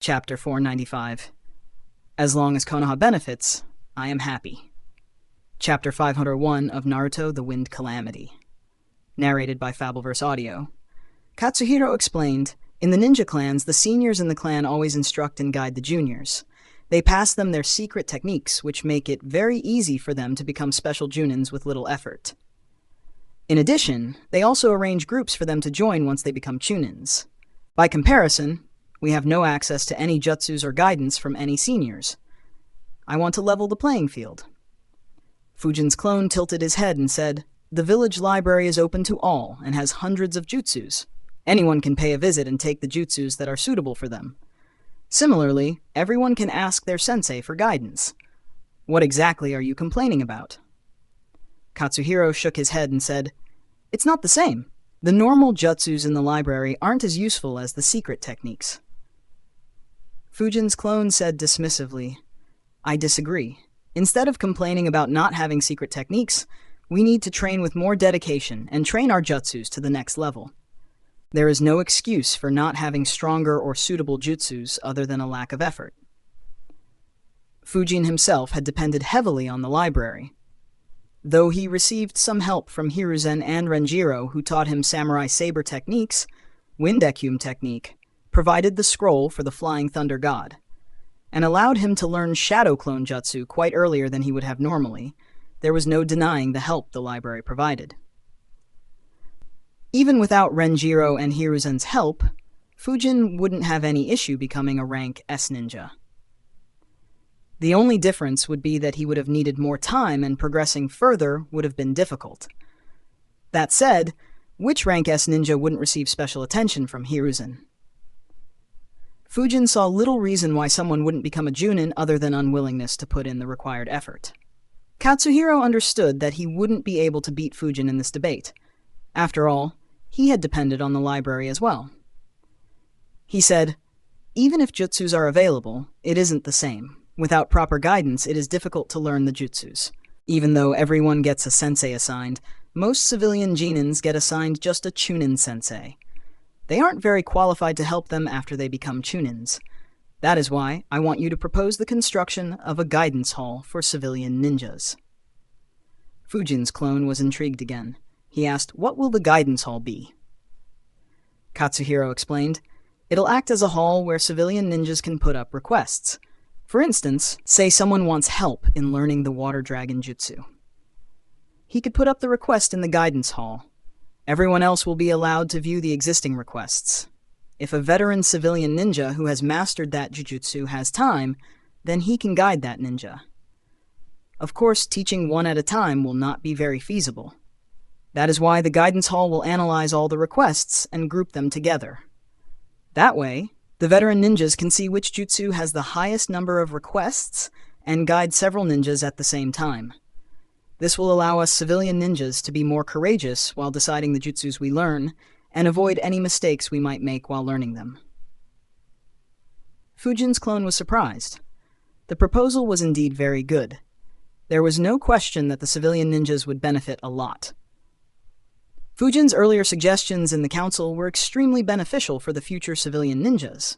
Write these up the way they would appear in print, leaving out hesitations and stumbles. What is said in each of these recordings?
Chapter 495. As long as Konoha benefits, I am happy. Chapter 501 of Naruto the Wind Calamity. Narrated by Fabelverse Audio. Katsuhiro explained, in the ninja clans, the seniors in the clan always instruct and guide the juniors. They pass them their secret techniques, which make it very easy for them to become special junins with little effort. In addition, they also arrange groups for them to join once they become chunins. By comparison, we have no access to any jutsus or guidance from any seniors. I want to level the playing field. Fujin's clone tilted his head and said, the village library is open to all and has hundreds of jutsus. Anyone can pay a visit and take the jutsus that are suitable for them. Similarly, everyone can ask their sensei for guidance. What exactly are you complaining about? Katsuhiro shook his head and said, it's not the same. The normal jutsus in the library aren't as useful as the secret techniques. Fujin's clone said dismissively, I disagree. Instead of complaining about not having secret techniques, we need to train with more dedication and train our jutsus to the next level. There is no excuse for not having stronger or suitable jutsus other than a lack of effort. Fujin himself had depended heavily on the library. Though he received some help from Hiruzen and Renjiro, who taught him samurai saber techniques, Windekyum technique provided the scroll for the Flying Thunder God, and allowed him to learn Shadow Clone Jutsu quite earlier than he would have normally. There was no denying the help the library provided. Even without Renjiro and Hiruzen's help, Fujin wouldn't have any issue becoming a rank S ninja. The only difference would be that he would have needed more time and progressing further would have been difficult. That said, which rank S ninja wouldn't receive special attention from Hiruzen? Fujin saw little reason why someone wouldn't become a Junin other than unwillingness to put in the required effort. Katsuhiro understood that he wouldn't be able to beat Fujin in this debate. After all, he had depended on the library as well. He said, even if jutsus are available, it isn't the same. Without proper guidance, it is difficult to learn the jutsus. Even though everyone gets a sensei assigned, most civilian Junins get assigned just a Chunin sensei. They aren't very qualified to help them after they become Chunins. That is why I want you to propose the construction of a guidance hall for civilian ninjas. Fujin's clone was intrigued again. He asked, what will the guidance hall be? Katsuhiro explained, it'll act as a hall where civilian ninjas can put up requests. For instance, say someone wants help in learning the water dragon jutsu. He could put up the request in the guidance hall. Everyone else will be allowed to view the existing requests. If a veteran civilian ninja who has mastered that jujutsu has time, then he can guide that ninja. Of course, teaching one at a time will not be very feasible. That is why the guidance hall will analyze all the requests and group them together. That way, the veteran ninjas can see which jutsu has the highest number of requests and guide several ninjas at the same time. This will allow us civilian ninjas to be more courageous while deciding the jutsus we learn and avoid any mistakes we might make while learning them. Fujin's clone was surprised. The proposal was indeed very good. There was no question that the civilian ninjas would benefit a lot. Fujin's earlier suggestions in the council were extremely beneficial for the future civilian ninjas.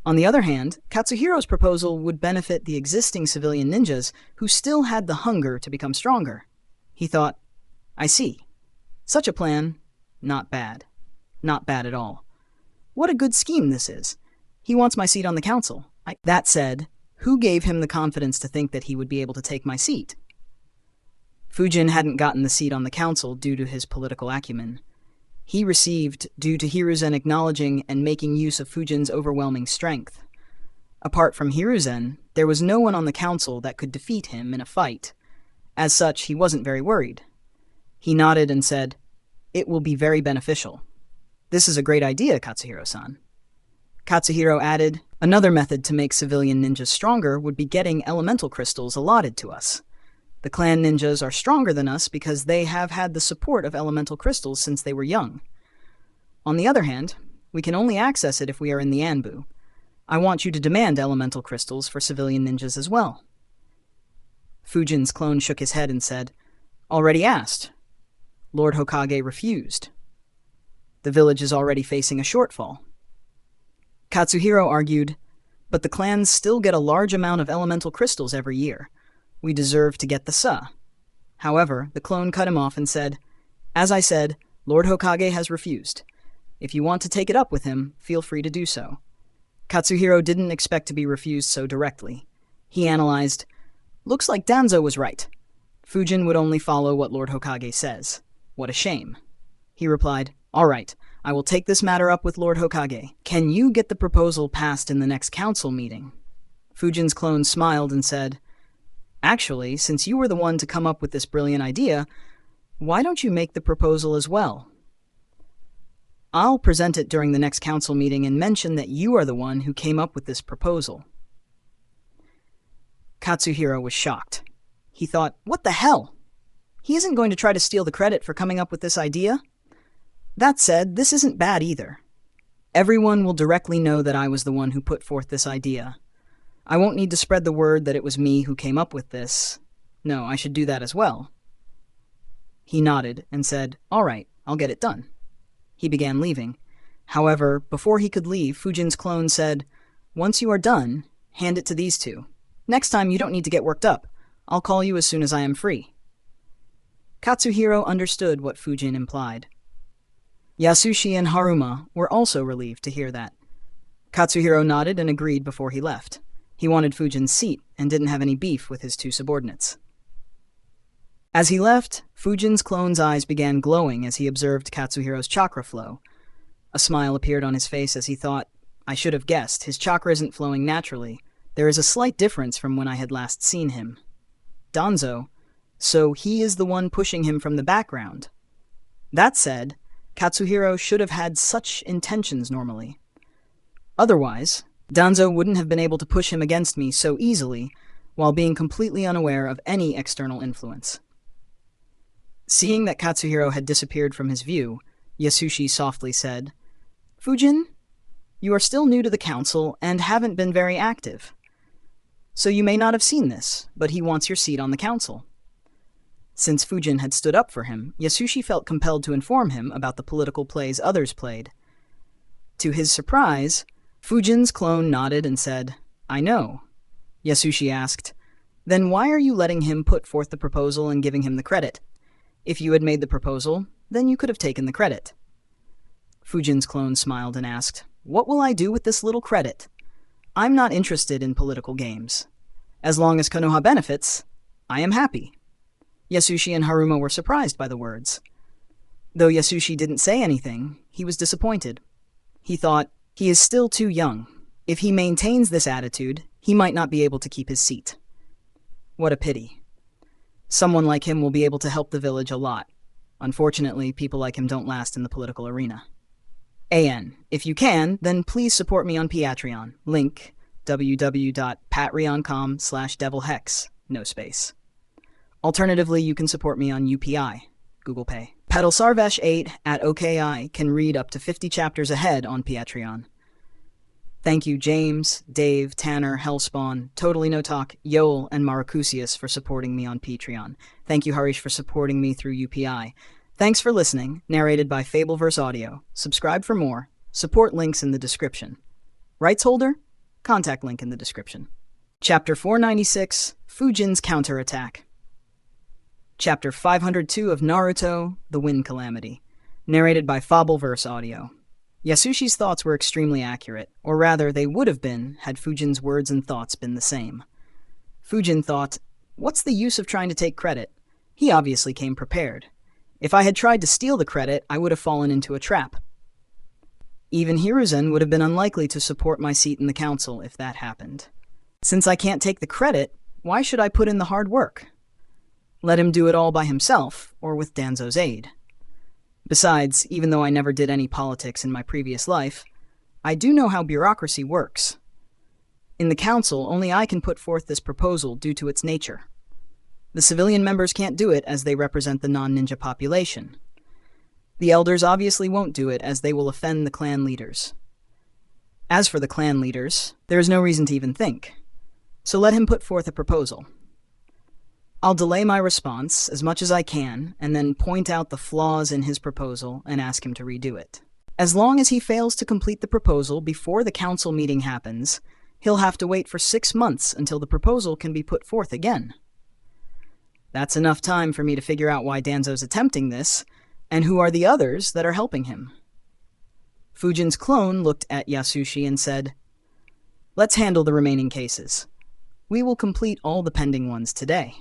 On the other hand, Katsuhiro's proposal would benefit the existing civilian ninjas who still had the hunger to become stronger. He thought, I see. Such a plan, not bad. Not bad at all. What a good scheme this is. He wants my seat on the council. That said, who gave him the confidence to think that he would be able to take my seat? Fujin hadn't gotten the seat on the council due to his political acumen. He received due to Hiruzen acknowledging and making use of Fujin's overwhelming strength. Apart from Hiruzen, there was no one on the council that could defeat him in a fight. As such, he wasn't very worried. He nodded and said, it will be very beneficial. This is a great idea, Katsuhiro-san. Katsuhiro added, another method to make civilian ninjas stronger would be getting elemental crystals allotted to us. The clan ninjas are stronger than us because they have had the support of elemental crystals since they were young. On the other hand, we can only access it if we are in the Anbu. I want you to demand elemental crystals for civilian ninjas as well. Fujin's clone shook his head and said, already asked. Lord Hokage refused. The village is already facing a shortfall. Katsuhiro argued, But the clans still get a large amount of elemental crystals every year. We deserve to get the sa. However, the clone cut him off and said, "As I said, Lord Hokage has refused. If you want to take it up with him, feel free to do so." Katsuhiro didn't expect to be refused so directly. He analyzed, "Looks like Danzo was right. Fujin would only follow what Lord Hokage says. What a shame." He replied, "All right, I will take this matter up with Lord Hokage. Can you get the proposal passed in the next council meeting?" Fujin's clone smiled and said, "Actually, since you were the one to come up with this brilliant idea, why don't you make the proposal as well? I'll present it during the next council meeting and mention that you are the one who came up with this proposal." Katsuhiro was shocked. He thought, what the hell? He isn't going to try to steal the credit for coming up with this idea? That said, this isn't bad either. Everyone will directly know that I was the one who put forth this idea. I won't need to spread the word that it was me who came up with this. No, I should do that as well. He nodded and said, "All right, I'll get it done." He began leaving. However, before he could leave, Fujin's clone said, "Once you are done, hand it to these two. Next time you don't need to get worked up. I'll call you as soon as I am free." Katsuhiro understood what Fujin implied. Yasushi and Haruma were also relieved to hear that. Katsuhiro nodded and agreed before he left. He wanted Fujin's seat and didn't have any beef with his two subordinates. As he left, Fujin's clone's eyes began glowing as he observed Katsuhiro's chakra flow. A smile appeared on his face as he thought, "I should have guessed, his chakra isn't flowing naturally. There is a slight difference from when I had last seen him." Danzo, so he is the one pushing him from the background. That said, Katsuhiro should have had such intentions normally. Otherwise, Danzo wouldn't have been able to push him against me so easily while being completely unaware of any external influence. Seeing that Katsuhiro had disappeared from his view, Yasushi softly said, "Fujin, you are still new to the council and haven't been very active. So you may not have seen this, but he wants your seat on the council." Since Fujin had stood up for him, Yasushi felt compelled to inform him about the political plays others played. To his surprise, Fujin's clone nodded and said, "I know." Yasushi asked, "Then why are you letting him put forth the proposal and giving him the credit? If you had made the proposal, then you could have taken the credit." Fujin's clone smiled and asked, "What will I do with this little credit? I'm not interested in political games. As long as Konoha benefits, I am happy." Yasushi and Haruma were surprised by the words. Though Yasushi didn't say anything, he was disappointed. He thought, he is still too young. If he maintains this attitude, he might not be able to keep his seat. What a pity. Someone like him will be able to help the village a lot. Unfortunately, people like him don't last in the political arena. AN. If you can, then please support me on Patreon. Link, www.patreon.com/devilhex, no space. Alternatively, you can support me on UPI, Google Pay. Pedalsarvesh8 at OKI can read up to 50 chapters ahead on Patreon. Thank you James, Dave, Tanner, Hellspawn, Totally No Talk, Yoel, and Maracusius for supporting me on Patreon. Thank you Harish for supporting me through UPI. Thanks for listening, narrated by Fabelverse Audio. Subscribe for more. Support links in the description. Rights holder? Contact link in the description. Chapter 496, Fujin's Counterattack. Chapter 502 of Naruto, The Wind Calamity. Narrated by Fabelverse Audio. Yasushi's thoughts were extremely accurate, or rather, they would have been had Fujin's words and thoughts been the same. Fujin thought, what's the use of trying to take credit? He obviously came prepared. If I had tried to steal the credit, I would have fallen into a trap. Even Hiruzen would have been unlikely to support my seat in the council if that happened. Since I can't take the credit, why should I put in the hard work? Let him do it all by himself, or with Danzo's aid. Besides, even though I never did any politics in my previous life, I do know how bureaucracy works. In the council, only I can put forth this proposal due to its nature. The civilian members can't do it as they represent the non-ninja population. The elders obviously won't do it as they will offend the clan leaders. As for the clan leaders, there is no reason to even think. So let him put forth a proposal. I'll delay my response as much as I can and then point out the flaws in his proposal and ask him to redo it. As long as he fails to complete the proposal before the council meeting happens, he'll have to wait for 6 months until the proposal can be put forth again. That's enough time for me to figure out why Danzo's attempting this, and who are the others that are helping him. Fujin's clone looked at Yasushi and said, "Let's handle the remaining cases. We will complete all the pending ones today."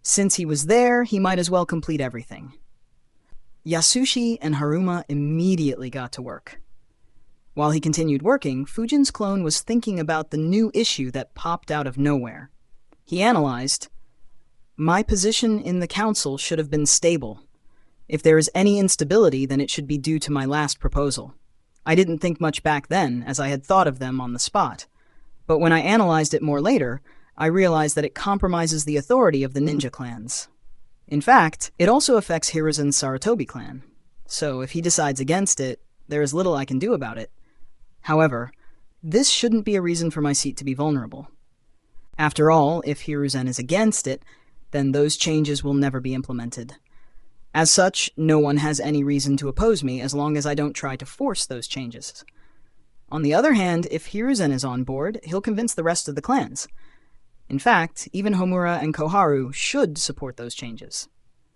Since he was there, he might as well complete everything. Yasushi and Haruma immediately got to work. While he continued working, Fujin's clone was thinking about the new issue that popped out of nowhere. He analyzed, "My position in the council should have been stable. If there is any instability, then it should be due to my last proposal. I didn't think much back then, as I had thought of them on the spot. But when I analyzed it more later, I realized that it compromises the authority of the ninja clans. In fact, it also affects Hiruzen's Sarutobi clan. So if he decides against it, there is little I can do about it. However, this shouldn't be a reason for my seat to be vulnerable. After all, if Hiruzen is against it, then those changes will never be implemented. As such, no one has any reason to oppose me as long as I don't try to force those changes. On the other hand, if Hiruzen is on board, he'll convince the rest of the clans. In fact, even Homura and Koharu should support those changes.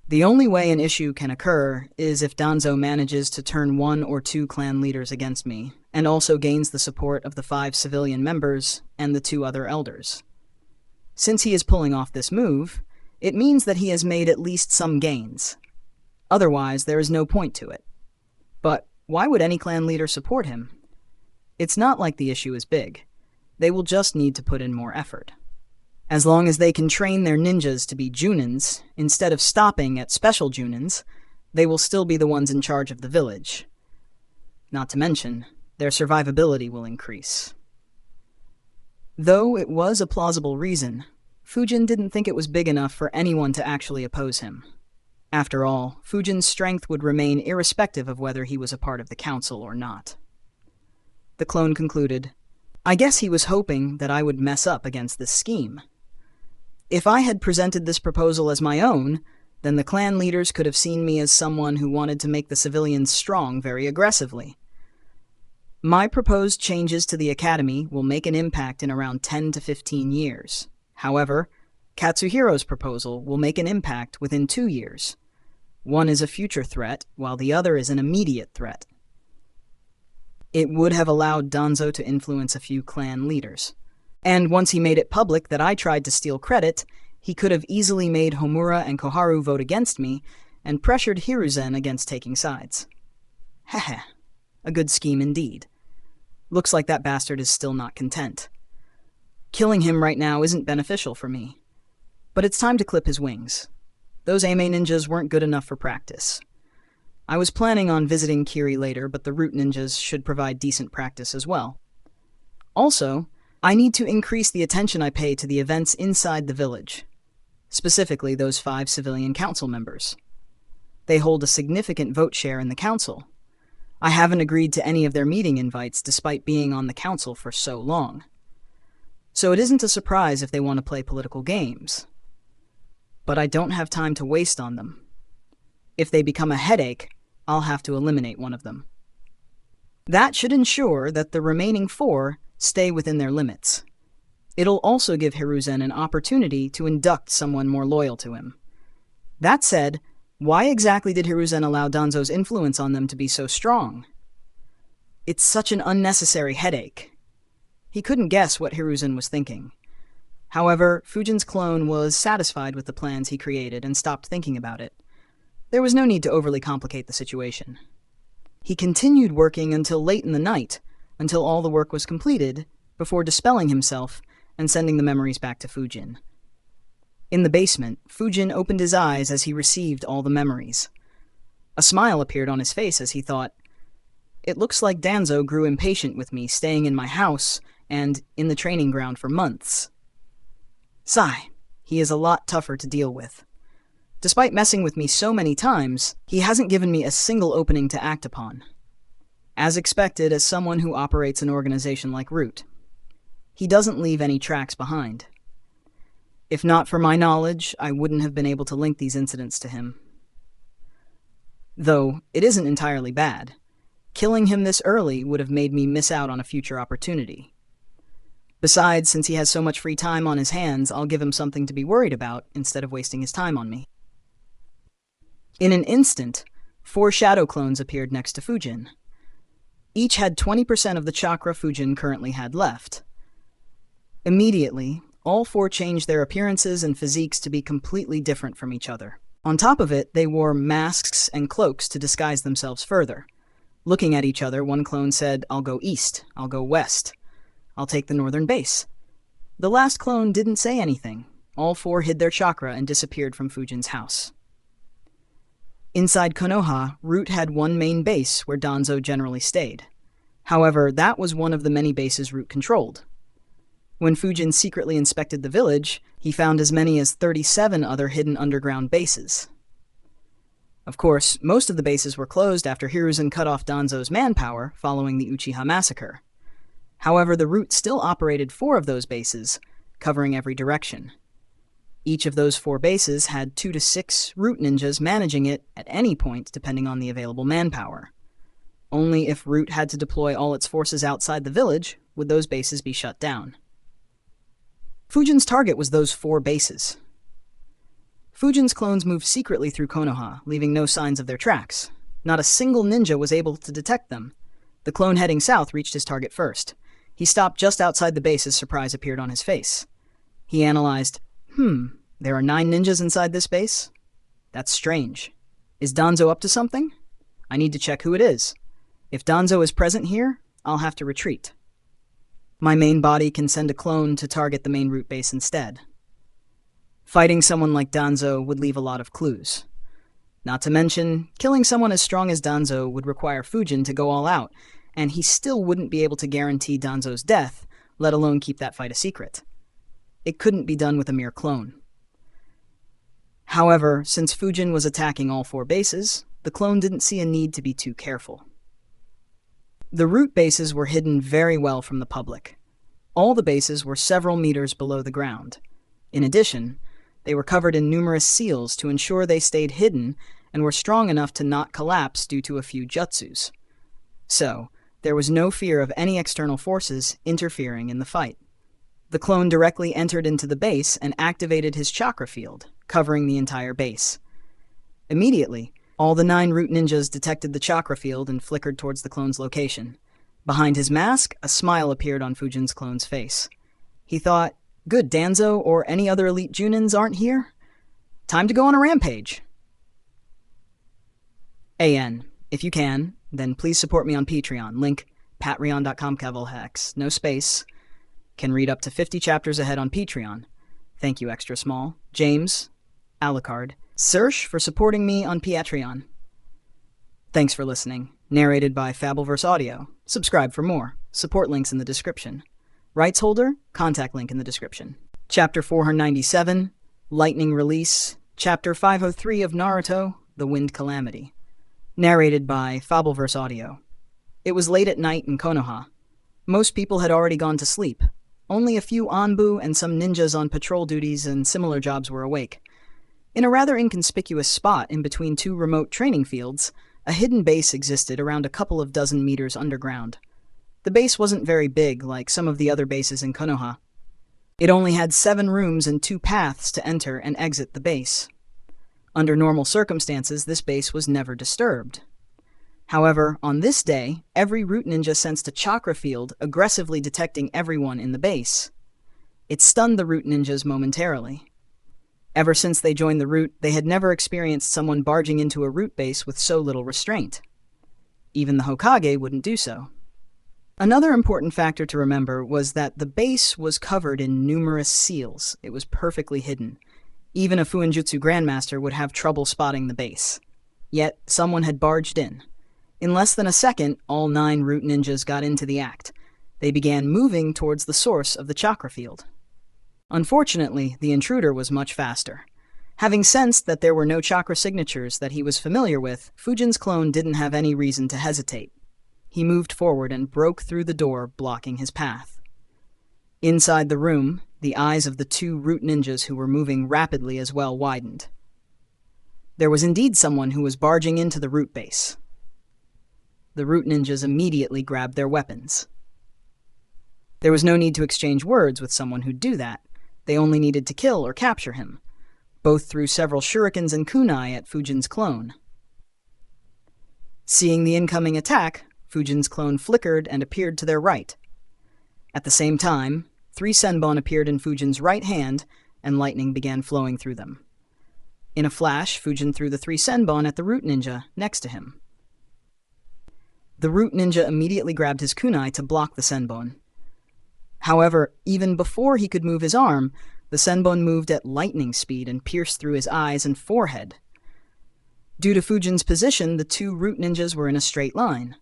The only way an issue can occur is if Danzo manages to turn 1 or 2 clan leaders against me, and also gains the support of the 5 civilian members and the 2 other elders. Since he is pulling off this move, it means that he has made at least some gains. Otherwise, there is no point to it. But why would any clan leader support him? It's not like the issue is big. They will just need to put in more effort. As long as they can train their ninjas to be Junins, instead of stopping at special Junins, they will still be the ones in charge of the village. Not to mention, their survivability will increase. Though it was a plausible reason, Fujin didn't think it was big enough for anyone to actually oppose him. After all, Fujin's strength would remain irrespective of whether he was a part of the council or not. The clone concluded, "I guess he was hoping that I would mess up against this scheme. If I had presented this proposal as my own, then the clan leaders could have seen me as someone who wanted to make the civilians strong very aggressively. My proposed changes to the academy will make an impact in around 10 to 15 years. However, Katsuhiro's proposal will make an impact within 2 years. One is a future threat, while the other is an immediate threat. It would have allowed Danzo to influence a few clan leaders. And once he made it public that I tried to steal credit, he could have easily made Homura and Koharu vote against me and pressured Hiruzen against taking sides. Heh, a good scheme indeed. Looks like that bastard is still not content. Killing him right now isn't beneficial for me. But it's time to clip his wings. Those Ame ninjas weren't good enough for practice. I was planning on visiting Kiri later, but the root ninjas should provide decent practice as well. Also, I need to increase the attention I pay to the events inside the village, specifically those 5 civilian council members. They hold a significant vote share in the council. I haven't agreed to any of their meeting invites despite being on the council for so long. So it isn't a surprise if they want to play political games. But I don't have time to waste on them. If they become a headache, I'll have to eliminate one of them. That should ensure that the remaining 4 stay within their limits. It'll also give Hiruzen an opportunity to induct someone more loyal to him. That said, why exactly did Hiruzen allow Danzo's influence on them to be so strong? It's such an unnecessary headache. He couldn't guess what Hiruzen was thinking. However, Fujin's clone was satisfied with the plans he created and stopped thinking about it. There was no need to overly complicate the situation. He continued working until late in the night, until all the work was completed, before dispelling himself and sending the memories back to Fujin. In the basement, Fujin opened his eyes as he received all the memories. A smile appeared on his face as he thought, "It looks like Danzo grew impatient with me staying in my house and in the training ground for months. Sigh, he is a lot tougher to deal with. Despite messing with me so many times, he hasn't given me a single opening to act upon. As expected as someone who operates an organization like Root. He doesn't leave any tracks behind. If not for my knowledge, I wouldn't have been able to link these incidents to him. Though, it isn't entirely bad. Killing him this early would have made me miss out on a future opportunity. Besides, since he has so much free time on his hands, I'll give him something to be worried about instead of wasting his time on me. In an instant, 4 shadow clones appeared next to Fujin. Each had 20% of the chakra Fujin currently had left. Immediately, all 4 changed their appearances and physiques to be completely different from each other. On top of it, they wore masks and cloaks to disguise themselves further. Looking at each other, one clone said, "I'll go east, I'll go west. I'll take the northern base." The last clone didn't say anything. All 4 hid their chakra and disappeared from Fujin's house. Inside Konoha, Root had one main base where Danzo generally stayed. However, that was one of the many bases Root controlled. When Fujin secretly inspected the village, he found as many as 37 other hidden underground bases. Of course, most of the bases were closed after Hiruzen cut off Danzo's manpower following the Uchiha massacre. However, the Root still operated 4 of those bases, covering every direction. Each of those 4 bases had 2 to 6 Root ninjas managing it at any point depending on the available manpower. Only if Root had to deploy all its forces outside the village would those bases be shut down. Fujin's target was those 4 bases. Fujin's clones moved secretly through Konoha, leaving no signs of their tracks. Not a single ninja was able to detect them. The clone heading south reached his target first. He stopped just outside the base as surprise appeared on his face. He analyzed, there are 9 ninjas inside this base? That's strange. Is Danzo up to something? I need to check who it is. If Danzo is present here, I'll have to retreat. My main body can send a clone to target the main Root base instead. Fighting someone like Danzo would leave a lot of clues. Not to mention, killing someone as strong as Danzo would require Fujin to go all out, and he still wouldn't be able to guarantee Danzo's death, let alone keep that fight a secret. It couldn't be done with a mere clone. However, since Fujin was attacking all 4 bases, the clone didn't see a need to be too careful. The Root bases were hidden very well from the public. All the bases were several meters below the ground. In addition, they were covered in numerous seals to ensure they stayed hidden and were strong enough to not collapse due to a few jutsus. So, there was no fear of any external forces interfering in the fight. The clone directly entered into the base and activated his chakra field, covering the entire base. Immediately, all the 9 Root ninjas detected the chakra field and flickered towards the clone's location. Behind his mask, a smile appeared on Fujin's clone's face. He thought, good, Danzo or any other elite Junins aren't here? Time to go on a rampage. AN. If you can, then please support me on Patreon. Link, patreon.com/hex. No space. Can read up to 50 chapters ahead on Patreon. Thank you, Extra Small. James, Alucard, Serge for supporting me on Patreon. Thanks for listening. Narrated by Fabelverse Audio. Subscribe for more. Support links in the description. Rights holder, contact link in the description. Chapter 497, Lightning Release. Chapter 503 of Naruto, The Wind Calamity. Narrated by Fabelverse Audio. It was late at night in Konoha. Most people had already gone to sleep. Only a few Anbu and some ninjas on patrol duties and similar jobs were awake. In a rather inconspicuous spot in between 2 remote training fields, a hidden base existed around a couple of dozen meters underground. The base wasn't very big, like some of the other bases in Konoha. It only had 7 rooms and 2 paths to enter and exit the base. Under normal circumstances, this base was never disturbed. However, on this day, every Root ninja sensed a chakra field aggressively detecting everyone in the base. It stunned the Root ninjas momentarily. Ever since they joined the Root, they had never experienced someone barging into a Root base with so little restraint. Even the Hokage wouldn't do so. Another important factor to remember was that the base was covered in numerous seals. It was perfectly hidden. Even a Fuinjutsu Grandmaster would have trouble spotting the base. Yet, someone had barged in. In less than a second, all 9 Root ninjas got into the act. They began moving towards the source of the chakra field. Unfortunately, the intruder was much faster. Having sensed that there were no chakra signatures that he was familiar with, Fujin's clone didn't have any reason to hesitate. He moved forward and broke through the door, blocking his path. Inside the room, the eyes of the 2 Root ninjas who were moving rapidly as well widened. There was indeed someone who was barging into the Root base. The Root ninjas immediately grabbed their weapons. There was no need to exchange words with someone who'd do that. They only needed to kill or capture him. Both threw several shurikens and kunai at Fujin's clone. Seeing the incoming attack, Fujin's clone flickered and appeared to their right. At the same time, 3 senbon appeared in Fujin's right hand, and lightning began flowing through them. In a flash, Fujin threw the 3 senbon at the root ninja next to him. The root ninja immediately grabbed his kunai to block the senbon. However, even before he could move his arm, the senbon moved at lightning speed and pierced through his eyes and forehead. Due to Fujin's position, the 2 root ninjas were in a straight line.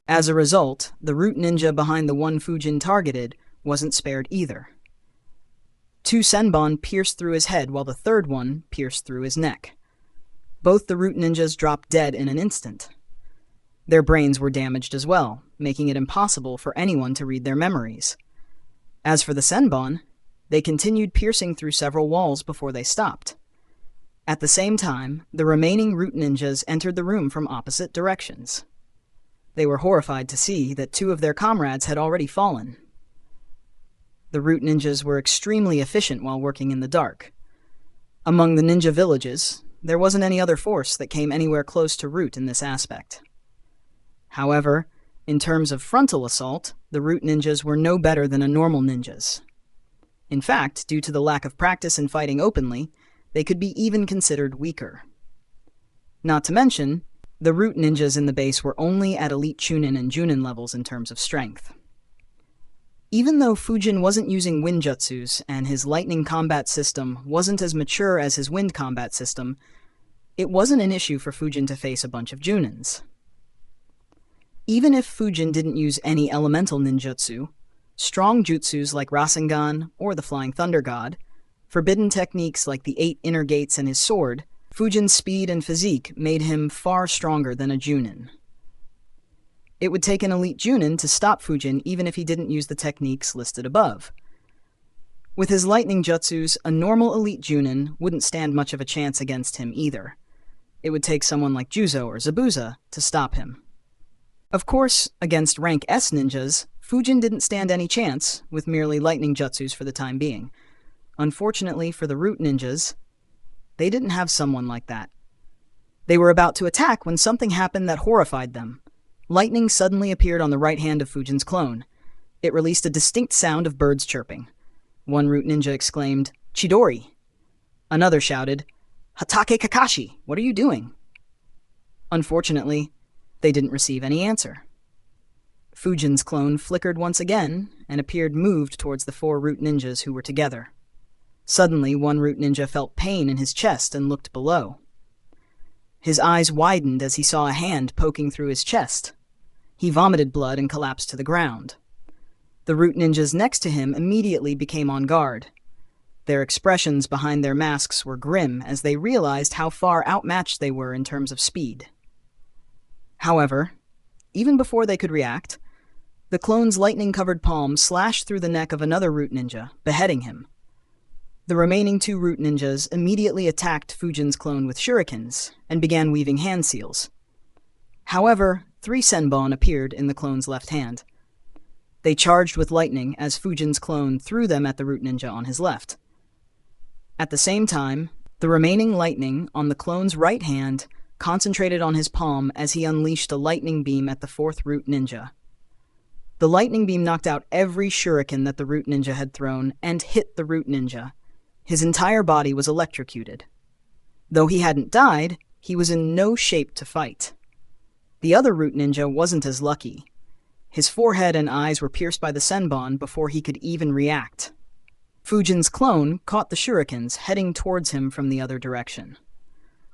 As a result, the root ninja behind the one Fujin targeted wasn't spared either. 2 senbon pierced through his head while the third one pierced through his neck. Both the root ninjas dropped dead in an instant. Their brains were damaged as well, making it impossible for anyone to read their memories. As for the senbon, they continued piercing through several walls before they stopped. At the same time, the remaining root ninjas entered the room from opposite directions. They were horrified to see that 2 of their comrades had already fallen. The root ninjas were extremely efficient while working in the dark. Among the ninja villages, there wasn't any other force that came anywhere close to Root in this aspect. However, in terms of frontal assault, the root ninjas were no better than a normal ninjas. In fact, due to the lack of practice in fighting openly, they could be even considered weaker. Not to mention, the root ninjas in the base were only at elite chunin and junin levels in terms of strength. Even though Fujin wasn't using wind jutsus and his lightning combat system wasn't as mature as his wind combat system, it wasn't an issue for Fujin to face a bunch of junins. Even if Fujin didn't use any elemental ninjutsu, strong jutsus like Rasengan or the Flying Thunder God, forbidden techniques like the 8 inner gates and his sword, Fujin's speed and physique made him far stronger than a junin. It would take an elite junin to stop Fujin even if he didn't use the techniques listed above. With his lightning jutsus, a normal elite junin wouldn't stand much of a chance against him either. It would take someone like Juzo or Zabuza to stop him. Of course, against rank S ninjas, Fujin didn't stand any chance with merely lightning jutsus for the time being. Unfortunately for the root ninjas, they didn't have someone like that. They were about to attack when something happened that horrified them. Lightning suddenly appeared on the right hand of Fujin's clone. It released a distinct sound of birds chirping. One root ninja exclaimed, "Chidori!" Another shouted, "Hatake Kakashi, what are you doing?" Unfortunately, they didn't receive any answer. Fujin's clone flickered once again and appeared moved towards the 4 root ninjas who were together. Suddenly, one root ninja felt pain in his chest and looked below. His eyes widened as he saw a hand poking through his chest. He vomited blood and collapsed to the ground. The root ninjas next to him immediately became on guard. Their expressions behind their masks were grim as they realized how far outmatched they were in terms of speed. However, even before they could react, the clone's lightning-covered palm slashed through the neck of another root ninja, beheading him. The remaining 2 root ninjas immediately attacked Fujin's clone with shurikens and began weaving hand seals. However, 3 senbon appeared in the clone's left hand. They charged with lightning as Fujin's clone threw them at the root ninja on his left. At the same time, the remaining lightning on the clone's right hand concentrated on his palm as he unleashed a lightning beam at the 4th root ninja. The lightning beam knocked out every shuriken that the root ninja had thrown and hit the root ninja. His entire body was electrocuted. Though he hadn't died, he was in no shape to fight. The other root ninja wasn't as lucky. His forehead and eyes were pierced by the senbon before he could even react. Fujin's clone caught the shurikens heading towards him from the other direction.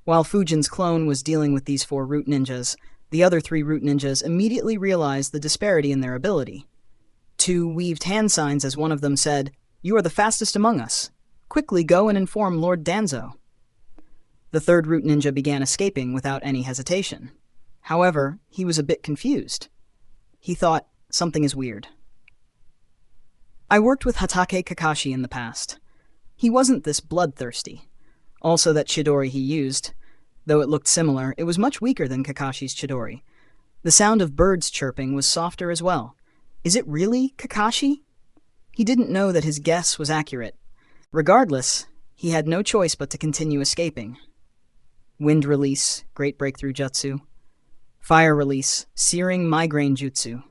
While Fujin's clone was dealing with these 4 root ninjas, the other 3 root ninjas immediately realized the disparity in their ability. 2 weaved hand signs as one of them said, "You are the fastest among us. Quickly go and inform Lord Danzo." The 3rd root ninja began escaping without any hesitation. However, he was a bit confused. He thought, something is weird. I worked with Hatake Kakashi in the past. He wasn't this bloodthirsty. Also, that Chidori he used, though it looked similar, it was much weaker than Kakashi's Chidori. The sound of birds chirping was softer as well. Is it really Kakashi? He didn't know that his guess was accurate. Regardless, he had no choice but to continue escaping. Wind release, Great Breakthrough Jutsu. Fire release, Searing Migraine Jutsu.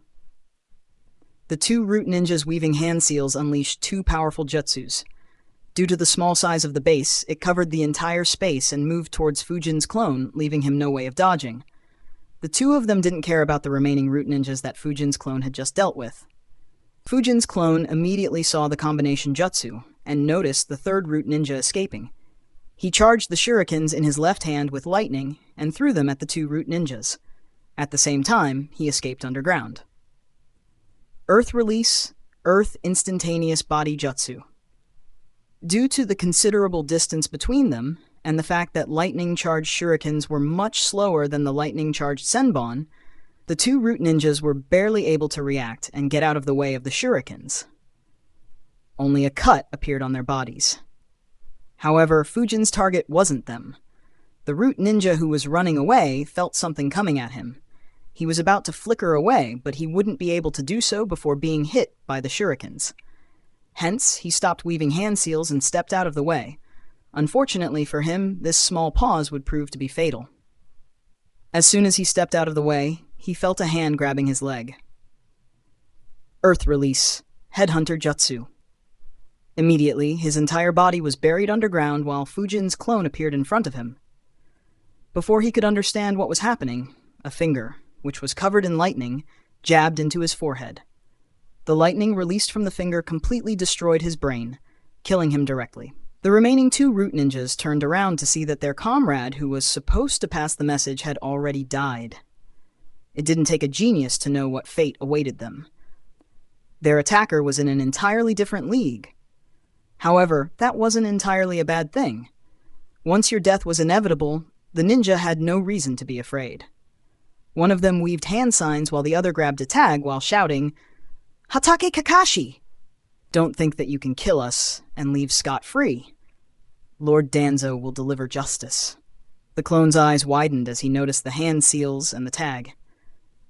The two root ninjas weaving hand seals unleashed two powerful jutsus. Due to the small size of the base, it covered the entire space and moved towards Fujin's clone, leaving him no way of dodging. The two of them didn't care about the remaining root ninjas that Fujin's clone had just dealt with. Fujin's clone immediately saw the combination jutsu and noticed the third root ninja escaping. He charged the shurikens in his left hand with lightning and threw them at the two root ninjas. At the same time, he escaped underground. Earth release, Earth instantaneous body jutsu. Due to the considerable distance between them, and the fact that lightning-charged shurikens were much slower than the lightning-charged senbon, the two root ninjas were barely able to react and get out of the way of the shurikens. Only a cut appeared on their bodies. However, Fujin's target wasn't them. The root ninja who was running away felt something coming at him. He was about to flicker away, but he wouldn't be able to do so before being hit by the shurikens. Hence, he stopped weaving hand seals and stepped out of the way. Unfortunately for him, this small pause would prove to be fatal. As soon as he stepped out of the way, he felt a hand grabbing his leg. Earth release, Headhunter Jutsu. Immediately, his entire body was buried underground while Fujin's clone appeared in front of him. Before he could understand what was happening, a finger, which was covered in lightning, jabbed into his forehead. The lightning released from the finger completely destroyed his brain, killing him directly. The remaining two root ninjas turned around to see that their comrade, who was supposed to pass the message, had already died. It didn't take a genius to know what fate awaited them. Their attacker was in an entirely different league. However, that wasn't entirely a bad thing. Once your death was inevitable, the ninja had no reason to be afraid. One of them weaved hand signs while the other grabbed a tag while shouting, "Hatake Kakashi! Don't think that you can kill us and leave scot-free. Lord Danzo will deliver justice." The clone's eyes widened as he noticed the hand seals and the tag.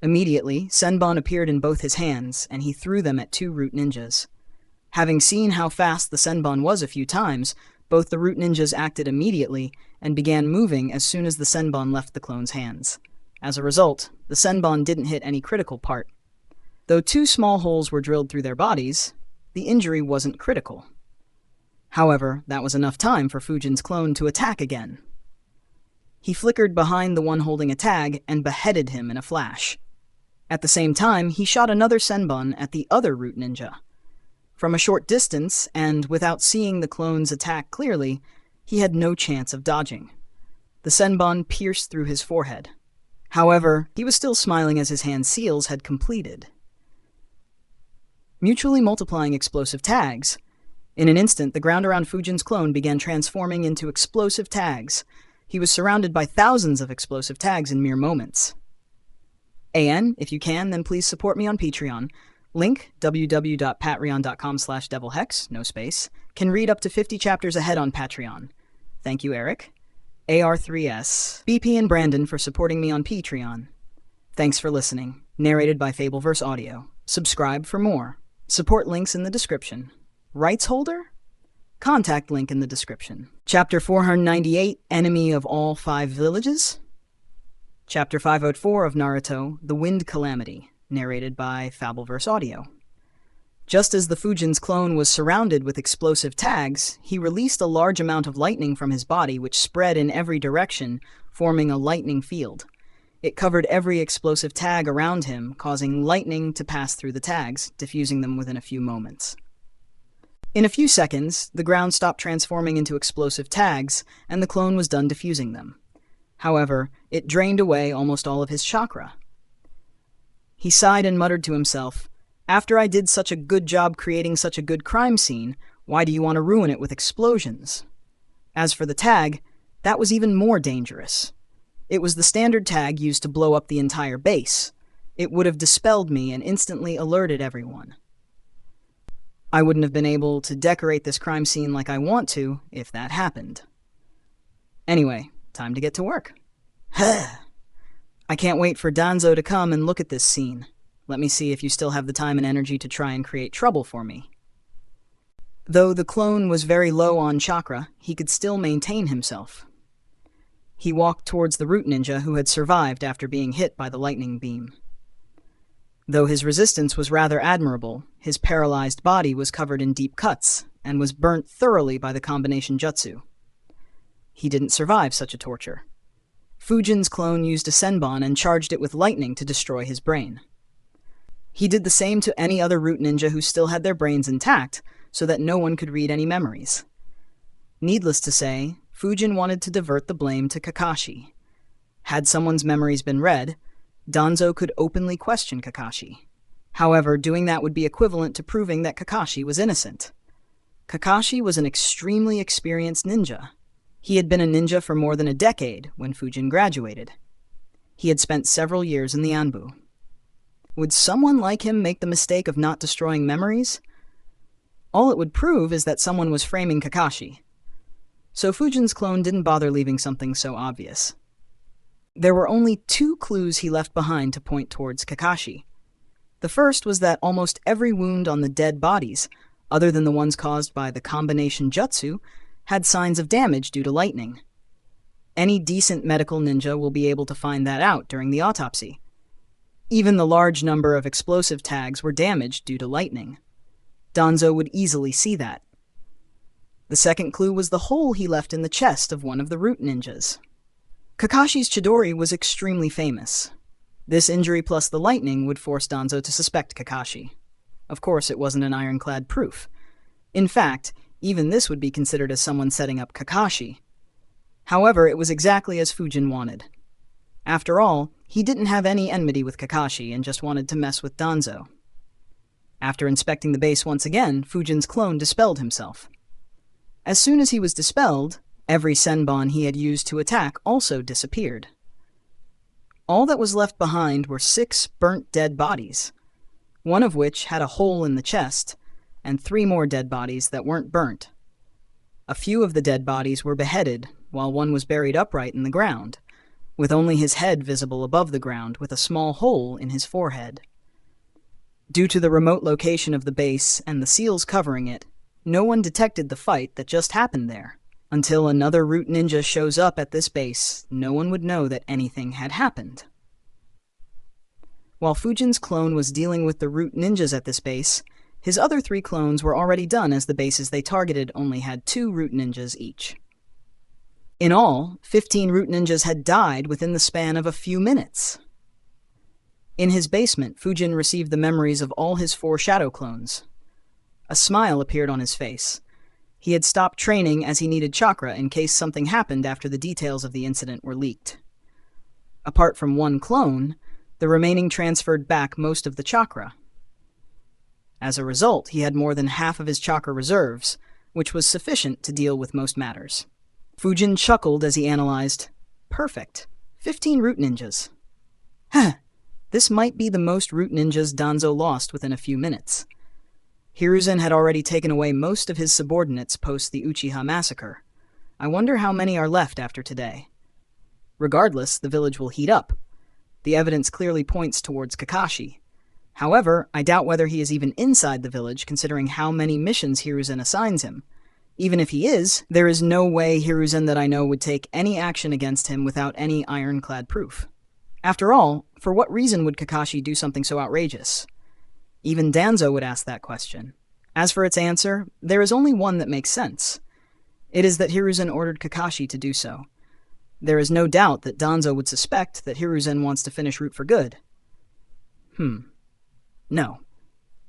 Immediately, senbon appeared in both his hands, and he threw them at two root ninjas. Having seen how fast the senbon was a few times, both the root ninjas acted immediately and began moving as soon as the senbon left the clone's hands. As a result, the senbon didn't hit any critical part. Though two small holes were drilled through their bodies, the injury wasn't critical. However, that was enough time for Fujin's clone to attack again. He flickered behind the one holding a tag and beheaded him in a flash. At the same time, he shot another senbon at the other root ninja. From a short distance, and without seeing the clone's attack clearly, he had no chance of dodging. The senbon pierced through his forehead. However, he was still smiling as his hand seals had completed. Mutually multiplying explosive tags. In an instant, the ground around Fujin's clone began transforming into explosive tags. He was surrounded by thousands of explosive tags in mere moments. AN, if you can, then please support me on Patreon. Link, www.patreon.com/devilhex, no space, can read up to 50 chapters ahead on Patreon. Thank you, Eric, AR3S, BP, and Brandon for supporting me on Patreon. Thanks for listening. Narrated by Fabelverse Audio. Subscribe for more. Support links in the description. Rights holder? Contact link in the description. Chapter 498, Enemy of All Five Villages? Chapter 504 of Naruto, The Wind Calamity, narrated by Fabelverse Audio. Just as the Fujin's clone was surrounded with explosive tags, he released a large amount of lightning from his body which spread in every direction, forming a lightning field. It covered every explosive tag around him, causing lightning to pass through the tags, diffusing them within a few moments. In a few seconds, the ground stopped transforming into explosive tags, and the clone was done diffusing them. However, it drained away almost all of his chakra. He sighed and muttered to himself, "After I did such a good job creating such a good crime scene, why do you want to ruin it with explosions?" As for the tag, that was even more dangerous. It was the standard tag used to blow up the entire base. It would have dispelled me and instantly alerted everyone. I wouldn't have been able to decorate this crime scene like I want to if that happened. Anyway, time to get to work. I can't wait for Danzo to come and look at this scene. Let me see if you still have the time and energy to try and create trouble for me. Though the clone was very low on chakra, he could still maintain himself. He walked towards the root ninja who had survived after being hit by the lightning beam. Though his resistance was rather admirable, his paralyzed body was covered in deep cuts and was burnt thoroughly by the combination jutsu. He didn't survive such a torture. Fujin's clone used a senbon and charged it with lightning to destroy his brain. He did the same to any other root ninja who still had their brains intact, so that no one could read any memories. Needless to say, Fujin wanted to divert the blame to Kakashi. Had someone's memories been read, Danzo could openly question Kakashi. However, doing that would be equivalent to proving that Kakashi was innocent. Kakashi was an extremely experienced ninja. He had been a ninja for more than a decade when Fujin graduated. He had spent several years in the Anbu. Would someone like him make the mistake of not destroying memories? All it would prove is that someone was framing Kakashi. So Fujin's clone didn't bother leaving something so obvious. There were only 2 clues he left behind to point towards Kakashi. The first was that almost every wound on the dead bodies, other than the ones caused by the combination jutsu, had signs of damage due to lightning. Any decent medical ninja will be able to find that out during the autopsy. Even the large number of explosive tags were damaged due to lightning. Danzo would easily see that. The second clue was the hole he left in the chest of one of the root ninjas. Kakashi's Chidori was extremely famous. This injury plus the lightning would force Danzo to suspect Kakashi. Of course, it wasn't an ironclad proof. In fact, even this would be considered as someone setting up Kakashi. However, it was exactly as Fujin wanted. After all, he didn't have any enmity with Kakashi and just wanted to mess with Danzo. After inspecting the base once again, Fujin's clone dispelled himself. As soon as he was dispelled, every senbon he had used to attack also disappeared. All that was left behind were 6 burnt dead bodies, one of which had a hole in the chest, and 3 more dead bodies that weren't burnt. A few of the dead bodies were beheaded, while one was buried upright in the ground, with only his head visible above the ground with a small hole in his forehead. Due to the remote location of the base and the seals covering it, no one detected the fight that just happened there. Until another root ninja shows up at this base, no one would know that anything had happened. While Fujin's clone was dealing with the root ninjas at this base, his other 3 clones were already done as the bases they targeted only had 2 root ninjas each. In all, 15 root ninjas had died within the span of a few minutes. In his basement, Fujin received the memories of all his 4 shadow clones. A smile appeared on his face. He had stopped training as he needed chakra in case something happened after the details of the incident were leaked. Apart from 1 clone, the remaining transferred back most of the chakra. As a result, he had more than half of his chakra reserves, which was sufficient to deal with most matters. Fujin chuckled as he analyzed. Perfect. 15 root ninjas. Huh. This might be the most root ninjas Danzo lost within a few minutes. Hiruzen had already taken away most of his subordinates post the Uchiha massacre. I wonder how many are left after today. Regardless, the village will heat up. The evidence clearly points towards Kakashi. However, I doubt whether he is even inside the village considering how many missions Hiruzen assigns him. Even if he is, there is no way Hiruzen that I know would take any action against him without any ironclad proof. After all, for what reason would Kakashi do something so outrageous? Even Danzo would ask that question. As for its answer, there is only one that makes sense. It is that Hiruzen ordered Kakashi to do so. There is no doubt that Danzo would suspect that Hiruzen wants to finish Root for good. No,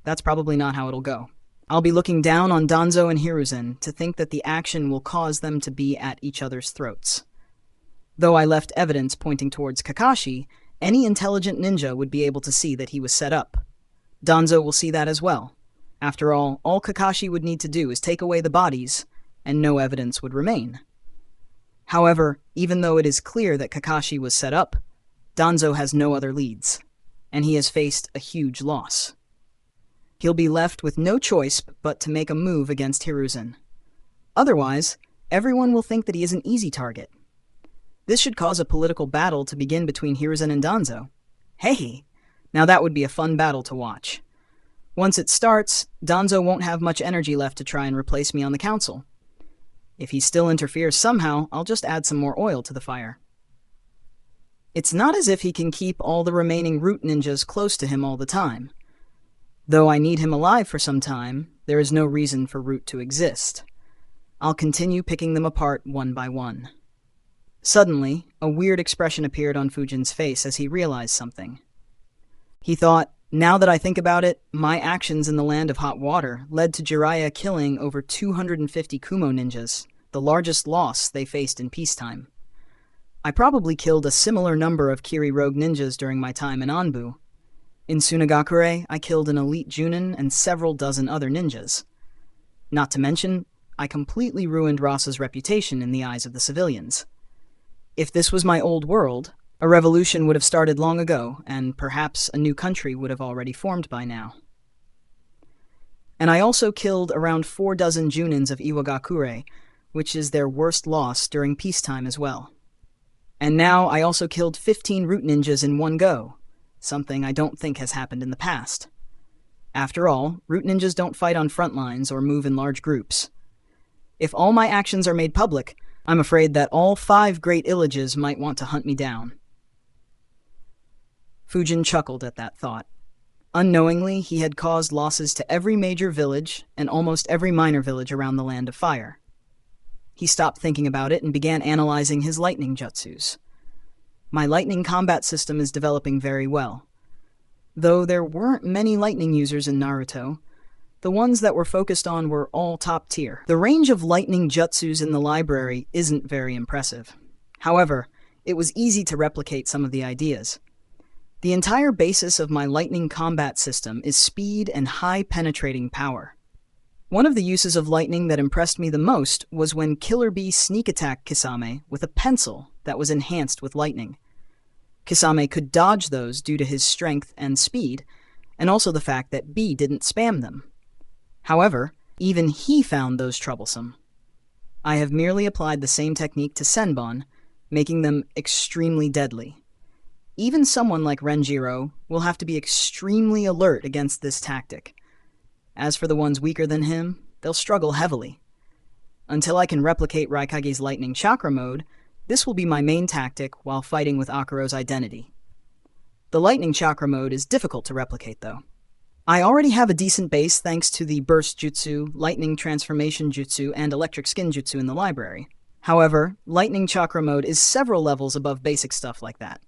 that's probably not how it'll go. I'll be looking down on Danzo and Hiruzen to think that the action will cause them to be at each other's throats. Though I left evidence pointing towards Kakashi, any intelligent ninja would be able to see that he was set up. Danzo will see that as well. After all Kakashi would need to do is take away the bodies, and no evidence would remain. However, even though it is clear that Kakashi was set up, Danzo has no other leads, and he has faced a huge loss. He'll be left with no choice but to make a move against Hiruzen. Otherwise, everyone will think that he is an easy target. This should cause a political battle to begin between Hiruzen and Danzo. Hey! Now that would be a fun battle to watch. Once it starts, Danzo won't have much energy left to try and replace me on the council. If he still interferes somehow, I'll just add some more oil to the fire. It's not as if he can keep all the remaining root ninjas close to him all the time. Though I need him alive for some time, there is no reason for Root to exist. I'll continue picking them apart one by one. Suddenly, a weird expression appeared on Fujin's face as he realized something. He thought, now that I think about it, my actions in the Land of Hot Water led to Jiraiya killing over 250 Kumo ninjas, the largest loss they faced in peacetime. I probably killed a similar number of Kiri rogue ninjas during my time in Anbu. In Sunagakure, I killed an elite Junin and several dozen other ninjas. Not to mention, I completely ruined Rasa's reputation in the eyes of the civilians. If this was my old world, a revolution would have started long ago, and perhaps a new country would have already formed by now. And I also killed around 4 dozen Junins of Iwagakure, which is their worst loss during peacetime as well. And now I also killed 15 root ninjas in one go, something I don't think has happened in the past. After all, root ninjas don't fight on front lines or move in large groups. If all my actions are made public, I'm afraid that all 5 great illages might want to hunt me down. Fujin chuckled at that thought. Unknowingly, he had caused losses to every major village and almost every minor village around the Land of Fire. He stopped thinking about it and began analyzing his lightning jutsus. My lightning combat system is developing very well. Though there weren't many lightning users in Naruto, the ones that were focused on were all top tier. The range of lightning jutsus in the library isn't very impressive. However, it was easy to replicate some of the ideas. The entire basis of my lightning combat system is speed and high penetrating power. One of the uses of lightning that impressed me the most was when Killer Bee sneak attacked Kisame with a pencil that was enhanced with lightning. Kisame could dodge those due to his strength and speed, and also the fact that Bee didn't spam them. However, even he found those troublesome. I have merely applied the same technique to Senbon, making them extremely deadly. Even someone like Renjiro will have to be extremely alert against this tactic. As for the ones weaker than him, they'll struggle heavily. Until I can replicate Raikage's lightning chakra mode, this will be my main tactic while fighting with Akuro's identity. The lightning chakra mode is difficult to replicate, though. I already have a decent base thanks to the burst jutsu, lightning transformation jutsu, and electric skin jutsu in the library. However, lightning chakra mode is several levels above basic stuff like that.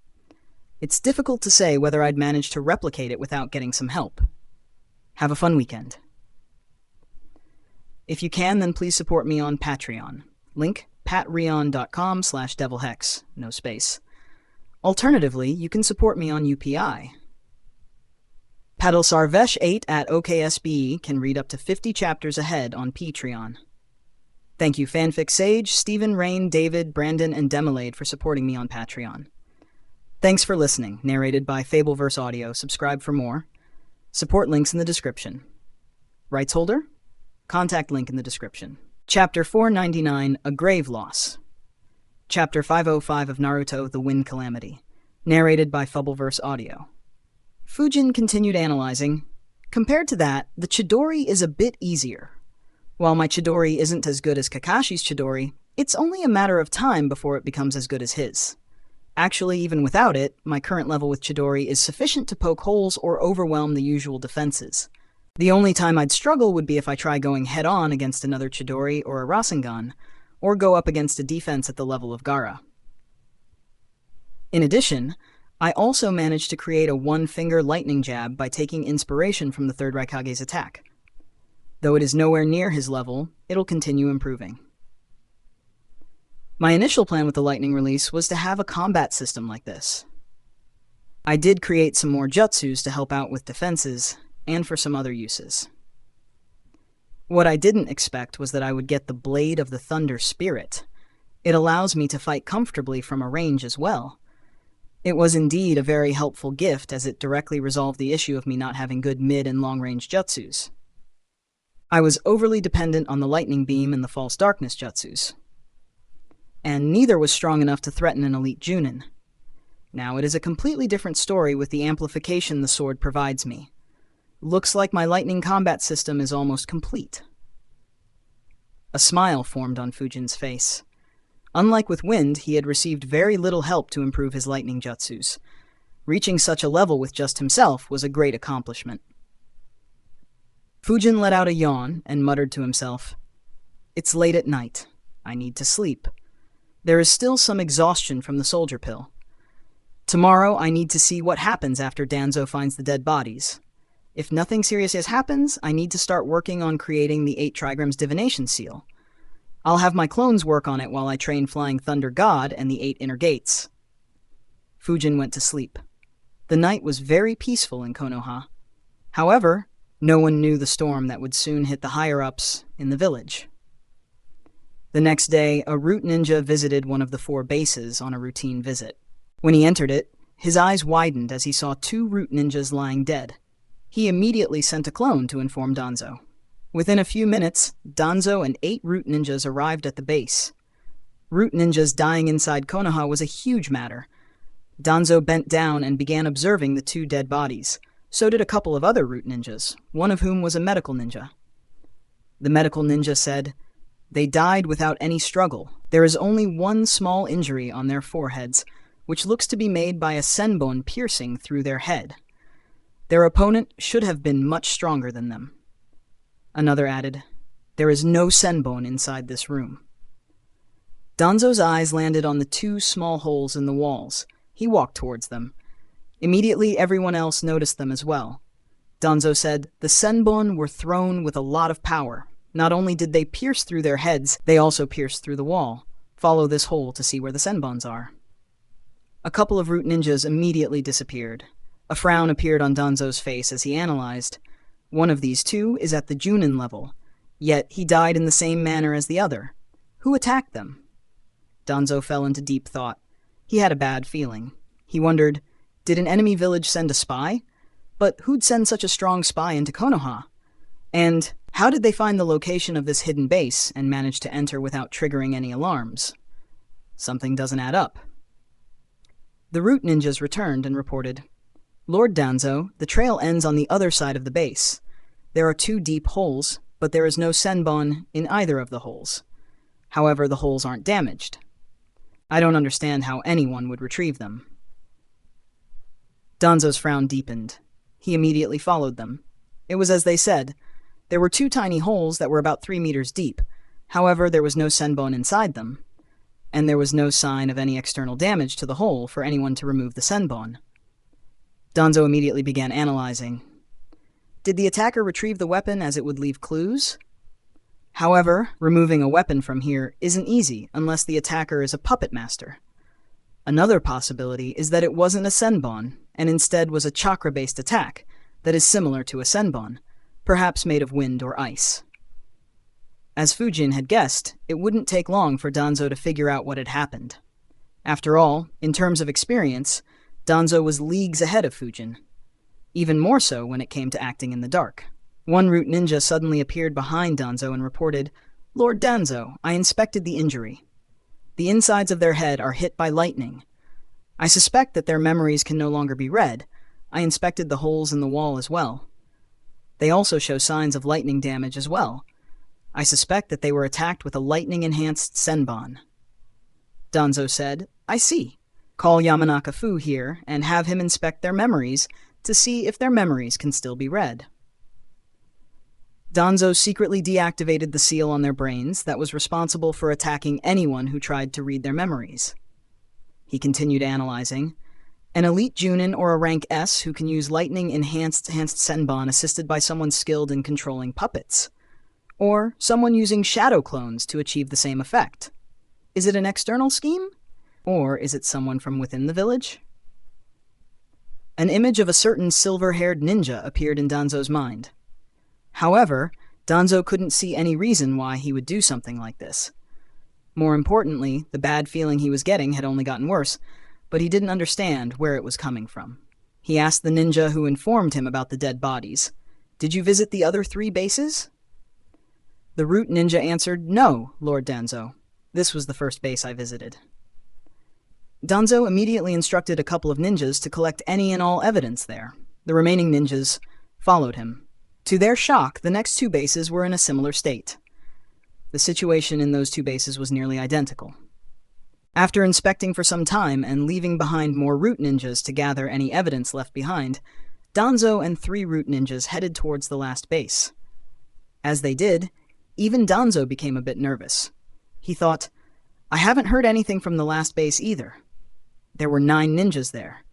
It's difficult to say whether I'd manage to replicate it without getting some help. Have a fun weekend. If you can, then please support me on Patreon. Link, patreon.com/devilhex, no space. Alternatively, you can support me on UPI. Paddlesarvesh 8 at OKSBE can read up to 50 chapters ahead on Patreon. Thank you Fanfic Sage, Stephen, Rain, David, Brandon, and Demilade for supporting me on Patreon. Thanks for listening, narrated by Fabelverse Audio. Subscribe for more. Support links in the description. Rights holder? Contact link in the description. Chapter 499, A Grave Loss. Chapter 505 of Naruto, The Wind Calamity. Narrated by Fabelverse Audio. Fujin continued analyzing. Compared to that, the Chidori is a bit easier. While my Chidori isn't as good as Kakashi's Chidori, it's only a matter of time before it becomes as good as his. Actually, even without it, my current level with Chidori is sufficient to poke holes or overwhelm the usual defenses. The only time I'd struggle would be if I try going head-on against another Chidori or a Rasengan, or go up against a defense at the level of Gaara. In addition, I also managed to create a one-finger lightning jab by taking inspiration from the third Raikage's attack. Though it is nowhere near his level, it'll continue improving. My initial plan with the lightning release was to have a combat system like this. I did create some more jutsus to help out with defenses, and for some other uses. What I didn't expect was that I would get the Blade of the Thunder Spirit. It allows me to fight comfortably from a range as well. It was indeed a very helpful gift as it directly resolved the issue of me not having good mid and long-range jutsus. I was overly dependent on the lightning beam and the false darkness jutsus, and neither was strong enough to threaten an elite Junin. Now it is a completely different story with the amplification the sword provides me. Looks like my lightning combat system is almost complete. A smile formed on Fujin's face. Unlike with wind, he had received very little help to improve his lightning jutsus. Reaching such a level with just himself was a great accomplishment. Fujin let out a yawn and muttered to himself, "It's late at night. I need to sleep. There is still some exhaustion from the soldier pill. Tomorrow I need to see what happens after Danzo finds the dead bodies. If nothing serious happens, I need to start working on creating the 8 trigrams divination seal. I'll have my clones work on it while I train Flying Thunder God and the 8 inner gates." Fujin went to sleep. The night was very peaceful in Konoha. However, no one knew the storm that would soon hit the higher-ups in the village. The next day, a root ninja visited one of the 4 bases on a routine visit. When he entered it, his eyes widened as he saw 2 root ninjas lying dead. He immediately sent a clone to inform Danzo. Within a few minutes, Danzo and 8 root ninjas arrived at the base. Root ninjas dying inside Konoha was a huge matter. Danzo bent down and began observing the 2 dead bodies. So did a couple of other root ninjas, one of whom was a medical ninja. The medical ninja said, "They died without any struggle. There is only one small injury on their foreheads, which looks to be made by a senbon piercing through their head. Their opponent should have been much stronger than them." Another added, "There is no senbon inside this room." Danzo's eyes landed on the 2 small holes in the walls. He walked towards them. Immediately, everyone else noticed them as well. Danzo said, "The senbon were thrown with a lot of power. Not only did they pierce through their heads, they also pierced through the wall. Follow this hole to see where the senbons are." A couple of root ninjas immediately disappeared. A frown appeared on Danzo's face as he analyzed. One of these 2 is at the Junin level, yet he died in the same manner as the other. Who attacked them? Danzo fell into deep thought. He had a bad feeling. He wondered, did an enemy village send a spy? But who'd send such a strong spy into Konoha? And how did they find the location of this hidden base and manage to enter without triggering any alarms? Something doesn't add up. The root ninjas returned and reported, "Lord Danzo, the trail ends on the other side of the base. There are 2 deep holes, but there is no senbon in either of the holes. However, the holes aren't damaged. I don't understand how anyone would retrieve them." Danzo's frown deepened. He immediately followed them. It was as they said. There were 2 tiny holes that were about 3 meters deep. However, there was no senbon inside them. And there was no sign of any external damage to the hole for anyone to remove the senbon. Danzo immediately began analyzing. Did the attacker retrieve the weapon as it would leave clues? However, removing a weapon from here isn't easy unless the attacker is a puppet master. Another possibility is that it wasn't a senbon, and instead was a chakra-based attack that is similar to a senbon, perhaps made of wind or ice. As Fujin had guessed, it wouldn't take long for Danzo to figure out what had happened. After all, in terms of experience, Danzo was leagues ahead of Fujin. Even more so when it came to acting in the dark. One root ninja suddenly appeared behind Danzo and reported, "Lord Danzo, I inspected the injury. The insides of their head are hit by lightning. I suspect that their memories can no longer be read. I inspected the holes in the wall as well. They also show signs of lightning damage as well. I suspect that they were attacked with a lightning-enhanced senbon." Danzo said, "I see. Call Yamanaka Fu here and have him inspect their memories to see if their memories can still be read." Danzo secretly deactivated the seal on their brains that was responsible for attacking anyone who tried to read their memories. He continued analyzing. An elite Junin or a rank S who can use lightning-enhanced senbon assisted by someone skilled in controlling puppets. Or someone using shadow clones to achieve the same effect. Is it an external scheme? Or is it someone from within the village? An image of a certain silver-haired ninja appeared in Danzo's mind. However, Danzo couldn't see any reason why he would do something like this. More importantly, the bad feeling he was getting had only gotten worse, but he didn't understand where it was coming from. He asked the ninja who informed him about the dead bodies, "Did you visit the other 3 bases?" The root ninja answered, "No, Lord Danzo. This was the first base I visited." Danzo immediately instructed a couple of ninjas to collect any and all evidence there. The remaining ninjas followed him. To their shock, the next two bases were in a similar state. The situation in those two bases was nearly identical. After inspecting for some time and leaving behind more root ninjas to gather any evidence left behind, Danzo and 3 root ninjas headed towards the last base. As they did, even Danzo became a bit nervous. He thought, I haven't heard anything from the last base either. There were 9 ninjas there.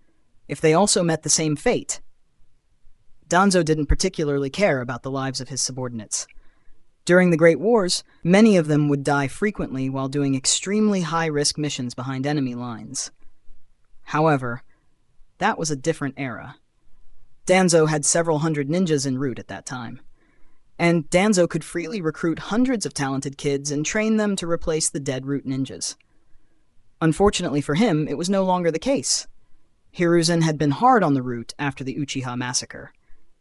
If they also met the same fate. Danzo didn't particularly care about the lives of his subordinates. During the Great Wars, many of them would die frequently while doing extremely high-risk missions behind enemy lines. However, that was a different era. Danzo had several hundred ninjas en route at that time, and Danzo could freely recruit hundreds of talented kids and train them to replace the dead root ninjas. Unfortunately for him, it was no longer the case. Hiruzen had been hard on the root after the Uchiha massacre.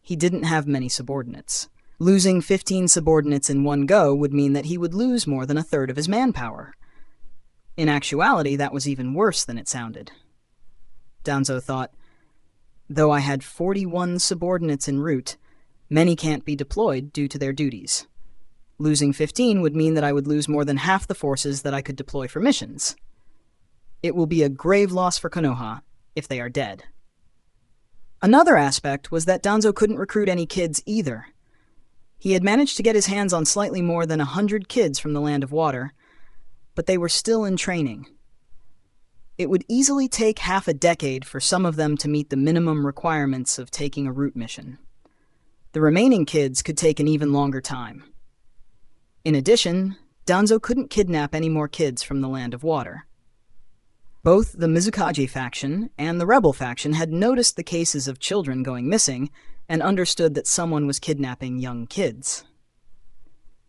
He didn't have many subordinates. Losing 15 subordinates in one go would mean that he would lose more than a third of his manpower. In actuality, that was even worse than it sounded. Danzo thought, though I had 41 subordinates en route, many can't be deployed due to their duties. Losing 15 would mean that I would lose more than half the forces that I could deploy for missions. It will be a grave loss for Konoha if they are dead. Another aspect was that Danzo couldn't recruit any kids either. He had managed to get his hands on slightly more than 100 kids from the Land of Water, but they were still in training. It would easily take half a decade for some of them to meet the minimum requirements of taking a route mission. The remaining kids could take an even longer time. In addition, Danzo couldn't kidnap any more kids from the Land of Water. Both the Mizukage faction and the Rebel faction had noticed the cases of children going missing and understood that someone was kidnapping young kids.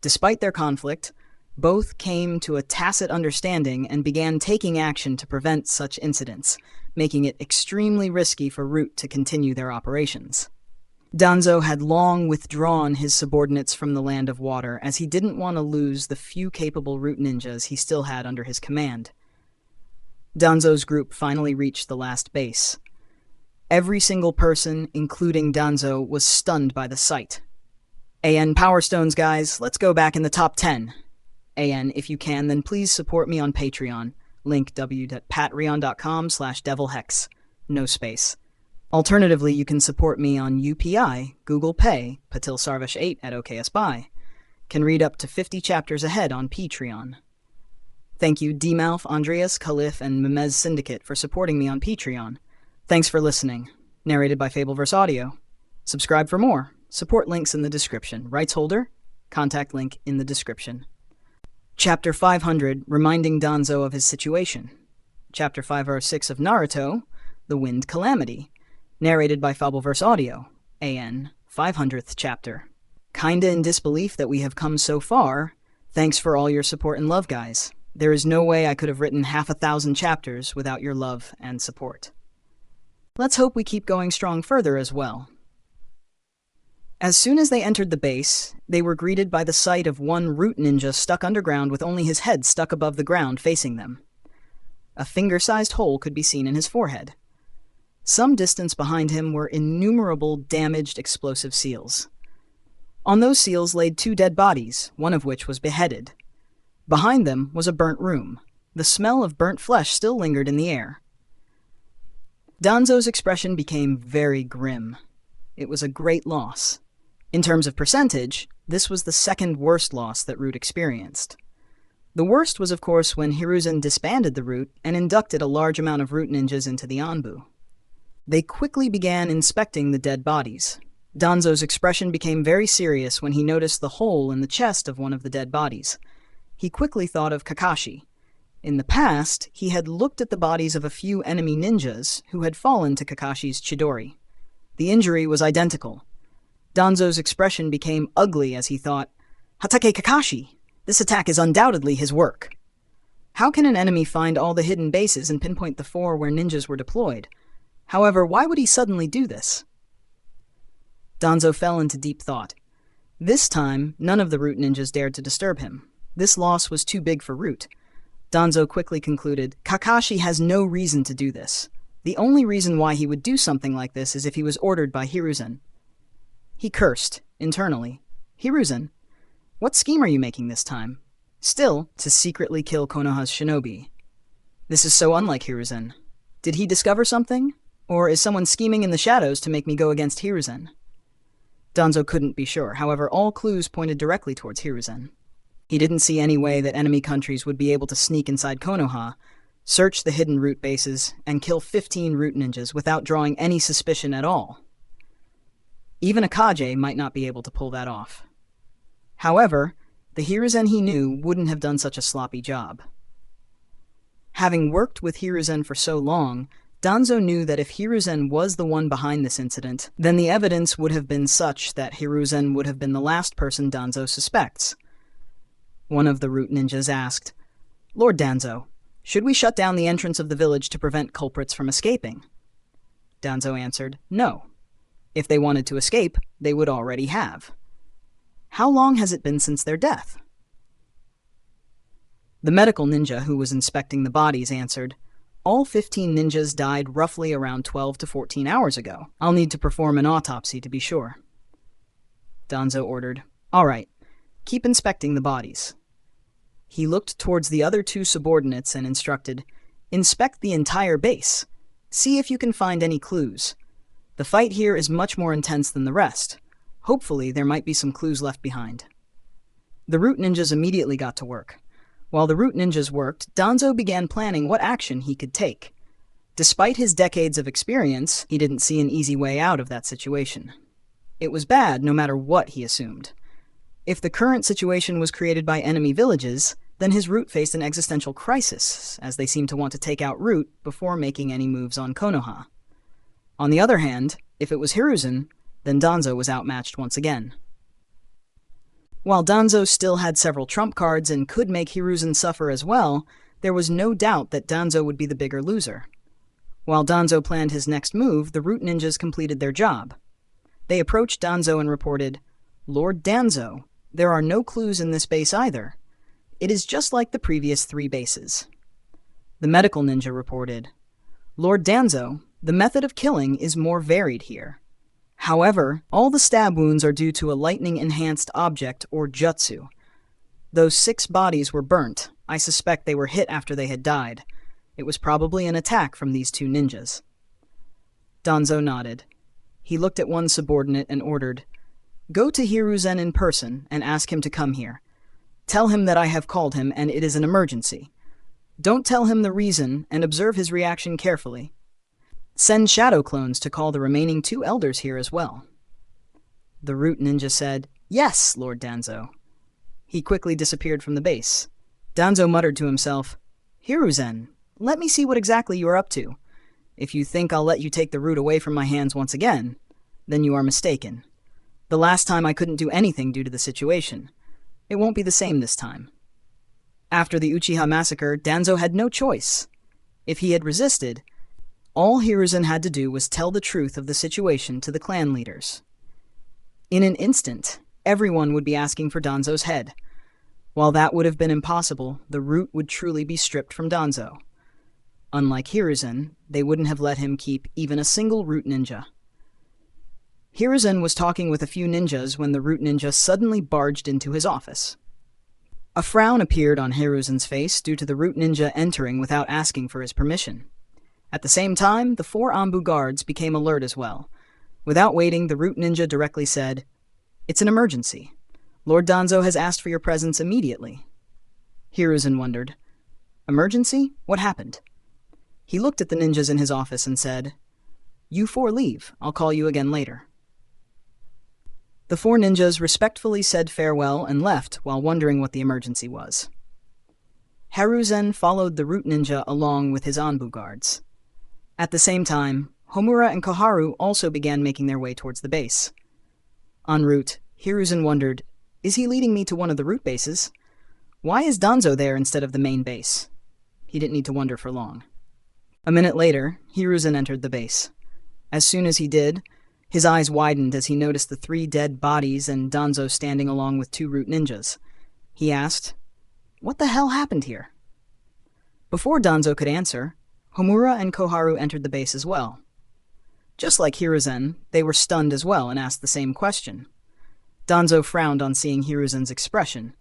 Despite their conflict, both came to a tacit understanding and began taking action to prevent such incidents, making it extremely risky for Root to continue their operations. Danzo had long withdrawn his subordinates from the Land of Water as he didn't want to lose the few capable Root ninjas he still had under his command. Danzo's group finally reached the last base. Every single person, including Danzo, was stunned by the sight. AN Power Stones, guys, let's go back in the top 10. AN, if you can, then please support me on Patreon. Link w.patreon.com/devilhex. No space. Alternatively, you can support me on UPI, Google Pay, Patil Sarvesh 8 at OKSBuy. Can read up to 50 chapters ahead on Patreon. Thank you D-Mouth, Andreas, Khalif, and Memez Syndicate for supporting me on Patreon. Thanks for listening. Narrated by Fabelverse Audio. Subscribe for more. Support links in the description. Rights holder, contact link in the description. Chapter 500, reminding Danzo of his situation. Chapter 506 of Naruto, The Wind Calamity. Narrated by Fabelverse Audio. AN, 500th chapter. Kinda in disbelief that we have come so far. Thanks for all your support and love, guys. There is no way I could have written 1,000 chapters without your love and support. Let's hope we keep going strong further as well. As soon as they entered the base, they were greeted by the sight of one root ninja stuck underground with only his head stuck above the ground facing them. A finger-sized hole could be seen in his forehead. Some distance behind him were innumerable damaged explosive seals. On those seals laid 2 dead bodies, one of which was beheaded. Behind them was a burnt room. The smell of burnt flesh still lingered in the air. Danzo's expression became very grim. It was a great loss. In terms of percentage, this was the second worst loss that Root experienced. The worst was, of course, when Hiruzen disbanded the Root and inducted a large amount of Root ninjas into the Anbu. They quickly began inspecting the dead bodies. Danzo's expression became very serious when he noticed the hole in the chest of one of the dead bodies. He quickly thought of Kakashi. In the past, he had looked at the bodies of a few enemy ninjas who had fallen to Kakashi's Chidori. The injury was identical. Danzo's expression became ugly as he thought, Hatake Kakashi! This attack is undoubtedly his work. How can an enemy find all the hidden bases and pinpoint the 4 where ninjas were deployed? However, why would he suddenly do this? Danzo fell into deep thought. This time, none of the Root ninjas dared to disturb him. This loss was too big for Root. Danzo quickly concluded, Kakashi has no reason to do this. The only reason why he would do something like this is if he was ordered by Hiruzen. He cursed, internally. Hiruzen, what scheme are you making this time? Still, to secretly kill Konoha's shinobi. This is so unlike Hiruzen. Did he discover something? Or is someone scheming in the shadows to make me go against Hiruzen? Danzo couldn't be sure, however, all clues pointed directly towards Hiruzen. He didn't see any way that enemy countries would be able to sneak inside Konoha, search the hidden root bases, and kill 15 root ninjas without drawing any suspicion at all. Even a Kage might not be able to pull that off. However, the Hiruzen he knew wouldn't have done such a sloppy job. Having worked with Hiruzen for so long, Danzo knew that if Hiruzen was the one behind this incident, then the evidence would have been such that Hiruzen would have been the last person Danzo suspects. One of the root ninjas asked, "Lord Danzo, should we shut down the entrance of the village to prevent culprits from escaping?" Danzo answered, "No. If they wanted to escape, they would already have. How long has it been since their death?" The medical ninja who was inspecting the bodies answered, "All 15 ninjas died roughly around 12 to 14 hours ago. I'll need to perform an autopsy to be sure." Danzo ordered, "All right, keep inspecting the bodies." He looked towards the other 2 subordinates and instructed, "Inspect the entire base. See if you can find any clues. The fight here is much more intense than the rest. Hopefully there might be some clues left behind." The root ninjas immediately got to work. While the root ninjas worked, Danzo began planning what action he could take. Despite his decades of experience, he didn't see an easy way out of that situation. It was bad no matter what he assumed. If the current situation was created by enemy villages, then his root faced an existential crisis, as they seemed to want to take out Root before making any moves on Konoha. On the other hand, if it was Hiruzen, then Danzo was outmatched once again. While Danzo still had several trump cards and could make Hiruzen suffer as well, there was no doubt that Danzo would be the bigger loser. While Danzo planned his next move, the root ninjas completed their job. They approached Danzo and reported, "Lord Danzo, there are no clues in this base either. It is just like the previous 3 bases." The medical ninja reported, "Lord Danzo, the method of killing is more varied here. However, all the stab wounds are due to a lightning-enhanced object or jutsu. Those 6 bodies were burnt. I suspect they were hit after they had died. It was probably an attack from these 2 ninjas." Danzo nodded. He looked at one subordinate and ordered, "Go to Hiruzen in person and ask him to come here. Tell him that I have called him and it is an emergency. Don't tell him the reason and observe his reaction carefully. Send shadow clones to call the remaining 2 elders here as well." The root ninja said, "Yes, Lord Danzo." He quickly disappeared from the base. Danzo muttered to himself, "Hiruzen, let me see what exactly you are up to. If you think I'll let you take the root away from my hands once again, then you are mistaken. The last time I couldn't do anything due to the situation. It won't be the same this time." After the Uchiha massacre, Danzo had no choice. If he had resisted, all Hiruzen had to do was tell the truth of the situation to the clan leaders. In an instant, everyone would be asking for Danzo's head. While that would have been impossible, the root would truly be stripped from Danzo. Unlike Hiruzen, they wouldn't have let him keep even a single root ninja. Hiruzen was talking with a few ninjas when the root ninja suddenly barged into his office. A frown appeared on Hiruzen's face due to the root ninja entering without asking for his permission. At the same time, the 4 Anbu guards became alert as well. Without waiting, the root ninja directly said, "It's an emergency. Lord Danzo has asked for your presence immediately." Hiruzen wondered, "Emergency? What happened?" He looked at the ninjas in his office and said, "You 4 leave. I'll call you again later." The 4 ninjas respectfully said farewell and left while wondering what the emergency was. Hiruzen followed the root ninja along with his Anbu guards. At the same time, Homura and Koharu also began making their way towards the base. En route, Hiruzen wondered, "Is he leading me to one of the root bases? Why is Danzo there instead of the main base?" He didn't need to wonder for long. A minute later, Hiruzen entered the base. As soon as he did, his eyes widened as he noticed the 3 dead bodies and Danzo standing along with 2 root ninjas. He asked, "What the hell happened here?" Before Danzo could answer, Homura and Koharu entered the base as well. Just like Hiruzen, they were stunned as well and asked the same question. Danzo frowned on seeing Hiruzen's expression.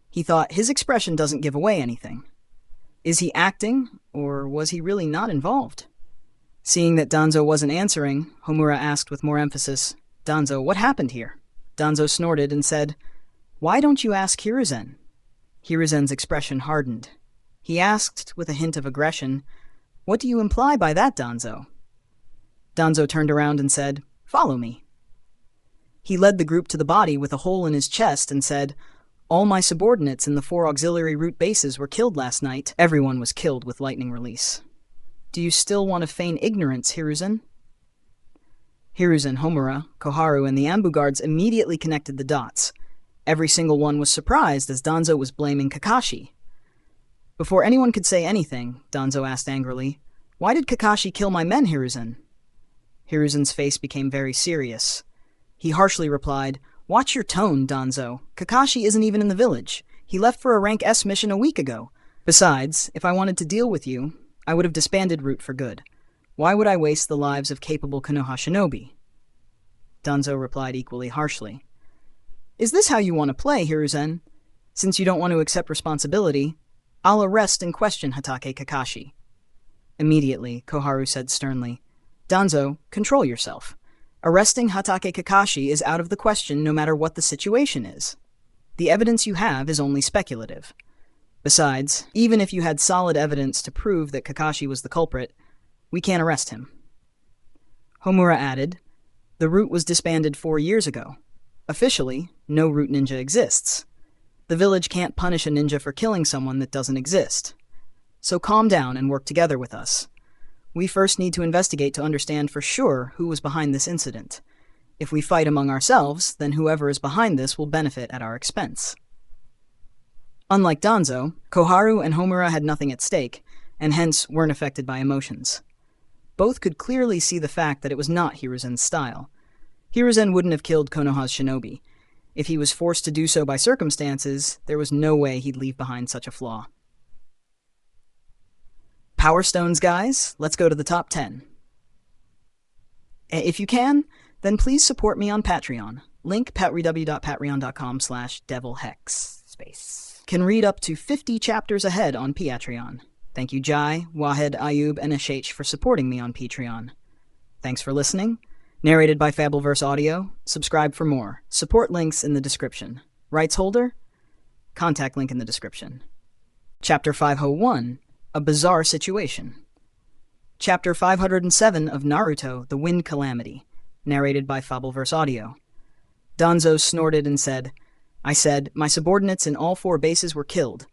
He thought his expression doesn't give away anything. Is he acting, or was he really not involved? Seeing that Danzo wasn't answering, Homura asked with more emphasis, "Danzo, what happened here?" Danzo snorted and said, "Why don't you ask Hiruzen?" Hiruzen's expression hardened. He asked, with a hint of aggression, "What do you imply by that, Danzo?" Danzo turned around and said, "Follow me." He led the group to the body with a hole in his chest and said, "All my subordinates in the 4 auxiliary root bases were killed last night. Everyone was killed with lightning release. Do you still want to feign ignorance, Hiruzen?" Hiruzen, Homura, Koharu, and the Anbu guards immediately connected the dots. Every single one was surprised as Danzo was blaming Kakashi. Before anyone could say anything, Danzo asked angrily, "Why did Kakashi kill my men, Hiruzen?" Hiruzen's face became very serious. He harshly replied, "Watch your tone, Danzo. Kakashi isn't even in the village. He left for a rank S mission a week ago. Besides, if I wanted to deal with you, I would have disbanded Root for good. Why would I waste the lives of capable Konoha shinobi?" Danzo replied equally harshly, "Is this how you want to play, Hiruzen? Since you don't want to accept responsibility, I'll arrest and question Hatake Kakashi." Immediately, Koharu said sternly, "Danzo, control yourself. Arresting Hatake Kakashi is out of the question no matter what the situation is. The evidence you have is only speculative. Besides, even if you had solid evidence to prove that Kakashi was the culprit, we can't arrest him." Homura added, "The Root was disbanded 4 years ago. Officially, no Root ninja exists. The village can't punish a ninja for killing someone that doesn't exist. So calm down and work together with us. We first need to investigate to understand for sure who was behind this incident. If we fight among ourselves, then whoever is behind this will benefit at our expense." Unlike Danzo, Koharu and Homura had nothing at stake, and hence weren't affected by emotions. Both could clearly see the fact that it was not Hiruzen's style. Hiruzen wouldn't have killed Konoha's shinobi. If he was forced to do so by circumstances, there was no way he'd leave behind such a flaw. Power Stones, guys. Let's go to the top 10. If you can, then please support me on Patreon. Link patreon.patreon.com/devilhex. Can read up to 50 chapters ahead on Patreon. Thank you Jai, Wahed, Ayub, and Asheich for supporting me on Patreon. Thanks for listening. Narrated by Fabelverse Audio. Subscribe for more. Support links in the description. Rights holder? Contact link in the description. Chapter 501. A Bizarre Situation. Chapter 507 of Naruto, The Wind Calamity. Narrated by Fabelverse Audio. Danzo snorted and said, "I said, my subordinates in all 4 bases were killed.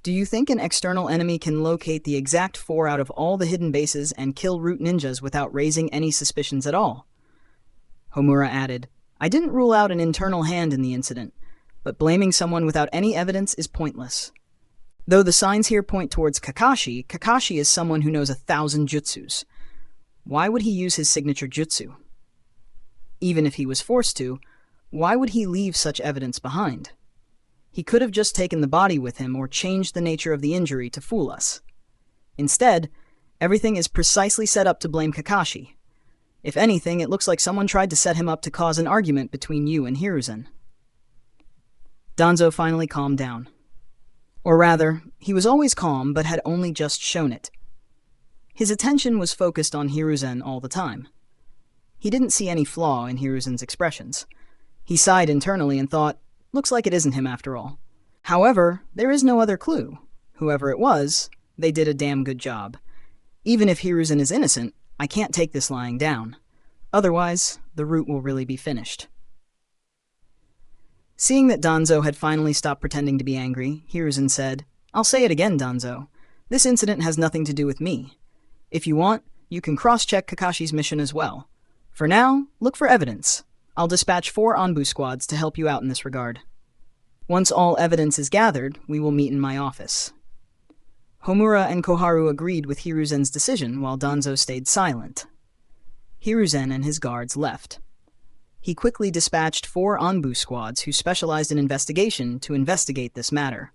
Do you think an external enemy can locate the exact 4 out of all the hidden bases and kill Root ninjas without raising any suspicions at all?" Homura added, "I didn't rule out an internal hand in the incident, but blaming someone without any evidence is pointless. Though the signs here point towards Kakashi, Kakashi is someone who knows 1,000 jutsus. Why would he use his signature jutsu? Even if he was forced to, why would he leave such evidence behind? He could have just taken the body with him or changed the nature of the injury to fool us. Instead, everything is precisely set up to blame Kakashi. If anything, it looks like someone tried to set him up to cause an argument between you and Hiruzen." Danzo finally calmed down. Or rather, he was always calm but had only just shown it. His attention was focused on Hiruzen all the time. He didn't see any flaw in Hiruzen's expressions. He sighed internally and thought, looks like it isn't him after all. However, there is no other clue. Whoever it was, they did a damn good job. Even if Hiruzen is innocent, I can't take this lying down. Otherwise, the Root will really be finished. Seeing that Danzo had finally stopped pretending to be angry, Hiruzen said, "I'll say it again, Danzo. This incident has nothing to do with me. If you want, you can cross-check Kakashi's mission as well. For now, look for evidence. I'll dispatch 4 Anbu squads to help you out in this regard. Once all evidence is gathered, we will meet in my office." Homura and Koharu agreed with Hiruzen's decision while Danzo stayed silent. Hiruzen and his guards left. He quickly dispatched 4 Anbu squads who specialized in investigation to investigate this matter.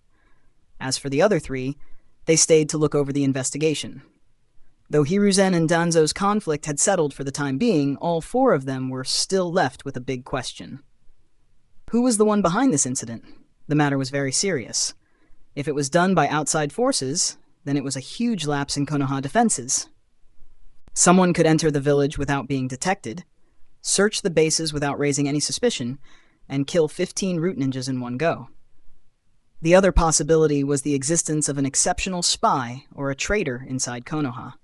As for the other 3, they stayed to look over the investigation. Though Hiruzen and Danzo's conflict had settled for the time being, all four of them were still left with a big question. Who was the one behind this incident? The matter was very serious. If it was done by outside forces, then it was a huge lapse in Konoha defenses. Someone could enter the village without being detected, search the bases without raising any suspicion, and kill 15 root ninjas in one go. The other possibility was the existence of an exceptional spy or a traitor inside Konoha.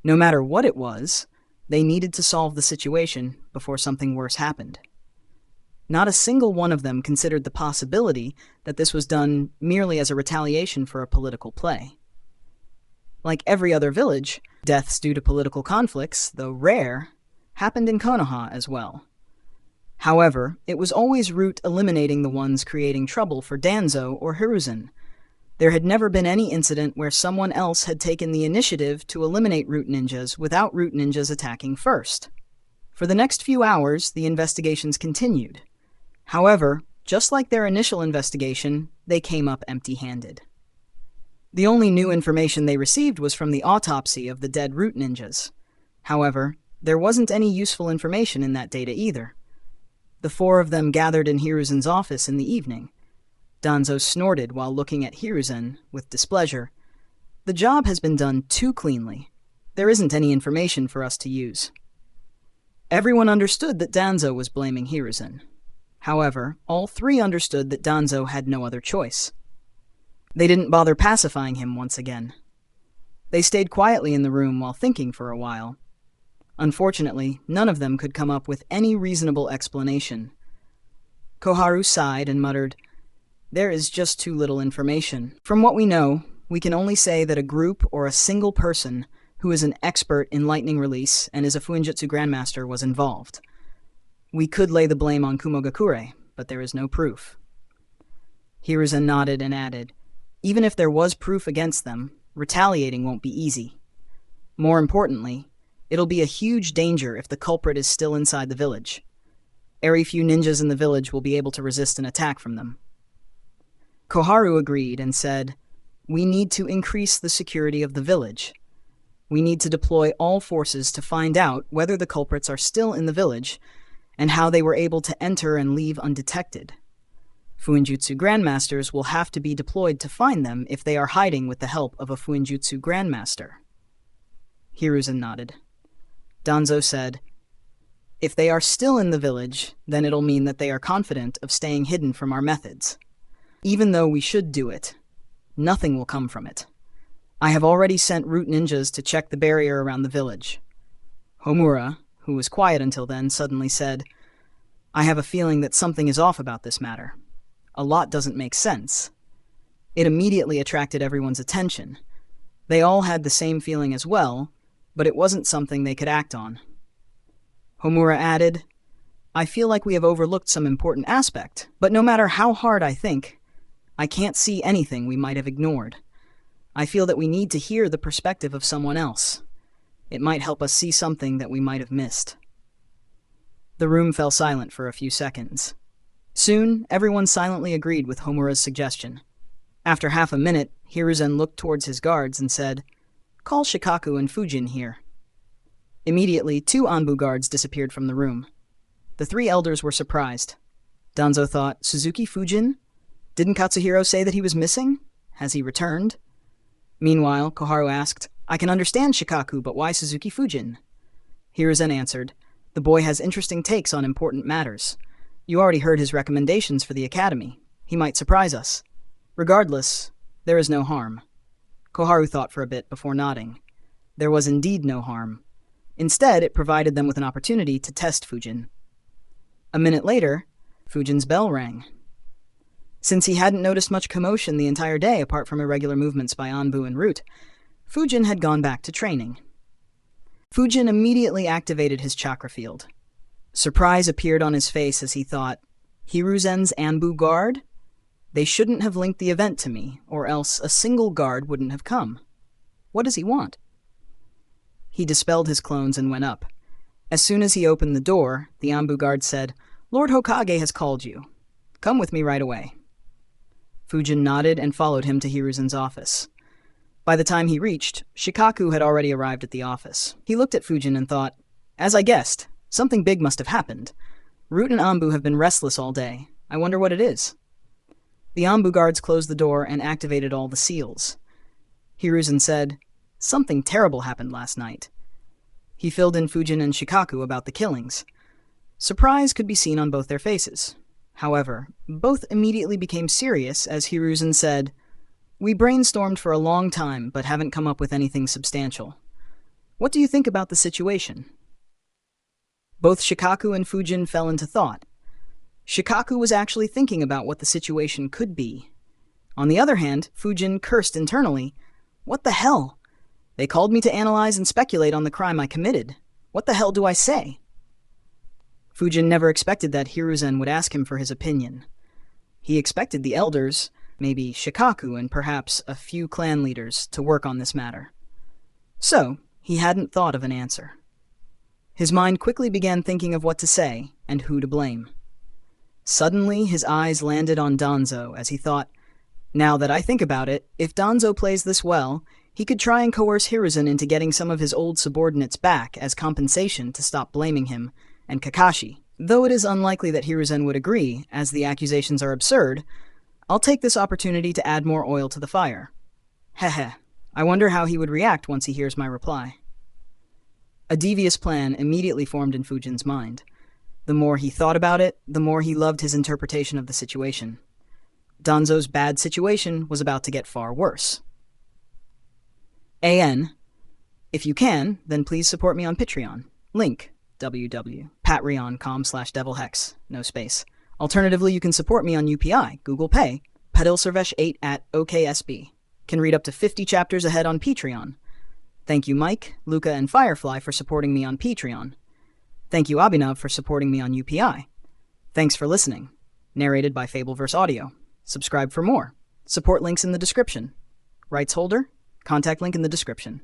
No matter what it was, they needed to solve the situation before something worse happened. Not a single one of them considered the possibility that this was done merely as a retaliation for a political play. Like every other village, deaths due to political conflicts, though rare, happened in Konoha as well. However, it was always Root eliminating the ones creating trouble for Danzo or Hiruzen. There had never been any incident where someone else had taken the initiative to eliminate root ninjas without root ninjas attacking first. For the next few hours, the investigations continued. However, just like their initial investigation, they came up empty-handed. The only new information they received was from the autopsy of the dead root ninjas. However, there wasn't any useful information in that data either. The four of them gathered in Hiruzen's office in the evening. Danzo snorted while looking at Hiruzen with displeasure. The job has been done too cleanly. There isn't any information for us to use. Everyone understood that Danzo was blaming Hiruzen. However, all three understood that Danzo had no other choice. They didn't bother pacifying him once again. They stayed quietly in the room while thinking for a while. Unfortunately, none of them could come up with any reasonable explanation. Koharu sighed and muttered, "There is just too little information. From what we know, we can only say that a group or a single person who is an expert in lightning release and is a Fuinjutsu Grandmaster was involved. We could lay the blame on Kumogakure, but there is no proof." Hiruzen nodded and added, "Even if there was proof against them, retaliating won't be easy. More importantly, it'll be a huge danger if the culprit is still inside the village. Very few ninjas in the village will be able to resist an attack from them." Koharu agreed and said, "We need to increase the security of the village. We need to deploy all forces to find out whether the culprits are still in the village and how they were able to enter and leave undetected. Fuinjutsu Grandmasters will have to be deployed to find them if they are hiding with the help of a Fuinjutsu Grandmaster." Hiruzen nodded. Danzo said, "If they are still in the village, then it'll mean that they are confident of staying hidden from our methods. Even though we should do it, nothing will come from it. I have already sent root ninjas to check the barrier around the village." Homura, who was quiet until then, suddenly said, "I have a feeling that something is off about this matter. A lot doesn't make sense." It immediately attracted everyone's attention. They all had the same feeling as well, but it wasn't something they could act on. Homura added, "I feel like we have overlooked some important aspect, but no matter how hard I think, I can't see anything we might have ignored. I feel that we need to hear the perspective of someone else. It might help us see something that we might have missed." The room fell silent for a few seconds. Soon, everyone silently agreed with Homura's suggestion. After half a minute, Hiruzen looked towards his guards and said, "Call Shikaku and Fujin here." Immediately, 2 Anbu guards disappeared from the room. The 3 elders were surprised. Danzo thought, "Suzuki Fujin? Didn't Katsuhiro say that he was missing? Has he returned?" Meanwhile, Koharu asked, "I can understand Shikaku, but why Suzuki Fujin?" Hiruzen answered, "The boy has interesting takes on important matters. You already heard his recommendations for the academy. He might surprise us. Regardless, there is no harm." Koharu thought for a bit before nodding. There was indeed no harm. Instead, it provided them with an opportunity to test Fujin. A minute later, Fujin's bell rang. Since he hadn't noticed much commotion the entire day apart from irregular movements by Anbu and Root, Fujin had gone back to training. Fujin immediately activated his chakra field. Surprise appeared on his face as he thought, "Hiruzen's Anbu guard? They shouldn't have linked the event to me, or else a single guard wouldn't have come. What does he want?" He dispelled his clones and went up. As soon as he opened the door, the Anbu guard said, "Lord Hokage has called you. Come with me right away." Fujin nodded and followed him to Hiruzen's office. By the time he reached, Shikaku had already arrived at the office. He looked at Fujin and thought, as I guessed, something big must have happened. Root and Anbu have been restless all day. I wonder what it is. The Anbu guards closed the door and activated all the seals. Hiruzen said, something terrible happened last night. He filled in Fujin and Shikaku about the killings. Surprise could be seen on both their faces. However, both immediately became serious as Hiruzen said, we brainstormed for a long time but haven't come up with anything substantial. What do you think about the situation? Both Shikaku and Fujin fell into thought. Shikaku was actually thinking about what the situation could be. On the other hand, Fujin cursed internally. What the hell? They called me to analyze and speculate on the crime I committed. What the hell do I say? Fujin never expected that Hiruzen would ask him for his opinion. He expected the elders, maybe Shikaku and perhaps a few clan leaders, to work on this matter. So, he hadn't thought of an answer. His mind quickly began thinking of what to say and who to blame. Suddenly, his eyes landed on Danzo as he thought, now that I think about it, if Danzo plays this well, he could try and coerce Hiruzen into getting some of his old subordinates back as compensation to stop blaming him, and Kakashi. Though it is unlikely that Hiruzen would agree, as the accusations are absurd, I'll take this opportunity to add more oil to the fire. Heh. I wonder how he would react once he hears my reply. A devious plan immediately formed in Fujin's mind. The more he thought about it, the more he loved his interpretation of the situation. Danzo's bad situation was about to get far worse. AN. If you can, then please support me on Patreon. Link, www.patreon.com/devilhex, no space. Alternatively, you can support me on UPI, Google Pay, Padilservesh8 at OKSB. Can read up to 50 chapters ahead on Patreon. Thank you Mike, Luca, and Firefly for supporting me on Patreon. Thank you Abhinav for supporting me on UPI. Thanks for listening. Narrated by Fabelverse Audio. Subscribe for more. Support links in the description. Rights holder? Contact link in the description.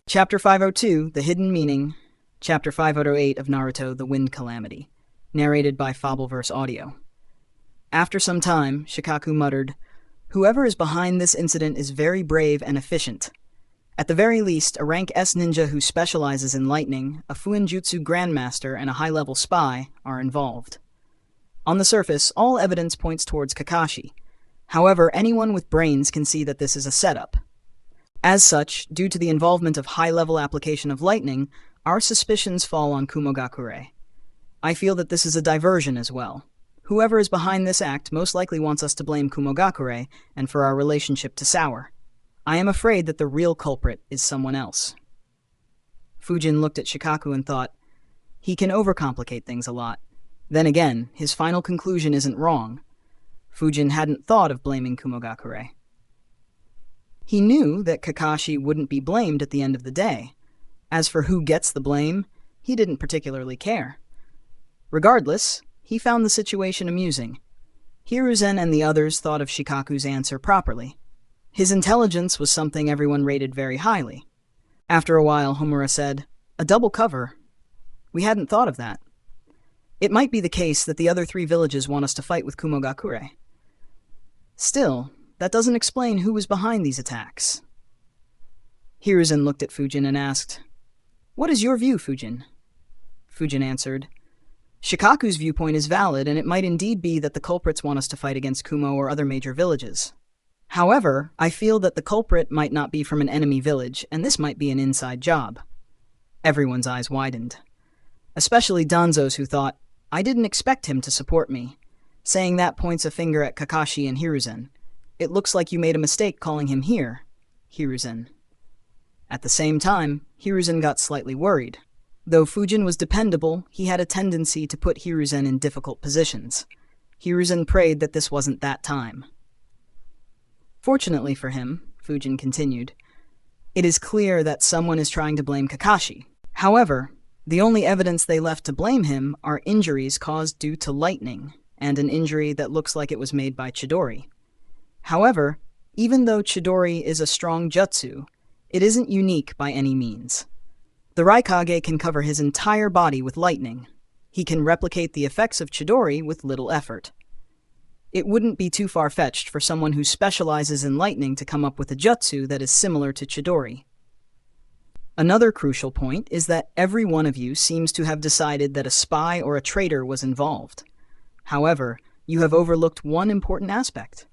Chapter 502, The Hidden Meaning. Chapter 508 of Naruto, The Wind Calamity. Narrated by Fabelverse Audio. After some time, Shikaku muttered, whoever is behind this incident is very brave and efficient. At the very least, a rank S ninja who specializes in lightning, a Fuinjutsu grandmaster, and a high-level spy are involved. On the surface, all evidence points towards Kakashi. However, anyone with brains can see that this is a setup. As such, due to the involvement of high-level application of lightning, our suspicions fall on Kumogakure. I feel that this is a diversion as well. Whoever is behind this act most likely wants us to blame Kumogakure and for our relationship to sour. I am afraid that the real culprit is someone else. Fujin looked at Shikaku and thought, he can overcomplicate things a lot. Then again, his final conclusion isn't wrong. Fujin hadn't thought of blaming Kumogakure. He knew that Kakashi wouldn't be blamed at the end of the day. As for who gets the blame, he didn't particularly care. Regardless, he found the situation amusing. Hiruzen and the others thought of Shikaku's answer properly. His intelligence was something everyone rated very highly. After a while, Homura said, a double cover. We hadn't thought of that. It might be the case that the other 3 villages want us to fight with Kumogakure. Still, that doesn't explain who was behind these attacks. Hiruzen looked at Fujin and asked, what is your view, Fujin? Fujin answered, Shikaku's viewpoint is valid, and it might indeed be that the culprits want us to fight against Kumo or other major villages. However, I feel that the culprit might not be from an enemy village, and this might be an inside job. Everyone's eyes widened. Especially Danzo's, who thought, I didn't expect him to support me. Saying that points a finger at Kakashi and Hiruzen. It looks like you made a mistake calling him here, Hiruzen. At the same time, Hiruzen got slightly worried. Though Fujin was dependable, he had a tendency to put Hiruzen in difficult positions. Hiruzen prayed that this wasn't that time. Fortunately for him, Fujin continued, it is clear that someone is trying to blame Kakashi. However, the only evidence they left to blame him are injuries caused due to lightning, and an injury that looks like it was made by Chidori. However, even though Chidori is a strong jutsu, it isn't unique by any means. The Raikage can cover his entire body with lightning. He can replicate the effects of Chidori with little effort. It wouldn't be too far-fetched for someone who specializes in lightning to come up with a jutsu that is similar to Chidori. Another crucial point is that every one of you seems to have decided that a spy or a traitor was involved. However, you have overlooked one important aspect.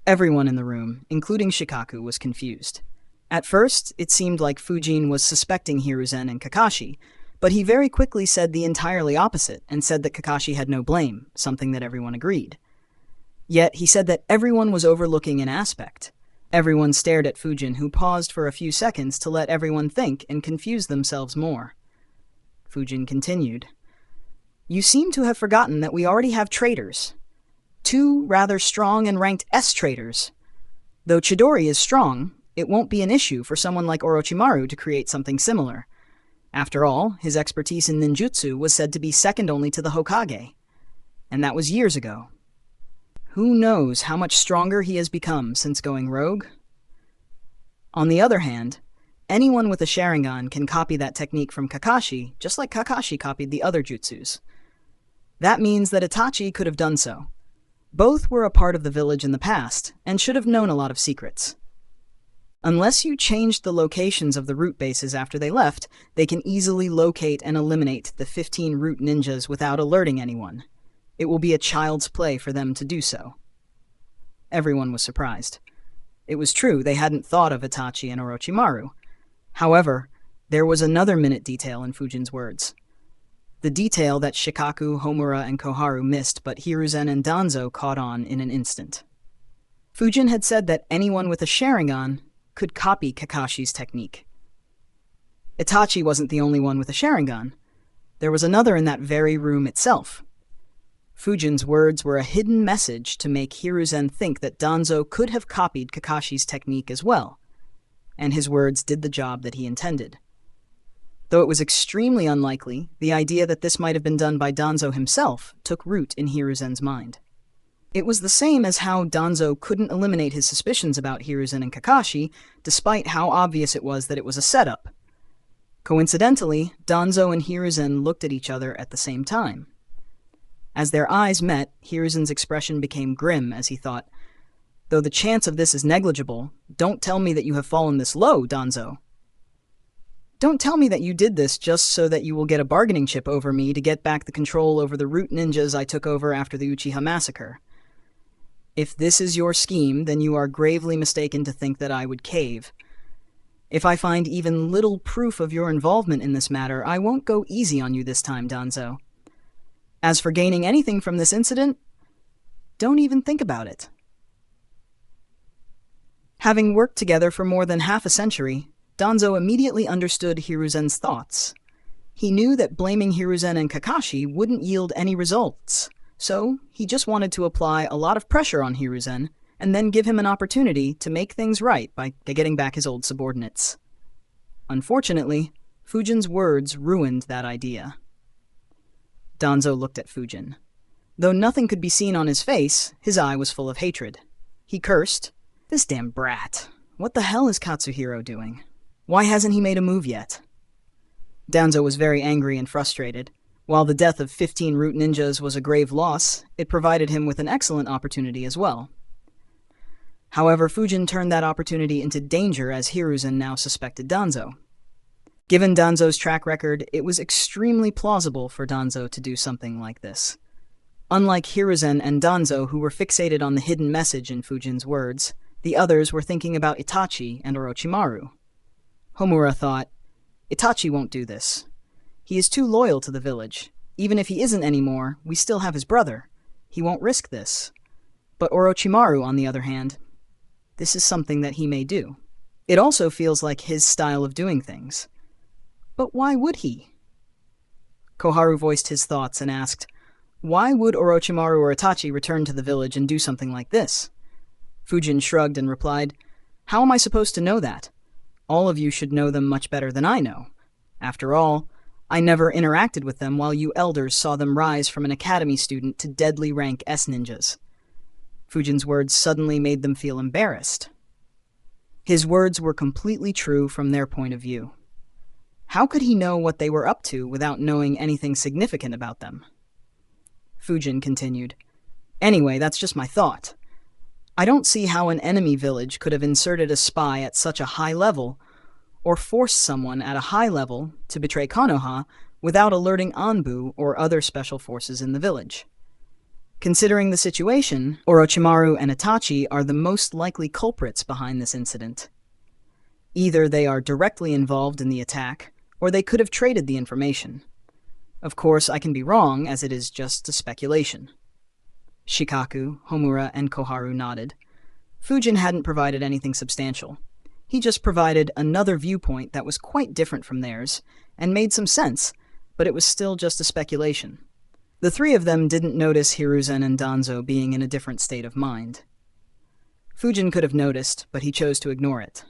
Everyone in the room, including Shikaku, was confused. At first, it seemed like Fujin was suspecting Hiruzen and Kakashi, but he very quickly said the entirely opposite and said that Kakashi had no blame, something that everyone agreed. Yet he said that everyone was overlooking an aspect. Everyone stared at Fujin, who paused for a few seconds to let everyone think and confuse themselves more. Fujin continued, "You seem to have forgotten that we already have traitors. 2 rather strong and ranked S traitors. Though Chidori is strong, it won't be an issue for someone like Orochimaru to create something similar. After all, his expertise in ninjutsu was said to be second only to the Hokage. And that was years ago. Who knows how much stronger he has become since going rogue? On the other hand, anyone with a Sharingan can copy that technique from Kakashi, just like Kakashi copied the other jutsus. That means that Itachi could have done so. Both were a part of the village in the past, and should have known a lot of secrets. Unless you changed the locations of the root bases after they left, they can easily locate and eliminate the 15 root ninjas without alerting anyone. It will be a child's play for them to do so." Everyone was surprised. It was true they hadn't thought of Itachi and Orochimaru. However, there was another minute detail in Fujin's words. The detail that Shikaku, Homura, and Koharu missed, but Hiruzen and Danzo caught on in an instant. Fujin had said that anyone with a Sharingan could copy Kakashi's technique. Itachi wasn't the only one with a Sharingan. There was another in that very room itself. Fujin's words were a hidden message to make Hiruzen think that Danzo could have copied Kakashi's technique as well, and his words did the job that he intended. Though it was extremely unlikely, the idea that this might have been done by Danzo himself took root in Hiruzen's mind. It was the same as how Danzo couldn't eliminate his suspicions about Hiruzen and Kakashi, despite how obvious it was that it was a setup. Coincidentally, Danzo and Hiruzen looked at each other at the same time. As their eyes met, Hiruzen's expression became grim as he thought, "Though the chance of this is negligible, don't tell me that you have fallen this low, Danzo. Don't tell me that you did this just so that you will get a bargaining chip over me to get back the control over the root ninjas I took over after the Uchiha massacre. If this is your scheme, then you are gravely mistaken to think that I would cave. If I find even little proof of your involvement in this matter, I won't go easy on you this time, Danzo. As for gaining anything from this incident, don't even think about it." Having worked together for more than half a century, Danzo immediately understood Hiruzen's thoughts. He knew that blaming Hiruzen and Kakashi wouldn't yield any results, so he just wanted to apply a lot of pressure on Hiruzen and then give him an opportunity to make things right by getting back his old subordinates. Unfortunately, Fujin's words ruined that idea. Danzo looked at Fujin. Though nothing could be seen on his face, his eye was full of hatred. He cursed, "This damn brat. What the hell is Katsuhiro doing? Why hasn't he made a move yet?" Danzo was very angry and frustrated. While the death of 15 root ninjas was a grave loss, it provided him with an excellent opportunity as well. However, Fujin turned that opportunity into danger as Hiruzen now suspected Danzo. Given Danzo's track record, it was extremely plausible for Danzo to do something like this. Unlike Hiruzen and Danzo, who were fixated on the hidden message in Fujin's words, the others were thinking about Itachi and Orochimaru. Homura thought, "Itachi won't do this. He is too loyal to the village. Even if he isn't anymore, we still have his brother. He won't risk this. But Orochimaru, on the other hand, this is something that he may do. It also feels like his style of doing things. But why would he?" Koharu voiced his thoughts and asked, "Why would Orochimaru or Itachi return to the village and do something like this?" Fujin shrugged and replied, "How am I supposed to know that? All of you should know them much better than I know. After all, I never interacted with them while you elders saw them rise from an academy student to deadly rank S-ninjas." Fujin's words suddenly made them feel embarrassed. His words were completely true from their point of view. How could he know what they were up to without knowing anything significant about them? Fujin continued, Anyway, that's just my thought. I don't see how an enemy village could have inserted a spy at such a high level, or forced someone at a high level to betray Konoha without alerting Anbu or other special forces in the village. Considering the situation, Orochimaru and Itachi are the most likely culprits behind this incident. Either they are directly involved in the attack, or they could have traded the information. Of course, I can be wrong, as it is just a speculation. Shikaku, Homura, and Koharu nodded. Fujin hadn't provided anything substantial. He just provided another viewpoint that was quite different from theirs, and made some sense, but it was still just a speculation. The three of them didn't notice Hiruzen and Danzo being in a different state of mind. Fujin could have noticed, but he chose to ignore it.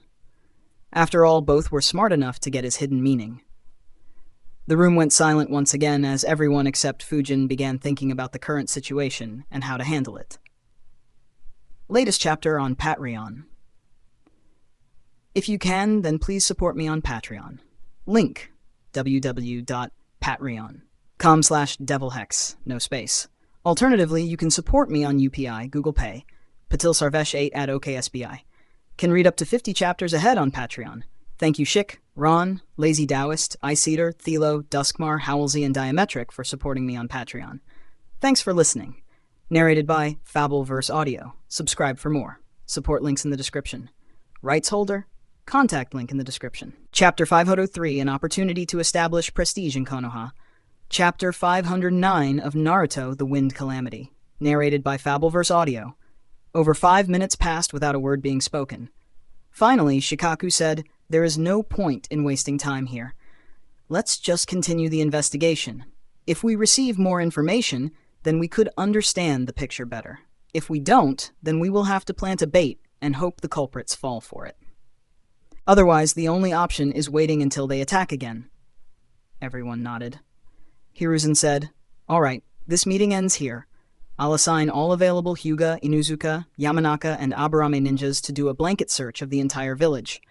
After all, both were smart enough to get his hidden meaning. The room went silent once again as everyone except Fujin began thinking about the current situation and how to handle it. Latest chapter on Patreon. If you can, then please support me on Patreon. Link, www.patreon.com/devilhex, no space. Alternatively, you can support me on UPI, Google Pay, Patil Sarvesh 8 at OKSBI. Can read up to 50 chapters ahead on Patreon. Thank you Shik, Ron, Lazy Taoist, Ice Eater, Thelo, Duskmar, Howlsy, and Diametric for supporting me on Patreon. Thanks for listening. Narrated by Fabelverse Audio. Subscribe for more. Support links in the description. Rights holder? Contact link in the description. Chapter 503, An Opportunity to Establish Prestige in Konoha. Chapter 509 of Naruto, The Wind Calamity. Narrated by Fabelverse Audio. Over 5 minutes passed without a word being spoken. Finally, Shikaku said, "There is no point in wasting time here. Let's just continue the investigation. If we receive more information, then we could understand the picture better. If we don't, then we will have to plant a bait and hope the culprits fall for it. Otherwise, the only option is waiting until they attack again." Everyone nodded. Hiruzen said, "All right, this meeting ends here. I'll assign all available Hyuga, Inuzuka, Yamanaka, and Aburame ninjas to do a blanket search of the entire village.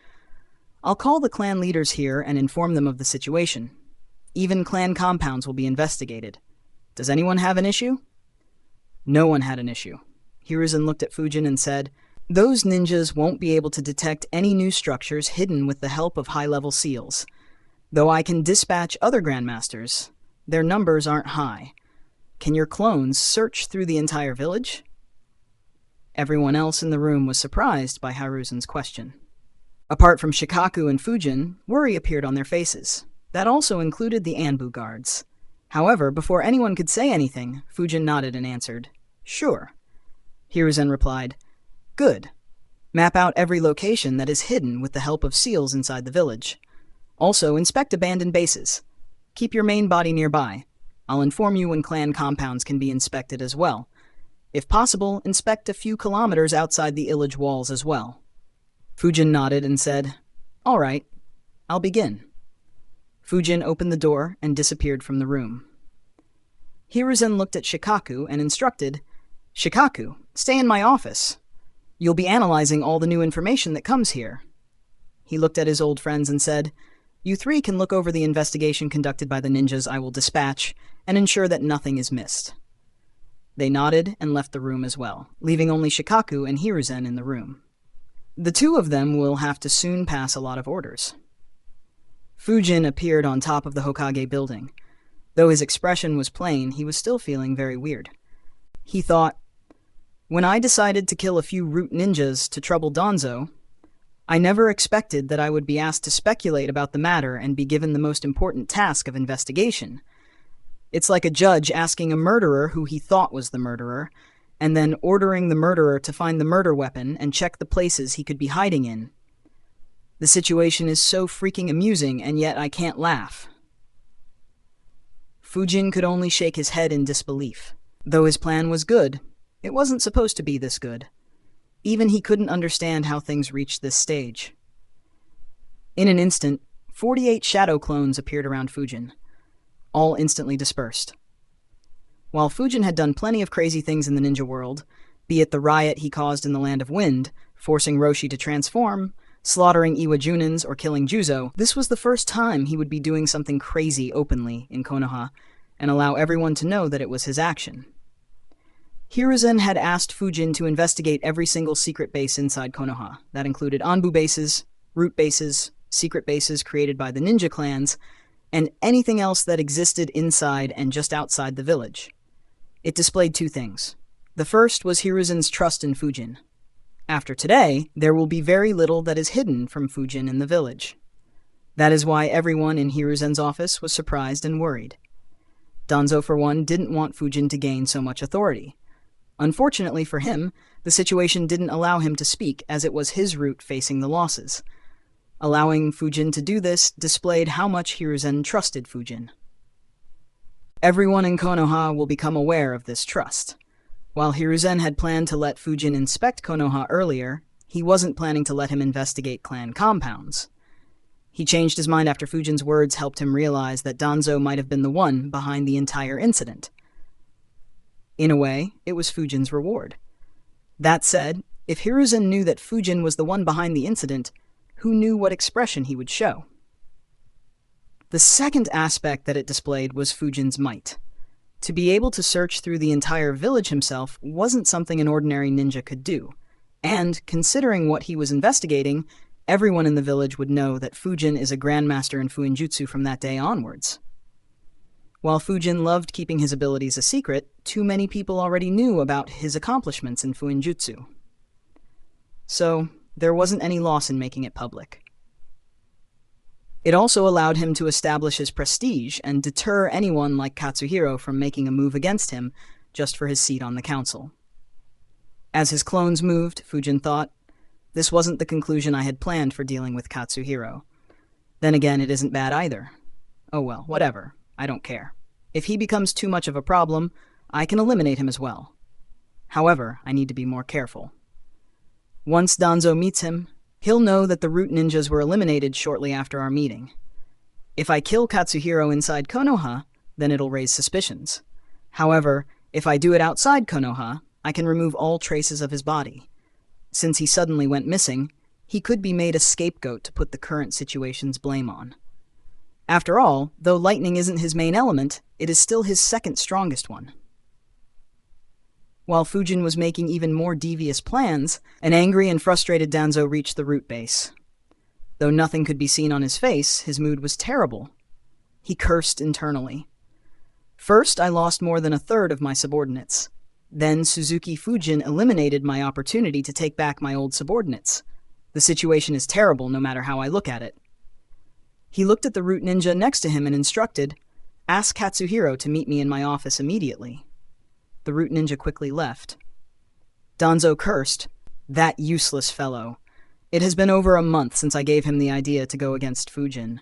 I'll call the clan leaders here and inform them of the situation. Even clan compounds will be investigated. Does anyone have an issue?" No one had an issue. Hiruzen looked at Fujin and said, "Those ninjas won't be able to detect any new structures hidden with the help of high-level seals. Though I can dispatch other grandmasters, their numbers aren't high. Can your clones search through the entire village?" Everyone else in the room was surprised by Hiruzen's question. Apart from Shikaku and Fujin, worry appeared on their faces. That also included the Anbu guards. However, before anyone could say anything, Fujin nodded and answered, "Sure." Hiruzen replied, "Good. Map out every location that is hidden with the help of seals inside the village. Also, inspect abandoned bases. Keep your main body nearby. I'll inform you when clan compounds can be inspected as well. If possible, inspect a few kilometers outside the village walls as well." Fujin nodded and said, "All right, I'll begin." Fujin opened the door and disappeared from the room. Hiruzen looked at Shikaku and instructed, "Shikaku, stay in my office. You'll be analyzing all the new information that comes here." He looked at his old friends and said, "You three can look over the investigation conducted by the ninjas I will dispatch and ensure that nothing is missed." They nodded and left the room as well, leaving only Shikaku and Hiruzen in the room. The two of them will have to soon pass a lot of orders. Fujin appeared on top of the Hokage building. Though his expression was plain, he was still feeling very weird. He thought, "When I decided to kill a few root ninjas to trouble Danzo, I never expected that I would be asked to speculate about the matter and be given the most important task of investigation. It's like a judge asking a murderer who he thought was the murderer, and then ordering the murderer to find the murder weapon and check the places he could be hiding in. The situation is so freaking amusing, and yet I can't laugh." Fujin could only shake his head in disbelief. Though his plan was good, it wasn't supposed to be this good. Even he couldn't understand how things reached this stage. In an instant, 48 shadow clones appeared around Fujin. All instantly dispersed. While Fujin had done plenty of crazy things in the ninja world, be it the riot he caused in the Land of Wind, forcing Roshi to transform, slaughtering Iwa Junins, or killing Juzo, this was the first time he would be doing something crazy openly in Konoha, and allow everyone to know that it was his action. Hiruzen had asked Fujin to investigate every single secret base inside Konoha. That included Anbu bases, root bases, secret bases created by the ninja clans, and anything else that existed inside and just outside the village. It displayed two things. The first was Hiruzen's trust in Fujin. After today, there will be very little that is hidden from Fujin in the village. That is why everyone in Hiruzen's office was surprised and worried. Danzo, for one, didn't want Fujin to gain so much authority. Unfortunately for him, the situation didn't allow him to speak, as it was his route facing the losses. Allowing Fujin to do this displayed how much Hiruzen trusted Fujin. Everyone in Konoha will become aware of this trust. While Hiruzen had planned to let Fujin inspect Konoha earlier, he wasn't planning to let him investigate clan compounds. He changed his mind after Fujin's words helped him realize that Danzo might have been the one behind the entire incident. In a way, it was Fujin's reward. That said, if Hiruzen knew that Fujin was the one behind the incident, who knew what expression he would show? The second aspect that it displayed was Fujin's might. To be able to search through the entire village himself wasn't something an ordinary ninja could do, and, considering what he was investigating, everyone in the village would know that Fujin is a grandmaster in Fuinjutsu from that day onwards. While Fujin loved keeping his abilities a secret, too many people already knew about his accomplishments in Fuinjutsu. So, there wasn't any loss in making it public. It also allowed him to establish his prestige and deter anyone like Katsuhiro from making a move against him just for his seat on the council. As his clones moved, Fujin thought, this wasn't the conclusion I had planned for dealing with Katsuhiro. Then again, it isn't bad either. Oh well, whatever. I don't care. If he becomes too much of a problem, I can eliminate him as well. However, I need to be more careful. Once Danzo meets him, he'll know that the root ninjas were eliminated shortly after our meeting. If I kill Katsuhiro inside Konoha, then it'll raise suspicions. However, if I do it outside Konoha, I can remove all traces of his body. Since he suddenly went missing, he could be made a scapegoat to put the current situation's blame on. After all, though lightning isn't his main element, it is still his second strongest one. While Fujin was making even more devious plans, an angry and frustrated Danzo reached the root base. Though nothing could be seen on his face, his mood was terrible. He cursed internally. First, I lost more than a third of my subordinates. Then Suzuki Fujin eliminated my opportunity to take back my old subordinates. The situation is terrible no matter how I look at it. He looked at the root ninja next to him and instructed, "Ask Katsuhiro to meet me in my office immediately." The root ninja quickly left. Danzo cursed, "That useless fellow. It has been over a month since I gave him the idea to go against Fujin.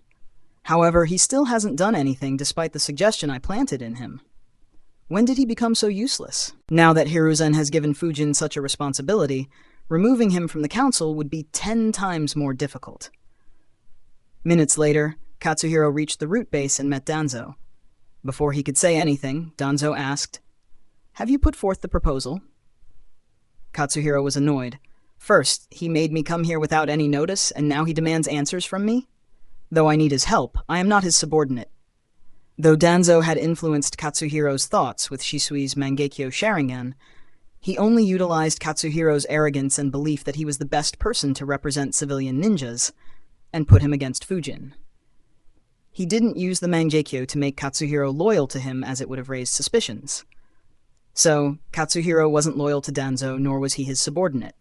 However, he still hasn't done anything despite the suggestion I planted in him. When did he become so useless? Now that Hiruzen has given Fujin such a responsibility, removing him from the council would be 10 times more difficult." Minutes later, Katsuhiro reached the root base and met Danzo. Before he could say anything, Danzo asked, "Have you put forth the proposal?" Katsuhiro was annoyed. First, he made me come here without any notice, and now he demands answers from me? Though I need his help, I am not his subordinate. Though Danzo had influenced Katsuhiro's thoughts with Shisui's Mangekyo Sharingan, he only utilized Katsuhiro's arrogance and belief that he was the best person to represent civilian ninjas, and put him against Fujin. He didn't use the Mangekyo to make Katsuhiro loyal to him, as it would have raised suspicions. So, Katsuhiro wasn't loyal to Danzo, nor was he his subordinate.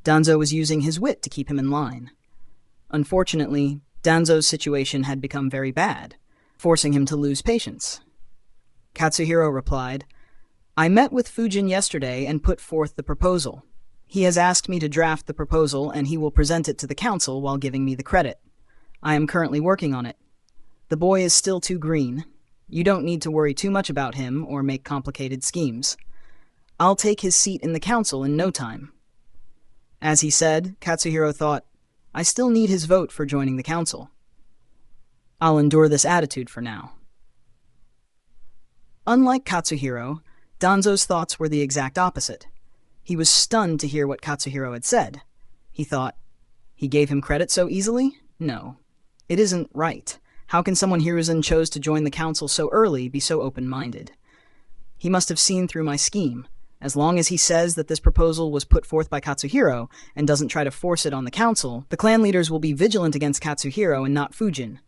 Danzo was using his wit to keep him in line. Unfortunately, Danzo's situation had become very bad, forcing him to lose patience. Katsuhiro replied, "I met with Fujin yesterday and put forth the proposal. He has asked me to draft the proposal, and he will present it to the council while giving me the credit. I am currently working on it. The boy is still too green. You don't need to worry too much about him or make complicated schemes. I'll take his seat in the council in no time." As he said, Katsuhiro thought, I still need his vote for joining the council. I'll endure this attitude for now. Unlike Katsuhiro, Danzo's thoughts were the exact opposite. He was stunned to hear what Katsuhiro had said. He thought, he gave him credit so easily? No. It isn't right. How can someone Hiruzen chose to join the council so early be so open-minded? He must have seen through my scheme. As long as he says that this proposal was put forth by Katsuhiro and doesn't try to force it on the council, the clan leaders will be vigilant against Katsuhiro and not Fujin.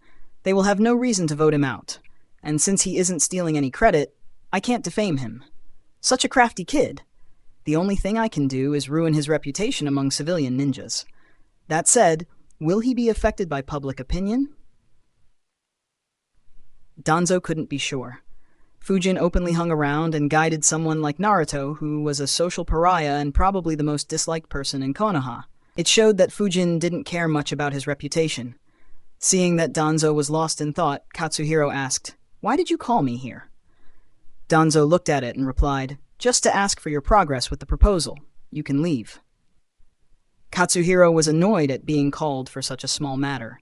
They will have no reason to vote him out. And since he isn't stealing any credit, I can't defame him. Such a crafty kid. The only thing I can do is ruin his reputation among civilian ninjas. That said, will he be affected by public opinion? Danzo couldn't be sure. Fujin openly hung around and guided someone like Naruto, who was a social pariah and probably the most disliked person in Konoha. It showed that Fujin didn't care much about his reputation. Seeing that Danzo was lost in thought, Katsuhiro asked, "Why did you call me here?" Danzo looked at it and replied, "Just to ask for your progress with the proposal. You can leave." Katsuhiro was annoyed at being called for such a small matter.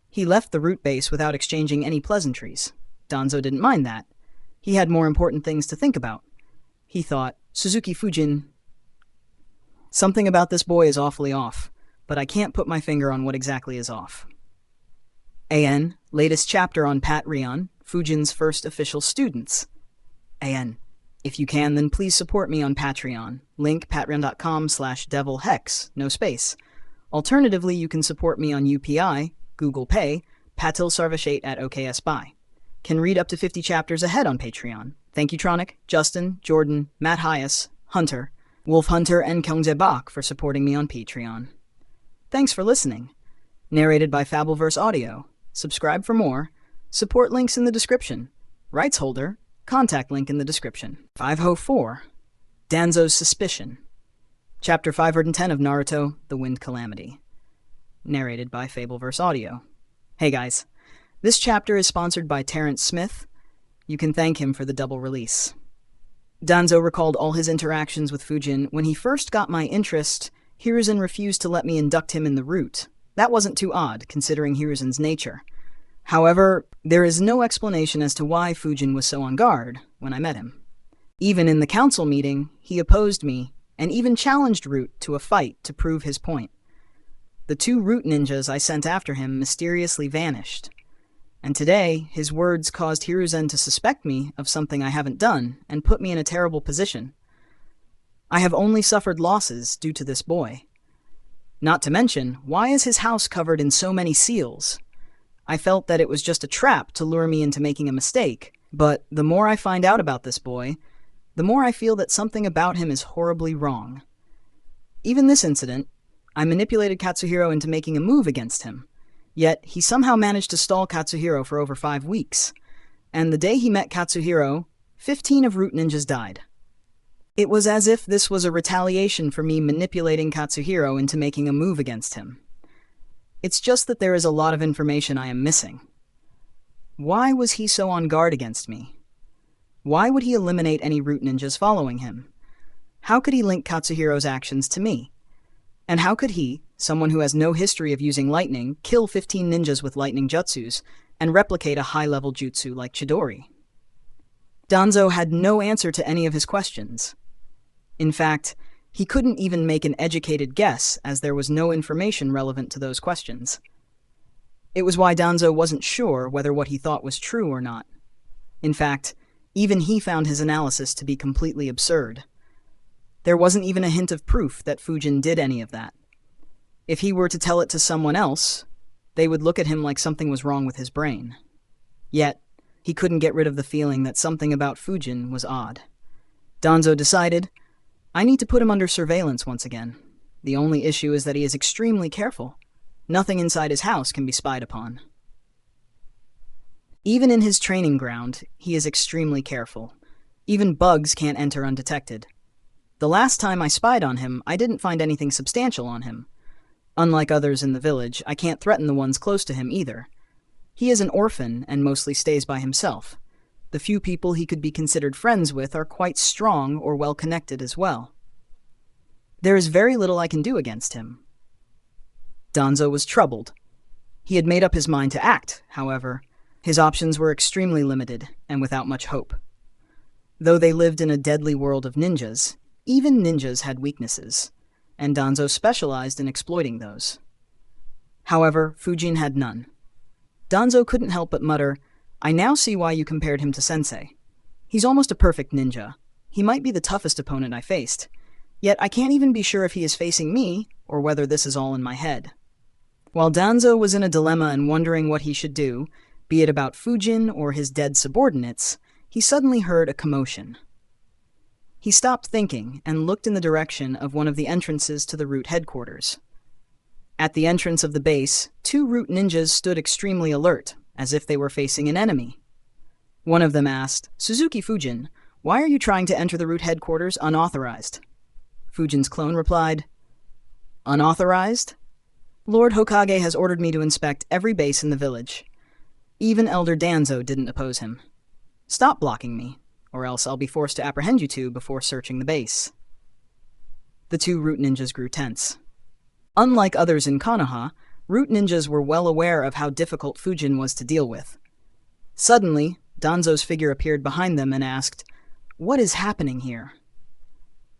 He left the root base without exchanging any pleasantries. Danzo didn't mind that. He had more important things to think about. He thought, Suzuki Fujin, something about this boy is awfully off, but I can't put my finger on what exactly is off. AN, latest chapter on Patreon, Fujin's first official students. AN, if you can, then please support me on Patreon. Link patreon.com/devilhex, no space. Alternatively, you can support me on UPI, Google Pay, Patil Sarvashate at OKSBuy. Can read up to 50 chapters ahead on Patreon. Thank you Tronic, Justin, Jordan, Matt Hyas, Hunter, Wolf Hunter, and Kyungjae Bak for supporting me on Patreon. Thanks for listening. Narrated by Fabelverse Audio. Subscribe for more. Support links in the description. Rights holder, contact link in the description. 504. Danzo's Suspicion. Chapter 510 of Naruto, The Wind Calamity. Narrated by Fabelverse Audio. Hey guys, this chapter is sponsored by Terrence Smith. You can thank him for the double release. Danzo recalled all his interactions with Fujin. When he first got my interest, Hiruzen refused to let me induct him in the route. That wasn't too odd, considering Hiruzen's nature. However, there is no explanation as to why Fujin was so on guard when I met him. Even in the council meeting, he opposed me, and even challenged Root to a fight to prove his point. The 2 Root ninjas I sent after him mysteriously vanished. And today, his words caused Hiruzen to suspect me of something I haven't done and put me in a terrible position. I have only suffered losses due to this boy. Not to mention, why is his house covered in so many seals? I felt that it was just a trap to lure me into making a mistake, but the more I find out about this boy, the more I feel that something about him is horribly wrong. Even this incident, I manipulated Katsuhiro into making a move against him. Yet, he somehow managed to stall Katsuhiro for over 5 weeks. And the day he met Katsuhiro, 15 of Root Ninjas died. It was as if this was a retaliation for me manipulating Katsuhiro into making a move against him. It's just that there is a lot of information I am missing. Why was he so on guard against me? Why would he eliminate any Root Ninjas following him? How could he link Katsuhiro's actions to me? And how could he, someone who has no history of using lightning, kill 15 ninjas with lightning jutsus and replicate a high-level jutsu like Chidori? Danzo had no answer to any of his questions. In fact, he couldn't even make an educated guess, as there was no information relevant to those questions. It was why Danzo wasn't sure whether what he thought was true or not. In fact, even he found his analysis to be completely absurd. There wasn't even a hint of proof that Fujin did any of that. If he were to tell it to someone else, they would look at him like something was wrong with his brain. Yet, he couldn't get rid of the feeling that something about Fujin was odd. Danzo decided, I need to put him under surveillance once again. The only issue is that he is extremely careful. Nothing inside his house can be spied upon. Even in his training ground, he is extremely careful. Even bugs can't enter undetected. The last time I spied on him, I didn't find anything substantial on him. Unlike others in the village, I can't threaten the ones close to him either. He is an orphan and mostly stays by himself. The few people he could be considered friends with are quite strong or well-connected as well. There is very little I can do against him. Danzo was troubled. He had made up his mind to act, however. His options were extremely limited and without much hope. Though they lived in a deadly world of ninjas, even ninjas had weaknesses, and Danzo specialized in exploiting those. However, Fujin had none. Danzo couldn't help but mutter, I now see why you compared him to Sensei. He's almost a perfect ninja. He might be the toughest opponent I faced. Yet I can't even be sure if he is facing me, or whether this is all in my head. While Danzo was in a dilemma and wondering what he should do, be it about Fujin or his dead subordinates, he suddenly heard a commotion. He stopped thinking and looked in the direction of one of the entrances to the Root headquarters. At the entrance of the base, 2 Root ninjas stood extremely alert, as if they were facing an enemy. One of them asked, "Suzuki Fujin, why are you trying to enter the Root headquarters unauthorized?" Fujin's clone replied, "Unauthorized? Lord Hokage has ordered me to inspect every base in the village. Even Elder Danzo didn't oppose him. Stop blocking me, or else I'll be forced to apprehend you two before searching the base." The 2 Root ninjas grew tense. Unlike others in Konoha, Root ninjas were well aware of how difficult Fujin was to deal with. Suddenly, Danzo's figure appeared behind them and asked, "What is happening here?"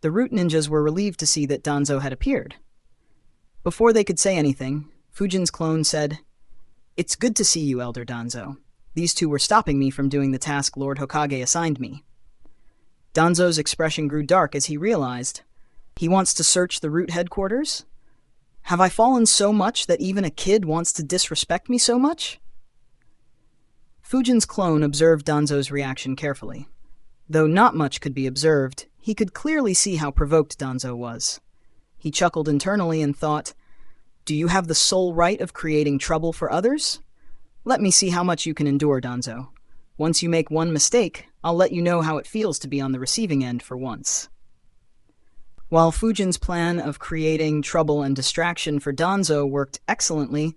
The Root ninjas were relieved to see that Danzo had appeared. Before they could say anything, Fujin's clone said, "It's good to see you, Elder Danzo. These 2 were stopping me from doing the task Lord Hokage assigned me." Danzo's expression grew dark as he realized, he wants to search the Root headquarters? Have I fallen so much that even a kid wants to disrespect me so much? Fujin's clone observed Danzo's reaction carefully. Though not much could be observed, he could clearly see how provoked Danzo was. He chuckled internally and thought, "Do you have the sole right of creating trouble for others? Let me see how much you can endure, Danzo. Once you make one mistake, I'll let you know how it feels to be on the receiving end for once." While Fujin's plan of creating trouble and distraction for Danzo worked excellently,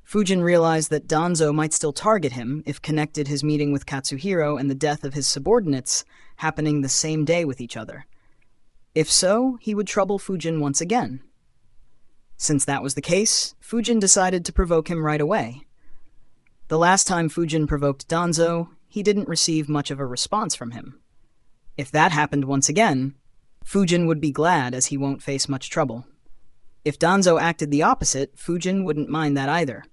Fujin realized that Danzo might still target him if connected his meeting with Katsuhiro and the death of his subordinates happening the same day with each other. If so, he would trouble Fujin once again. Since that was the case, Fujin decided to provoke him right away. The last time Fujin provoked Danzo, he didn't receive much of a response from him. If that happened once again, Fujin would be glad as he won't face much trouble. If Danzo acted the opposite, Fujin wouldn't mind that either.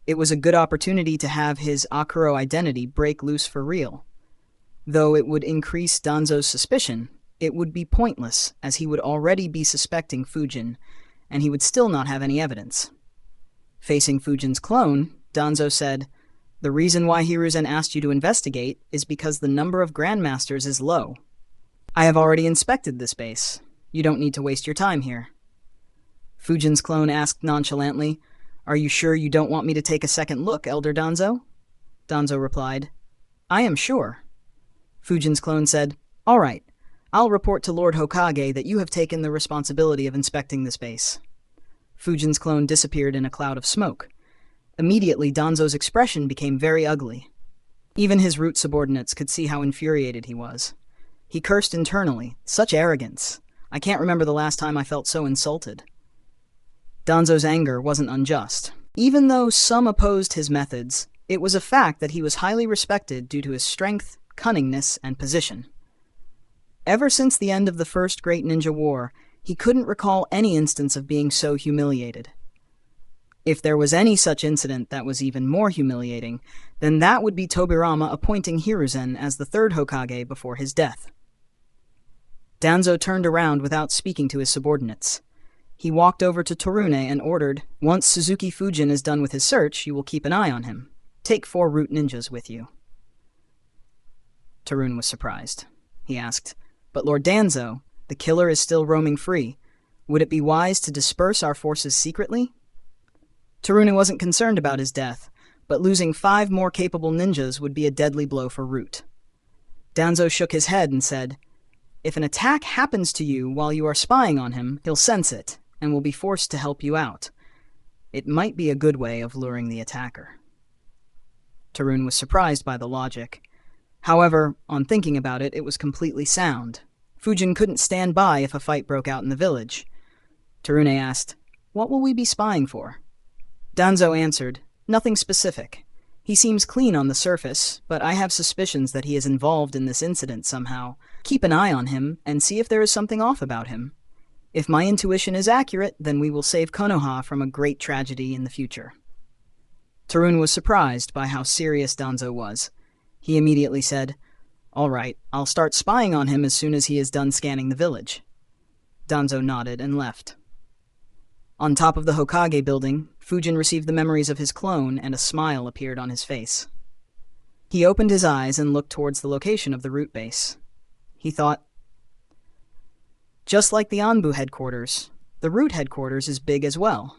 It was a good opportunity to have his Akuro identity break loose for real. Though it would increase Danzo's suspicion, it would be pointless as he would already be suspecting Fujin, and he would still not have any evidence. Facing Fujin's clone, Danzo said, "The reason why Hiruzen asked you to investigate is because the number of Grandmasters is low. I have already inspected this base. You don't need to waste your time here." Fujin's clone asked nonchalantly, "Are you sure you don't want me to take a second look, Elder Danzo?" Danzo replied, "I am sure." Fujin's clone said, "All right, I'll report to Lord Hokage that you have taken the responsibility of inspecting this base." Fujin's clone disappeared in a cloud of smoke. Immediately, Danzo's expression became very ugly. Even his Root subordinates could see how infuriated he was. He cursed internally. Such arrogance. I can't remember the last time I felt so insulted. Danzo's anger wasn't unjust. Even though some opposed his methods, it was a fact that he was highly respected due to his strength, cunningness, and position. Ever since the end of the First Great Ninja War, he couldn't recall any instance of being so humiliated. If there was any such incident that was even more humiliating, then that would be Tobirama appointing Hiruzen as the 3rd Hokage before his death. Danzo turned around without speaking to his subordinates. He walked over to Torune and ordered, "Once Suzuki Fujin is done with his search, you will keep an eye on him. Take 4 Root ninjas with you." Torune was surprised. He asked, "But Lord Danzo, the killer is still roaming free. Would it be wise to disperse our forces secretly?" Torune wasn't concerned about his death, but losing 5 more capable ninjas would be a deadly blow for Root. Danzo shook his head and said, "If an attack happens to you while you are spying on him, he'll sense it, and will be forced to help you out. It might be a good way of luring the attacker." Torune was surprised by the logic. However, on thinking about it, it was completely sound. Fujin couldn't stand by if a fight broke out in the village. Torune asked, "What will we be spying for?" Danzo answered, "Nothing specific. He seems clean on the surface, but I have suspicions that he is involved in this incident somehow. Keep an eye on him and see if there is something off about him. If my intuition is accurate, then we will save Konoha from a great tragedy in the future." Torune was surprised by how serious Danzo was. He immediately said, All right, I'll start spying on him as soon as he is done scanning the village. Danzo nodded and left. On top of the Hokage building, Fujin received the memories of his clone, and a smile appeared on his face. He opened his eyes and looked towards the location of the root base. He thought, just like the Anbu headquarters, the root headquarters is big as well.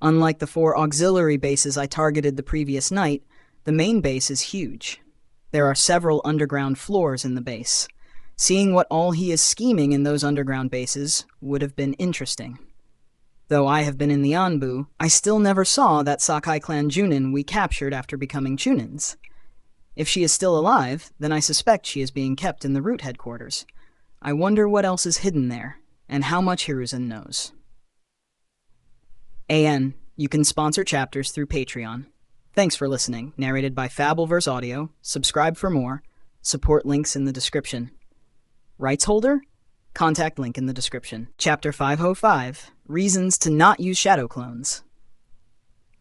Unlike the 4 auxiliary bases I targeted the previous night, the main base is huge. There are several underground floors in the base. Seeing what all he is scheming in those underground bases would have been interesting. Though I have been in the Anbu, I still never saw that Sakai clan Junin we captured after becoming Chunins. If she is still alive, then I suspect she is being kept in the root headquarters. I wonder what else is hidden there, and how much Hiruzen knows. AN, you can sponsor chapters through Patreon. Thanks for listening. Narrated by Fabelverse Audio. Subscribe for more. Support links in the description. Rights holder? Contact link in the description. Chapter 505, Reasons to Not Use Shadow Clones.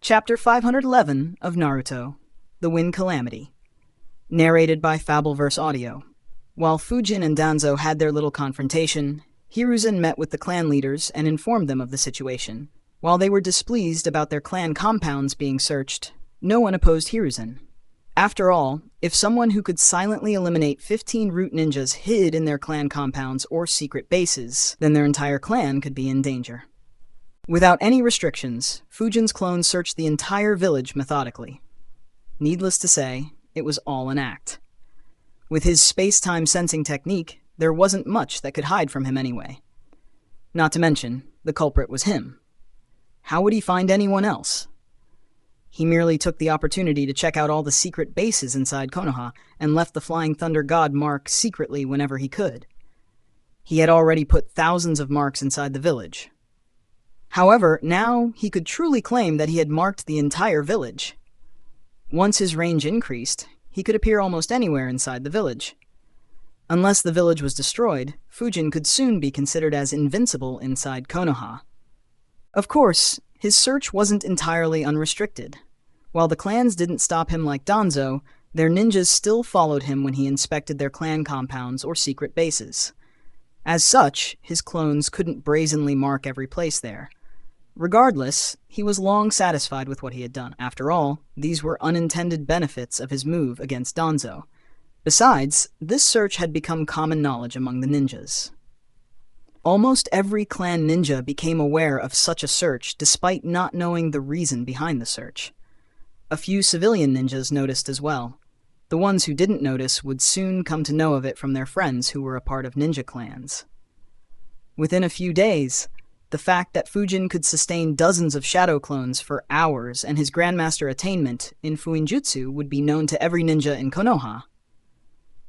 Chapter 511 of Naruto, The Wind Calamity. Narrated by Fabelverse Audio. While Fujin and Danzo had their little confrontation, Hiruzen met with the clan leaders and informed them of the situation. While they were displeased about their clan compounds being searched, no one opposed Hiruzen. After all, if someone who could silently eliminate 15 root ninjas hid in their clan compounds or secret bases, then their entire clan could be in danger. Without any restrictions, Fujin's clones searched the entire village methodically. Needless to say, it was all an act. With his space-time sensing technique, there wasn't much that could hide from him anyway. Not to mention, the culprit was him. How would he find anyone else? He merely took the opportunity to check out all the secret bases inside Konoha and left the Flying Thunder God mark secretly whenever he could. He had already put thousands of marks inside the village. However, now he could truly claim that he had marked the entire village. Once his range increased, he could appear almost anywhere inside the village. Unless the village was destroyed, Fujin could soon be considered as invincible inside Konoha. Of course, his search wasn't entirely unrestricted. While the clans didn't stop him like Danzo, their ninjas still followed him when he inspected their clan compounds or secret bases. As such, his clones couldn't brazenly mark every place there. Regardless, he was long satisfied with what he had done. After all, these were unintended benefits of his move against Danzo. Besides, this search had become common knowledge among the ninjas. Almost every clan ninja became aware of such a search despite not knowing the reason behind the search. A few civilian ninjas noticed as well. The ones who didn't notice would soon come to know of it from their friends who were a part of ninja clans. Within a few days, the fact that Fujin could sustain dozens of shadow clones for hours and his grandmaster attainment in Fuinjutsu would be known to every ninja in Konoha.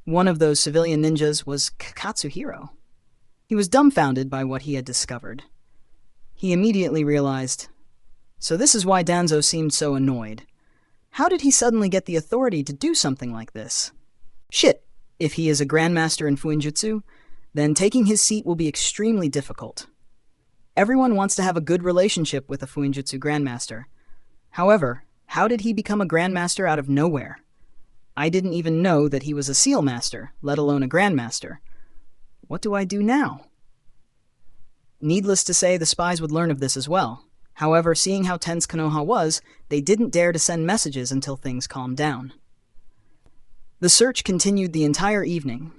One of those civilian ninjas was Katsuhiro. He was dumbfounded by what he had discovered. He immediately realized, so this is why Danzo seemed so annoyed. How did he suddenly get the authority to do something like this? Shit, if he is a grandmaster in Fuinjutsu, then taking his seat will be extremely difficult. Everyone wants to have a good relationship with a Fuinjutsu grandmaster. However, how did he become a grandmaster out of nowhere? I didn't even know that he was a seal master, let alone a grandmaster. What do I do now? Needless to say, the spies would learn of this as well. However, seeing how tense Konoha was, they didn't dare to send messages until things calmed down. The search continued the entire evening,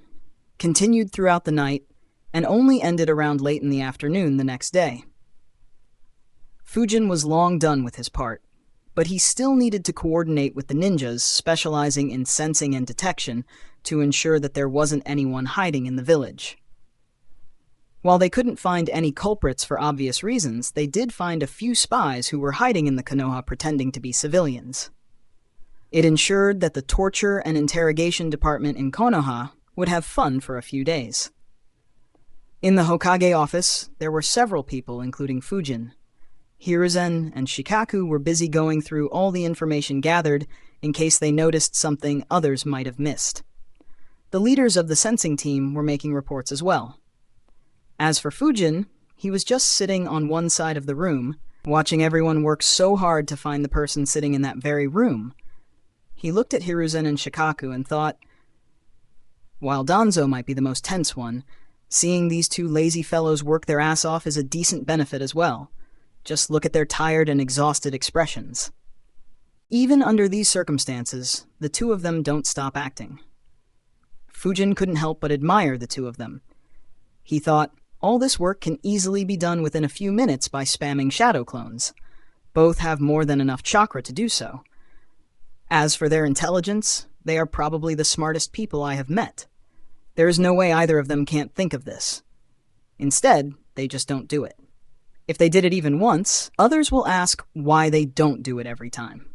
continued throughout the night, and only ended around late in the afternoon the next day. Fujin was long done with his part, but he still needed to coordinate with the ninjas specializing in sensing and detection to ensure that there wasn't anyone hiding in the village. While they couldn't find any culprits for obvious reasons, they did find a few spies who were hiding in the Konoha pretending to be civilians. It ensured that the torture and interrogation department in Konoha would have fun for a few days. In the Hokage office, there were several people, including Fujin. Hiruzen and Shikaku were busy going through all the information gathered in case they noticed something others might have missed. The leaders of the sensing team were making reports as well. As for Fujin, he was just sitting on one side of the room, watching everyone work so hard to find the person sitting in that very room. He looked at Hiruzen and Shikaku and thought, While Danzo might be the most tense one, seeing these two lazy fellows work their ass off is a decent benefit as well. Just look at their tired and exhausted expressions. Even under these circumstances, the two of them don't stop acting. Fujin couldn't help but admire the two of them. He thought, all this work can easily be done within a few minutes by spamming shadow clones. Both have more than enough chakra to do so. As for their intelligence, they are probably the smartest people I have met. There is no way either of them can't think of this. Instead, they just don't do it. If they did it even once, others will ask why they don't do it every time.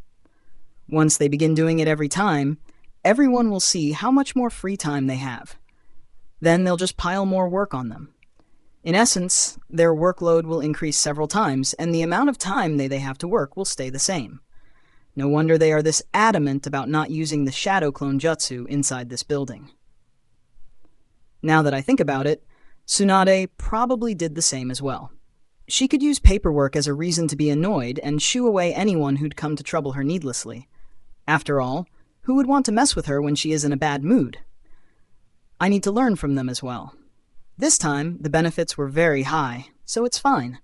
Once they begin doing it every time, everyone will see how much more free time they have. Then they'll just pile more work on them. In essence, their workload will increase several times, and the amount of time they have to work will stay the same. No wonder they are this adamant about not using the shadow clone jutsu inside this building. Now that I think about it, Tsunade probably did the same as well. She could use paperwork as a reason to be annoyed and shoo away anyone who'd come to trouble her needlessly. After all, who would want to mess with her when she is in a bad mood? I need to learn from them as well. This time, the benefits were very high, so it's fine.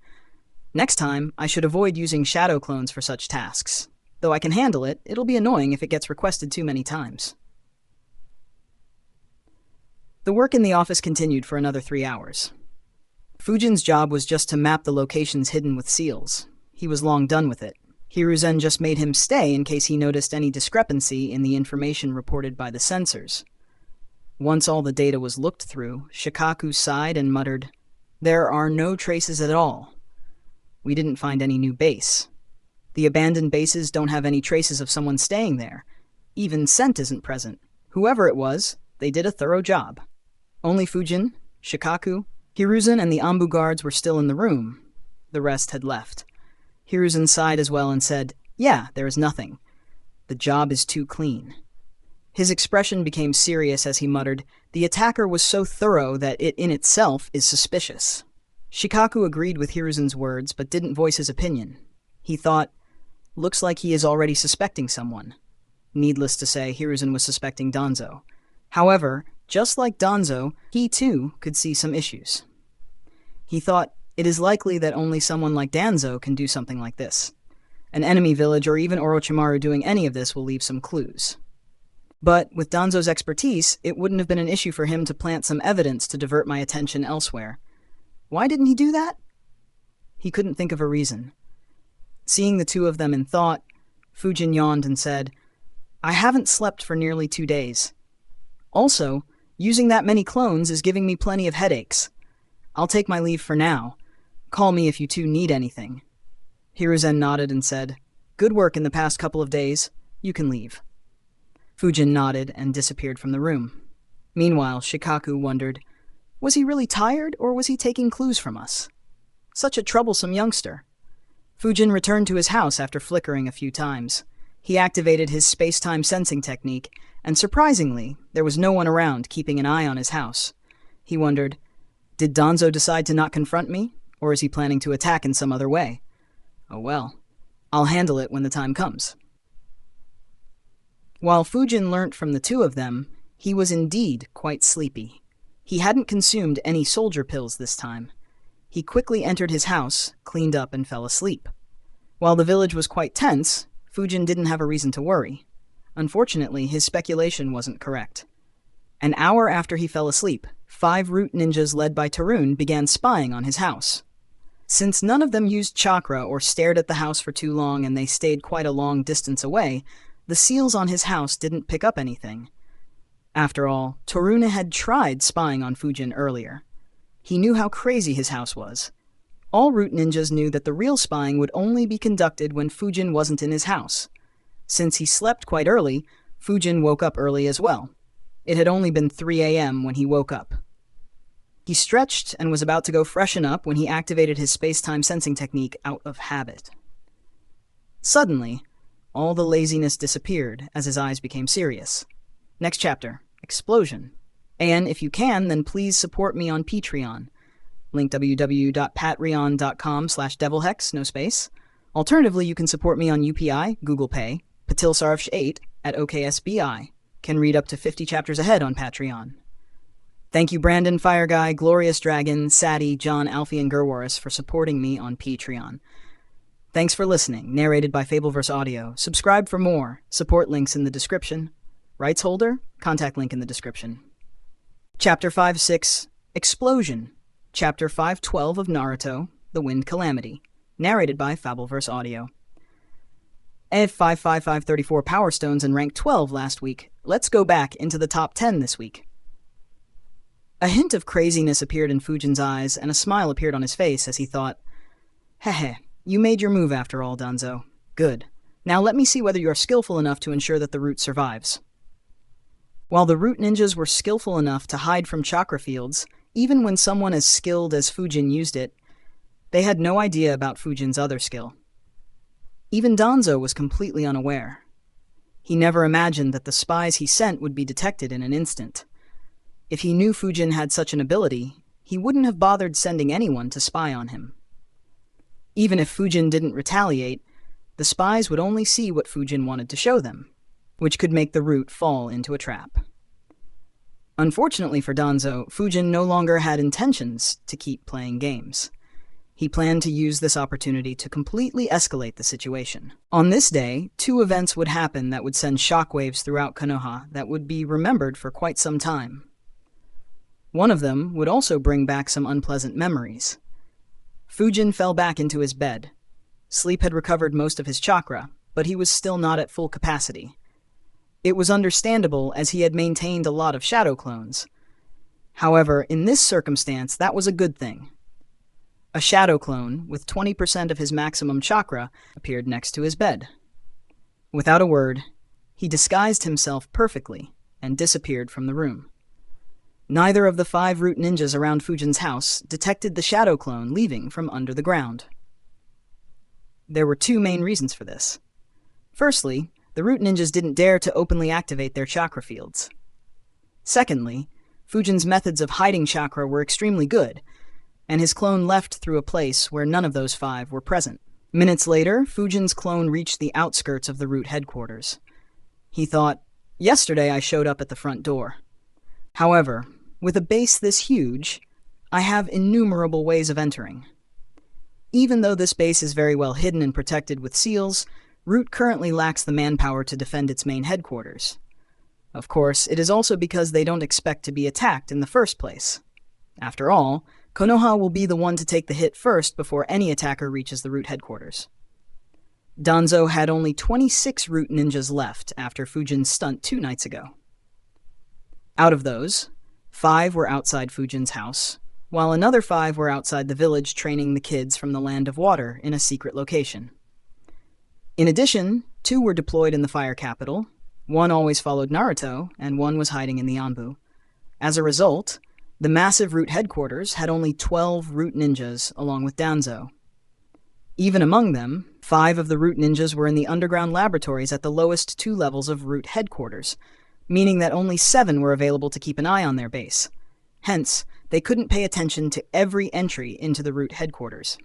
Next time, I should avoid using shadow clones for such tasks. Though I can handle it, it'll be annoying if it gets requested too many times. The work in the office continued for another 3 hours. Fujin's job was just to map the locations hidden with seals. He was long done with it. Hiruzen just made him stay in case he noticed any discrepancy in the information reported by the sensors. Once all the data was looked through, Shikaku sighed and muttered, "There are no traces at all. We didn't find any new base. The abandoned bases don't have any traces of someone staying there. Even scent isn't present. Whoever it was, they did a thorough job." Only Fujin, Shikaku, Hiruzen, and the Anbu guards were still in the room. The rest had left. Hiruzen sighed as well and said, "Yeah, there is nothing. The job is too clean." His expression became serious as he muttered, "The attacker was so thorough that it in itself is suspicious." Shikaku agreed with Hiruzen's words, but didn't voice his opinion. He thought, looks like he is already suspecting someone. Needless to say, Hiruzen was suspecting Danzo. However, just like Danzo, he too could see some issues. He thought, it is likely that only someone like Danzo can do something like this. An enemy village or even Orochimaru doing any of this will leave some clues. But with Danzo's expertise, it wouldn't have been an issue for him to plant some evidence to divert my attention elsewhere. Why didn't he do that? He couldn't think of a reason. Seeing the two of them in thought, Fujin yawned and said, "I haven't slept for nearly 2 days. Also, using that many clones is giving me plenty of headaches. I'll take my leave for now. Call me if you two need anything." Hiruzen nodded and said, "Good work in the past couple of days. You can leave." Fujin nodded and disappeared from the room. Meanwhile, Shikaku wondered, was he really tired or was he taking clues from us? Such a troublesome youngster. Fujin returned to his house after flickering a few times. He activated his space-time sensing technique, and surprisingly, there was no one around keeping an eye on his house. He wondered, did Danzo decide to not confront me, or is he planning to attack in some other way? Oh well, I'll handle it when the time comes. While Fujin learnt from the two of them, he was indeed quite sleepy. He hadn't consumed any soldier pills this time. He quickly entered his house, cleaned up, and fell asleep. While the village was quite tense, Fujin didn't have a reason to worry. Unfortunately, his speculation wasn't correct. An hour after he fell asleep, 5 root ninjas led by Tarun began spying on his house. Since none of them used chakra or stared at the house for too long and they stayed quite a long distance away, the seals on his house didn't pick up anything. After all, Toruna had tried spying on Fujin earlier. He knew how crazy his house was. All root ninjas knew that the real spying would only be conducted when Fujin wasn't in his house. Since he slept quite early, Fujin woke up early as well. It had only been 3 a.m. when he woke up. He stretched and was about to go freshen up when he activated his space-time sensing technique out of habit. Suddenly, all the laziness disappeared as his eyes became serious. Next chapter, Explosion. And if you can, then please support me on Patreon. Link www.patreon.com/devilhex, no space. Alternatively, you can support me on UPI, Google Pay, Patilsarvsh8 at OKSBI. Can read up to 50 chapters ahead on Patreon. Thank you Brandon, Fire Guy, Glorious Dragon, Sadie, John, Alfie, and Gerwaris for supporting me on Patreon. Thanks for listening, narrated by Fabelverse Audio. Subscribe for more. Support links in the description. Rights holder? Contact link in the description. Chapter 5-6, Explosion. Chapter 5-12 of Naruto, The Wind Calamity. Narrated by Fabelverse Audio. Ed 55534 Power Stones and rank 12 last week. Let's go back into the top 10 this week. A hint of craziness appeared in Fujin's eyes, and a smile appeared on his face as he thought, "Hehe, you made your move after all, Danzo. Good. Now let me see whether you are skillful enough to ensure that the root survives." While the root ninjas were skillful enough to hide from chakra fields, even when someone as skilled as Fujin used it, they had no idea about Fujin's other skill. Even Danzo was completely unaware. He never imagined that the spies he sent would be detected in an instant. If he knew Fujin had such an ability, he wouldn't have bothered sending anyone to spy on him. Even if Fujin didn't retaliate, the spies would only see what Fujin wanted to show them, which could make the root fall into a trap. Unfortunately for Danzo, Fujin no longer had intentions to keep playing games. He planned to use this opportunity to completely escalate the situation. On this day, 2 events would happen that would send shockwaves throughout Konoha that would be remembered for quite some time. One of them would also bring back some unpleasant memories. Fujin fell back into his bed. Sleep had recovered most of his chakra, but he was still not at full capacity. It was understandable as he had maintained a lot of shadow clones. However, in this circumstance, that was a good thing. A shadow clone, with 20% of his maximum chakra, appeared next to his bed. Without a word, he disguised himself perfectly and disappeared from the room. Neither of the 5 root ninjas around Fujin's house detected the shadow clone leaving from under the ground. There were 2 main reasons for this. Firstly, the root ninjas didn't dare to openly activate their chakra fields. Secondly, Fujin's methods of hiding chakra were extremely good, and his clone left through a place where none of those 5 were present. Minutes later, Fujin's clone reached the outskirts of the root headquarters. He thought, "Yesterday I showed up at the front door. However, with a base this huge, I have innumerable ways of entering. Even though this base is very well hidden and protected with seals, Root currently lacks the manpower to defend its main headquarters. Of course, it is also because they don't expect to be attacked in the first place. After all, Konoha will be the one to take the hit first before any attacker reaches the Root headquarters." Danzo had only 26 Root ninjas left after Fujin's stunt 2 nights ago. Out of those, 5 were outside Fujin's house, while another 5 were outside the village training the kids from the Land of Water in a secret location. In addition, 2 were deployed in the Fire Capital, 1 always followed Naruto, and 1 was hiding in the Anbu. As a result, the massive Root headquarters had only 12 Root ninjas along with Danzo. Even among them, 5 of the Root ninjas were in the underground laboratories at the lowest 2 levels of Root headquarters, meaning that only 7 were available to keep an eye on their base. Hence, they couldn't pay attention to every entry into the Root headquarters.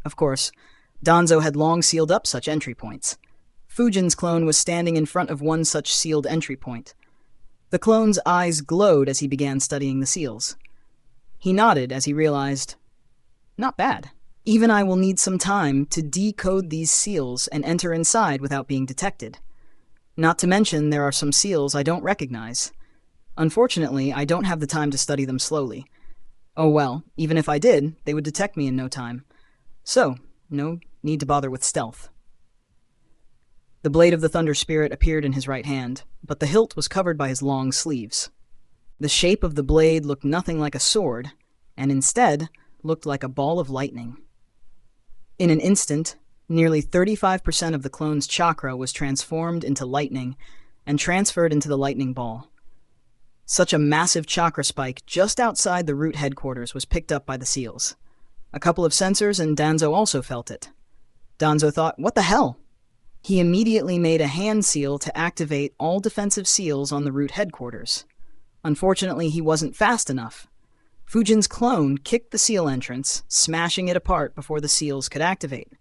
Of course, Danzo had long sealed up such entry points. Fujin's clone was standing in front of one such sealed entry point. The clone's eyes glowed as he began studying the seals. He nodded as he realized, "Not bad. Even I will need some time to decode these seals and enter inside without being detected. Not to mention there are some seals I don't recognize. Unfortunately, I don't have the time to study them slowly. Oh well, even if I did, they would detect me in no time. So, no need to bother with stealth." The blade of the Thunder Spirit appeared in his right hand, but the hilt was covered by his long sleeves. The shape of the blade looked nothing like a sword, and instead looked like a ball of lightning. In an instant, nearly 35% of the clone's chakra was transformed into lightning and transferred into the lightning ball. Such a massive chakra spike just outside the Root headquarters was picked up by the seals. A couple of sensors and Danzo also felt it. Danzo thought, "What the hell?" He immediately made a hand seal to activate all defensive seals on the Root headquarters. Unfortunately, he wasn't fast enough. Fujin's clone kicked the seal entrance, smashing it apart before the seals could activate.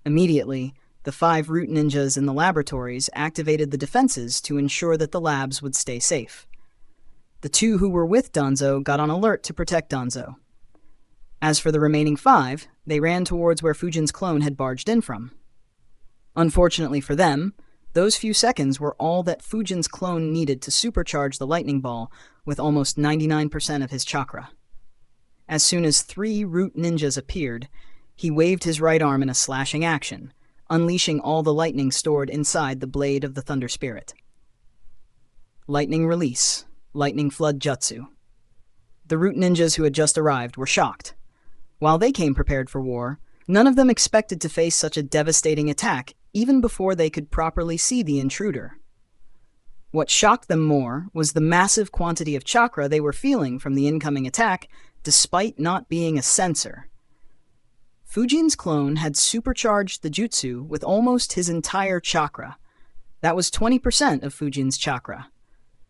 Immediately, the 5 Root ninjas in the laboratories activated the defenses to ensure that the labs would stay safe. The 2 who were with Danzo got on alert to protect Danzo. As for the remaining 5, they ran towards where Fujin's clone had barged in from. Unfortunately for them, those few seconds were all that Fujin's clone needed to supercharge the lightning ball with almost 99% of his chakra. As soon as 3 root ninjas appeared, he waved his right arm in a slashing action, unleashing all the lightning stored inside the blade of the Thunder Spirit. Lightning Release, Lightning Flood Jutsu. The root ninjas who had just arrived were shocked. While they came prepared for war, none of them expected to face such a devastating attack even before they could properly see the intruder. What shocked them more was the massive quantity of chakra they were feeling from the incoming attack, despite not being a sensor. Fujin's clone had supercharged the jutsu with almost his entire chakra. That was 20% of Fujin's chakra.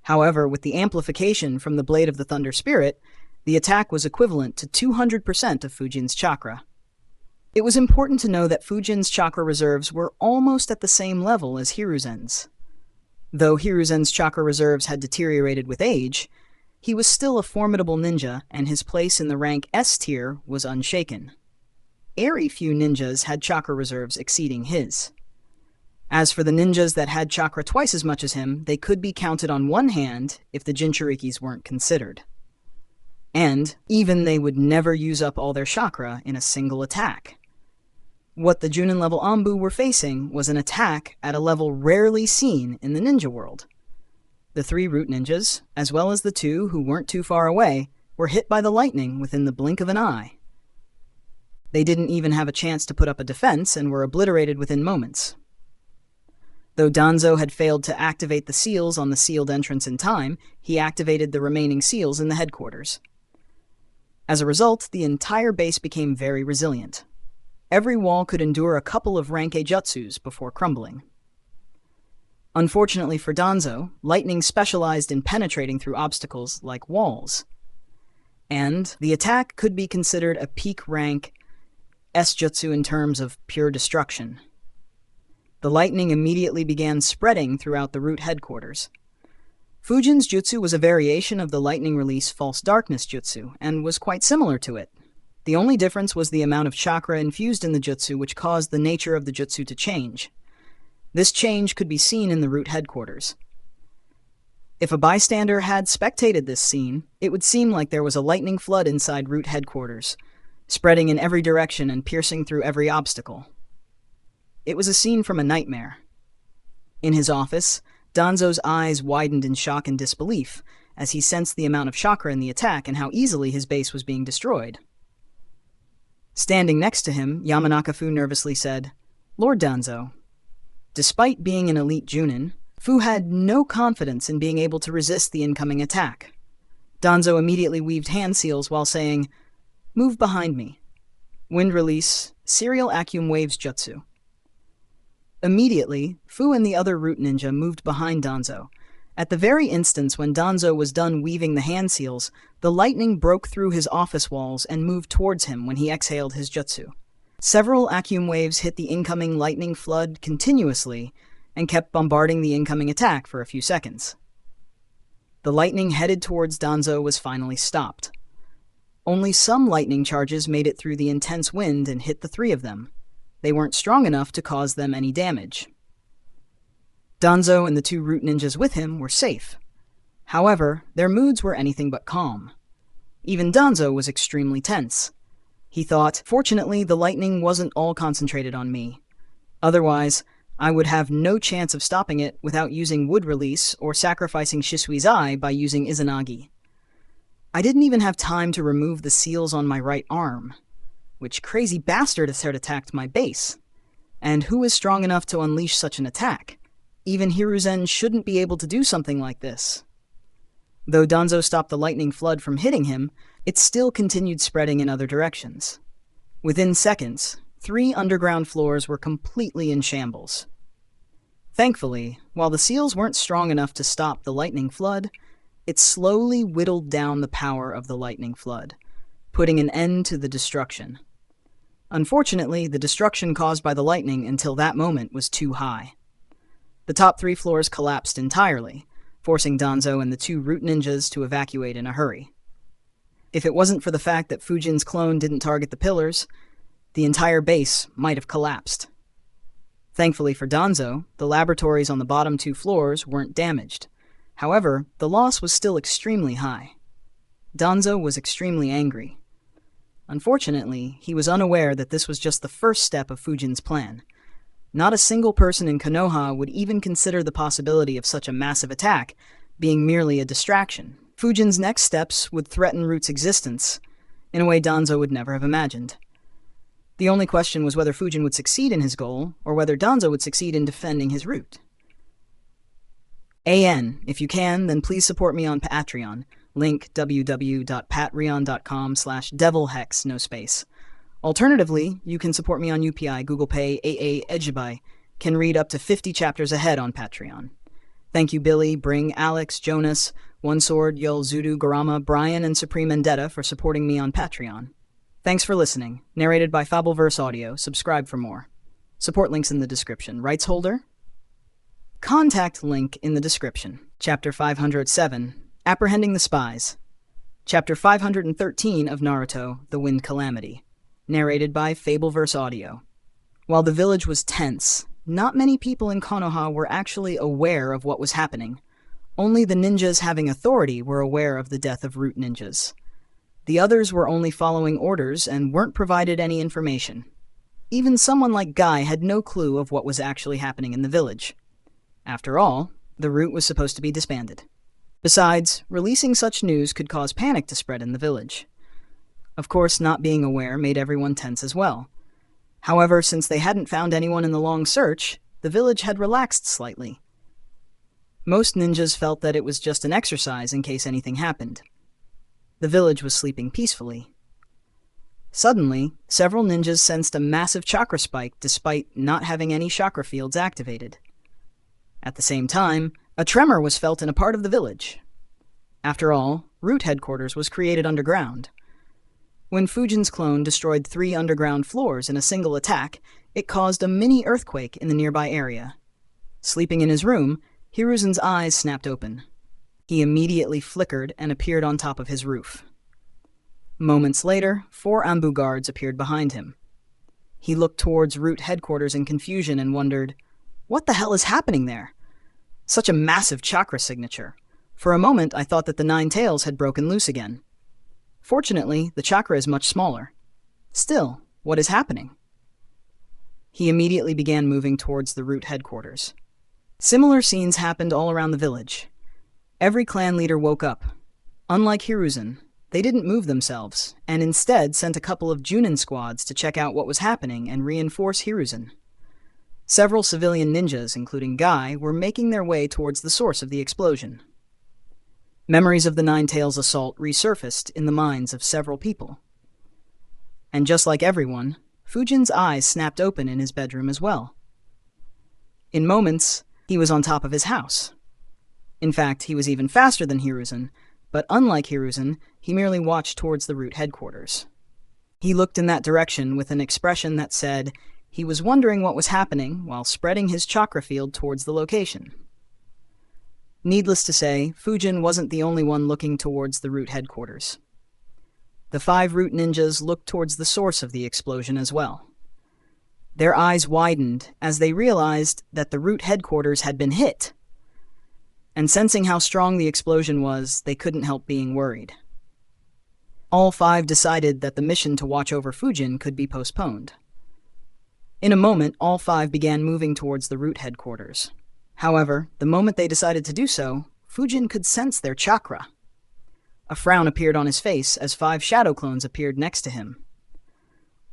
However, with the amplification from the Blade of the Thunder Spirit, the attack was equivalent to 200% of Fujin's chakra. It was important to know that Fujin's chakra reserves were almost at the same level as Hiruzen's. Though Hiruzen's chakra reserves had deteriorated with age, he was still a formidable ninja, and his place in the rank S tier was unshaken. Very few ninjas had chakra reserves exceeding his. As for the ninjas that had chakra twice as much as him, they could be counted on one hand if the Jinchurikis weren't considered. And even they would never use up all their chakra in a single attack. What the Junin level Anbu were facing was an attack at a level rarely seen in the ninja world. The 3 root ninjas, as well as the 2 who weren't too far away, were hit by the lightning within the blink of an eye. They didn't even have a chance to put up a defense and were obliterated within moments. Though Danzo had failed to activate the seals on the sealed entrance in time, he activated the remaining seals in the headquarters. As a result, the entire base became very resilient. Every wall could endure a couple of rank A jutsus before crumbling. Unfortunately for Danzo, lightning specialized in penetrating through obstacles like walls. And the attack could be considered a peak rank S-jutsu in terms of pure destruction. The lightning immediately began spreading throughout the root headquarters. Fujin's jutsu was a variation of the lightning release false darkness jutsu, and was quite similar to it. The only difference was the amount of chakra infused in the jutsu, which caused the nature of the jutsu to change. This change could be seen in the root headquarters. If a bystander had spectated this scene, it would seem like there was a lightning flood inside root headquarters, spreading in every direction and piercing through every obstacle. It was a scene from a nightmare. In his office, Danzo's eyes widened in shock and disbelief as he sensed the amount of chakra in the attack and how easily his base was being destroyed. Standing next to him, Yamanaka-fu nervously said, "Lord Danzo." Despite being an elite Junin, Fu had no confidence in being able to resist the incoming attack. Danzo immediately weaved hand seals while saying, "Move behind me." Wind release, serial Acum waves jutsu. Immediately, Fu and the other root ninja moved behind Danzo. At the very instant when Danzo was done weaving the hand seals, the lightning broke through his office walls and moved towards him when he exhaled his jutsu. Several Acum waves hit the incoming lightning flood continuously and kept bombarding the incoming attack for a few seconds. The lightning headed towards Danzo was finally stopped. Only some lightning charges made it through the intense wind and hit the 3 of them. They weren't strong enough to cause them any damage. Danzo and the 2 root ninjas with him were safe. However, their moods were anything but calm. Even Danzo was extremely tense. He thought, fortunately, the lightning wasn't all concentrated on me. Otherwise, I would have no chance of stopping it without using wood release or sacrificing Shisui's eye by using Izanagi. I didn't even have time to remove the seals on my right arm. Which crazy bastard had attacked my base? And who is strong enough to unleash such an attack? Even Hiruzen shouldn't be able to do something like this. Though Danzo stopped the lightning flood from hitting him, it still continued spreading in other directions. Within seconds, 3 underground floors were completely in shambles. Thankfully, while the seals weren't strong enough to stop the lightning flood, it slowly whittled down the power of the lightning flood, putting an end to the destruction. Unfortunately, the destruction caused by the lightning until that moment was too high. The top 3 floors collapsed entirely, forcing Danzo and the two root ninjas to evacuate in a hurry. If it wasn't for the fact that Fujin's clone didn't target the pillars, the entire base might have collapsed. Thankfully for Danzo, the laboratories on the bottom two floors weren't damaged. However, the loss was still extremely high. Danzo was extremely angry. Unfortunately, he was unaware that this was just the first step of Fujin's plan. Not a single person in Konoha would even consider the possibility of such a massive attack being merely a distraction. Fujin's next steps would threaten Root's existence in a way Danzo would never have imagined. The only question was whether Fujin would succeed in his goal, or whether Danzo would succeed in defending his Root. If you can, then please support me on Patreon. Link www.patreon.com/devilhex, no space. Alternatively, you can support me on UPI, Google Pay, Ejibai. Can read up to 50 chapters ahead on Patreon. Thank you Billy, Bring, Alex, Jonas, One Sword, Yul, Zudu, Garama, Brian, and Supreme Vendetta for supporting me on Patreon. Thanks for listening. Narrated by Fabelverse Audio. Subscribe for more. Support links in the description. Rights holder? Contact link in the description. Chapter 507. Apprehending the Spies. Chapter 513 of Naruto, The Wind Calamity. Narrated by Fabelverse Audio. While the village was tense, not many people in Konoha were actually aware of what was happening. Only the ninjas having authority were aware of the death of root ninjas. The others were only following orders and weren't provided any information. Even someone like Guy had no clue of what was actually happening in the village. After all, the root was supposed to be disbanded. Besides, releasing such news could cause panic to spread in the village. Of course, not being aware made everyone tense as well. However, since they hadn't found anyone in the long search, the village had relaxed slightly. Most ninjas felt that it was just an exercise in case anything happened. The village was sleeping peacefully. Suddenly, several ninjas sensed a massive chakra spike despite not having any chakra fields activated. At the same time, a tremor was felt in a part of the village. After all, Root headquarters was created underground. When Fujin's clone destroyed 3 underground floors in a single attack, it caused a mini earthquake in the nearby area. Sleeping in his room, Hiruzen's eyes snapped open. He immediately flickered and appeared on top of his roof. Moments later, 4 Anbu guards appeared behind him. He looked towards Root headquarters in confusion and wondered, what the hell is happening there? Such a massive chakra signature. For a moment, I thought that the 9 tails had broken loose again. Fortunately, the chakra is much smaller. Still, what is happening? He immediately began moving towards the Root headquarters. Similar scenes happened all around the village. Every clan leader woke up. Unlike Hiruzen, they didn't move themselves, and instead sent a couple of Junin squads to check out what was happening and reinforce Hiruzen. Several civilian ninjas, including Guy, were making their way towards the source of the explosion. Memories of the 9 Tails assault resurfaced in the minds of several people. And just like everyone, Fujin's eyes snapped open in his bedroom as well. In moments, he was on top of his house. In fact, he was even faster than Hiruzen, but unlike Hiruzen, he merely watched towards the Root headquarters. He looked in that direction with an expression that said he was wondering what was happening while spreading his chakra field towards the location. Needless to say, Fujin wasn't the only one looking towards the Root headquarters. The 5 Root ninjas looked towards the source of the explosion as well. Their eyes widened as they realized that the Root headquarters had been hit. And sensing how strong the explosion was, they couldn't help being worried. All 5 decided that the mission to watch over Fujin could be postponed. In a moment, all 5 began moving towards the Root headquarters. However, the moment they decided to do so, Fujin could sense their chakra. A frown appeared on his face as 5 shadow clones appeared next to him.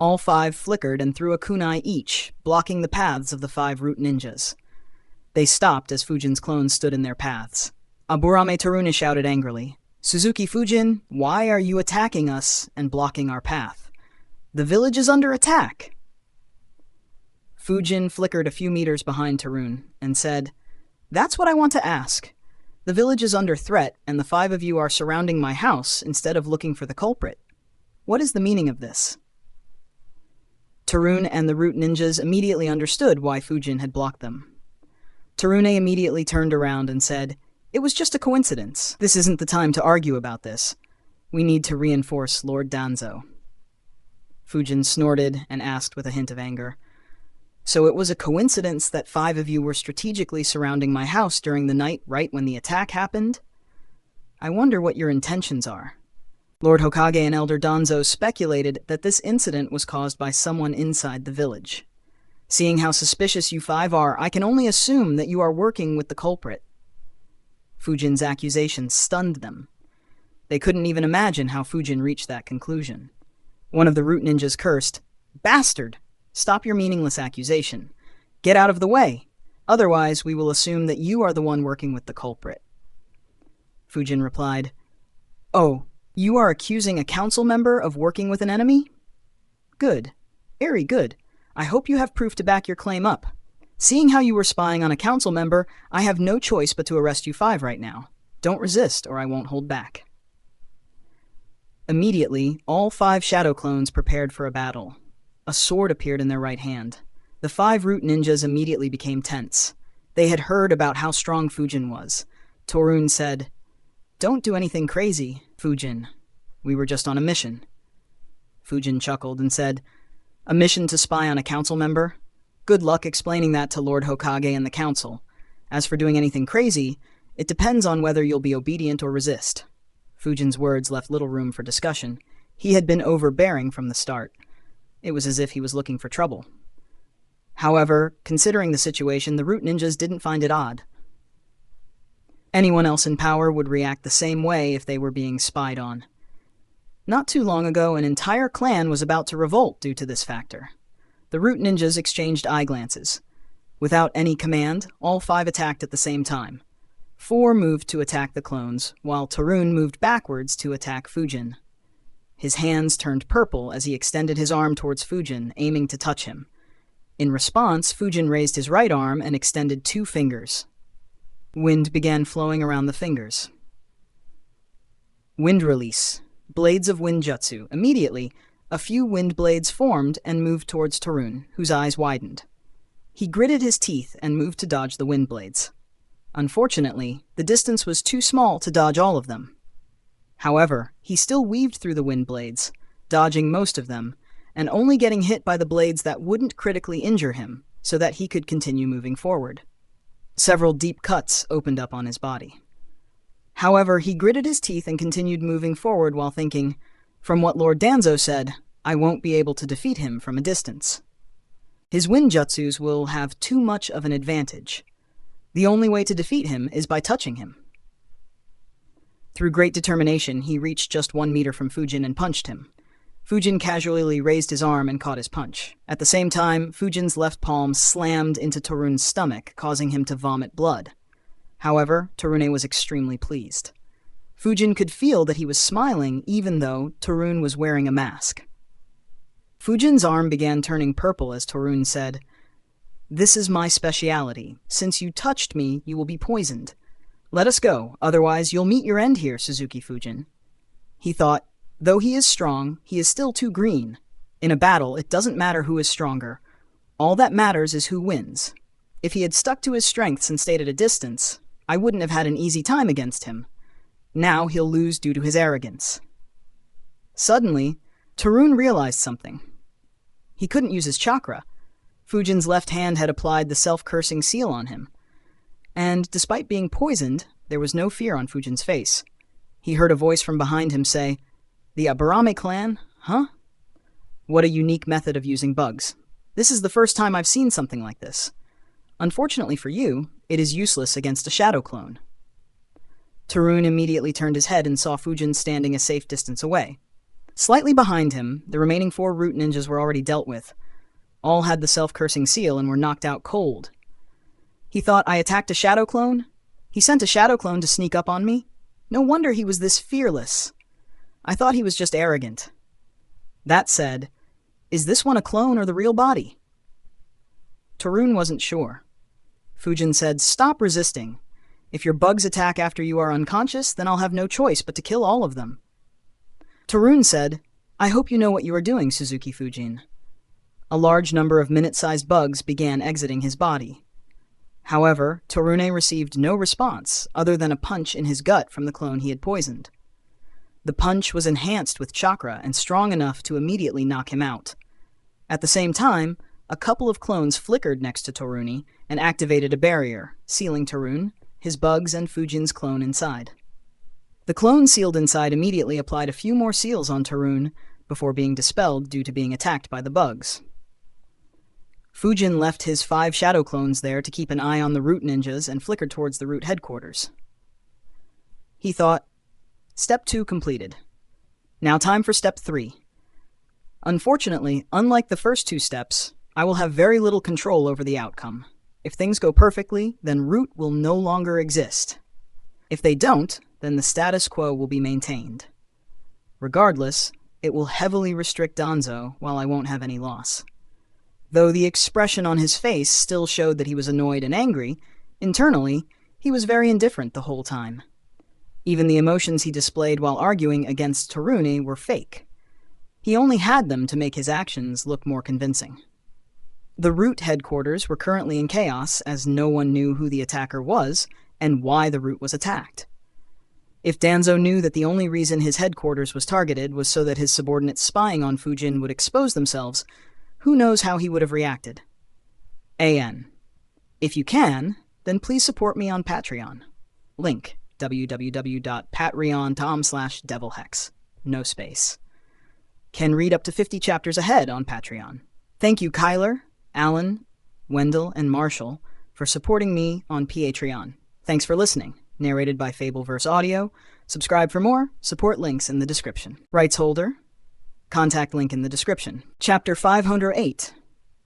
All 5 flickered and threw a kunai each, blocking the paths of the 5 Root ninjas. They stopped as Fujin's clones stood in their paths. Aburame Taruna shouted angrily, "Suzuki Fujin, why are you attacking us and blocking our path? The village is under attack!" Fujin flickered a few meters behind Tarun and said, "That's what I want to ask. The village is under threat, and the 5 of you are surrounding my house instead of looking for the culprit. What is the meaning of this?" Tarun and the Root ninjas immediately understood why Fujin had blocked them. Tarune immediately turned around and said, It was just a coincidence. This isn't the time to argue about this. We need to reinforce Lord Danzo. Fujin snorted and asked with a hint of anger. So it was a coincidence that 5 of you were strategically surrounding my house during the night right when the attack happened? I wonder what your intentions are. Lord Hokage and Elder Danzo speculated that this incident was caused by someone inside the village. Seeing how suspicious you 5 are, I can only assume that you are working with the culprit. Fujin's accusation stunned them. They couldn't even imagine how Fujin reached that conclusion. One of the root ninjas cursed, "Bastard! Stop your meaningless accusation. Get out of the way. Otherwise, we will assume that you are the one working with the culprit." Fujin replied, "Oh, you are accusing a council member of working with an enemy? Good. Very good. I hope you have proof to back your claim up. Seeing how you were spying on a council member, I have no choice but to arrest you 5 right now. Don't resist, or I won't hold back." Immediately, all 5 shadow clones prepared for a battle. A sword appeared in their right hand. The 5 root ninjas immediately became tense. They had heard about how strong Fujin was. Torun said, "Don't do anything crazy, Fujin. We were just on a mission." Fujin chuckled and said, "A mission to spy on a council member? Good luck explaining that to Lord Hokage and the council. As for doing anything crazy, it depends on whether you'll be obedient or resist." Fujin's words left little room for discussion. He had been overbearing from the start. It was as if he was looking for trouble. However, considering the situation, the root ninjas didn't find it odd. Anyone else in power would react the same way if they were being spied on. Not too long ago, an entire clan was about to revolt due to this factor. The root ninjas exchanged eye glances. Without any command, all 5 attacked at the same time. 4 moved to attack the clones, while Torun moved backwards to attack Fujin. His hands turned purple as he extended his arm towards Fujin, aiming to touch him. In response, Fujin raised his right arm and extended 2 fingers. Wind began flowing around the fingers. Wind release. Blades of wind jutsu. Immediately, a few wind blades formed and moved towards Torun, whose eyes widened. He gritted his teeth and moved to dodge the wind blades. Unfortunately, the distance was too small to dodge all of them. However, he still weaved through the wind blades, dodging most of them, and only getting hit by the blades that wouldn't critically injure him, so that he could continue moving forward. Several deep cuts opened up on his body. However, he gritted his teeth and continued moving forward while thinking, "From what Lord Danzo said, I won't be able to defeat him from a distance. His wind jutsus will have too much of an advantage. The only way to defeat him is by touching him." Through great determination, he reached just 1 meter from Fujin and punched him. Fujin casually raised his arm and caught his punch. At the same time, Fujin's left palm slammed into Torun's stomach, causing him to vomit blood. However, Torune was extremely pleased. Fujin could feel that he was smiling even though Torun was wearing a mask. Fujin's arm began turning purple as Torun said, "This is my speciality. Since you touched me, you will be poisoned. Let us go, otherwise you'll meet your end here, Suzuki Fujin." He thought, though he is strong, he is still too green. In a battle, it doesn't matter who is stronger. All that matters is who wins. If he had stuck to his strengths and stayed at a distance, I wouldn't have had an easy time against him. Now he'll lose due to his arrogance. Suddenly, Torun realized something. He couldn't use his chakra. Fujin's left hand had applied the self-cursing seal on him. And despite being poisoned, there was no fear on Fujin's face. He heard a voice from behind him say, "The Aburame clan? Huh? What a unique method of using bugs. This is the first time I've seen something like this. Unfortunately for you, it is useless against a shadow clone." Torun immediately turned his head and saw Fujin standing a safe distance away. Slightly behind him, the remaining 4 root ninjas were already dealt with. All had the self-cursing seal and were knocked out cold. He thought, I attacked a shadow clone? He sent a shadow clone to sneak up on me? No wonder he was this fearless. I thought he was just arrogant. That said, is this one a clone or the real body? Torun wasn't sure. Fujin said, "Stop resisting. If your bugs attack after you are unconscious, then I'll have no choice but to kill all of them." Torun said, "I hope you know what you are doing, Suzuki Fujin." A large number of minute-sized bugs began exiting his body. However, Torune received no response other than a punch in his gut from the clone he had poisoned. The punch was enhanced with chakra and strong enough to immediately knock him out. At the same time, a couple of clones flickered next to Torune and activated a barrier, sealing Torune, his bugs, and Fujin's clone inside. The clone sealed inside immediately applied a few more seals on Torune before being dispelled due to being attacked by the bugs. Fujin left his 5 shadow clones there to keep an eye on the root ninjas and flickered towards the root headquarters. He thought, Step 2 completed. Now time for Step 3. Unfortunately, unlike the first 2 steps, I will have very little control over the outcome. If things go perfectly, then root will no longer exist. If they don't, then the status quo will be maintained. Regardless, it will heavily restrict Danzo while I won't have any loss. Though the expression on his face still showed that he was annoyed and angry, internally, he was very indifferent the whole time. Even the emotions he displayed while arguing against Torune were fake. He only had them to make his actions look more convincing. The root headquarters were currently in chaos as no one knew who the attacker was and why the root was attacked. If Danzo knew that the only reason his headquarters was targeted was so that his subordinates spying on Fujin would expose themselves, who knows how he would have reacted. AN. If you can, then please support me on Patreon. Link, www.patreon.com/devilhex. No space. Can read up to 50 chapters ahead on Patreon. Thank you, Kyler, Alan, Wendell, and Marshall for supporting me on Patreon. Thanks for listening. Narrated by Fabelverse Audio. Subscribe for more. Support links in the description. Rights holder. Contact link in the description. Chapter 508,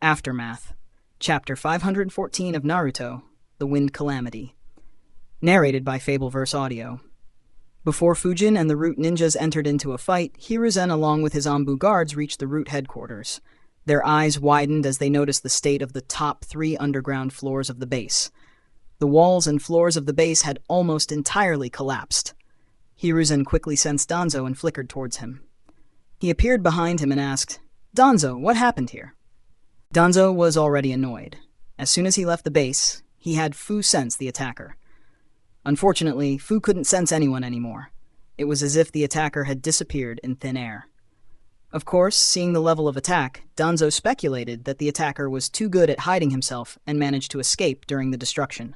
Aftermath. Chapter 514 of Naruto, The Wind Calamity. Narrated by Fabelverse Audio. Before Fujin and the Root ninjas entered into a fight, Hiruzen along with his Anbu guards reached the Root headquarters. Their eyes widened as they noticed the state of the top 3 underground floors of the base. The walls and floors of the base had almost entirely collapsed. Hiruzen quickly sensed Danzo and flickered towards him. He appeared behind him and asked, Danzo, what happened here? Danzo was already annoyed. As soon as he left the base, he had Fu sense the attacker. Unfortunately, Fu couldn't sense anyone anymore. It was as if the attacker had disappeared in thin air. Of course, seeing the level of attack, Danzo speculated that the attacker was too good at hiding himself and managed to escape during the destruction.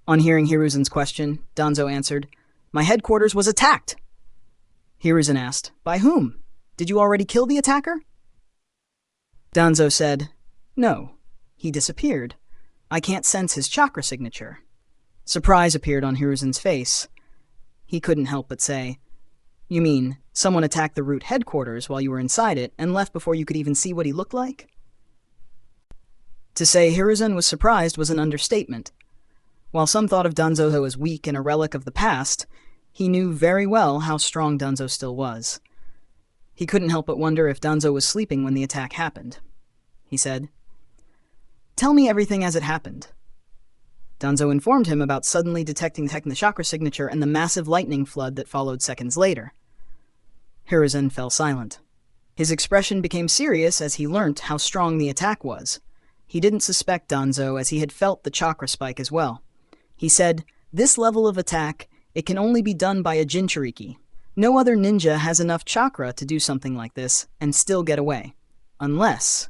On hearing Hiruzen's question, Danzo answered, My headquarters was attacked! Hiruzen asked, By whom? Did you already kill the attacker? Danzo said, No, he disappeared. I can't sense his chakra signature. Surprise appeared on Hiruzen's face. He couldn't help but say, You mean, someone attacked the Root headquarters while you were inside it and left before you could even see what he looked like? To say Hiruzen was surprised was an understatement. While some thought of Danzo as weak and a relic of the past, he knew very well how strong Danzo still was. He couldn't help but wonder if Danzo was sleeping when the attack happened. He said, Tell me everything as it happened. Danzo informed him about suddenly detecting the chakra signature and the massive lightning flood that followed seconds later. Hiruzen fell silent. His expression became serious as he learnt how strong the attack was. He didn't suspect Danzo as he had felt the chakra spike as well. He said, This level of attack, it can only be done by a Jinchuriki. No other ninja has enough chakra to do something like this and still get away. Unless...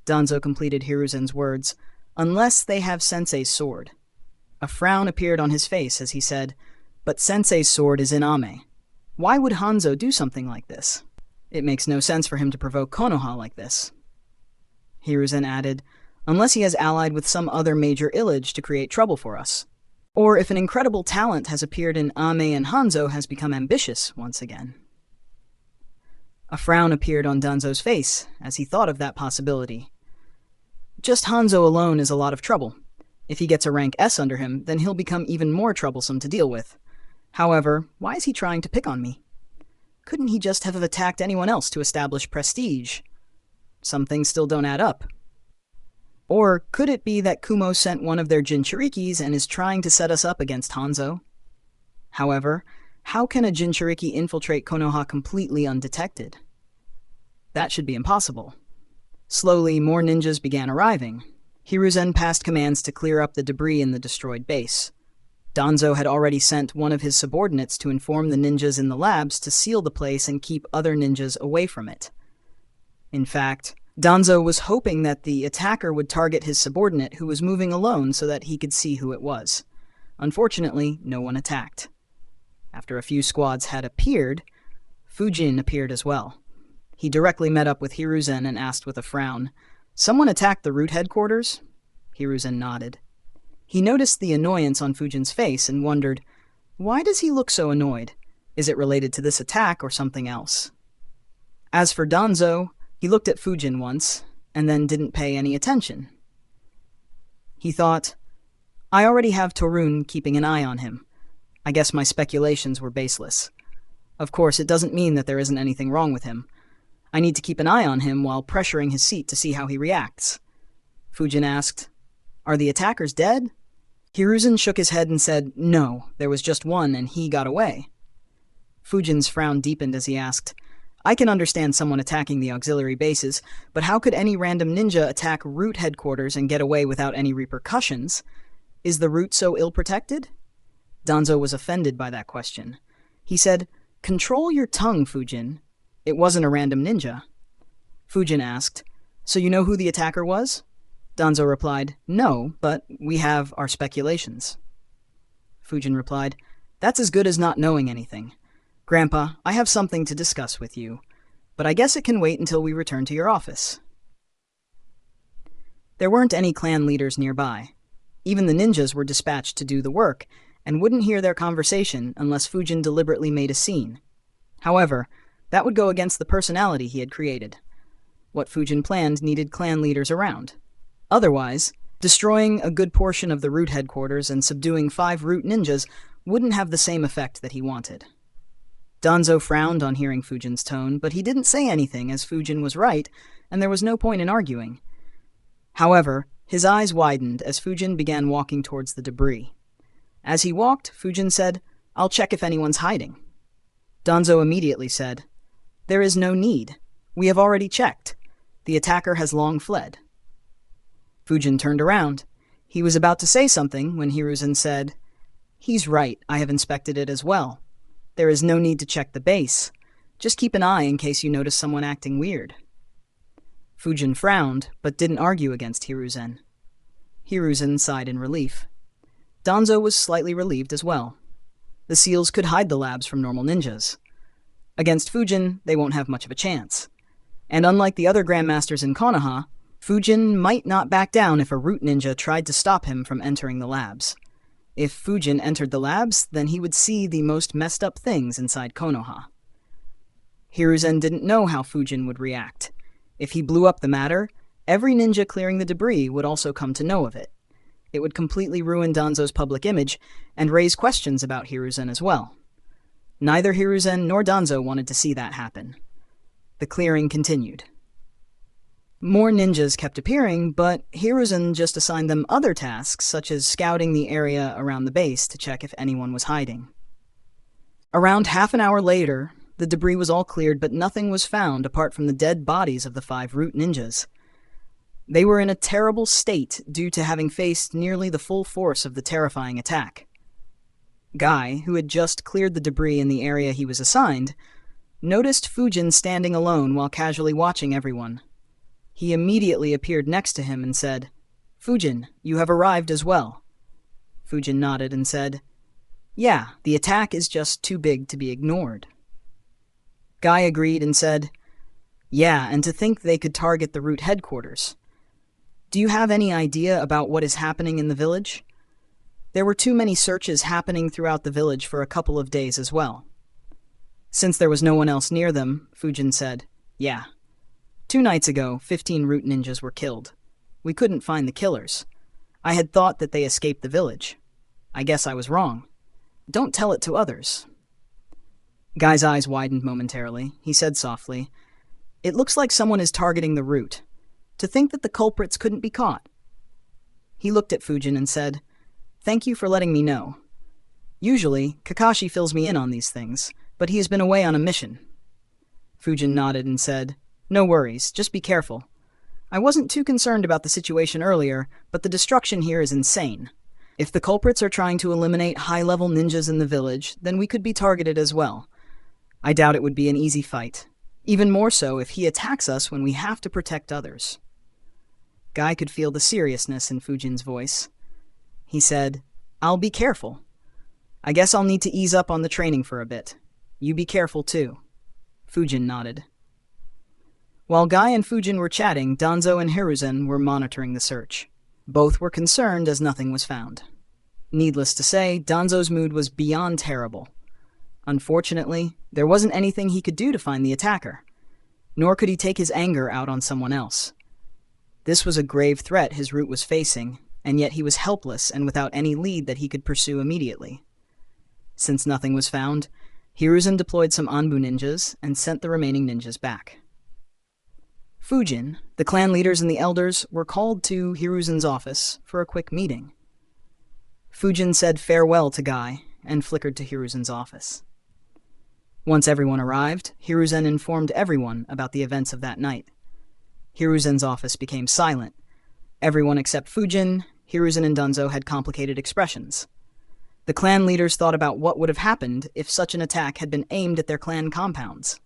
Danzo completed Hiruzen's words, unless they have Sensei's sword. A frown appeared on his face as he said, But Sensei's sword is in Ame. Why would Hanzo do something like this? It makes no sense for him to provoke Konoha like this. Hiruzen added, Unless he has allied with some other major illage to create trouble for us. Or if an incredible talent has appeared in Ame and Hanzo has become ambitious once again. A frown appeared on Danzo's face as he thought of that possibility. Just Hanzo alone is a lot of trouble. If he gets a rank S under him, then he'll become even more troublesome to deal with. However, why is he trying to pick on me? Couldn't he just have attacked anyone else to establish prestige? Some things still don't add up. Or could it be that Kumo sent one of their Jinchurikis and is trying to set us up against Hanzo? However, how can a Jinchuriki infiltrate Konoha completely undetected? That should be impossible. Slowly, more ninjas began arriving. Hiruzen passed commands to clear up the debris in the destroyed base. Danzo had already sent one of his subordinates to inform the ninjas in the labs to seal the place and keep other ninjas away from it. In fact, Danzo was hoping that the attacker would target his subordinate who was moving alone so that he could see who it was. Unfortunately, no one attacked. After a few squads had appeared, Fujin appeared as well. He directly met up with Hiruzen and asked with a frown, "Someone attacked the root headquarters?" Hiruzen nodded. He noticed the annoyance on Fujin's face and wondered, why does he look so annoyed? Is it related to this attack or something else? As for Danzo, he looked at Fujin once, and then didn't pay any attention. He thought, I already have Torun keeping an eye on him. I guess my speculations were baseless. Of course, it doesn't mean that there isn't anything wrong with him. I need to keep an eye on him while pressuring his seat to see how he reacts. Fujin asked, Are the attackers dead? Hiruzen shook his head and said, No, there was just one and he got away. Fujin's frown deepened as he asked, I can understand someone attacking the auxiliary bases, but how could any random ninja attack root headquarters and get away without any repercussions? Is the root so ill-protected? Danzo was offended by that question. He said, Control your tongue, Fujin. It wasn't a random ninja. Fujin asked, So you know who the attacker was? Danzo replied, No, but we have our speculations. Fujin replied, That's as good as not knowing anything. Grandpa, I have something to discuss with you, but I guess it can wait until we return to your office. There weren't any clan leaders nearby. Even the ninjas were dispatched to do the work, and wouldn't hear their conversation unless Fujin deliberately made a scene. However, that would go against the personality he had created. What Fujin planned needed clan leaders around. Otherwise, destroying a good portion of the root headquarters and subduing 5 root ninjas wouldn't have the same effect that he wanted. Danzo frowned on hearing Fujin's tone, but he didn't say anything as Fujin was right, and there was no point in arguing. However, his eyes widened as Fujin began walking towards the debris. As he walked, Fujin said, I'll check if anyone's hiding. Danzo immediately said, There is no need. We have already checked. The attacker has long fled. Fujin turned around. He was about to say something when Hiruzen said, He's right, I have inspected it as well. There is no need to check the base. Just keep an eye in case you notice someone acting weird. Fujin frowned, but didn't argue against Hiruzen. Hiruzen sighed in relief. Danzo was slightly relieved as well. The seals could hide the labs from normal ninjas. Against Fujin, they won't have much of a chance. And unlike the other Grandmasters in Konoha, Fujin might not back down if a root ninja tried to stop him from entering the labs. If Fujin entered the labs, then he would see the most messed up things inside Konoha. Hiruzen didn't know how Fujin would react. If he blew up the matter, every ninja clearing the debris would also come to know of it. It would completely ruin Danzo's public image and raise questions about Hiruzen as well. Neither Hiruzen nor Danzo wanted to see that happen. The clearing continued. More ninjas kept appearing, but Hiruzen just assigned them other tasks, such as scouting the area around the base to check if anyone was hiding. Around half an hour later, the debris was all cleared, but nothing was found apart from the dead bodies of the 5 root ninjas. They were in a terrible state due to having faced nearly the full force of the terrifying attack. Guy, who had just cleared the debris in the area he was assigned, noticed Fujin standing alone while casually watching everyone. He immediately appeared next to him and said, Fujin, you have arrived as well. Fujin nodded and said, Yeah, the attack is just too big to be ignored. Guy agreed and said, Yeah, and to think they could target the root headquarters. Do you have any idea about what is happening in the village? There were too many searches happening throughout the village for a couple of days as well. Since there was no one else near them, Fujin said, Yeah. 2 nights ago, 15 root ninjas were killed. We couldn't find the killers. I had thought that they escaped the village. I guess I was wrong. Don't tell it to others. Guy's eyes widened momentarily. He said softly, It looks like someone is targeting the root. To think that the culprits couldn't be caught. He looked at Fujin and said, Thank you for letting me know. Usually, Kakashi fills me in on these things, but he has been away on a mission. Fujin nodded and said, No worries, just be careful. I wasn't too concerned about the situation earlier, but the destruction here is insane. If the culprits are trying to eliminate high-level ninjas in the village, then we could be targeted as well. I doubt it would be an easy fight. Even more so if he attacks us when we have to protect others. Guy could feel the seriousness in Fujin's voice. He said, "I'll be careful. I guess I'll need to ease up on the training for a bit. You be careful too." Fujin nodded. While Guy and Fujin were chatting, Danzo and Hiruzen were monitoring the search. Both were concerned as nothing was found. Needless to say, Danzo's mood was beyond terrible. Unfortunately, there wasn't anything he could do to find the attacker, nor could he take his anger out on someone else. This was a grave threat his route was facing, and yet he was helpless and without any lead that he could pursue immediately. Since nothing was found, Hiruzen deployed some Anbu ninjas and sent the remaining ninjas back. Fujin, the clan leaders and the elders, were called to Hiruzen's office for a quick meeting. Fujin said farewell to Guy and flickered to Hiruzen's office. Once everyone arrived, Hiruzen informed everyone about the events of that night. Hiruzen's office became silent. Everyone except Fujin, Hiruzen, and Danzo had complicated expressions. The clan leaders thought about what would have happened if such an attack had been aimed at their clan compounds.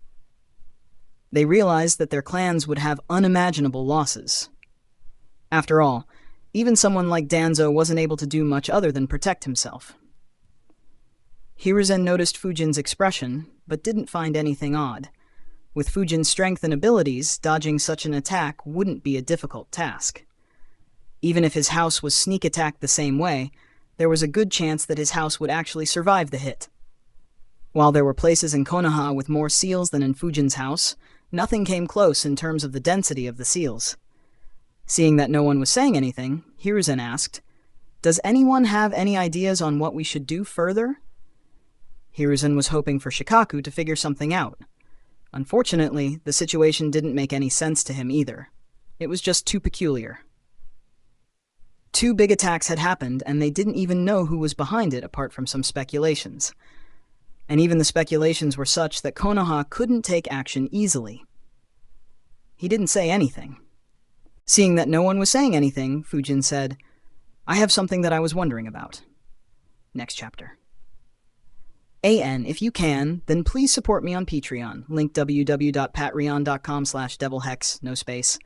They realized that their clans would have unimaginable losses. After all, even someone like Danzo wasn't able to do much other than protect himself. Hiruzen noticed Fujin's expression, but didn't find anything odd. With Fujin's strength and abilities, dodging such an attack wouldn't be a difficult task. Even if his house was sneak attacked the same way, there was a good chance that his house would actually survive the hit. While there were places in Konoha with more seals than in Fujin's house, nothing came close in terms of the density of the seals. Seeing that no one was saying anything, Hiruzen asked, "Does anyone have any ideas on what we should do further?" Hiruzen was hoping for Shikaku to figure something out. Unfortunately, the situation didn't make any sense to him either. It was just too peculiar. Two big attacks had happened, and they didn't even know who was behind it apart from some speculations. And even the speculations were such that Konoha couldn't take action easily. He didn't say anything. Seeing that no one was saying anything, Fujin said, "I have something that I was wondering about." Next chapter. AN, if you can, then please support me on Patreon. Link www.patreon.com/devilhex, no space.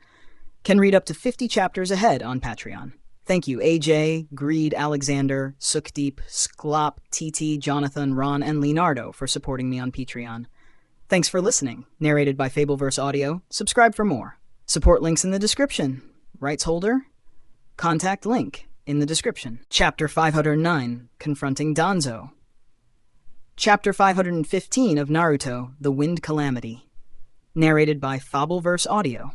Can read up to 50 chapters ahead on Patreon. Thank you AJ, Greed, Alexander, Sukdeep, Sklop, TT, Jonathan, Ron, and Leonardo for supporting me on Patreon. Thanks for listening. Narrated by Fabelverse Audio. Subscribe for more. Support links in the description. Rights holder? Contact link in the description. Chapter 509, Confronting Danzo. Chapter 515 of Naruto, The Wind Calamity. Narrated by Fabelverse Audio.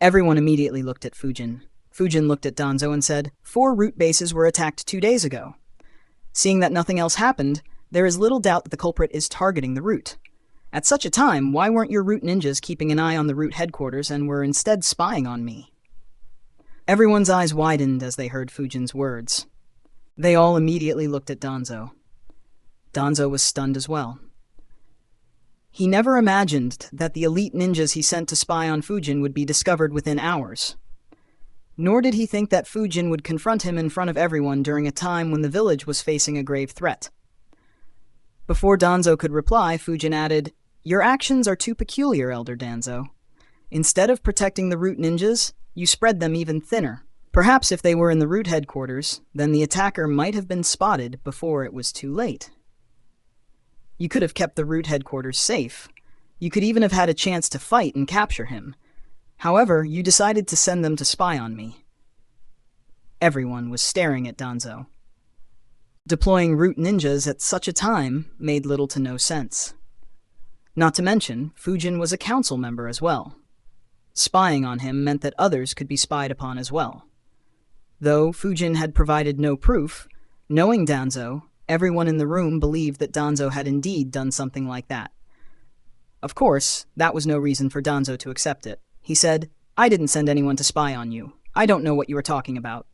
Everyone immediately looked at Fujin. Fujin looked at Danzo and said, 4 root bases were attacked 2 days ago. Seeing that nothing else happened, there is little doubt that the culprit is targeting the root. At such a time, why weren't your root ninjas keeping an eye on the root headquarters and were instead spying on me? Everyone's eyes widened as they heard Fujin's words. They all immediately looked at Danzo. Danzo was stunned as well. He never imagined that the elite ninjas he sent to spy on Fujin would be discovered within hours. Nor did he think that Fujin would confront him in front of everyone during a time when the village was facing a grave threat. Before Danzo could reply, Fujin added, "Your actions are too peculiar, Elder Danzo. Instead of protecting the root ninjas, you spread them even thinner. Perhaps if they were in the root headquarters, then the attacker might have been spotted before it was too late. You could have kept the root headquarters safe. You could even have had a chance to fight and capture him. However, you decided to send them to spy on me." Everyone was staring at Danzo. Deploying root ninjas at such a time made little to no sense. Not to mention, Fujin was a council member as well. Spying on him meant that others could be spied upon as well. Though Fujin had provided no proof, knowing Danzo, everyone in the room believed that Danzo had indeed done something like that. Of course, that was no reason for Danzo to accept it. He said, "I didn't send anyone to spy on you. I don't know what you are talking about."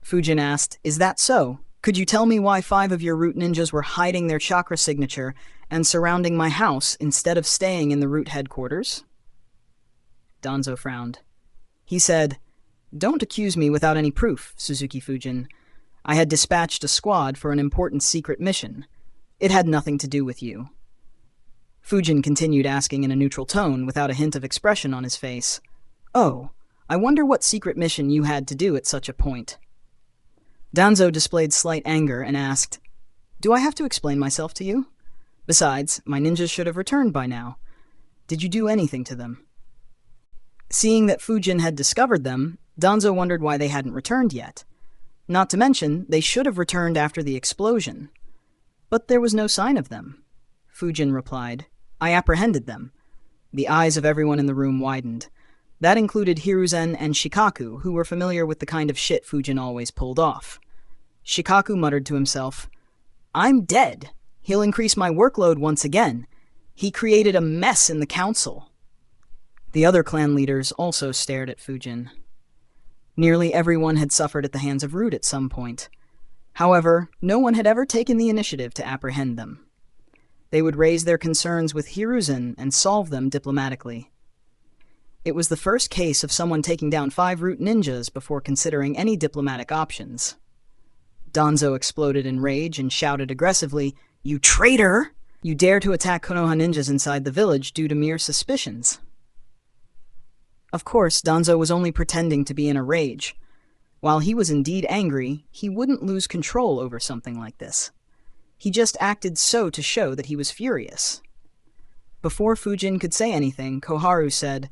Fujin asked, "Is that so? Could you tell me why 5 of your root ninjas were hiding their chakra signature and surrounding my house instead of staying in the root headquarters?" Danzo frowned. He said, "Don't accuse me without any proof, Suzuki Fujin. I had dispatched a squad for an important secret mission. It had nothing to do with you." Fujin continued asking in a neutral tone without a hint of expression on his face. "Oh, I wonder what secret mission you had to do at such a point." Danzo displayed slight anger and asked, "Do I have to explain myself to you? Besides, my ninjas should have returned by now. Did you do anything to them?" Seeing that Fujin had discovered them, Danzo wondered why they hadn't returned yet. Not to mention, they should have returned after the explosion. But there was no sign of them. Fujin replied, "I apprehended them." The eyes of everyone in the room widened. That included Hiruzen and Shikaku, who were familiar with the kind of shit Fujin always pulled off. Shikaku muttered to himself, "I'm dead. He'll increase my workload once again. He created a mess in the council." The other clan leaders also stared at Fujin. Nearly everyone had suffered at the hands of Root at some point. However, no one had ever taken the initiative to apprehend them. They would raise their concerns with Hiruzen and solve them diplomatically. It was the first case of someone taking down 5 Root ninjas before considering any diplomatic options. Danzo exploded in rage and shouted aggressively, "You traitor! You dare to attack Konoha ninjas inside the village due to mere suspicions." Of course, Danzo was only pretending to be in a rage. While he was indeed angry, he wouldn't lose control over something like this. He just acted so to show that he was furious. Before Fujin could say anything, Koharu said,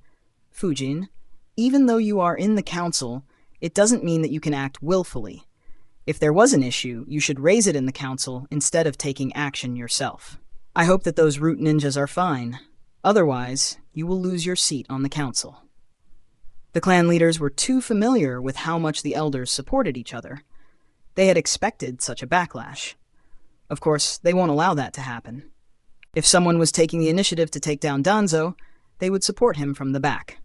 "Fujin, even though you are in the council, it doesn't mean that you can act willfully. If there was an issue, you should raise it in the council instead of taking action yourself. I hope that those Root ninjas are fine. Otherwise, you will lose your seat on the council." The clan leaders were too familiar with how much the elders supported each other. They had expected such a backlash. Of course, they won't allow that to happen. If someone was taking the initiative to take down Danzo, they would support him from the back.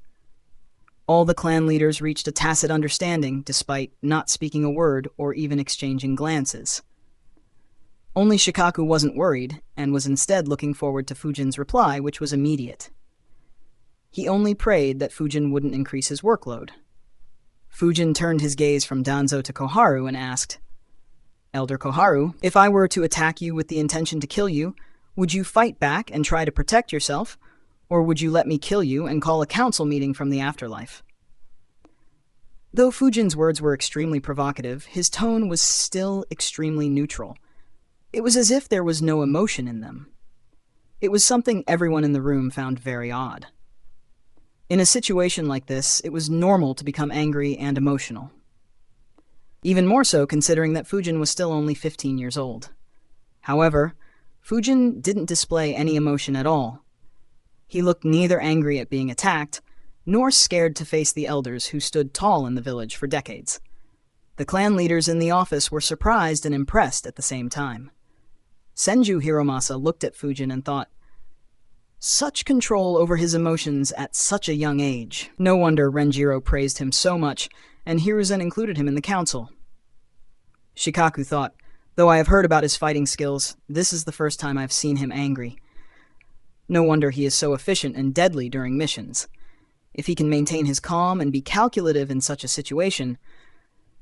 All the clan leaders reached a tacit understanding despite not speaking a word or even exchanging glances. Only Shikaku wasn't worried and was instead looking forward to Fujin's reply, which was immediate. He only prayed that Fujin wouldn't increase his workload. Fujin turned his gaze from Danzo to Koharu and asked, "Elder Koharu, if I were to attack you with the intention to kill you, would you fight back and try to protect yourself, or would you let me kill you and call a council meeting from the afterlife?" Though Fujin's words were extremely provocative, his tone was still extremely neutral. It was as if there was no emotion in them. It was something everyone in the room found very odd. In a situation like this, it was normal to become angry and emotional. Even more so considering that Fujin was still only 15 years old. However, Fujin didn't display any emotion at all. He looked neither angry at being attacked, nor scared to face the elders who stood tall in the village for decades. The clan leaders in the office were surprised and impressed at the same time. Senju Hiromasa looked at Fujin and thought, such control over his emotions at such a young age. No wonder Renjiro praised him so much, and Hiruzen included him in the council. Shikaku thought, though I have heard about his fighting skills, this is the first time I've seen him angry. No wonder he is so efficient and deadly during missions. If he can maintain his calm and be calculative in such a situation,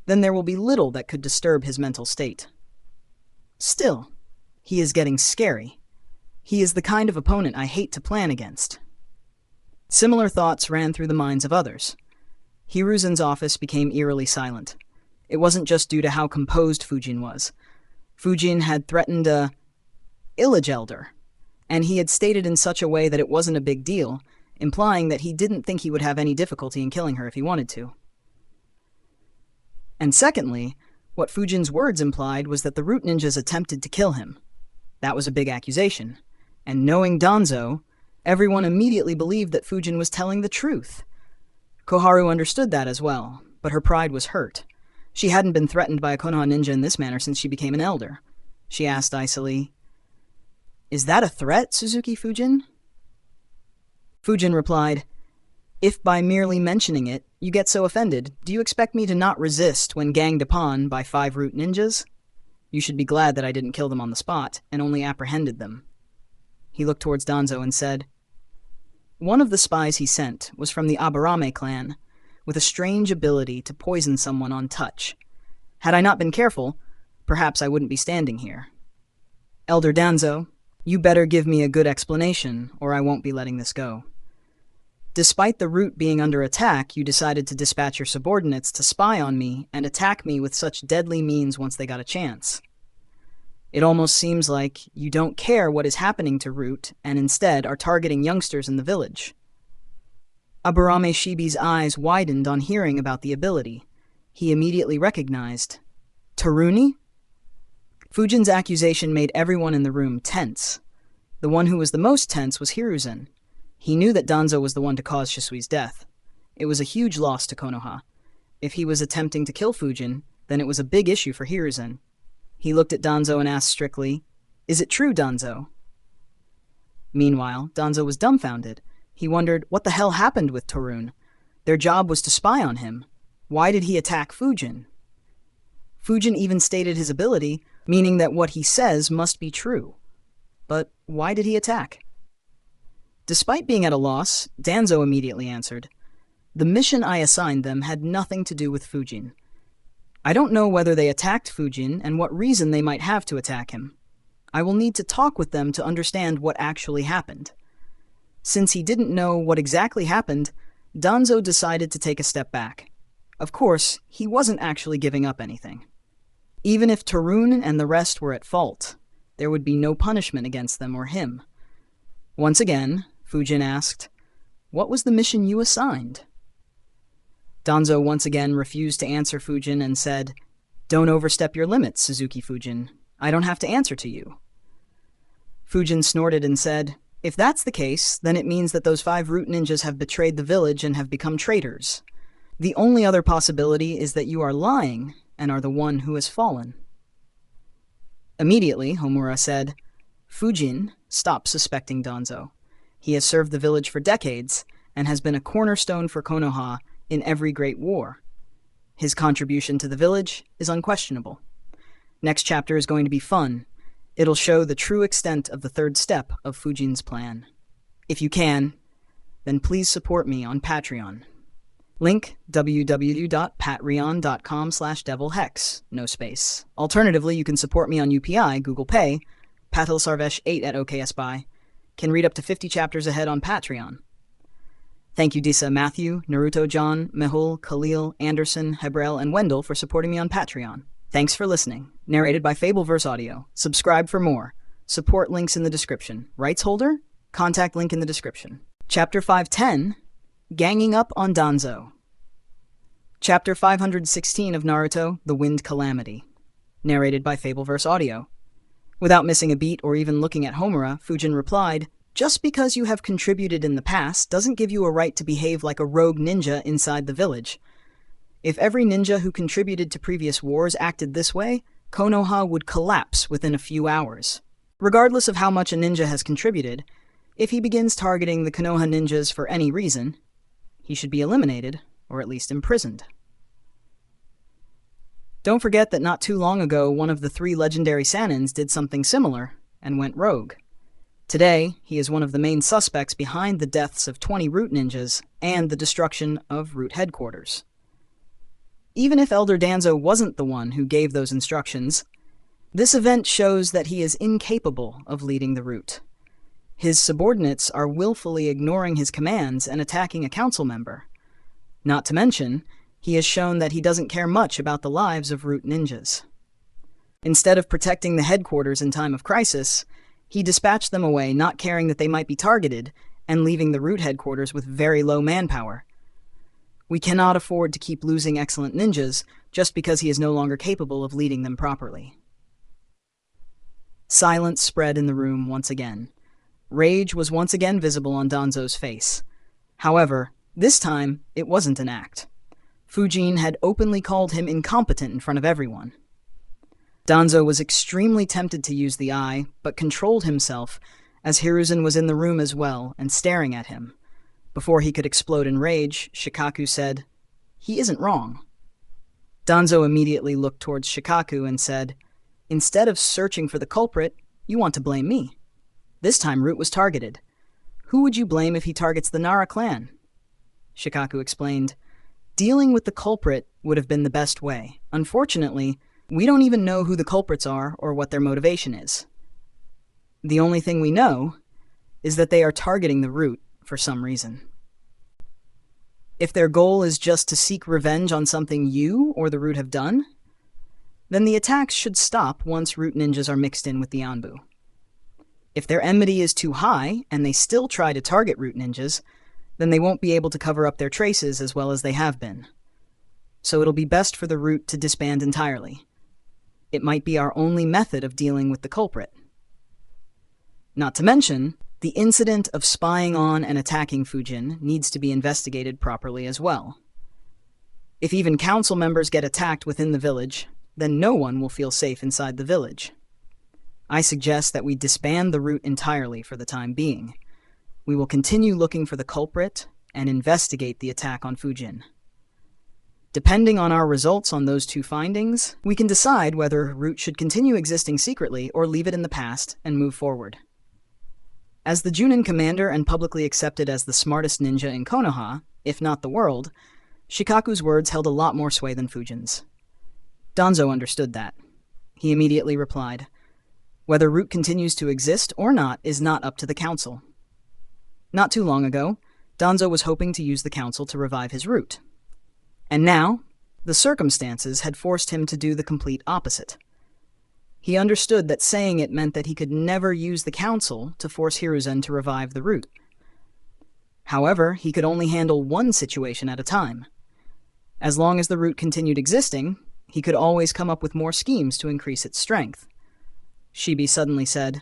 then there will be little that could disturb his mental state. Still, he is getting scary. He is the kind of opponent I hate to plan against. Similar thoughts ran through the minds of others. Hiruzen's office became eerily silent. It wasn't just due to how composed Fujin was. Fujin had threatened a village elder, and he had stated in such a way that it wasn't a big deal, implying that he didn't think he would have any difficulty in killing her if he wanted to. And secondly, what Fujin's words implied was that the Root ninjas attempted to kill him. That was a big accusation. And knowing Danzo, everyone immediately believed that Fujin was telling the truth. Koharu understood that as well, but her pride was hurt. She hadn't been threatened by a Konoha ninja in this manner since she became an elder. She asked icily, "Is that a threat, Suzuki Fujin?" Fujin replied, "If by merely mentioning it, you get so offended, do you expect me to not resist when ganged upon by 5 Root ninjas? You should be glad that I didn't kill them on the spot, and only apprehended them." He looked towards Danzo and said, "One of the spies he sent was from the Aburame clan, with a strange ability to poison someone on touch. Had I not been careful, perhaps I wouldn't be standing here. Elder Danzo, you better give me a good explanation, or I won't be letting this go. Despite the root being under attack, you decided to dispatch your subordinates to spy on me and attack me with such deadly means once they got a chance. It almost seems like you don't care what is happening to Root and instead are targeting youngsters in the village. Aburame Shibi's eyes widened on hearing about the ability. He immediately recognized Taruni? Fujin's accusation made everyone in the room tense. The one who was the most tense was Hiruzen. He knew that Danzo was the one to cause Shisui's death. It was a huge loss to Konoha. If he was attempting to kill Fujin, then it was a big issue for Hiruzen. He looked at Danzo and asked strictly, "Is it true, Danzo?" Meanwhile, Danzo was dumbfounded. He wondered what the hell happened with Torun. Their job was to spy on him. Why did he attack Fujin? Fujin even stated his ability, meaning that what he says must be true. But why did he attack? Despite being at a loss, Danzo immediately answered, "The mission I assigned them had nothing to do with Fujin. I don't know whether they attacked Fujin and what reason they might have to attack him. I will need to talk with them to understand what actually happened." Since he didn't know what exactly happened, Danzo decided to take a step back. Of course, he wasn't actually giving up anything. Even if Tarun and the rest were at fault, there would be no punishment against them or him. Once again, Fujin asked, "What was the mission you assigned?" Danzo once again refused to answer Fujin and said, "Don't overstep your limits, Suzuki Fujin. I don't have to answer to you." Fujin snorted and said, "If that's the case, then it means that those 5 root ninjas have betrayed the village and have become traitors. The only other possibility is that you are lying and are the one who has fallen." Immediately, Homura said, "Fujin, stop suspecting Danzo. He has served the village for decades and has been a cornerstone for Konoha in every great war. His contribution to the village is unquestionable. Next chapter is going to be fun. It'll show the true extent of the 3rd step of Fujin's plan. If you can, then please support me on Patreon. Link www.patreon.com/devilhex, no space. Alternatively, you can support me on UPI, Google Pay, Patilsarvesh8 at OKSBuy. Can read up to 50 chapters ahead on Patreon. Thank you Disa, Matthew, Naruto John, Mehul, Khalil, Anderson, Hebrel, and Wendell for supporting me on Patreon. Thanks for listening. Narrated by Fabelverse Audio. Subscribe for more. Support links in the description. Rights holder? Contact link in the description. Chapter 510, Ganging Up on Danzo. Chapter 516 of Naruto, The Wind Calamity. Narrated by Fabelverse Audio. Without missing a beat or even looking at Homura, Fujin replied, "Just because you have contributed in the past doesn't give you a right to behave like a rogue ninja inside the village. If every ninja who contributed to previous wars acted this way, Konoha would collapse within a few hours. Regardless of how much a ninja has contributed, if he begins targeting the Konoha ninjas for any reason, he should be eliminated, or at least imprisoned. Don't forget that not too long ago, one of the 3 legendary Sanins did something similar and went rogue. Today, he is one of the main suspects behind the deaths of 20 Root ninjas and the destruction of Root headquarters. Even if Elder Danzo wasn't the one who gave those instructions, this event shows that he is incapable of leading the Root. His subordinates are willfully ignoring his commands and attacking a council member. Not to mention, he has shown that he doesn't care much about the lives of Root ninjas. Instead of protecting the headquarters in time of crisis, he dispatched them away, not caring that they might be targeted, and leaving the Root headquarters with very low manpower. We cannot afford to keep losing excellent ninjas just because he is no longer capable of leading them properly. Silence spread in the room once again. Rage was once again visible on Danzo's face. However, this time it wasn't an act. Fujin had openly called him incompetent in front of everyone. Danzo was extremely tempted to use the eye, but controlled himself as Hiruzen was in the room as well and staring at him. Before he could explode in rage, Shikaku said, "He isn't wrong." Danzo immediately looked towards Shikaku and said, "Instead of searching for the culprit, you want to blame me. This time Root was targeted. Who would you blame if he targets the Nara clan?" Shikaku explained, Dealing with the culprit would have been the best way. Unfortunately, we don't even know who the culprits are or what their motivation is. The only thing we know is that they are targeting the root for some reason. If their goal is just to seek revenge on something you or the root have done, then the attacks should stop once root ninjas are mixed in with the Anbu. If their enmity is too high and they still try to target root ninjas, then they won't be able to cover up their traces as well as they have been. So it'll be best for the root to disband entirely. It might be our only method of dealing with the culprit. Not to mention, the incident of spying on and attacking Fujin needs to be investigated properly as well. If even council members get attacked within the village, then no one will feel safe inside the village. I suggest that we disband the root entirely for the time being. We will continue looking for the culprit and investigate the attack on Fujin. Depending on our results on those two findings, we can decide whether root should continue existing secretly or leave it in the past and move forward. As the Junin commander and publicly accepted as the smartest ninja in Konoha, if not the world, Shikaku's words held a lot more sway than Fujin's. Danzo understood that. He immediately replied, "Whether root continues to exist or not is not up to the council." Not too long ago, Danzo was hoping to use the council to revive his root. And now, the circumstances had forced him to do the complete opposite. He understood that saying it meant that he could never use the council to force Hiruzen to revive the root. However, he could only handle one situation at a time. As long as the root continued existing, he could always come up with more schemes to increase its strength. Shibi suddenly said,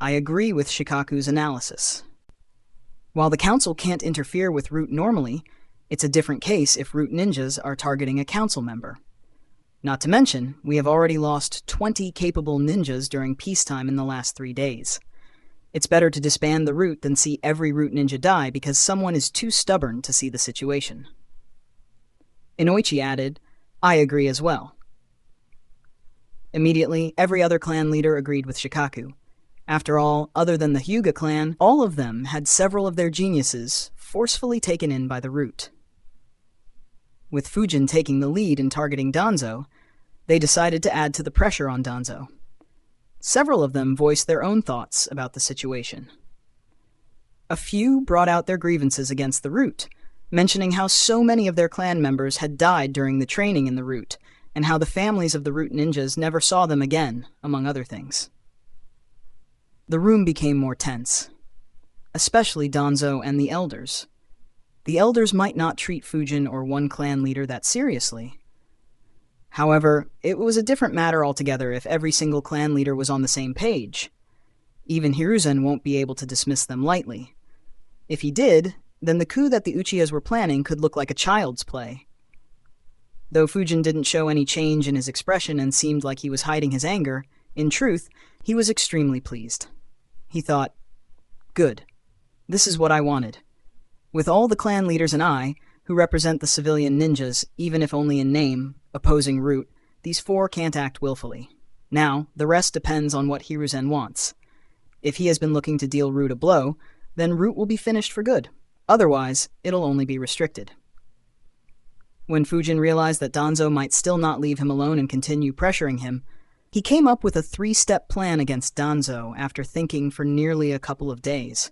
"I agree with Shikaku's analysis. While the council can't interfere with root normally, it's a different case if root ninjas are targeting a council member. Not to mention, we have already lost 20 capable ninjas during peacetime in the last 3 days. It's better to disband the root than see every root ninja die because someone is too stubborn to see the situation." Inoichi added, "I agree as well." Immediately, every other clan leader agreed with Shikaku. After all, other than the Hyuga clan, all of them had several of their geniuses forcefully taken in by the root. With Fujin taking the lead in targeting Danzo, they decided to add to the pressure on Danzo. Several of them voiced their own thoughts about the situation. A few brought out their grievances against the root, mentioning how so many of their clan members had died during the training in the root, and how the families of the root ninjas never saw them again, among other things. The room became more tense, especially Danzo and the elders. The elders might not treat Fujin or one clan leader that seriously. However, it was a different matter altogether if every single clan leader was on the same page. Even Hiruzen won't be able to dismiss them lightly. If he did, then the coup that the Uchihas were planning could look like a child's play. Though Fujin didn't show any change in his expression and seemed like he was hiding his anger, in truth, he was extremely pleased. He thought, "Good. This is what I wanted. With all the clan leaders and I, who represent the civilian ninjas, even if only in name, opposing root, these 4 can't act willfully. Now, the rest depends on what Hiruzen wants. If he has been looking to deal root a blow, then root will be finished for good. Otherwise, it'll only be restricted." When Fujin realized that Danzo might still not leave him alone and continue pressuring him, he came up with a 3-step plan against Danzo after thinking for nearly a couple of days.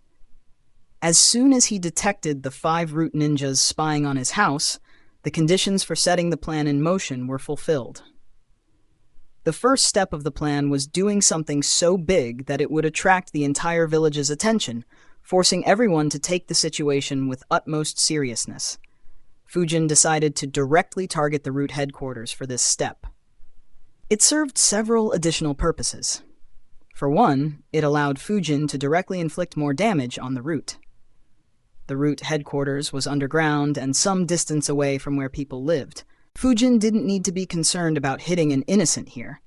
As soon as he detected the 5 root ninjas spying on his house, the conditions for setting the plan in motion were fulfilled. The first step of the plan was doing something so big that it would attract the entire village's attention, forcing everyone to take the situation with utmost seriousness. Fujin decided to directly target the root headquarters for this step. It served several additional purposes. For one, it allowed Fujin to directly inflict more damage on the root. The root headquarters was underground and some distance away from where people lived. Fujin didn't need to be concerned about hitting an innocent here.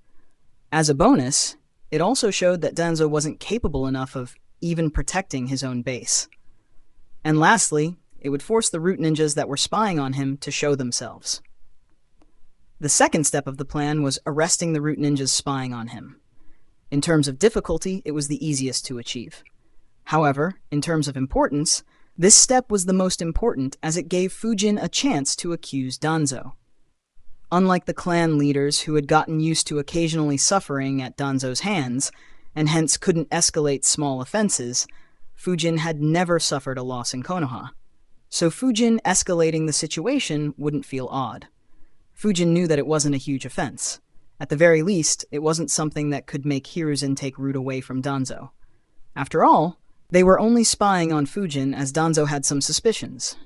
As a bonus, it also showed that Danzo wasn't capable enough of even protecting his own base. And lastly, it would force the root ninjas that were spying on him to show themselves. The second step of the plan was arresting the root ninjas spying on him. In terms of difficulty, it was the easiest to achieve. However, in terms of importance, This step was the most important as it gave Fujin a chance to accuse Danzo. Unlike the clan leaders who had gotten used to occasionally suffering at Danzo's hands, and hence couldn't escalate small offenses, Fujin had never suffered a loss in Konoha. So Fujin escalating the situation wouldn't feel odd. Fujin knew that it wasn't a huge offense. At the very least, it wasn't something that could make Hiruzen take root away from Danzo. After all, they were only spying on Fujin as Danzo had some suspicions.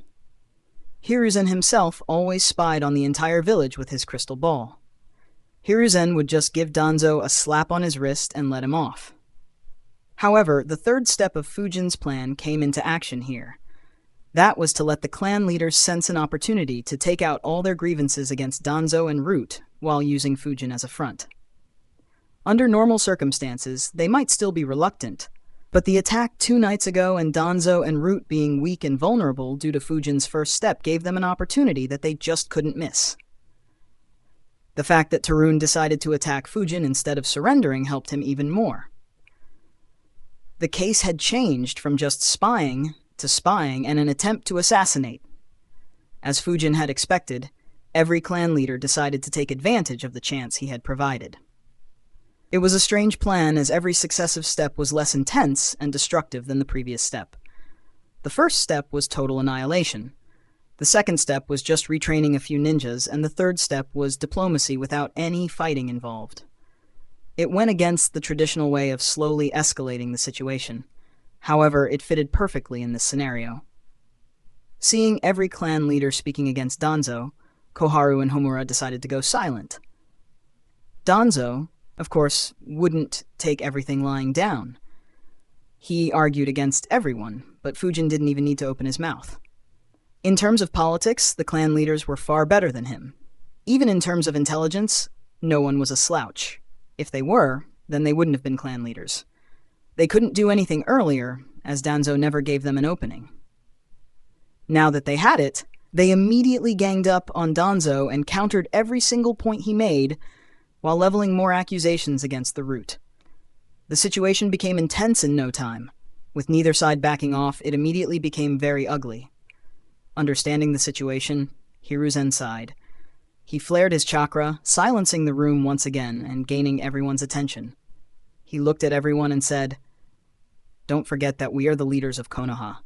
Hiruzen himself always spied on the entire village with his crystal ball. Hiruzen would just give Danzo a slap on his wrist and let him off. However, the third step of Fujin's plan came into action here. That was to let the clan leaders sense an opportunity to take out all their grievances against Danzo and Root while using Fujin as a front. Under normal circumstances, they might still be reluctant, but the attack 2 nights ago and Danzo and Root being weak and vulnerable due to Fujin's first step gave them an opportunity that they just couldn't miss. The fact that Tarun decided to attack Fujin instead of surrendering helped him even more. The case had changed from just spying to spying and an attempt to assassinate. As Fujin had expected, every clan leader decided to take advantage of the chance he had provided. It was a strange plan as every successive step was less intense and destructive than the previous step. The first step was total annihilation. The second step was just retraining a few ninjas, and the third step was diplomacy without any fighting involved. It went against the traditional way of slowly escalating the situation. However, it fitted perfectly in this scenario. Seeing every clan leader speaking against Danzo, Koharu and Homura decided to go silent. Danzo, of course, wouldn't take everything lying down. He argued against everyone, but Fujin didn't even need to open his mouth. In terms of politics, the clan leaders were far better than him. Even in terms of intelligence, no one was a slouch. If they were, then they wouldn't have been clan leaders. They couldn't do anything earlier, as Danzo never gave them an opening. Now that they had it, they immediately ganged up on Danzo and countered every single point he made, while leveling more accusations against the Root. The situation became intense in no time. With neither side backing off, it immediately became very ugly. Understanding the situation, Hiruzen sighed. He flared his chakra, silencing the room once again and gaining everyone's attention. He looked at everyone and said, "Don't forget that we are the leaders of Konoha.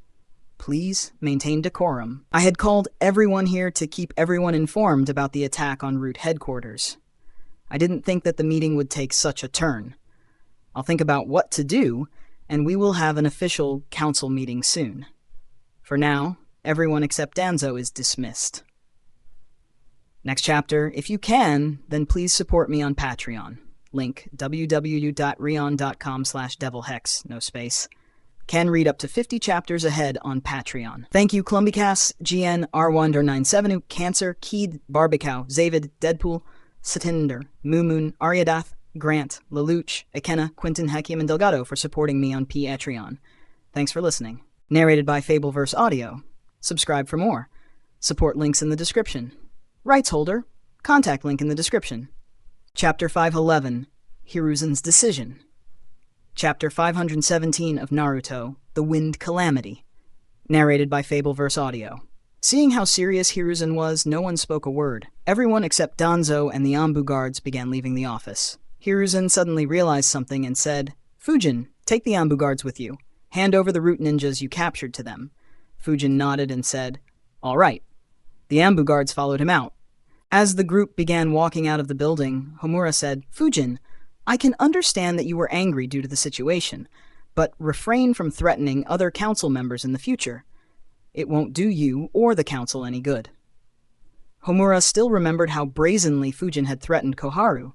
Please maintain decorum. I had called everyone here to keep everyone informed about the attack on Root headquarters. I didn't think that the meeting would take such a turn. I'll think about what to do, and we will have an official council meeting soon. For now, everyone except Danzo is dismissed." Next chapter, if you can, then please support me on Patreon. Link www.rion.com/devilhex, no space. Can read up to 50 chapters ahead on Patreon. Thank you Clumbicast, GN, R1-97, Cancer, Keed, Barbicow, Zavid, Deadpool, Satinder, Moomoon, Aryadath, Grant, Lelouch, Ekena, Quinton, Hekium, and Delgado for supporting me on Patreon. Thanks for listening. Narrated by Fabelverse Audio. Subscribe for more. Support links in the description. Rights holder, contact link in the description. Chapter 511, Hiruzen's Decision. Chapter 517 of Naruto, The Wind Calamity. Narrated by Fabelverse Audio. Seeing how serious Hiruzen was, no one spoke a word. Everyone except Danzo and the Anbu guards began leaving the office. Hiruzen suddenly realized something and said, "Fujin, take the Anbu guards with you. Hand over the Root ninjas you captured to them." Fujin nodded and said, "All right." The Anbu guards followed him out. As the group began walking out of the building, Homura said, "Fujin, I can understand that you were angry due to the situation, but refrain from threatening other council members in the future. It won't do you or the council any good." Homura still remembered how brazenly Fujin had threatened Koharu.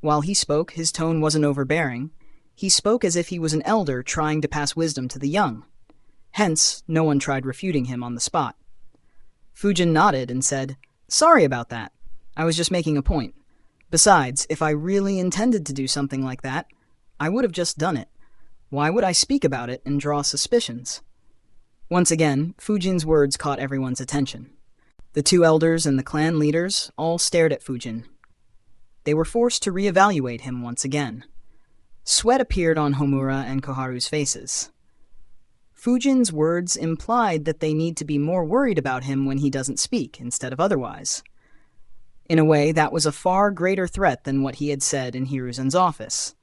While he spoke, his tone wasn't overbearing. He spoke as if he was an elder trying to pass wisdom to the young. Hence, no one tried refuting him on the spot. Fujin nodded and said, "Sorry about that. I was just making a point. Besides, if I really intended to do something like that, I would have just done it. Why would I speak about it and draw suspicions?" Once again, Fujin's words caught everyone's attention. The 2 elders and the clan leaders all stared at Fujin. They were forced to reevaluate him once again. Sweat appeared on Homura and Koharu's faces. Fujin's words implied that they need to be more worried about him when he doesn't speak, instead of otherwise. In a way, that was a far greater threat than what he had said in Hiruzen's office.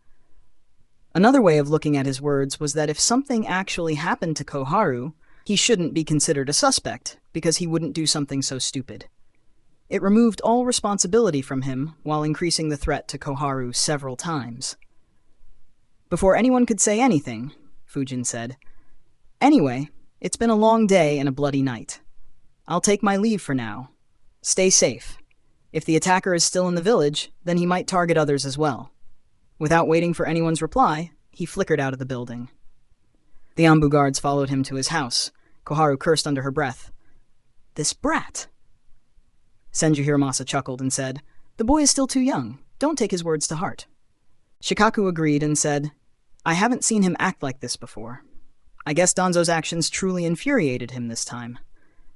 Another way of looking at his words was that if something actually happened to Koharu, he shouldn't be considered a suspect, because he wouldn't do something so stupid. It removed all responsibility from him while increasing the threat to Koharu several times. Before anyone could say anything, Fujin said, "Anyway, it's been a long day and a bloody night. I'll take my leave for now. Stay safe. If the attacker is still in the village, then he might target others as well." Without waiting for anyone's reply, he flickered out of the building. The Anbu guards followed him to his house. Koharu cursed under her breath. "This brat!" Senju Hiramasa chuckled and said, "The boy is still too young. Don't take his words to heart." Shikaku agreed and said, "I haven't seen him act like this before. I guess Danzo's actions truly infuriated him this time.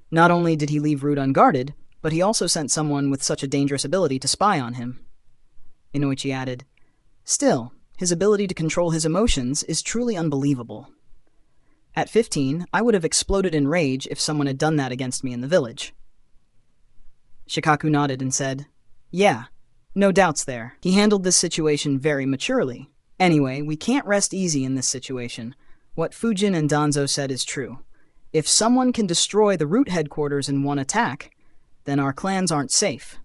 Not only did he leave Root unguarded, but he also sent someone with such a dangerous ability to spy on him." Inoichi added, "Still, his ability to control his emotions is truly unbelievable. At 15, I would have exploded in rage if someone had done that against me in the village." Shikaku nodded and said, "Yeah, no doubts there. He handled this situation very maturely. Anyway, we can't rest easy in this situation. What Fujin and Danzo said is true. If someone can destroy the Root headquarters in one attack, then our clans aren't safe."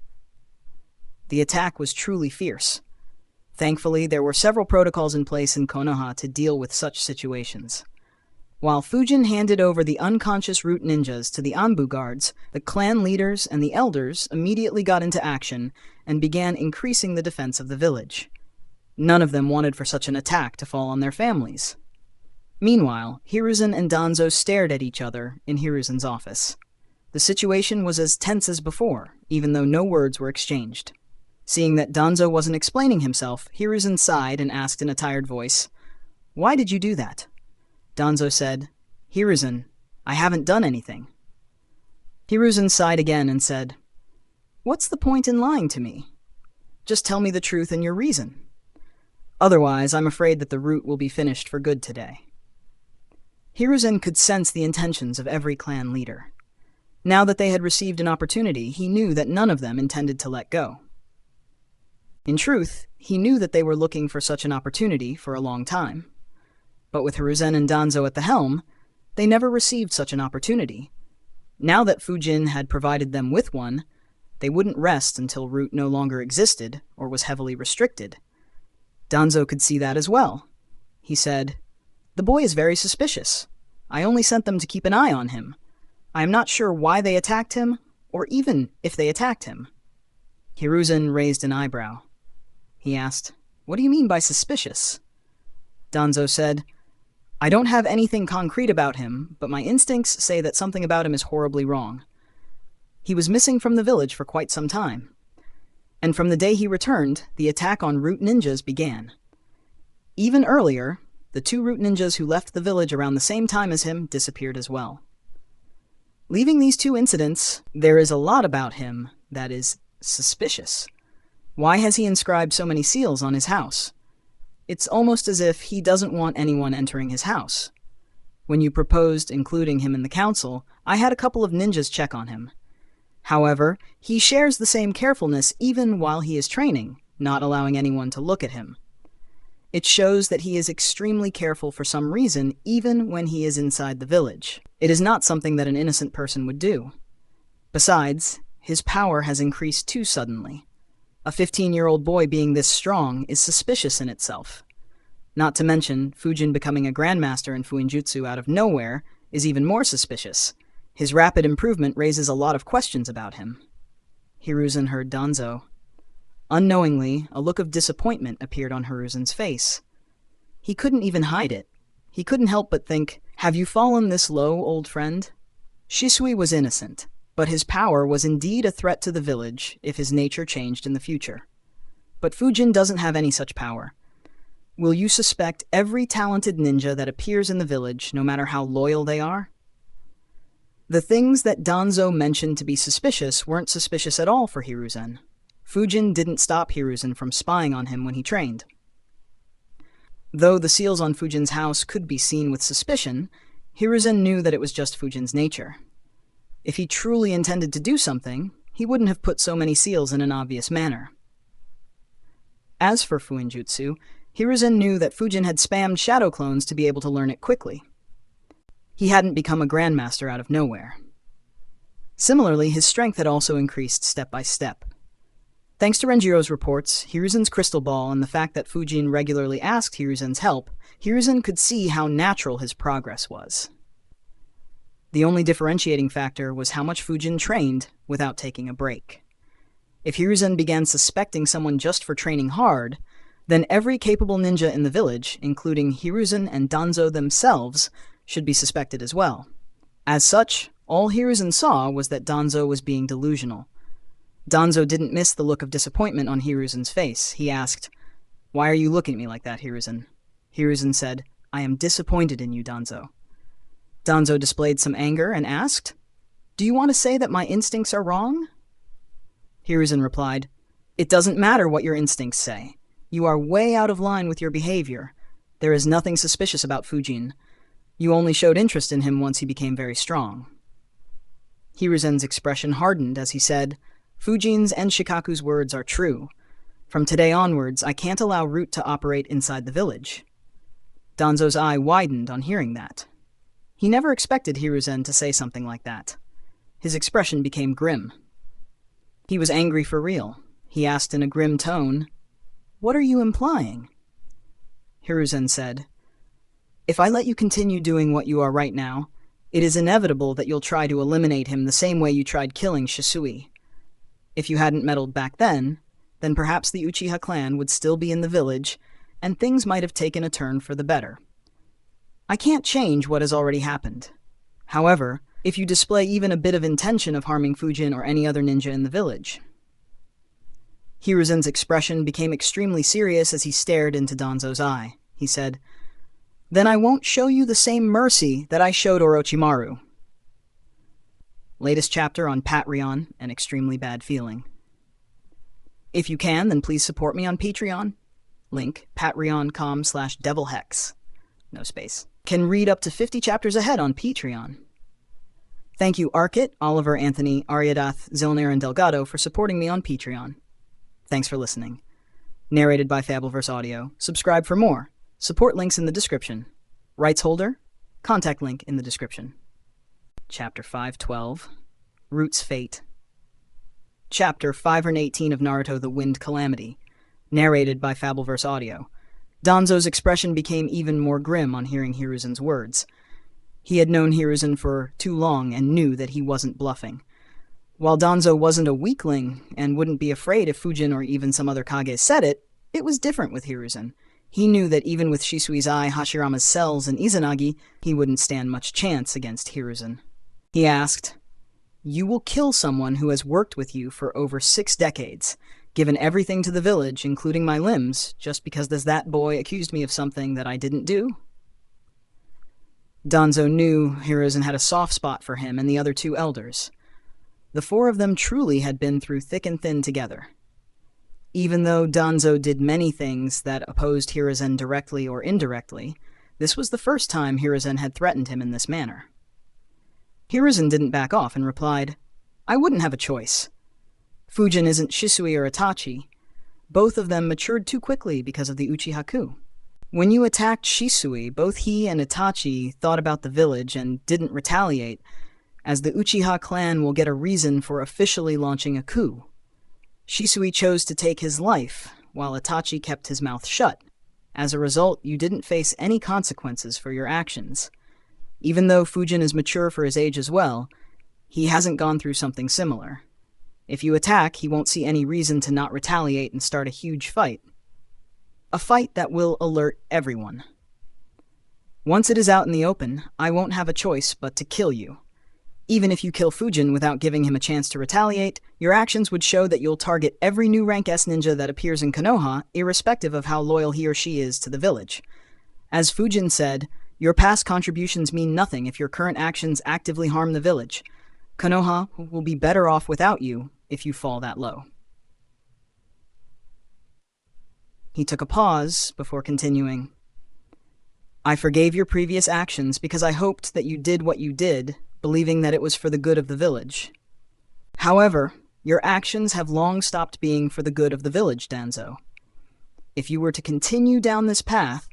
The attack was truly fierce. Thankfully, there were several protocols in place in Konoha to deal with such situations. While Fujin handed over the unconscious Root ninjas to the Anbu guards, the clan leaders and the elders immediately got into action and began increasing the defense of the village. None of them wanted for such an attack to fall on their families. Meanwhile, Hiruzen and Danzo stared at each other in Hiruzen's office. The situation was as tense as before, even though no words were exchanged. Seeing that Danzo wasn't explaining himself, Hiruzen sighed and asked in a tired voice, "Why did you do that?" Danzo said, "Hiruzen, I haven't done anything." Hiruzen sighed again and said, "What's the point in lying to me? Just tell me the truth and your reason. Otherwise, I'm afraid that the Root will be finished for good today." Hiruzen could sense the intentions of every clan leader. Now that they had received an opportunity, he knew that none of them intended to let go. In truth, he knew that they were looking for such an opportunity for a long time. But with Hiruzen and Danzo at the helm, they never received such an opportunity. Now that Fujin had provided them with one, they wouldn't rest until Root no longer existed or was heavily restricted. Danzo could see that as well. He said, "The boy is very suspicious. I only sent them to keep an eye on him. I am not sure why they attacked him, or even if they attacked him." Hiruzen raised an eyebrow. He asked, "What do you mean by suspicious?" Danzo said, "I don't have anything concrete about him, but my instincts say that something about him is horribly wrong. He was missing from the village for quite some time. And from the day he returned, the attack on Root ninjas began. Even earlier, the 2 Root ninjas who left the village around the same time as him disappeared as well. Leaving these 2 incidents, there is a lot about him that is suspicious. Why has he inscribed so many seals on his house? It's almost as if he doesn't want anyone entering his house. When you proposed including him in the council, I had a couple of ninjas check on him. However, he shares the same carefulness even while he is training, not allowing anyone to look at him. It shows that he is extremely careful for some reason, even when he is inside the village. It is not something that an innocent person would do. Besides, his power has increased too suddenly. A 15-year-old boy being this strong is suspicious in itself. Not to mention, Fujin becoming a grandmaster in Fuinjutsu out of nowhere is even more suspicious. His rapid improvement raises a lot of questions about him. Hiruzen heard Danzo. Unknowingly, a look of disappointment appeared on Hiruzen's face. He couldn't even hide it. He couldn't help but think, "Have you fallen this low, old friend?" Shisui was innocent, but his power was indeed a threat to the village if his nature changed in the future. But Fujin doesn't have any such power. Will you suspect every talented ninja that appears in the village, no matter how loyal they are? The things that Danzo mentioned to be suspicious weren't suspicious at all for Hiruzen. Fujin didn't stop Hiruzen from spying on him when he trained. Though the seals on Fujin's house could be seen with suspicion, Hiruzen knew that it was just Fujin's nature. If he truly intended to do something, he wouldn't have put so many seals in an obvious manner. As for Fuinjutsu, Hiruzen knew that Fujin had spammed shadow clones to be able to learn it quickly. He hadn't become a grandmaster out of nowhere. Similarly, his strength had also increased step by step. Thanks to Renjiro's reports, Hiruzen's crystal ball, and the fact that Fujin regularly asked Hiruzen's help, Hiruzen could see how natural his progress was. The only differentiating factor was how much Fujin trained without taking a break. If Hiruzen began suspecting someone just for training hard, then every capable ninja in the village, including Hiruzen and Danzo themselves, should be suspected as well. As such, all Hiruzen saw was that Danzo was being delusional. Danzo didn't miss the look of disappointment on Hiruzen's face. He asked, "Why are you looking at me like that, Hiruzen?" Hiruzen said, "I am disappointed in you, Danzo." Danzo displayed some anger and asked, "Do you want to say that my instincts are wrong?" Hiruzen replied, "It doesn't matter what your instincts say. You are way out of line with your behavior. There is nothing suspicious about Fujin. You only showed interest in him once he became very strong." Hiruzen's expression hardened as he said, "Fujin's and Shikaku's words are true. From today onwards, I can't allow Root to operate inside the village." Danzo's eye widened on hearing that. He never expected Hiruzen to say something like that. His expression became grim. He was angry for real. He asked in a grim tone, "What are you implying?" Hiruzen said, "If I let you continue doing what you are right now, it is inevitable that you'll try to eliminate him the same way you tried killing Shisui. If you hadn't meddled back then perhaps the Uchiha clan would still be in the village, and things might have taken a turn for the better. I can't change what has already happened. However, if you display even a bit of intention of harming Fujin or any other ninja in the village..." Hiruzen's expression became extremely serious as he stared into Danzo's eye. He said, "Then I won't show you the same mercy that I showed Orochimaru." Latest chapter on Patreon, an extremely bad feeling. If you can, then please support me on Patreon. Link, patreon.com/devilhex. No space. Can read up to 50 chapters ahead on Patreon. Thank you Arkit, Oliver, Anthony, Aryadath, Zilner, and Delgado for supporting me on Patreon. Thanks for listening. Narrated by Fabelverse Audio. Subscribe for more. Support links in the description. Rights holder? Contact link in the description. Chapter 512. Root's Fate. Chapter 518 of Naruto The Wind Calamity. Narrated by Fabelverse Audio. Danzo's expression became even more grim on hearing Hiruzen's words. He had known Hiruzen for too long and knew that he wasn't bluffing. While Danzo wasn't a weakling and wouldn't be afraid if Fujin or even some other Kage said it, it was different with Hiruzen. He knew that even with Shisui's eye, Hashirama's cells, and Izanagi, he wouldn't stand much chance against Hiruzen. He asked, "You will kill someone who has worked with you for over 6 decades, given everything to the village, including my limbs, just because that boy accused me of something that I didn't do?" Danzo knew Hiruzen had a soft spot for him and the other 2 elders. The 4 of them truly had been through thick and thin together. Even though Danzo did many things that opposed Hiruzen directly or indirectly, this was the first time Hiruzen had threatened him in this manner. Hiruzen didn't back off and replied, "I wouldn't have a choice. Fujin isn't Shisui or Itachi. Both of them matured too quickly because of the Uchiha coup. When you attacked Shisui, both he and Itachi thought about the village and didn't retaliate, as the Uchiha clan will get a reason for officially launching a coup. Shisui chose to take his life, while Itachi kept his mouth shut. As a result, you didn't face any consequences for your actions. Even though Fujin is mature for his age as well, he hasn't gone through something similar. If you attack, he won't see any reason to not retaliate and start a huge fight. A fight that will alert everyone. Once it is out in the open, I won't have a choice but to kill you. Even if you kill Fujin without giving him a chance to retaliate, your actions would show that you'll target every new rank S ninja that appears in Konoha, irrespective of how loyal he or she is to the village. As Fujin said, your past contributions mean nothing if your current actions actively harm the village. Konoha will be better off without you if you fall that low." He took a pause before continuing. I forgave your previous actions because I hoped that you did what you did, believing that it was for the good of the village. However, your actions have long stopped being for the good of the village, Danzo. If you were to continue down this path,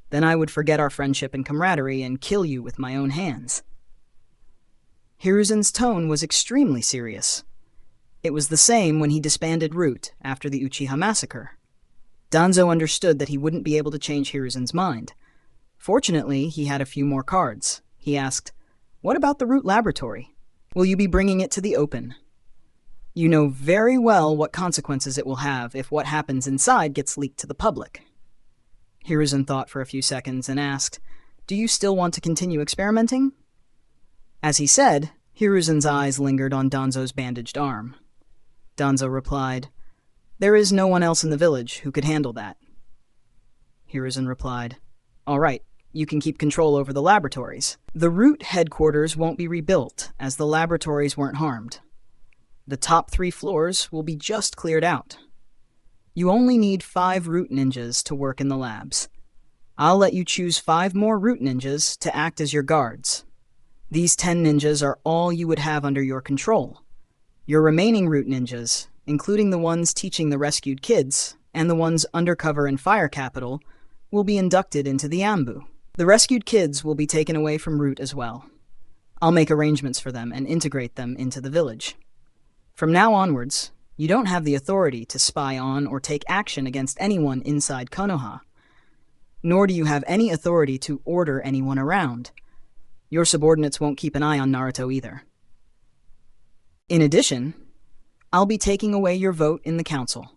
then I would forget our friendship and camaraderie and kill you with my own hands. Hiruzen's tone was extremely serious. It was the same when he disbanded Root after the Uchiha massacre. Danzo understood that he wouldn't be able to change Hiruzen's mind. Fortunately, he had a few more cards. He asked, "What about the Root laboratory? Will you be bringing it to the open? You know very well what consequences it will have if what happens inside gets leaked to the public." Hiruzen thought for a few seconds and asked, "Do you still want to continue experimenting?" As he said, Hiruzen's eyes lingered on Danzo's bandaged arm. Danzo replied, "There is no one else in the village who could handle that." Hiruzen replied, "All right, you can keep control over the laboratories. The Root headquarters won't be rebuilt, as the laboratories weren't harmed. The top 3 floors will be just cleared out. You only need 5 Root ninjas to work in the labs. I'll let you choose 5 more Root ninjas to act as your guards. These 10 ninjas are all you would have under your control. Your remaining Root ninjas, including the ones teaching the rescued kids, and the ones undercover in Fire Capital, will be inducted into the Ambu. The rescued kids will be taken away from Root as well. I'll make arrangements for them and integrate them into the village. From now onwards, you don't have the authority to spy on or take action against anyone inside Konoha. Nor do you have any authority to order anyone around. Your subordinates won't keep an eye on Naruto either. In addition, I'll be taking away your vote in the council.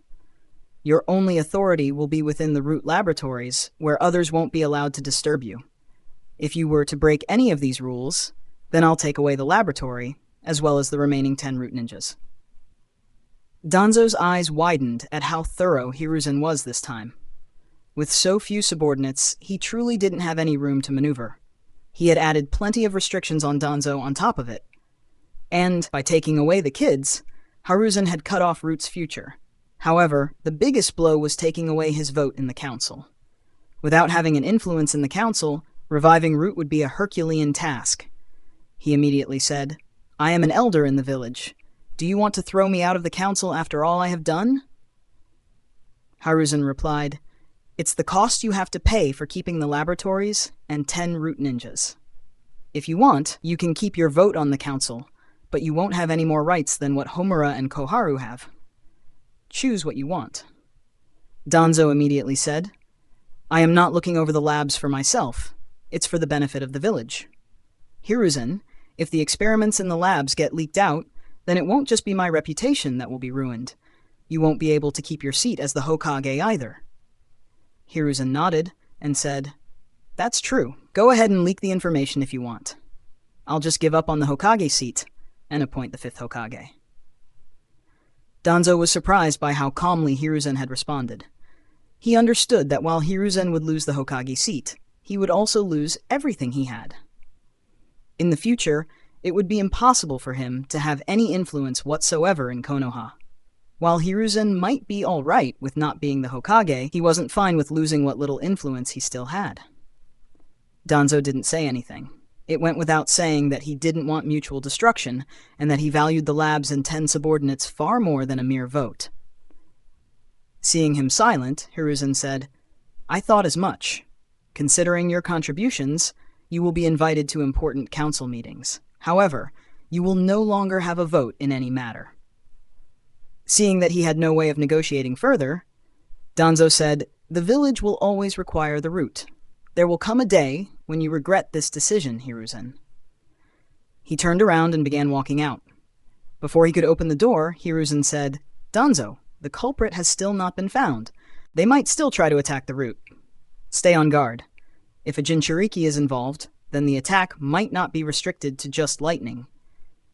Your only authority will be within the Root laboratories, where others won't be allowed to disturb you. If you were to break any of these rules, then I'll take away the laboratory, as well as the remaining 10 Root ninjas." Danzo's eyes widened at how thorough Hiruzen was this time. With so few subordinates, he truly didn't have any room to maneuver. He had added plenty of restrictions on Danzo on top of it. And, by taking away the kids, Hiruzen had cut off Root's future. However, the biggest blow was taking away his vote in the council. Without having an influence in the council, reviving Root would be a Herculean task. He immediately said, "I am an elder in the village. Do you want to throw me out of the council after all I have done?" Hiruzen replied, "It's the cost you have to pay for keeping the laboratories and 10 Root ninjas. If you want, you can keep your vote on the council, but you won't have any more rights than what Homura and Koharu have. Choose what you want." Danzo immediately said, "I am not looking over the labs for myself. It's for the benefit of the village. Hiruzen, if the experiments in the labs get leaked out, then it won't just be my reputation that will be ruined. You won't be able to keep your seat as the Hokage either." Hiruzen nodded and said, "That's true. Go ahead and leak the information if you want. I'll just give up on the Hokage seat and appoint the 5th Hokage." Danzo was surprised by how calmly Hiruzen had responded. He understood that while Hiruzen would lose the Hokage seat, he would also lose everything he had. In the future, it would be impossible for him to have any influence whatsoever in Konoha. While Hiruzen might be all right with not being the Hokage, he wasn't fine with losing what little influence he still had. Danzo didn't say anything. It went without saying that he didn't want mutual destruction, and that he valued the labs and 10 subordinates far more than a mere vote. Seeing him silent, Hiruzen said, "I thought as much. Considering your contributions, you will be invited to important council meetings. However, you will no longer have a vote in any matter." Seeing that he had no way of negotiating further, Danzo said, "The village will always require the Root. There will come a day when you regret this decision, Hiruzen." He turned around and began walking out. Before he could open the door, Hiruzen said, "Danzo, the culprit has still not been found. They might still try to attack the Root. Stay on guard. If a Jinchuriki is involved, then the attack might not be restricted to just lightning.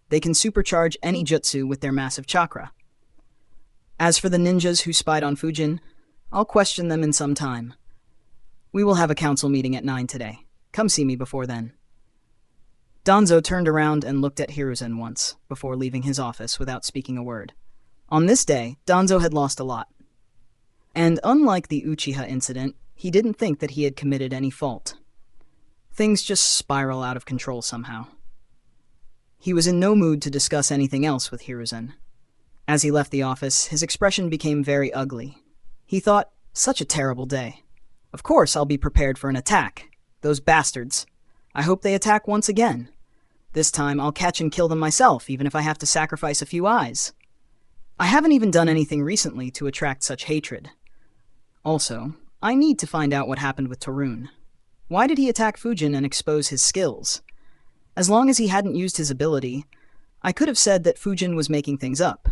They can supercharge any jutsu with their massive chakra. As for the ninjas who spied on Fujin, I'll question them in some time. We will have a council meeting at 9 today. Come see me before then." Danzo turned around and looked at Hiruzen once, before leaving his office without speaking a word. On this day, Danzo had lost a lot. And unlike the Uchiha incident, he didn't think that he had committed any fault. things just spiral out of control somehow. He was in no mood to discuss anything else with Hiruzen. As he left the office, his expression became very ugly. He thought, such a terrible day. Of course I'll be prepared for an attack. Those bastards. I hope they attack once again. This time I'll catch and kill them myself, even if I have to sacrifice a few eyes. I haven't even done anything recently to attract such hatred. Also, I need to find out what happened with Torun. Why did he attack Fujin and expose his skills? As long as he hadn't used his ability, I could have said that Fujin was making things up.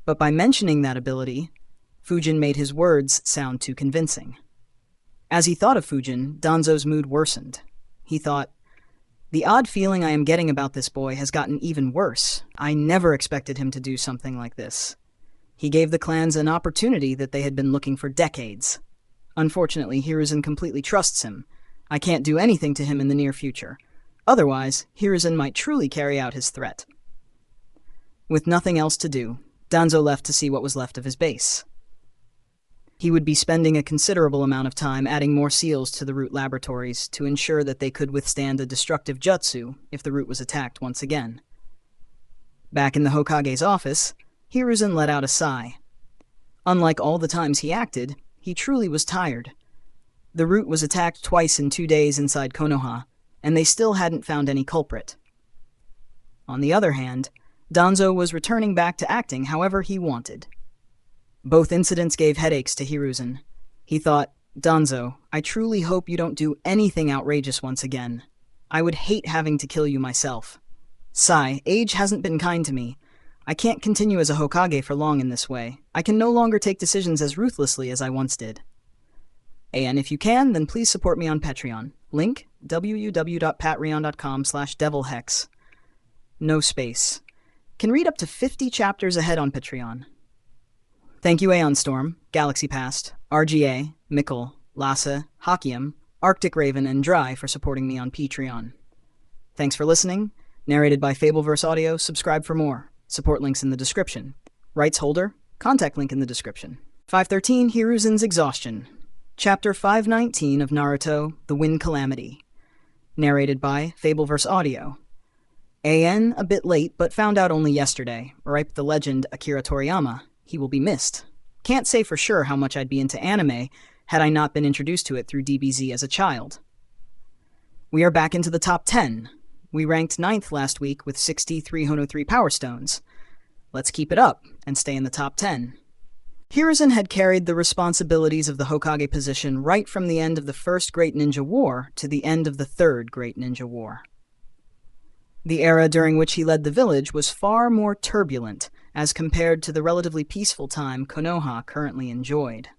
But by mentioning that ability, Fujin made his words sound too convincing. As he thought of Fujin, Danzo's mood worsened. He thought, the odd feeling I am getting about this boy has gotten even worse. I never expected him to do something like this. He gave the clans an opportunity that they had been looking for decades. Unfortunately, Hiruzen completely trusts him. I can't do anything to him in the near future. Otherwise, Hiruzen might truly carry out his threat. With nothing else to do, Danzo left to see what was left of his base. He would be spending a considerable amount of time adding more seals to the root laboratories to ensure that they could withstand a destructive jutsu if the root was attacked once again. Back in the Hokage's office, Hiruzen let out a sigh. Unlike all the times he acted, he truly was tired. The root was attacked twice in 2 days inside Konoha, and they still hadn't found any culprit. On the other hand, Danzo was returning back to acting however he wanted. Both incidents gave headaches to Hiruzen. He thought, Danzo, I truly hope you don't do anything outrageous once again. I would hate having to kill you myself. Sigh, age hasn't been kind to me. I can't continue as a Hokage for long in this way. I can no longer take decisions as ruthlessly as I once did. And if you can, then please support me on Patreon. Link, www.patreon.com/devilhex. No space. Can read up to 50 chapters ahead on Patreon. Thank you Aeon Storm, Galaxy Past, RGA, Mikkel, Lasse, Hakium, Arctic Raven, and Dry for supporting me on Patreon. Thanks for listening. Narrated by Fabelverse Audio. Subscribe for more. Support links in the description. Rights holder, contact link in the description. 513 Hiruzen's Exhaustion. Chapter 519 of Naruto, The Wind Calamity. Narrated by Fabelverse Audio. AN a bit late, but found out only yesterday. Ripe the legend Akira Toriyama. He will be missed. Can't say for sure how much I'd be into anime had I not been introduced to it through DBZ as a child. We are back into the top 10. We ranked 9th last week with 63 Hono 3 Power Stones. Let's keep it up and stay in the top 10. Hiruzen had carried the responsibilities of the Hokage position right from the end of the First Great Ninja War to the end of the Third Great Ninja War. The era during which he led the village was far more turbulent as compared to the relatively peaceful time Konoha currently enjoyed.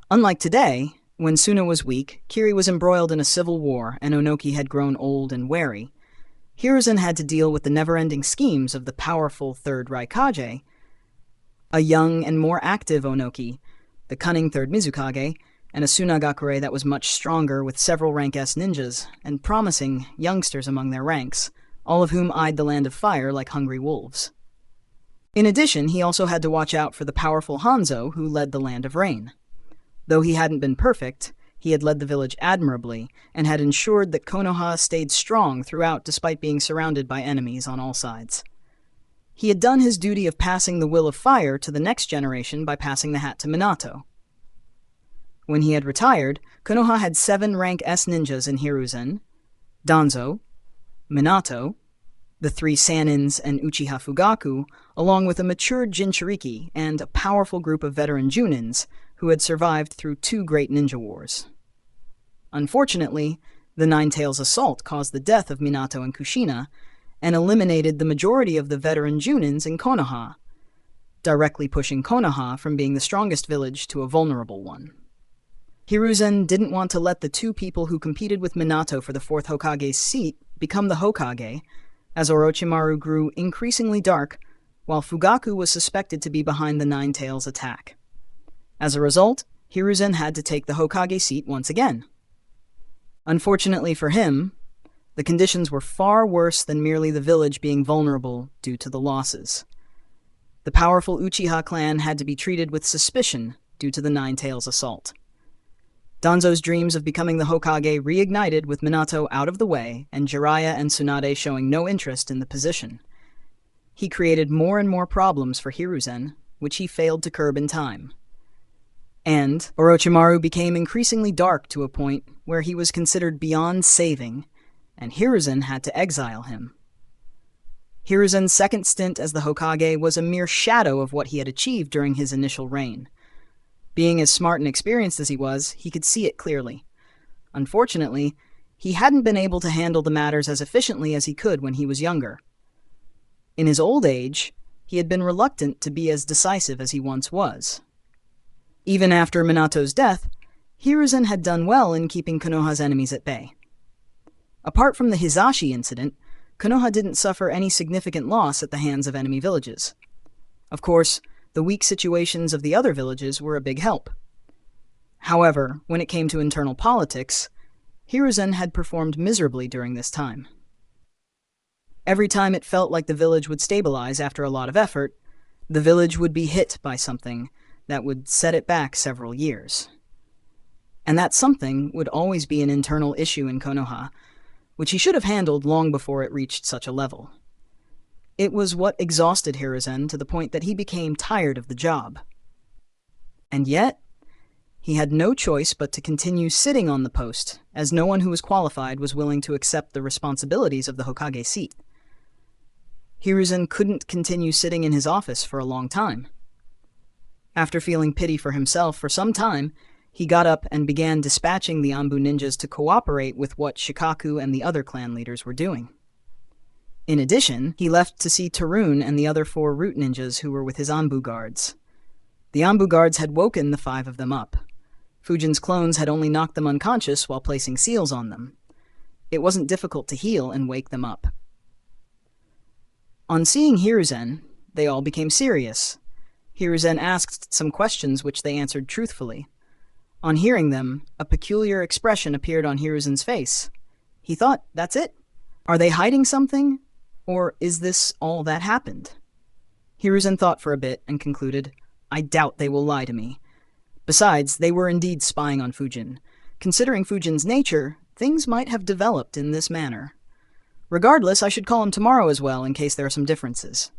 Unlike today, when Suna was weak, Kiri was embroiled in a civil war, and Onoki had grown old and wary, Hiruzen had to deal with the never-ending schemes of the powerful Third Raikage, a young and more active Onoki, the cunning Third Mizukage, and a Sunagakure that was much stronger with several rank S ninjas, and promising youngsters among their ranks, all of whom eyed the Land of Fire like hungry wolves. In addition, he also had to watch out for the powerful Hanzo, who led the Land of Rain. Though he hadn't been perfect, he had led the village admirably, and had ensured that Konoha stayed strong throughout despite being surrounded by enemies on all sides. He had done his duty of passing the will of fire to the next generation by passing the hat to Minato. When he had retired, Konoha had 7 rank S ninjas in Hiruzen, Danzo, Minato, the 3 Sanins and Uchiha Fugaku, along with a matured Jinchuriki and a powerful group of veteran Junins who had survived through 2 great ninja wars. Unfortunately, the Nine Tails assault caused the death of Minato and Kushina, and eliminated the majority of the veteran Junins in Konoha, directly pushing Konoha from being the strongest village to a vulnerable one. Hiruzen didn't want to let the 2 people who competed with Minato for the 4th Hokage's seat become the Hokage, as Orochimaru grew increasingly dark, while Fugaku was suspected to be behind the Nine Tails attack. As a result, Hiruzen had to take the Hokage seat once again. Unfortunately for him, the conditions were far worse than merely the village being vulnerable due to the losses. The powerful Uchiha clan had to be treated with suspicion due to the Nine Tails assault. Danzo's dreams of becoming the Hokage reignited with Minato out of the way and Jiraiya and Tsunade showing no interest in the position. He created more and more problems for Hiruzen, which he failed to curb in time. And Orochimaru became increasingly dark to a point where he was considered beyond saving, and Hiruzen had to exile him. Hiruzen's second stint as the Hokage was a mere shadow of what he had achieved during his initial reign. Being as smart and experienced as he was, he could see it clearly. Unfortunately, he hadn't been able to handle the matters as efficiently as he could when he was younger. In his old age, he had been reluctant to be as decisive as he once was. Even after Minato's death, Hiruzen had done well in keeping Konoha's enemies at bay. Apart from the Hizashi incident, Konoha didn't suffer any significant loss at the hands of enemy villages. Of course, the weak situations of the other villages were a big help. However, when it came to internal politics, Hiruzen had performed miserably during this time. Every time it felt like the village would stabilize after a lot of effort, the village would be hit by something that would set it back several years. And that something would always be an internal issue in Konoha, which he should have handled long before it reached such a level. It was what exhausted Hiruzen to the point that he became tired of the job. And yet, he had no choice but to continue sitting on the post, as no one who was qualified was willing to accept the responsibilities of the Hokage seat. Hiruzen couldn't continue sitting in his office for a long time. After feeling pity for himself for some time, he got up and began dispatching the Anbu ninjas to cooperate with what Shikaku and the other clan leaders were doing. In addition, he left to see Tarun and the other 4 root ninjas who were with his Anbu guards. The Anbu guards had woken the 5 of them up. Fujin's clones had only knocked them unconscious while placing seals on them. It wasn't difficult to heal and wake them up. On seeing Hiruzen, they all became serious. Hiruzen asked some questions which they answered truthfully. On hearing them, a peculiar expression appeared on Hiruzen's face. He thought, that's it? Are they hiding something? Or is this all that happened? Hiruzen thought for a bit and concluded, I doubt they will lie to me. Besides, they were indeed spying on Fujin. Considering Fujin's nature, things might have developed in this manner. Regardless, I should call him tomorrow as well in case there are some differences.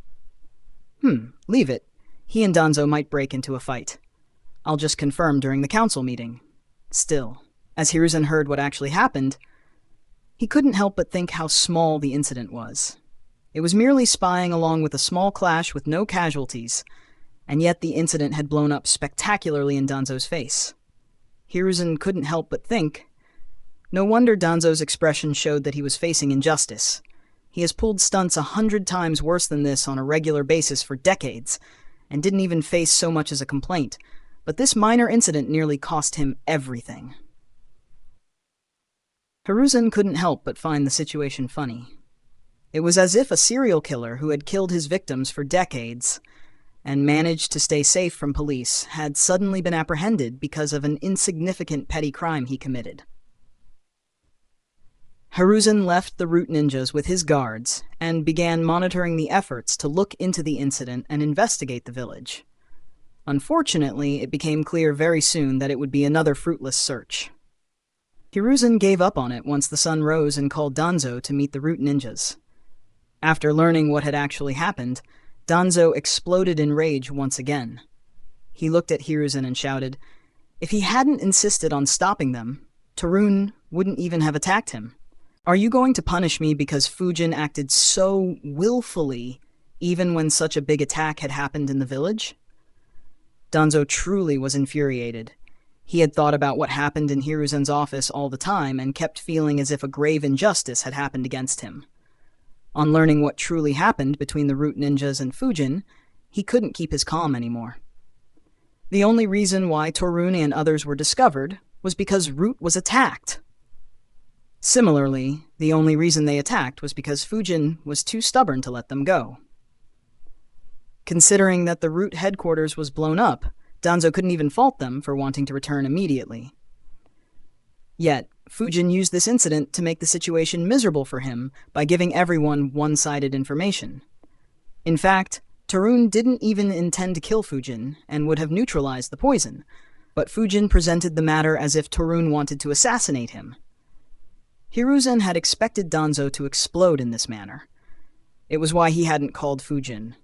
Leave it. He and Danzo might break into a fight. I'll just confirm during the council meeting. Still, as Hiruzen heard what actually happened, he couldn't help but think how small the incident was. It was merely spying along with a small clash with no casualties, and yet the incident had blown up spectacularly in Danzo's face. Hiruzen couldn't help but think, no wonder Danzo's expression showed that he was facing injustice. He has pulled stunts 100 times worse than this on a regular basis for decades, and didn't even face so much as a complaint, but this minor incident nearly cost him everything. Hiruzen couldn't help but find the situation funny. It was as if a serial killer who had killed his victims for decades and managed to stay safe from police had suddenly been apprehended because of an insignificant petty crime he committed. Hiruzen left the root ninjas with his guards and began monitoring the efforts to look into the incident and investigate the village. Unfortunately, it became clear very soon that it would be another fruitless search. Hiruzen gave up on it once the sun rose and called Danzo to meet the root ninjas. After learning what had actually happened, Danzo exploded in rage once again. He looked at Hiruzen and shouted, if he hadn't insisted on stopping them, Tarun wouldn't even have attacked him. Are you going to punish me because Fujin acted so willfully, even when such a big attack had happened in the village? Danzo truly was infuriated. He had thought about what happened in Hiruzen's office all the time and kept feeling as if a grave injustice had happened against him. On learning what truly happened between the root ninjas and Fujin, he couldn't keep his calm anymore. The only reason why Torune and others were discovered was because Root was attacked. Similarly, the only reason they attacked was because Fujin was too stubborn to let them go. Considering that the Root headquarters was blown up, Danzo couldn't even fault them for wanting to return immediately. Yet, Fujin used this incident to make the situation miserable for him by giving everyone one-sided information. In fact, Tarun didn't even intend to kill Fujin and would have neutralized the poison, but Fujin presented the matter as if Torun wanted to assassinate him. Hiruzen had expected Danzo to explode in this manner. It was why he hadn't called Fujin.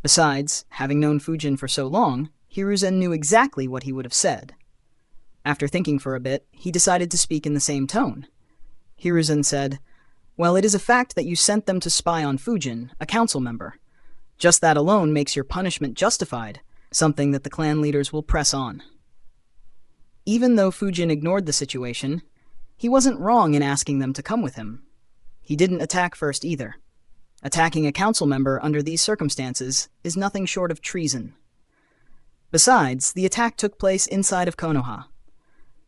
Besides, having known Fujin for so long, Hiruzen knew exactly what he would have said. After thinking for a bit, he decided to speak in the same tone. Hiruzen said, "Well, it is a fact that you sent them to spy on Fujin, a council member. Just that alone makes your punishment justified, something that the clan leaders will press on." Even though Fujin ignored the situation, he wasn't wrong in asking them to come with him. He didn't attack first either. Attacking a council member under these circumstances is nothing short of treason. Besides, the attack took place inside of Konoha.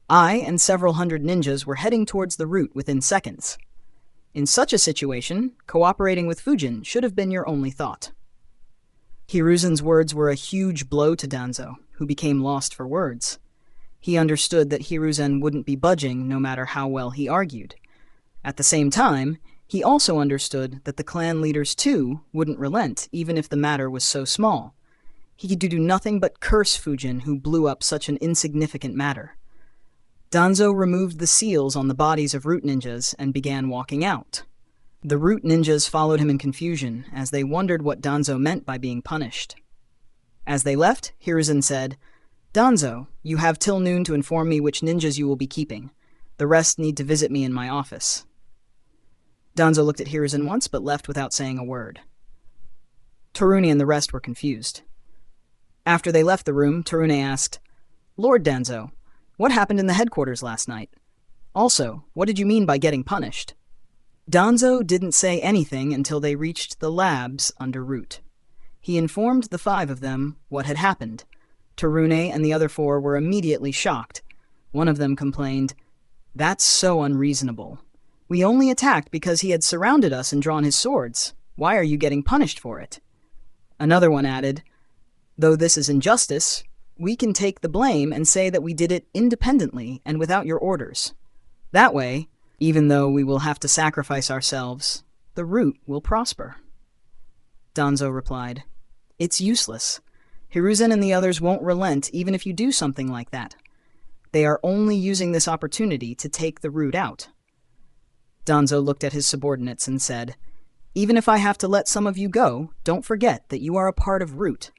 I and several hundred ninjas were heading towards the route within seconds. In such a situation, cooperating with Fujin should have been your only thought. Hiruzen's words were a huge blow to Danzo, who became lost for words. He understood that Hiruzen wouldn't be budging no matter how well he argued. At the same time, he also understood that the clan leaders too wouldn't relent even if the matter was so small. He could do nothing but curse Fujin, who blew up such an insignificant matter. Danzo removed the seals on the bodies of root ninjas and began walking out. The root ninjas followed him in confusion as they wondered what Danzo meant by being punished. As they left, Hiruzen said, "Danzo, you have till noon to inform me which ninjas you will be keeping. The rest need to visit me in my office." Danzo looked at Hiruzen once but left without saying a word. Torune and the rest were confused. After they left the room, Torune asked, "Lord Danzo, what happened in the headquarters last night? Also, what did you mean by getting punished?" Danzo didn't say anything until they reached the labs under Root. He informed the 5 of them what had happened. Torune and the other 4 were immediately shocked. One of them complained, "That's so unreasonable. We only attacked because he had surrounded us and drawn his swords. Why are you getting punished for it?" Another one added, "Though this is injustice, we can take the blame and say that we did it independently and without your orders. That way, even though we will have to sacrifice ourselves, the root will prosper." Danzo replied, "It's useless. Hiruzen and the others won't relent even if you do something like that. They are only using this opportunity to take the root out." Danzo looked at his subordinates and said, "Even if I have to let some of you go, don't forget that you are a part of Root.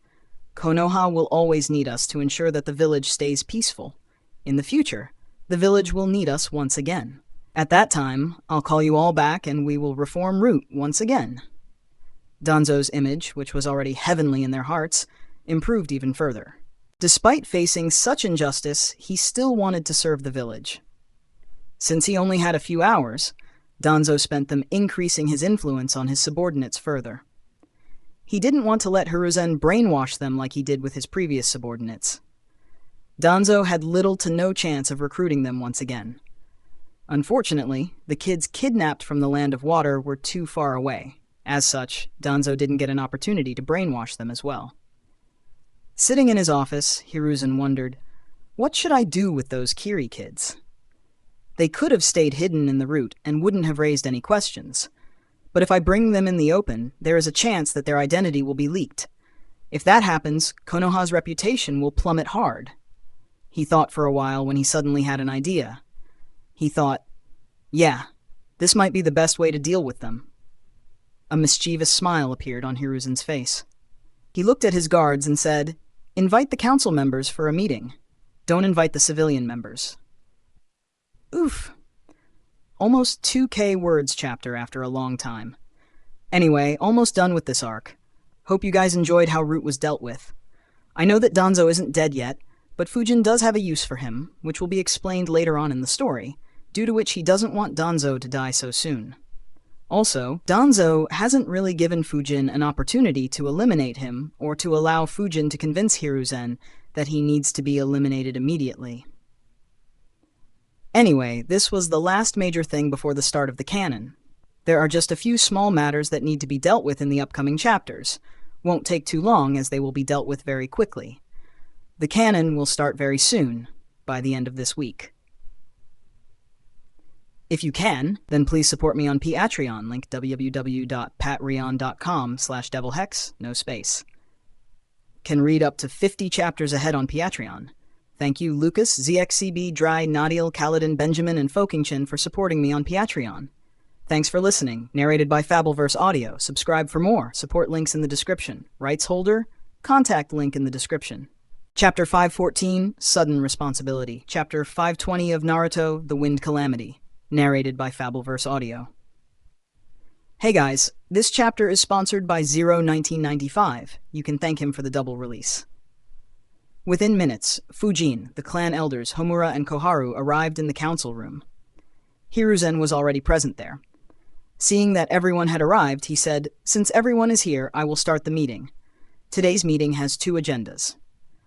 Konoha will always need us to ensure that the village stays peaceful. In the future, the village will need us once again. At that time, I'll call you all back and we will reform Root once again." Danzo's image, which was already heavenly in their hearts, improved even further. Despite facing such injustice, he still wanted to serve the village. Since he only had a few hours, Danzo spent them increasing his influence on his subordinates further. He didn't want to let Hiruzen brainwash them like he did with his previous subordinates. Danzo had little to no chance of recruiting them once again. Unfortunately, the kids kidnapped from the Land of Water were too far away. As such, Danzo didn't get an opportunity to brainwash them as well. Sitting in his office, Hiruzen wondered, what should I do with those Kiri kids? They could have stayed hidden in the root and wouldn't have raised any questions. But if I bring them in the open, there is a chance that their identity will be leaked. If that happens, Konoha's reputation will plummet hard. He thought for a while when he suddenly had an idea. He thought, yeah, this might be the best way to deal with them. A mischievous smile appeared on Hiruzen's face. He looked at his guards and said, "Invite the council members for a meeting. Don't invite the civilian members." Oof. Almost 2K words chapter after a long time. Anyway, almost done with this arc. Hope you guys enjoyed how Root was dealt with. I know that Danzo isn't dead yet, but Fujin does have a use for him, which will be explained later on in the story, due to which he doesn't want Danzo to die so soon. Also, Danzo hasn't really given Fujin an opportunity to eliminate him, or to allow Fujin to convince Hiruzen that he needs to be eliminated immediately. Anyway, this was the last major thing before the start of the canon. There are just a few small matters that need to be dealt with in the upcoming chapters. Won't take too long as they will be dealt with very quickly. The canon will start very soon, by the end of this week. If you can, then please support me on Patreon, link www.patreon.com/devilhex, no space. Can read up to 50 chapters ahead on Patreon. Thank you Lucas, ZXCB, Dry, Nadiel, Kaladin, Benjamin, and Fokinchin for supporting me on Patreon. Thanks for listening. Narrated by Fabelverse Audio. Subscribe for more. Support links in the description. Rights holder? Contact link in the description. Chapter 514, Sudden Responsibility. Chapter 520 of Naruto, The Wind Calamity. Narrated by Fabelverse Audio. Hey guys, this chapter is sponsored by Zero1995. You can thank him for the double release. Within minutes, Fujin, the clan elders Homura and Koharu arrived in the council room. Hiruzen was already present there. Seeing that everyone had arrived, he said, "Since everyone is here, I will start the meeting. Today's meeting has 2 agendas."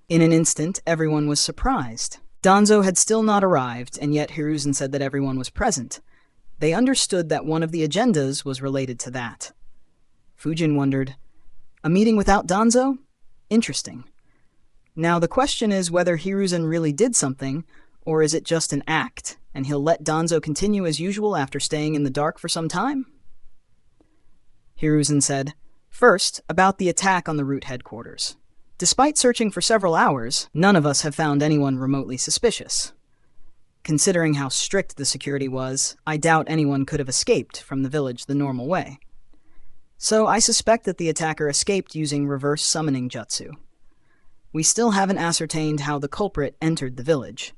In an instant, everyone was surprised. Danzo had still not arrived, and yet Hiruzen said that everyone was present. They understood that one of the agendas was related to that. Fujin wondered, a meeting without Danzo? Interesting. Now the question is whether Hiruzen really did something, or is it just an act, and he'll let Danzo continue as usual after staying in the dark for some time? Hiruzen said, "First, about the attack on the root headquarters. Despite searching for several hours, none of us have found anyone remotely suspicious. Considering how strict the security was, I doubt anyone could have escaped from the village the normal way. So I suspect that the attacker escaped using reverse summoning jutsu. We still haven't ascertained how the culprit entered the village.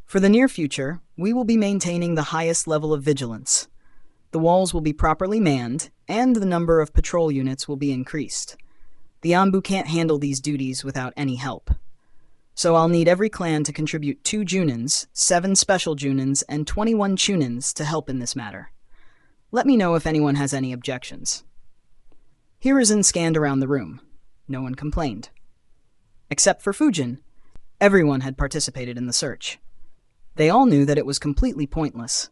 For the near future, we will be maintaining the highest level of vigilance. The walls will be properly manned, and the number of patrol units will be increased. The Anbu can't handle these duties without any help. So I'll need every clan to contribute 2 Junins, 7 special Junins, and 21 Chunins to help in this matter. Let me know if anyone has any objections." Hiruzen scanned around the room. No one complained. Except for Fujin. Everyone had participated in the search. They all knew that it was completely pointless.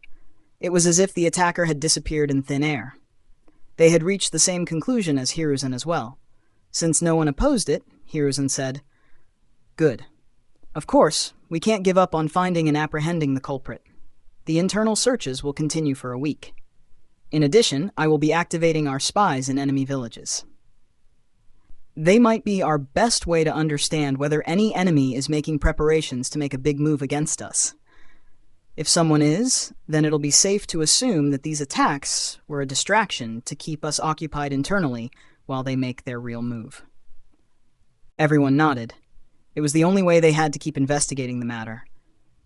It was as if the attacker had disappeared in thin air. They had reached the same conclusion as Hiruzen as well. Since no one opposed it, Hiruzen said, "Good. Of course, we can't give up on finding and apprehending the culprit. The internal searches will continue for a week. In addition, I will be activating our spies in enemy villages. They might be our best way to understand whether any enemy is making preparations to make a big move against us. If someone is, then it'll be safe to assume that these attacks were a distraction to keep us occupied internally while they make their real move." Everyone nodded. It was the only way they had to keep investigating the matter.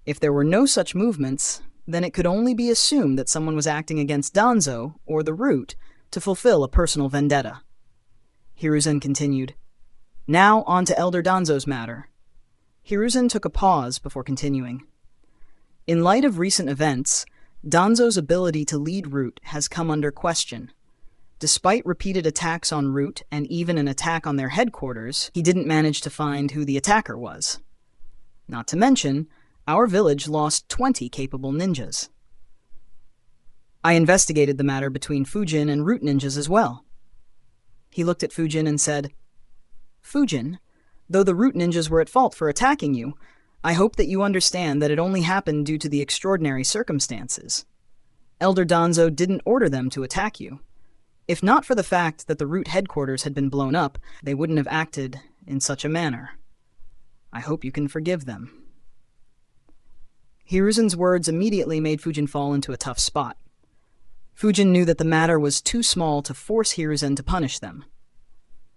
If there were no such movements, then it could only be assumed that someone was acting against Danzo, or the Root, to fulfill a personal vendetta. Hiruzen continued, "Now on to Elder Danzo's matter." Hiruzen took a pause before continuing. "In light of recent events, Danzo's ability to lead Root has come under question. Despite repeated attacks on Root and even an attack on their headquarters, he didn't manage to find who the attacker was. Not to mention, our village lost 20 capable ninjas. I investigated the matter between Fujin and Root ninjas as well." He looked at Fujin and said, "Fujin, though the Root ninjas were at fault for attacking you, I hope that you understand that it only happened due to the extraordinary circumstances. Elder Danzo didn't order them to attack you. If not for the fact that the Root headquarters had been blown up, they wouldn't have acted in such a manner. I hope you can forgive them." Hiruzen's words immediately made Fujin fall into a tough spot. Fujin knew that the matter was too small to force Hiruzen to punish them.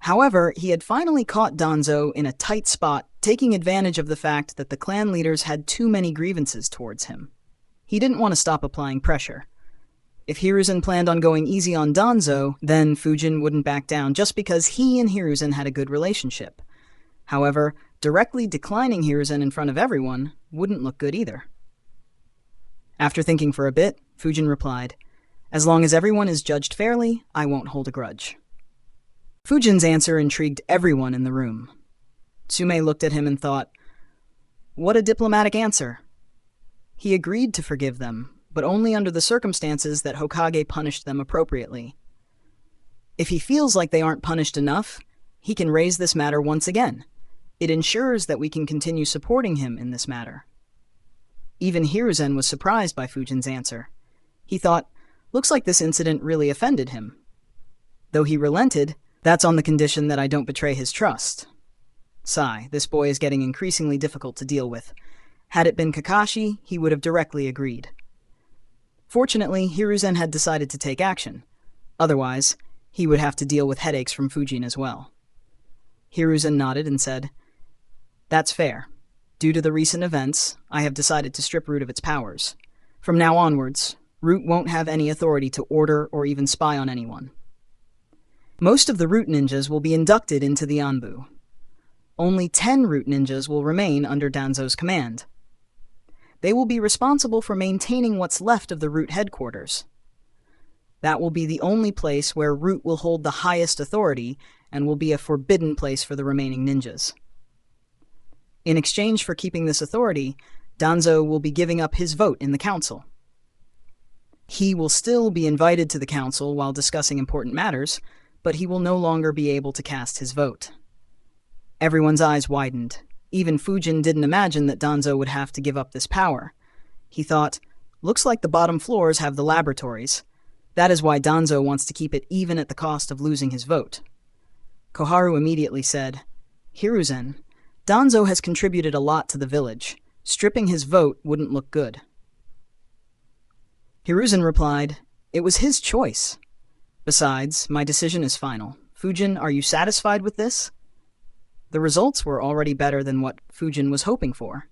However, he had finally caught Danzo in a tight spot, taking advantage of the fact that the clan leaders had too many grievances towards him. He didn't want to stop applying pressure. If Hiruzen planned on going easy on Danzo, then Fujin wouldn't back down just because he and Hiruzen had a good relationship. However, directly declining Hiruzen in front of everyone wouldn't look good either. After thinking for a bit, Fujin replied, "As long as everyone is judged fairly, I won't hold a grudge." Fujin's answer intrigued everyone in the room. Tsume looked at him and thought, "What a diplomatic answer." He agreed to forgive them, but only under the circumstances that Hokage punished them appropriately. If he feels like they aren't punished enough, he can raise this matter once again. It ensures that we can continue supporting him in this matter. Even Hiruzen was surprised by Fujin's answer. He thought, looks like this incident really offended him. Though he relented, that's on the condition that I don't betray his trust. Sigh, this boy is getting increasingly difficult to deal with. Had it been Kakashi, he would have directly agreed. Fortunately, Hiruzen had decided to take action. Otherwise, he would have to deal with headaches from Fujin as well. Hiruzen nodded and said, "That's fair. Due to the recent events, I have decided to strip Root of its powers. From now onwards, Root won't have any authority to order or even spy on anyone. Most of the Root ninjas will be inducted into the Anbu. Only 10 Root ninjas will remain under Danzo's command. They will be responsible for maintaining what's left of the Root headquarters. That will be the only place where Root will hold the highest authority and will be a forbidden place for the remaining ninjas. In exchange for keeping this authority, Danzo will be giving up his vote in the council. He will still be invited to the council while discussing important matters, but he will no longer be able to cast his vote." Everyone's eyes widened. Even Fujin didn't imagine that Danzo would have to give up this power. He thought, looks like the bottom floors have the laboratories. That is why Danzo wants to keep it even at the cost of losing his vote. Koharu immediately said, "Hiruzen, Danzo has contributed a lot to the village. Stripping his vote wouldn't look good." Hiruzen replied, "It was his choice. Besides, my decision is final. Fujin, are you satisfied with this?" The results were already better than what Fujin was hoping for.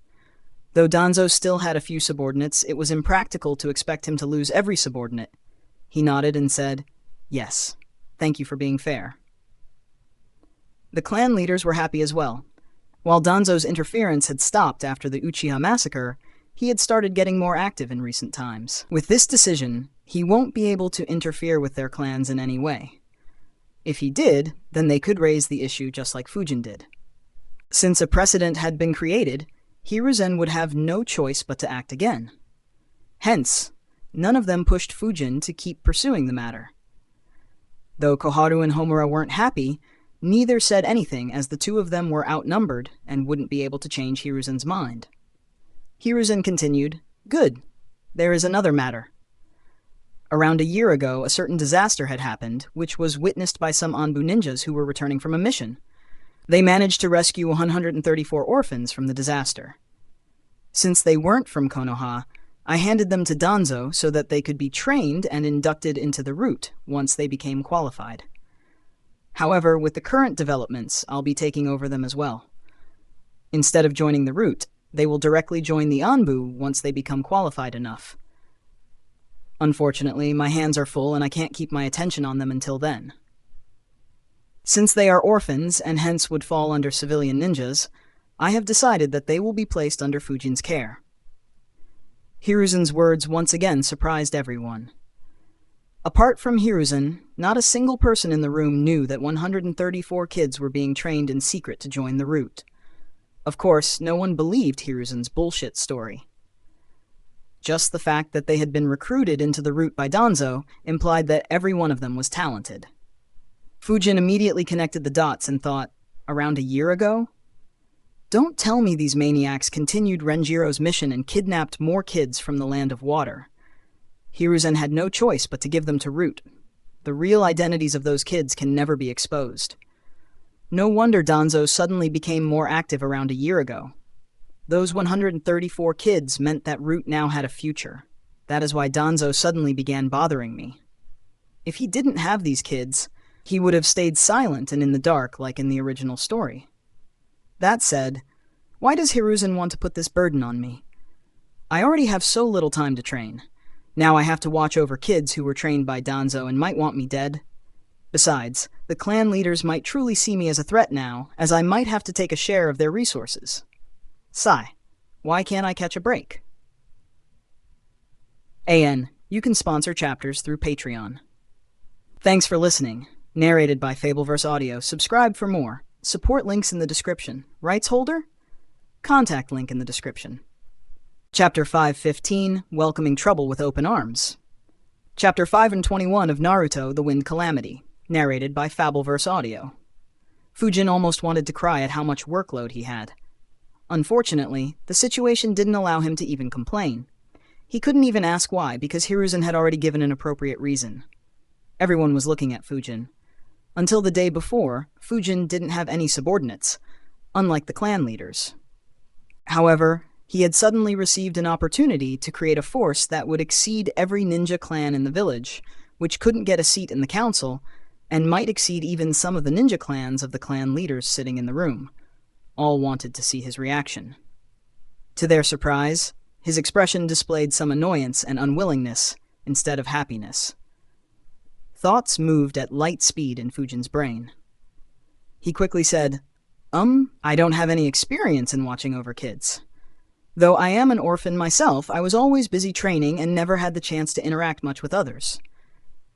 Though Danzo still had a few subordinates, it was impractical to expect him to lose every subordinate. He nodded and said, "Yes, thank you for being fair." The clan leaders were happy as well. While Danzo's interference had stopped after the Uchiha massacre, he had started getting more active in recent times. With this decision, he won't be able to interfere with their clans in any way. If he did, then they could raise the issue just like Fujin did. Since a precedent had been created, Hiruzen would have no choice but to act again. Hence, none of them pushed Fujin to keep pursuing the matter. Though Koharu and Homura weren't happy, neither said anything as the two of them were outnumbered and wouldn't be able to change Hiruzen's mind. Hiruzen continued, "Good. There is another matter. Around a year ago, a certain disaster had happened, which was witnessed by some Anbu ninjas who were returning from a mission. They managed to rescue 134 orphans from the disaster. Since they weren't from Konoha, I handed them to Danzo so that they could be trained and inducted into the Root once they became qualified. However, with the current developments, I'll be taking over them as well. Instead of joining the Root, they will directly join the Anbu once they become qualified enough. Unfortunately, my hands are full and I can't keep my attention on them until then. Since they are orphans and hence would fall under civilian ninjas, I have decided that they will be placed under Fujin's care." Hiruzen's words once again surprised everyone. Apart from Hiruzen, not a single person in the room knew that 134 kids were being trained in secret to join the Root. Of course, no one believed Hiruzen's bullshit story. Just the fact that they had been recruited into the Root by Danzo implied that every one of them was talented. Fujin immediately connected the dots and thought, around a year ago? Don't tell me these maniacs continued Renjiro's mission and kidnapped more kids from the Land of Water. Hiruzen had no choice but to give them to Root. The real identities of those kids can never be exposed. No wonder Danzo suddenly became more active around a year ago. Those 134 kids meant that Root now had a future. That is why Danzo suddenly began bothering me. If he didn't have these kids, he would have stayed silent and in the dark like in the original story. That said, why does Hiruzen want to put this burden on me? I already have so little time to train. Now I have to watch over kids who were trained by Danzo and might want me dead. Besides, the clan leaders might truly see me as a threat now, as I might have to take a share of their resources. Sigh, why can't I catch a break? AN, you can sponsor chapters through Patreon. Thanks for listening. Narrated by Fabelverse Audio. Subscribe for more. Support links in the description. Rights holder? Contact link in the description. Chapter 5:15, Welcoming Trouble with Open Arms. Chapter 5 and 21 of Naruto, The Wind Calamity. Narrated by Fabelverse Audio. Fujin almost wanted to cry at how much workload he had. Unfortunately, the situation didn't allow him to even complain. He couldn't even ask why, because Hiruzen had already given an appropriate reason. Everyone was looking at Fujin. Until the day before, Fujin didn't have any subordinates. unlike the clan leaders. However, he had suddenly received an opportunity to create a force that would exceed every ninja clan in the village, which couldn't get a seat in the council, and might exceed even some of the ninja clans of the clan leaders sitting in the room. All wanted to see his reaction. To their surprise, his expression displayed some annoyance and unwillingness instead of happiness. Thoughts moved at light speed in Fujin's brain. He quickly said, I don't have any experience in watching over kids. Though I am an orphan myself, I was always busy training and never had the chance to interact much with others.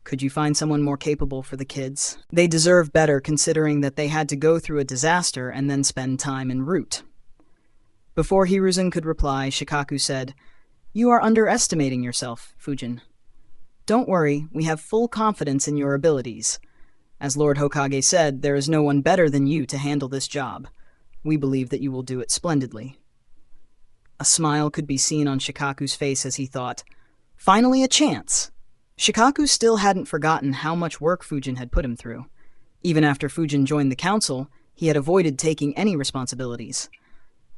Could you find someone more capable for the kids? They deserve better considering that they had to go through a disaster and then spend time en route. Before Hiruzen could reply, Shikaku said, You are underestimating yourself, Fujin. Don't worry, we have full confidence in your abilities. As Lord Hokage said, there is no one better than you to handle this job. We believe that you will do it splendidly. A smile could be seen on Shikaku's face as he thought, Finally a chance! Shikaku still hadn't forgotten how much work Fujin had put him through. Even after Fujin joined the council, he had avoided taking any responsibilities.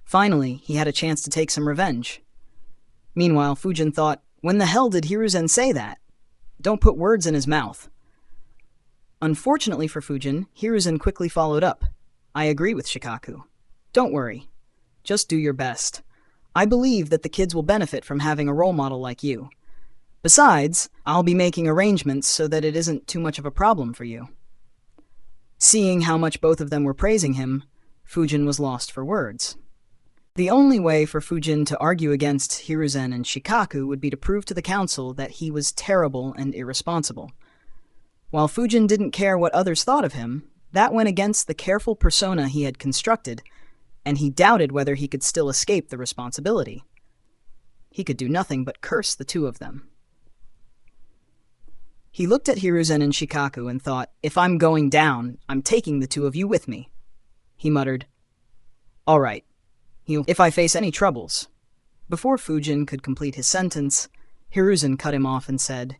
Finally, he had a chance to take some revenge. Meanwhile, Fujin thought, When the hell did Hiruzen say that? Don't put words in his mouth. Unfortunately for Fujin, Hiruzen quickly followed up. I agree with Shikaku. Don't worry. Just do your best. I believe that the kids will benefit from having a role model like you. Besides, I'll be making arrangements so that it isn't too much of a problem for you. Seeing how much both of them were praising him, Fujin was lost for words. The only way for Fujin to argue against Hiruzen and Shikaku would be to prove to the council that he was terrible and irresponsible. While Fujin didn't care what others thought of him, that went against the careful persona he had constructed, and he doubted whether he could still escape the responsibility. He could do nothing but curse the two of them. He looked at Hiruzen and Shikaku and thought, If I'm going down, I'm taking the two of you with me. He muttered, All right. If I face any troubles. Before Fujin could complete his sentence, Hiruzen cut him off and said,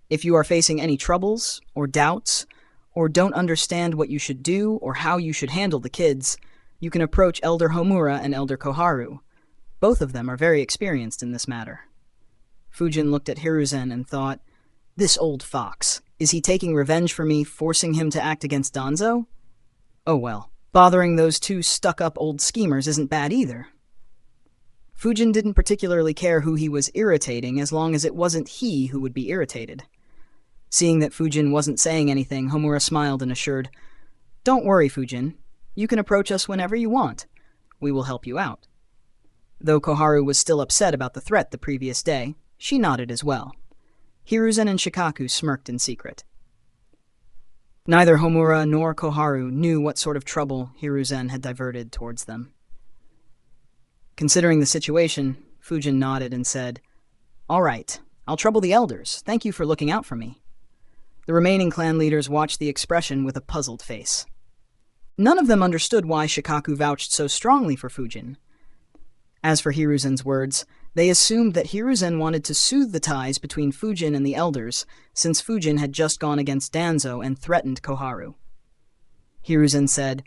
If you are facing any troubles, or doubts, or don't understand what you should do or how you should handle the kids, you can approach Elder Homura and Elder Koharu. Both of them are very experienced in this matter. Fujin looked at Hiruzen and thought, This old fox, is he taking revenge for me, forcing him to act against Danzo? Oh well. Bothering those two stuck-up old schemers isn't bad either. Fujin didn't particularly care who he was irritating as long as it wasn't he who would be irritated. Seeing that Fujin wasn't saying anything, Homura smiled and assured, Don't worry, Fujin. You can approach us whenever you want. We will help you out. Though Koharu was still upset about the threat the previous day, she nodded as well. Hiruzen and Shikaku smirked in secret. Neither Homura nor Koharu knew what sort of trouble Hiruzen had diverted towards them. Considering the situation, Fujin nodded and said, All right, I'll trouble the elders. Thank you for looking out for me. The remaining clan leaders watched the expression with a puzzled face. None of them understood why Shikaku vouched so strongly for Fujin. As for Hiruzen's words, they assumed that Hiruzen wanted to soothe the ties between Fujin and the elders, since Fujin had just gone against Danzo and threatened Koharu. Hiruzen said,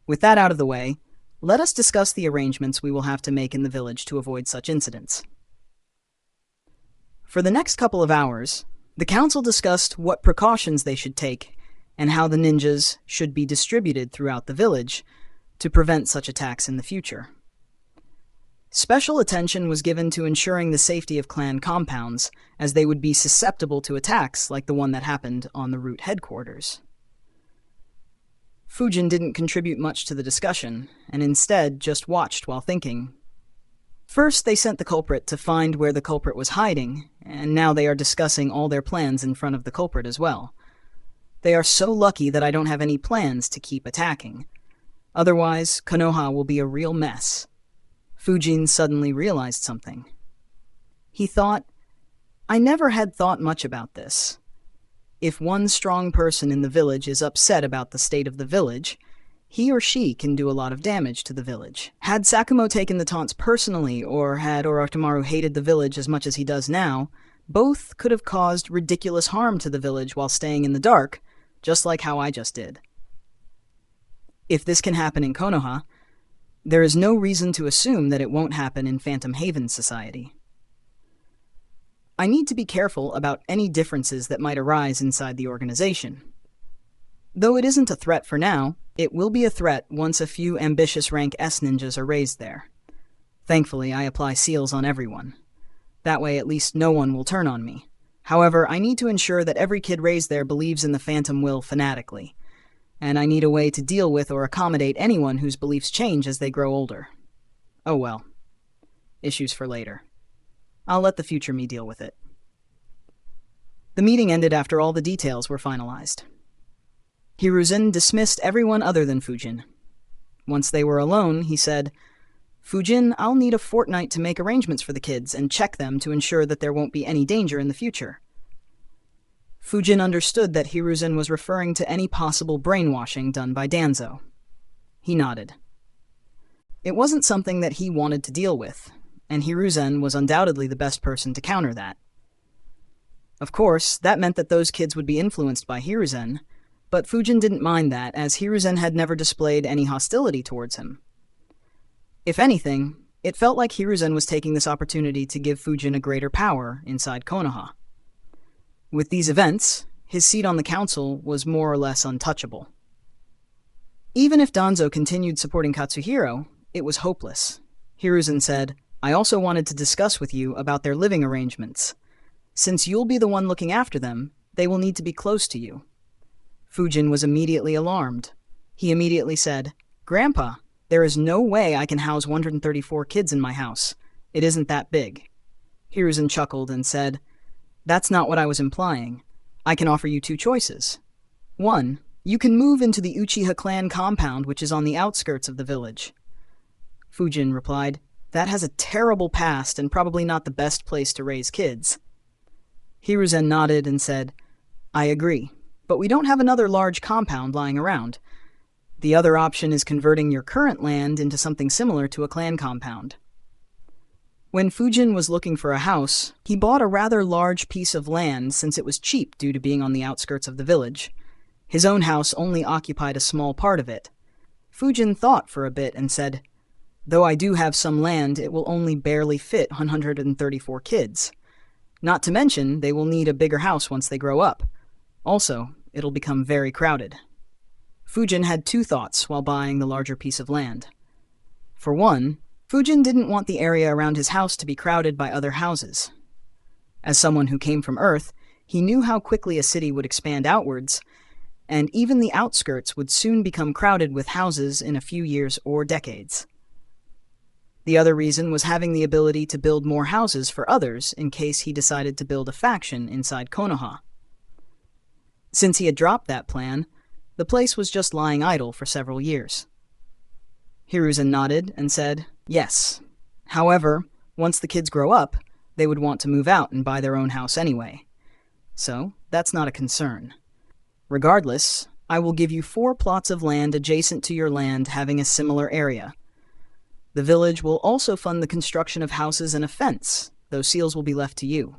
With that out of the way, let us discuss the arrangements we will have to make in the village to avoid such incidents. For the next couple of hours, the council discussed what precautions they should take and how the ninjas should be distributed throughout the village to prevent such attacks in the future. Special attention was given to ensuring the safety of clan compounds, as they would be susceptible to attacks like the one that happened on the root headquarters. Fujin didn't contribute much to the discussion, and instead just watched while thinking. First, they sent the culprit to find where the culprit was hiding, and now they are discussing all their plans in front of the culprit as well. They are so lucky that I don't have any plans to keep attacking. Otherwise, Konoha will be a real mess. Fujin suddenly realized something. He thought, I never had thought much about this. If one strong person in the village is upset about the state of the village, he or she can do a lot of damage to the village. Had Sakumo taken the taunts personally, or had Orochimaru hated the village as much as he does now, both could have caused ridiculous harm to the village while staying in the dark, just like how I just did. If this can happen in Konoha, There is no reason to assume that it won't happen in Phantom Haven society. I need to be careful about any differences that might arise inside the organization. Though it isn't a threat for now, it will be a threat once a few ambitious rank S ninjas are raised there. Thankfully, I apply seals on everyone. That way at least no one will turn on me. However, I need to ensure that every kid raised there believes in the Phantom Will fanatically, and I need a way to deal with or accommodate anyone whose beliefs change as they grow older. Oh well. Issues for later. I'll let the future me deal with it. The meeting ended after all the details were finalized. Hiruzen dismissed everyone other than Fujin. Once they were alone, he said, "Fujin, I'll need a fortnight to make arrangements for the kids and check them to ensure that there won't be any danger in the future." Fujin understood that Hiruzen was referring to any possible brainwashing done by Danzo. He nodded. It wasn't something that he wanted to deal with, and Hiruzen was undoubtedly the best person to counter that. Of course, that meant that those kids would be influenced by Hiruzen, but Fujin didn't mind that, as Hiruzen had never displayed any hostility towards him. If anything, it felt like Hiruzen was taking this opportunity to give Fujin a greater power inside Konoha. With these events, his seat on the council was more or less untouchable. Even if Danzo continued supporting Katsuhiro, it was hopeless. Hiruzen said, "I also wanted to discuss with you about their living arrangements. Since you'll be the one looking after them, they will need to be close to you." Fujin was immediately alarmed. He immediately said, "Grandpa, there is no way I can house 134 kids in my house. It isn't that big." Hiruzen chuckled and said, "That's not what I was implying. I can offer you two choices. One, you can move into the Uchiha clan compound, which is on the outskirts of the village." Fujin replied, "That has a terrible past and probably not the best place to raise kids." Hiruzen nodded and said, "I agree, but we don't have another large compound lying around. The other option is converting your current land into something similar to a clan compound." When Fujin was looking for a house, he bought a rather large piece of land since it was cheap due to being on the outskirts of the village. His own house only occupied a small part of it. Fujin thought for a bit and said, "Though I do have some land, it will only barely fit 134 kids. Not to mention, they will need a bigger house once they grow up. Also, it'll become very crowded." Fujin had two thoughts while buying the larger piece of land. For one, Fujin didn't want the area around his house to be crowded by other houses. As someone who came from Earth, he knew how quickly a city would expand outwards, and even the outskirts would soon become crowded with houses in a few years or decades. The other reason was having the ability to build more houses for others in case he decided to build a faction inside Konoha. Since he had dropped that plan, the place was just lying idle for several years. Hiruzen nodded and said, "Yes. However, once the kids grow up, they would want to move out and buy their own house anyway. So, that's not a concern. Regardless, I will give you 4 plots of land adjacent to your land having a similar area. The village will also fund the construction of houses and a fence, though seals will be left to you.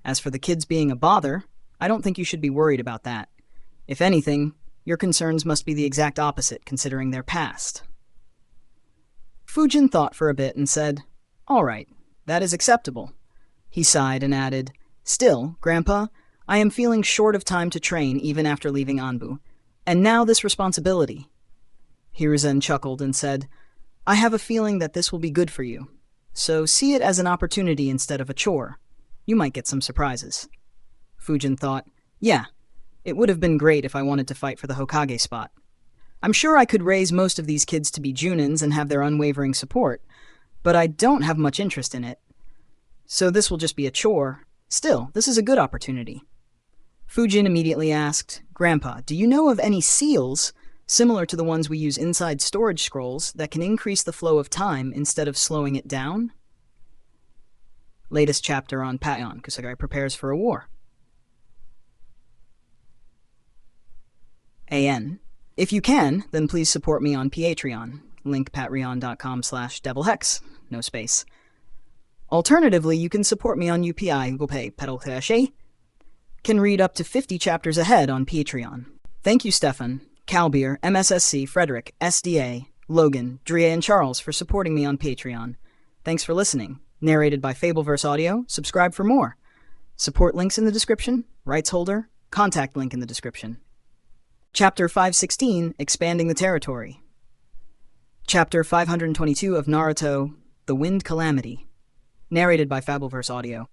As for the kids being a bother, I don't think you should be worried about that. If anything, your concerns must be the exact opposite considering their past." Fujin thought for a bit and said, "All right, that is acceptable." He sighed and added, "Still, Grandpa, I am feeling short of time to train even after leaving Anbu. And now this responsibility." Hiruzen chuckled and said, "I have a feeling that this will be good for you. So see it as an opportunity instead of a chore. You might get some surprises." Fujin thought, "Yeah, it would have been great if I wanted to fight for the Hokage spot. I'm sure I could raise most of these kids to be Junins and have their unwavering support, but I don't have much interest in it. So this will just be a chore. Still, this is a good opportunity." Fujin immediately asked, "Grandpa, do you know of any seals, similar to the ones we use inside storage scrolls, that can increase the flow of time instead of slowing it down?" Latest chapter on Paon Kusagai prepares for a war. AN. If you can, then please support me on Patreon. Link patreon.com/devilhex. No space. Alternatively, you can support me on UPI, Google Pay, Pedal Cache. Can read up to 50 chapters ahead on Patreon. Thank you, Stefan, Calbeer, MSSC, Frederick, SDA, Logan, Drea, and Charles for supporting me on Patreon. Thanks for listening. Narrated by Fabelverse Audio. Subscribe for more. Support links in the description. Rights holder. Contact link in the description. Chapter 516, Expanding the Territory. Chapter 522 of Naruto, The Wind Calamity. Narrated by Fabelverse Audio.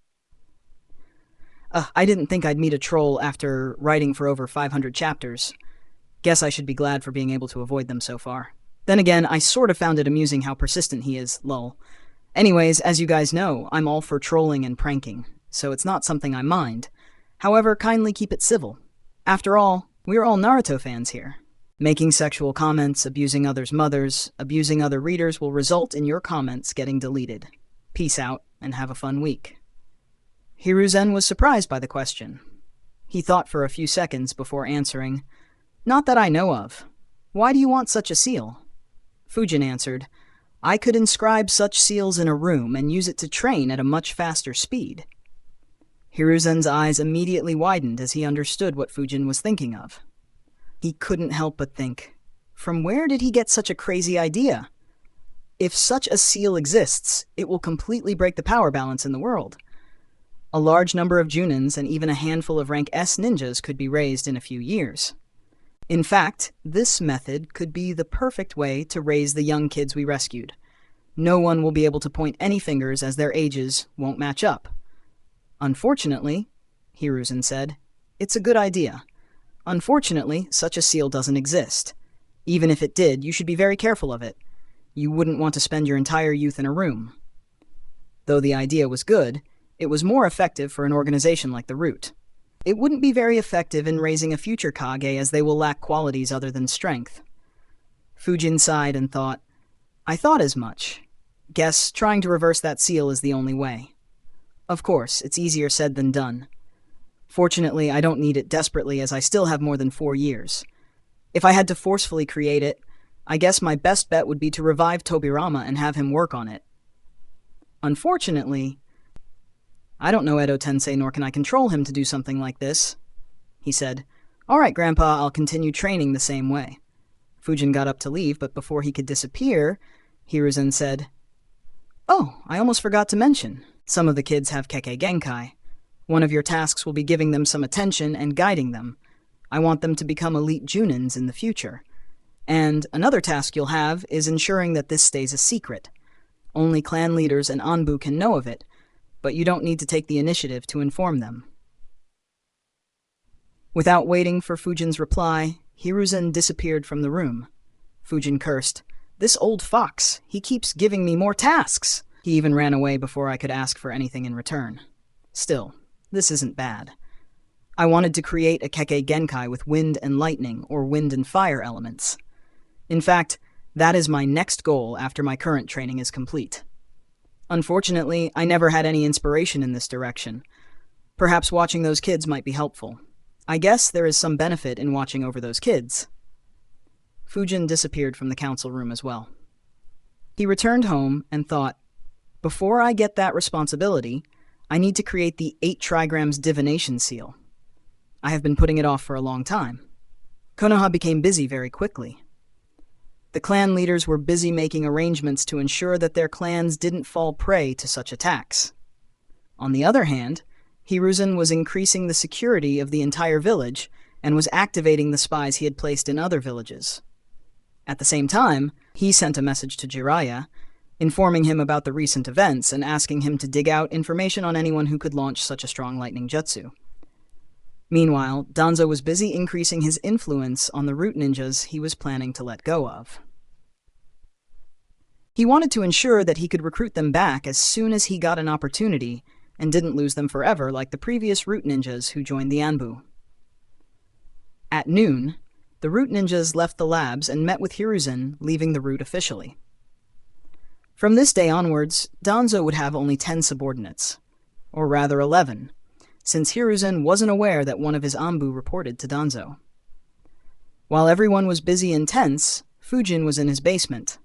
I didn't think I'd meet a troll after writing for over 500 chapters. Guess I should be glad for being able to avoid them so far. Then again, I sort of found it amusing how persistent he is, lol. Anyways, as you guys know, I'm all for trolling and pranking, so it's not something I mind. However, kindly keep it civil. After all, we're all Naruto fans here. Making sexual comments, abusing others' mothers, abusing other readers will result in your comments getting deleted. Peace out, and have a fun week. Hiruzen was surprised by the question. He thought for a few seconds before answering, "Not that I know of. Why do you want such a seal?" Fujin answered, "I could inscribe such seals in a room and use it to train at a much faster speed." Hiruzen's eyes immediately widened as he understood what Fujin was thinking of. He couldn't help but think, from where did he get such a crazy idea? If such a seal exists, it will completely break the power balance in the world. A large number of Junins and even a handful of rank S ninjas could be raised in a few years. In fact, this method could be the perfect way to raise the young kids we rescued. No one will be able to point any fingers as their ages won't match up. Unfortunately, Hiruzen said, it's a good idea. Unfortunately, such a seal doesn't exist. Even if it did, you should be very careful of it. You wouldn't want to spend your entire youth in a room. Though the idea was good, it was more effective for an organization like the Root. It wouldn't be very effective in raising a future Kage as they will lack qualities other than strength. Fujin sighed and thought, I thought as much. Guess trying to reverse that seal is the only way. Of course, it's easier said than done. Fortunately, I don't need it desperately as I still have more than 4 years. If I had to forcefully create it, I guess my best bet would be to revive Tobirama and have him work on it. Unfortunately, I don't know Edo-tensei nor can I control him to do something like this. He said, All right, Grandpa, I'll continue training the same way. Fujin got up to leave, but before he could disappear, Hiruzen said, Oh, I almost forgot to mention. Some of the kids have Kekkei Genkai. One of your tasks will be giving them some attention and guiding them. I want them to become elite Junins in the future. And another task you'll have is ensuring that this stays a secret. Only clan leaders and Anbu can know of it, but you don't need to take the initiative to inform them. Without waiting for Fujin's reply, Hiruzen disappeared from the room. Fujin cursed, This old fox, he keeps giving me more tasks. He even ran away before I could ask for anything in return. Still, this isn't bad. I wanted to create a Kekkei Genkai with wind and lightning, or wind and fire elements. In fact, that is my next goal after my current training is complete. Unfortunately, I never had any inspiration in this direction. Perhaps watching those kids might be helpful. I guess there is some benefit in watching over those kids. Fujin disappeared from the council room as well. He returned home and thought, before I get that responsibility, I need to create the 8 trigrams divination seal. I have been putting it off for a long time. Konoha became busy very quickly. The clan leaders were busy making arrangements to ensure that their clans didn't fall prey to such attacks. On the other hand, Hiruzen was increasing the security of the entire village and was activating the spies he had placed in other villages. At the same time, he sent a message to Jiraiya, informing him about the recent events and asking him to dig out information on anyone who could launch such a strong lightning jutsu. Meanwhile, Danzo was busy increasing his influence on the Root ninjas he was planning to let go of. He wanted to ensure that he could recruit them back as soon as he got an opportunity and didn't lose them forever like the previous Root ninjas who joined the Anbu. At noon, the Root ninjas left the labs and met with Hiruzen, leaving the Root officially. From this day onwards, Danzo would have only 10 subordinates, or rather 11, since Hiruzen wasn't aware that one of his Anbu reported to Danzo. While everyone was busy and tense, Fujin was in his basement,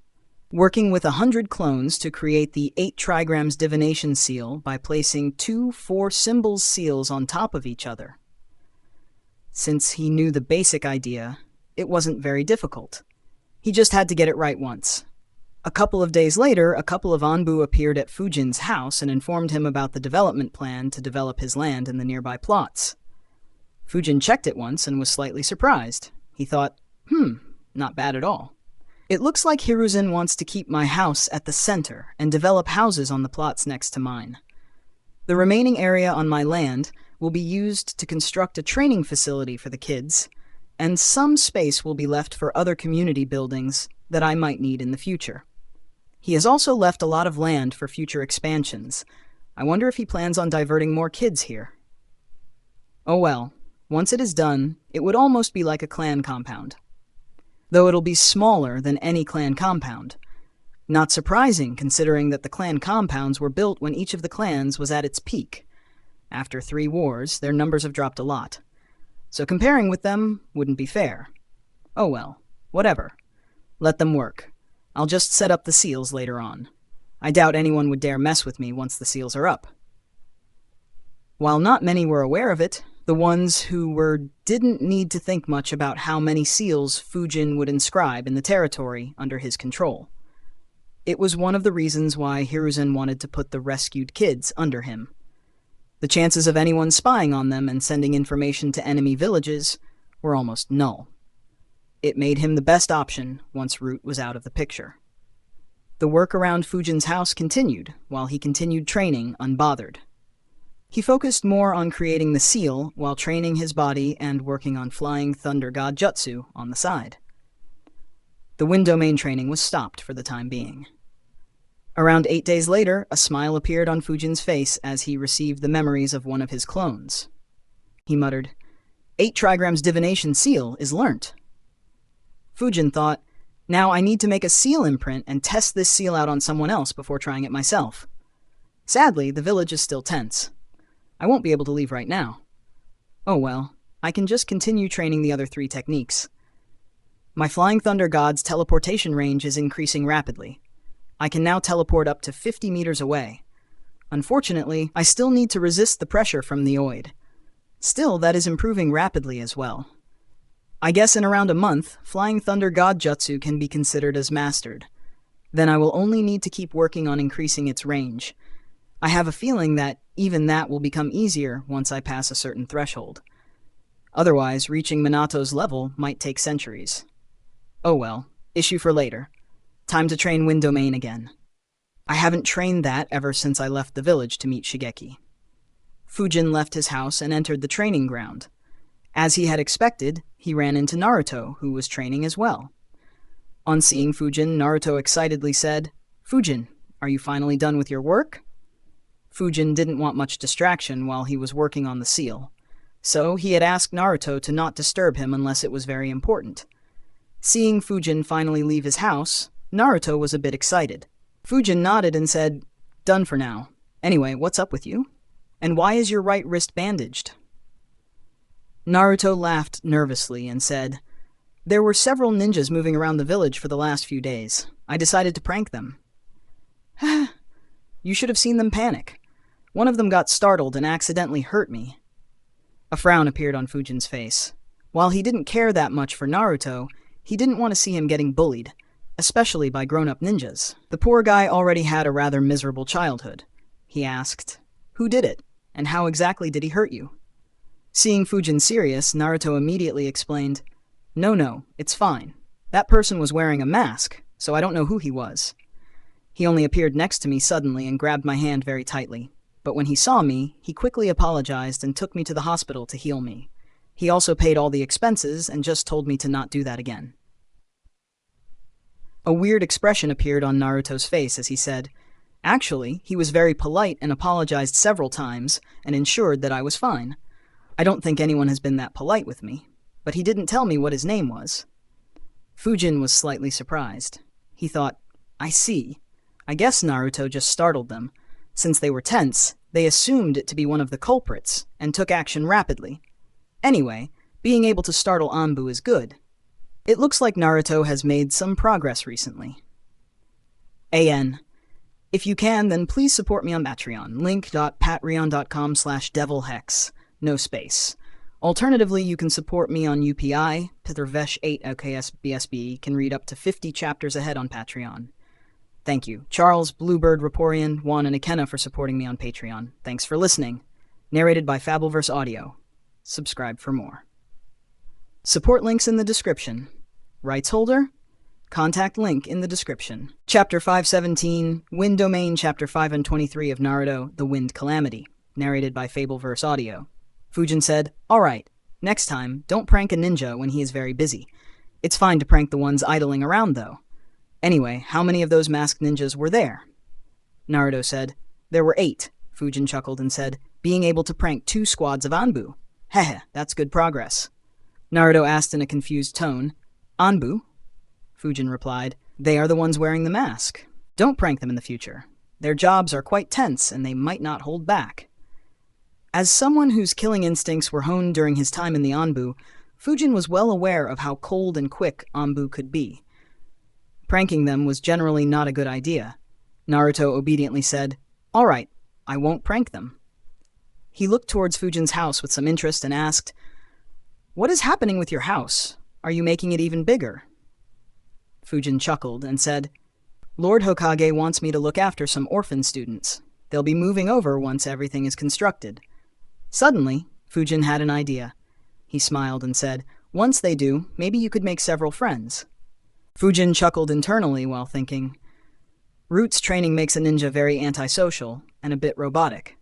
working with 100 clones to create the 8 trigrams divination seal by placing 2 4-symbol seals on top of each other. Since he knew the basic idea, it wasn't very difficult. He just had to get it right once. A couple of days later, a couple of Anbu appeared at Fujin's house and informed him about the development plan to develop his land in the nearby plots. Fujin checked it once and was slightly surprised. He thought, not bad at all. It looks like Hiruzen wants to keep my house at the center and develop houses on the plots next to mine. The remaining area on my land will be used to construct a training facility for the kids, and some space will be left for other community buildings that I might need in the future. He has also left a lot of land for future expansions. I wonder if he plans on diverting more kids here. Oh well, once it is done, it would almost be like a clan compound. Though it'll be smaller than any clan compound. Not surprising, considering that the clan compounds were built when each of the clans was at its peak. After 3 wars, their numbers have dropped a lot. So comparing with them wouldn't be fair. Oh well, whatever. Let them work. I'll just set up the seals later on. I doubt anyone would dare mess with me once the seals are up. While not many were aware of it, the ones who didn't need to think much about how many seals Fujin would inscribe in the territory under his control. It was one of the reasons why Hiruzen wanted to put the rescued kids under him. The chances of anyone spying on them and sending information to enemy villages were almost null. It made him the best option once Root was out of the picture. The work around Fujin's house continued, while he continued training unbothered. He focused more on creating the seal while training his body and working on Flying Thunder God Jutsu on the side. The wind domain training was stopped for the time being. Around 8 days later, a smile appeared on Fujin's face as he received the memories of one of his clones. He muttered, 8 trigrams divination seal is learnt. Fujin thought, now I need to make a seal imprint and test this seal out on someone else before trying it myself. Sadly, the village is still tense. I won't be able to leave right now. Oh well, I can just continue training the other 3 techniques. My Flying Thunder God's teleportation range is increasing rapidly. I can now teleport up to 50 meters away. Unfortunately, I still need to resist the pressure from the Oid. Still, that is improving rapidly as well. I guess in around a month, Flying Thunder God Jutsu can be considered as mastered. Then I will only need to keep working on increasing its range. I have a feeling that even that will become easier once I pass a certain threshold. Otherwise, reaching Minato's level might take centuries. Oh well, issue for later. Time to train Wind Domain again. I haven't trained that ever since I left the village to meet Shigeki. Fujin left his house and entered the training ground. As he had expected, he ran into Naruto, who was training as well. On seeing Fujin, Naruto excitedly said, "Fujin, are you finally done with your work?" Fujin didn't want much distraction while he was working on the seal, so he had asked Naruto to not disturb him unless it was very important. Seeing Fujin finally leave his house, Naruto was a bit excited. Fujin nodded and said, "Done for now. Anyway, what's up with you? And why is your right wrist bandaged?" Naruto laughed nervously and said, "There were several ninjas moving around the village for the last few days. I decided to prank them." "You should have seen them panic. One of them got startled and accidentally hurt me." A frown appeared on Fujin's face. While he didn't care that much for Naruto, he didn't want to see him getting bullied, especially by grown-up ninjas. The poor guy already had a rather miserable childhood. He asked, "Who did it? And how exactly did he hurt you?" Seeing Fujin serious, Naruto immediately explained, No, it's fine. That person was wearing a mask, so I don't know who he was. He only appeared next to me suddenly and grabbed my hand very tightly. But when he saw me, he quickly apologized and took me to the hospital to heal me. He also paid all the expenses and just told me to not do that again." A weird expression appeared on Naruto's face as he said, "Actually, he was very polite and apologized several times and ensured that I was fine. I don't think anyone has been that polite with me, but he didn't tell me what his name was." Fujin was slightly surprised. He thought, I see. I guess Naruto just startled them. Since they were tense, they assumed it to be one of the culprits and took action rapidly. Anyway, being able to startle Anbu is good. It looks like Naruto has made some progress recently. AN. If you can, then please support me on Patreon. Link.patreon.com/devilhex. No space. Alternatively, you can support me on UPI. Pithervesh 8 LKS BSB can read up to 50 chapters ahead on Patreon. Thank you. Charles, Bluebird, Raporian, Juan, and Akenna for supporting me on Patreon. Thanks for listening. Narrated by Fabelverse Audio. Subscribe for more. Support links in the description. Rights holder? Contact link in the description. Chapter 517, Wind Domain, Chapter 5 and 23 of Naruto, The Wind Calamity. Narrated by Fabelverse Audio. Fujin said, "Alright, next time, don't prank a ninja when he is very busy. It's fine to prank the ones idling around, though. Anyway, how many of those masked ninjas were there?" Naruto said, "There were 8. Fujin chuckled and said, "Being able to prank 2 squads of Anbu. Hehe, that's good progress." Naruto asked in a confused tone, "Anbu?" Fujin replied, "They are the ones wearing the mask. Don't prank them in the future. Their jobs are quite tense and they might not hold back." As someone whose killing instincts were honed during his time in the Anbu, Fujin was well aware of how cold and quick Anbu could be. Pranking them was generally not a good idea. Naruto obediently said, "Alright, I won't prank them." He looked towards Fujin's house with some interest and asked, "What is happening with your house? Are you making it even bigger?" Fujin chuckled and said, "Lord Hokage wants me to look after some orphan students. They'll be moving over once everything is constructed." Suddenly, Fujin had an idea. He smiled and said, "Once they do, maybe you could make several friends." Fujin chuckled internally while thinking, Roots training makes a ninja very antisocial and a bit robotic.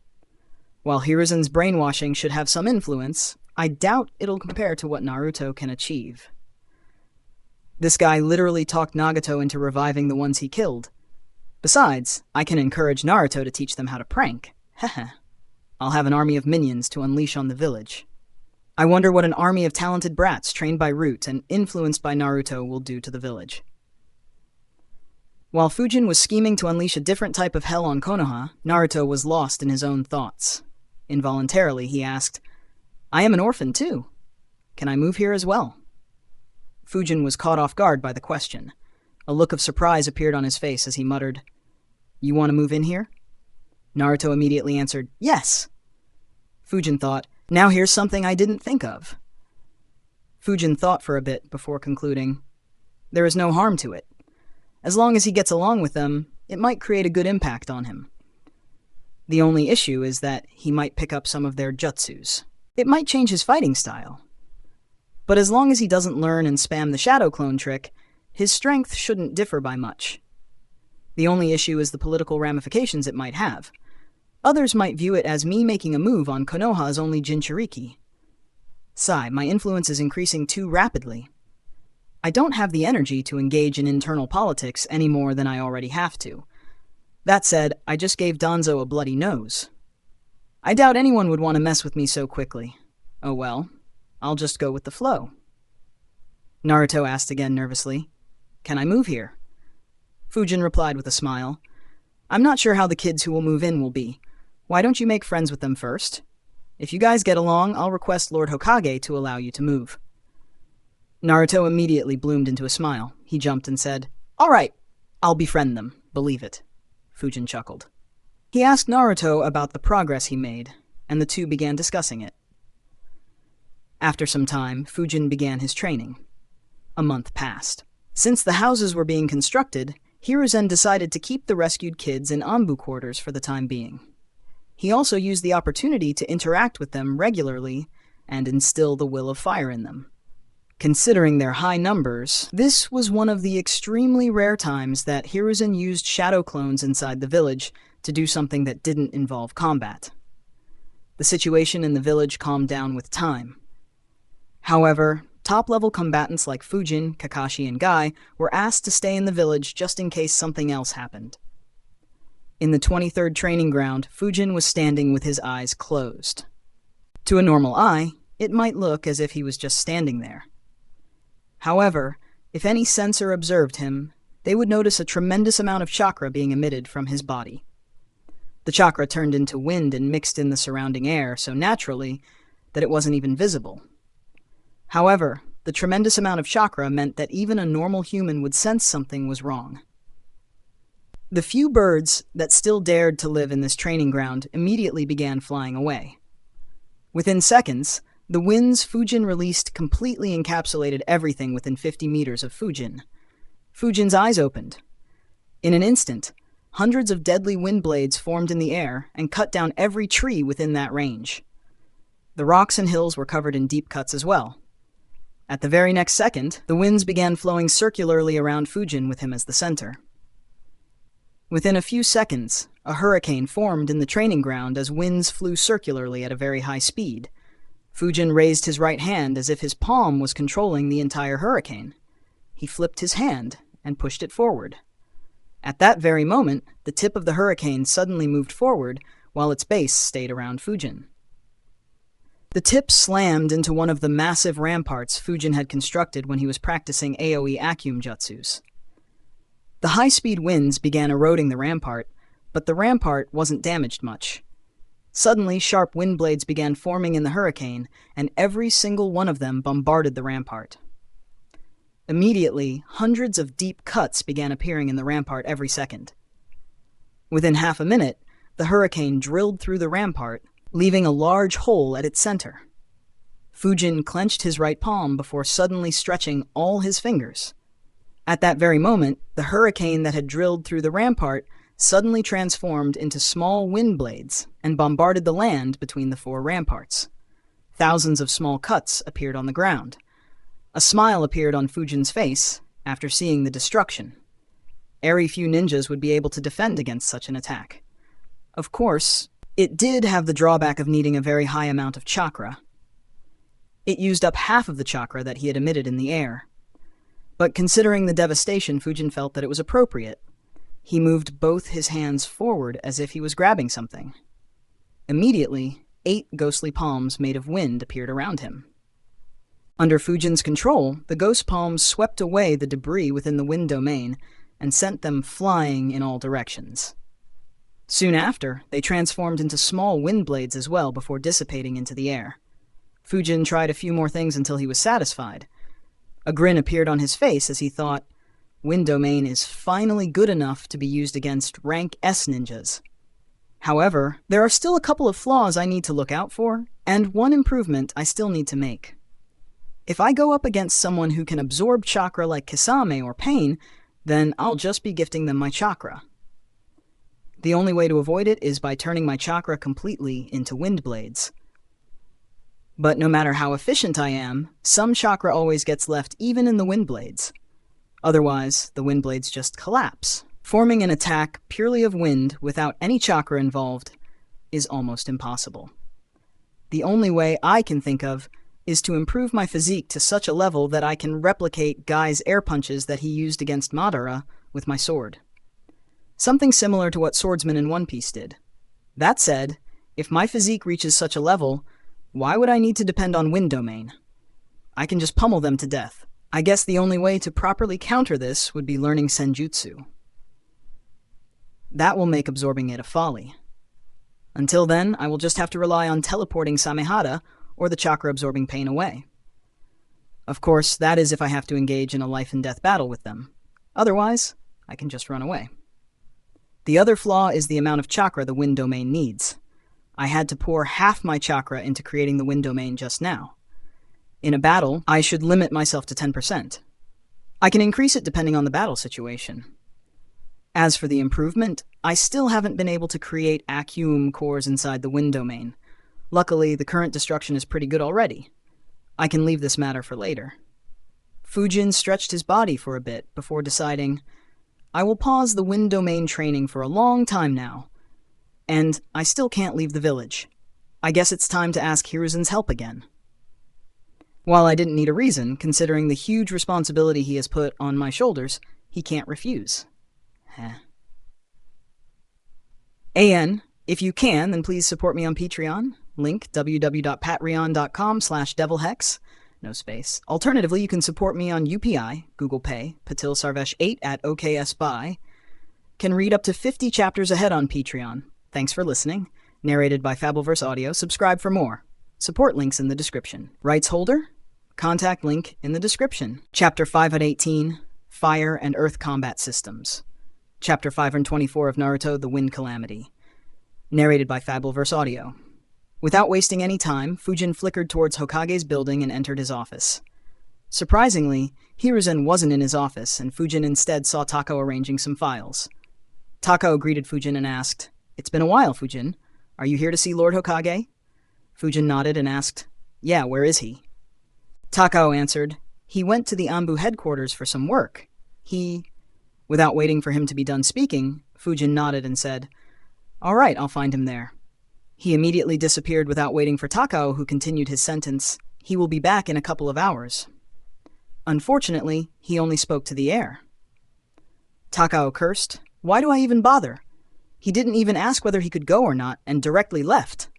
While Hiruzen's brainwashing should have some influence, I doubt it'll compare to what Naruto can achieve. This guy literally talked Nagato into reviving the ones he killed. Besides, I can encourage Naruto to teach them how to prank. Heh. I'll have an army of minions to unleash on the village. I wonder what an army of talented brats trained by Root and influenced by Naruto will do to the village. While Fujin was scheming to unleash a different type of hell on Konoha, Naruto was lost in his own thoughts. Involuntarily, he asked, "I am an orphan too. Can I move here as well?" Fujin was caught off guard by the question. A look of surprise appeared on his face as he muttered, "You want to move in here?" Naruto immediately answered, "Yes." Fujin thought, "Now here's something I didn't think of." Fujin thought for a bit before concluding, "There is no harm to it. As long as he gets along with them, it might create a good impact on him. The only issue is that he might pick up some of their jutsus. It might change his fighting style. But as long as he doesn't learn and spam the shadow clone trick, his strength shouldn't differ by much. The only issue is the political ramifications it might have. Others might view it as me making a move on Konoha's only Jinchuriki. Sigh, my influence is increasing too rapidly. I don't have the energy to engage in internal politics any more than I already have to. That said, I just gave Danzo a bloody nose. I doubt anyone would want to mess with me so quickly. Oh well, I'll just go with the flow." Naruto asked again nervously, "Can I move here?" Fujin replied with a smile, "I'm not sure how the kids who will move in will be. Why don't you make friends with them first? If you guys get along, I'll request Lord Hokage to allow you to move." Naruto immediately bloomed into a smile. He jumped and said, "Alright, I'll befriend them, believe it." Fujin chuckled. He asked Naruto about the progress he made, and the two began discussing it. After some time, Fujin began his training. A month passed. Since the houses were being constructed, Hiruzen decided to keep the rescued kids in Anbu quarters for the time being. He also used the opportunity to interact with them regularly and instill the will of fire in them. Considering their high numbers, this was one of the extremely rare times that Hiruzen used shadow clones inside the village to do something that didn't involve combat. The situation in the village calmed down with time. However, top-level combatants like Fujin, Kakashi, and Guy were asked to stay in the village just in case something else happened. In the 23rd training ground, Fujin was standing with his eyes closed. To a normal eye, it might look as if he was just standing there. However, if any sensor observed him, they would notice a tremendous amount of chakra being emitted from his body. The chakra turned into wind and mixed in the surrounding air so naturally that it wasn't even visible. However, the tremendous amount of chakra meant that even a normal human would sense something was wrong. The few birds that still dared to live in this training ground immediately began flying away. Within seconds, The winds Fujin released completely encapsulated everything within 50 meters of Fujin. Fujin's eyes opened. In an instant, hundreds of deadly wind blades formed in the air and cut down every tree within that range. The rocks and hills were covered in deep cuts as well. At the very next second, the winds began flowing circularly around Fujin with him as the center. Within a few seconds, a hurricane formed in the training ground as winds flew circularly at a very high speed. Fujin raised his right hand as if his palm was controlling the entire hurricane. He flipped his hand and pushed it forward. At that very moment, the tip of the hurricane suddenly moved forward while its base stayed around Fujin. The tip slammed into one of the massive ramparts Fujin had constructed when he was practicing AoE Akyum jutsus. The high-speed winds began eroding the rampart, but the rampart wasn't damaged much. Suddenly, sharp wind blades began forming in the hurricane, and every single one of them bombarded the rampart. Immediately, hundreds of deep cuts began appearing in the rampart every second. Within half a minute, the hurricane drilled through the rampart, leaving a large hole at its center. Fujin clenched his right palm before suddenly stretching all his fingers. At that very moment, the hurricane that had drilled through the rampart suddenly transformed into small wind blades and bombarded the land between the four ramparts. Thousands of small cuts appeared on the ground. A smile appeared on Fujin's face after seeing the destruction. Very few ninjas would be able to defend against such an attack. Of course, it did have the drawback of needing a very high amount of chakra. It used up half of the chakra that he had emitted in the air. But considering the devastation, Fujin felt that it was appropriate. He moved both his hands forward as if he was grabbing something. Immediately, 8 ghostly palms made of wind appeared around him. Under Fujin's control, the ghost palms swept away the debris within the wind domain and sent them flying in all directions. Soon after, they transformed into small wind blades as well before dissipating into the air. Fujin tried a few more things until he was satisfied. A grin appeared on his face as he thought, Wind Domain is finally good enough to be used against rank S ninjas. However, there are still a couple of flaws I need to look out for, and one improvement I still need to make. If I go up against someone who can absorb chakra like Kisame or Pain, then I'll just be gifting them my chakra. The only way to avoid it is by turning my chakra completely into wind blades. But no matter how efficient I am, some chakra always gets left even in the wind blades. Otherwise, the wind blades just collapse. Forming an attack purely of wind without any chakra involved is almost impossible. The only way I can think of is to improve my physique to such a level that I can replicate Guy's air punches that he used against Madara with my sword. Something similar to what swordsmen in One Piece did. That said, if my physique reaches such a level, why would I need to depend on Wind Domain? I can just pummel them to death. I guess the only way to properly counter this would be learning Senjutsu. That will make absorbing it a folly. Until then, I will just have to rely on teleporting Samehada or the chakra-absorbing Pain away. Of course, that is if I have to engage in a life-and-death battle with them. Otherwise, I can just run away. The other flaw is the amount of chakra the Wind Domain needs. I had to pour half my chakra into creating the Wind Domain just now. In a battle, I should limit myself to 10%. I can increase it depending on the battle situation. As for the improvement, I still haven't been able to create Akyum cores inside the Wind Domain. Luckily, the current destruction is pretty good already. I can leave this matter for later. Fujin stretched his body for a bit before deciding, I will pause the Wind Domain training for a long time now. And I still can't leave the village. I guess it's time to ask Hiruzen's help again. While I didn't need a reason, considering the huge responsibility he has put on my shoulders, he can't refuse. AN, if you can, then please support me on Patreon. Link www.patreon.com/devilhex. No space. Alternatively, you can support me on UPI, Google Pay, Patil Sarvesh 8 at OKSBuy. Can read up to 50 chapters ahead on Patreon. Thanks for listening. Narrated by Fabelverse Audio. Subscribe for more. Support links in the description. Rights holder? Contact link in the description. Chapter 518, Fire and Earth Combat Systems. Chapter 524 of Naruto, The Wind Calamity. Narrated by Fabelverse Audio. Without wasting any time, Fujin flickered towards Hokage's building and entered his office. Surprisingly, Hiruzen wasn't in his office, and Fujin instead saw Takao arranging some files. Takao greeted Fujin and asked, "It's been a while, Fujin. Are you here to see Lord Hokage?" Fujin nodded and asked, "Yeah, where is he?" Takao answered, "He went to the Anbu headquarters for some work. Without waiting for him to be done speaking, Fujin nodded and said, "All right, I'll find him there." He immediately disappeared without waiting for Takao, who continued his sentence, "He will be back in a couple of hours." Unfortunately, he only spoke to the air. Takao cursed, "Why do I even bother? He didn't even ask whether he could go or not, and directly left."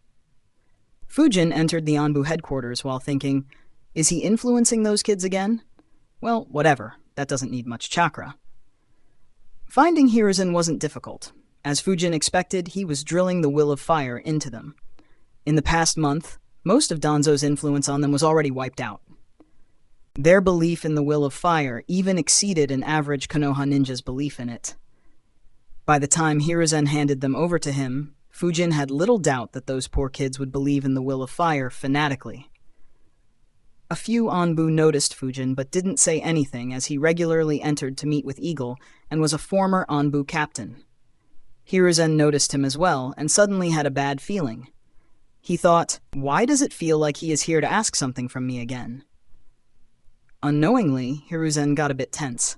Fujin entered the Anbu headquarters while thinking, is he influencing those kids again? Well, whatever, that doesn't need much chakra. Finding Hiruzen wasn't difficult. As Fujin expected, he was drilling the will of fire into them. In the past month, most of Danzo's influence on them was already wiped out. Their belief in the will of fire even exceeded an average Konoha ninja's belief in it. By the time Hiruzen handed them over to him, Fujin had little doubt that those poor kids would believe in the will of fire fanatically. A few Anbu noticed Fujin but didn't say anything, as he regularly entered to meet with Eagle and was a former Anbu captain. Hiruzen noticed him as well and suddenly had a bad feeling. He thought, why does it feel like he is here to ask something from me again? Unknowingly, Hiruzen got a bit tense.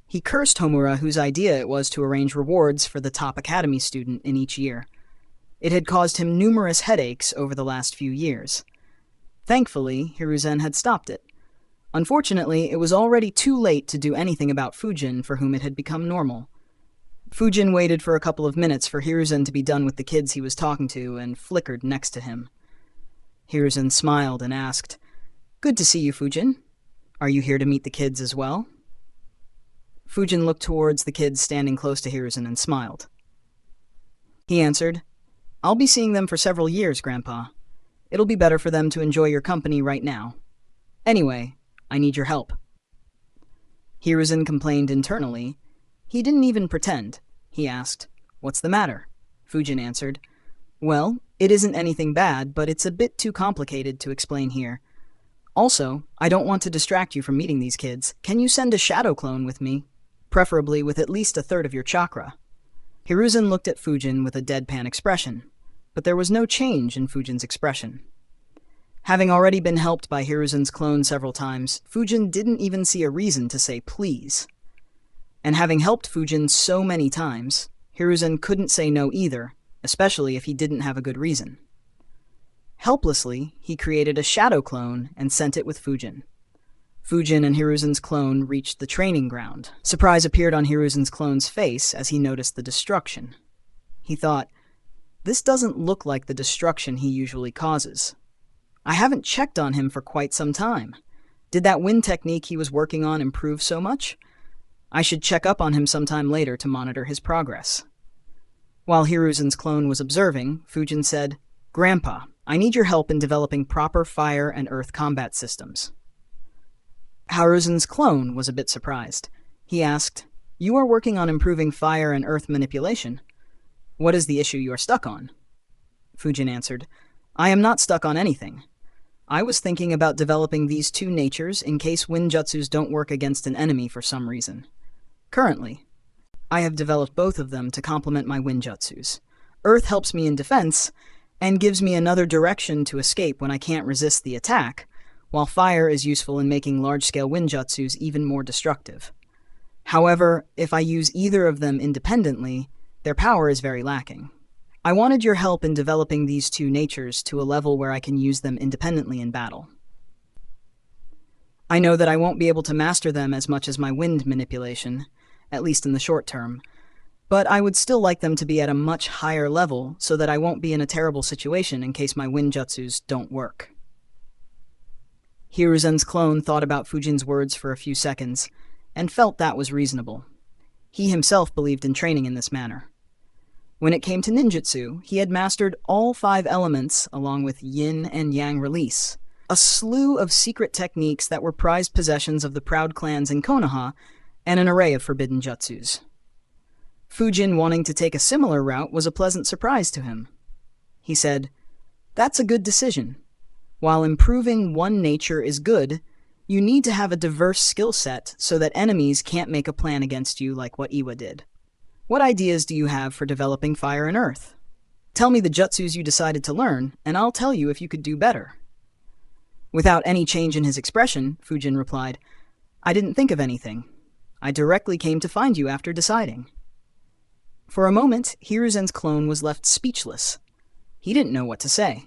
He cursed Homura, whose idea it was to arrange rewards for the top academy student in each year. It had caused him numerous headaches over the last few years. Thankfully, Hiruzen had stopped it. Unfortunately, it was already too late to do anything about Fujin, for whom it had become normal. Fujin waited for a couple of minutes for Hiruzen to be done with the kids he was talking to and flickered next to him. Hiruzen smiled and asked, "Good to see you, Fujin. Are you here to meet the kids as well?" Fujin looked towards the kids standing close to Hiruzen and smiled. He answered, "I'll be seeing them for several years, Grandpa. It'll be better for them to enjoy your company right now. Anyway, I need your help." Hiruzen complained internally. He didn't even pretend. He asked, "What's the matter?" Fujin answered, "Well, it isn't anything bad, but it's a bit too complicated to explain here. Also, I don't want to distract you from meeting these kids. Can you send a shadow clone with me? Preferably with at least a third of your chakra." Hiruzen looked at Fujin with a deadpan expression, but there was no change in Fujin's expression. Having already been helped by Hiruzen's clone several times, Fujin didn't even see a reason to say please. And having helped Fujin so many times, Hiruzen couldn't say no either, especially if he didn't have a good reason. Helplessly, he created a shadow clone and sent it with Fujin. Fujin and Hiruzen's clone reached the training ground. Surprise appeared on Hiruzen's clone's face as he noticed the destruction. He thought, this doesn't look like the destruction he usually causes. I haven't checked on him for quite some time. Did that wind technique he was working on improve so much? I should check up on him sometime later to monitor his progress. While Hiruzen's clone was observing, Fujin said, "Grandpa, I need your help in developing proper fire and earth combat systems." Hiruzen's clone was a bit surprised. He asked, "You are working on improving fire and earth manipulation. What is the issue you are stuck on?" Fujin answered, "I am not stuck on anything. I was thinking about developing these two natures in case wind jutsus don't work against an enemy for some reason. Currently, I have developed both of them to complement my wind jutsus. Earth helps me in defense, and gives me another direction to escape when I can't resist the attack, while fire is useful in making large-scale wind jutsus even more destructive. However, if I use either of them independently, their power is very lacking. I wanted your help in developing these two natures to a level where I can use them independently in battle. I know that I won't be able to master them as much as my wind manipulation, at least in the short term, but I would still like them to be at a much higher level so that I won't be in a terrible situation in case my wind jutsus don't work." Hiruzen's clone thought about Fujin's words for a few seconds, and felt that was reasonable. He himself believed in training in this manner. When it came to ninjutsu, he had mastered all 5 elements along with yin and yang release, a slew of secret techniques that were prized possessions of the proud clans in Konoha, and an array of forbidden jutsus. Fujin wanting to take a similar route was a pleasant surprise to him. He said, That's a good decision. While improving one nature is good, you need to have a diverse skill set so that enemies can't make a plan against you like what Iwa did. What ideas do you have for developing fire and earth? Tell me the jutsus you decided to learn, and I'll tell you if you could do better. Without any change in his expression, Fujin replied, I didn't think of anything. I directly came to find you after deciding. For a moment, Hiruzen's clone was left speechless. He didn't know what to say.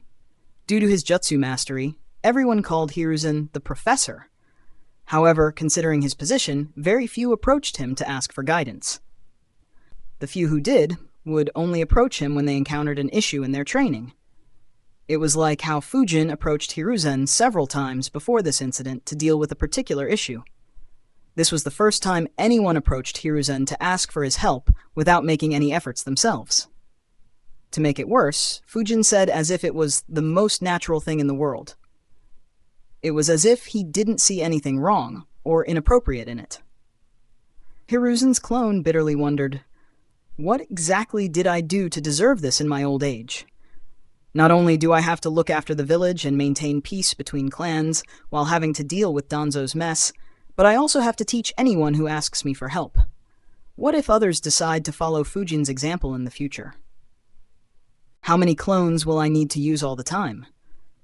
Due to his jutsu mastery, everyone called Hiruzen the Professor. However, considering his position, very few approached him to ask for guidance. The few who did would only approach him when they encountered an issue in their training. It was like how Fujin approached Hiruzen several times before this incident to deal with a particular issue. This was the first time anyone approached Hiruzen to ask for his help without making any efforts themselves. To make it worse, Fujin said as if it was the most natural thing in the world. It was as if he didn't see anything wrong or inappropriate in it. Hiruzen's clone bitterly wondered, what exactly did I do to deserve this in my old age? Not only do I have to look after the village and maintain peace between clans while having to deal with Danzo's mess, but I also have to teach anyone who asks me for help. What if others decide to follow Fujin's example in the future? How many clones will I need to use all the time?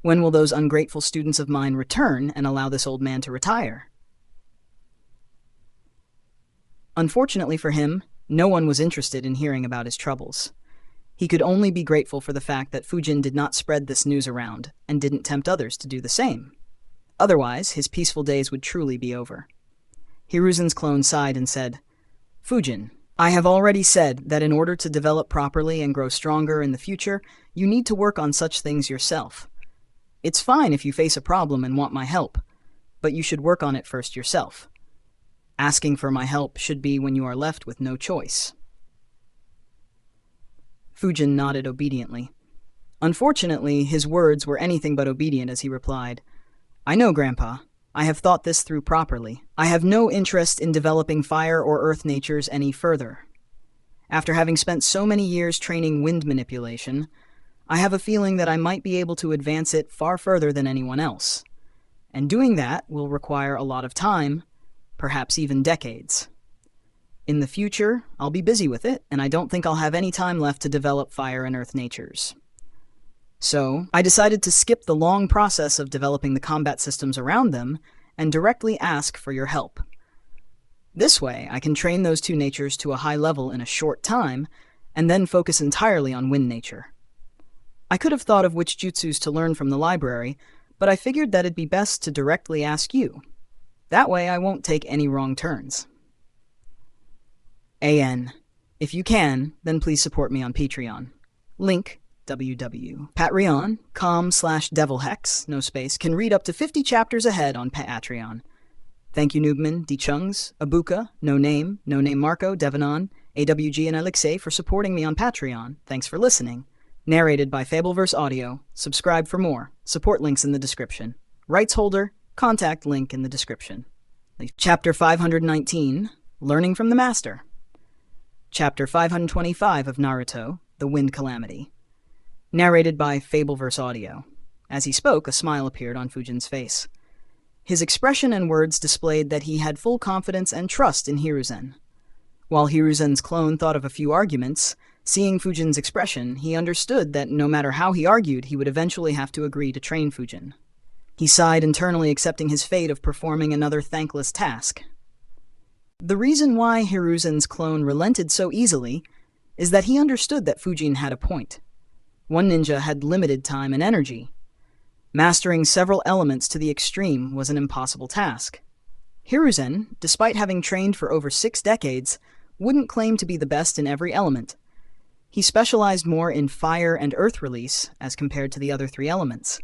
When will those ungrateful students of mine return and allow this old man to retire? Unfortunately for him, no one was interested in hearing about his troubles. He could only be grateful for the fact that Fujin did not spread this news around and didn't tempt others to do the same. Otherwise, his peaceful days would truly be over. Hiruzen's clone sighed and said, Fujin, I have already said that in order to develop properly and grow stronger in the future, you need to work on such things yourself. It's fine if you face a problem and want my help, but you should work on it first yourself. Asking for my help should be when you are left with no choice. Fujin nodded obediently. Unfortunately, his words were anything but obedient as he replied, I know, Grandpa. I have thought this through properly. I have no interest in developing fire or earth natures any further. After having spent so many years training wind manipulation, I have a feeling that I might be able to advance it far further than anyone else. And doing that will require a lot of time, perhaps even decades. In the future, I'll be busy with it, and I don't think I'll have any time left to develop fire and earth natures. So, I decided to skip the long process of developing the combat systems around them and directly ask for your help. This way, I can train those two natures to a high level in a short time, and then focus entirely on wind nature. I could have thought of which jutsus to learn from the library, but I figured that it'd be best to directly ask you. That way I won't take any wrong turns. AN. If you can, then please support me on Patreon. Link www.patreon.com/devilhex, no space, can read up to 50 chapters ahead on Patreon. Thank you Noobman, D-Chungs, Abuka, No Name Marco, Devanon, AWG, and Alexei for supporting me on Patreon. Thanks for listening. Narrated by Fabelverse Audio. Subscribe for more. Support links in the description. Rights holder, contact link in the description. Chapter 519, Learning from the Master. Chapter 525 of Naruto, The Wind Calamity. Narrated by Fabelverse Audio. As he spoke, a smile appeared on Fujin's face. His expression and words displayed that he had full confidence and trust in Hiruzen. While Hiruzen's clone thought of a few arguments, seeing Fujin's expression, he understood that no matter how he argued, he would eventually have to agree to train Fujin. He sighed internally, accepting his fate of performing another thankless task. The reason why Hiruzen's clone relented so easily is that he understood that Fujin had a point. One ninja had limited time and energy. Mastering several elements to the extreme was an impossible task. Hiruzen, despite having trained for over 6 decades, wouldn't claim to be the best in every element. He specialized more in fire and earth release as compared to the other 3 elements.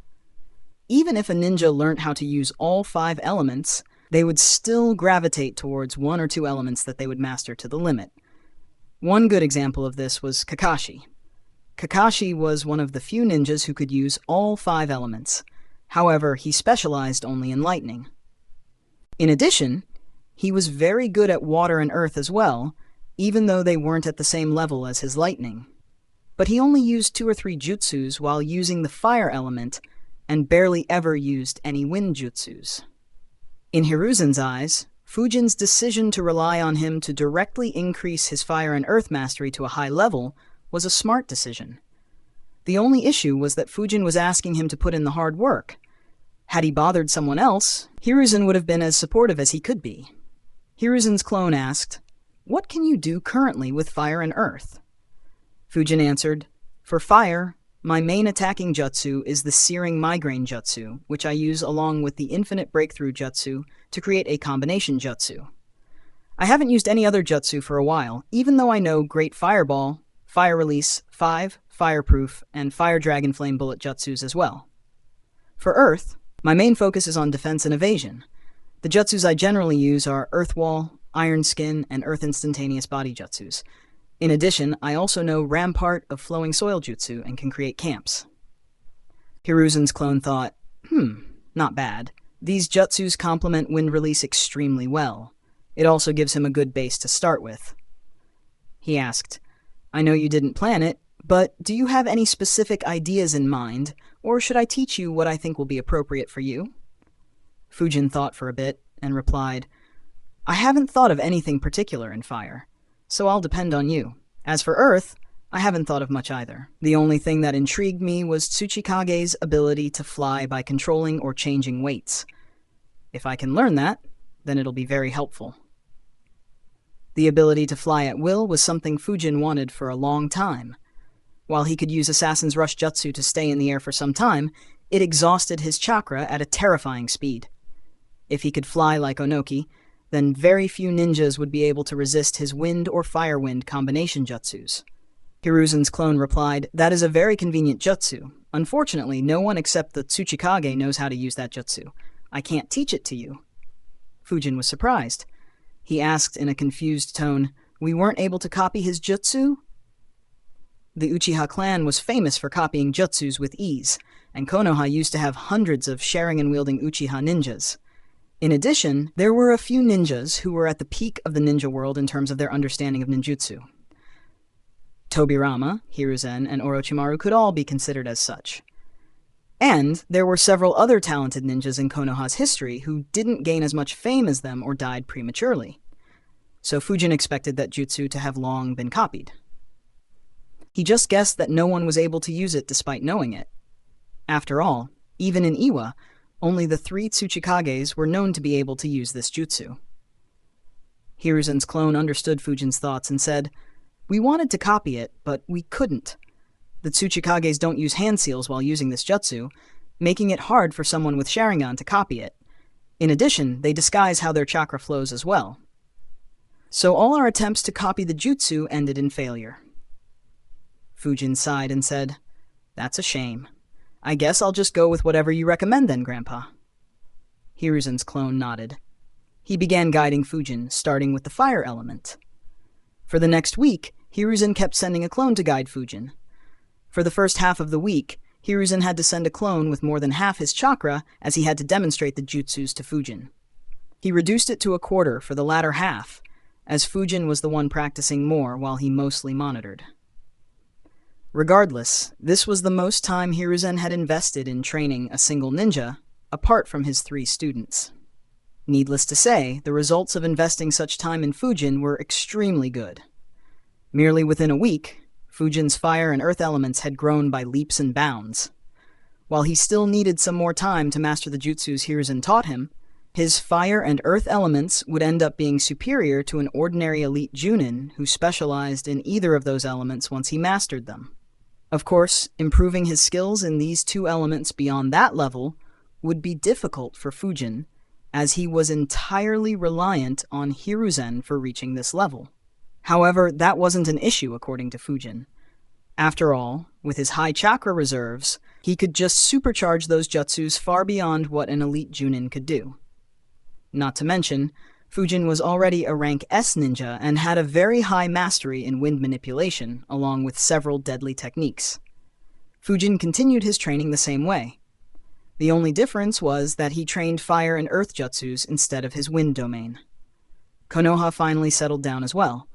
Even if a ninja learned how to use all 5 elements, they would still gravitate towards 1 or 2 elements that they would master to the limit. One good example of this was Kakashi. Kakashi was one of the few ninjas who could use all 5 elements. However, he specialized only in lightning. In addition, he was very good at water and earth as well, even though they weren't at the same level as his lightning. but he only used 2 or 3 jutsus while using the fire element and barely ever used any wind jutsus. In Hiruzen's eyes, Fujin's decision to rely on him to directly increase his fire and earth mastery to a high level was a smart decision. The only issue was that Fujin was asking him to put in the hard work. Had he bothered someone else, Hiruzen would have been as supportive as he could be. Hiruzen's clone asked, "What can you do currently with fire and earth?" Fujin answered, "For fire, my main attacking jutsu is the Searing Migraine jutsu, which I use along with the Infinite Breakthrough jutsu to create a combination jutsu. I haven't used any other jutsu for a while, even though I know Great Fireball, Fire Release, 5, Fireproof, and Fire Dragon Flame Bullet jutsus as well. For earth, my main focus is on defense and evasion. The jutsus I generally use are Earth Wall, Iron Skin, and Earth Instantaneous Body jutsus. In addition, I also know Rampart of Flowing Soil jutsu and can create camps." Hiruzen's clone thought, not bad. These jutsus complement Wind Release extremely well. It also gives him a good base to start with. He asked, "I know you didn't plan it, but do you have any specific ideas in mind, or should I teach you what I think will be appropriate for you?" Fujin thought for a bit and replied, "I haven't thought of anything particular in fire, so I'll depend on you. As for earth, I haven't thought of much either. The only thing that intrigued me was Tsuchikage's ability to fly by controlling or changing weights. If I can learn that, then it'll be very helpful." The ability to fly at will was something Fujin wanted for a long time. While he could use Assassin's Rush Jutsu to stay in the air for some time, it exhausted his chakra at a terrifying speed. If he could fly like Onoki, then very few ninjas would be able to resist his wind or fire wind combination jutsus. Hiruzen's clone replied, "That is a very convenient jutsu. Unfortunately, no one except the Tsuchikage knows how to use that jutsu. I can't teach it to you." Fujin was surprised. He asked in a confused tone, "We weren't able to copy his jutsu?" The Uchiha clan was famous for copying jutsus with ease, and Konoha used to have hundreds of Sharingan-wielding Uchiha ninjas. In addition, there were a few ninjas who were at the peak of the ninja world in terms of their understanding of ninjutsu. Tobirama, Hiruzen, and Orochimaru could all be considered as such. And there were several other talented ninjas in Konoha's history who didn't gain as much fame as them or died prematurely. So Fujin expected that jutsu to have long been copied. He just guessed that no one was able to use it despite knowing it. After all, even in Iwa, only the 3 Tsuchikages were known to be able to use this jutsu. Hiruzen's clone understood Fujin's thoughts and said, "We wanted to copy it, but we couldn't. The Tsuchikages don't use hand seals while using this jutsu, making it hard for someone with Sharingan to copy it. In addition, they disguise how their chakra flows as well. So all our attempts to copy the jutsu ended in failure." Fujin sighed and said, "That's a shame. I guess I'll just go with whatever you recommend then, Grandpa." Hiruzen's clone nodded. He began guiding Fujin, starting with the fire element. For the next week, Hiruzen kept sending a clone to guide Fujin. For the first half of the week, Hiruzen had to send a clone with more than half his chakra as he had to demonstrate the jutsus to Fujin. He reduced it to a quarter for the latter half, as Fujin was the one practicing more while he mostly monitored. Regardless, this was the most time Hiruzen had invested in training a single ninja, apart from his 3 students. Needless to say, the results of investing such time in Fujin were extremely good. Merely within a week, Fujin's fire and earth elements had grown by leaps and bounds. While he still needed some more time to master the jutsus Hiruzen taught him, his fire and earth elements would end up being superior to an ordinary elite Junin who specialized in either of those elements once he mastered them. Of course, improving his skills in these 2 elements beyond that level would be difficult for Fujin, as he was entirely reliant on Hiruzen for reaching this level. However, that wasn't an issue according to Fujin. After all, with his high chakra reserves, he could just supercharge those jutsus far beyond what an elite Junin could do. Not to mention, Fujin was already a rank S ninja and had a very high mastery in wind manipulation, along with several deadly techniques. Fujin continued his training the same way. The only difference was that he trained fire and earth jutsus instead of his wind domain. Konoha finally settled down as well.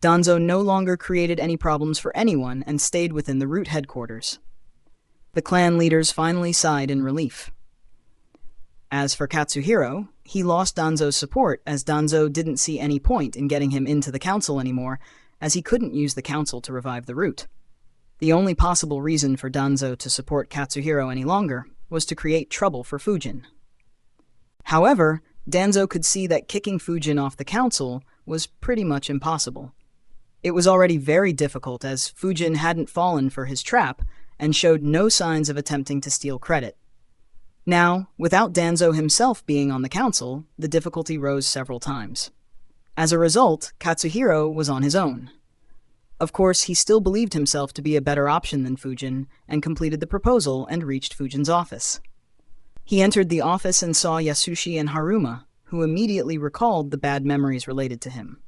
Danzo no longer created any problems for anyone and stayed within the root headquarters. The clan leaders finally sighed in relief. As for Katsuhiro, he lost Danzo's support as Danzo didn't see any point in getting him into the council anymore, as he couldn't use the council to revive the root. The only possible reason for Danzo to support Katsuhiro any longer was to create trouble for Fujin. However, Danzo could see that kicking Fujin off the council was pretty much impossible. It was already very difficult as Fujin hadn't fallen for his trap and showed no signs of attempting to steal credit. Now, without Danzo himself being on the council, the difficulty rose several times. As a result, Katsuhiro was on his own. Of course, he still believed himself to be a better option than Fujin and completed the proposal and reached Fujin's office. He entered the office and saw Yasushi and Haruma, who immediately recalled the bad memories related to him.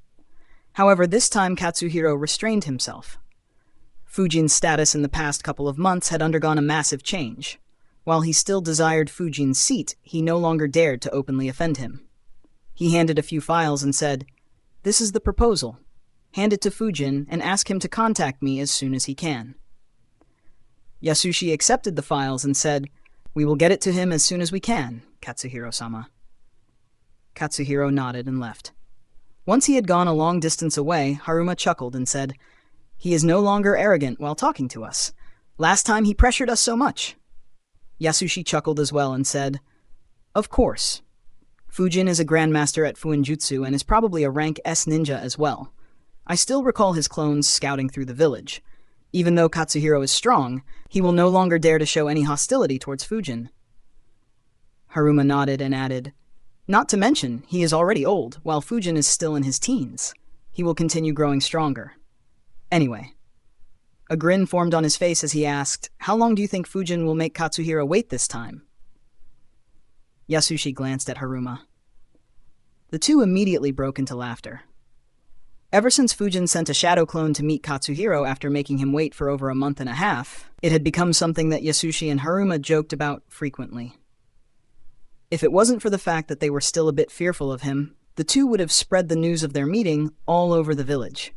However, this time Katsuhiro restrained himself. Fujin's status in the past couple of months had undergone a massive change. While he still desired Fujin's seat, he no longer dared to openly offend him. He handed a few files and said, "This is the proposal. Hand it to Fujin and ask him to contact me as soon as he can." Yasushi accepted the files and said, "We will get it to him as soon as we can, Katsuhiro-sama." Katsuhiro nodded and left. Once he had gone a long distance away, Haruma chuckled and said, "He is no longer arrogant while talking to us. Last time he pressured us so much." Yasushi chuckled as well and said, "Of course. Fujin is a grandmaster at Fuinjutsu and is probably a rank S ninja as well. I still recall his clones scouting through the village. Even though Katsuhiro is strong, he will no longer dare to show any hostility towards Fujin." Haruma nodded and added, "Not to mention, he is already old, while Fujin is still in his teens. He will continue growing stronger. Anyway." A grin formed on his face as he asked, "How long do you think Fujin will make Katsuhiro wait this time?" Yasushi glanced at Haruma. The two immediately broke into laughter. Ever since Fujin sent a shadow clone to meet Katsuhiro after making him wait for over a month and a half, it had become something that Yasushi and Haruma joked about frequently. If it wasn't for the fact that they were still a bit fearful of him, the two would have spread the news of their meeting all over the village.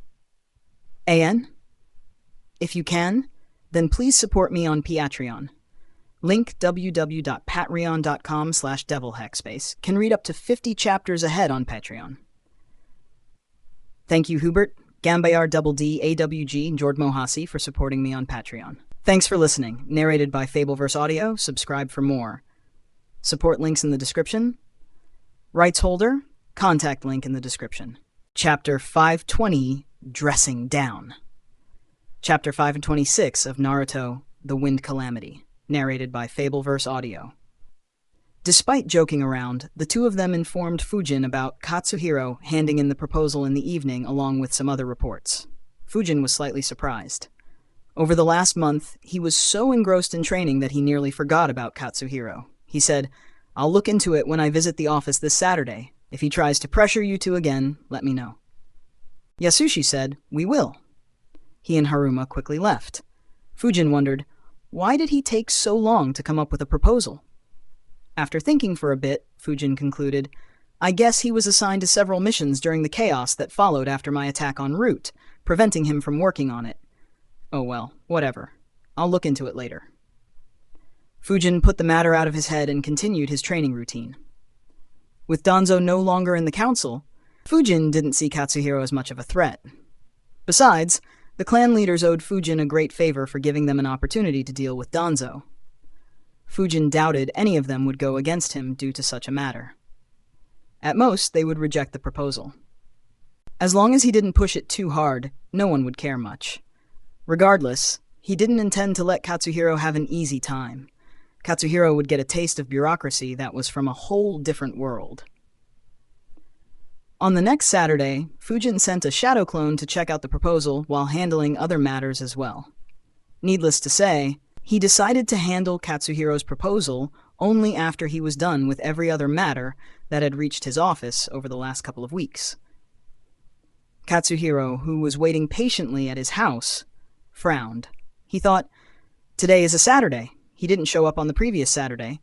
AN? If you can, then please support me on Patreon. Link www.patreon.com/devilhackspace can read up to 50 chapters ahead on Patreon. Thank you, Hubert, Gambayar Double D, AWG, and Jord Mohasi for supporting me on Patreon. Thanks for listening. Narrated by Fabelverse Audio. Subscribe for more. Support links in the description. Rights holder, contact link in the description. Chapter 520, Dressing Down. Chapter 526 of Naruto, The Wind Calamity. Narrated by Fabelverse Audio. Despite joking around, the two of them informed Fujin about Katsuhiro handing in the proposal in the evening along with some other reports. Fujin was slightly surprised. Over the last month, he was so engrossed in training that he nearly forgot about Katsuhiro. He said, "I'll look into it when I visit the office this Saturday. If he tries to pressure you two again, let me know." Yasushi said, "We will." He and Haruma quickly left. Fujin wondered, why did he take so long to come up with a proposal? After thinking for a bit, Fujin concluded, "I guess he was assigned to several missions during the chaos that followed after my attack on Root, preventing him from working on it. Oh well, whatever. I'll look into it later." Fujin put the matter out of his head and continued his training routine. With Danzo no longer in the council, Fujin didn't see Katsuhiro as much of a threat. Besides, the clan leaders owed Fujin a great favor for giving them an opportunity to deal with Danzo. Fujin doubted any of them would go against him due to such a matter. At most, they would reject the proposal. As long as he didn't push it too hard, no one would care much. Regardless, he didn't intend to let Katsuhiro have an easy time. Katsuhiro would get a taste of bureaucracy that was from a whole different world. On the next Saturday, Fujin sent a shadow clone to check out the proposal while handling other matters as well. Needless to say, he decided to handle Katsuhiro's proposal only after he was done with every other matter that had reached his office over the last couple of weeks. Katsuhiro, who was waiting patiently at his house, frowned. He thought, today is a Saturday. He didn't show up on the previous Saturday,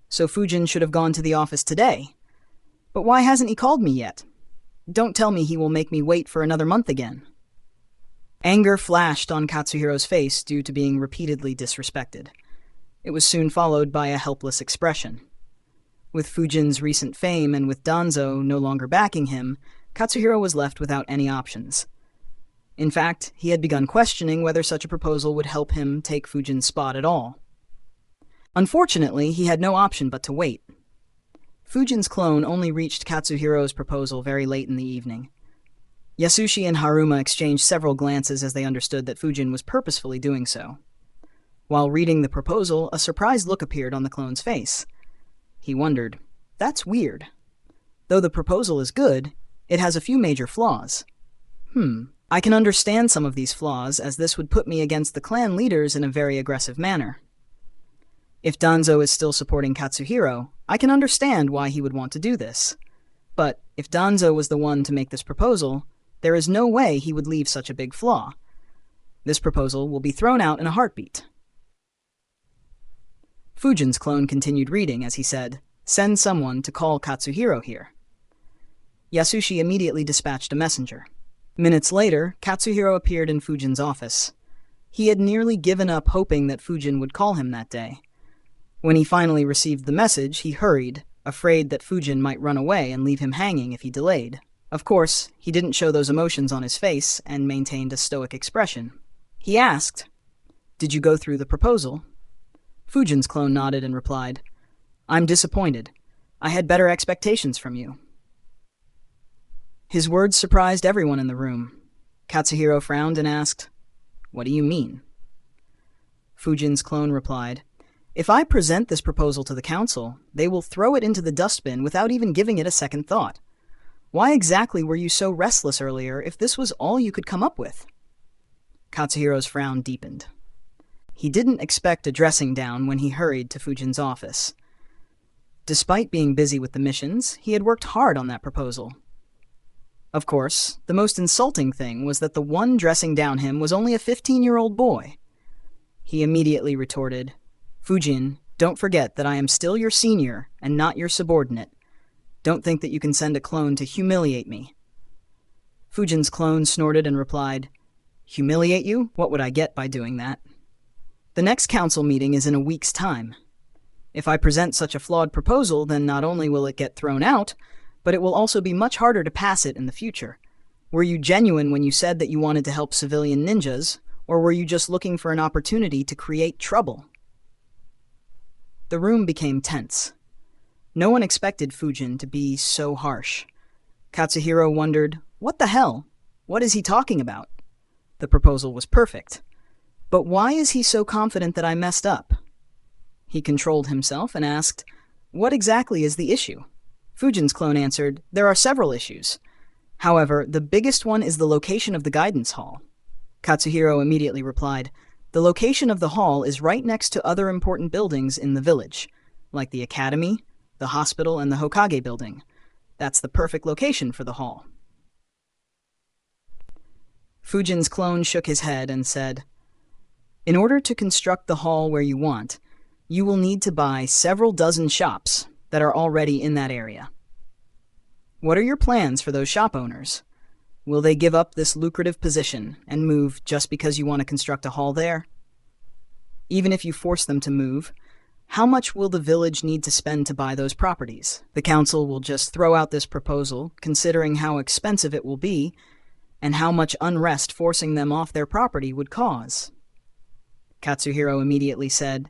so Fujin should have gone to the office today. But why hasn't he called me yet? Don't tell me he will make me wait for another month again. Anger flashed on Katsuhiro's face due to being repeatedly disrespected. It was soon followed by a helpless expression. With Fujin's recent fame and with Danzo no longer backing him, Katsuhiro was left without any options. In fact, he had begun questioning whether such a proposal would help him take Fujin's spot at all. Unfortunately, he had no option but to wait. Fujin's clone only reached Katsuhiro's proposal very late in the evening. Yasushi and Haruma exchanged several glances as they understood that Fujin was purposefully doing so. While reading the proposal, a surprised look appeared on the clone's face. He wondered, "That's weird. Though the proposal is good, it has a few major flaws. I can understand some of these flaws, as this would put me against the clan leaders in a very aggressive manner. If Danzo is still supporting Katsuhiro, I can understand why he would want to do this. But if Danzo was the one to make this proposal, there is no way he would leave such a big flaw. This proposal will be thrown out in a heartbeat." Fujin's clone continued reading as he said, "Send someone to call Katsuhiro here." Yasushi immediately dispatched a messenger. Minutes later, Katsuhiro appeared in Fujin's office. He had nearly given up hoping that Fujin would call him that day. When he finally received the message, he hurried, afraid that Fujin might run away and leave him hanging if he delayed. Of course, he didn't show those emotions on his face and maintained a stoic expression. He asked, "Did you go through the proposal?" Fujin's clone nodded and replied, "I'm disappointed. I had better expectations from you." His words surprised everyone in the room. Katsuhiro frowned and asked, "What do you mean?" Fujin's clone replied, "If I present this proposal to the council, they will throw it into the dustbin without even giving it a second thought. Why exactly were you so restless earlier if this was all you could come up with?" Katsuhiro's frown deepened. He didn't expect a dressing down when he hurried to Fujin's office. Despite being busy with the missions, he had worked hard on that proposal. Of course, the most insulting thing was that the one dressing down him was only a 15-year-old boy. He immediately retorted, "Fujin, don't forget that I am still your senior and not your subordinate. Don't think that you can send a clone to humiliate me." Fujin's clone snorted and replied, "Humiliate you? What would I get by doing that? The next council meeting is in a week's time. If I present such a flawed proposal, then not only will it get thrown out, but it will also be much harder to pass it in the future. Were you genuine when you said that you wanted to help civilian ninjas, or were you just looking for an opportunity to create trouble?" The room became tense. No one expected Fujin to be so harsh. Katsuhiro wondered, what the hell? What is he talking about? The proposal was perfect. But why is he so confident that I messed up? He controlled himself and asked, "What exactly is the issue?" Fujin's clone answered, "There are several issues. However, the biggest one is the location of the guidance hall." Katsuhiro immediately replied, "The location of the hall is right next to other important buildings in the village, like the academy, the hospital, and the Hokage building. That's the perfect location for the hall." Fujin's clone shook his head and said, "In order to construct the hall where you want, you will need to buy several dozen shops that are already in that area. What are your plans for those shop owners? Will they give up this lucrative position and move just because you want to construct a hall there? Even if you force them to move, how much will the village need to spend to buy those properties? The council will just throw out this proposal, considering how expensive it will be, and how much unrest forcing them off their property would cause." Katsuhiro immediately said,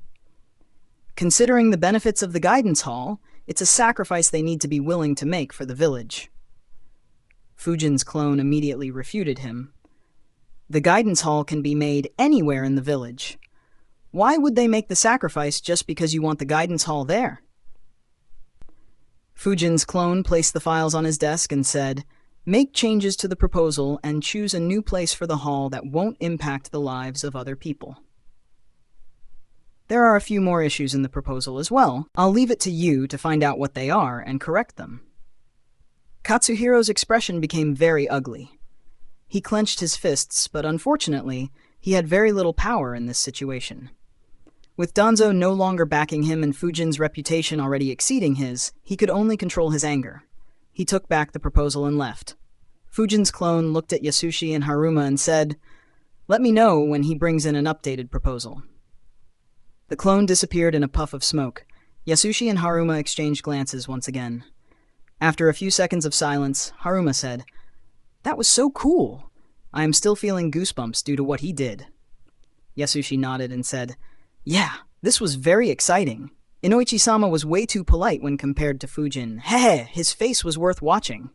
"Considering the benefits of the guidance hall, it's a sacrifice they need to be willing to make for the village." Fujin's clone immediately refuted him. "The guidance hall can be made anywhere in the village. Why would they make the sacrifice just because you want the guidance hall there?" Fujin's clone placed the files on his desk and said, "Make changes to the proposal and choose a new place for the hall that won't impact the lives of other people. There are a few more issues in the proposal as well. I'll leave it to you to find out what they are and correct them." Katsuhiro's expression became very ugly. He clenched his fists, but unfortunately, he had very little power in this situation. With Danzo no longer backing him and Fujin's reputation already exceeding his, he could only control his anger. He took back the proposal and left. Fujin's clone looked at Yasushi and Haruma and said, Let me know when he brings in an updated proposal." The clone disappeared in a puff of smoke. Yasushi and Haruma exchanged glances once again. After a few seconds of silence, Haruma said, "That was so cool. I am still feeling goosebumps due to what he did." Yasushi nodded and said, "Yeah, this was very exciting. Inoichi-sama was way too polite when compared to Fujin. Heh, his face was worth watching."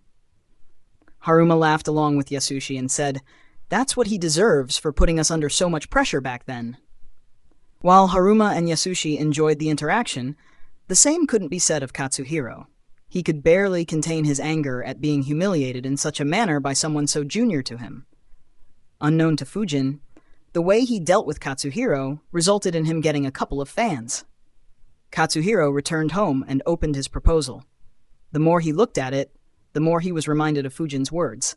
Haruma laughed along with Yasushi and said, "That's what he deserves for putting us under so much pressure back then." While Haruma and Yasushi enjoyed the interaction, the same couldn't be said of Katsuhiro. He could barely contain his anger at being humiliated in such a manner by someone so junior to him. Unknown to Fujin, the way he dealt with Katsuhiro resulted in him getting a couple of fans. Katsuhiro returned home and opened his proposal. The more he looked at it, the more he was reminded of Fujin's words.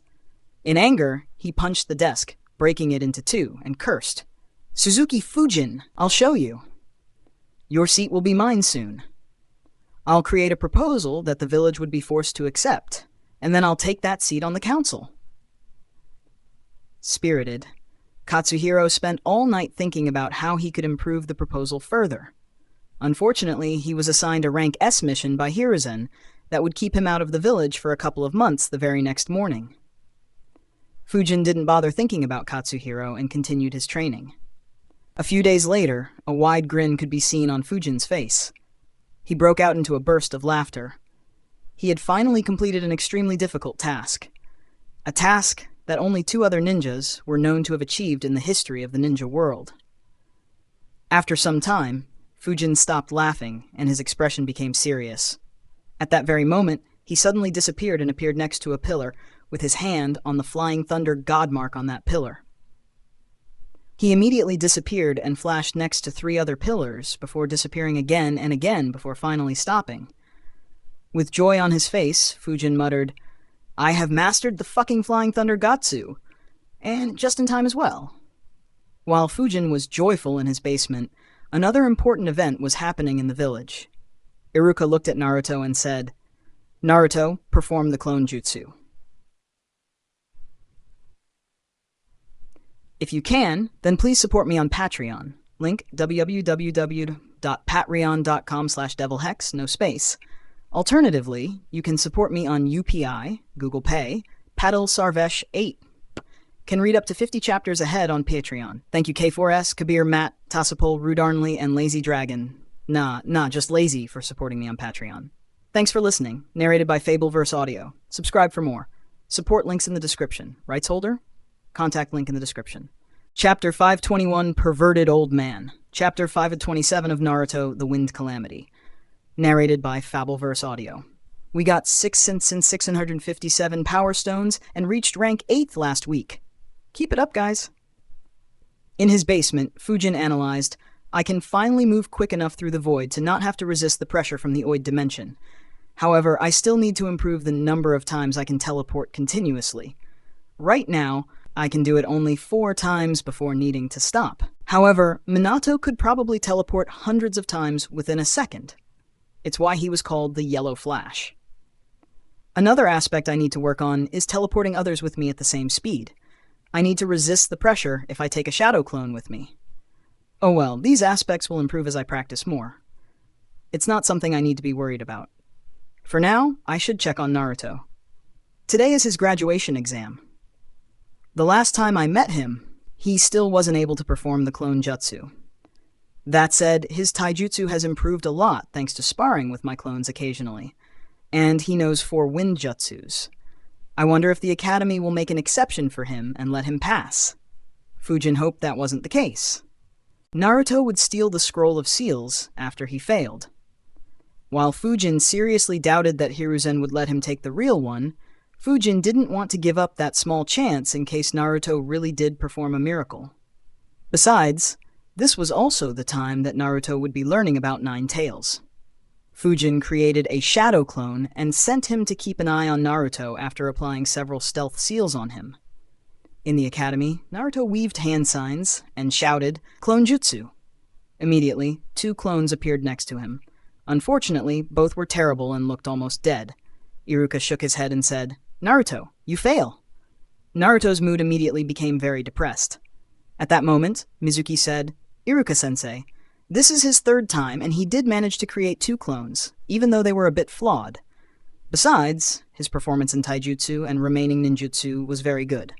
In anger, he punched the desk, breaking it into two, and cursed, "Suzuki Fujin, I'll show you. Your seat will be mine soon. I'll create a proposal that the village would be forced to accept, and then I'll take that seat on the council." Spirited, Katsuhiro spent all night thinking about how he could improve the proposal further. Unfortunately, he was assigned a rank S mission by Hiruzen that would keep him out of the village for a couple of months the very next morning. Fujin didn't bother thinking about Katsuhiro and continued his training. A few days later, a wide grin could be seen on Fujin's face. He broke out into a burst of laughter. He had finally completed an extremely difficult task. A task that only two other ninjas were known to have achieved in the history of the ninja world. After some time, Fujin stopped laughing and his expression became serious. At that very moment, he suddenly disappeared and appeared next to a pillar, with his hand on the Flying Thunder god mark on that pillar. He immediately disappeared and flashed next to three other pillars before disappearing again and again before finally stopping. With joy on his face, Fujin muttered, "I have mastered the fucking Flying Thunder Gatsu, and just in time as well." While Fujin was joyful in his basement, another important event was happening in the village. Iruka looked at Naruto and said, "Naruto, perform the clone jutsu." If you can, then please support me on Patreon. Link www.patreon.com/devilhex, no space. Alternatively, you can support me on UPI, Google Pay, Paddle Sarvesh 8. Can read up to 50 chapters ahead on Patreon. Thank you K4S, Kabir, Matt, Tassipol, Rudarnley, and Lazy Dragon. Just Lazy for supporting me on Patreon. Thanks for listening. Narrated by Fabelverse Audio. Subscribe for more. Support links in the description. Rights holder? Contact link in the description. Chapter 521, Perverted Old Man. Chapter 527 of Naruto, The Wind Calamity. Narrated by Fabelverse Audio. We got 6,657 Power Stones and reached rank 8th last week. Keep it up, guys. In his basement, Fujin analyzed, "I can finally move quick enough through the void to not have to resist the pressure from the Oid dimension. However, I still need to improve the number of times I can teleport continuously. Right now, I can do it only 4 times before needing to stop. However, Minato could probably teleport hundreds of times within a second. It's why he was called the Yellow Flash. Another aspect I need to work on is teleporting others with me at the same speed. I need to resist the pressure if I take a shadow clone with me. Oh well, these aspects will improve as I practice more. It's not something I need to be worried about. For now, I should check on Naruto. Today is his graduation exam. The last time I met him, he still wasn't able to perform the clone jutsu. That said, his taijutsu has improved a lot thanks to sparring with my clones occasionally, and he knows 4 wind jutsus. I wonder if the academy will make an exception for him and let him pass. Fujin hoped that wasn't the case. Naruto would steal the scroll of seals after he failed. While Fujin seriously doubted that Hiruzen would let him take the real one, Fujin didn't want to give up that small chance in case Naruto really did perform a miracle. Besides, this was also the time that Naruto would be learning about 9 Tails. Fujin created a shadow clone and sent him to keep an eye on Naruto after applying several stealth seals on him. In the academy, Naruto weaved hand signs and shouted, "Clone Jutsu!" Immediately, 2 clones appeared next to him. Unfortunately, both were terrible and looked almost dead. Iruka shook his head and said, "Naruto, you fail." Naruto's mood immediately became very depressed. At that moment, Mizuki said, "Iruka-sensei, this is his third time, and he did manage to create 2 clones, even though they were a bit flawed. Besides, his performance in taijutsu and remaining ninjutsu was very good.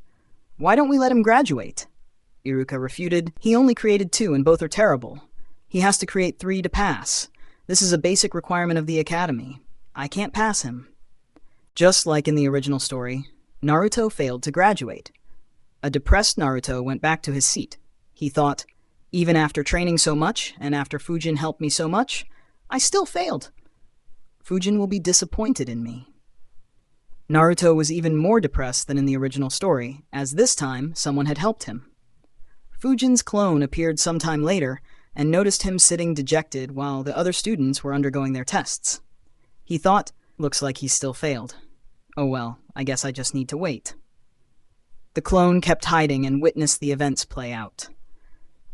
Why don't we let him graduate?" Iruka refuted, "He only created 2 and both are terrible. He has to create 3 to pass. This is a basic requirement of the academy. I can't pass him." Just like in the original story, Naruto failed to graduate. A depressed Naruto went back to his seat. He thought, "Even after training so much, and after Fujin helped me so much, I still failed. Fujin will be disappointed in me." Naruto was even more depressed than in the original story, as this time someone had helped him. Fujin's clone appeared sometime later and noticed him sitting dejected while the other students were undergoing their tests. He thought, "Looks like he still failed. Oh well, I guess I just need to wait." The clone kept hiding and witnessed the events play out.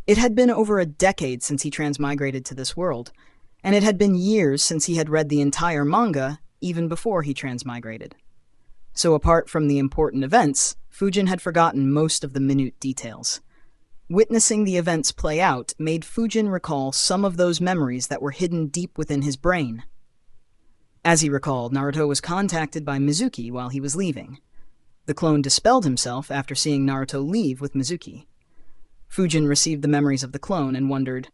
It had been over a decade since he transmigrated to this world, and it had been years since he had read the entire manga even before he transmigrated. So apart from the important events, Fujin had forgotten most of the minute details. Witnessing the events play out made Fujin recall some of those memories that were hidden deep within his brain. As he recalled, Naruto was contacted by Mizuki while he was leaving. The clone dispelled himself after seeing Naruto leave with Mizuki. Fujin received the memories of the clone and wondered,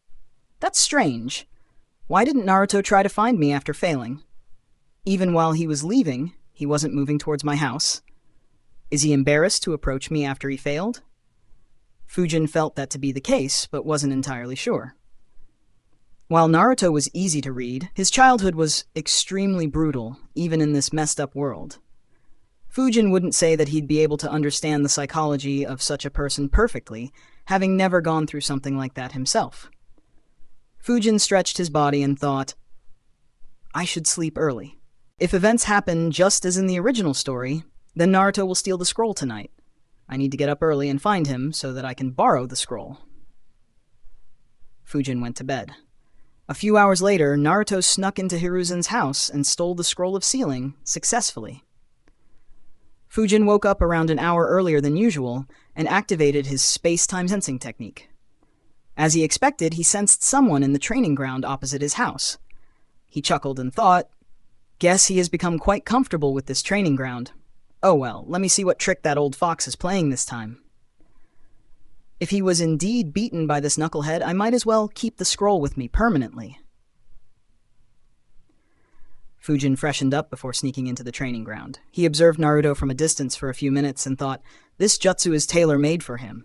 "That's strange. Why didn't Naruto try to find me after failing? Even while he was leaving, he wasn't moving towards my house. Is he embarrassed to approach me after he failed?" Fujin felt that to be the case, but wasn't entirely sure. While Naruto was easy to read, his childhood was extremely brutal, even in this messed-up world. Fujin wouldn't say that he'd be able to understand the psychology of such a person perfectly, having never gone through something like that himself. Fujin stretched his body and thought, "I should sleep early. If events happen just as in the original story, then Naruto will steal the scroll tonight. I need to get up early and find him so that I can borrow the scroll." Fujin went to bed. A few hours later, Naruto snuck into Hiruzen's house and stole the scroll of sealing successfully. Fujin woke up around an hour earlier than usual and activated his space-time sensing technique. As he expected, he sensed someone in the training ground opposite his house. He chuckled and thought, "Guess he has become quite comfortable with this training ground. Oh well, let me see what trick that old fox is playing this time. If he was indeed beaten by this knucklehead, I might as well keep the scroll with me permanently." Fujin freshened up before sneaking into the training ground. He observed Naruto from a distance for a few minutes and thought, "This jutsu is tailor-made for him.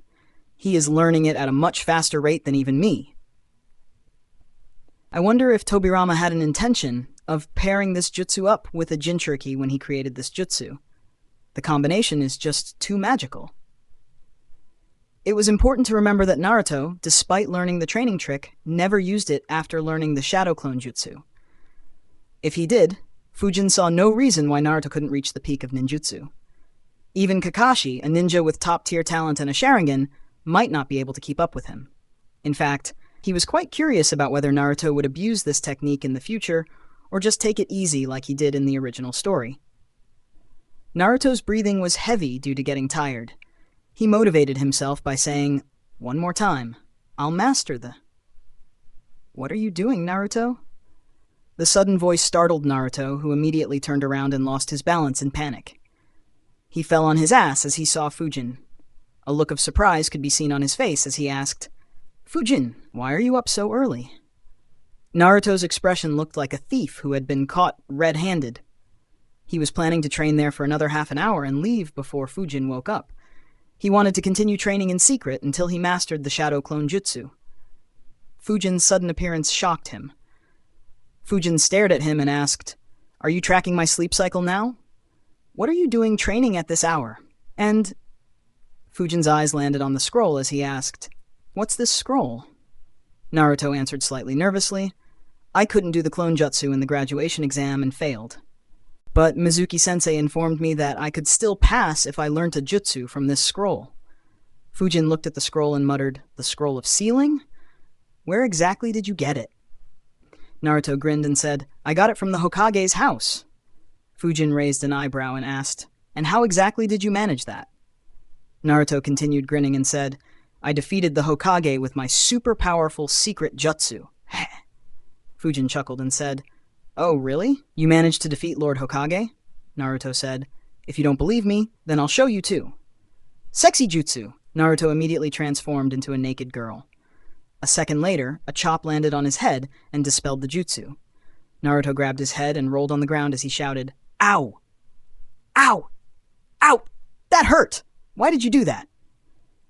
He is learning it at a much faster rate than even me. I wonder if Tobirama had an intention of pairing this jutsu up with a Jinchuriki when he created this jutsu. The combination is just too magical." It was important to remember that Naruto, despite learning the training trick, never used it after learning the Shadow Clone Jutsu. If he did, Fujin saw no reason why Naruto couldn't reach the peak of ninjutsu. Even Kakashi, a ninja with top-tier talent and a Sharingan, might not be able to keep up with him. In fact, he was quite curious about whether Naruto would abuse this technique in the future or just take it easy like he did in the original story. Naruto's breathing was heavy due to getting tired. He motivated himself by saying, "One more time, I'll master the..." "What are you doing, Naruto?" The sudden voice startled Naruto, who immediately turned around and lost his balance in panic. He fell on his ass as he saw Fujin. A look of surprise could be seen on his face as he asked, "Fujin, why are you up so early?" Naruto's expression looked like a thief who had been caught red-handed. He was planning to train there for another half an hour and leave before Fujin woke up. He wanted to continue training in secret until he mastered the Shadow Clone Jutsu. Fujin's sudden appearance shocked him. Fujin stared at him and asked, "Are you tracking my sleep cycle now? What are you doing training at this hour? And..." Fujin's eyes landed on the scroll as he asked, "What's this scroll?" Naruto answered slightly nervously, "I couldn't do the clone jutsu in the graduation exam and failed. But Mizuki-sensei informed me that I could still pass if I learned a jutsu from this scroll." Fujin looked at the scroll and muttered, "The scroll of sealing? Where exactly did you get it?" Naruto grinned and said, "I got it from the Hokage's house." Fujin raised an eyebrow and asked, "And how exactly did you manage that?" Naruto continued grinning and said, I defeated the Hokage with my super powerful secret jutsu. Fujin chuckled and said, "Oh, really? You managed to defeat Lord Hokage?" Naruto said, "If you don't believe me, then I'll show you too." Sexy jutsu! Naruto immediately transformed into a naked girl. A second later, a chop landed on his head and dispelled the jutsu. Naruto grabbed his head and rolled on the ground as he shouted, "Ow! Ow! Ow! That hurt! Why did you do that?"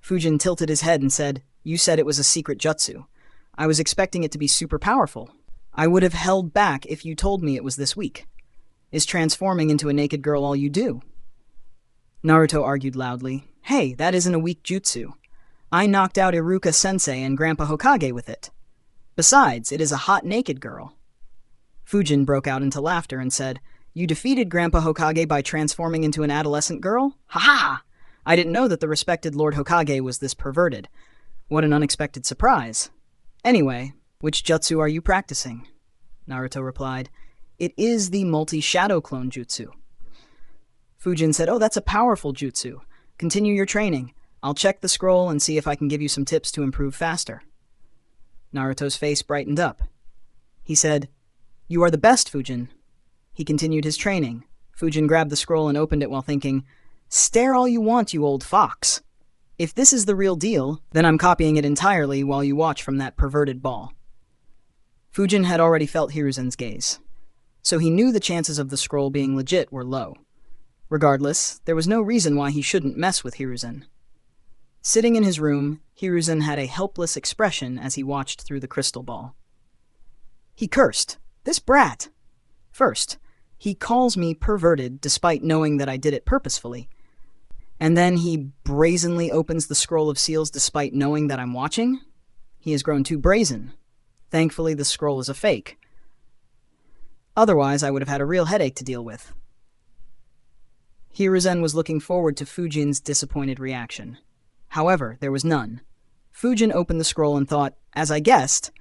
Fujin tilted his head and said, "You said it was a secret jutsu. I was expecting it to be super powerful. I would have held back if you told me it was this weak. Is transforming into a naked girl all you do?" Naruto argued loudly, "Hey, that isn't a weak jutsu. I knocked out Iruka-sensei and Grandpa Hokage with it. Besides, it is a hot naked girl." Fujin broke out into laughter and said, "You defeated Grandpa Hokage by transforming into an adolescent girl? Ha ha! I didn't know that the respected Lord Hokage was this perverted. What an unexpected surprise. Anyway, which jutsu are you practicing?" Naruto replied, "It is the multi-shadow clone jutsu." Fujin said, "Oh, that's a powerful jutsu. Continue your training. I'll check the scroll and see if I can give you some tips to improve faster." Naruto's face brightened up. He said, "You are the best, Fujin." He continued his training. Fujin grabbed the scroll and opened it while thinking, "Stare all you want, you old fox. If this is the real deal, then I'm copying it entirely while you watch from that perverted ball." Fujin had already felt Hiruzen's gaze, so he knew the chances of the scroll being legit were low. Regardless, there was no reason why he shouldn't mess with Hiruzen. Sitting in his room, Hiruzen had a helpless expression as he watched through the crystal ball. He cursed. "This brat! First, he calls me perverted despite knowing that I did it purposefully. And then he brazenly opens the scroll of seals despite knowing that I'm watching? He has grown too brazen. Thankfully, the scroll is a fake. Otherwise, I would have had a real headache to deal with." Hiruzen was looking forward to Fujin's disappointed reaction. However, there was none. Fujin opened the scroll and thought, as I guessed,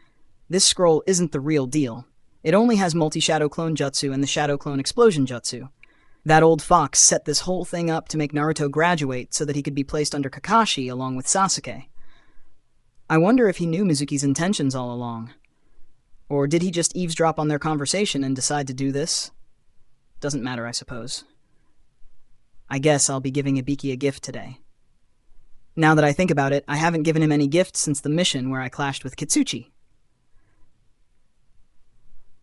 this scroll isn't the real deal. It only has multi-shadow clone jutsu and the shadow clone explosion jutsu. That old fox set this whole thing up to make Naruto graduate so that he could be placed under Kakashi along with Sasuke. I wonder if he knew Mizuki's intentions all along. Or did he just eavesdrop on their conversation and decide to do this? Doesn't matter, I suppose. I guess I'll be giving Ibiki a gift today. Now that I think about it, I haven't given him any gift since the mission where I clashed with Kitsuchi.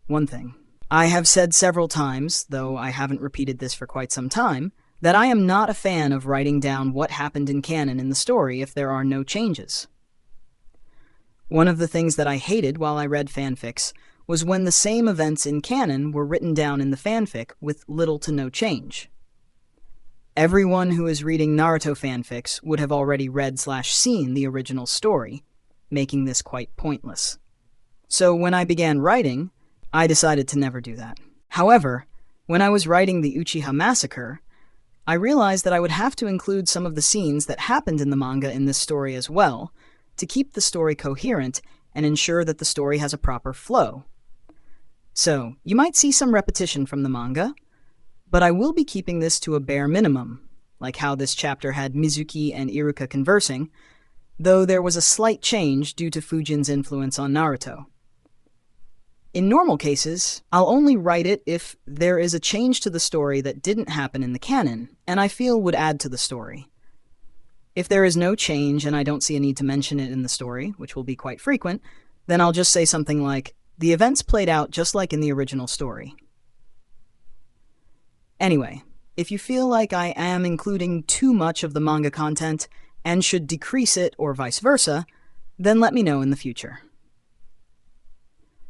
One thing. I have said several times, though I haven't repeated this for quite some time, that I am not a fan of writing down what happened in canon in the story if there are no changes. One of the things that I hated while I read fanfics was when the same events in canon were written down in the fanfic with little to no change. Everyone who is reading Naruto fanfics would have already read/seen the original story, making this quite pointless. So when I began writing, I decided to never do that. However, when I was writing the Uchiha Massacre, I realized that I would have to include some of the scenes that happened in the manga in this story as well, to keep the story coherent and ensure that the story has a proper flow. So, you might see some repetition from the manga, but I will be keeping this to a bare minimum, like how this chapter had Mizuki and Iruka conversing, though there was a slight change due to Fujin's influence on Naruto. In normal cases, I'll only write it if there is a change to the story that didn't happen in the canon, and I feel would add to the story. If there is no change and I don't see a need to mention it in the story, which will be quite frequent, then I'll just say something like, the events played out just like in the original story. Anyway, if you feel like I am including too much of the manga content and should decrease it or vice versa, then let me know in the future.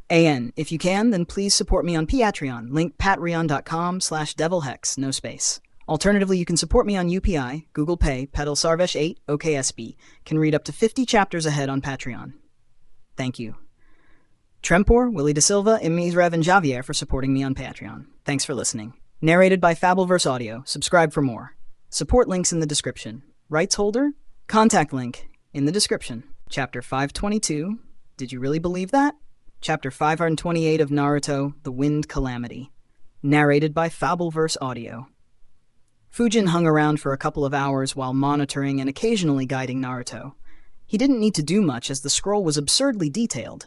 AN, if you can, then please support me on Patreon, link patreon.com/devilhex, no space. Alternatively, you can support me on UPI, Google Pay, Pedal Sarvesh 8, OKSB. Can read up to 50 chapters ahead on Patreon. Thank you. Trempor, Willie Da Silva, Imizrev, and Javier for supporting me on Patreon. Thanks for listening. Narrated by Fabelverse Audio. Subscribe for more. Support links in the description. Rights holder? Contact link in the description. Chapter 522. Did you really believe that? Chapter 528 of Naruto, The Wind Calamity. Narrated by Fabelverse Audio. Fujin hung around for a couple of hours while monitoring and occasionally guiding Naruto. He didn't need to do much as the scroll was absurdly detailed.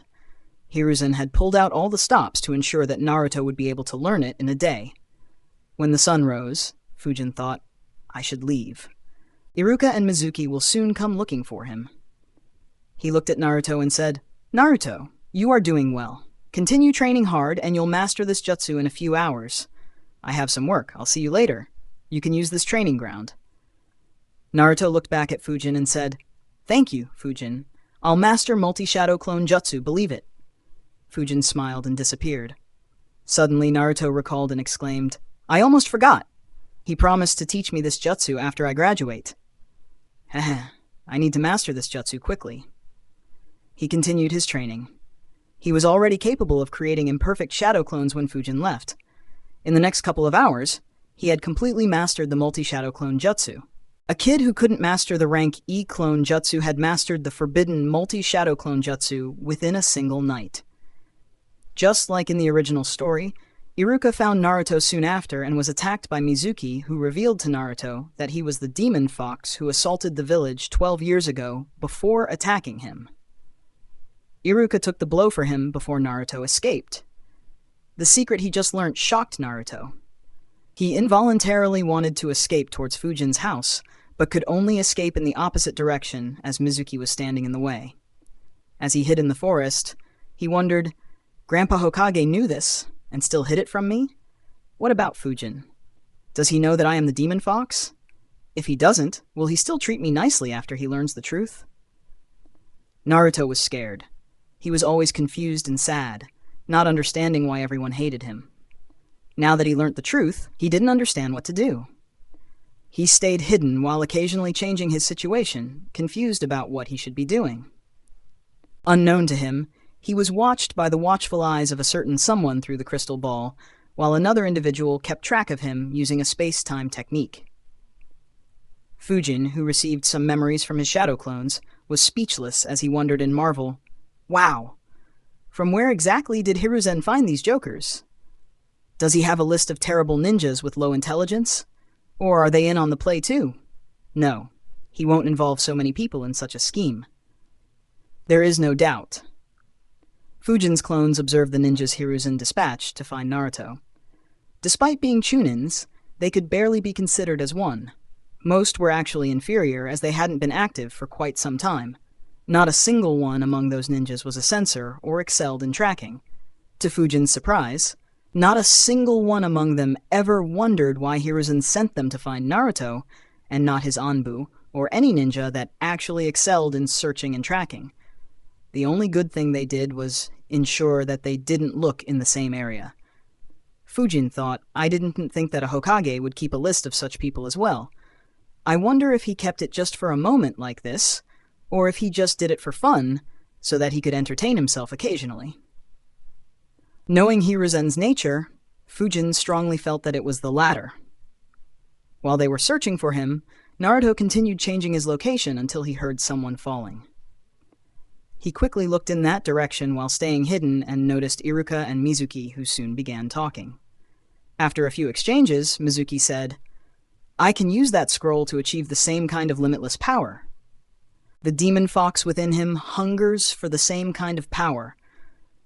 Hiruzen had pulled out all the stops to ensure that Naruto would be able to learn it in a day. When the sun rose, Fujin thought, I should leave. Iruka and Mizuki will soon come looking for him. He looked at Naruto and said, Naruto, you are doing well. Continue training hard and you'll master this jutsu in a few hours. I have some work. I'll see you later. You can use this training ground. Naruto looked back at Fujin and said, Thank you, Fujin. I'll master multi-shadow clone jutsu, believe it. Fujin smiled and disappeared. Suddenly, Naruto recalled and exclaimed, I almost forgot. He promised to teach me this jutsu after I graduate. Heh, I need to master this jutsu quickly. He continued his training. He was already capable of creating imperfect shadow clones when Fujin left. In the next couple of hours, he had completely mastered the multi-shadow clone jutsu. A kid who couldn't master the rank E clone jutsu had mastered the forbidden multi-shadow clone jutsu within a single night. Just like in the original story, Iruka found Naruto soon after and was attacked by Mizuki, who revealed to Naruto that he was the demon fox who assaulted the village 12 years ago before attacking him. Iruka took the blow for him before Naruto escaped. The secret he just learned shocked Naruto. He involuntarily wanted to escape towards Fujin's house, but could only escape in the opposite direction as Mizuki was standing in the way. As he hid in the forest, he wondered, Grandpa Hokage knew this and still hid it from me? What about Fujin? Does he know that I am the demon fox? If he doesn't, will he still treat me nicely after he learns the truth? Naruto was scared. He was always confused and sad, not understanding why everyone hated him. Now that he learnt the truth, he didn't understand what to do. He stayed hidden while occasionally changing his situation, confused about what he should be doing. Unknown to him, he was watched by the watchful eyes of a certain someone through the crystal ball, while another individual kept track of him using a space-time technique. Fujin, who received some memories from his shadow clones, was speechless as he wondered in marvel, Wow! From where exactly did Hiruzen find these jokers? Does he have a list of terrible ninjas with low intelligence? Or are they in on the play too? No, he won't involve so many people in such a scheme. There is no doubt. Fujin's clones observed the ninjas Hiruzen dispatched to find Naruto. Despite being Chunins, they could barely be considered as one. Most were actually inferior as they hadn't been active for quite some time. Not a single one among those ninjas was a censor or excelled in tracking. To Fujin's surprise, not a single one among them ever wondered why Hiruzen sent them to find Naruto, and not his Anbu, or any ninja that actually excelled in searching and tracking. The only good thing they did was ensure that they didn't look in the same area. Fujin thought, I didn't think that a Hokage would keep a list of such people as well. I wonder if he kept it just for a moment like this, or if he just did it for fun, so that he could entertain himself occasionally. Knowing Hiruzen's nature, Fujin strongly felt that it was the latter. While they were searching for him, Naruto continued changing his location until he heard someone falling. He quickly looked in that direction while staying hidden and noticed Iruka and Mizuki, who soon began talking. After a few exchanges, Mizuki said, I can use that scroll to achieve the same kind of limitless power. The demon fox within him hungers for the same kind of power.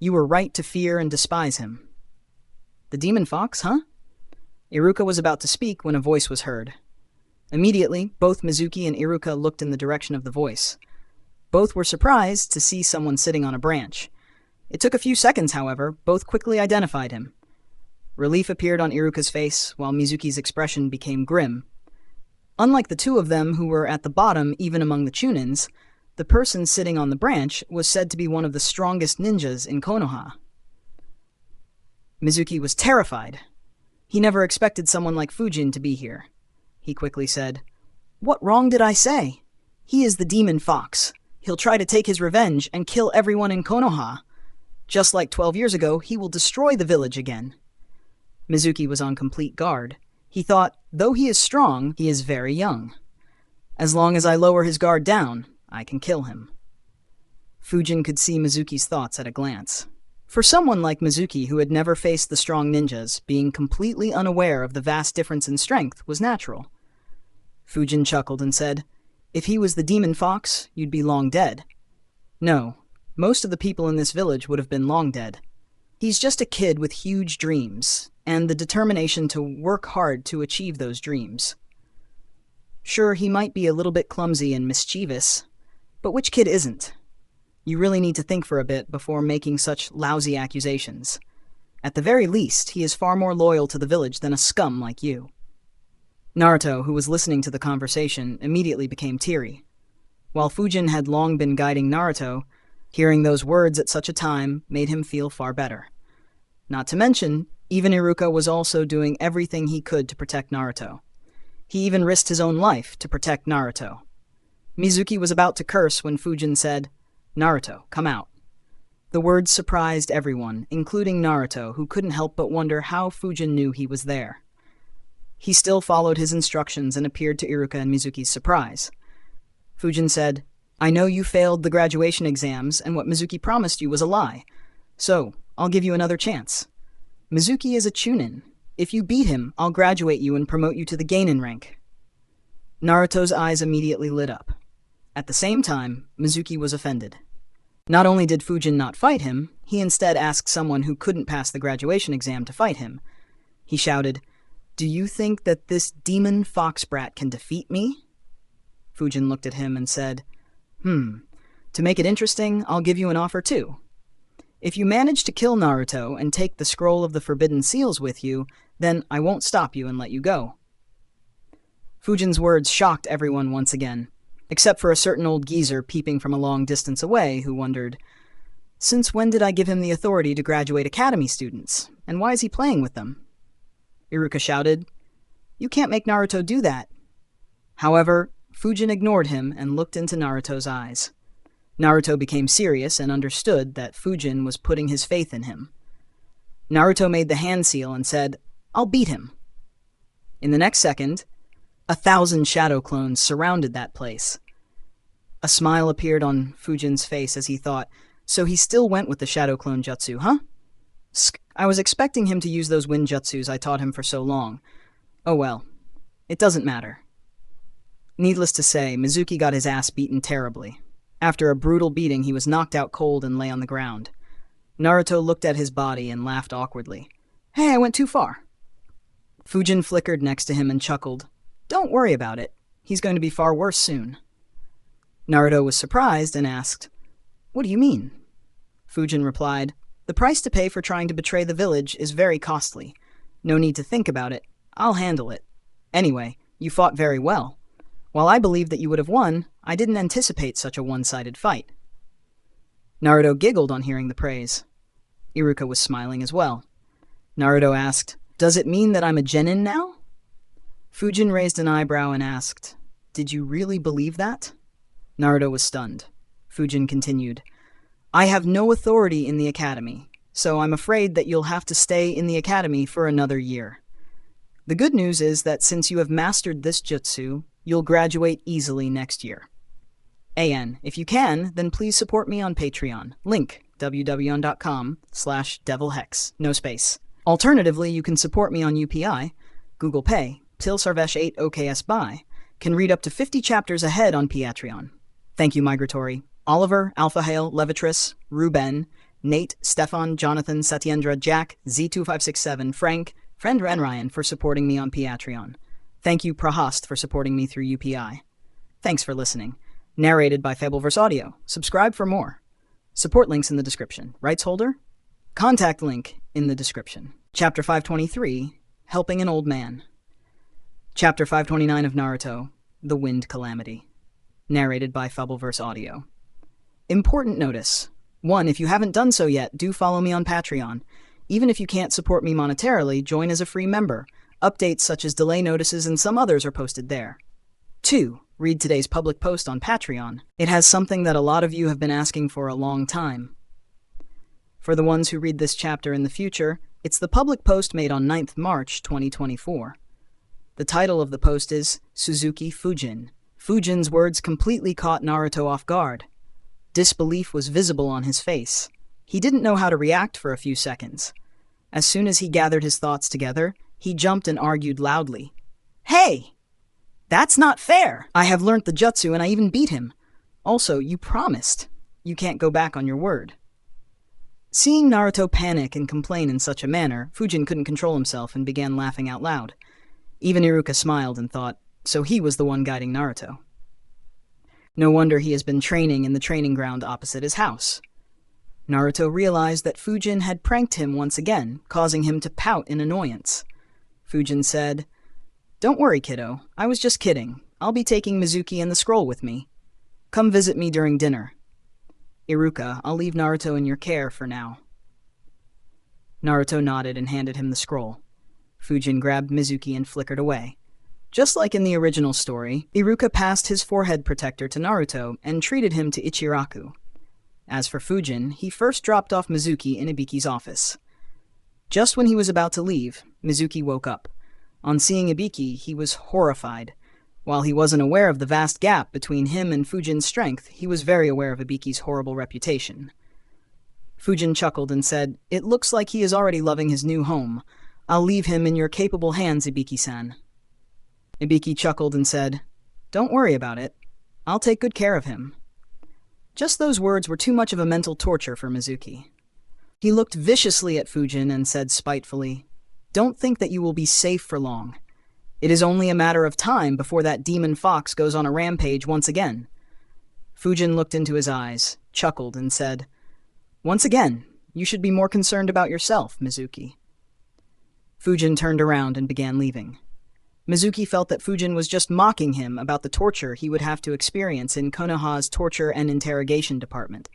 You were right to fear and despise him. The demon fox, huh? Iruka was about to speak when a voice was heard. Immediately, both Mizuki and Iruka looked in the direction of the voice. Both were surprised to see someone sitting on a branch. It took a few seconds, however, both quickly identified him. Relief appeared on Iruka's face, while Mizuki's expression became grim. Unlike the two of them who were at the bottom even among the Chunins, the person sitting on the branch was said to be one of the strongest ninjas in Konoha. Mizuki was terrified. He never expected someone like Fujin to be here. He quickly said, What wrong did I say? He is the demon fox. He'll try to take his revenge and kill everyone in Konoha. Just like 12 years ago, he will destroy the village again. Mizuki was on complete guard. He thought, though he is strong, he is very young. As long as I lower his guard down, I can kill him. Fujin could see Mizuki's thoughts at a glance. For someone like Mizuki who had never faced the strong ninjas, being completely unaware of the vast difference in strength was natural. Fujin chuckled and said, If he was the demon fox, you'd be long dead. No, most of the people in this village would have been long dead. He's just a kid with huge dreams, and the determination to work hard to achieve those dreams. Sure, he might be a little bit clumsy and mischievous, but which kid isn't? You really need to think for a bit before making such lousy accusations. At the very least, he is far more loyal to the village than a scum like you. Naruto, who was listening to the conversation, immediately became teary. While Fujin had long been guiding Naruto, hearing those words at such a time made him feel far better. Not to mention, even Iruka was also doing everything he could to protect Naruto. He even risked his own life to protect Naruto. Mizuki was about to curse when Fujin said, "Naruto, come out." The words surprised everyone, including Naruto, who couldn't help but wonder how Fujin knew he was there. He still followed his instructions and appeared to Iruka and Mizuki's surprise. Fujin said, "I know you failed the graduation exams, and what Mizuki promised you was a lie. So, I'll give you another chance. Mizuki is a chunin. If you beat him, I'll graduate you and promote you to the genin rank." Naruto's eyes immediately lit up. At the same time, Mizuki was offended. Not only did Fujin not fight him, he instead asked someone who couldn't pass the graduation exam to fight him. He shouted, "Do you think that this demon fox brat can defeat me?" Fujin looked at him and said, To make it interesting, I'll give you an offer too. If you manage to kill Naruto and take the scroll of the Forbidden Seals with you, then I won't stop you and let you go." Fujin's words shocked everyone once again, except for a certain old geezer peeping from a long distance away who wondered, "Since when did I give him the authority to graduate academy students, and why is he playing with them?" Iruka shouted, "You can't make Naruto do that." However, Fujin ignored him and looked into Naruto's eyes. Naruto became serious and understood that Fujin was putting his faith in him. Naruto made the hand seal and said, "I'll beat him." In the next second, 1,000 shadow clones surrounded that place. A smile appeared on Fujin's face as he thought, so he still went with the shadow clone jutsu, huh? I was expecting him to use those wind jutsus I taught him for so long. Oh well, it doesn't matter. Needless to say, Mizuki got his ass beaten terribly. After a brutal beating, he was knocked out cold and lay on the ground. Naruto looked at his body and laughed awkwardly. "Hey, I went too far." Fujin flickered next to him and chuckled. "Don't worry about it. He's going to be far worse soon." Naruto was surprised and asked, "What do you mean?" Fujin replied, "The price to pay for trying to betray the village is very costly. No need to think about it. I'll handle it. Anyway, you fought very well. While I believed that you would have won, I didn't anticipate such a one-sided fight." Naruto giggled on hearing the praise. Iruka was smiling as well. Naruto asked, "Does it mean that I'm a genin now?" Fujin raised an eyebrow and asked, "Did you really believe that?" Naruto was stunned. Fujin continued, "I have no authority in the academy, so I'm afraid that you'll have to stay in the academy for another year. The good news is that since you have mastered this jutsu, you'll graduate easily next year. AN, if you can, then please support me on Patreon. Link, www.com/devilhex, no space. Alternatively, you can support me on UPI, Google Pay, Till Sarvesh 8 OKS Buy, can read up to 50 chapters ahead on Patreon. Thank you, Migratory, Oliver, Alpha Hale, Levitris, Ruben, Nate, Stefan, Jonathan, Satyendra, Jack, Z2567, Frank, Friend and Ryan for supporting me on Patreon. Thank you, Prahast, for supporting me through UPI. Thanks for listening. Narrated by Fabelverse Audio. Subscribe for more. Support links in the description. Rights holder? Contact link in the description. Chapter 523, Helping an Old Man. Chapter 529 of Naruto, The Wind Calamity. Narrated by Fabelverse Audio. Important notice. 1. If you haven't done so yet, do follow me on Patreon. Even if you can't support me monetarily, join as a free member. Updates such as delay notices and some others are posted there. 2. Read today's public post on Patreon. It has something that a lot of you have been asking for a long time. For the ones who read this chapter in the future, it's the public post made on 9th March 2024. The title of the post is Suzuki Fujin. Fujin's words completely caught Naruto off guard. Disbelief was visible on his face. He didn't know how to react for a few seconds. As soon as he gathered his thoughts together, he jumped and argued loudly. "Hey! That's not fair! I have learnt the jutsu and I even beat him. Also, you promised. You can't go back on your word. Seeing Naruto panic and complain in such a manner, Fujin couldn't control himself and began laughing out loud. Even Iruka smiled and thought, so he was the one guiding Naruto. No wonder he has been training in the training ground opposite his house. Naruto realized that Fujin had pranked him once again, causing him to pout in annoyance. Fujin said, "Don't worry, kiddo. I was just kidding. I'll be taking Mizuki and the scroll with me. Come visit me during dinner. Iruka, I'll leave Naruto in your care for now." Naruto nodded and handed him the scroll. Fujin grabbed Mizuki and flickered away. Just like in the original story, Iruka passed his forehead protector to Naruto and treated him to Ichiraku. As for Fujin, he first dropped off Mizuki in Ibiki's office. Just when he was about to leave, Mizuki woke up. On seeing Ibiki, he was horrified. While he wasn't aware of the vast gap between him and Fujin's strength, he was very aware of Ibiki's horrible reputation. Fujin chuckled and said, "It looks like he is already loving his new home. I'll leave him in your capable hands, Ibiki-san." Ibiki chuckled and said, "Don't worry about it. I'll take good care of him." Just those words were too much of a mental torture for Mizuki. He looked viciously at Fujin and said spitefully, "Don't think that you will be safe for long. It is only a matter of time before that demon fox goes on a rampage once again." Fujin looked into his eyes, chuckled, and said, "Once again, you should be more concerned about yourself, Mizuki." Fujin turned around and began leaving. Mizuki felt that Fujin was just mocking him about the torture he would have to experience in Konoha's torture and interrogation department.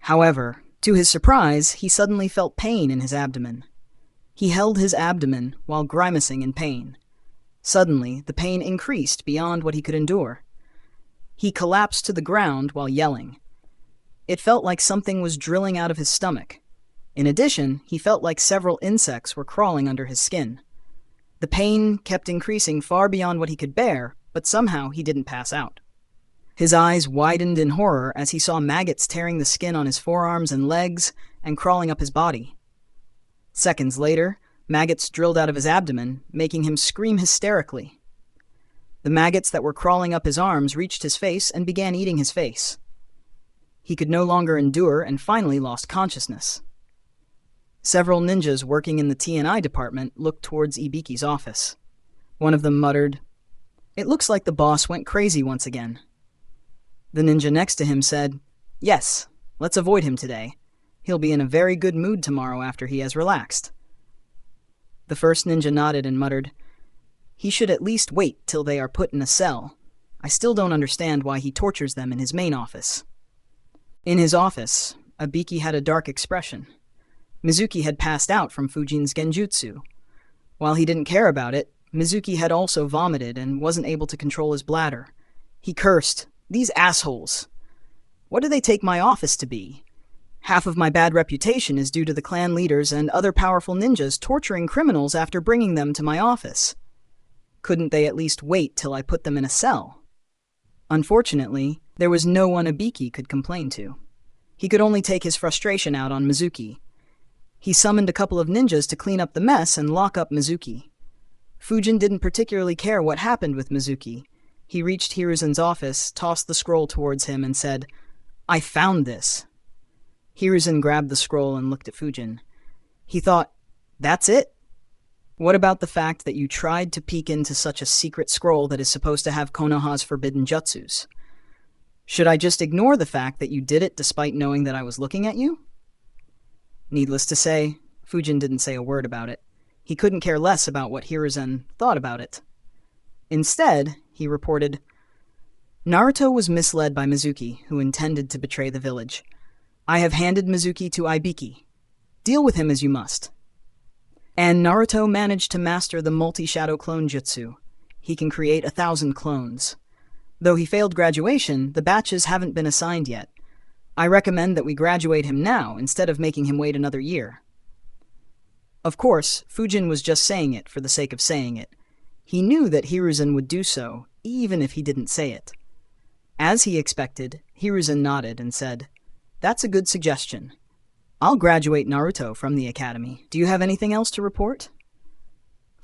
However, to his surprise, he suddenly felt pain in his abdomen. He held his abdomen while grimacing in pain. Suddenly, the pain increased beyond what he could endure. He collapsed to the ground while yelling. It felt like something was drilling out of his stomach. In addition, he felt like several insects were crawling under his skin. The pain kept increasing far beyond what he could bear, but somehow he didn't pass out. His eyes widened in horror as he saw maggots tearing the skin on his forearms and legs and crawling up his body. Seconds later, maggots drilled out of his abdomen, making him scream hysterically. The maggots that were crawling up his arms reached his face and began eating his face. He could no longer endure and finally lost consciousness. Several ninjas working in the T&I department looked towards Ibiki's office. One of them muttered, "It looks like the boss went crazy once again." The ninja next to him said, "Yes, let's avoid him today. He'll be in a very good mood tomorrow after he has relaxed." The first ninja nodded and muttered, "He should at least wait till they are put in a cell. I still don't understand why he tortures them in his main office." In his office, Ibiki had a dark expression. Mizuki had passed out from Fujin's genjutsu. While he didn't care about it, Mizuki had also vomited and wasn't able to control his bladder. He cursed, "These assholes! What do they take my office to be? Half of my bad reputation is due to the clan leaders and other powerful ninjas torturing criminals after bringing them to my office. Couldn't they at least wait till I put them in a cell?" Unfortunately, there was no one Ibiki could complain to. He could only take his frustration out on Mizuki. He summoned a couple of ninjas to clean up the mess and lock up Mizuki. Fujin didn't particularly care what happened with Mizuki. He reached Hiruzen's office, tossed the scroll towards him, and said, "I found this." Hiruzen grabbed the scroll and looked at Fujin. He thought, "That's it? What about the fact that you tried to peek into such a secret scroll that is supposed to have Konoha's forbidden jutsus? Should I just ignore the fact that you did it despite knowing that I was looking at you?" Needless to say, Fujin didn't say a word about it. He couldn't care less about what Hiruzen thought about it. Instead, he reported, "Naruto was misled by Mizuki, who intended to betray the village. I have handed Mizuki to Ibiki. Deal with him as you must." And Naruto managed to master the multi-shadow clone jutsu. He can create 1,000 clones. Though he failed graduation, the batches haven't been assigned yet. I recommend that we graduate him now instead of making him wait another year. Of course, Fujin was just saying it for the sake of saying it. He knew that Hiruzen would do so, even if he didn't say it. As he expected, Hiruzen nodded and said, "That's a good suggestion. I'll graduate Naruto from the academy. Do you have anything else to report?"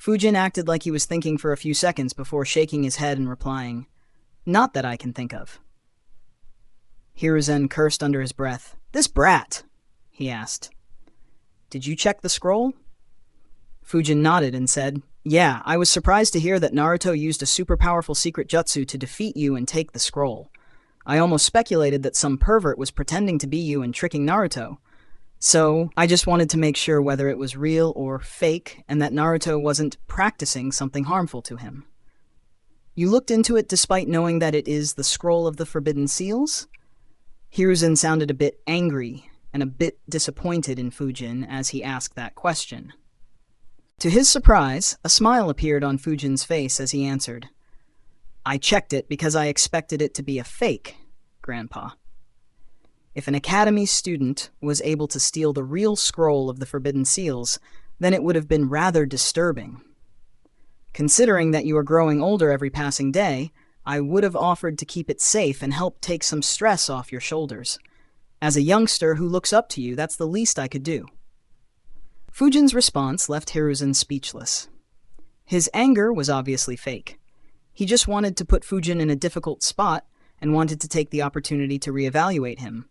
Fujin acted like he was thinking for a few seconds before shaking his head and replying, "Not that I can think of." Hiruzen cursed under his breath. "This brat!" he asked. "Did you check the scroll?" Fujin nodded and said, "Yeah, I was surprised to hear that Naruto used a super powerful secret jutsu to defeat you and take the scroll. I almost speculated that some pervert was pretending to be you and tricking Naruto. So, I just wanted to make sure whether it was real or fake, and that Naruto wasn't practicing something harmful to him. You looked into it despite knowing that it is the scroll of the Forbidden Seals?" Hiruzen sounded a bit angry and a bit disappointed in Fujin as he asked that question. To his surprise, a smile appeared on Fujin's face as he answered, "I checked it because I expected it to be a fake, Grandpa. If an academy student was able to steal the real scroll of the Forbidden Seals, then it would have been rather disturbing. Considering that you are growing older every passing day, I would have offered to keep it safe and help take some stress off your shoulders. As a youngster who looks up to you, that's the least I could do." Fujin's response left Hiruzen speechless. His anger was obviously fake. He just wanted to put Fujin in a difficult spot and wanted to take the opportunity to reevaluate him.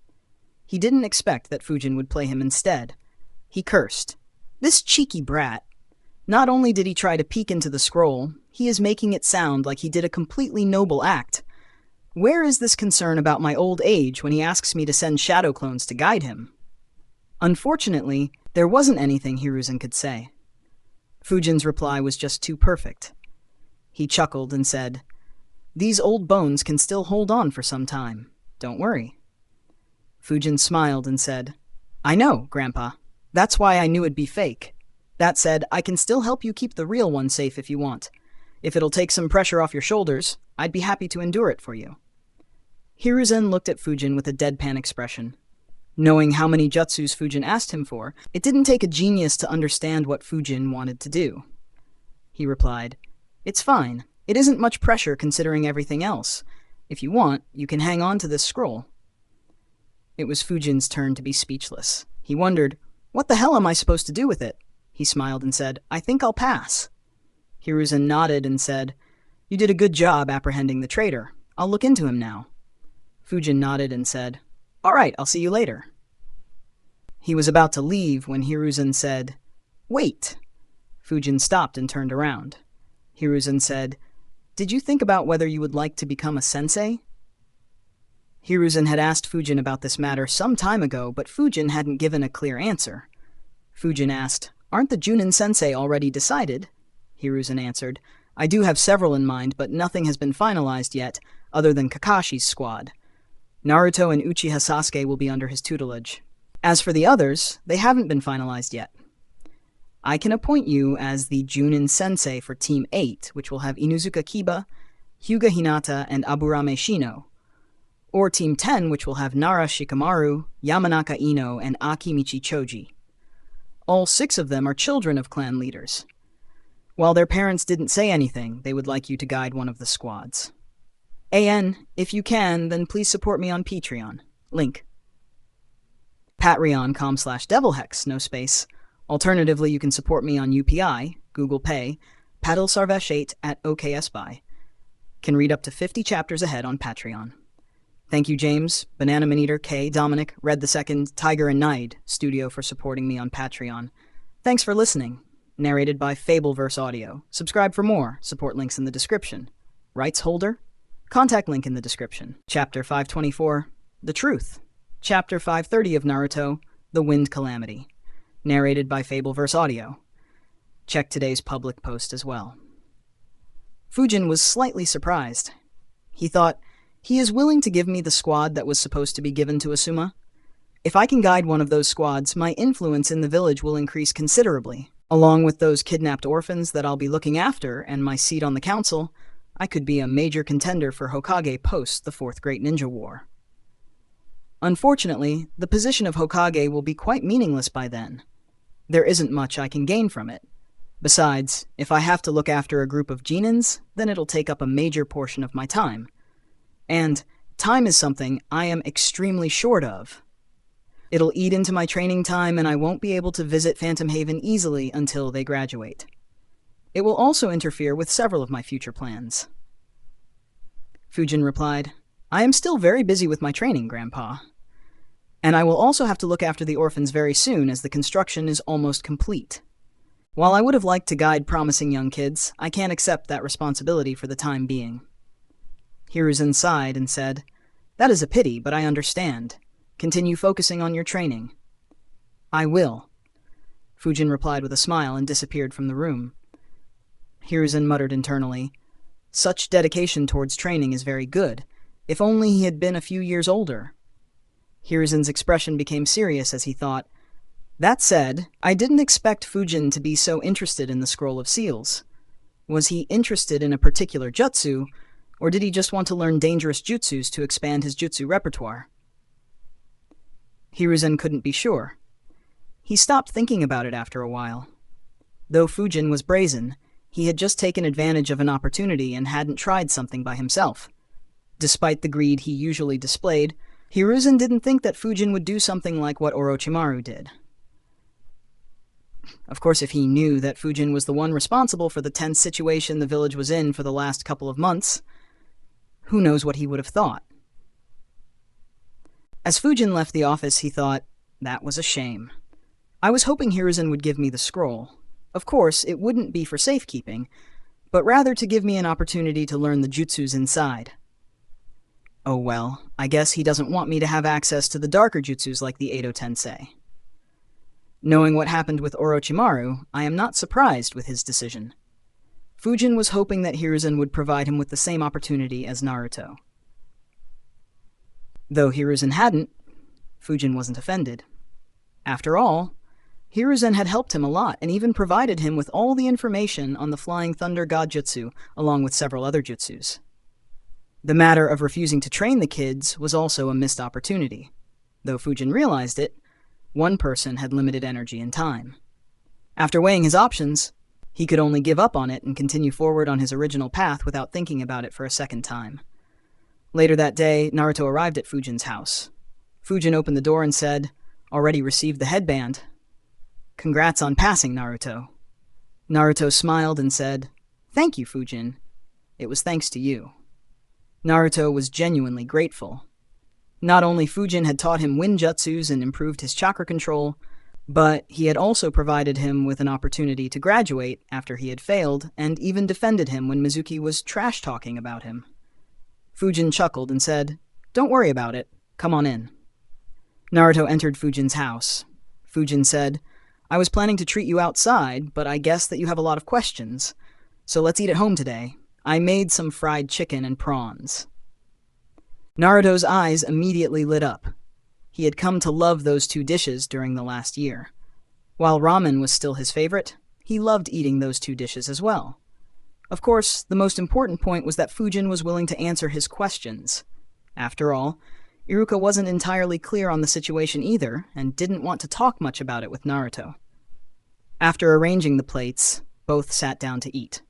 He didn't expect that Fujin would play him instead. He cursed. "This cheeky brat. Not only did he try to peek into the scroll, he is making it sound like he did a completely noble act. Where is this concern about my old age when he asks me to send shadow clones to guide him?" Unfortunately, there wasn't anything Hiruzen could say. Fujin's reply was just too perfect. He chuckled and said, "These old bones can still hold on for some time. Don't worry." Fujin smiled and said, "I know, Grandpa. That's why I knew it'd be fake. That said, I can still help you keep the real one safe if you want. If it'll take some pressure off your shoulders, I'd be happy to endure it for you." Hiruzen looked at Fujin with a deadpan expression. Knowing how many jutsus Fujin asked him for, it didn't take a genius to understand what Fujin wanted to do. He replied, "It's fine. It isn't much pressure considering everything else. If you want, you can hang on to this scroll." It was Fujin's turn to be speechless. He wondered, "What the hell am I supposed to do with it?" He smiled and said, "I think I'll pass." Hiruzen nodded and said, "You did a good job apprehending the traitor. I'll look into him now." Fujin nodded and said, "All right, I'll see you later." He was about to leave when Hiruzen said, "Wait." Fujin stopped and turned around. Hiruzen said, "Did you think about whether you would like to become a sensei?" Hiruzen had asked Fujin about this matter some time ago, but Fujin hadn't given a clear answer. Fujin asked, "Aren't the Junin sensei already decided?" Hiruzen answered, "I do have several in mind, but nothing has been finalized yet, other than Kakashi's squad. Naruto and Uchiha Sasuke will be under his tutelage. As for the others, they haven't been finalized yet. I can appoint you as the Junin sensei for Team 8, which will have Inuzuka Kiba, Hyuga Hinata, and Aburame Shino. Or Team 10, which will have Nara Shikamaru, Yamanaka Ino, and Akimichi Choji. All 6 of them are children of clan leaders. While their parents didn't say anything, they would like you to guide one of the squads. AN, if you can, then please support me on Patreon. Link. Patreon.com/devilhex, no space. Alternatively, you can support me on UPI, Google Pay, Paddlesarvesh8 at OKSBuy. Can read up to 50 chapters ahead on Patreon. Thank you, James, Banana Maneater, K, Dominic, Red II, Tiger, and Naid, Studio, for supporting me on Patreon. Thanks for listening. Narrated by Fabelverse Audio. Subscribe for more. Support links in the description. Rights holder? Contact link in the description. Chapter 524, The Truth. Chapter 530 of Naruto, The Wind Calamity. Narrated by Fabelverse Audio. Check today's public post as well. Fujin was slightly surprised. He thought, he is willing to give me the squad that was supposed to be given to Asuma. If I can guide one of those squads, my influence in the village will increase considerably. Along with those kidnapped orphans that I'll be looking after and my seat on the council, I could be a major contender for Hokage post the Fourth Great Ninja War. Unfortunately, the position of Hokage will be quite meaningless by then. There isn't much I can gain from it. Besides, if I have to look after a group of Genins, then it'll take up a major portion of my time. And time is something I am extremely short of. It'll eat into my training time and I won't be able to visit Phantom Haven easily until they graduate. It will also interfere with several of my future plans. Fujin replied, I am still very busy with my training, Grandpa. And I will also have to look after the orphans very soon as the construction is almost complete. While I would have liked to guide promising young kids, I can't accept that responsibility for the time being. Hiruzen sighed and said, That is a pity, but I understand. Continue focusing on your training. I will. Fujin replied with a smile and disappeared from the room. Hiruzen muttered internally, Such dedication towards training is very good. If only he had been a few years older. Hiruzen's expression became serious as he thought, That said, I didn't expect Fujin to be so interested in the Scroll of Seals. Was he interested in a particular jutsu, or did he just want to learn dangerous jutsus to expand his jutsu repertoire? Hiruzen couldn't be sure. He stopped thinking about it after a while. Though Fujin was brazen, he had just taken advantage of an opportunity and hadn't tried something by himself. Despite the greed he usually displayed, Hiruzen didn't think that Fujin would do something like what Orochimaru did. Of course, if he knew that Fujin was the one responsible for the tense situation the village was in for the last couple of months, who knows what he would have thought. As Fujin left the office, he thought, That was a shame. I was hoping Hiruzen would give me the scroll. Of course, it wouldn't be for safekeeping, but rather to give me an opportunity to learn the jutsus inside. Oh well, I guess he doesn't want me to have access to the darker jutsus like the Edo Tensei. Knowing what happened with Orochimaru, I am not surprised with his decision. Fujin was hoping that Hiruzen would provide him with the same opportunity as Naruto. Though Hiruzen hadn't, Fujin wasn't offended. After all, Hiruzen had helped him a lot and even provided him with all the information on the Flying Thunder God Jutsu, along with several other jutsus. The matter of refusing to train the kids was also a missed opportunity. Though Fujin realized it, one person had limited energy and time. After weighing his options, he could only give up on it and continue forward on his original path without thinking about it for a second time. Later that day, Naruto arrived at Fujin's house. Fujin opened the door and said, Already received the headband. Congrats on passing, Naruto. Naruto smiled and said, Thank you, Fujin. It was thanks to you. Naruto was genuinely grateful. Not only Fujin had taught him wind jutsus and improved his chakra control, but he had also provided him with an opportunity to graduate after he had failed, and even defended him when Mizuki was trash-talking about him. Fujin chuckled and said, Don't worry about it. Come on in. Naruto entered Fujin's house. Fujin said, I was planning to treat you outside, but I guess that you have a lot of questions. So let's eat at home today. I made some fried chicken and prawns. Naruto's eyes immediately lit up. He had come to love those two dishes during the last year. While ramen was still his favorite, he loved eating those two dishes as well. Of course, the most important point was that Fujin was willing to answer his questions. After all, Iruka wasn't entirely clear on the situation either, and didn't want to talk much about it with Naruto. After arranging the plates, both sat down to eat.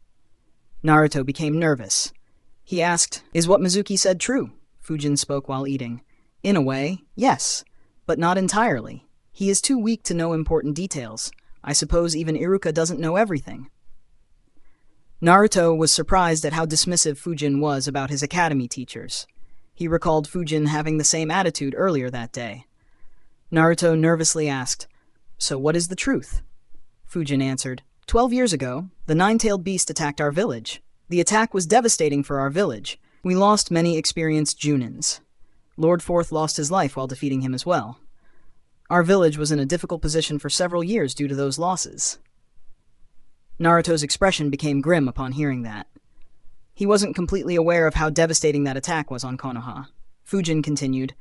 Naruto became nervous. He asked, Is what Mizuki said true? Fujin spoke while eating. In a way, yes, but not entirely. He is too weak to know important details. I suppose even Iruka doesn't know everything. Naruto was surprised at how dismissive Fujin was about his academy teachers. He recalled Fujin having the same attitude earlier that day. Naruto nervously asked, So what is the truth? Fujin answered, 12 years ago, the nine-tailed beast attacked our village. The attack was devastating for our village. We lost many experienced Junins. Lord Fourth lost his life while defeating him as well. Our village was in a difficult position for several years due to those losses. Naruto's expression became grim upon hearing that. He wasn't completely aware of how devastating that attack was on Konoha. Fujin continued,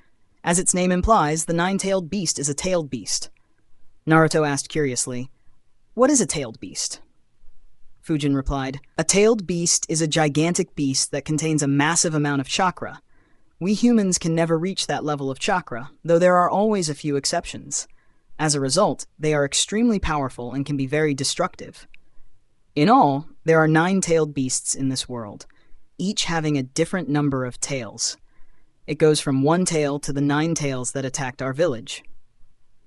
As its name implies, the nine-tailed beast is a tailed beast. Naruto asked curiously, What is a tailed beast? Fujin replied, A tailed beast is a gigantic beast that contains a massive amount of chakra. We humans can never reach that level of chakra, though there are always a few exceptions. As a result, they are extremely powerful and can be very destructive. In all, there are 9-tailed beasts in this world, each having a different number of tails. It goes from 1 tail to the 9 tails that attacked our village.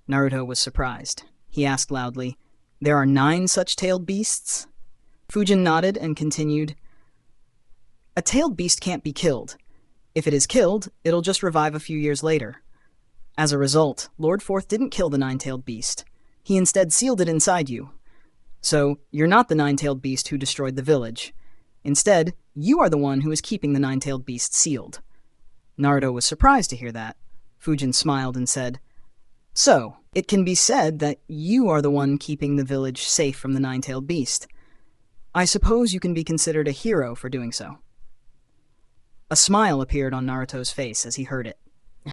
Naruto was surprised. He asked loudly, There are 9 such tailed beasts? Fujin nodded and continued, "A tailed beast can't be killed. If it is killed, it'll just revive a few years later. As a result, Lord Forth didn't kill the nine-tailed beast. He instead sealed it inside you. So, you're not the nine-tailed beast who destroyed the village. Instead, you are the one who is keeping the nine-tailed beast sealed." Naruto was surprised to hear that. Fujin smiled and said, "So, it can be said that you are the one keeping the village safe from the nine-tailed beast. I suppose you can be considered a hero for doing so." A smile appeared on Naruto's face as he heard it.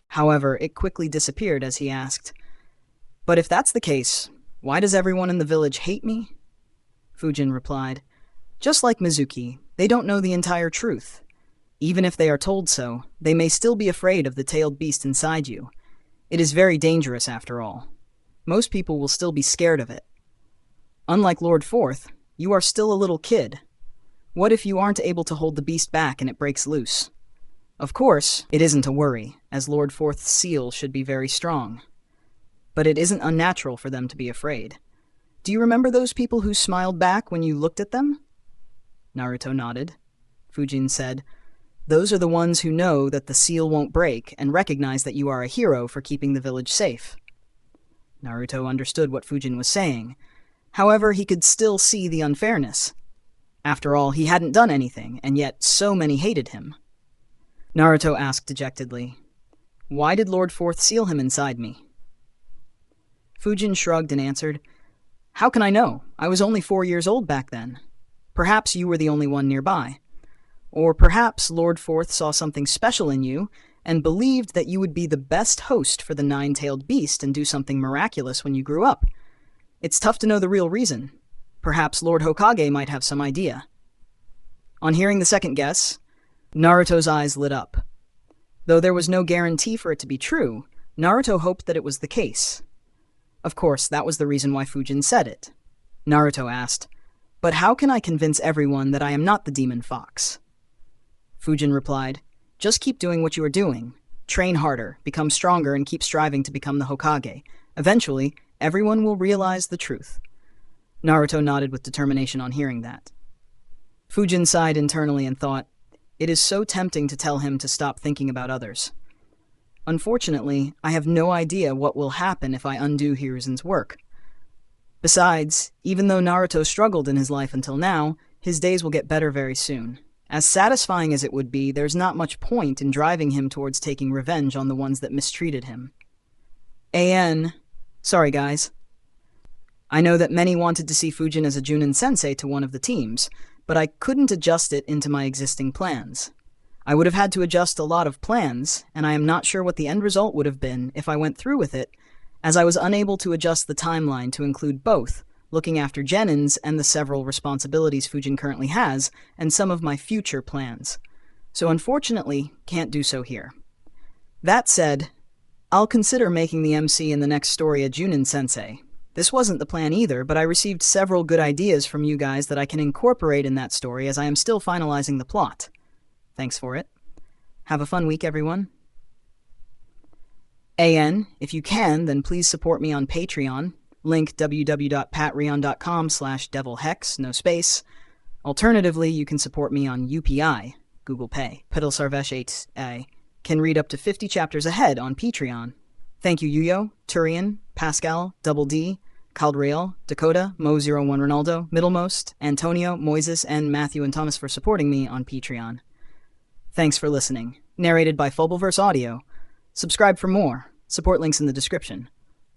However, it quickly disappeared as he asked, "But if that's the case, why does everyone in the village hate me?" Fujin replied, "Just like Mizuki, they don't know the entire truth. Even if they are told so, they may still be afraid of the tailed beast inside you. It is very dangerous after all. Most people will still be scared of it. Unlike Lord Forth, you are still a little kid. What if you aren't able to hold the beast back and it breaks loose? Of course, it isn't a worry, as Lord Forth's seal should be very strong. But it isn't unnatural for them to be afraid. Do you remember those people who smiled back when you looked at them?" Naruto nodded. Fujin said, "Those are the ones who know that the seal won't break and recognize that you are a hero for keeping the village safe." Naruto understood what Fujin was saying. However, he could still see the unfairness. After all, he hadn't done anything, and yet so many hated him. Naruto asked dejectedly, "Why did Lord Forth seal him inside me?" Fujin shrugged and answered, "How can I know? I was only 4 years old back then. Perhaps you were the only one nearby. Or perhaps Lord Forth saw something special in you and believed that you would be the best host for the nine-tailed beast and do something miraculous when you grew up. It's tough to know the real reason. Perhaps Lord Hokage might have some idea." On hearing the second guess, Naruto's eyes lit up. Though there was no guarantee for it to be true, Naruto hoped that it was the case. Of course, that was the reason why Fujin said it. Naruto asked, "But how can I convince everyone that I am not the demon fox?" Fujin replied, "Just keep doing what you are doing. Train harder, become stronger, and keep striving to become the Hokage. Eventually, everyone will realize the truth." Naruto nodded with determination on hearing that. Fujin sighed internally and thought, it is so tempting to tell him to stop thinking about others. Unfortunately, I have no idea what will happen if I undo Hiruzen's work. Besides, even though Naruto struggled in his life until now, his days will get better very soon. As satisfying as it would be, there's not much point in driving him towards taking revenge on the ones that mistreated him. Sorry guys. I know that many wanted to see Fujin as a Junin sensei to one of the teams, but I couldn't adjust it into my existing plans. I would have had to adjust a lot of plans, and I am not sure what the end result would have been if I went through with it, as I was unable to adjust the timeline to include both, looking after Genin's and the several responsibilities Fujin currently has, and some of my future plans. So unfortunately, can't do so here. That said, I'll consider making the MC in the next story a Junin sensei. This wasn't the plan either, but I received several good ideas from you guys that I can incorporate in that story as I am still finalizing the plot. Thanks for it. Have a fun week, everyone. If you can, then please support me on Patreon. Link www.patreon.com/devilhex, no space. Alternatively, you can support me on UPI, Google Pay. Piddle Sarvesh 8A can read up to 50 chapters ahead on Patreon. Thank you, Yuyo, Turian, Pascal, Double D, Caldrail, Dakota, Mo01 Ronaldo, Middlemost, Antonio, Moises, and Matthew and Thomas for supporting me on Patreon. Thanks for listening. Narrated by Fabelverse Audio. Subscribe for more. Support links in the description.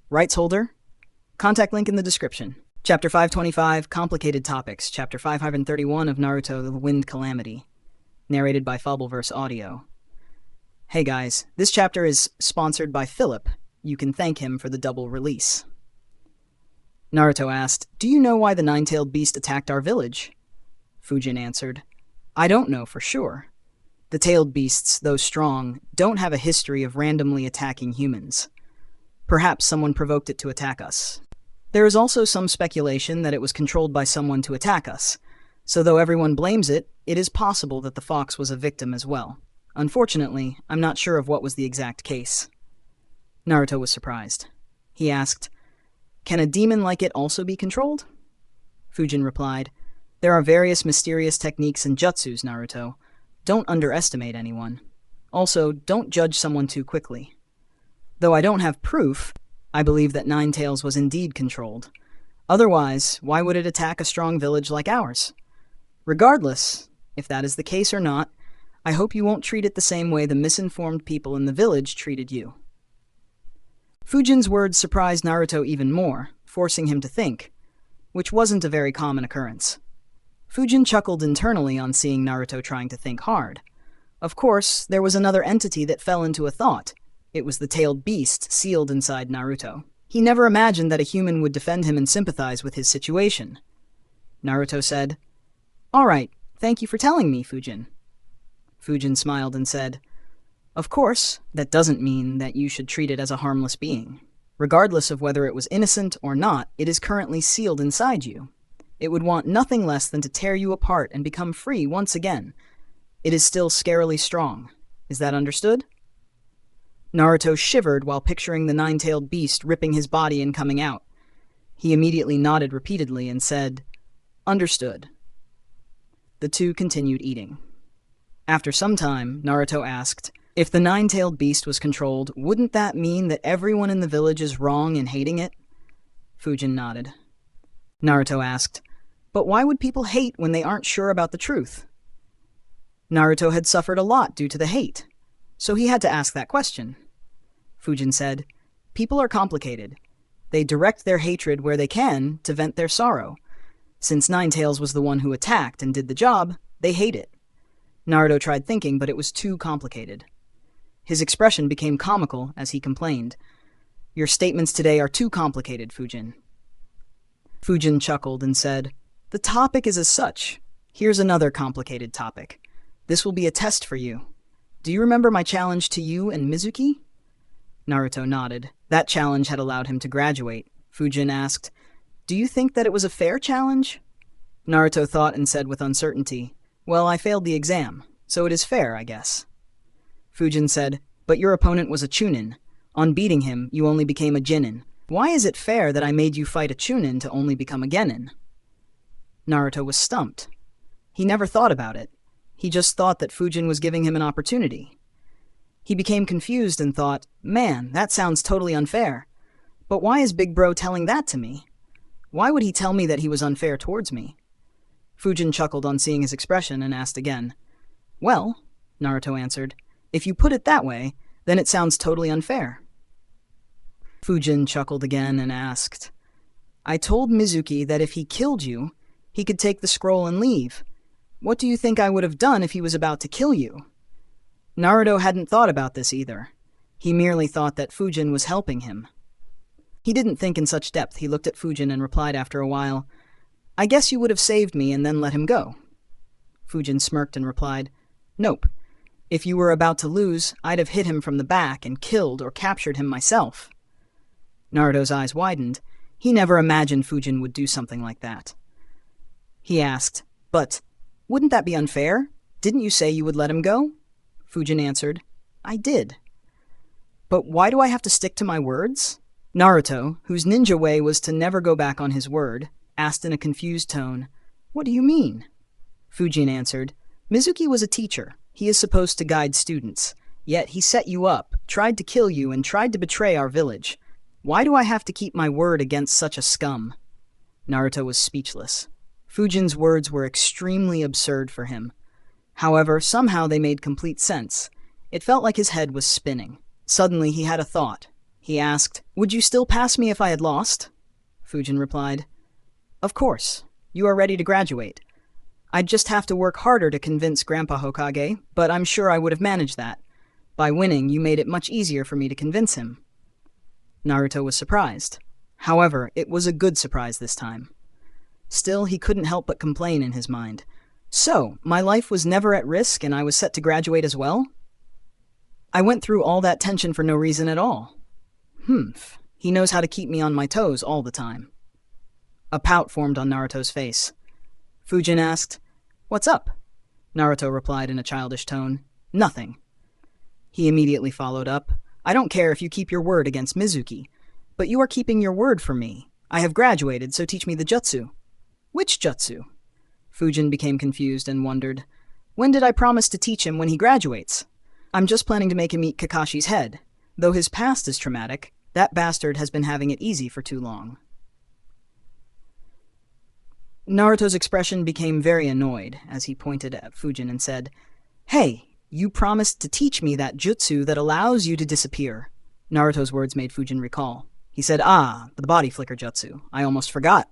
Rights holder? Contact link in the description. Chapter 525, Complicated Topics. Chapter 531 of Naruto, The Wind Calamity. Narrated by Fabelverse Audio. Hey guys, this chapter is sponsored by Philip. You can thank him for the double release. Naruto asked, "Do you know why the nine-tailed beast attacked our village?" Fujin answered, "I don't know for sure. The tailed beasts, though strong, don't have a history of randomly attacking humans. Perhaps someone provoked it to attack us. There is also some speculation that it was controlled by someone to attack us, so though everyone blames it, it is possible that the fox was a victim as well. Unfortunately, I'm not sure of what was the exact case." Naruto was surprised. He asked, "Can a demon like it also be controlled?" Fujin replied, There are various mysterious techniques and jutsus, Naruto. Don't underestimate anyone. Also, don't judge someone too quickly. Though I don't have proof, I believe that Ninetales was indeed controlled. Otherwise, why would it attack a strong village like ours? Regardless, if that is the case or not, I hope you won't treat it the same way the misinformed people in the village treated you. Fujin's words surprised Naruto even more, forcing him to think, which wasn't a very common occurrence. Fujin chuckled internally on seeing Naruto trying to think hard. Of course, there was another entity that fell into a thought. It was the tailed beast sealed inside Naruto. He never imagined that a human would defend him and sympathize with his situation. Naruto said, "All right, thank you for telling me, Fujin." Fujin smiled and said, "Of course, that doesn't mean that you should treat it as a harmless being. Regardless of whether it was innocent or not, it is currently sealed inside you. It would want nothing less than to tear you apart and become free once again. It is still scarily strong. Is that understood?" Naruto shivered while picturing the nine-tailed beast ripping his body and coming out. He immediately nodded repeatedly and said, "Understood." The two continued eating. After some time, Naruto asked, "If the nine-tailed beast was controlled, wouldn't that mean that everyone in the village is wrong in hating it?" Fujin nodded. Naruto asked, "But why would people hate when they aren't sure about the truth?" Naruto had suffered a lot due to the hate, so he had to ask that question. Fujin said, "People are complicated. They direct their hatred where they can to vent their sorrow. Since Ninetales was the one who attacked and did the job, they hate it." Naruto tried thinking, but it was too complicated. His expression became comical as he complained, "Your statements today are too complicated, Fujin." Fujin chuckled and said, "The topic is as such. Here's another complicated topic. This will be a test for you. Do you remember my challenge to you and Mizuki?" Naruto nodded. That challenge had allowed him to graduate. Fujin asked, "Do you think that it was a fair challenge?" Naruto thought and said with uncertainty, "Well, I failed the exam, so it is fair, I guess." Fujin said, "But your opponent was a Chunin. On beating him, you only became a Genin. Why is it fair that I made you fight a Chunin to only become a Genin?" Naruto was stumped. He never thought about it. He just thought that Fujin was giving him an opportunity. He became confused and thought, "Man, that sounds totally unfair. But why is Big Bro telling that to me? Why would he tell me that he was unfair towards me?" Fujin chuckled on seeing his expression and asked again. "Well," Naruto answered, "if you put it that way, then it sounds totally unfair." Fujin chuckled again and asked, "I told Mizuki that if he killed you, he could take the scroll and leave. What do you think I would have done if he was about to kill you?" Naruto hadn't thought about this either. He merely thought that Fujin was helping him. He didn't think in such depth. He looked at Fujin and replied after a while, "I guess you would have saved me and then let him go." Fujin smirked and replied, "Nope. If you were about to lose, I'd have hit him from the back and killed or captured him myself." Naruto's eyes widened. He never imagined Fujin would do something like that. He asked, "But wouldn't that be unfair? Didn't you say you would let him go?" Fujin answered, "I did." "But why do I have to stick to my words?" Naruto, whose ninja way was to never go back on his word, asked in a confused tone, "What do you mean?" Fujin answered, "Mizuki was a teacher. He is supposed to guide students. Yet he set you up, tried to kill you, and tried to betray our village. Why do I have to keep my word against such a scum?" Naruto was speechless. Fujin's words were extremely absurd for him. However, somehow they made complete sense. It felt like his head was spinning. Suddenly he had a thought. He asked, "Would you still pass me if I had lost?" Fujin replied, "Of course. You are ready to graduate. I'd just have to work harder to convince Grandpa Hokage, but I'm sure I would have managed that. By winning, you made it much easier for me to convince him." Naruto was surprised. However, it was a good surprise this time. Still, he couldn't help but complain in his mind. "So, my life was never at risk and I was set to graduate as well? I went through all that tension for no reason at all. He knows how to keep me on my toes all the time." A pout formed on Naruto's face. Fujin asked, "What's up?" Naruto replied in a childish tone, "Nothing." He immediately followed up, "I don't care if you keep your word against Mizuki, but you are keeping your word for me. I have graduated, so teach me the jutsu." "Which jutsu?" Fujin became confused and wondered, when did I promise to teach him when he graduates? I'm just planning to make him eat Kakashi's head. Though his past is traumatic, that bastard has been having it easy for too long. Naruto's expression became very annoyed as he pointed at Fujin and said, "Hey, you promised to teach me that jutsu that allows you to disappear." Naruto's words made Fujin recall. He said, the body flicker jutsu. I almost forgot.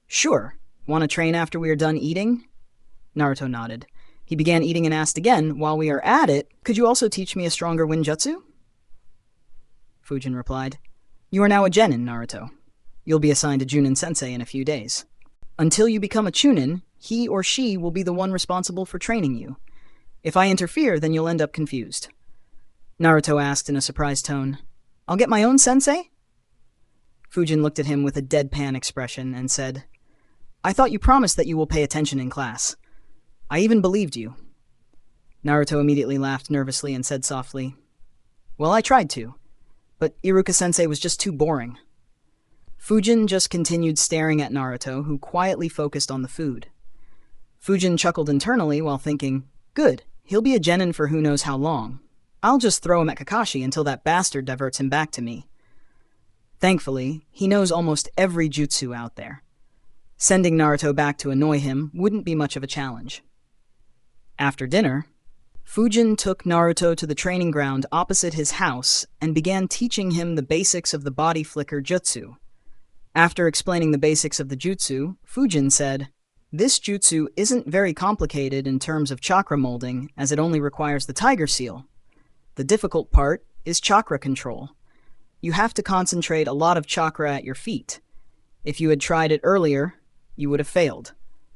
Sure. Want to train after we are done eating? Naruto nodded. He began eating and asked again, while we are at it, could you also teach me a stronger wind jutsu? Fujin replied, you are now a genin, Naruto. You'll be assigned a Junin sensei in a few days. Until you become a Chunin, he or she will be the one responsible for training you. If I interfere, then you'll end up confused. Naruto asked in a surprised tone, I'll get my own sensei? Fujin looked at him with a deadpan expression and said, I thought you promised that you will pay attention in class. I even believed you. Naruto immediately laughed nervously and said softly, well, I tried to, but Iruka-sensei was just too boring. Fujin just continued staring at Naruto, who quietly focused on the food. Fujin chuckled internally while thinking, good, he'll be a genin for who knows how long. I'll just throw him at Kakashi until that bastard diverts him back to me. Thankfully, he knows almost every jutsu out there. Sending Naruto back to annoy him wouldn't be much of a challenge. After dinner, Fujin took Naruto to the training ground opposite his house and began teaching him the basics of the body flicker jutsu. After explaining the basics of the jutsu, Fujin said, this jutsu isn't very complicated in terms of chakra molding, as it only requires the tiger seal. The difficult part is chakra control. You have to concentrate a lot of chakra at your feet. If you had tried it earlier, you would have failed.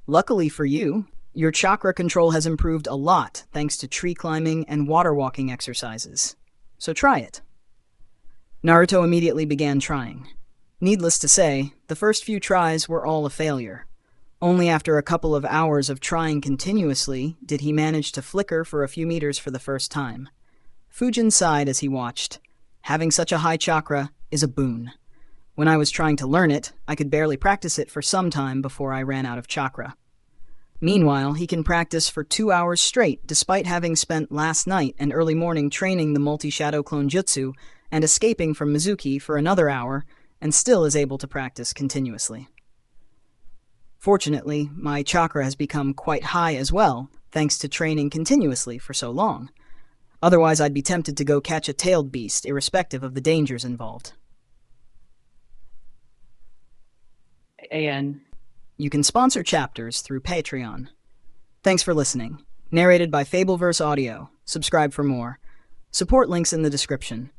Luckily for you, your chakra control has improved a lot thanks to tree climbing and water walking exercises. So try it. Naruto immediately began trying. Needless to say, the first few tries were all a failure. Only after a couple of hours of trying continuously did he manage to flicker for a few meters for the first time. Fujin sighed as he watched. Having such a high chakra is a boon. When I was trying to learn it, I could barely practice it for some time before I ran out of chakra. Meanwhile, he can practice for 2 hours straight despite having spent last night and early morning training the multi-shadow clone jutsu and escaping from Mizuki for another hour, and still is able to practice continuously. Fortunately, my chakra has become quite high as well, thanks to training continuously for so long. Otherwise, I'd be tempted to go catch a tailed beast, irrespective of the dangers involved. AN. You can sponsor chapters through Patreon. Thanks for listening. Narrated by Fabelverse Audio. Subscribe for more. Support links in the description.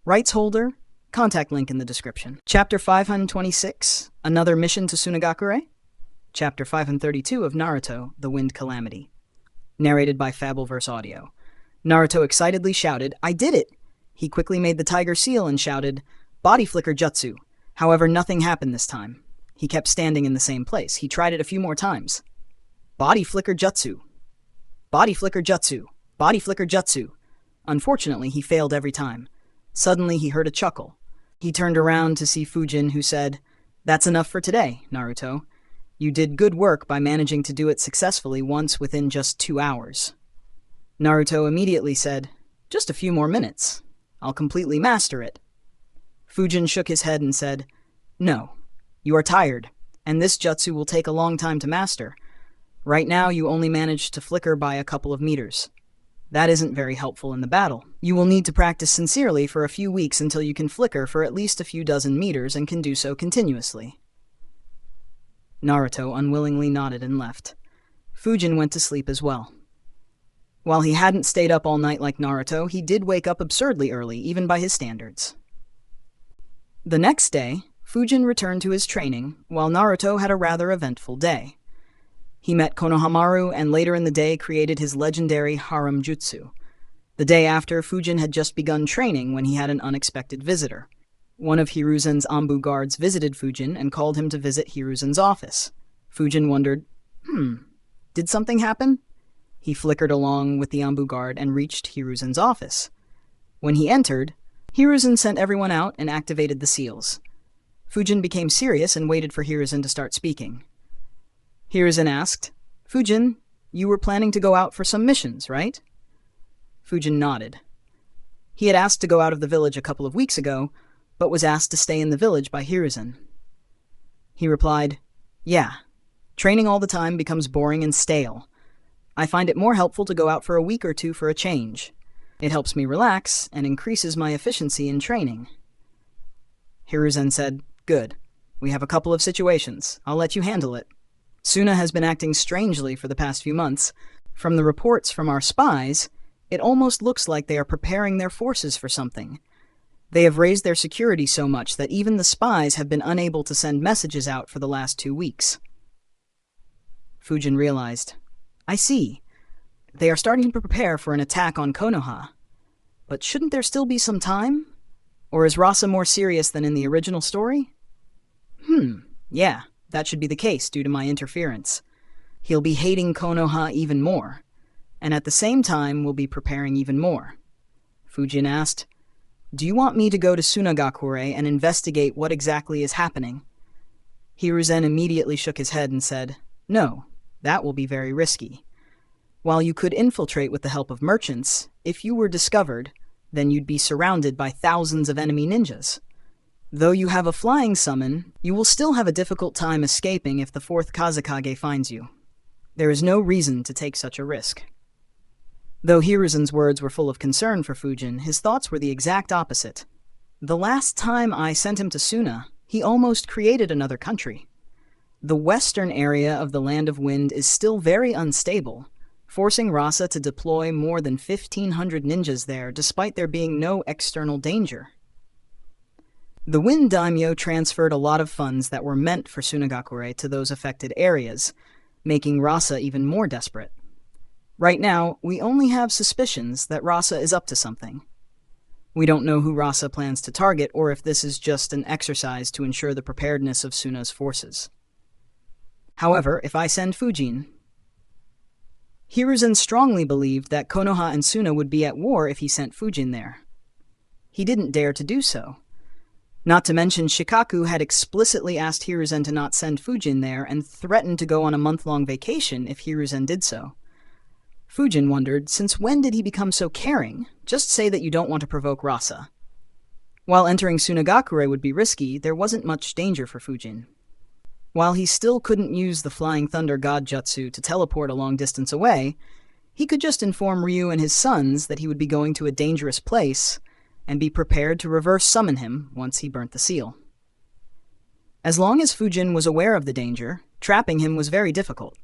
Rights holder, contact link in the description. Chapter 526, Another Mission to Sunagakure. Chapter 532 of Naruto, The Wind Calamity. Narrated by Fabelverse Audio. Naruto excitedly shouted, I did it! He quickly made the tiger seal and shouted, body flicker jutsu. However, nothing happened this time. He kept standing in the same place. He tried it a few more times. Body flicker jutsu. Body flicker jutsu. Body flicker jutsu. Unfortunately, he failed every time. Suddenly, he heard a chuckle. He turned around to see Fujin, who said, That's enough for today, Naruto. You did good work by managing to do it successfully once within just 2 hours. Naruto immediately said, Just a few more minutes. I'll completely master it. Fujin shook his head and said, No. You are tired, and this jutsu will take a long time to master. Right now, you only managed to flicker by a couple of meters. That isn't very helpful in the battle. You will need to practice sincerely for a few weeks until you can flicker for at least a few dozen meters and can do so continuously. Naruto unwillingly nodded and left. Fujin went to sleep as well. While he hadn't stayed up all night like Naruto, he did wake up absurdly early, even by his standards. The next day, Fujin returned to his training, while Naruto had a rather eventful day. He met Konohamaru and later in the day created his legendary harem jutsu. The day after, Fujin had just begun training when he had an unexpected visitor. One of Hiruzen's Anbu guards visited Fujin and called him to visit Hiruzen's office. Fujin wondered, did something happen? He flickered along with the Anbu guard and reached Hiruzen's office. When he entered, Hiruzen sent everyone out and activated the seals. Fujin became serious and waited for Hiruzen to start speaking. Hiruzen asked, Fujin, you were planning to go out for some missions, right? Fujin nodded. He had asked to go out of the village a couple of weeks ago, but was asked to stay in the village by Hiruzen. He replied, "Yeah, training all the time becomes boring and stale. I find it more helpful to go out for a week or two for a change. It helps me relax and increases my efficiency in training." Hiruzen said, "Good. We have a couple of situations. I'll let you handle it. Suna has been acting strangely for the past few months. From the reports from our spies, it almost looks like they are preparing their forces for something. They have raised their security so much that even the spies have been unable to send messages out for the last 2 weeks." Fujin realized, "I see. They are starting to prepare for an attack on Konoha. But shouldn't there still be some time? Or is Rasa more serious than in the original story? Yeah, that should be the case due to my interference. He'll be hating Konoha even more, and at the same time will be preparing even more." Fujin asked, "Do you want me to go to Sunagakure and investigate what exactly is happening?" Hiruzen immediately shook his head and said, "No, that will be very risky. While you could infiltrate with the help of merchants, if you were discovered, then you'd be surrounded by thousands of enemy ninjas. Though you have a flying summon, you will still have a difficult time escaping if the 4th Kazekage finds you. There is no reason to take such a risk." Though Hiruzen's words were full of concern for Fujin, his thoughts were the exact opposite. "The last time I sent him to Suna, he almost created another country. The western area of the Land of Wind is still very unstable, forcing Rasa to deploy more than 1,500 ninjas there despite there being no external danger. The Wind Daimyo transferred a lot of funds that were meant for Sunagakure to those affected areas, making Rasa even more desperate. Right now, we only have suspicions that Rasa is up to something. We don't know who Rasa plans to target or if this is just an exercise to ensure the preparedness of Suna's forces. However, if I send Fujin..." Hiruzen strongly believed that Konoha and Suna would be at war if he sent Fujin there. He didn't dare to do so. Not to mention, Shikaku had explicitly asked Hiruzen to not send Fujin there and threatened to go on a month-long vacation if Hiruzen did so. Fujin wondered, since when did he become so caring? Just say that you don't want to provoke Rasa. While entering Sunagakure would be risky, there wasn't much danger for Fujin. While he still couldn't use the Flying Thunder God Jutsu to teleport a long distance away, he could just inform Ryu and his sons that he would be going to a dangerous place and be prepared to reverse summon him once he burnt the seal. As long as Fujin was aware of the danger, trapping him was very difficult.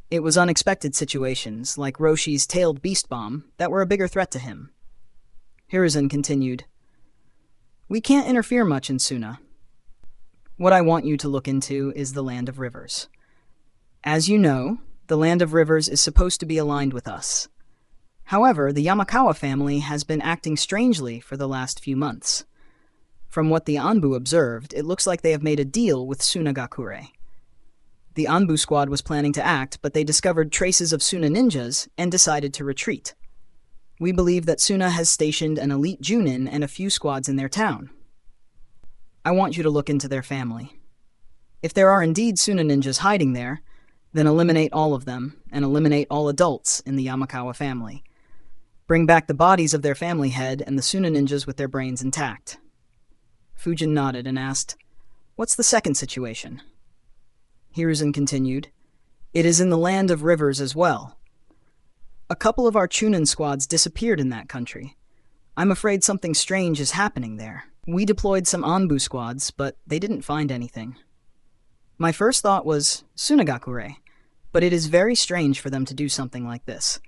It was unexpected situations, like Roshi's tailed beast bomb, that were a bigger threat to him. Hiruzen continued, "We can't interfere much in Suna. What I want you to look into is the Land of Rivers. As you know, the Land of Rivers is supposed to be aligned with us. However, the Yamakawa family has been acting strangely for the last few months. From what the Anbu observed, it looks like they have made a deal with Sunagakure. The Anbu squad was planning to act, but they discovered traces of Suna ninjas and decided to retreat. We believe that Suna has stationed an elite Junin and a few squads in their town. I want you to look into their family. If there are indeed Suna ninjas hiding there, then eliminate all of them and eliminate all adults in the Yamakawa family. Bring back the bodies of their family head and the Suna ninjas with their brains intact." Fujin nodded and asked, "What's the second situation?" Hiruzen continued, "It is in the Land of Rivers as well. A couple of our Chunin squads disappeared in that country. I'm afraid something strange is happening there. We deployed some Anbu squads, but they didn't find anything. My first thought was Sunagakure, but it is very strange for them to do something like this.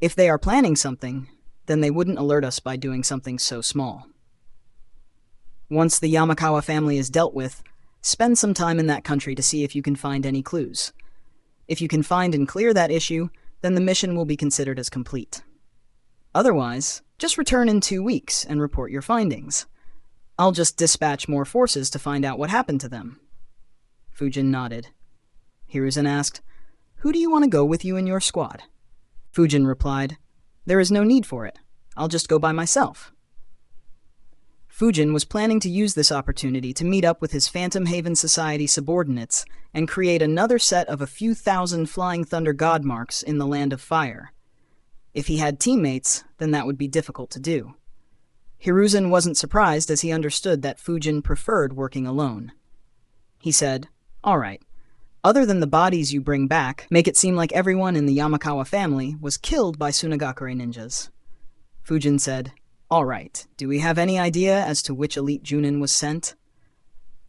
If they are planning something, then they wouldn't alert us by doing something so small. Once the Yamakawa family is dealt with, spend some time in that country to see if you can find any clues. If you can find and clear that issue, then the mission will be considered as complete. Otherwise, just return in 2 weeks and report your findings. I'll just dispatch more forces to find out what happened to them." Fujin nodded. Hiruzen asked, "Who do you want to go with you in your squad?" Fujin replied, "There is no need for it. I'll just go by myself." Fujin was planning to use this opportunity to meet up with his Phantom Haven Society subordinates and create another set of a few thousand Flying Thunder God marks in the Land of Fire. If he had teammates, then that would be difficult to do. Hiruzen wasn't surprised as he understood that Fujin preferred working alone. He said, "All right. Other than the bodies you bring back, make it seem like everyone in the Yamakawa family was killed by Sunagakure ninjas." Fujin said, "All right. Do we have any idea as to which elite Junin was sent?"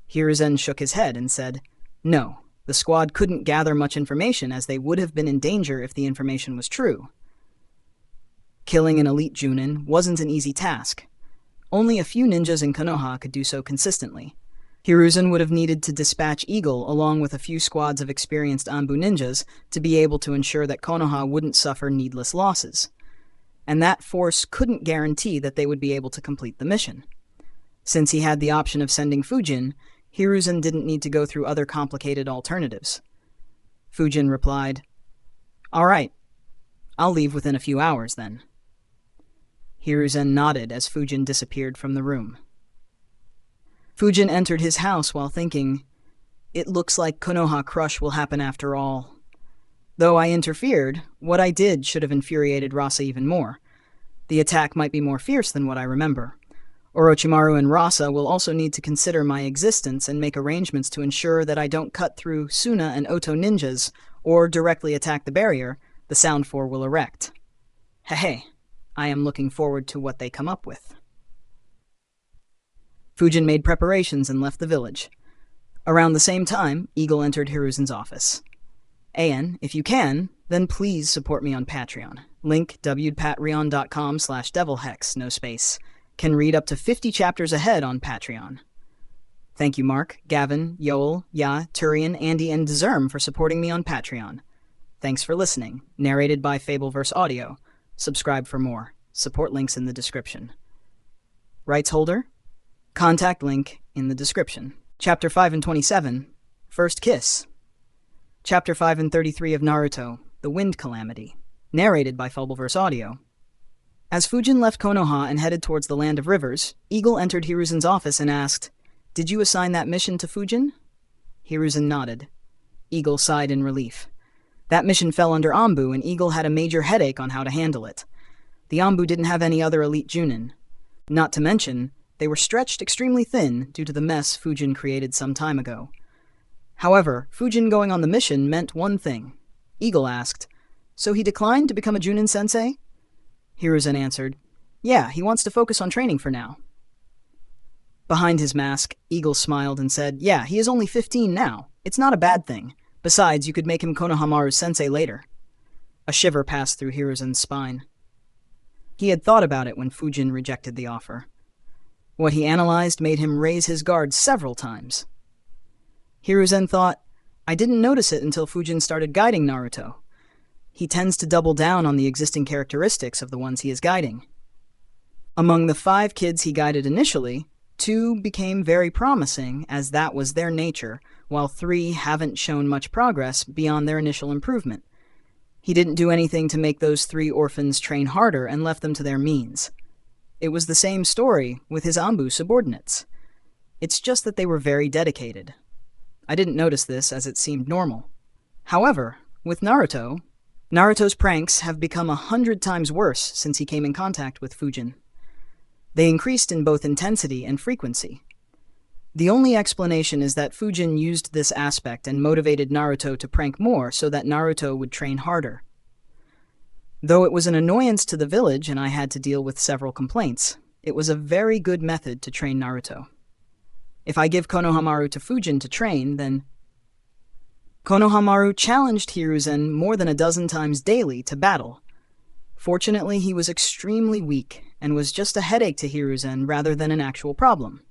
Hiruzen shook his head and said, "No. The squad couldn't gather much information as they would have been in danger if the information was true." Killing an elite Junin wasn't an easy task. Only a few ninjas in Konoha could do so consistently. Hiruzen would have needed to dispatch Eagle along with a few squads of experienced Anbu ninjas to be able to ensure that Konoha wouldn't suffer needless losses. And that force couldn't guarantee that they would be able to complete the mission. Since he had the option of sending Fujin, Hiruzen didn't need to go through other complicated alternatives. Fujin replied, "All right. I'll leave within a few hours then." Hiruzen nodded as Fujin disappeared from the room. Fujin entered his house while thinking, "It looks like Konoha Crush will happen after all. Though I interfered, what I did should have infuriated Rasa even more. The attack might be more fierce than what I remember. Orochimaru and Rasa will also need to consider my existence and make arrangements to ensure that I don't cut through Suna and Oto ninjas or directly attack the barrier the Sound Four will erect. Hey, I am looking forward to what they come up with." Fujin made preparations and left the village. Around the same time, Eagle entered Hiruzen's office. "Ayan, if you can, then please support me on Patreon. Link wpatreon.com/devilhex, no space. Can read up to 50 chapters ahead on Patreon. Thank you Mark, Gavin, Yoel, Ya, Turian, Andy, and Dezerm for supporting me on Patreon. Thanks for listening. Narrated by Fabelverse Audio. Subscribe for more. Support links in the description. Rights holder? Contact link in the description. Chapter 5 and 27, First Kiss. Chapter 5 and 33 of Naruto, The Wind Calamity. Narrated by Fabelverse Audio. As Fujin left Konoha and headed towards the Land of Rivers, Eagle entered Hiruzen's office and asked, "Did you assign that mission to Fujin?" Hiruzen nodded. Eagle sighed in relief. That mission fell under Anbu, and Eagle had a major headache on how to handle it. The Anbu didn't have any other elite Junin. Not to mention, they were stretched extremely thin due to the mess Fujin created some time ago. However, Fujin going on the mission meant one thing. Eagle asked, "So he declined to become a Junin sensei?" Hiruzen answered, "Yeah, he wants to focus on training for now." Behind his mask, Eagle smiled and said, "Yeah, he is only 15 now. It's not a bad thing. Besides, you could make him Konohamaru's sensei later." A shiver passed through Hiruzen's spine. He had thought about it when Fujin rejected the offer. What he analyzed made him raise his guard several times. Hiruzen thought, "I didn't notice it until Fujin started guiding Naruto. He tends to double down on the existing characteristics of the ones he is guiding. Among the 5 kids he guided initially, 2 became very promising, as that was their nature, while 3 haven't shown much progress beyond their initial improvement. He didn't do anything to make those 3 orphans train harder and left them to their means. It was the same story with his Anbu subordinates. It's just that they were very dedicated. I didn't notice this as it seemed normal. However, with Naruto's pranks have become 100 times worse since he came in contact with Fujin. They increased in both intensity and frequency. The only explanation is that Fujin used this aspect and motivated Naruto to prank more so that Naruto would train harder. Though it was an annoyance to the village and I had to deal with several complaints, it was a very good method to train Naruto. If I give Konohamaru to Fujin to train, then... Konohamaru challenged Hiruzen more than a dozen times daily to battle. Fortunately, he was extremely weak and was just a headache to Hiruzen rather than an actual problem.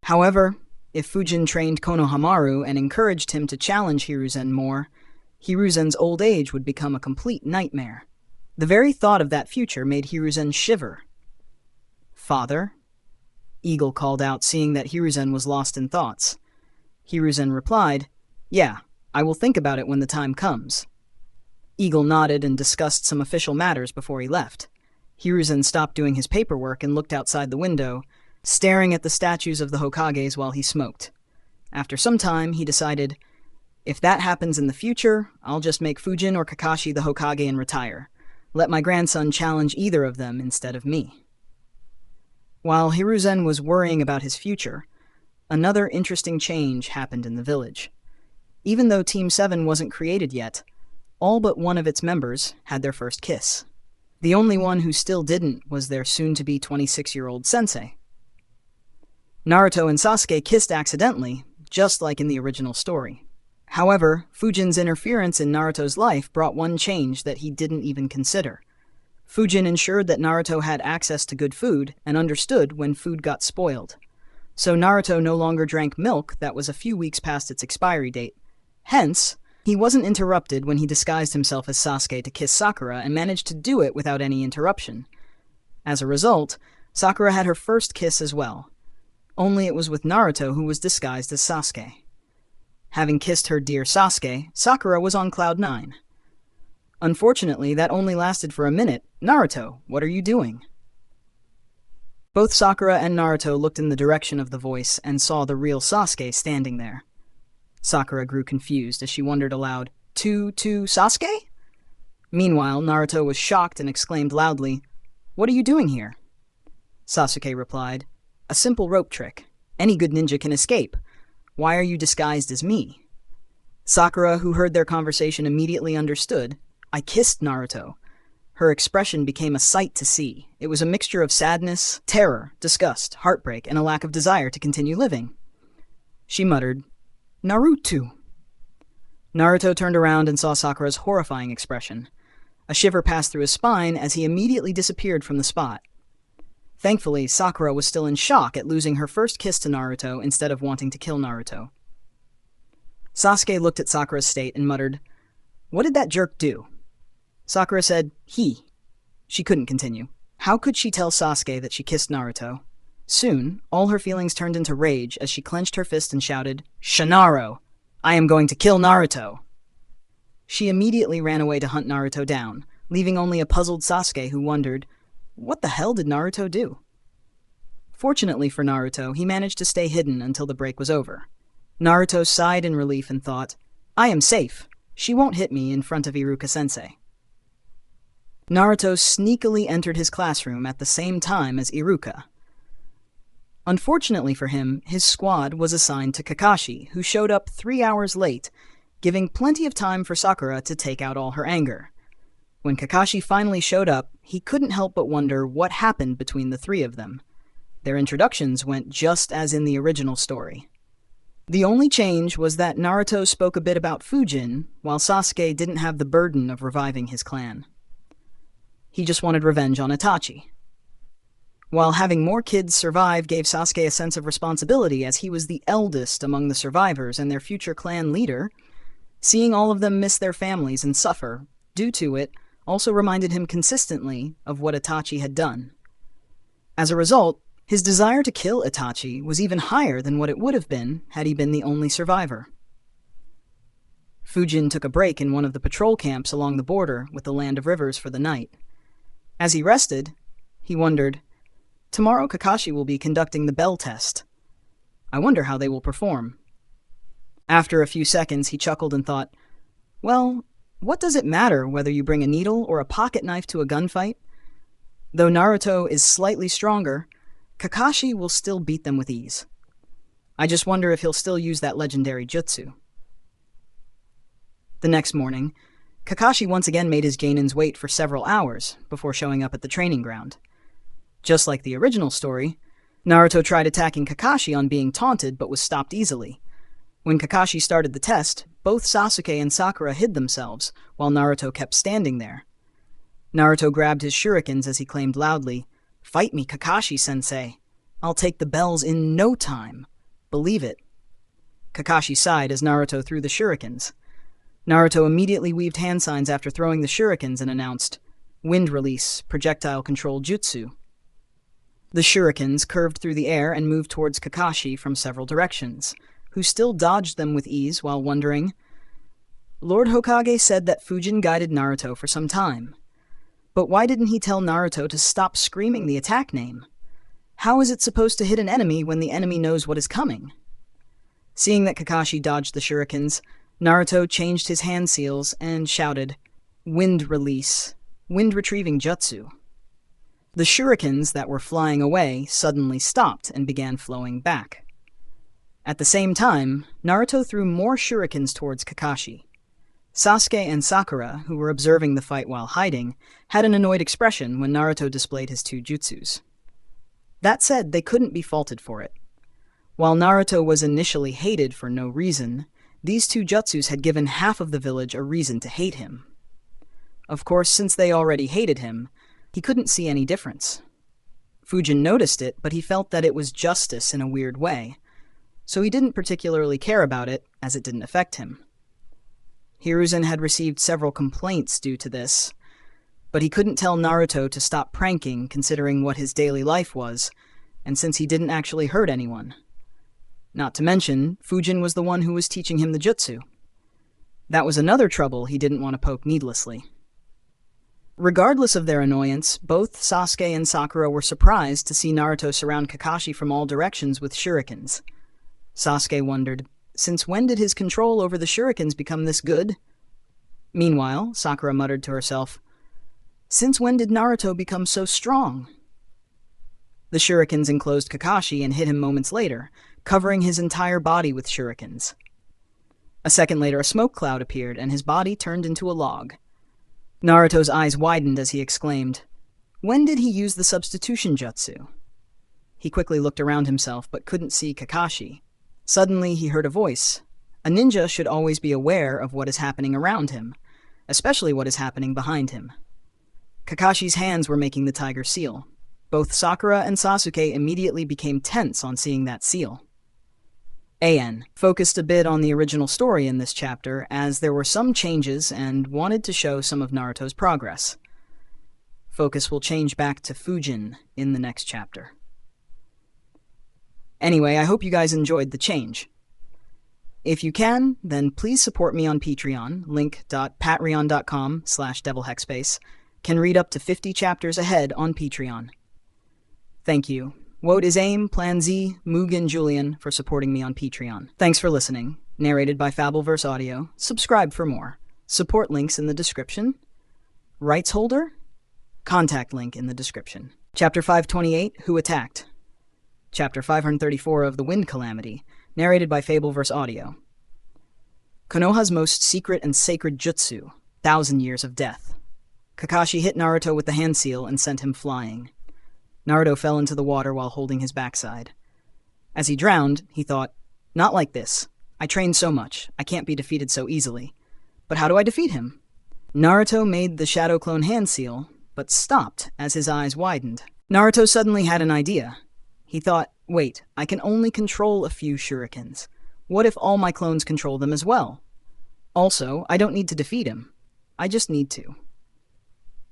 However, if Fujin trained Konohamaru and encouraged him to challenge Hiruzen more, Hiruzen's old age would become a complete nightmare. The very thought of that future made Hiruzen shiver. "Father?" Eagle called out, seeing that Hiruzen was lost in thoughts. Hiruzen replied, "Yeah, I will think about it when the time comes." Eagle nodded and discussed some official matters before he left. Hiruzen stopped doing his paperwork and looked outside the window, staring at the statues of the Hokages while he smoked. After some time, he decided, if that happens in the future, I'll just make Fujin or Kakashi the Hokage and retire. Let my grandson challenge either of them instead of me. While Hiruzen was worrying about his future, another interesting change happened in the village. Even though Team 7 wasn't created yet, all but one of its members had their first kiss. The only one who still didn't was their soon-to-be 26-year-old sensei. Naruto and Sasuke kissed accidentally, just like in the original story. However, Fujin's interference in Naruto's life brought one change that he didn't even consider. Fujin ensured that Naruto had access to good food and understood when food got spoiled. So Naruto no longer drank milk that was a few weeks past its expiry date. Hence, he wasn't interrupted when he disguised himself as Sasuke to kiss Sakura and managed to do it without any interruption. As a result, Sakura had her first kiss as well. Only it was with Naruto, who was disguised as Sasuke. Having kissed her dear Sasuke, Sakura was on cloud 9. Unfortunately, that only lasted for a minute. Naruto, what are you doing? Both Sakura and Naruto looked in the direction of the voice and saw the real Sasuke standing there. Sakura grew confused as she wondered aloud, To Sasuke? Meanwhile, Naruto was shocked and exclaimed loudly, What are you doing here? Sasuke replied, A simple rope trick. Any good ninja can escape. Why are you disguised as me? Sakura, who heard their conversation, immediately understood. I kissed Naruto. Her expression became a sight to see. It was a mixture of sadness, terror, disgust, heartbreak, and a lack of desire to continue living. She muttered, Naruto. Naruto turned around and saw Sakura's horrifying expression. A shiver passed through his spine as he immediately disappeared from the spot. Thankfully, Sakura was still in shock at losing her first kiss to Naruto instead of wanting to kill Naruto. Sasuke looked at Sakura's state and muttered, What did that jerk do? Sakura said, He. She couldn't continue. How could she tell Sasuke that she kissed Naruto? Soon, all her feelings turned into rage as she clenched her fist and shouted, Shinaro! I am going to kill Naruto! She immediately ran away to hunt Naruto down, leaving only a puzzled Sasuke who wondered, what the hell did Naruto do? Fortunately for Naruto, he managed to stay hidden until the break was over. Naruto sighed in relief and thought, I am safe. She won't hit me in front of Iruka-sensei. Naruto sneakily entered his classroom at the same time as Iruka. Unfortunately for him, his squad was assigned to Kakashi, who showed up 3 hours late, giving plenty of time for Sakura to take out all her anger. When Kakashi finally showed up, he couldn't help but wonder what happened between the three of them. Their introductions went just as in the original story. The only change was that Naruto spoke a bit about Fujin, while Sasuke didn't have the burden of reviving his clan. He just wanted revenge on Itachi. While having more kids survive gave Sasuke a sense of responsibility as he was the eldest among the survivors and their future clan leader, seeing all of them miss their families and suffer due to it also reminded him consistently of what Itachi had done. As a result, his desire to kill Itachi was even higher than what it would have been had he been the only survivor. Fujin took a break in one of the patrol camps along the border with the Land of Rivers for the night. As he rested, he wondered, tomorrow Kakashi will be conducting the bell test. I wonder how they will perform. After a few seconds, he chuckled and thought, well, what does it matter whether you bring a needle or a pocket knife to a gunfight? Though Naruto is slightly stronger, Kakashi will still beat them with ease. I just wonder if he'll still use that legendary jutsu. The next morning, Kakashi once again made his Genin's wait for several hours before showing up at the training ground. Just like the original story, Naruto tried attacking Kakashi on being taunted but was stopped easily. When Kakashi started the test, both Sasuke and Sakura hid themselves, while Naruto kept standing there. Naruto grabbed his shurikens as he claimed loudly, Fight me, Kakashi-sensei. I'll take the bells in no time. Believe it. Kakashi sighed as Naruto threw the shurikens. Naruto immediately weaved hand signs after throwing the shurikens and announced, Wind Release, Projectile Control Jutsu. The shurikens curved through the air and moved towards Kakashi from several directions, who still dodged them with ease while wondering, Lord Hokage said that Fujin guided Naruto for some time. But why didn't he tell Naruto to stop screaming the attack name? How is it supposed to hit an enemy when the enemy knows what is coming? Seeing that Kakashi dodged the shurikens, Naruto changed his hand seals and shouted, "Wind release, wind retrieving jutsu." The shurikens that were flying away suddenly stopped and began flowing back. At the same time, Naruto threw more shurikens towards Kakashi. Sasuke and Sakura, who were observing the fight while hiding, had an annoyed expression when Naruto displayed his two jutsus. That said, they couldn't be faulted for it. While Naruto was initially hated for no reason, these two jutsus had given half of the village a reason to hate him. Of course, since they already hated him, he couldn't see any difference. Fujin noticed it, but he felt that it was justice in a weird way, so he didn't particularly care about it, as it didn't affect him. Hiruzen had received several complaints due to this, but he couldn't tell Naruto to stop pranking considering what his daily life was, and since he didn't actually hurt anyone. Not to mention, Fujin was the one who was teaching him the jutsu. That was another trouble he didn't want to poke needlessly. Regardless of their annoyance, both Sasuke and Sakura were surprised to see Naruto surround Kakashi from all directions with shurikens. Sasuke wondered, since when did his control over the shurikens become this good? Meanwhile, Sakura muttered to herself, since when did Naruto become so strong? The shurikens enclosed Kakashi and hit him moments later, covering his entire body with shurikens. A second later, a smoke cloud appeared and his body turned into a log. Naruto's eyes widened as he exclaimed, when did he use the substitution jutsu? He quickly looked around himself but couldn't see Kakashi. Suddenly he heard a voice. A ninja should always be aware of what is happening around him, especially what is happening behind him. Kakashi's hands were making the tiger seal. Both Sakura and Sasuke immediately became tense on seeing that seal. AN focused a bit on the original story in this chapter as there were some changes and wanted to show some of Naruto's progress. Focus will change back to Fujin in the next chapter. Anyway, I hope you guys enjoyed the change. If you can, then please support me on Patreon, link.patreon.com/devilhexspace. Can read up to 50 chapters ahead on Patreon. Thank you. Woad is Aim, Plan Z, Mugen Julian for supporting me on Patreon. Thanks for listening. Narrated by Fabelverse Audio. Subscribe for more. Support links in the description. Rights holder? Contact link in the description. Chapter 528, Who Attacked? Chapter 534 of The Wind Calamity. Narrated by Fabelverse Audio. Konoha's most secret and sacred jutsu, 1,000 Years of Death. Kakashi hit Naruto with the hand seal and sent him flying. Naruto fell into the water while holding his backside. As he drowned, he thought, not like this. I trained so much, I can't be defeated so easily. But how do I defeat him? Naruto made the Shadow Clone hand seal, but stopped as his eyes widened. Naruto suddenly had an idea. He thought, wait, I can only control a few shurikens. What if all my clones control them as well? Also, I don't need to defeat him. I just need to.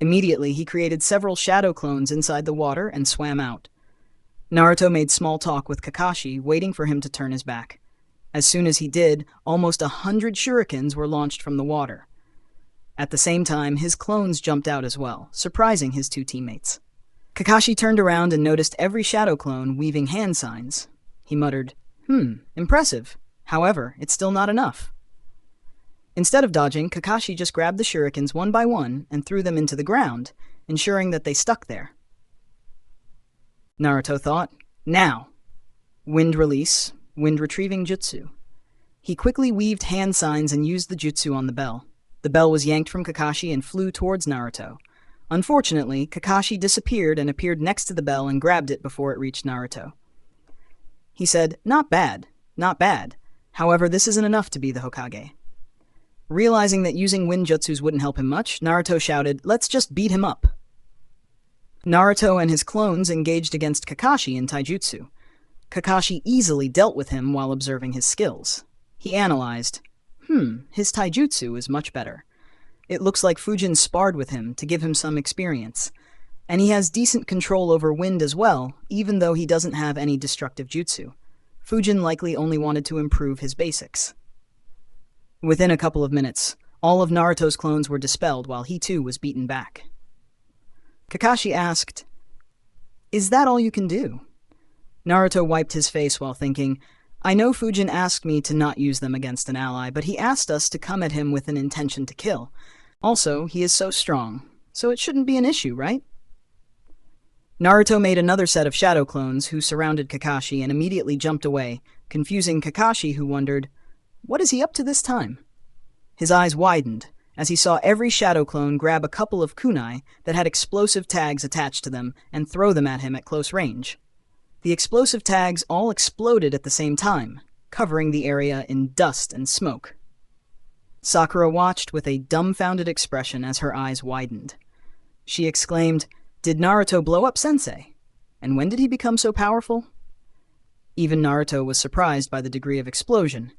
Immediately, he created several shadow clones inside the water and swam out. Naruto made small talk with Kakashi, waiting for him to turn his back. As soon as he did, almost 100 shurikens were launched from the water. At the same time, his clones jumped out as well, surprising his two teammates. Kakashi turned around and noticed every shadow clone weaving hand signs. He muttered, impressive. However, it's still not enough. Instead of dodging, Kakashi just grabbed the shurikens one by one and threw them into the ground, ensuring that they stuck there. Naruto thought, now. Wind release, wind retrieving jutsu. He quickly weaved hand signs and used the jutsu on the bell. The bell was yanked from Kakashi and flew towards Naruto. Unfortunately, Kakashi disappeared and appeared next to the bell and grabbed it before it reached Naruto. He said, not bad, not bad. However, this isn't enough to be the Hokage. Realizing that using wind jutsus wouldn't help him much, Naruto shouted, let's just beat him up. Naruto and his clones engaged against Kakashi in taijutsu. Kakashi easily dealt with him while observing his skills. He analyzed, his taijutsu is much better. It looks like Fujin sparred with him to give him some experience. And he has decent control over wind as well, even though he doesn't have any destructive jutsu. Fujin likely only wanted to improve his basics. Within a couple of minutes, all of Naruto's clones were dispelled while he too was beaten back. Kakashi asked, is that all you can do? Naruto wiped his face while thinking, I know Fujin asked me to not use them against an ally, but he asked us to come at him with an intention to kill. Also, he is so strong, so it shouldn't be an issue, right? Naruto made another set of shadow clones who surrounded Kakashi and immediately jumped away, confusing Kakashi, who wondered, what is he up to this time? His eyes widened as he saw every shadow clone grab a couple of kunai that had explosive tags attached to them and throw them at him at close range. The explosive tags all exploded at the same time, covering the area in dust and smoke. Sakura watched with a dumbfounded expression as her eyes widened. She exclaimed, did Naruto blow up Sensei? And when did he become so powerful? Even Naruto was surprised by the degree of explosion.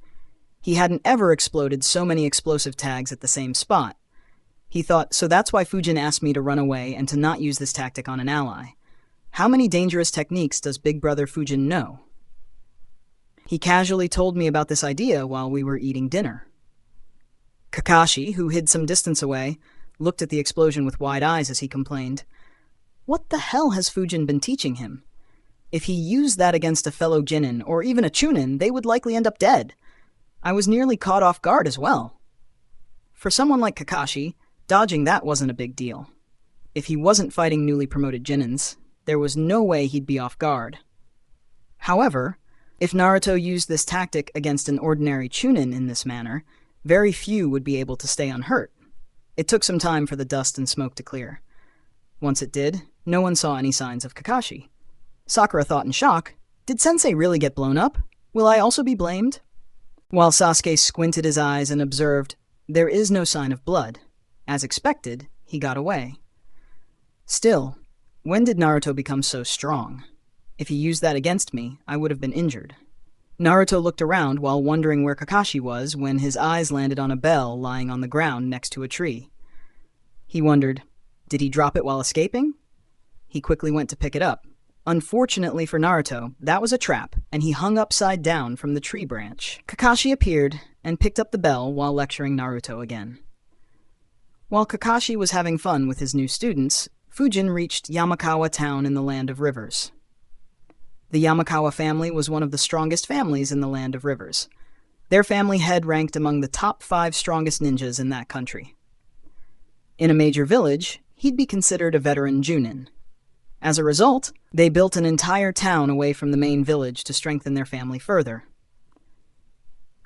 He hadn't ever exploded so many explosive tags at the same spot. He thought, so that's why Fujin asked me to run away and to not use this tactic on an ally. How many dangerous techniques does Big Brother Fujin know? He casually told me about this idea while we were eating dinner. Kakashi, who hid some distance away, looked at the explosion with wide eyes as he complained, what the hell has Fujin been teaching him? If he used that against a fellow Jonin, or even a Chunin, they would likely end up dead. I was nearly caught off guard as well. For someone like Kakashi, dodging that wasn't a big deal. If he wasn't fighting newly promoted Jonins, there was no way he'd be off guard. However, if Naruto used this tactic against an ordinary Chunin in this manner, very few would be able to stay unhurt. It took some time for the dust and smoke to clear. Once it did, no one saw any signs of Kakashi. Sakura thought in shock, did Sensei really get blown up? Will I also be blamed? While Sasuke squinted his eyes and observed, there is no sign of blood. As expected, he got away. Still, when did Naruto become so strong? If he used that against me, I would have been injured. Naruto looked around while wondering where Kakashi was when his eyes landed on a bell lying on the ground next to a tree. He wondered, did he drop it while escaping? He quickly went to pick it up. Unfortunately for Naruto, that was a trap, and he hung upside down from the tree branch. Kakashi appeared and picked up the bell while lecturing Naruto again. While Kakashi was having fun with his new students, Fujin reached Yamakawa town in the Land of Rivers. The Yamakawa family was one of the strongest families in the Land of Rivers. Their family head ranked among the top 5 strongest ninjas in that country. In a major village, he'd be considered a veteran Junin. As a result, they built an entire town away from the main village to strengthen their family further.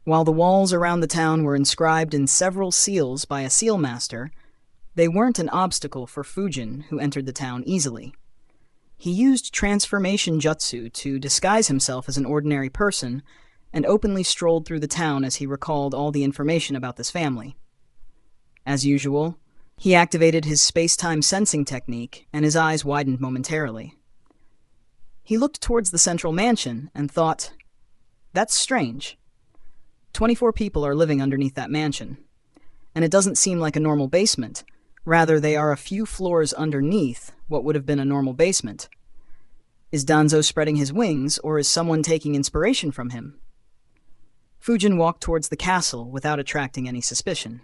While the walls around the town were inscribed in several seals by a seal master, they weren't an obstacle for Fujin, who entered the town easily. He used transformation jutsu to disguise himself as an ordinary person and openly strolled through the town as he recalled all the information about this family. As usual, he activated his space-time sensing technique, and his eyes widened momentarily. He looked towards the central mansion and thought, that's strange. 24 people are living underneath that mansion, and it doesn't seem like a normal basement. Rather, they are a few floors underneath what would have been a normal basement. Is Danzo spreading his wings, or is someone taking inspiration from him? Fujin walked towards the castle without attracting any suspicion.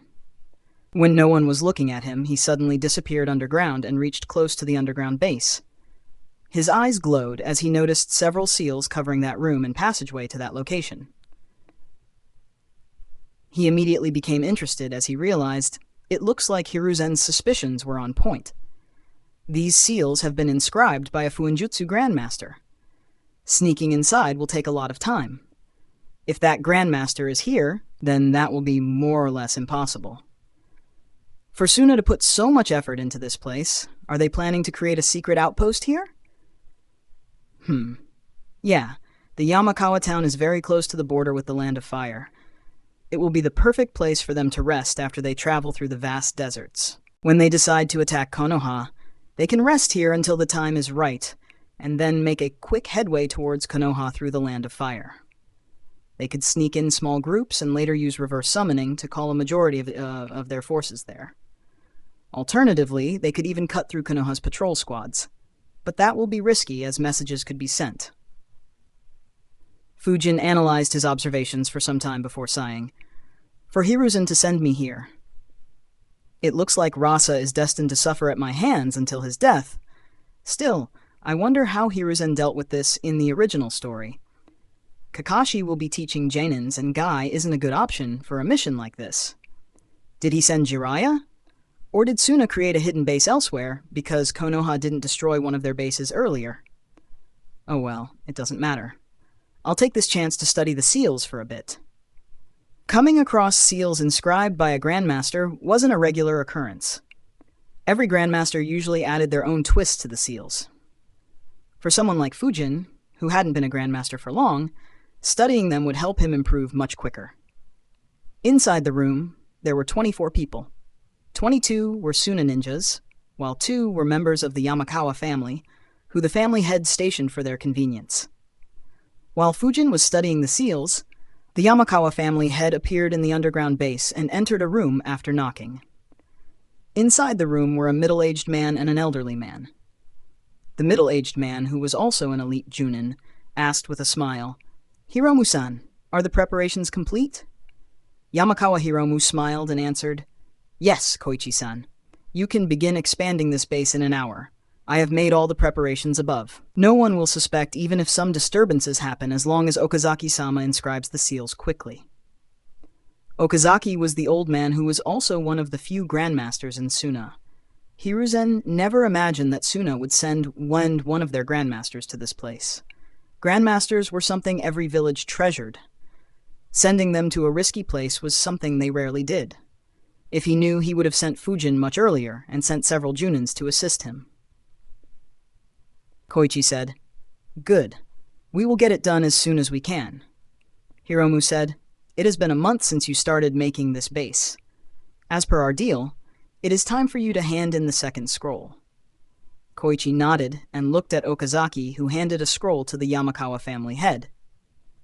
When no one was looking at him, he suddenly disappeared underground and reached close to the underground base. His eyes glowed as he noticed several seals covering that room and passageway to that location. He immediately became interested as he realized, it looks like Hiruzen's suspicions were on point. These seals have been inscribed by a Fuinjutsu Grandmaster. Sneaking inside will take a lot of time. If that Grandmaster is here, then that will be more or less impossible. For Suna to put so much effort into this place, are they planning to create a secret outpost here? Yeah, the Yamakawa town is very close to the border with the Land of Fire. It will be the perfect place for them to rest after they travel through the vast deserts. When they decide to attack Konoha, they can rest here until the time is right, and then make a quick headway towards Konoha through the Land of Fire. They could sneak in small groups and later use reverse summoning to call a majority of their forces there. Alternatively, they could even cut through Konoha's patrol squads, but that will be risky as messages could be sent. Fujin analyzed his observations for some time before sighing. For Hiruzen to send me here. It looks like Rasa is destined to suffer at my hands until his death. Still, I wonder how Hiruzen dealt with this in the original story. Kakashi will be teaching Janins, and Guy isn't a good option for a mission like this. Did he send Jiraiya? Or did Suna create a hidden base elsewhere because Konoha didn't destroy one of their bases earlier? Oh well, it doesn't matter. I'll take this chance to study the seals for a bit. Coming across seals inscribed by a Grandmaster wasn't a regular occurrence. Every Grandmaster usually added their own twist to the seals. For someone like Fujin, who hadn't been a Grandmaster for long, studying them would help him improve much quicker. Inside the room, there were 24 people. 22 were Suna ninjas, while 2 were members of the Yamakawa family, who the family head stationed for their convenience. While Fujin was studying the seals, the Yamakawa family head appeared in the underground base and entered a room after knocking. Inside the room were a middle-aged man and an elderly man. The middle-aged man, who was also an elite Junin, asked with a smile, "Hiromu-san, are the preparations complete?" Yamakawa Hiromu smiled and answered, "Yes, Koichi-san. You can begin expanding this base in an hour. I have made all the preparations above. No one will suspect even if some disturbances happen as long as Okazaki-sama inscribes the seals quickly." Okazaki was the old man who was also one of the few Grandmasters in Suna. Hiruzen never imagined that Suna would send one of their Grandmasters to this place. Grandmasters were something every village treasured. Sending them to a risky place was something they rarely did. If he knew, he would have sent Fujin much earlier and sent several Junins to assist him. Koichi said, "Good. We will get it done as soon as we can." Hiromu said, "It has been a month since you started making this base. As per our deal, it is time for you to hand in the second scroll." Koichi nodded and looked at Okazaki, who handed a scroll to the Yamakawa family head.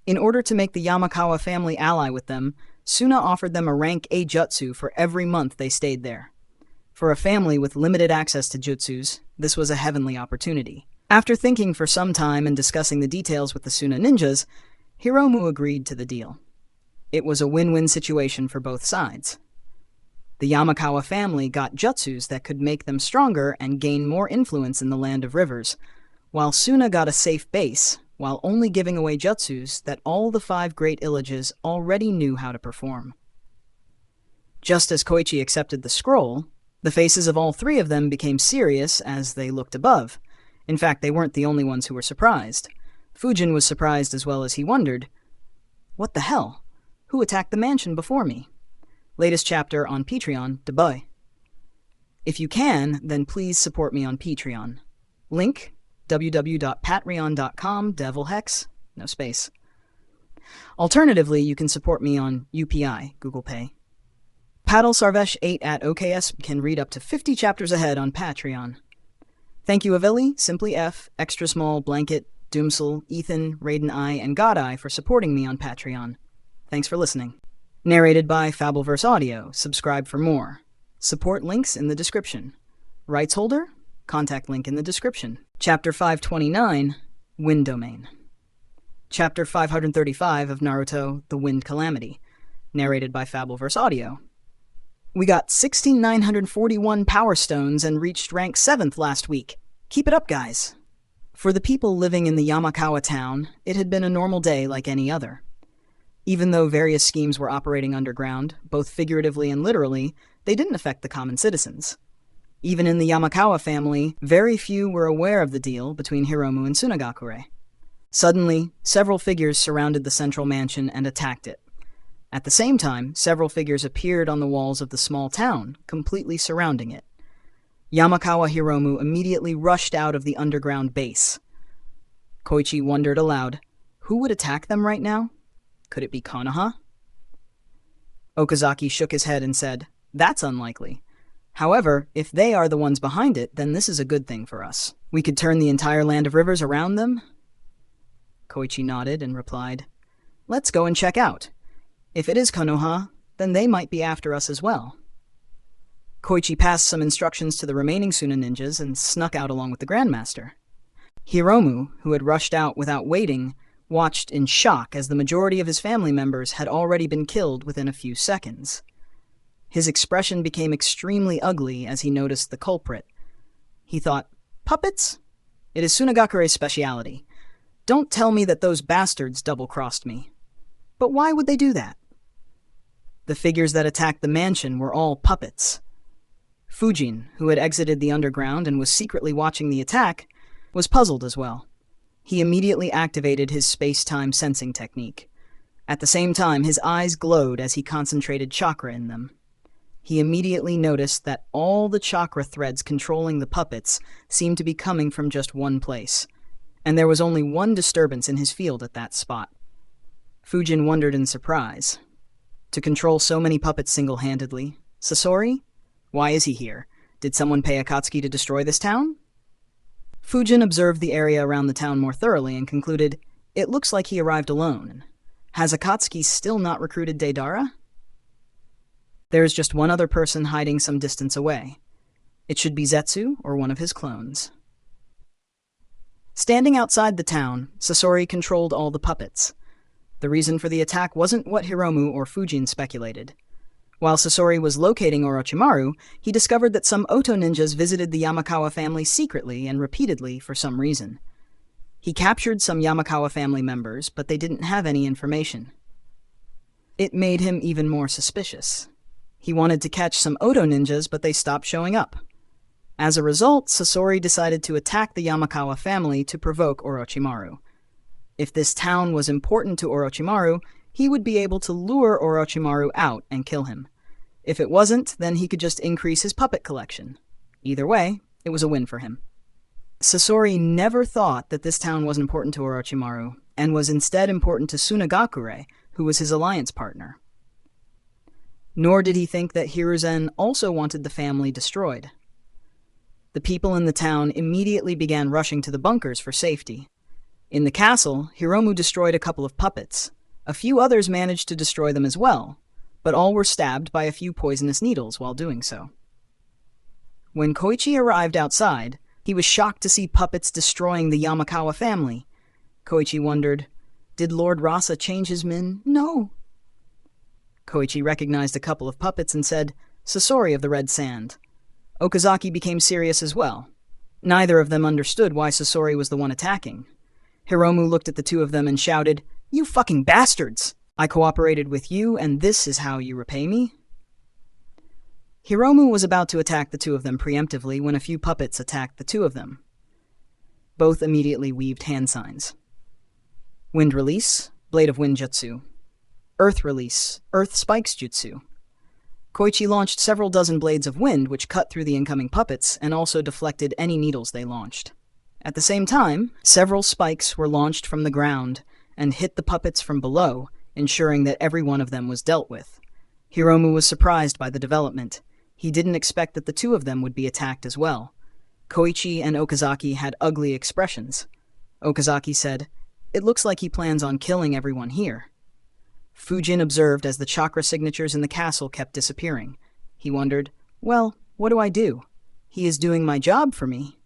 In order to make the Yamakawa family ally with them, Suna offered them a rank A jutsu for every month they stayed there. For a family with limited access to jutsus, this was a heavenly opportunity. After thinking for some time and discussing the details with the Suna ninjas, Hiromu agreed to the deal. It was a win-win situation for both sides. The Yamakawa family got jutsus that could make them stronger and gain more influence in the Land of Rivers, while Suna got a safe base, while only giving away jutsus that all the 5 great illages already knew how to perform. Just as Koichi accepted the scroll, the faces of all 3 of them became serious as they looked above. In fact, they weren't the only ones who were surprised. Fujin was surprised as well as he wondered, "What the hell? Who attacked the mansion before me?" Latest chapter on Patreon, Deboy. If you can, then please support me on Patreon. Link, www.patreon.com, devilhex, no space. Alternatively, you can support me on UPI, Google Pay. Paddle Sarvesh 8 at OKS can read up to 50 chapters ahead on Patreon. Thank you Avili, Simply F, Extra Small, Blanket, Doomsel, Ethan, Raiden I, and God I for supporting me on Patreon. Thanks for listening. Narrated by Fabelverse Audio. Subscribe for more. Support links in the description. Rights holder? Contact link in the description. Chapter 529, Wind Domain. Chapter 535 of Naruto, The Wind Calamity. Narrated by Fabelverse Audio. We got 16,941 Power Stones and reached rank 7th last week. Keep it up, guys. For the people living in the Yamakawa town, it had been a normal day like any other. Even though various schemes were operating underground, both figuratively and literally, they didn't affect the common citizens. Even in the Yamakawa family, very few were aware of the deal between Hiromu and Tsunagakure. Suddenly, several figures surrounded the central mansion and attacked it. At the same time, several figures appeared on the walls of the small town, completely surrounding it. Yamakawa Hiromu immediately rushed out of the underground base. Koichi wondered aloud, who would attack them right now? Could it be Konoha? Okazaki shook his head and said, "That's unlikely. However, if they are the ones behind it, then this is a good thing for us. We could turn the entire Land of Rivers around them?" Koichi nodded and replied, "Let's go and check out. If it is Konoha, then they might be after us as well." Koichi passed some instructions to the remaining Suna ninjas and snuck out along with the Grandmaster. Hiromu, who had rushed out without waiting, watched in shock as the majority of his family members had already been killed within a few seconds. His expression became extremely ugly as he noticed the culprit. He thought, puppets? It is Tsunagakure's speciality. Don't tell me that those bastards double-crossed me. But why would they do that? The figures that attacked the mansion were all puppets. Fujin, who had exited the underground and was secretly watching the attack, was puzzled as well. He immediately activated his space-time sensing technique. At the same time, his eyes glowed as he concentrated chakra in them. He immediately noticed that all the chakra threads controlling the puppets seemed to be coming from just one place, and there was only one disturbance in his field at that spot. Fujin wondered in surprise. To control so many puppets single-handedly, Sasori? Why is he here? Did someone pay Akatsuki to destroy this town? Fujin observed the area around the town more thoroughly and concluded, it looks like he arrived alone. Has Akatsuki still not recruited Deidara? There is just one other person hiding some distance away. It should be Zetsu or one of his clones. Standing outside the town, Sasori controlled all the puppets. The reason for the attack wasn't what Hiromu or Fujin speculated. While Sasori was locating Orochimaru, he discovered that some Oto ninjas visited the Yamakawa family secretly and repeatedly for some reason. He captured some Yamakawa family members, but they didn't have any information. It made him even more suspicious. He wanted to catch some Oto ninjas, but they stopped showing up. As a result, Sasori decided to attack the Yamakawa family to provoke Orochimaru. If this town was important to Orochimaru, he would be able to lure Orochimaru out and kill him. If it wasn't, then he could just increase his puppet collection. Either way, it was a win for him. Sasori never thought that this town was important to Orochimaru, and was instead important to Tsunagakure, who was his alliance partner. Nor did he think that Hiruzen also wanted the family destroyed. The people in the town immediately began rushing to the bunkers for safety. In the castle, Hiromu destroyed a couple of puppets. A few others managed to destroy them as well, but all were stabbed by a few poisonous needles while doing so. When Koichi arrived outside, he was shocked to see puppets destroying the Yamakawa family. Koichi wondered, did Lord Rasa change his min? No. Koichi recognized a couple of puppets and said, Sasori of the Red Sand. Okazaki became serious as well. Neither of them understood why Sasori was the one attacking. Hiromu looked at the two of them and shouted, You fucking bastards! I cooperated with you, and this is how you repay me? Hiromu was about to attack the two of them preemptively when a few puppets attacked the two of them. Both immediately weaved hand signs. Wind Release, Blade of Wind Jutsu. Earth Release, Earth Spikes Jutsu. Koichi launched several dozen blades of wind which cut through the incoming puppets and also deflected any needles they launched. At the same time, several spikes were launched from the ground and hit the puppets from below, ensuring that every one of them was dealt with. Hiromu was surprised by the development. He didn't expect that the two of them would be attacked as well. Koichi and Okazaki had ugly expressions. Okazaki said, It looks like he plans on killing everyone here. Fujin observed as the chakra signatures in the castle kept disappearing. He wondered, well, what do I do? He is doing my job for me.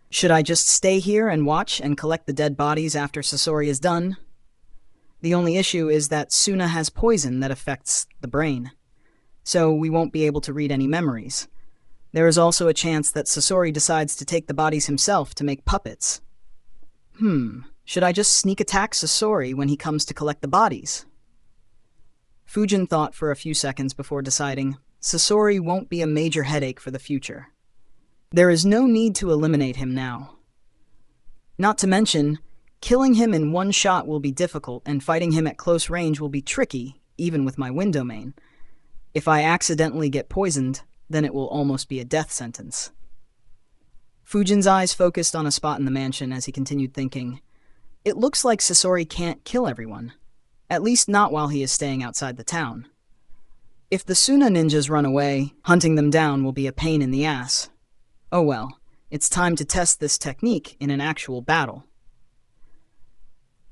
Should I just stay here and watch and collect the dead bodies after Sasori is done? The only issue is that Suna has poison that affects the brain, so we won't be able to read any memories. There is also a chance that Sasori decides to take the bodies himself to make puppets. Should I just sneak attack Sasori when he comes to collect the bodies? Fujin thought for a few seconds before deciding, Sasori won't be a major headache for the future. There is no need to eliminate him now. Not to mention, killing him in one shot will be difficult, and fighting him at close range will be tricky, even with my wind domain. If I accidentally get poisoned, then it will almost be a death sentence. Fujin's eyes focused on a spot in the mansion as he continued thinking, It looks like Sasori can't kill everyone, at least not while he is staying outside the town. If the Suna ninjas run away, hunting them down will be a pain in the ass. Oh well, it's time to test this technique in an actual battle.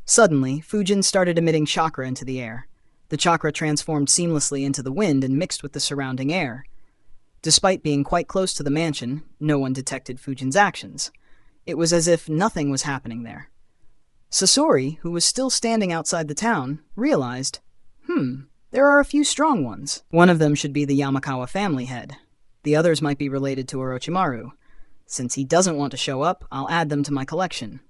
Suddenly, Fujin started emitting chakra into the air. The chakra transformed seamlessly into the wind and mixed with the surrounding air. Despite being quite close to the mansion, no one detected Fujin's actions. It was as if nothing was happening there. Sasori, who was still standing outside the town, realized, there are a few strong ones. One of them should be the Yamakawa family head. The others might be related to Orochimaru. Since he doesn't want to show up, I'll add them to my collection.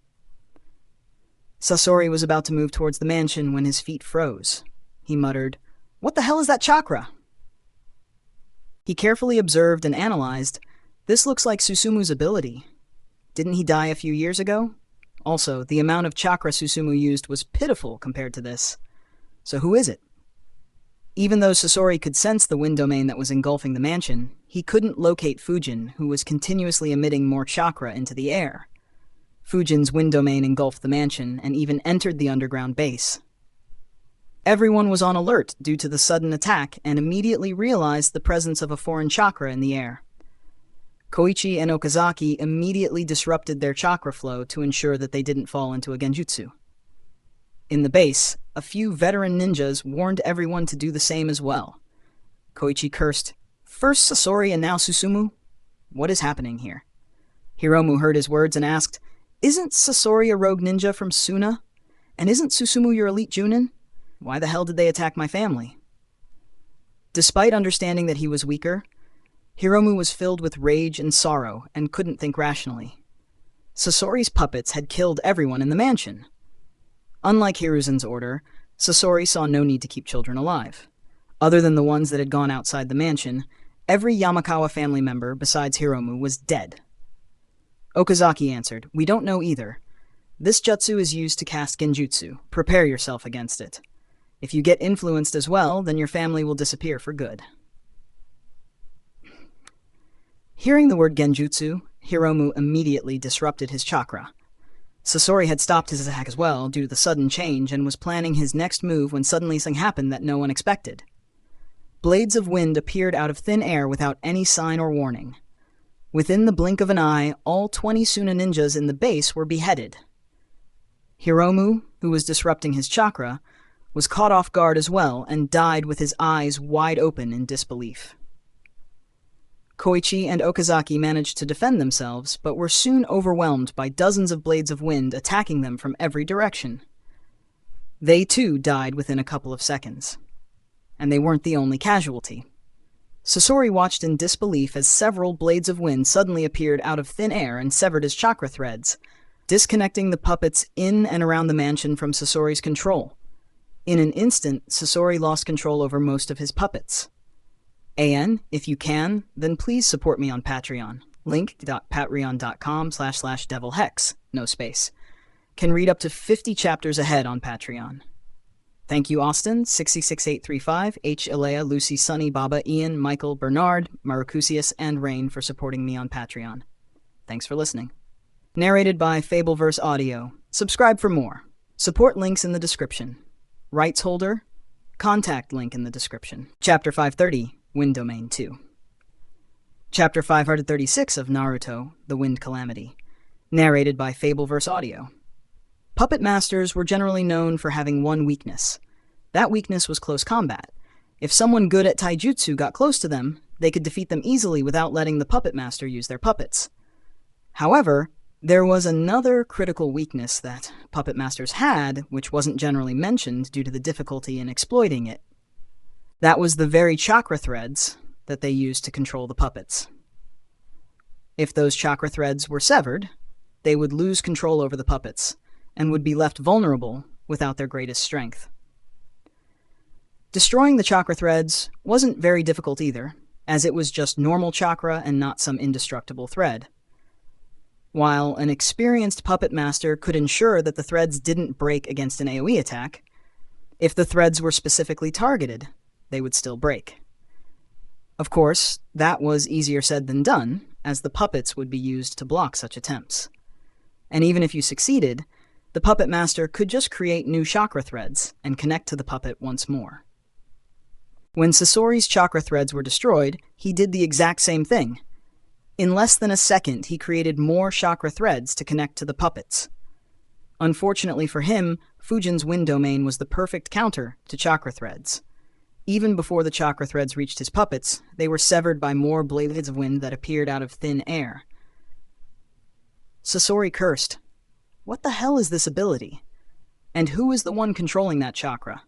Sasori was about to move towards the mansion when his feet froze. He muttered, "What the hell is that chakra?" He carefully observed and analyzed. This looks like Susumu's ability. Didn't he die a few years ago? Also, the amount of chakra Susumu used was pitiful compared to this. So who is it? Even though Sasori could sense the wind domain that was engulfing the mansion, he couldn't locate Fujin, who was continuously emitting more chakra into the air. Fujin's wind domain engulfed the mansion and even entered the underground base. Everyone was on alert due to the sudden attack and immediately realized the presence of a foreign chakra in the air. Koichi and Okazaki immediately disrupted their chakra flow to ensure that they didn't fall into a genjutsu. In the base, a few veteran ninjas warned everyone to do the same as well. Koichi cursed, "First Sasori and now Susumu? What is happening here?" Hiromu heard his words and asked, "Isn't Sasori a rogue ninja from Suna? And isn't Susumu your elite Junin? Why the hell did they attack my family?" Despite understanding that he was weaker, Hiromu was filled with rage and sorrow and couldn't think rationally. Sasori's puppets had killed everyone in the mansion. Unlike Hiruzen's order, Sasori saw no need to keep children alive. Other than the ones that had gone outside the mansion, every Yamakawa family member besides Hiromu was dead. Okazaki answered, "We don't know either. This jutsu is used to cast genjutsu. Prepare yourself against it. If you get influenced as well, then your family will disappear for good." Hearing the word genjutsu, Hiromu immediately disrupted his chakra. Sasori had stopped his attack as well due to the sudden change and was planning his next move when suddenly something happened that no one expected. Blades of wind appeared out of thin air without any sign or warning. Within the blink of an eye, all 20 Suna ninjas in the base were beheaded. Hiromu, who was disrupting his chakra, was caught off guard as well and died with his eyes wide open in disbelief. Koichi and Okazaki managed to defend themselves, but were soon overwhelmed by dozens of blades of wind attacking them from every direction. They too died within a couple of seconds. And they weren't the only casualty. Sasori watched in disbelief as several blades of wind suddenly appeared out of thin air and severed his chakra threads, disconnecting the puppets in and around the mansion from Sasori's control. In an instant, Sasori lost control over most of his puppets. AN, if you can, then please support me on Patreon. Link.patreon.com/devilhex, no space. Can read up to 50 chapters ahead on Patreon. Thank you, Austin, 66835, H. Ilea, Lucy, Sunny, Baba, Ian, Michael, Bernard, Marucusius, and Rain for supporting me on Patreon. Thanks for listening. Narrated by Fabelverse Audio. Subscribe for more. Support links in the description. Rights holder, contact link in the description. Chapter 530, Wind Domain 2. Chapter 536 of Naruto, The Wind Calamity. Narrated by Fabelverse Audio. Puppet masters were generally known for having one weakness. That weakness was close combat. If someone good at taijutsu got close to them, they could defeat them easily without letting the puppet master use their puppets. However, there was another critical weakness that puppet masters had, which wasn't generally mentioned due to the difficulty in exploiting it. That was the very chakra threads that they used to control the puppets. If those chakra threads were severed, they would lose control over the puppets, and would be left vulnerable without their greatest strength. Destroying the chakra threads wasn't very difficult either, as it was just normal chakra and not some indestructible thread. While an experienced puppet master could ensure that the threads didn't break against an AoE attack, if the threads were specifically targeted, they would still break. Of course, that was easier said than done, as the puppets would be used to block such attempts. And even if you succeeded, the puppet master could just create new chakra threads and connect to the puppet once more. When Sasori's chakra threads were destroyed, he did the exact same thing. In less than a second, he created more chakra threads to connect to the puppets. Unfortunately for him, Fujin's wind domain was the perfect counter to chakra threads. Even before the chakra threads reached his puppets, they were severed by more blades of wind that appeared out of thin air. Sasori cursed. What the hell is this ability? And who is the one controlling that chakra?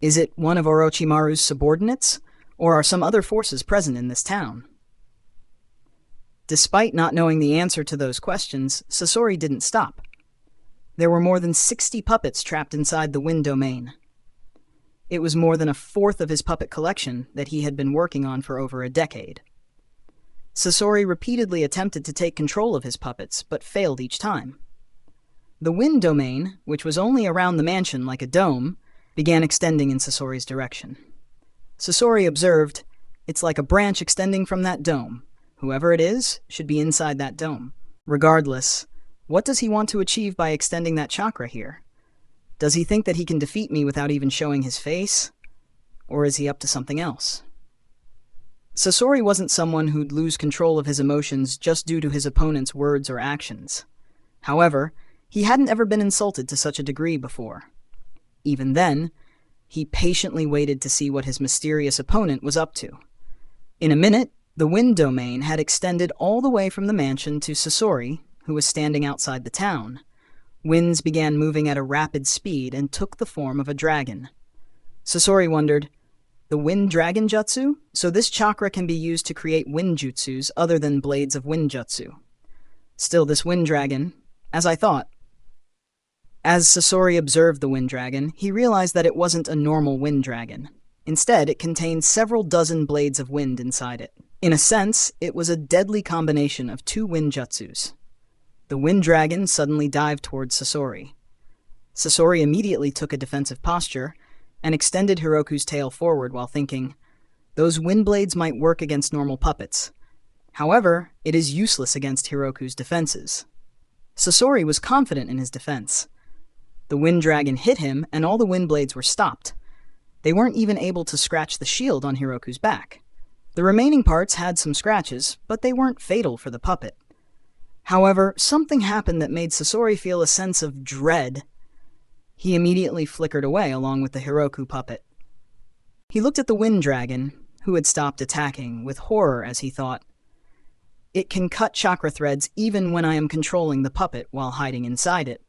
Is it one of Orochimaru's subordinates, or are some other forces present in this town? Despite not knowing the answer to those questions, Sasori didn't stop. There were more than 60 puppets trapped inside the wind domain. It was more than a fourth of his puppet collection that he had been working on for over a decade. Sasori repeatedly attempted to take control of his puppets, but failed each time. The wind domain, which was only around the mansion like a dome, began extending in Sasori's direction. Sasori observed, "It's like a branch extending from that dome. Whoever it is should be inside that dome. Regardless, what does he want to achieve by extending that chakra here? Does he think that he can defeat me without even showing his face? Or is he up to something else?" Sasori wasn't someone who'd lose control of his emotions just due to his opponent's words or actions. However, he hadn't ever been insulted to such a degree before. Even then, he patiently waited to see what his mysterious opponent was up to. In a minute, the wind domain had extended all the way from the mansion to Sasori, who was standing outside the town. Winds began moving at a rapid speed and took the form of a dragon. Sasori wondered, the wind dragon jutsu? So this chakra can be used to create wind jutsus other than blades of wind jutsu. Still, this wind dragon, as I thought. As Sasori observed the wind dragon, he realized that it wasn't a normal wind dragon. Instead, it contained several dozen blades of wind inside it. In a sense, it was a deadly combination of two wind jutsus. The wind dragon suddenly dived towards Sasori. Sasori immediately took a defensive posture and extended Hiroku's tail forward while thinking, those wind blades might work against normal puppets. However, it is useless against Hiroku's defenses. Sasori was confident in his defense. The wind dragon hit him and all the wind blades were stopped. They weren't even able to scratch the shield on Hiroku's back. The remaining parts had some scratches, but they weren't fatal for the puppet. However, something happened that made Sasori feel a sense of dread. He immediately flickered away along with the Hiroku puppet. He looked at the wind dragon, who had stopped attacking, with horror as he thought, it can cut chakra threads even when I am controlling the puppet while hiding inside it.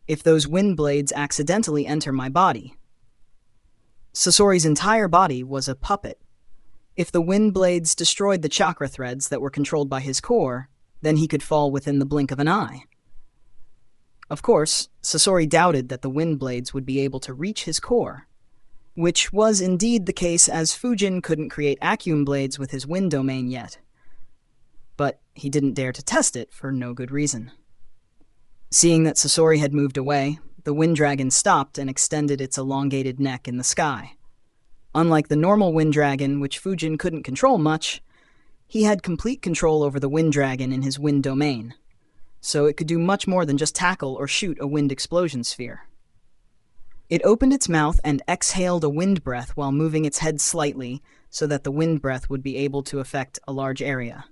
If those wind blades accidentally enter my body. Sasori's entire body was a puppet. If the wind blades destroyed the chakra threads that were controlled by his core, then he could fall within the blink of an eye. Of course, Sasori doubted that the wind blades would be able to reach his core, which was indeed the case as Fujin couldn't create Acum blades with his wind domain yet. But he didn't dare to test it for no good reason. Seeing that Sasori had moved away, the wind dragon stopped and extended its elongated neck in the sky. Unlike the normal wind dragon, which Fujin couldn't control much, he had complete control over the wind dragon in his wind domain, so it could do much more than just tackle or shoot a wind explosion sphere. It opened its mouth and exhaled a wind breath while moving its head slightly so that the wind breath would be able to affect a large area.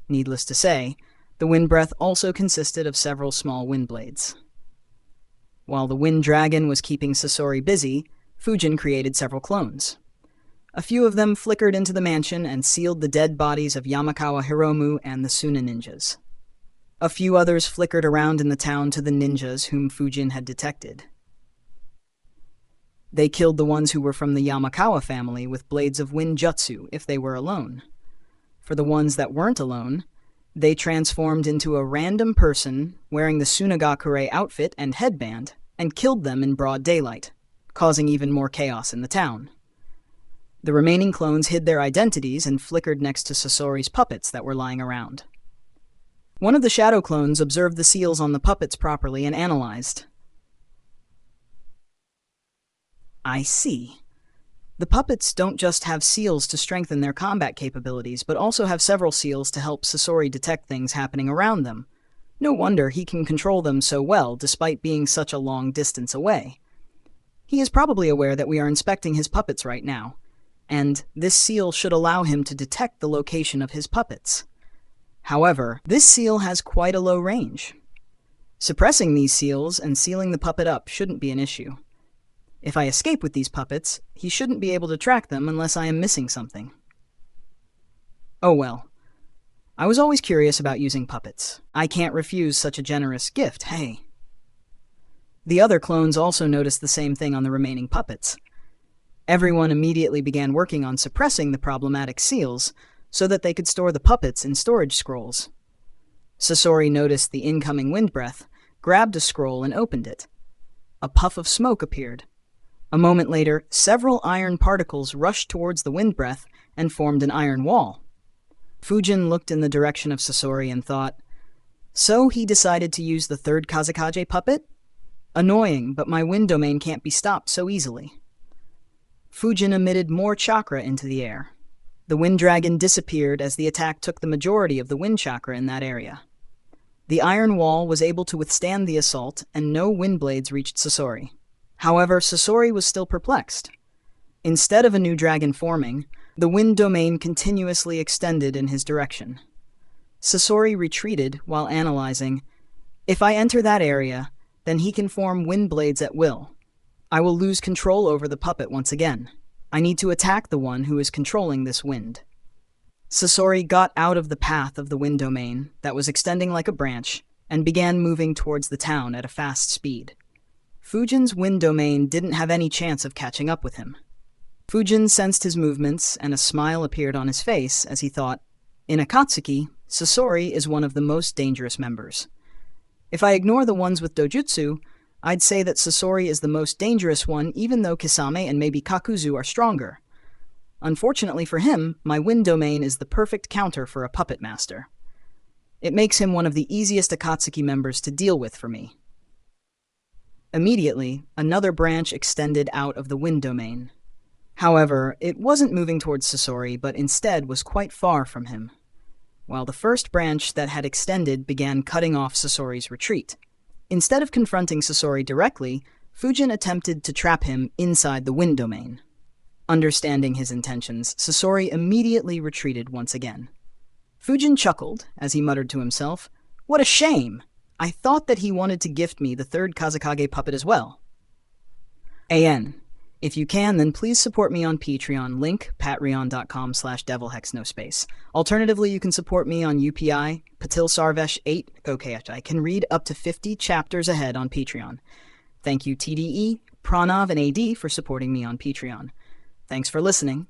Needless to say, the wind breath also consisted of several small wind blades. While the wind dragon was keeping Sasori busy, Fujin created several clones. A few of them flickered into the mansion and sealed the dead bodies of Yamakawa Hiromu and the Suna ninjas. A few others flickered around in the town to the ninjas whom Fujin had detected. They killed the ones who were from the Yamakawa family with blades of wind jutsu if they were alone. For the ones that weren't alone, they transformed into a random person wearing the Sunagakure outfit and headband and killed them in broad daylight, causing even more chaos in the town. The remaining clones hid their identities and flickered next to Sasori's puppets that were lying around. One of the shadow clones observed the seals on the puppets properly and analyzed. I see. The puppets don't just have seals to strengthen their combat capabilities, but also have several seals to help Sasori detect things happening around them. No wonder he can control them so well, despite being such a long distance away. He is probably aware that we are inspecting his puppets right now, and this seal should allow him to detect the location of his puppets. However, this seal has quite a low range. Suppressing these seals and sealing the puppet up shouldn't be an issue. If I escape with these puppets, he shouldn't be able to track them unless I am missing something. Oh well. I was always curious about using puppets. I can't refuse such a generous gift, hey. The other clones also noticed the same thing on the remaining puppets. Everyone immediately began working on suppressing the problematic seals, so that they could store the puppets in storage scrolls. Sasori noticed the incoming wind breath, grabbed a scroll and opened it. A puff of smoke appeared. A moment later, several iron particles rushed towards the wind breath and formed an iron wall. Fujin looked in the direction of Sasori and thought, so he decided to use the third Kazekage puppet? Annoying, but my wind domain can't be stopped so easily. Fujin emitted more chakra into the air. The wind dragon disappeared as the attack took the majority of the wind chakra in that area. The iron wall was able to withstand the assault, and no wind blades reached Sasori. However, Sasori was still perplexed. Instead of a new dragon forming, the wind domain continuously extended in his direction. Sasori retreated while analyzing, if I enter that area, then he can form wind blades at will. I will lose control over the puppet once again. I need to attack the one who is controlling this wind. Sasori got out of the path of the wind domain that was extending like a branch and began moving towards the town at a fast speed. Fujin's wind domain didn't have any chance of catching up with him. Fujin sensed his movements and a smile appeared on his face as he thought, in Akatsuki, Sasori is one of the most dangerous members. If I ignore the ones with dojutsu, I'd say that Sasori is the most dangerous one even though Kisame and maybe Kakuzu are stronger. Unfortunately for him, my wind domain is the perfect counter for a puppet master. It makes him one of the easiest Akatsuki members to deal with for me. Immediately, another branch extended out of the wind domain. However, it wasn't moving towards Sasori, but instead was quite far from him, while the first branch that had extended began cutting off Sasori's retreat. Instead of confronting Sasori directly, Fujin attempted to trap him inside the wind domain. Understanding his intentions, Sasori immediately retreated once again. Fujin chuckled as he muttered to himself, "What a shame! I thought that he wanted to gift me the third Kazekage puppet as well." AN. If you can, then please support me on Patreon, link patreon.com/devilhexnospace. Alternatively, you can support me on UPI, Patil Sarvesh 8, okay, I can read up to 50 chapters ahead on Patreon. Thank you TDE, Pranav, and AD for supporting me on Patreon. Thanks for listening.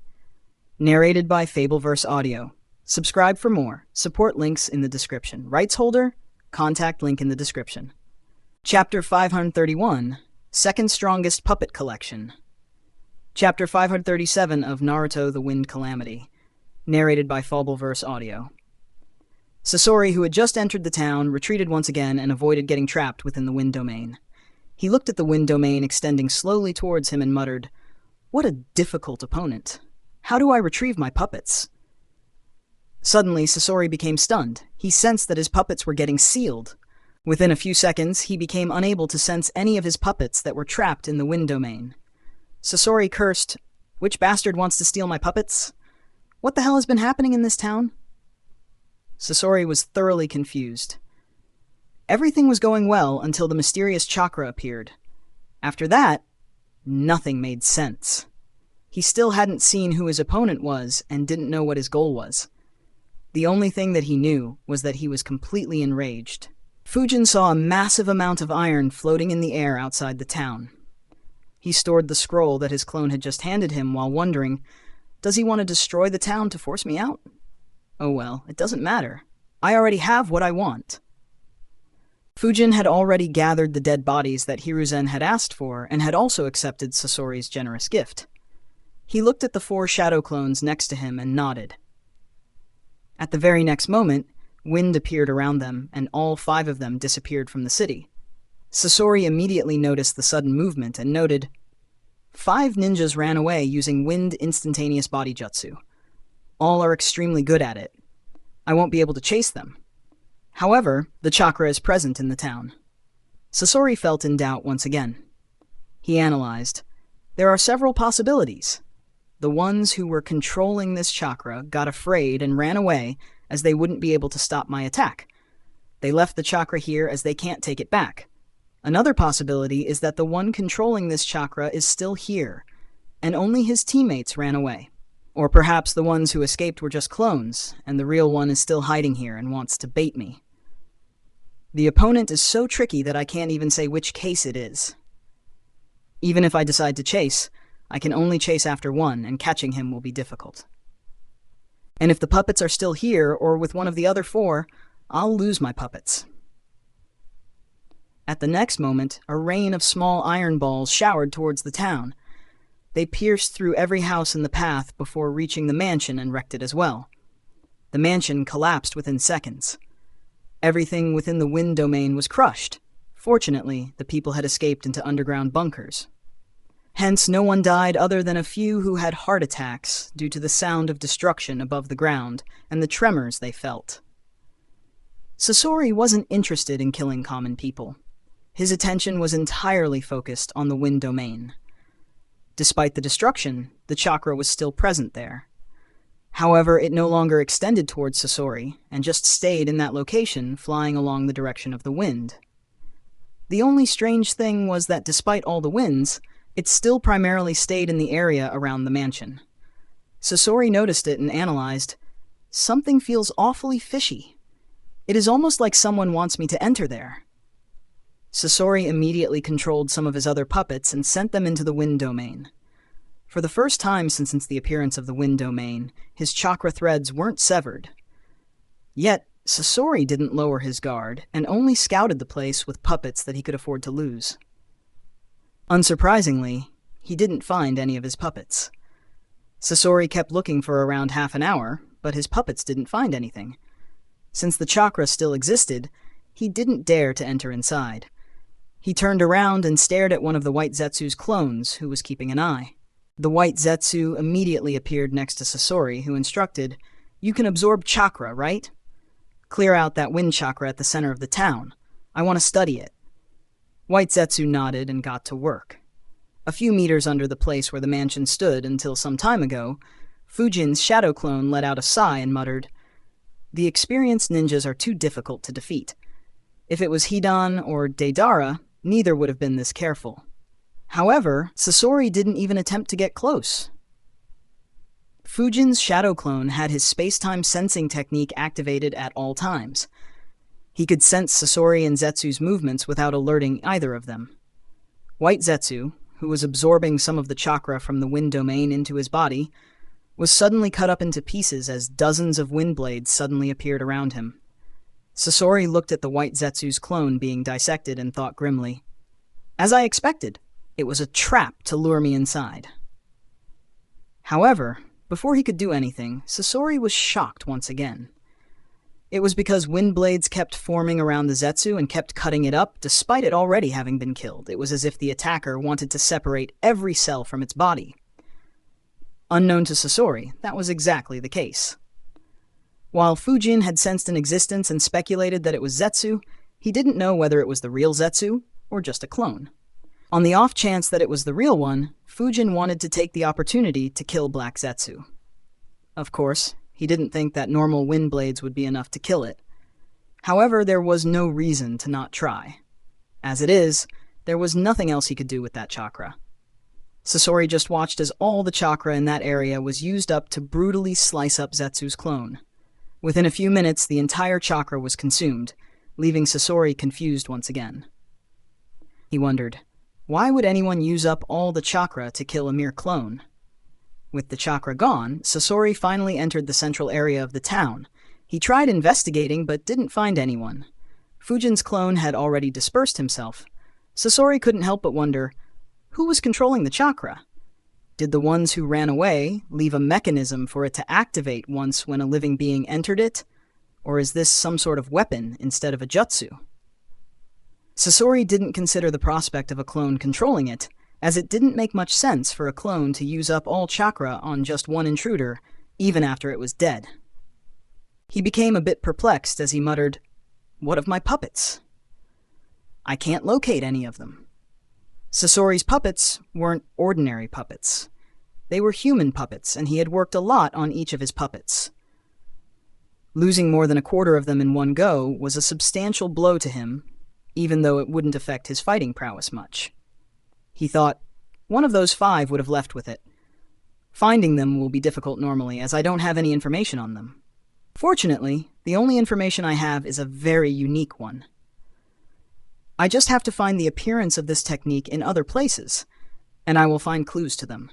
Narrated by Fabelverse Audio. Subscribe for more. Support links in the description. Rights holder, contact link in the description. Chapter 531, Second Strongest Puppet Collection. Chapter 537 of Naruto the Wind Calamity, narrated by Fabelverse Audio. Sasori, who had just entered the town, retreated once again and avoided getting trapped within the wind domain. He looked at the wind domain extending slowly towards him and muttered, "What a difficult opponent. How do I retrieve my puppets?" Suddenly, Sasori became stunned. He sensed that his puppets were getting sealed. Within a few seconds, he became unable to sense any of his puppets that were trapped in the wind domain. Sasori cursed, "Which bastard wants to steal my puppets? What the hell has been happening in this town?" Sasori was thoroughly confused. Everything was going well until the mysterious chakra appeared. After that, nothing made sense. He still hadn't seen who his opponent was and didn't know what his goal was. The only thing that he knew was that he was completely enraged. Fujin saw a massive amount of iron floating in the air outside the town. He stored the scroll that his clone had just handed him while wondering, does he want to destroy the town to force me out? Oh well, it doesn't matter. I already have what I want. Fujin had already gathered the dead bodies that Hiruzen had asked for and had also accepted Sasori's generous gift. He looked at the 4 shadow clones next to him and nodded. At the very next moment, wind appeared around them and all 5 of them disappeared from the city. Sasori immediately noticed the sudden movement and noted, 5 ninjas ran away using wind instantaneous body jutsu. All are extremely good at it. I won't be able to chase them. However, the chakra is present in the town. Sasori felt in doubt once again. He analyzed. There are several possibilities. The ones who were controlling this chakra got afraid and ran away as they wouldn't be able to stop my attack. They left the chakra here as they can't take it back. Another possibility is that the one controlling this chakra is still here, and only his teammates ran away. Or perhaps the ones who escaped were just clones, and the real one is still hiding here and wants to bait me. The opponent is so tricky that I can't even say which case it is. Even if I decide to chase, I can only chase after one, and catching him will be difficult. And if the puppets are still here or with one of the other 4, I'll lose my puppets. At the next moment, a rain of small iron balls showered towards the town. They pierced through every house in the path before reaching the mansion and wrecked it as well. The mansion collapsed within seconds. Everything within the wind domain was crushed. Fortunately, the people had escaped into underground bunkers. Hence, no one died other than a few who had heart attacks due to the sound of destruction above the ground and the tremors they felt. Sasori wasn't interested in killing common people. His attention was entirely focused on the wind domain. Despite the destruction, the chakra was still present there. However, it no longer extended towards Sasori and just stayed in that location, flying along the direction of the wind. The only strange thing was that despite all the winds, it still primarily stayed in the area around the mansion. Sasori noticed it and analyzed, "Something feels awfully fishy. It is almost like someone wants me to enter there." Sasori immediately controlled some of his other puppets and sent them into the wind domain. For the first time since the appearance of the wind domain, his chakra threads weren't severed. Yet, Sasori didn't lower his guard and only scouted the place with puppets that he could afford to lose. Unsurprisingly, he didn't find any of his puppets. Sasori kept looking for around half an hour, but his puppets didn't find anything. Since the chakra still existed, he didn't dare to enter inside. He turned around and stared at one of the White Zetsu's clones, who was keeping an eye. The White Zetsu immediately appeared next to Sasori, who instructed, "You can absorb chakra, right? Clear out that wind chakra at the center of the town. I want to study it." White Zetsu nodded and got to work. A few meters under the place where the mansion stood until some time ago, Fujin's shadow clone let out a sigh and muttered, "The experienced ninjas are too difficult to defeat. If it was Hidan or Deidara, neither would have been this careful." However, Sasori didn't even attempt to get close. Fujin's shadow clone had his space-time sensing technique activated at all times. He could sense Sasori and Zetsu's movements without alerting either of them. White Zetsu, who was absorbing some of the chakra from the wind domain into his body, was suddenly cut up into pieces as dozens of wind blades suddenly appeared around him. Sasori looked at the White Zetsu's clone being dissected and thought grimly, "As I expected, it was a trap to lure me inside." However, before he could do anything, Sasori was shocked once again. It was because wind blades kept forming around the Zetsu and kept cutting it up despite it already having been killed. It was as if the attacker wanted to separate every cell from its body. Unknown to Sasori, that was exactly the case. While Fujin had sensed an existence and speculated that it was Zetsu, he didn't know whether it was the real Zetsu or just a clone. On the off chance that it was the real one, Fujin wanted to take the opportunity to kill Black Zetsu. Of course, he didn't think that normal wind blades would be enough to kill it. However, there was no reason to not try. As it is, there was nothing else he could do with that chakra. Sasori just watched as all the chakra in that area was used up to brutally slice up Zetsu's clone. Within a few minutes, the entire chakra was consumed, leaving Sasori confused once again. He wondered, why would anyone use up all the chakra to kill a mere clone? With the chakra gone, Sasori finally entered the central area of the town. He tried investigating, but didn't find anyone. Fujin's clone had already dispersed himself. Sasori couldn't help but wonder, who was controlling the chakra? Did the ones who ran away leave a mechanism for it to activate once when a living being entered it? Or is this some sort of weapon instead of a jutsu? Sasori didn't consider the prospect of a clone controlling it, as it didn't make much sense for a clone to use up all chakra on just one intruder, even after it was dead. He became a bit perplexed as he muttered, "What of my puppets? I can't locate any of them." Sasori's puppets weren't ordinary puppets. They were human puppets, and he had worked a lot on each of his puppets. Losing more than a quarter of them in one go was a substantial blow to him, even though it wouldn't affect his fighting prowess much. He thought, one of those 5 would have left with it. Finding them will be difficult normally, as I don't have any information on them. Fortunately, the only information I have is a very unique one. I just have to find the appearance of this technique in other places, and I will find clues to them.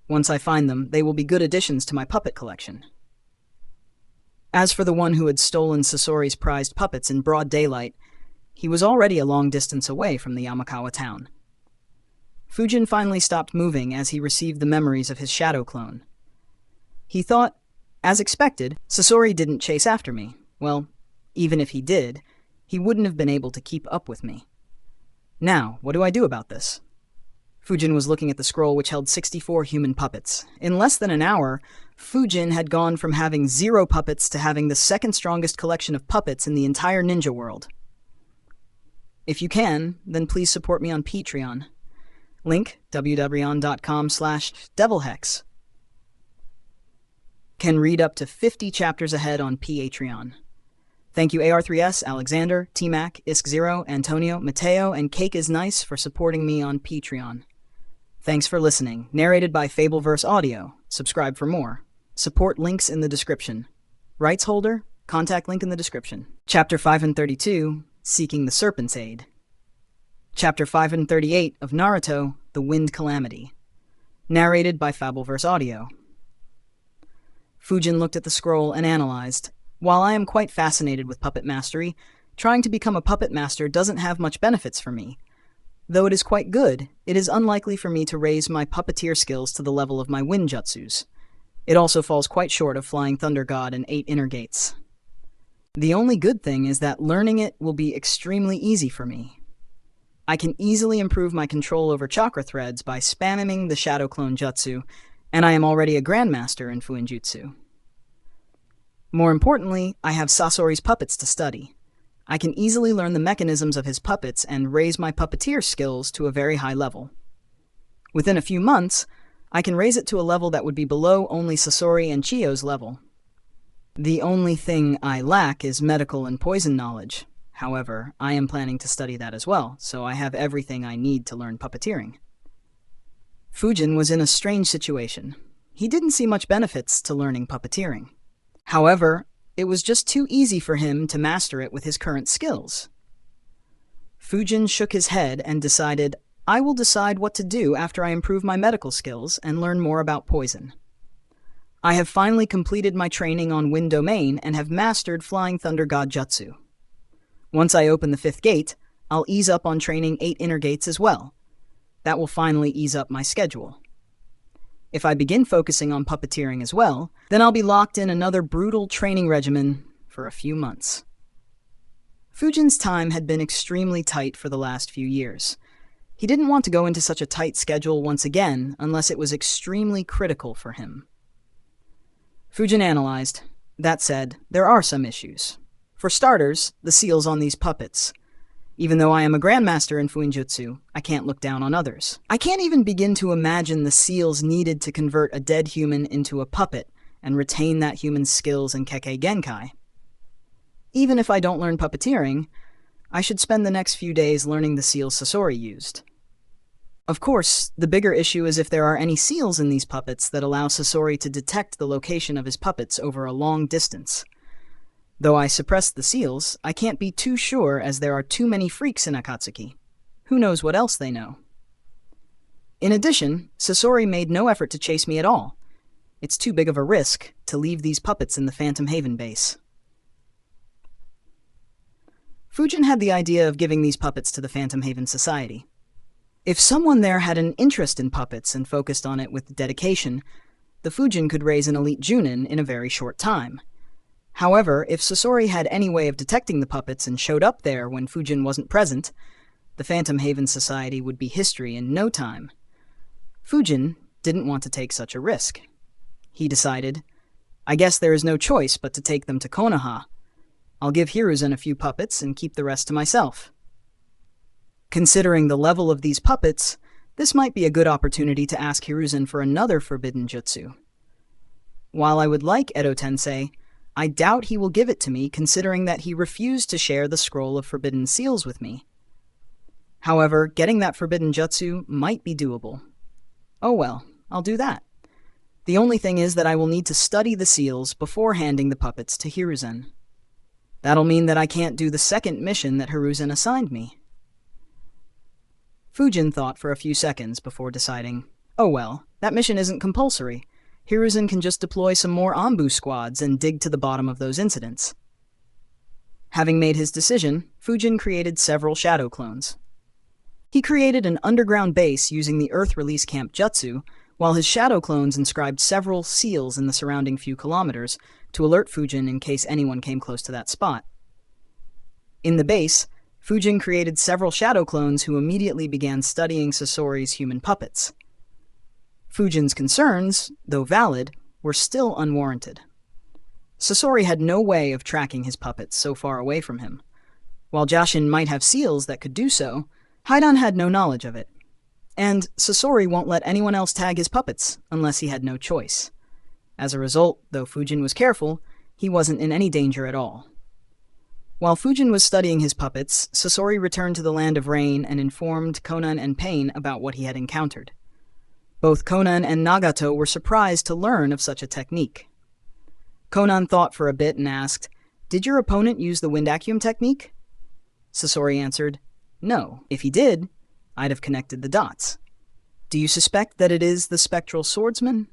Once I find them, they will be good additions to my puppet collection. As for the one who had stolen Sasori's prized puppets in broad daylight, he was already a long distance away from the Yamakawa town. Fujin finally stopped moving as he received the memories of his shadow clone. He thought, as expected, Sasori didn't chase after me. Well, even if he did, he wouldn't have been able to keep up with me. Now, what do I do about this? Fujin was looking at the scroll which held 64 human puppets. In less than an hour, Fujin had gone from having 0 puppets to having the second strongest collection of puppets in the entire ninja world. If you can, then please support me on Patreon. Link, www.com/devilhex. Can read up to 50 chapters ahead on Patreon. Thank you AR3S, Alexander, T-Mac, Isk0, Antonio, Mateo, and Cake is Nice for supporting me on Patreon. Thanks for listening. Narrated by Fabelverse Audio. Subscribe for more. Support links in the description. Rights holder, contact link in the description. Chapter 5 and 32, Seeking the Serpent's Aid. Chapter 5 and 38 of Naruto, The Wind Calamity. Narrated by Fabelverse Audio. Fujin looked at the scroll and analyzed. While I am quite fascinated with puppet mastery, trying to become a puppet master doesn't have much benefits for me. Though it is quite good, it is unlikely for me to raise my puppeteer skills to the level of my wind jutsus. It also falls quite short of Flying Thunder God and 8 Inner Gates. The only good thing is that learning it will be extremely easy for me. I can easily improve my control over chakra threads by spamming the Shadow Clone Jutsu, and I am already a Grandmaster in Fuinjutsu. More importantly, I have Sasori's puppets to study. I can easily learn the mechanisms of his puppets and raise my puppeteer skills to a very high level. Within a few months, I can raise it to a level that would be below only Sasori and Chiyo's level. The only thing I lack is medical and poison knowledge. However, I am planning to study that as well, so I have everything I need to learn puppeteering. Fujin was in a strange situation. He didn't see much benefits to learning puppeteering. However, it was just too easy for him to master it with his current skills. Fujin shook his head and decided, I will decide what to do after I improve my medical skills and learn more about poison. I have finally completed my training on Wind Domain and have mastered Flying Thunder God Jutsu. Once I open the 5th gate, I'll ease up on training 8 Inner Gates as well. That will finally ease up my schedule. If I begin focusing on puppeteering as well, then I'll be locked in another brutal training regimen for a few months. Fujin's time had been extremely tight for the last few years. He didn't want to go into such a tight schedule once again unless it was extremely critical for him. Fujin analyzed. That said, there are some issues. For starters, the seals on these puppets. Even though I am a Grandmaster in Fuinjutsu, I can't look down on others. I can't even begin to imagine the seals needed to convert a dead human into a puppet and retain that human's skills in Kekkei Genkai. Even if I don't learn puppeteering, I should spend the next few days learning the seals Sasori used. Of course, the bigger issue is if there are any seals in these puppets that allow Sasori to detect the location of his puppets over a long distance. Though I suppressed the seals, I can't be too sure as there are too many freaks in Akatsuki. Who knows what else they know? In addition, Sasori made no effort to chase me at all. It's too big of a risk to leave these puppets in the Phantom Haven base. Fujin had the idea of giving these puppets to the Phantom Haven Society. If someone there had an interest in puppets and focused on it with dedication, the Fujin could raise an elite Junin in a very short time. However, if Sasori had any way of detecting the puppets and showed up there when Fujin wasn't present, the Phantom Haven Society would be history in no time. Fujin didn't want to take such a risk. He decided, I guess there is no choice but to take them to Konoha. I'll give Hiruzen a few puppets and keep the rest to myself. Considering the level of these puppets, this might be a good opportunity to ask Hiruzen for another forbidden jutsu. While I would like Edo-tensei, I doubt he will give it to me considering that he refused to share the scroll of forbidden seals with me. However, getting that forbidden jutsu might be doable. Oh well, I'll do that. The only thing is that I will need to study the seals before handing the puppets to Hiruzen. That'll mean that I can't do the second mission that Hiruzen assigned me. Fujin thought for a few seconds before deciding, oh well, that mission isn't compulsory. Hiruzen can just deploy some more Anbu squads and dig to the bottom of those incidents. Having made his decision, Fujin created several shadow clones. He created an underground base using the Earth Release Camp Jutsu, while his shadow clones inscribed several seals in the surrounding few kilometers to alert Fujin in case anyone came close to that spot. In the base, Fujin created several shadow clones who immediately began studying Sasori's human puppets. Fujin's concerns, though valid, were still unwarranted. Sasori had no way of tracking his puppets so far away from him. While Jashin might have seals that could do so, Haidan had no knowledge of it. And Sasori won't let anyone else tag his puppets unless he had no choice. As a result, though Fujin was careful, he wasn't in any danger at all. While Fujin was studying his puppets, Sasori returned to the Land of Rain and informed Konan and Pain about what he had encountered. Both Konan and Nagato were surprised to learn of such a technique. Konan thought for a bit and asked, "Did your opponent use the wind acuum technique?" Sasori answered, "No. If he did, I'd have connected the dots." "Do you suspect that it is the spectral swordsman?"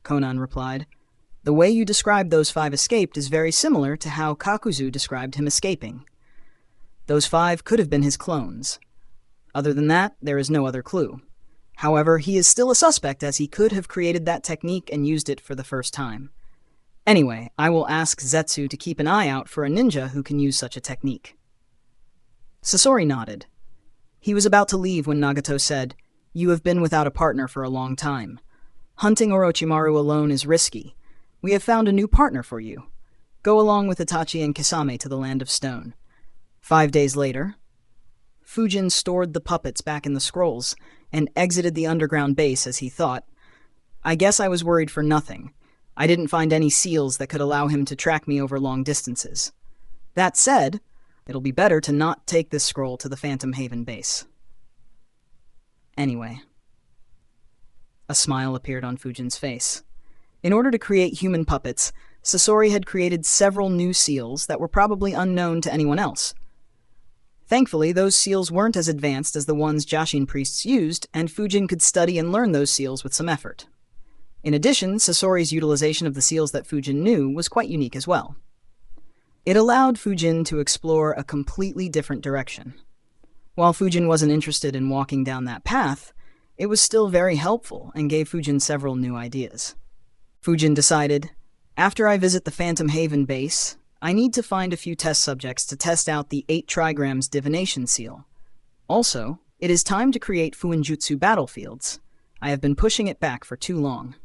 Konan replied, "The way you described those 5 escaped is very similar to how Kakuzu described him escaping. Those 5 could have been his clones. Other than that, there is no other clue. However, he is still a suspect as he could have created that technique and used it for the first time. Anyway, I will ask Zetsu to keep an eye out for a ninja who can use such a technique." Sasori nodded. He was about to leave when Nagato said, "You have been without a partner for a long time. Hunting Orochimaru alone is risky. We have found a new partner for you. Go along with Itachi and Kisame to the Land of Stone." 5 days later, Fujin stored the puppets back in the scrolls and exited the underground base as he thought, "I guess I was worried for nothing. I didn't find any seals that could allow him to track me over long distances. That said, it'll be better to not take this scroll to the Phantom Haven base." Anyway. A smile appeared on Fujin's face. In order to create human puppets, Sasori had created several new seals that were probably unknown to anyone else. Thankfully, those seals weren't as advanced as the ones Jashin priests used, and Fujin could study and learn those seals with some effort. In addition, Sasori's utilization of the seals that Fujin knew was quite unique as well. It allowed Fujin to explore a completely different direction. While Fujin wasn't interested in walking down that path, it was still very helpful and gave Fujin several new ideas. Fujin decided, "After I visit the Phantom Haven base, I need to find a few test subjects to test out the 8 trigrams divination seal. Also, it is time to create Fuinjutsu battlefields. I have been pushing it back for too long."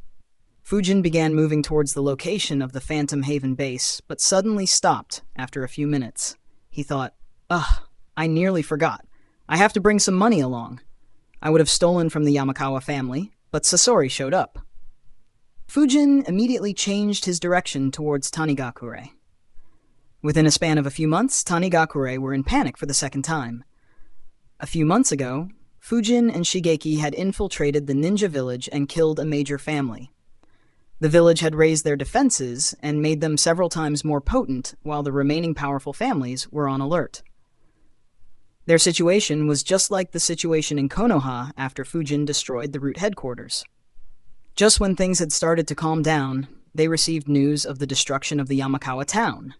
Fujin began moving towards the location of the Phantom Haven base, but suddenly stopped after a few minutes. He thought, "Ugh, I nearly forgot. I have to bring some money along." I would have stolen from the Yamakawa family, but Sasori showed up. Fujin immediately changed his direction towards Tanigakure. Within a span of a few months, Tanigakure were in panic for the second time. A few months ago, Fujin and Shigeki had infiltrated the ninja village and killed a major family. The village had raised their defenses and made them several times more potent, while the remaining powerful families were on alert. Their situation was just like the situation in Konoha after Fujin destroyed the root headquarters. Just when things had started to calm down, they received news of the destruction of the Yamakawa town.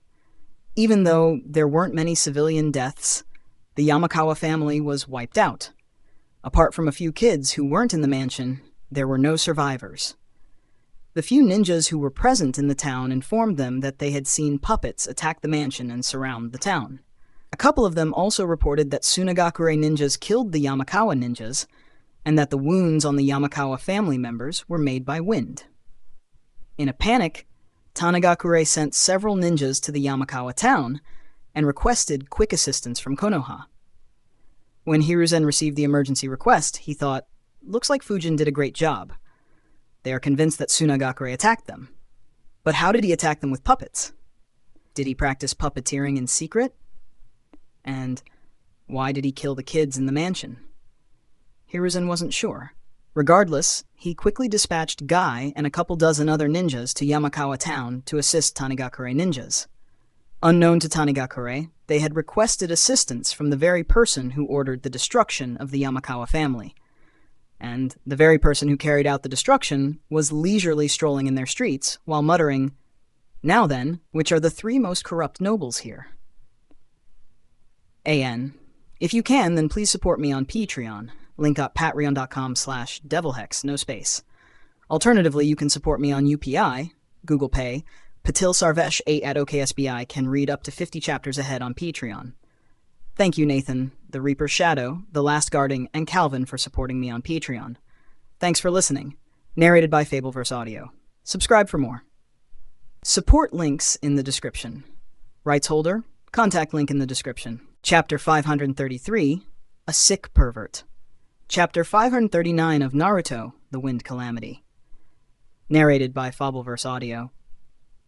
Even though there weren't many civilian deaths, the Yamakawa family was wiped out. Apart from a few kids who weren't in the mansion, there were no survivors. The few ninjas who were present in the town informed them that they had seen puppets attack the mansion and surround the town. A couple of them also reported that Tsunagakure ninjas killed the Yamakawa ninjas, and that the wounds on the Yamakawa family members were made by wind. In a panic, Tanigakure sent several ninjas to the Yamakawa town and requested quick assistance from Konoha. When Hiruzen received the emergency request, he thought, "Looks like Fujin did a great job. They are convinced that Tsunagakure attacked them. But how did he attack them with puppets? Did he practice puppeteering in secret? And why did he kill the kids in the mansion?" Hiruzen wasn't sure. Regardless, he quickly dispatched Guy and a couple dozen other ninjas to Yamakawa town to assist Tanigakure ninjas. Unknown to Tanigakure, they had requested assistance from the very person who ordered the destruction of the Yamakawa family. and the very person who carried out the destruction was leisurely strolling in their streets while muttering, "Now then, which are the three most corrupt nobles here?" AN. If you can, then please support me on Patreon. Link up patreon.com/devilhex, no space. Alternatively, you can support me on UPI, Google Pay. Patil Sarvesh 8 at OKSBI can read up to 50 chapters ahead on Patreon. Thank you, Nathan, the Reaper's Shadow, The Last Guarding, and Calvin for supporting me on Patreon. Thanks for listening. Narrated by Fabelverse Audio. Subscribe for more. Support links in the description. Rights holder, contact link in the description. Chapter 533, A Sick Pervert. Chapter 539 of Naruto, The Wind Calamity. Narrated by Fabelverse Audio.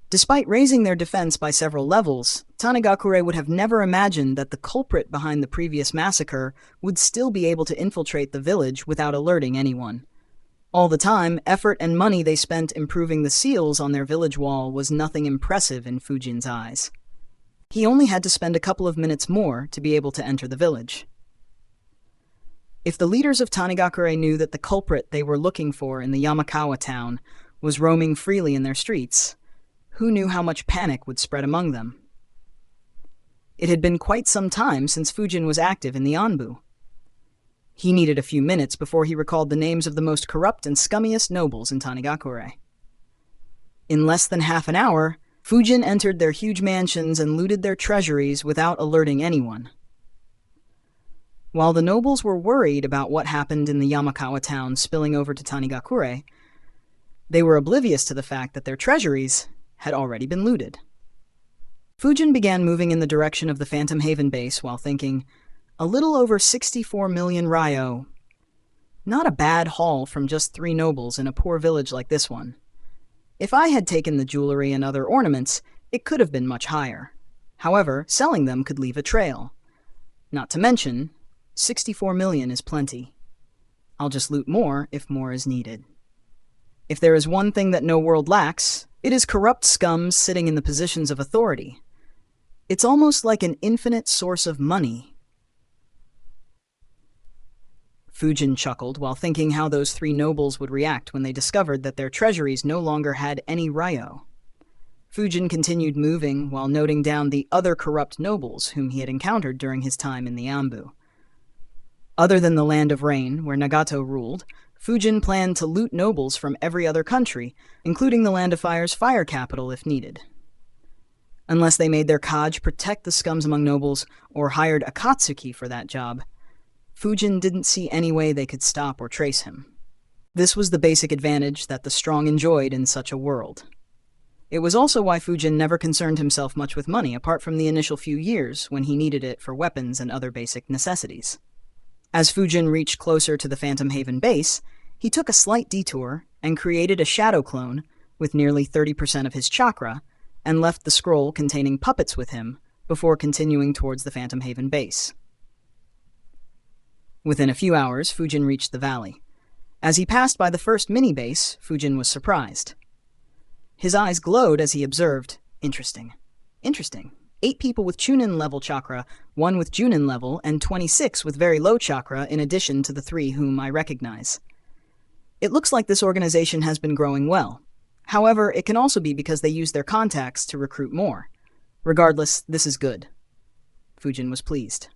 Despite raising their defense by several levels, Tanigakure would have never imagined that the culprit behind the previous massacre would still be able to infiltrate the village without alerting anyone. All the time, effort and money they spent improving the seals on their village wall was nothing impressive in Fujin's eyes. He only had to spend a couple of minutes more to be able to enter the village. If the leaders of Tanigakure knew that the culprit they were looking for in the Yamakawa town was roaming freely in their streets, who knew how much panic would spread among them? It had been quite some time since Fujin was active in the Anbu. He needed a few minutes before he recalled the names of the most corrupt and scummiest nobles in Tanigakure. In less than half an hour, Fujin entered their huge mansions and looted their treasuries without alerting anyone. While the nobles were worried about what happened in the Yamakawa town spilling over to Tanigakure, they were oblivious to the fact that their treasuries had already been looted. Fujin began moving in the direction of the Phantom Haven base while thinking, a little over 64 million ryo. Not a bad haul from just 3 nobles in a poor village like this one. If I had taken the jewelry and other ornaments, it could have been much higher. However, selling them could leave a trail. Not to mention, 64 million is plenty. I'll just loot more if more is needed. If there is one thing that no world lacks, it is corrupt scums sitting in the positions of authority. It's almost like an infinite source of money. Fujin chuckled while thinking how those 3 nobles would react when they discovered that their treasuries no longer had any ryo. Fujin continued moving while noting down the other corrupt nobles whom he had encountered during his time in the Anbu. Other than the Land of Rain, where Nagato ruled, Fujin planned to loot nobles from every other country, including the Land of Fire's fire capital if needed. Unless they made their Kaj protect the scums among nobles or hired Akatsuki for that job, Fujin didn't see any way they could stop or trace him. This was the basic advantage that the strong enjoyed in such a world. It was also why Fujin never concerned himself much with money apart from the initial few years when he needed it for weapons and other basic necessities. As Fujin reached closer to the Phantom Haven base, he took a slight detour and created a shadow clone with nearly 30% of his chakra and left the scroll containing puppets with him before continuing towards the Phantom Haven base. Within a few hours, Fujin reached the valley. As he passed by the first mini-base, Fujin was surprised. His eyes glowed as he observed, interesting. 8 people with Chunin level chakra, 1 with Junin level, and 26 with very low chakra in addition to the 3 whom I recognize. It looks like this organization has been growing well. However, it can also be because they use their contacts to recruit more. Regardless, this is good. Fujin was pleased.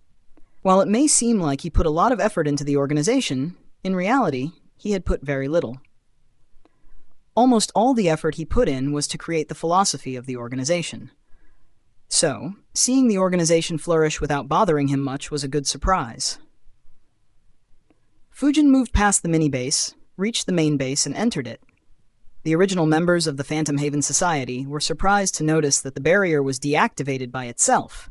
While it may seem like he put a lot of effort into the organization, in reality, he had put very little. Almost all the effort he put in was to create the philosophy of the organization. So, seeing the organization flourish without bothering him much was a good surprise. Fujin moved past the mini-base, reached the main base, and entered it. The original members of the Phantom Haven Society were surprised to notice that the barrier was deactivated by itself.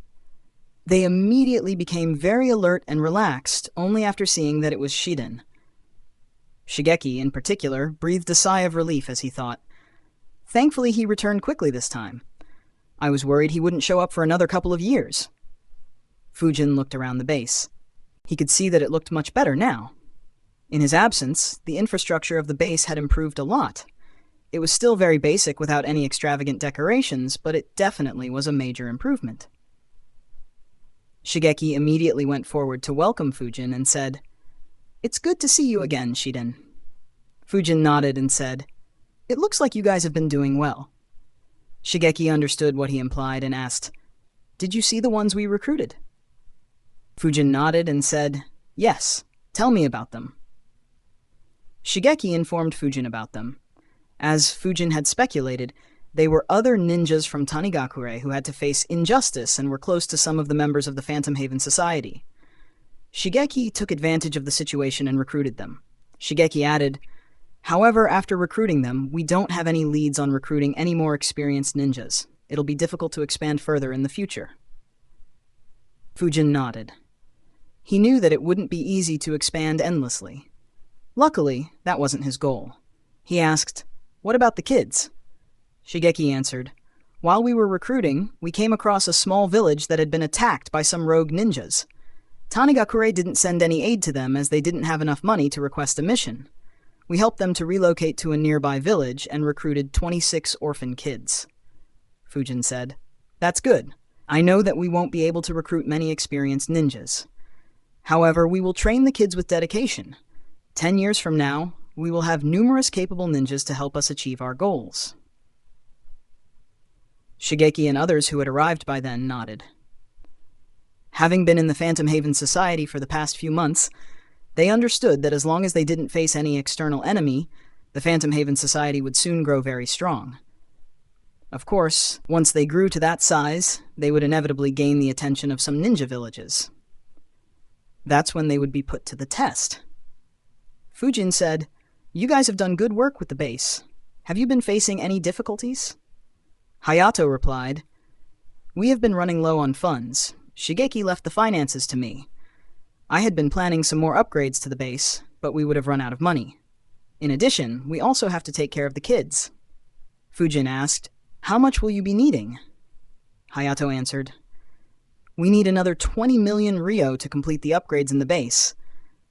They immediately became very alert and relaxed only after seeing that it was Shippuden. Shigeki, in particular, breathed a sigh of relief as he thought, "Thankfully he returned quickly this time. I was worried he wouldn't show up for another couple of years." Fujin looked around the base. He could see that it looked much better now. In his absence, the infrastructure of the base had improved a lot. It was still very basic without any extravagant decorations, but it definitely was a major improvement. Shigeki immediately went forward to welcome Fujin and said, It's good to see you again, Shiden. Fujin nodded and said, It looks like you guys have been doing well. Shigeki understood what he implied and asked, Did you see the ones we recruited? Fujin nodded and said, Yes, tell me about them. Shigeki informed Fujin about them. As Fujin had speculated, they were other ninjas from Tanigakure who had to face injustice and were close to some of the members of the Phantom Haven Society. Shigeki took advantage of the situation and recruited them. Shigeki added, However, after recruiting them, we don't have any leads on recruiting any more experienced ninjas. It'll be difficult to expand further in the future. Fujin nodded. He knew that it wouldn't be easy to expand endlessly. Luckily, that wasn't his goal. He asked, What about the kids? Shigeki answered, While we were recruiting, we came across a small village that had been attacked by some rogue ninjas. Tanigakure didn't send any aid to them as they didn't have enough money to request a mission. We helped them to relocate to a nearby village and recruited 26 orphan kids. Fujin said, That's good. I know that we won't be able to recruit many experienced ninjas. However, we will train the kids with dedication. 10 years from now, we will have numerous capable ninjas to help us achieve our goals. Shigeki and others who had arrived by then nodded. Having been in the Phantom Haven Society for the past few months, they understood that as long as they didn't face any external enemy, the Phantom Haven Society would soon grow very strong. Of course, once they grew to that size, they would inevitably gain the attention of some ninja villages. That's when they would be put to the test. Fujin said, You guys have done good work with the base. Have you been facing any difficulties? Hayato replied, We have been running low on funds. Shigeki left the finances to me. I had been planning some more upgrades to the base, but we would have run out of money. In addition, we also have to take care of the kids. Fujin asked, How much will you be needing? Hayato answered, We need another 20 million ryo to complete the upgrades in the base.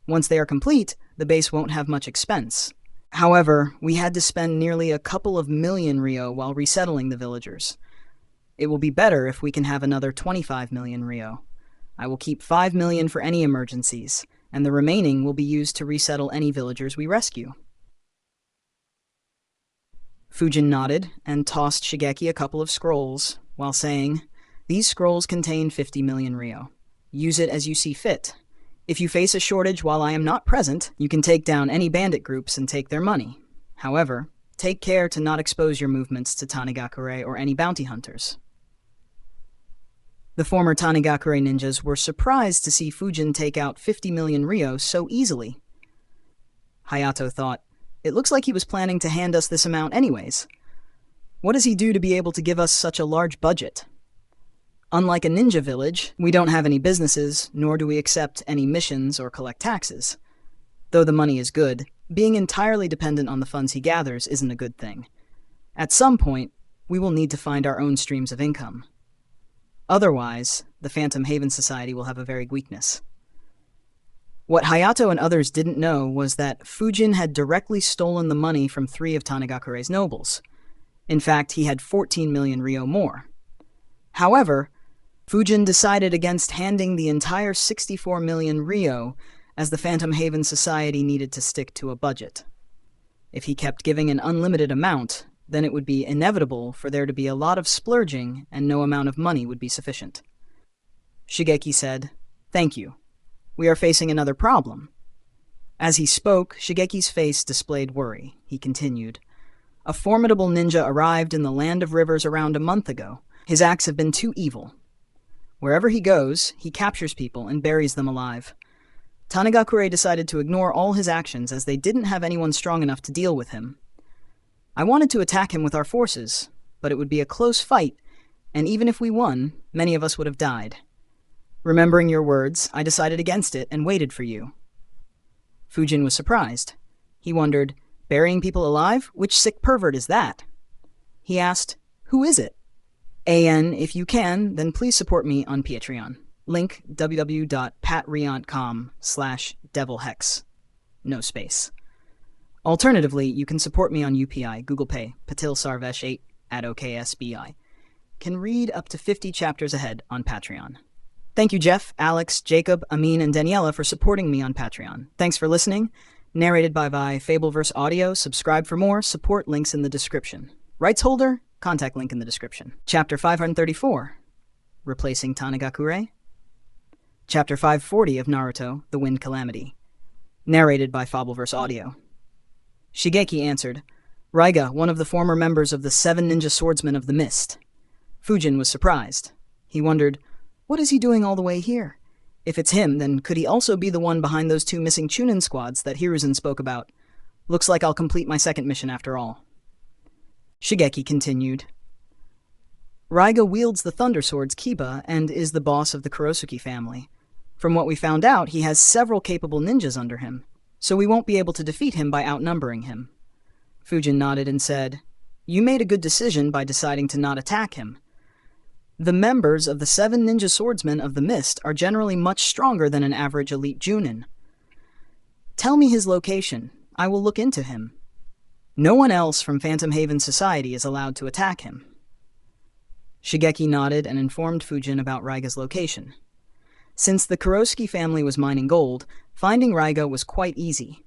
Once they are complete, the base won't have much expense. However, we had to spend nearly a couple of million ryo while resettling the villagers. It will be better if we can have another 25 million ryo. I will keep 5 million for any emergencies, and the remaining will be used to resettle any villagers we rescue. Fujin nodded and tossed Shigeki a couple of scrolls, while saying, These scrolls contain 50 million ryo. Use it as you see fit. If you face a shortage while I am not present, you can take down any bandit groups and take their money. However, take care to not expose your movements to Tanigakure or any bounty hunters. The former Tanigakure ninjas were surprised to see Fujin take out 50 million ryo so easily. Hayato thought, It looks like he was planning to hand us this amount anyways. What does he do to be able to give us such a large budget? Unlike a ninja village, we don't have any businesses, nor do we accept any missions or collect taxes. Though the money is good, being entirely dependent on the funds he gathers isn't a good thing. At some point, we will need to find our own streams of income. Otherwise, the Phantom Haven Society will have a very weakness. What Hayato and others didn't know was that Fujin had directly stolen the money from 3 of Tanigakure's nobles. In fact, he had 14 million ryo more. However, Fujin decided against handing the entire 64 million ryo as the Phantom Haven Society needed to stick to a budget. If he kept giving an unlimited amount, then it would be inevitable for there to be a lot of splurging and no amount of money would be sufficient. Shigeki said, Thank you. We are facing another problem. As he spoke, Shigeki's face displayed worry. He continued, A formidable ninja arrived in the Land of Rivers around a month ago. His acts have been too evil. Wherever he goes, he captures people and buries them alive. Tanigakure decided to ignore all his actions as they didn't have anyone strong enough to deal with him. I wanted to attack him with our forces, but it would be a close fight, and even if we won, many of us would have died. Remembering your words, I decided against it and waited for you. Fujin was surprised. He wondered, Burying people alive? Which sick pervert is that? He asked, Who is it? AN, if you can, then please support me on Patreon. Link www.patreon.com/devilhex. No space. Alternatively, you can support me on UPI, Google Pay, Patil Sarvesh 8 at OKSBI. Can read up to 50 chapters ahead on Patreon. Thank you, Jeff, Alex, Jacob, Amin, and Daniela for supporting me on Patreon. Thanks for listening. Narrated by Fabelverse Audio. Subscribe for more. Support links in the description. Rights holder? Contact link in the description. Chapter 534. Replacing Tanigakure. Chapter 540 of Naruto, The Wind Calamity. Narrated by Fabelverse Audio. Shigeki answered, Raiga, one of the former members of the 7 ninja swordsmen of the mist. Fujin was surprised. He wondered, what is he doing all the way here? If it's him, then could he also be the one behind those 2 missing Chunin squads that Hiruzen spoke about? Looks like I'll complete my second mission after all. Shigeki continued. Raiga wields the Thunder Sword's Kiba and is the boss of the Kurosuke family. From what we found out, he has several capable ninjas under him, so we won't be able to defeat him by outnumbering him. Fujin nodded and said, You made a good decision by deciding to not attack him. The members of the 7 ninja swordsmen of the mist are generally much stronger than an average elite Junin. Tell me his location. I will look into him. No one else from Phantom Haven Society is allowed to attack him. Shigeki nodded and informed Fujin about Raiga's location. Since the Kurosuke family was mining gold, finding Raiga was quite easy.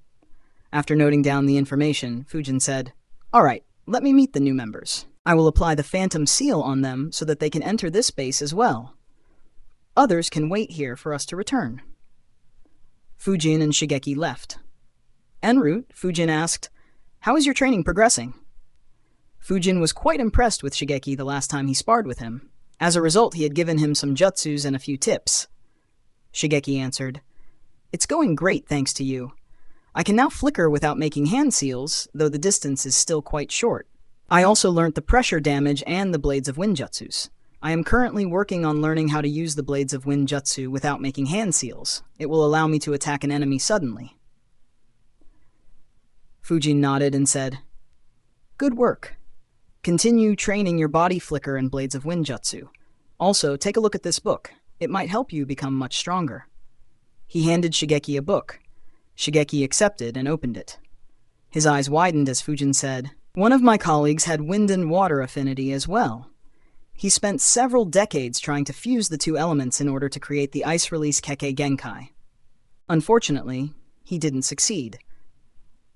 After noting down the information, Fujin said, All right, let me meet the new members. I will apply the Phantom Seal on them so that they can enter this base as well. Others can wait here for us to return. Fujin and Shigeki left. En route, Fujin asked, How is your training progressing? Fujin was quite impressed with Shigeki the last time he sparred with him. As a result, he had given him some jutsus and a few tips. Shigeki answered, It's going great thanks to you. I can now flicker without making hand seals, though the distance is still quite short. I also learnt the pressure damage and the Blades of Wind jutsus. I am currently working on learning how to use the Blades of Wind jutsu without making hand seals. It will allow me to attack an enemy suddenly. Fujin nodded and said, Good work. Continue training your body flicker and Blades of Wind jutsu. Also, take a look at this book. It might help you become much stronger. He handed Shigeki a book. Shigeki accepted and opened it. His eyes widened as Fujin said, One of my colleagues had wind and water affinity as well. He spent several decades trying to fuse the 2 elements in order to create the Ice Release Kekkei Genkai. Unfortunately, he didn't succeed.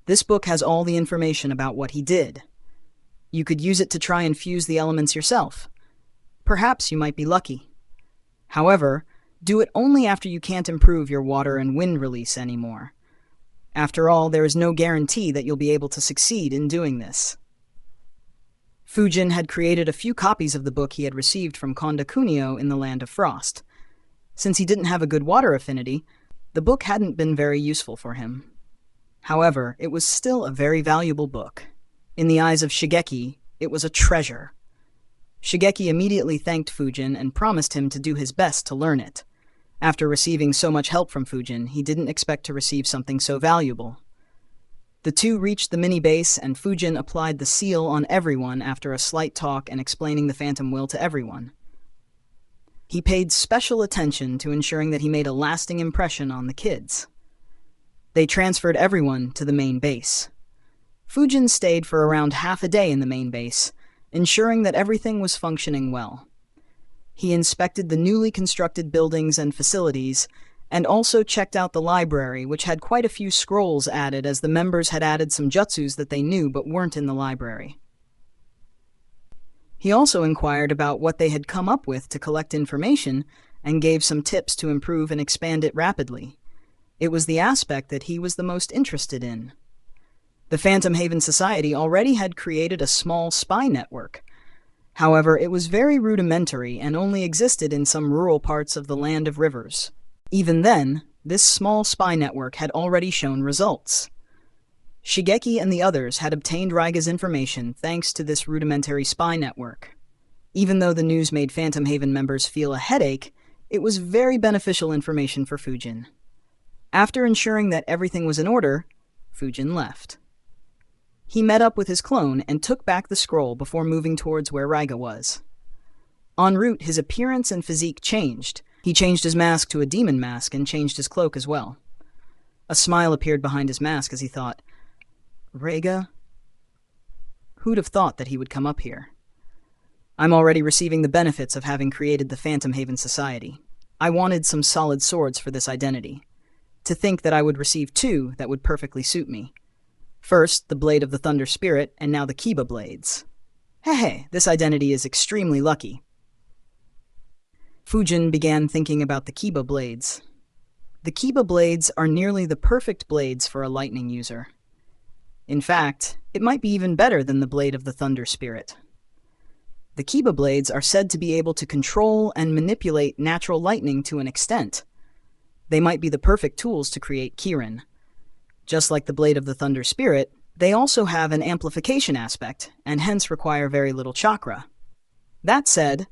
This book has all the information about what he did. You could use it to try and fuse the elements yourself. Perhaps you might be lucky. However, do it only after you can't improve your water and wind release anymore. After all, there is no guarantee that you'll be able to succeed in doing this. Fujin had created a few copies of the book he had received from Konda Kunio in the Land of Frost. Since he didn't have a good water affinity, the book hadn't been very useful for him. However, it was still a very valuable book. In the eyes of Shigeki, it was a treasure. Shigeki immediately thanked Fujin and promised him to do his best to learn it. After receiving so much help from Fujin, he didn't expect to receive something so valuable. The 2 reached the mini-base, and Fujin applied the seal on everyone after a slight talk and explaining the Phantom Will to everyone. He paid special attention to ensuring that he made a lasting impression on the kids. They transferred everyone to the main base. Fujin stayed for around half a day in the main base, ensuring that everything was functioning well. He inspected the newly constructed buildings and facilities, and also checked out the library, which had quite a few scrolls added as the members had added some jutsus that they knew but weren't in the library. He also inquired about what they had come up with to collect information and gave some tips to improve and expand it rapidly. It was the aspect that he was the most interested in. The Phantom Haven Society already had created a small spy network. However, it was very rudimentary and only existed in some rural parts of the Land of Rivers. Even then, this small spy network had already shown results. Shigeki and the others had obtained Raiga's information thanks to this rudimentary spy network. Even though the news made Phantom Haven members feel a headache, it was very beneficial information for Fujin. After ensuring that everything was in order, Fujin left. He met up with his clone and took back the scroll before moving towards where Raiga was. En route, his appearance and physique changed. He changed his mask to a demon mask and changed his cloak as well. A smile appeared behind his mask as he thought, Raiga? Who'd have thought that he would come up here? I'm already receiving the benefits of having created the Phantom Haven Society. I wanted some solid swords for this identity. To think that I would receive two that would perfectly suit me. First, the Blade of the Thunder Spirit, and now the Kiba Blades. Hey, this identity is extremely lucky. Fujin began thinking about the Kiba Blades. The Kiba Blades are nearly the perfect blades for a lightning user. In fact, it might be even better than the Blade of the Thunder Spirit. The Kiba Blades are said to be able to control and manipulate natural lightning to an extent. They might be the perfect tools to create Kirin. Just like the Blade of the Thunder Spirit, they also have an amplification aspect, and hence require very little chakra. That said,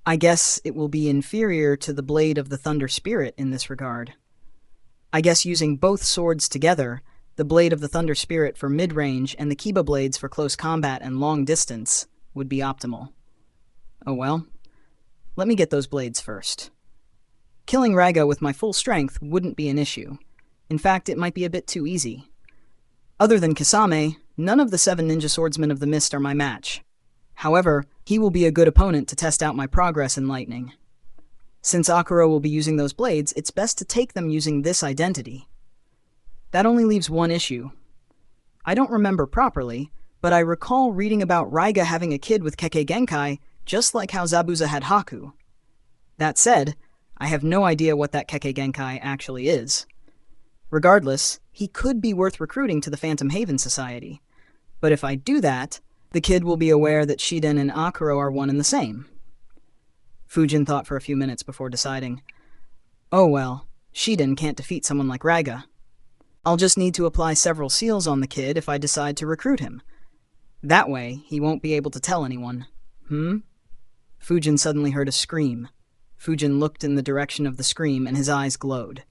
I guess it will be inferior to the Blade of the Thunder Spirit in this regard. I guess using both swords together, the Blade of the Thunder Spirit for mid-range and the Kiba Blades for close combat and long distance, would be optimal. Oh well. Let me get those blades first. Killing Raga with my full strength wouldn't be an issue. In fact, it might be a bit too easy. Other than Kisame, none of the 7 ninja swordsmen of the mist are my match. However, he will be a good opponent to test out my progress in lightning. Since Akuro will be using those blades, it's best to take them using this identity. That only leaves one issue. I don't remember properly, but I recall reading about Raiga having a kid with Kekkei Genkai, just like how Zabuza had Haku. That said, I have no idea what that Kekkei Genkai actually is. Regardless, he could be worth recruiting to the Phantom Haven Society. But if I do that, the kid will be aware that Shiden and Akuro are one and the same. Fujin thought for a few minutes before deciding. Oh well, Shiden can't defeat someone like Raga. I'll just need to apply several seals on the kid if I decide to recruit him. That way, he won't be able to tell anyone. Fujin suddenly heard a scream. Fujin looked in the direction of the scream and his eyes glowed.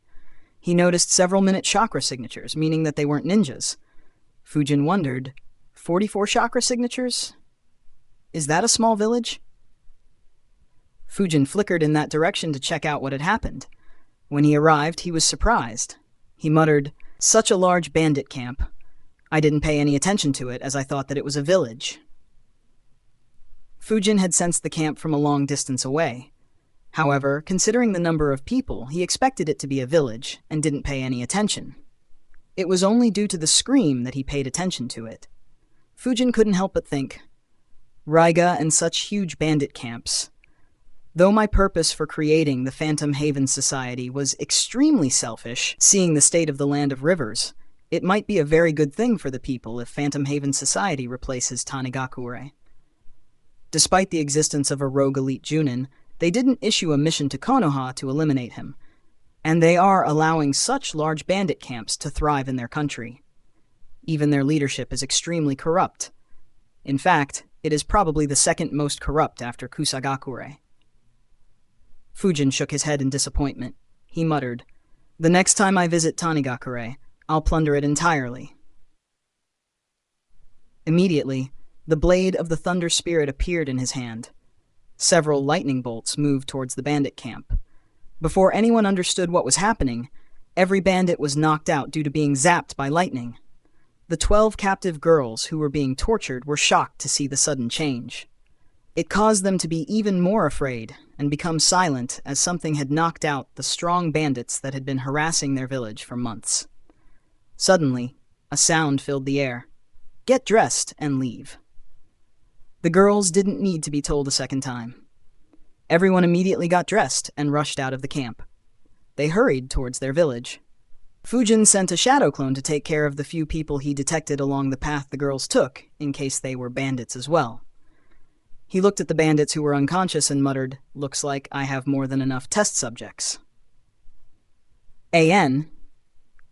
He noticed several minute chakra signatures, meaning that they weren't ninjas. Fujin wondered, 44 chakra signatures? Is that a small village? Fujin flickered in that direction to check out what had happened. When he arrived, he was surprised. He muttered, "Such a large bandit camp. I didn't pay any attention to it as I thought that it was a village." Fujin had sensed the camp from a long distance away. However, considering the number of people, he expected it to be a village and didn't pay any attention. It was only due to the scream that he paid attention to it. Fujin couldn't help but think, Raiga and such huge bandit camps. Though my purpose for creating the Phantom Haven Society was extremely selfish, seeing the state of the Land of Rivers, it might be a very good thing for the people if Phantom Haven Society replaces Tanigakure. Despite the existence of a rogue elite Junin, they didn't issue a mission to Konoha to eliminate him, and they are allowing such large bandit camps to thrive in their country. Even their leadership is extremely corrupt. In fact, it is probably the second most corrupt after Kusagakure. Fujin shook his head in disappointment. He muttered, "The next time I visit Tanigakure, I'll plunder it entirely." Immediately, the blade of the Thunder Spirit appeared in his hand. Several lightning bolts moved towards the bandit camp. Before anyone understood what was happening, every bandit was knocked out due to being zapped by lightning. The 12 captive girls who were being tortured were shocked to see the sudden change. It caused them to be even more afraid and become silent as something had knocked out the strong bandits that had been harassing their village for months. Suddenly, a sound filled the air. "Get dressed and leave." The girls didn't need to be told a second time. Everyone immediately got dressed and rushed out of the camp. They hurried towards their village. Fujin sent a shadow clone to take care of the few people he detected along the path the girls took, in case they were bandits as well. He looked at the bandits who were unconscious and muttered, "Looks like I have more than enough test subjects." AN.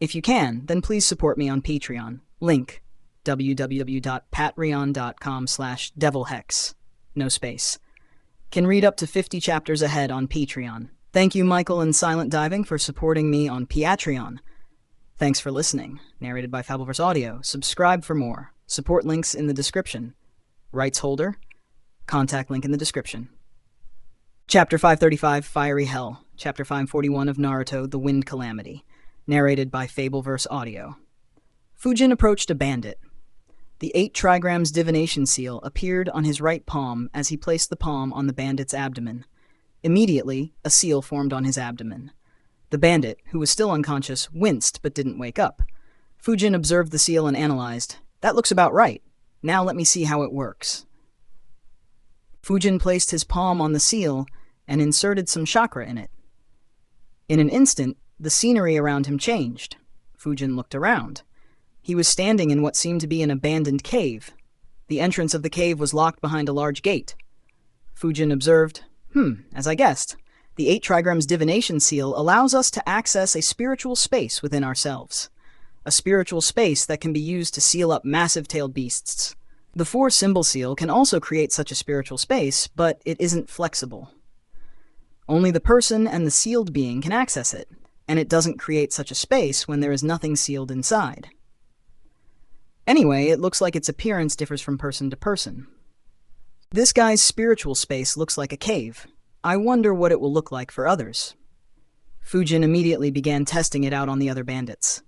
If you can, then please support me on Patreon. Link, www.patreon.com/devilhex. No space. Can read up to 50 chapters ahead on Patreon. Thank you, Michael and Silent Diving, for supporting me on Patreon. Thanks for listening. Narrated by Fabelverse Audio. Subscribe for more. Support links in the description. Rights holder. Contact link in the description. Chapter 535, Fiery Hell. Chapter 541 of Naruto, The Wind Calamity. Narrated by Fabelverse Audio. Fujin approached a bandit. The 8 trigrams divination seal appeared on his right palm as he placed the palm on the bandit's abdomen. Immediately, a seal formed on his abdomen. The bandit, who was still unconscious, winced but didn't wake up. Fujin observed the seal and analyzed. "That looks about right. Now let me see how it works." Fujin placed his palm on the seal and inserted some chakra in it. In an instant, the scenery around him changed. Fujin looked around. He was standing in what seemed to be an abandoned cave. The entrance of the cave was locked behind a large gate. Fujin observed, as I guessed, the 8 trigrams divination seal allows us to access a spiritual space within ourselves. A spiritual space that can be used to seal up massive-tailed beasts. The 4 symbol seal can also create such a spiritual space, but it isn't flexible. Only the person and the sealed being can access it, and it doesn't create such a space when there is nothing sealed inside. Anyway, it looks like its appearance differs from person to person. This guy's spiritual space looks like a cave. I wonder what it will look like for others. Fujin immediately began testing it out on the other bandits.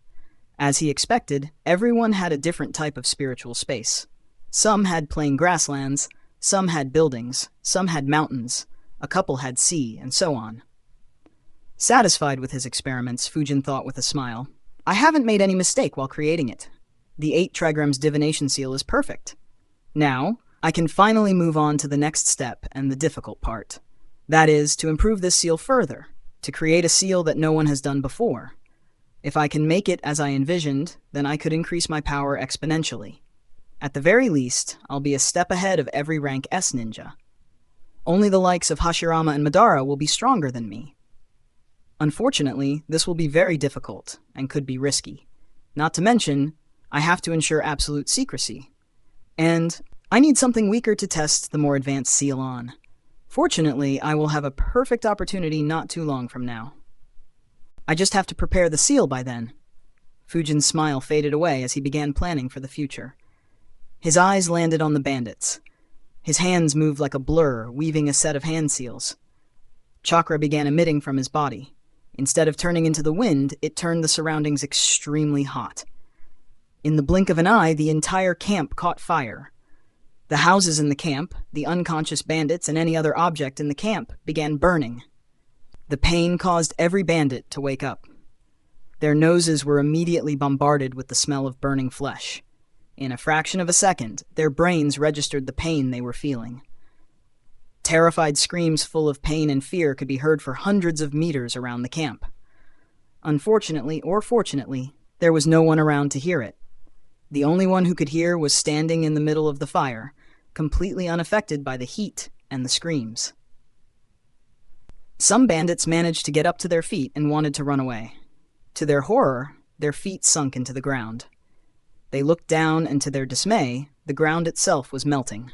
As he expected, everyone had a different type of spiritual space. Some had plain grasslands, some had buildings, some had mountains, a couple had sea, and so on. Satisfied with his experiments, Fujin thought with a smile, "I haven't made any mistake while creating it. The 8 trigrams divination seal is perfect. Now, I can finally move on to the next step and the difficult part. That is, to improve this seal further, to create a seal that no one has done before. If I can make it as I envisioned, then I could increase my power exponentially. At the very least, I'll be a step ahead of every rank S ninja. Only the likes of Hashirama and Madara will be stronger than me. Unfortunately, this will be very difficult and could be risky. Not to mention, I have to ensure absolute secrecy. And I need something weaker to test the more advanced seal on. Fortunately, I will have a perfect opportunity not too long from now. I just have to prepare the seal by then." Fujin's smile faded away as he began planning for the future. His eyes landed on the bandits. His hands moved like a blur, weaving a set of hand seals. Chakra began emitting from his body. Instead of turning into the wind, it turned the surroundings extremely hot. In the blink of an eye, the entire camp caught fire. The houses in the camp, the unconscious bandits, and any other object in the camp began burning. The pain caused every bandit to wake up. Their noses were immediately bombarded with the smell of burning flesh. In a fraction of a second, their brains registered the pain they were feeling. Terrified screams full of pain and fear could be heard for hundreds of meters around the camp. Unfortunately, or fortunately, there was no one around to hear it. The only one who could hear was standing in the middle of the fire, completely unaffected by the heat and the screams. Some bandits managed to get up to their feet and wanted to run away. To their horror, their feet sunk into the ground. They looked down, and to their dismay, the ground itself was melting.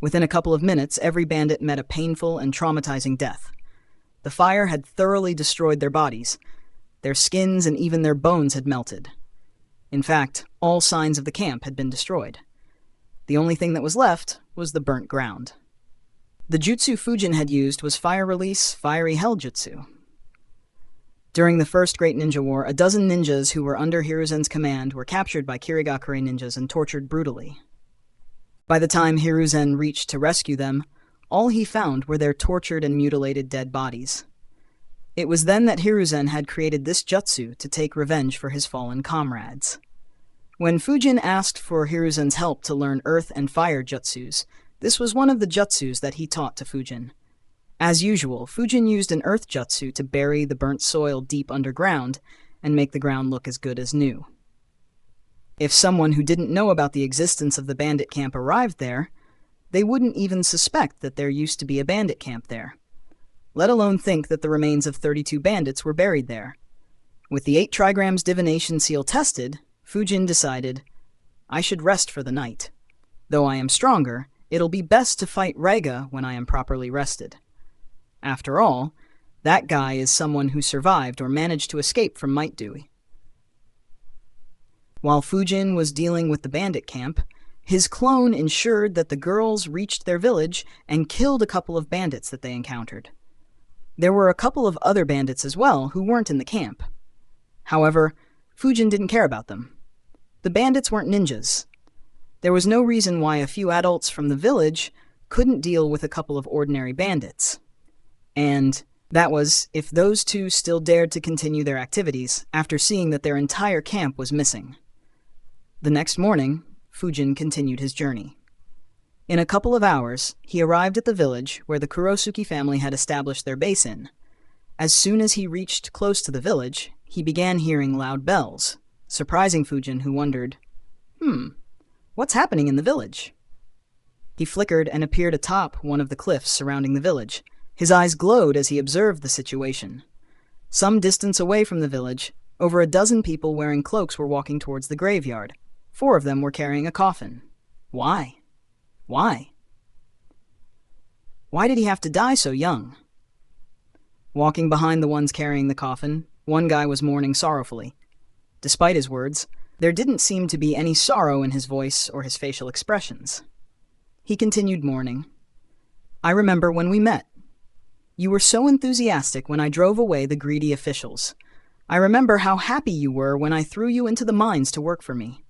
Within a couple of minutes, every bandit met a painful and traumatizing death. The fire had thoroughly destroyed their bodies. Their skins and even their bones had melted. In fact, all signs of the camp had been destroyed. The only thing that was left was the burnt ground. The jutsu Fujin had used was Fire Release, Fiery Hell Jutsu. During the First Great Ninja War, a dozen ninjas who were under Hiruzen's command were captured by Kirigakure ninjas and tortured brutally. By the time Hiruzen reached to rescue them, all he found were their tortured and mutilated dead bodies. It was then that Hiruzen had created this jutsu to take revenge for his fallen comrades. When Fujin asked for Hiruzen's help to learn earth and fire jutsus, this was one of the jutsus that he taught to Fujin. As usual, Fujin used an earth jutsu to bury the burnt soil deep underground and make the ground look as good as new. If someone who didn't know about the existence of the bandit camp arrived there, they wouldn't even suspect that there used to be a bandit camp there, let alone think that the remains of 32 bandits were buried there. With the 8 trigrams divination seal tested, Fujin decided, I should rest for the night. Though I am stronger, it'll be best to fight Reiga when I am properly rested. After all, that guy is someone who survived or managed to escape from Might Dewey. While Fujin was dealing with the bandit camp, his clone ensured that the girls reached their village and killed a couple of bandits that they encountered. There were a couple of other bandits as well who weren't in the camp. However, Fujin didn't care about them. The bandits weren't ninjas. There was no reason why a few adults from the village couldn't deal with a couple of ordinary bandits. And that was if those two still dared to continue their activities after seeing that their entire camp was missing. The next morning, Fujin continued his journey. In a couple of hours, he arrived at the village where the Kurosuke family had established their base in. As soon as he reached close to the village, he began hearing loud bells, surprising Fujin, who wondered, what's happening in the village? He flickered and appeared atop one of the cliffs surrounding the village. His eyes glowed as he observed the situation. Some distance away from the village, over a dozen people wearing cloaks were walking towards the graveyard. 4 of them were carrying a coffin. Why? Why? Why did he have to die so young? Walking behind the ones carrying the coffin, one guy was mourning sorrowfully. Despite his words, there didn't seem to be any sorrow in his voice or his facial expressions. He continued mourning. I remember when we met. You were so enthusiastic when I drove away the greedy officials. I remember how happy you were when I threw you into the mines to work for me.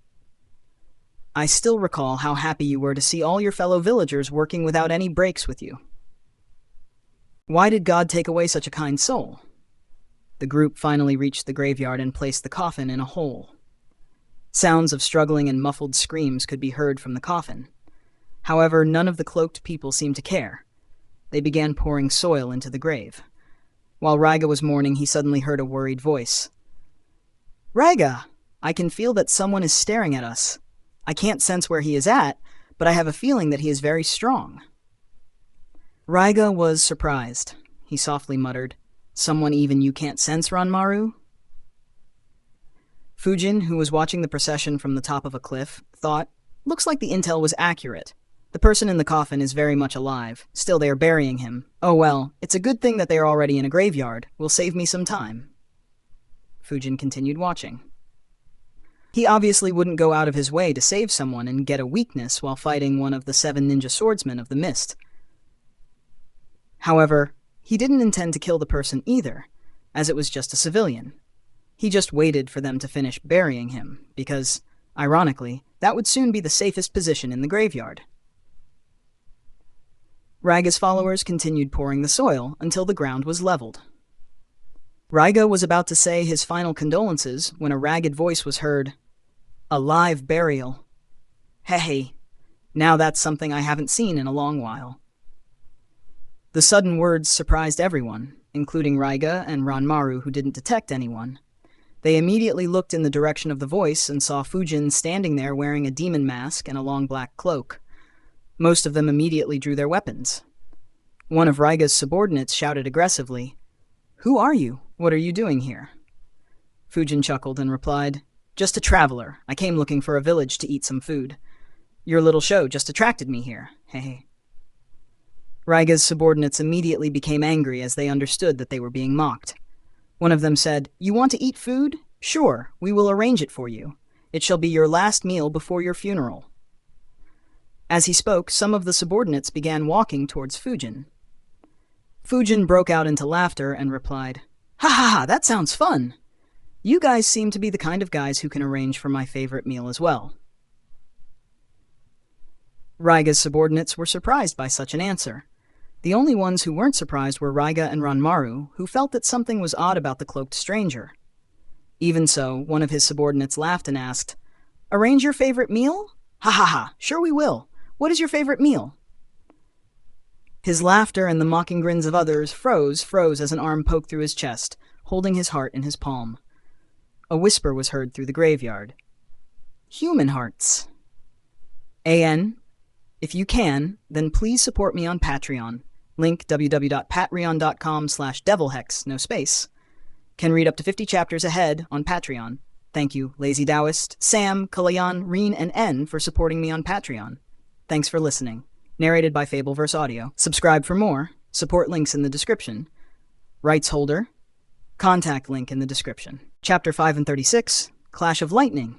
I still recall how happy you were to see all your fellow villagers working without any breaks with you. Why did God take away such a kind soul? The group finally reached the graveyard and placed the coffin in a hole. Sounds of struggling and muffled screams could be heard from the coffin. However, none of the cloaked people seemed to care. They began pouring soil into the grave. While Raiga was mourning, he suddenly heard a worried voice. Raiga, I can feel that someone is staring at us. I can't sense where he is at, but I have a feeling that he is very strong. Raiga was surprised. He softly muttered, Someone even you can't sense, Ranmaru? Fujin, who was watching the procession from the top of a cliff, thought, Looks like the intel was accurate. The person in the coffin is very much alive. Still, they are burying him. Oh well, it's a good thing that they are already in a graveyard. Will save me some time. Fujin continued watching. He obviously wouldn't go out of his way to save someone and get a weakness while fighting one of the 7 ninja swordsmen of the mist. However, he didn't intend to kill the person either, as it was just a civilian. He just waited for them to finish burying him, because, ironically, that would soon be the safest position in the graveyard. Raiga's followers continued pouring the soil until the ground was leveled. Raiga was about to say his final condolences when a ragged voice was heard. A live burial. Hey, now that's something I haven't seen in a long while. The sudden words surprised everyone, including Raiga and Ranmaru, who didn't detect anyone. They immediately looked in the direction of the voice and saw Fujin standing there wearing a demon mask and a long black cloak. Most of them immediately drew their weapons. One of Raiga's subordinates shouted aggressively, Who are you? What are you doing here? Fujin chuckled and replied, Just a traveler. I came looking for a village to eat some food. Your little show just attracted me here. Hehe. Raiga's subordinates immediately became angry as they understood that they were being mocked. One of them said, You want to eat food? Sure, we will arrange it for you. It shall be your last meal before your funeral. As he spoke, some of the subordinates began walking towards Fujin. Fujin broke out into laughter and replied, Ha ha ha, that sounds fun. You guys seem to be the kind of guys who can arrange for my favorite meal as well. Raiga's subordinates were surprised by such an answer. The only ones who weren't surprised were Raiga and Ranmaru, who felt that something was odd about the cloaked stranger. Even so, one of his subordinates laughed and asked, Arrange your favorite meal? Ha ha ha, sure we will. What is your favorite meal? His laughter and the mocking grins of others froze as an arm poked through his chest, holding his heart in his palm. A whisper was heard through the graveyard. Human hearts. AN, if you can, then please support me on Patreon. Link www.patreon.com/devilhex, no space. Can read up to 50 chapters ahead on Patreon. Thank you, Lazy Taoist, Sam, Kalayan, Reen, and N for supporting me on Patreon. Thanks for listening. Narrated by Fabelverse Audio. Subscribe for more. Support links in the description. Rights holder. Contact link in the description. Chapter 5 and 36, Clash of Lightning.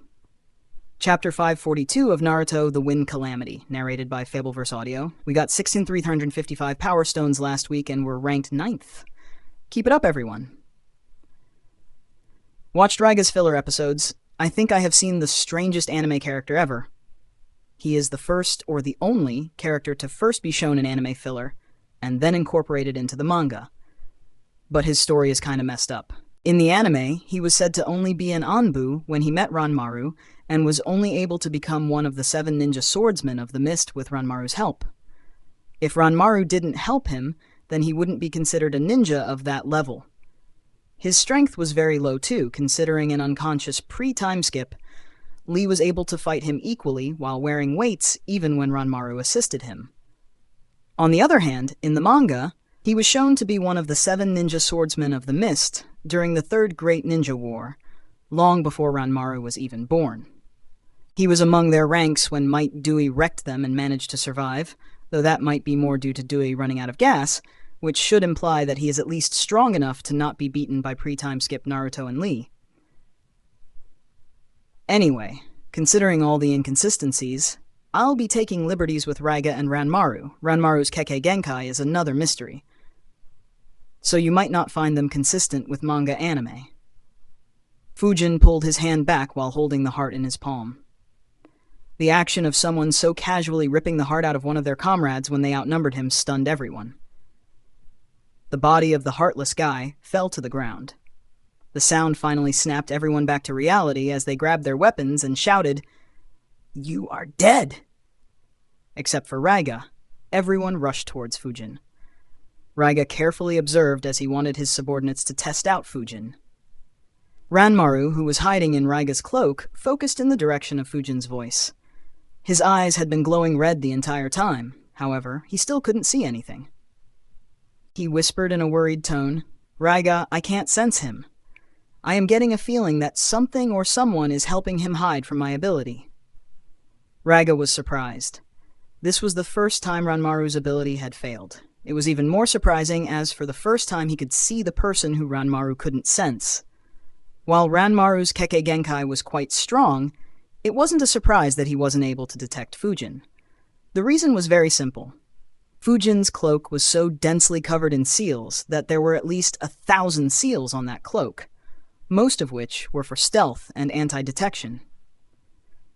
Chapter 542 of Naruto, The Wind Calamity, narrated by Fabelverse Audio. We got 6,355 Power Stones last week and were ranked 9th. Keep it up, everyone. Watched Raiga's filler episodes. I think I have seen the strangest anime character ever. He is the first or the only character to first be shown in anime filler, and then incorporated into the manga. But his story is kinda messed up. In the anime, he was said to only be an Anbu when he met Ranmaru, and was only able to become one of the 7 ninja swordsmen of the mist with Ranmaru's help. If Ranmaru didn't help him, then he wouldn't be considered a ninja of that level. His strength was very low too, considering an unconscious pre-time skip. Lee was able to fight him equally while wearing weights even when Ranmaru assisted him. On the other hand, in the manga, he was shown to be one of the 7 ninja swordsmen of the mist during the Third Great Ninja War, long before Ranmaru was even born. He was among their ranks when Might Dewey wrecked them and managed to survive, though that might be more due to Dewey running out of gas, which should imply that he is at least strong enough to not be beaten by pre-time skip Naruto and Lee. Anyway, considering all the inconsistencies, I'll be taking liberties with Raiga and Ranmaru. Ranmaru's Kekkei Genkai is another mystery, so you might not find them consistent with manga anime. Fujin pulled his hand back while holding the heart in his palm. The action of someone so casually ripping the heart out of one of their comrades when they outnumbered him stunned everyone. The body of the heartless guy fell to the ground. The sound finally snapped everyone back to reality as they grabbed their weapons and shouted, "You are dead!" Except for Raiga, everyone rushed towards Fujin. Raiga carefully observed as he wanted his subordinates to test out Fujin. Ranmaru, who was hiding in Raiga's cloak, focused in the direction of Fujin's voice. His eyes had been glowing red the entire time. However, he still couldn't see anything. He whispered in a worried tone, "Raiga, I can't sense him. I am getting a feeling that something or someone is helping him hide from my ability." Raiga was surprised. This was the first time Ranmaru's ability had failed. It was even more surprising as for the first time he could see the person who Ranmaru couldn't sense. While Ranmaru's Kekkei Genkai was quite strong, it wasn't a surprise that he wasn't able to detect Fujin. The reason was very simple. Fujin's cloak was so densely covered in seals that there were at least 1,000 seals on that cloak, most of which were for stealth and anti-detection.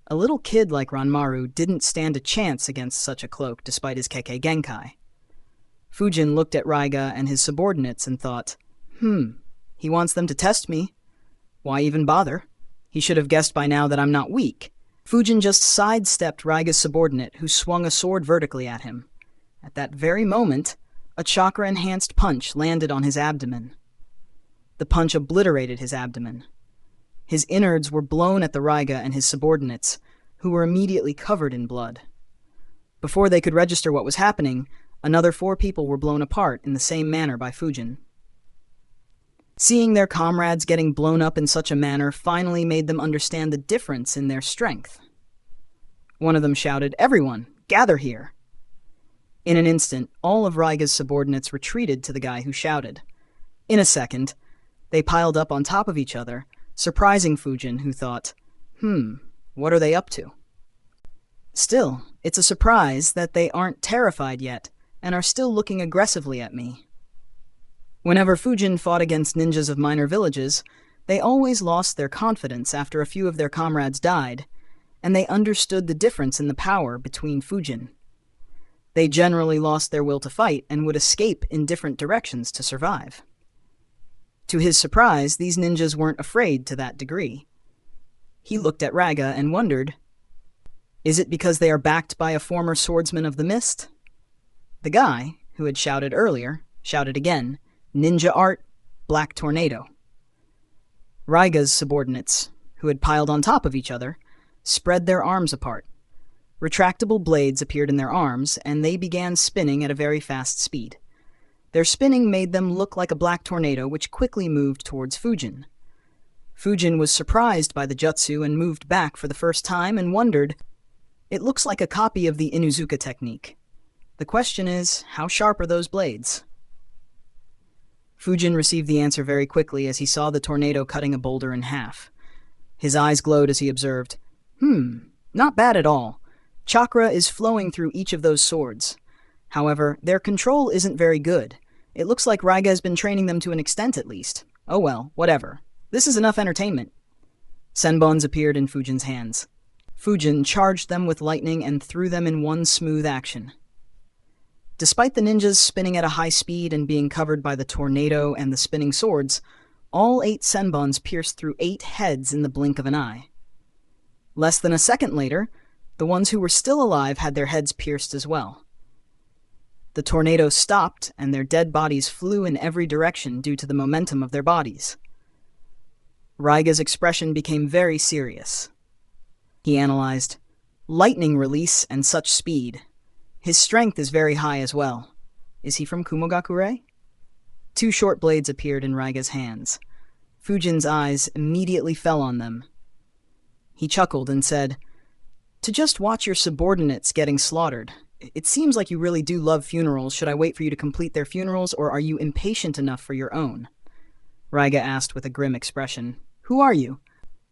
A little kid like Ranmaru didn't stand a chance against such a cloak despite his Kekkei Genkai. Fujin looked at Raiga and his subordinates and thought, he wants them to test me. Why even bother? He should have guessed by now that I'm not weak. Fujin just sidestepped Raiga's subordinate, who swung a sword vertically at him. At that very moment, a chakra-enhanced punch landed on his abdomen. The punch obliterated his abdomen. His innards were blown at the Raiga and his subordinates, who were immediately covered in blood. Before they could register what was happening, another 4 people were blown apart in the same manner by Fujin. Seeing their comrades getting blown up in such a manner finally made them understand the difference in their strength. One of them shouted, "Everyone, gather here!" In an instant, all of Raiga's subordinates retreated to the guy who shouted. In a second, they piled up on top of each other, surprising Fujin, who thought, what are they up to? Still, it's a surprise that they aren't terrified yet, and are still looking aggressively at me. Whenever Fujin fought against ninjas of minor villages, they always lost their confidence after a few of their comrades died, and they understood the difference in the power between Fujin. They generally lost their will to fight and would escape in different directions to survive. To his surprise, these ninjas weren't afraid to that degree. He looked at Raiga and wondered, is it because they are backed by a former swordsman of the mist? The guy, who had shouted earlier, shouted again, "Ninja art, black tornado." Raiga's subordinates, who had piled on top of each other, spread their arms apart. Retractable blades appeared in their arms, and they began spinning at a very fast speed. Their spinning made them look like a black tornado, which quickly moved towards Fujin. Fujin was surprised by the jutsu and moved back for the first time and wondered, it looks like a copy of the Inuzuka technique. The question is, how sharp are those blades? Fujin received the answer very quickly as he saw the tornado cutting a boulder in half. His eyes glowed as he observed, not bad at all. Chakra is flowing through each of those swords. However, their control isn't very good. It looks like Raiga has been training them to an extent at least. Oh well, whatever. This is enough entertainment. Senbons appeared in Fujin's hands. Fujin charged them with lightning and threw them in one smooth action. Despite the ninjas spinning at a high speed and being covered by the tornado and the spinning swords, all 8 senbons pierced through 8 heads in the blink of an eye. Less than a second later, the ones who were still alive had their heads pierced as well. The tornado stopped, and their dead bodies flew in every direction due to the momentum of their bodies. Raiga's expression became very serious. He analyzed, "Lightning release and such speed. His strength is very high as well. Is he from Kumogakure?" 2 short blades appeared in Raiga's hands. Fujin's eyes immediately fell on them. He chuckled and said, "To just watch your subordinates getting slaughtered. It seems like you really do love funerals. Should I wait for you to complete their funerals, or are you impatient enough for your own?" Raiga asked with a grim expression. "Who are you?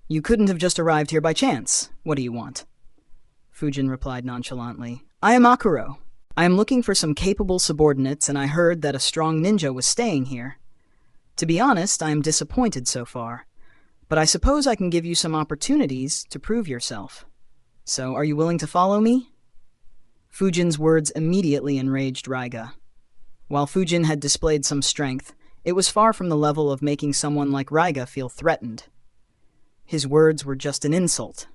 You couldn't have just arrived here by chance. What do you want?" Fujin replied nonchalantly, "I am Akuro. I am looking for some capable subordinates, and I heard that a strong ninja was staying here. To be honest, I am disappointed so far, but I suppose I can give you some opportunities to prove yourself. So, are you willing to follow me?" Fujin's words immediately enraged Raiga. While Fujin had displayed some strength, it was far from the level of making someone like Raiga feel threatened. His words were just an insult.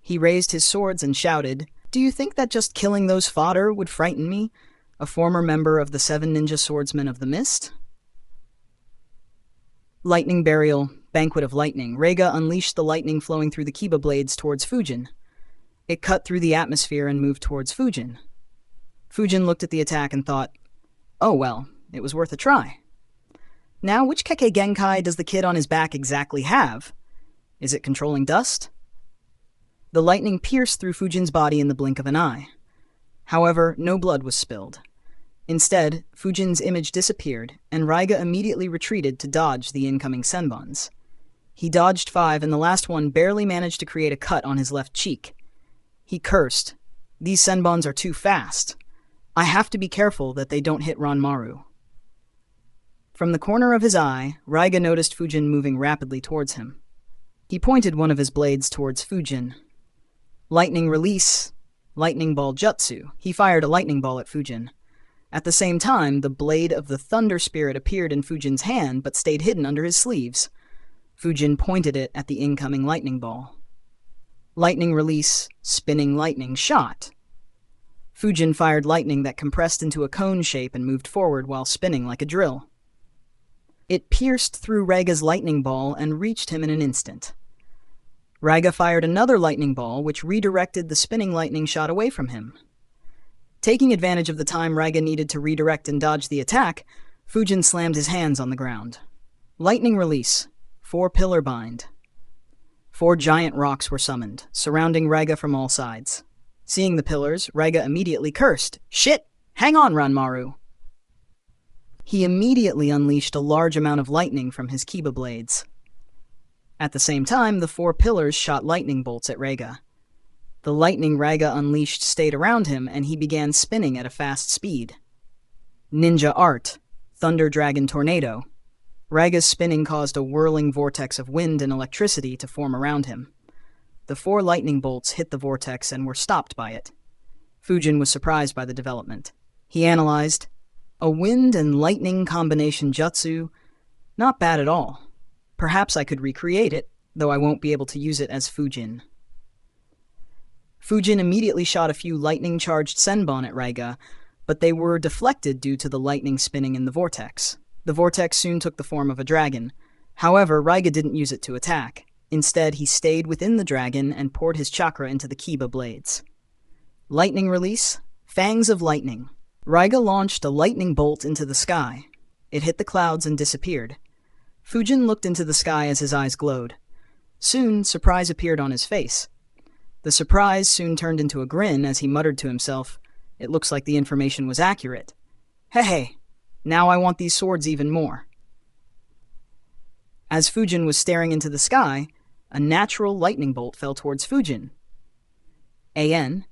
He raised his swords and shouted, "Do you think that just killing those fodder would frighten me, a former member of the 7 Ninja Swordsmen of the Mist?" Lightning Burial, Banquet of Lightning. Raiga unleashed the lightning flowing through the Kiba blades towards Fujin. It cut through the atmosphere and moved towards Fujin. Fujin looked at the attack and thought, "Oh well, it was worth a try." Now, which Kekkei Genkai does the kid on his back exactly have? Is it controlling dust? The lightning pierced through Fujin's body in the blink of an eye. However, no blood was spilled. Instead, Fujin's image disappeared, and Raiga immediately retreated to dodge the incoming senbons. He dodged 5, and the last one barely managed to create a cut on his left cheek. He cursed, "These senbons are too fast. I have to be careful that they don't hit Ranmaru." From the corner of his eye, Raiga noticed Fujin moving rapidly towards him. He pointed one of his blades towards Fujin. "Lightning release, lightning ball jutsu." He fired a lightning ball at Fujin. At the same time, the blade of the thunder spirit appeared in Fujin's hand but stayed hidden under his sleeves. Fujin pointed it at the incoming lightning ball. Lightning release, spinning lightning shot. Fujin fired lightning that compressed into a cone shape and moved forward while spinning like a drill. It pierced through Raiga's lightning ball and reached him in an instant. Raiga fired another lightning ball, which redirected the spinning lightning shot away from him. Taking advantage of the time Raiga needed to redirect and dodge the attack, Fujin slammed his hands on the ground. Lightning release, 4 pillar bind. 4 giant rocks were summoned, surrounding Raiga from all sides. Seeing the pillars, Raiga immediately cursed, "Shit! Hang on, Ranmaru!" He immediately unleashed a large amount of lightning from his Kiba blades. At the same time, the 4 pillars shot lightning bolts at Raiga. The lightning Raiga unleashed stayed around him, and he began spinning at a fast speed. Ninja Art, Thunder Dragon Tornado. Raiga's spinning caused a whirling vortex of wind and electricity to form around him. The 4 lightning bolts hit the vortex and were stopped by it. Fujin was surprised by the development. He analyzed, "A wind and lightning combination jutsu? Not bad at all. Perhaps I could recreate it, though I won't be able to use it as Fujin." Fujin immediately shot a few lightning-charged senbon at Raiga, but they were deflected due to the lightning spinning in the vortex. The vortex soon took the form of a dragon. However, Raiga didn't use it to attack. Instead, he stayed within the dragon and poured his chakra into the Kiba blades. Lightning release, Fangs of Lightning. Raiga launched a lightning bolt into the sky. It hit the clouds and disappeared. Fujin looked into the sky as his eyes glowed. Soon, surprise appeared on his face. The surprise soon turned into a grin as he muttered to himself, "It looks like the information was accurate. Hey, now I want these swords even more." As Fujin was staring into the sky, a natural lightning bolt fell towards Fujin. AN,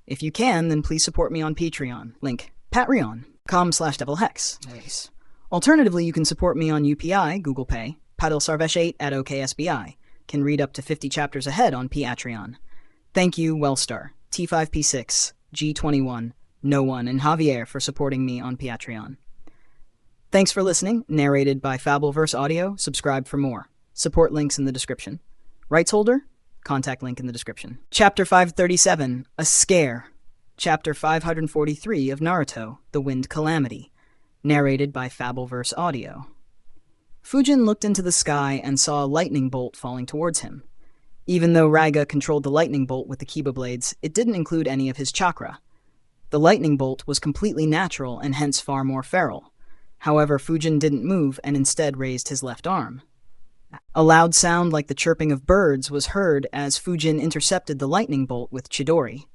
if you can, then please support me on Patreon. Link, patreon.com/devilhex. Nice. Alternatively, you can support me on UPI, Google Pay, Padilsarvesh8 at OKSBI. Can read up to 50 chapters ahead on Patreon. Thank you, Wellstar, T5P6, G21, No One, and Javier for supporting me on Patreon. Thanks for listening. Narrated by Fabelverse Audio. Subscribe for more. Support links in the description. Rights holder? Contact link in the description. Chapter 537, A Scare. Chapter 543 of Naruto, The Wind Calamity. Narrated by Fabelverse Audio. Fujin looked into the sky and saw a lightning bolt falling towards him. Even though Raiga controlled the lightning bolt with the Kiba blades, it didn't include any of his chakra. The lightning bolt was completely natural and hence far more feral. However, Fujin didn't move and instead raised his left arm. A loud sound like the chirping of birds was heard as Fujin intercepted the lightning bolt with Chidori.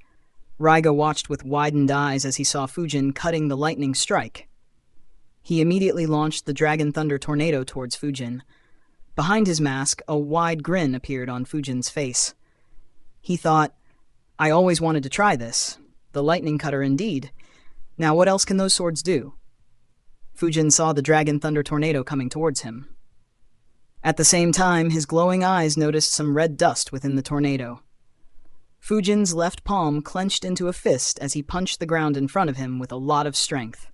Raiga watched with widened eyes as he saw Fujin cutting the lightning strike. He immediately launched the Dragon Thunder Tornado towards Fujin. Behind his mask, a wide grin appeared on Fujin's face. He thought, I always wanted to try this. The lightning cutter indeed. Now what else can those swords do? Fujin saw the Dragon Thunder Tornado coming towards him. At the same time, his glowing eyes noticed some red dust within the tornado. Fujin's left palm clenched into a fist as he punched the ground in front of him with a lot of strength.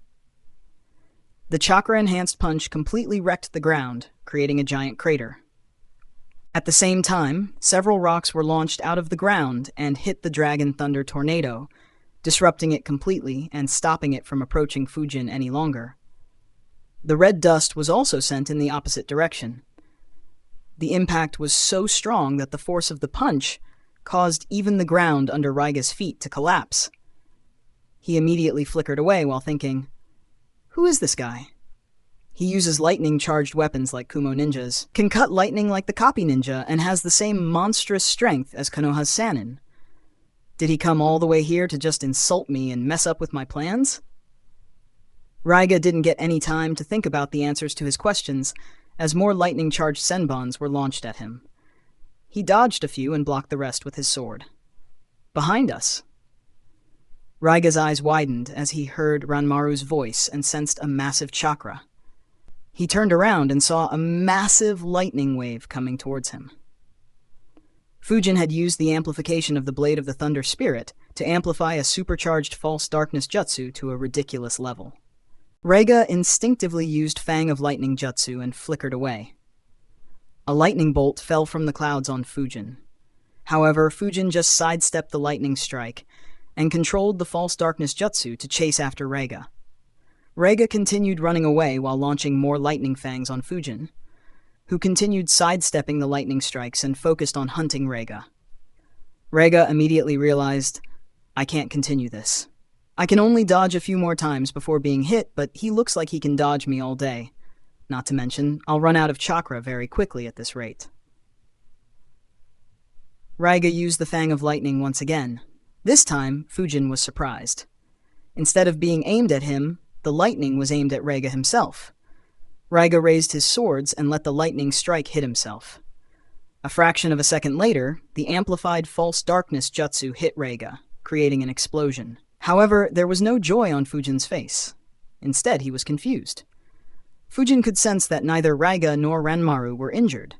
The chakra-enhanced punch completely wrecked the ground, creating a giant crater. At the same time, several rocks were launched out of the ground and hit the Dragon Thunder Tornado, disrupting it completely and stopping it from approaching Fujin any longer. The red dust was also sent in the opposite direction. The impact was so strong that the force of the punch caused even the ground under Raiga's feet to collapse. He immediately flickered away while thinking, who is this guy? He uses lightning-charged weapons like Kumo ninjas, can cut lightning like the copy ninja, and has the same monstrous strength as Konoha's Sannin. Did he come all the way here to just insult me and mess up with my plans? Raiga didn't get any time to think about the answers to his questions, as more lightning-charged senbons were launched at him. He dodged a few and blocked the rest with his sword. Behind us. Raiga's eyes widened as he heard Ranmaru's voice and sensed a massive chakra. He turned around and saw a massive lightning wave coming towards him. Fujin had used the amplification of the Blade of the Thunder Spirit to amplify a supercharged false darkness jutsu to a ridiculous level. Raiga instinctively used Fang of Lightning jutsu and flickered away. A lightning bolt fell from the clouds on Fujin. However, Fujin just sidestepped the lightning strike and controlled the false darkness jutsu to chase after Raiga. Raiga continued running away while launching more lightning fangs on Fujin, who continued sidestepping the lightning strikes and focused on hunting Raiga. Raiga immediately realized, I can't continue this. I can only dodge a few more times before being hit, but he looks like he can dodge me all day. Not to mention, I'll run out of chakra very quickly at this rate. Raiga used the Fang of Lightning once again. This time, Fujin was surprised. Instead of being aimed at him, the lightning was aimed at Raiga himself. Raiga raised his swords and let the lightning strike hit himself. A fraction of a second later, the amplified false darkness jutsu hit Raiga, creating an explosion. However, there was no joy on Fujin's face. Instead, he was confused. Fujin could sense that neither Raiga nor Ranmaru were injured.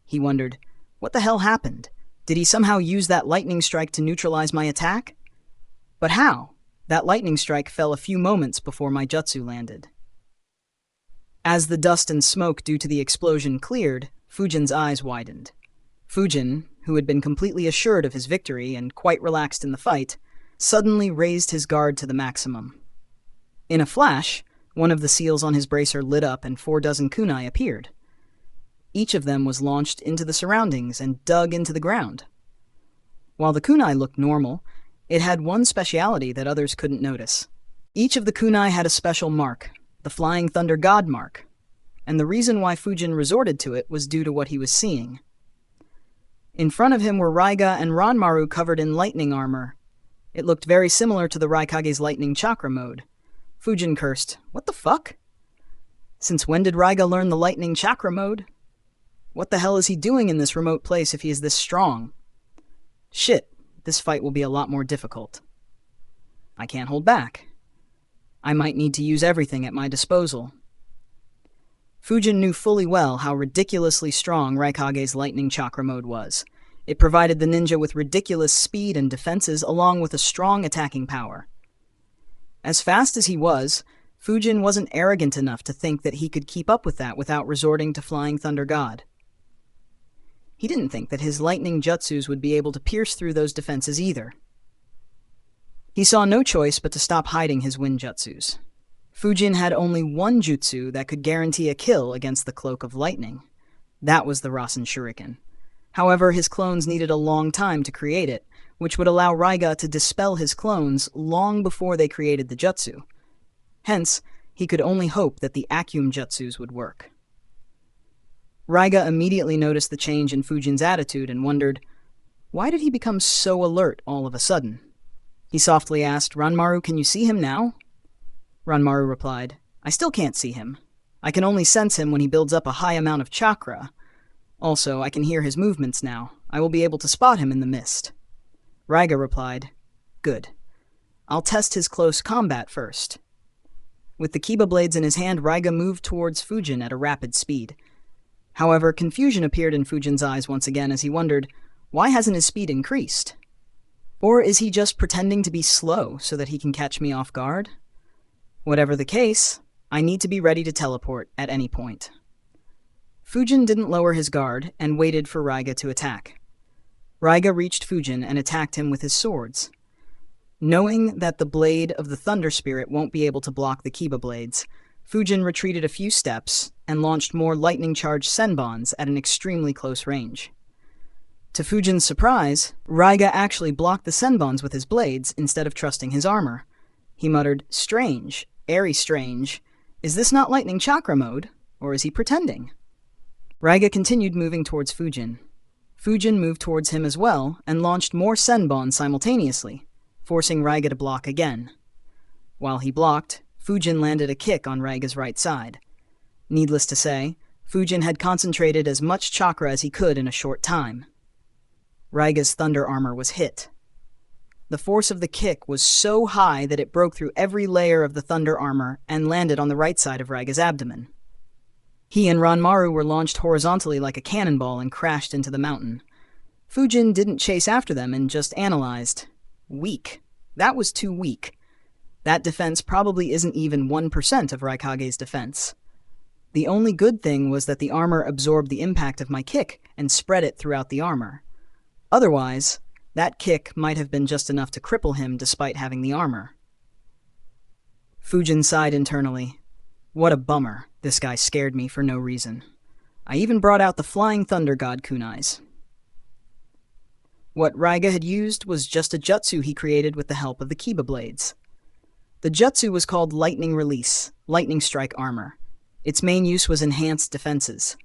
He wondered, what the hell happened? Did he somehow use that lightning strike to neutralize my attack? But how? That lightning strike fell a few moments before my jutsu landed. As the dust and smoke due to the explosion cleared, Fujin's eyes widened. Fujin, who had been completely assured of his victory and quite relaxed in the fight, suddenly raised his guard to the maximum. In a flash, one of the seals on his bracer lit up and 4 dozen kunai appeared. Each of them was launched into the surroundings and dug into the ground. While the kunai looked normal, it had one speciality that others couldn't notice. Each of the kunai had a special mark, the Flying Thunder God mark, and the reason why Fujin resorted to it was due to what he was seeing. In front of him were Raiga and Ranmaru covered in lightning armor. It looked very similar to the Raikage's lightning chakra mode. Fujin cursed, what the fuck? Since when did Raiga learn the lightning chakra mode? What the hell is he doing in this remote place if he is this strong? Shit, this fight will be a lot more difficult. I can't hold back. I might need to use everything at my disposal. Fujin knew fully well how ridiculously strong Raikage's lightning chakra mode was. It provided the ninja with ridiculous speed and defenses along with a strong attacking power. As fast as he was, Fujin wasn't arrogant enough to think that he could keep up with that without resorting to Flying Thunder God. He didn't think that his lightning jutsus would be able to pierce through those defenses either. He saw no choice but to stop hiding his wind jutsus. Fujin had only one jutsu that could guarantee a kill against the Cloak of Lightning. That was the Rasen Shuriken. However, his clones needed a long time to create it, which would allow Raiga to dispel his clones long before they created the jutsu. Hence, he could only hope that the Akyum jutsus would work. Raiga immediately noticed the change in Fujin's attitude and wondered, why did he become so alert all of a sudden? He softly asked, "Ranmaru, can you see him now?" Ranmaru replied, "I still can't see him. I can only sense him when he builds up a high amount of chakra. Also, I can hear his movements now. I will be able to spot him in the mist." Raiga replied, "Good. I'll test his close combat first." With the Kiba blades in his hand, Raiga moved towards Fujin at a rapid speed. However, confusion appeared in Fujin's eyes once again as he wondered, why hasn't his speed increased? Or is he just pretending to be slow so that he can catch me off guard? Whatever the case, I need to be ready to teleport at any point. Fujin didn't lower his guard and waited for Raiga to attack. Raiga reached Fujin and attacked him with his swords. Knowing that the blade of the Thunder Spirit won't be able to block the Kiba blades, Fujin retreated a few steps and launched more lightning-charged senbons at an extremely close range. To Fujin's surprise, Raiga actually blocked the senbons with his blades instead of trusting his armor. He muttered, "Strange, airy strange. Is this not lightning chakra mode, or is he pretending?" Raiga continued moving towards Fujin. Fujin moved towards him as well and launched more senbons simultaneously, forcing Raiga to block again. While he blocked, Fujin landed a kick on Raiga's right side. Needless to say, Fujin had concentrated as much chakra as he could in a short time. Raiga's thunder armor was hit. The force of the kick was so high that it broke through every layer of the thunder armor and landed on the right side of Raiga's abdomen. He and Ranmaru were launched horizontally like a cannonball and crashed into the mountain. Fujin didn't chase after them and just analyzed. Weak. That was too weak. That defense probably isn't even 1% of Raikage's defense. The only good thing was that the armor absorbed the impact of my kick and spread it throughout the armor. Otherwise, that kick might have been just enough to cripple him despite having the armor. Fujin sighed internally. What a bummer. This guy scared me for no reason. I even brought out the Flying Thunder God kunais. What Raiga had used was just a jutsu he created with the help of the Kiba blades. The jutsu was called Lightning Release, Lightning Strike Armor. Its main use was enhanced defenses.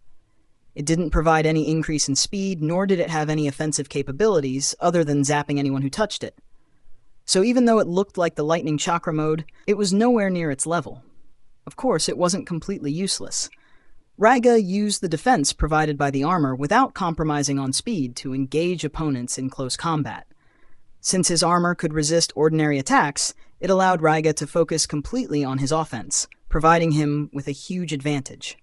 It didn't provide any increase in speed, nor did it have any offensive capabilities other than zapping anyone who touched it. So even though it looked like the Lightning Chakra mode, it was nowhere near its level. Of course, it wasn't completely useless. Raiga used the defense provided by the armor without compromising on speed to engage opponents in close combat. Since his armor could resist ordinary attacks, it allowed Raiga to focus completely on his offense, providing him with a huge advantage.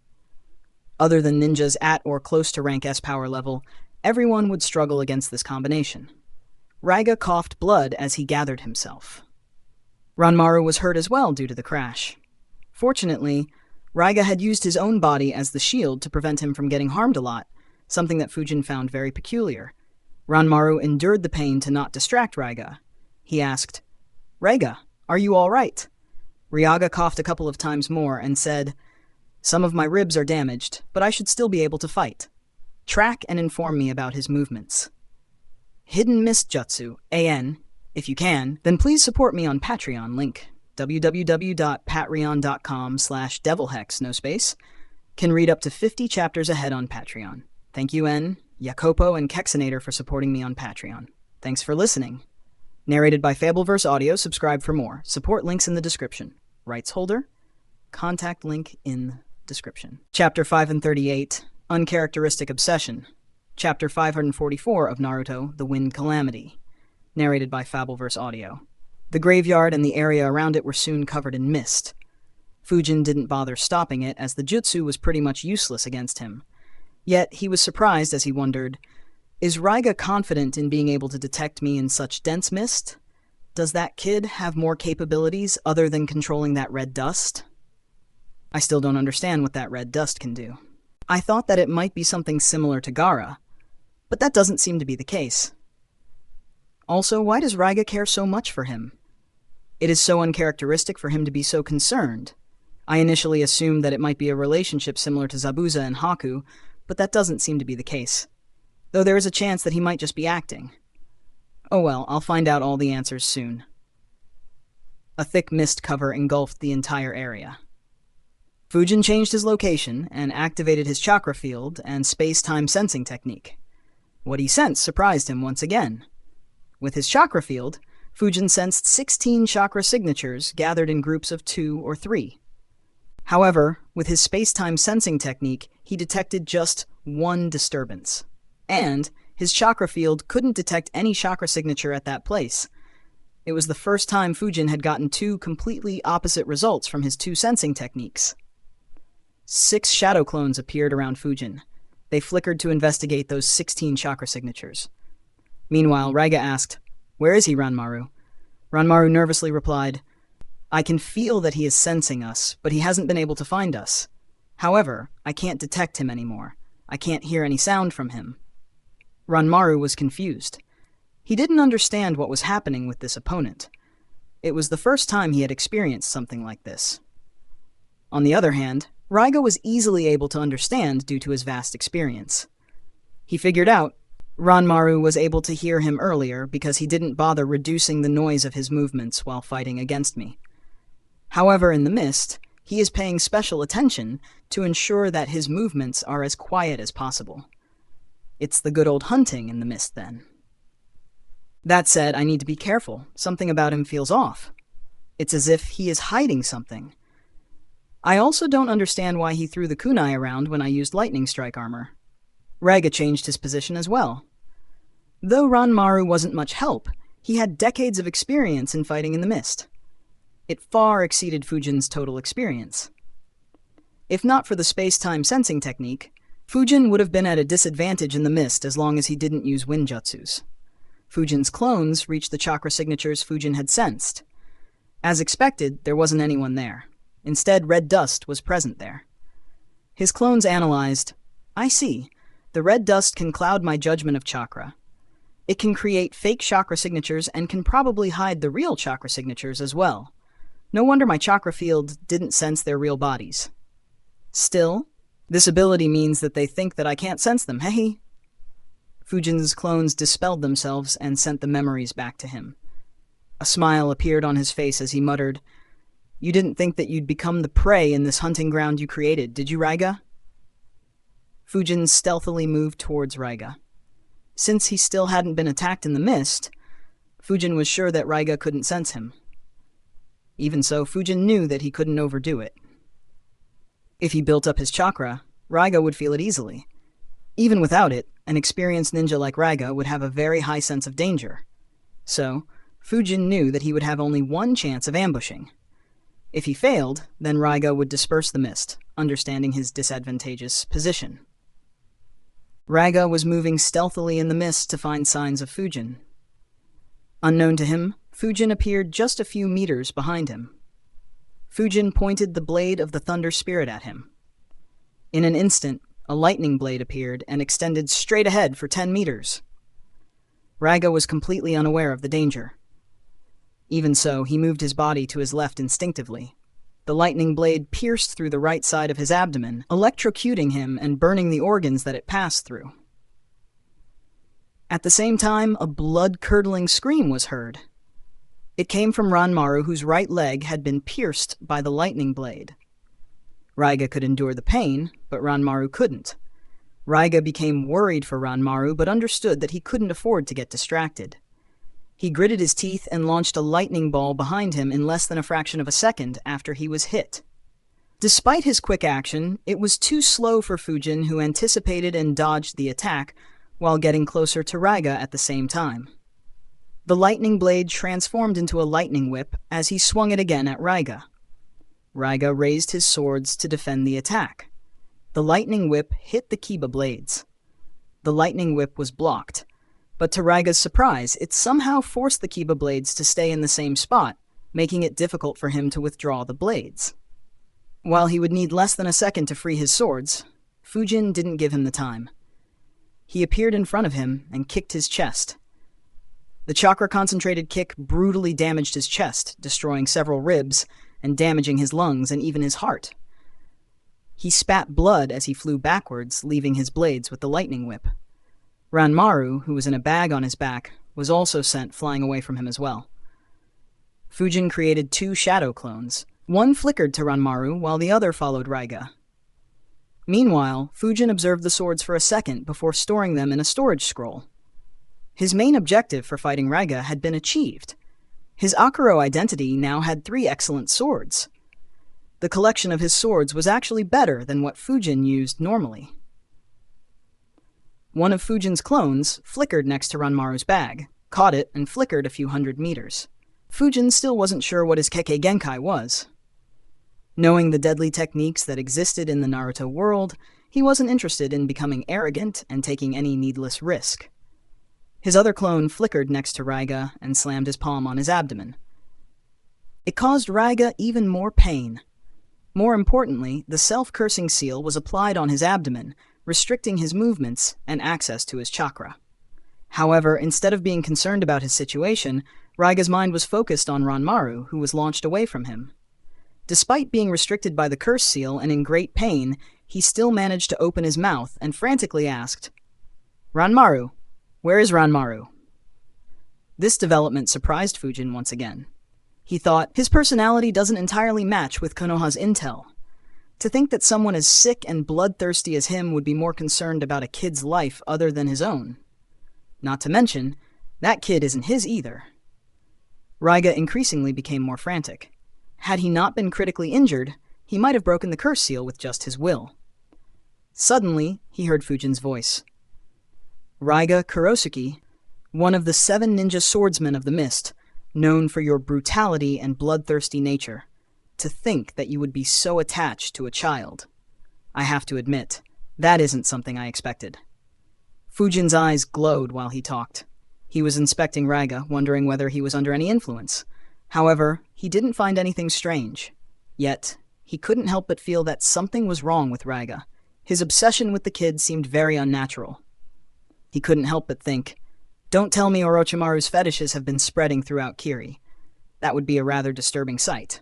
Other than ninjas at or close to rank S power level, everyone would struggle against this combination. Raiga coughed blood as he gathered himself. Ranmaru was hurt as well due to the crash. Fortunately, Raiga had used his own body as the shield to prevent him from getting harmed a lot, something that Fujin found very peculiar. Ranmaru endured the pain to not distract Raiga. He asked, "Raiga, are you all right?" Ryaga coughed a couple of times more and said, "Some of my ribs are damaged, but I should still be able to fight. Track and inform me about his movements. Hidden Mist Jutsu, AN. If you can, then please support me on Patreon, link www.patreon.com/devilhex, no space. Can read up to 50 chapters ahead on Patreon. Thank you, N, Jacopo, and Kexinator for supporting me on Patreon. Thanks for listening. Narrated by Fabelverse Audio. Subscribe for more. Support links in the description. Rights holder. Contact link in description. Chapter 5 and 38, Uncharacteristic Obsession. Chapter 544 of Naruto, The Wind Calamity. Narrated by Fabelverse Audio. The graveyard and the area around it were soon covered in mist. Fujin didn't bother stopping it, as the jutsu was pretty much useless against him. Yet he was surprised as he wondered, is Raiga confident in being able to detect me in such dense mist? Does that kid have more capabilities other than controlling that red dust? I still don't understand what that red dust can do. I thought that it might be something similar to Gaara, but that doesn't seem to be the case. Also, why does Raiga care so much for him? It is so uncharacteristic for him to be so concerned. I initially assumed that it might be a relationship similar to Zabuza and Haku, but that doesn't seem to be the case. Though there is a chance that he might just be acting. Oh well, I'll find out all the answers soon. A thick mist cover engulfed the entire area. Fujin changed his location and activated his chakra field and space-time sensing technique. What he sensed surprised him once again. With his chakra field, Fujin sensed 16 chakra signatures gathered in groups of 2 or 3. However, with his space-time sensing technique, he detected just one disturbance. And his chakra field couldn't detect any chakra signature at that place. It was the first time Fujin had gotten 2 completely opposite results from his 2 sensing techniques. 6 shadow clones appeared around Fujin. They flickered to investigate those 16 chakra signatures. Meanwhile, Raiga asked, "Where is he, Ranmaru?" Ranmaru nervously replied, "I can feel that he is sensing us, but he hasn't been able to find us. However, I can't detect him anymore. I can't hear any sound from him." Ranmaru was confused. He didn't understand what was happening with this opponent. It was the first time he had experienced something like this. On the other hand, Raiga was easily able to understand due to his vast experience. He figured out Ranmaru was able to hear him earlier because he didn't bother reducing the noise of his movements while fighting against me. However, in the mist, he is paying special attention to ensure that his movements are as quiet as possible. It's the good old hunting in the mist, then. That said, I need to be careful. Something about him feels off. It's as if he is hiding something. I also don't understand why he threw the kunai around when I used lightning strike armor. Raiga changed his position as well. Though Ranmaru wasn't much help, he had decades of experience in fighting in the mist. It far exceeded Fujin's total experience. If not for the space-time sensing technique, Fujin would have been at a disadvantage in the mist as long as he didn't use Winjutsus. Fujin's clones reached the chakra signatures Fujin had sensed. As expected, there wasn't anyone there. Instead, red dust was present there. His clones analyzed, "I see. The red dust can cloud my judgment of chakra. It can create fake chakra signatures and can probably hide the real chakra signatures as well. No wonder my chakra field didn't sense their real bodies. Still, this ability means that they think that I can't sense them, hey?" Fujin's clones dispelled themselves and sent the memories back to him. A smile appeared on his face as he muttered, "You didn't think that you'd become the prey in this hunting ground you created, did you, Raiga?" Fujin stealthily moved towards Raiga. Since he still hadn't been attacked in the mist, Fujin was sure that Raiga couldn't sense him. Even so, Fujin knew that he couldn't overdo it. If he built up his chakra, Raiga would feel it easily. Even without it, an experienced ninja like Raiga would have a very high sense of danger. So, Fujin knew that he would have only one chance of ambushing. If he failed, then Raiga would disperse the mist, understanding his disadvantageous position. Raiga was moving stealthily in the mist to find signs of Fujin. Unknown to him, Fujin appeared just a few meters behind him. Fujin pointed the blade of the Thunder Spirit at him. In an instant, a lightning blade appeared and extended straight ahead for 10 meters. Raiga was completely unaware of the danger. Even so, he moved his body to his left instinctively. The lightning blade pierced through the right side of his abdomen, electrocuting him and burning the organs that it passed through. At the same time, a blood-curdling scream was heard. It came from Ranmaru, whose right leg had been pierced by the lightning blade. Raiga could endure the pain, but Ranmaru couldn't. Raiga became worried for Ranmaru, but understood that he couldn't afford to get distracted. He gritted his teeth and launched a lightning ball behind him in less than a fraction of a second after he was hit. Despite his quick action, it was too slow for Fujin, who anticipated and dodged the attack while getting closer to Raiga at the same time. The lightning blade transformed into a lightning whip as he swung it again at Raiga. Raiga raised his swords to defend the attack. The lightning whip hit the Kiba blades. The lightning whip was blocked. But to Raiga's surprise, it somehow forced the Kiba blades to stay in the same spot, making it difficult for him to withdraw the blades. While he would need less than a second to free his swords, Fujin didn't give him the time. He appeared in front of him and kicked his chest. The chakra-concentrated kick brutally damaged his chest, destroying several ribs and damaging his lungs and even his heart. He spat blood as he flew backwards, leaving his blades with the lightning whip. Ranmaru, who was in a bag on his back, was also sent flying away from him as well. Fujin created 2 shadow clones. One flickered to Ranmaru, while the other followed Raiga. Meanwhile, Fujin observed the swords for a second before storing them in a storage scroll. His main objective for fighting Raiga had been achieved. His Akuro identity now had 3 excellent swords. The collection of his swords was actually better than what Fujin used normally. One of Fujin's clones flickered next to Ranmaru's bag, caught it, and flickered a few hundred meters. Fujin still wasn't sure what his Kekkei Genkai was. Knowing the deadly techniques that existed in the Naruto world, he wasn't interested in becoming arrogant and taking any needless risk. His other clone flickered next to Raiga and slammed his palm on his abdomen. It caused Raiga even more pain. More importantly, the self-cursing seal was applied on his abdomen, restricting his movements and access to his chakra. However, instead of being concerned about his situation, Raiga's mind was focused on Ranmaru, who was launched away from him. Despite being restricted by the curse seal and in great pain, he still managed to open his mouth and frantically asked, "Ranmaru, where is Ranmaru?" This development surprised Fujin once again. He thought, his personality doesn't entirely match with Konoha's intel. To think that someone as sick and bloodthirsty as him would be more concerned about a kid's life other than his own. Not to mention, that kid isn't his either. Raiga increasingly became more frantic. Had he not been critically injured, he might have broken the curse seal with just his will. Suddenly, he heard Fujin's voice. "Raiga Kurosuke, one of the 7 ninja swordsmen of the mist, known for your brutality and bloodthirsty nature. To think that you would be so attached to a child. I have to admit, that isn't something I expected." Fujin's eyes glowed while he talked. He was inspecting Raiga, wondering whether he was under any influence. However, he didn't find anything strange. Yet, he couldn't help but feel that something was wrong with Raiga. His obsession with the kid seemed very unnatural. He couldn't help but think, don't tell me Orochimaru's fetishes have been spreading throughout Kiri. That would be a rather disturbing sight.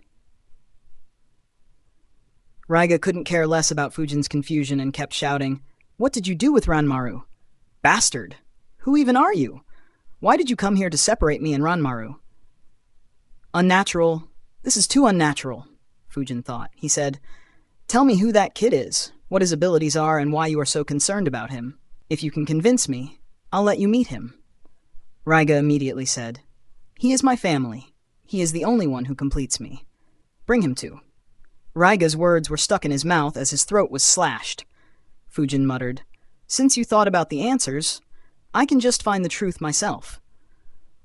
Raiga couldn't care less about Fujin's confusion and kept shouting, "What did you do with Ranmaru? Bastard! Who even are you? Why did you come here to separate me and Ranmaru?" "Unnatural. This is too unnatural," Fujin thought. He said, "Tell me who that kid is, what his abilities are, and why you are so concerned about him. If you can convince me, I'll let you meet him." Raiga immediately said, "He is my family. He is the only one who completes me. Bring him to." Raiga's words were stuck in his mouth as his throat was slashed. Fujin muttered, "Since you thought about the answers, I can just find the truth myself."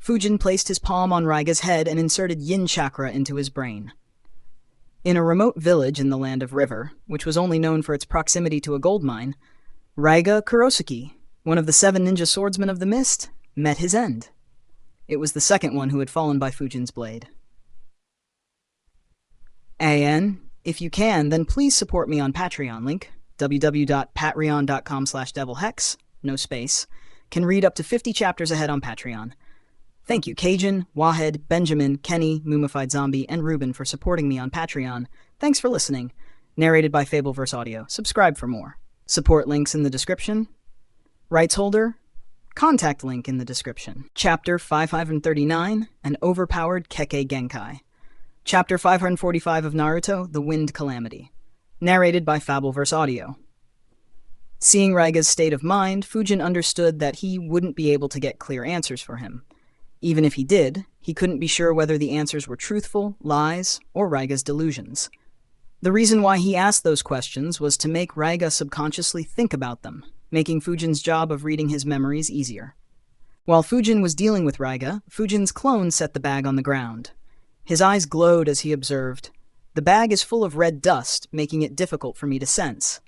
Fujin placed his palm on Raiga's head and inserted yin chakra into his brain. In a remote village in the land of River, which was only known for its proximity to a gold mine, Raiga Kurosuke, one of the 7 ninja swordsmen of the mist, met his end. It was the second one who had fallen by Fujin's blade. AN, if you can, then please support me on Patreon. Link, www.patreon.com/devilhex, no space, can read up to 50 chapters ahead on Patreon. Thank you Cajun, Wahed, Benjamin, Kenny, Mummified Zombie, and Ruben for supporting me on Patreon. Thanks for listening. Narrated by Fabelverse Audio. Subscribe for more. Support links in the description. Rights holder, contact link in the description. Chapter 539, An Overpowered Kekkei Genkai. Chapter 545 of Naruto, The Wind Calamity. Narrated by Fabelverse Audio. Seeing Raiga's state of mind, Fujin understood that he wouldn't be able to get clear answers for him. Even if he did, he couldn't be sure whether the answers were truthful, lies, or Raiga's delusions. The reason why he asked those questions was to make Raiga subconsciously think about them, making Fujin's job of reading his memories easier. While Fujin was dealing with Raiga, Fujin's clone set the bag on the ground. His eyes glowed as he observed, "The bag is full of red dust, making it difficult for me to sense.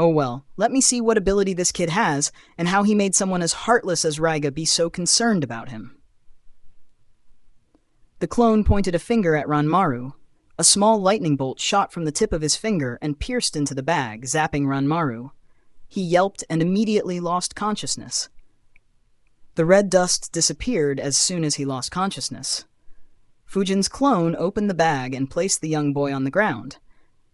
Oh well, let me see what ability this kid has, and how he made someone as heartless as Raiga be so concerned about him. The clone pointed a finger at Ranmaru. A small lightning bolt shot from the tip of his finger and pierced into the bag, zapping Ranmaru. He yelped and immediately lost consciousness. The red dust disappeared as soon as he lost consciousness. Fujin's clone opened the bag and placed the young boy on the ground.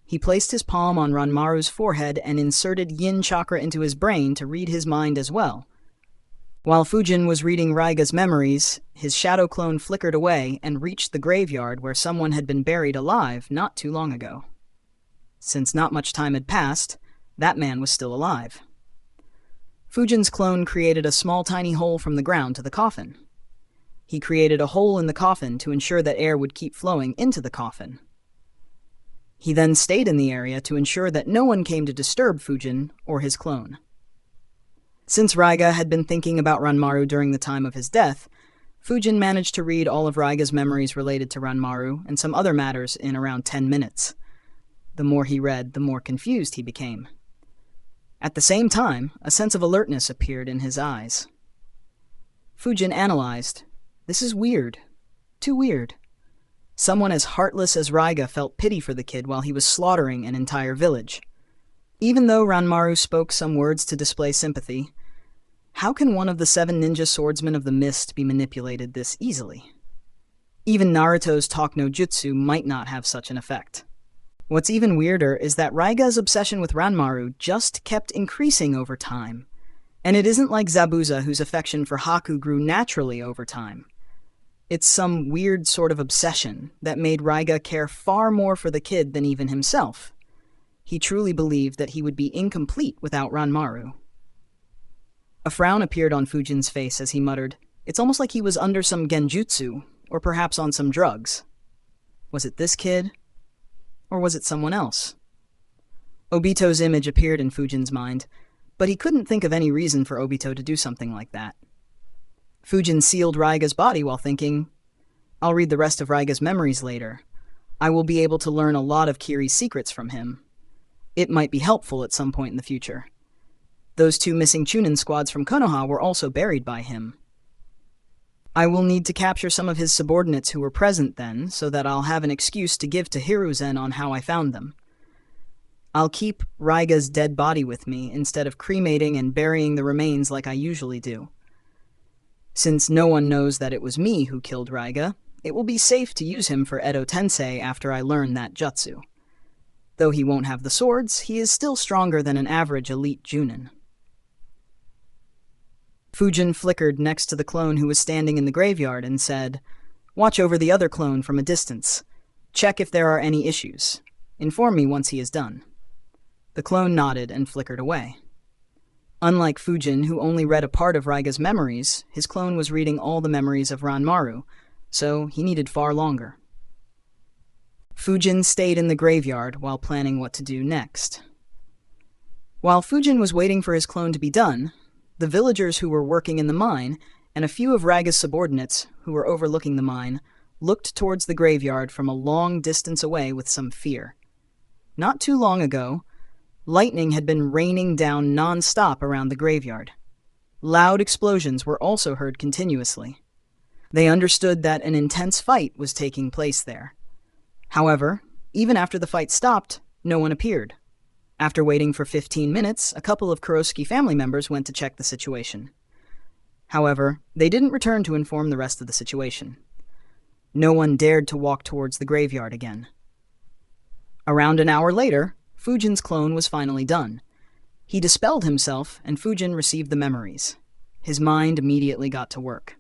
He placed his palm on Ranmaru's forehead and inserted yin chakra into his brain to read his mind as well. While Fujin was reading Raiga's memories, his shadow clone flickered away and reached the graveyard where someone had been buried alive not too long ago. Since not much time had passed, that man was still alive. Fujin's clone created a small tiny hole from the ground to the coffin. He created a hole in the coffin to ensure that air would keep flowing into the coffin. He then stayed in the area to ensure that no one came to disturb Fujin or his clone. Since Raiga had been thinking about Ranmaru during the time of his death, Fujin managed to read all of Raiga's memories related to Ranmaru and some other matters in around 10 minutes. The more he read, the more confused he became. At the same time, a sense of alertness appeared in his eyes. Fujin analyzed, "This is weird. Too weird." Someone as heartless as Raiga felt pity for the kid while he was slaughtering an entire village. Even though Ranmaru spoke some words to display sympathy, how can one of the 7 ninja swordsmen of the mist be manipulated this easily? Even Naruto's talk no jutsu might not have such an effect. What's even weirder is that Raiga's obsession with Ranmaru just kept increasing over time. And it isn't like Zabuza, whose affection for Haku grew naturally over time. It's some weird sort of obsession that made Raiga care far more for the kid than even himself. He truly believed that he would be incomplete without Ranmaru. A frown appeared on Fujin's face as he muttered, "It's almost like he was under some genjutsu, or perhaps on some drugs. Was it this kid? Or was it someone else?" Obito's image appeared in Fujin's mind, but he couldn't think of any reason for Obito to do something like that. Fujin sealed Raiga's body while thinking, "I'll read the rest of Raiga's memories later. I will be able to learn a lot of Kiri's secrets from him. It might be helpful at some point in the future. Those 2 missing Chunin squads from Konoha were also buried by him. I will need to capture some of his subordinates who were present then, so that I'll have an excuse to give to Hiruzen on how I found them. I'll keep Raiga's dead body with me instead of cremating and burying the remains like I usually do. Since no one knows that it was me who killed Raiga, it will be safe to use him for Edo Tensei after I learn that jutsu. Though he won't have the swords, he is still stronger than an average elite Junin." Fujin flickered next to the clone who was standing in the graveyard and said, "Watch over the other clone from a distance. Check if there are any issues. Inform me once he is done." The clone nodded and flickered away. Unlike Fujin, who only read a part of Raiga's memories, his clone was reading all the memories of Ranmaru, so he needed far longer. Fujin stayed in the graveyard while planning what to do next. While Fujin was waiting for his clone to be done, the villagers who were working in the mine and a few of Raiga's subordinates who were overlooking the mine looked towards the graveyard from a long distance away with some fear. Not too long ago, lightning had been raining down non-stop around the graveyard. Loud explosions were also heard continuously. They understood that an intense fight was taking place there. However, even after the fight stopped, no one appeared. After waiting for 15 minutes, a couple of Kurosuke family members went to check the situation. However, they didn't return to inform the rest of the situation. No one dared to walk towards the graveyard again. Around an hour later, Fujin's clone was finally done. He dispelled himself, and Fujin received the memories. His mind immediately got to work.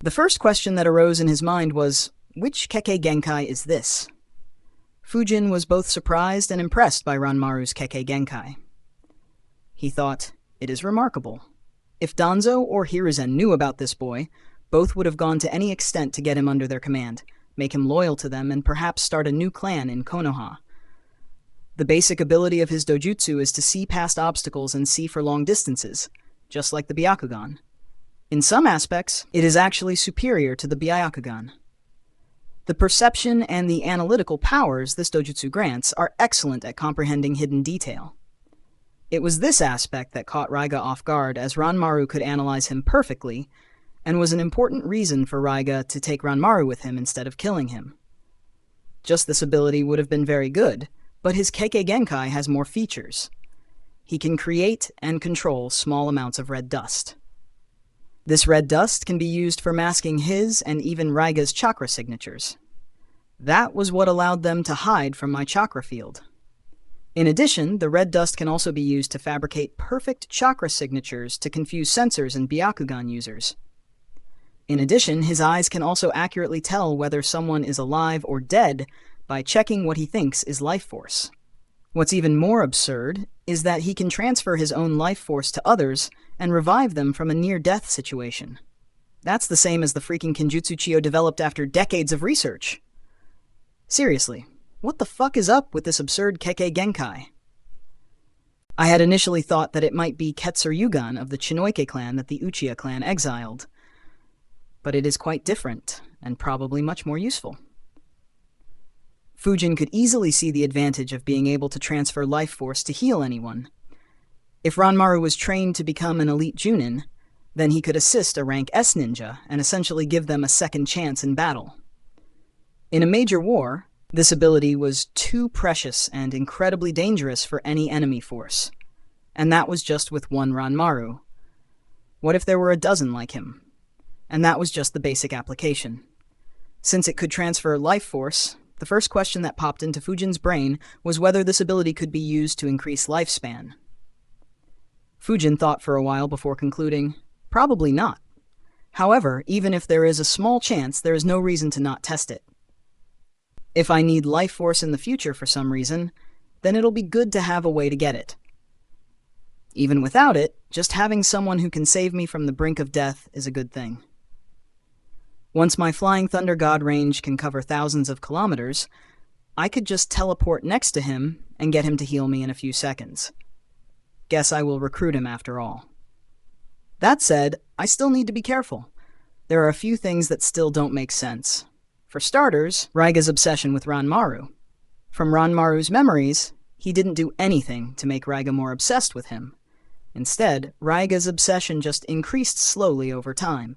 The first question that arose in his mind was, which Kekkei Genkai is this? Fujin was both surprised and impressed by Ranmaru's Kekkei Genkai. He thought, it is remarkable. If Danzo or Hiruzen knew about this boy, both would have gone to any extent to get him under their command, make him loyal to them, and perhaps start a new clan in Konoha. The basic ability of his dojutsu is to see past obstacles and see for long distances, just like the Byakugan. In some aspects, it is actually superior to the Byakugan. The perception and the analytical powers this dojutsu grants are excellent at comprehending hidden detail. It was this aspect that caught Raiga off guard, as Ranmaru could analyze him perfectly, and was an important reason for Raiga to take Ranmaru with him instead of killing him. Just this ability would have been very good, but his Kekkei Genkai has more features. He can create and control small amounts of red dust. This red dust can be used for masking his and even Raiga's chakra signatures. That was what allowed them to hide from my chakra field. In addition, the red dust can also be used to fabricate perfect chakra signatures to confuse sensors and Byakugan users. In addition, his eyes can also accurately tell whether someone is alive or dead by checking what he thinks is life force. What's even more absurd is that he can transfer his own life force to others and revive them from a near-death situation. That's the same as the freaking Kenjutsu Chiyo developed after decades of research. Seriously, what the fuck is up with this absurd Kekkei Genkai? I had initially thought that it might be Ketsuryugan of the Chinoike clan that the Uchiha clan exiled, but it is quite different, and probably much more useful. Fujin could easily see the advantage of being able to transfer life force to heal anyone. If Ranmaru was trained to become an elite Junin, then he could assist a rank S ninja and essentially give them a second chance in battle. In a major war, this ability was too precious and incredibly dangerous for any enemy force. And that was just with one Ranmaru. What if there were a dozen like him? And that was just the basic application. Since it could transfer life force, the first question that popped into Fujin's brain was whether this ability could be used to increase lifespan. Fujin thought for a while before concluding, probably not. However, even if there is a small chance, there is no reason to not test it. If I need life force in the future for some reason, then it'll be good to have a way to get it. Even without it, just having someone who can save me from the brink of death is a good thing. Once my Flying Thunder God range can cover thousands of kilometers, I could just teleport next to him and get him to heal me in a few seconds. Guess I will recruit him after all. That said, I still need to be careful. There are a few things that still don't make sense. For starters, Raiga's obsession with Ranmaru. From Ranmaru's memories, he didn't do anything to make Raiga more obsessed with him. Instead, Raiga's obsession just increased slowly over time.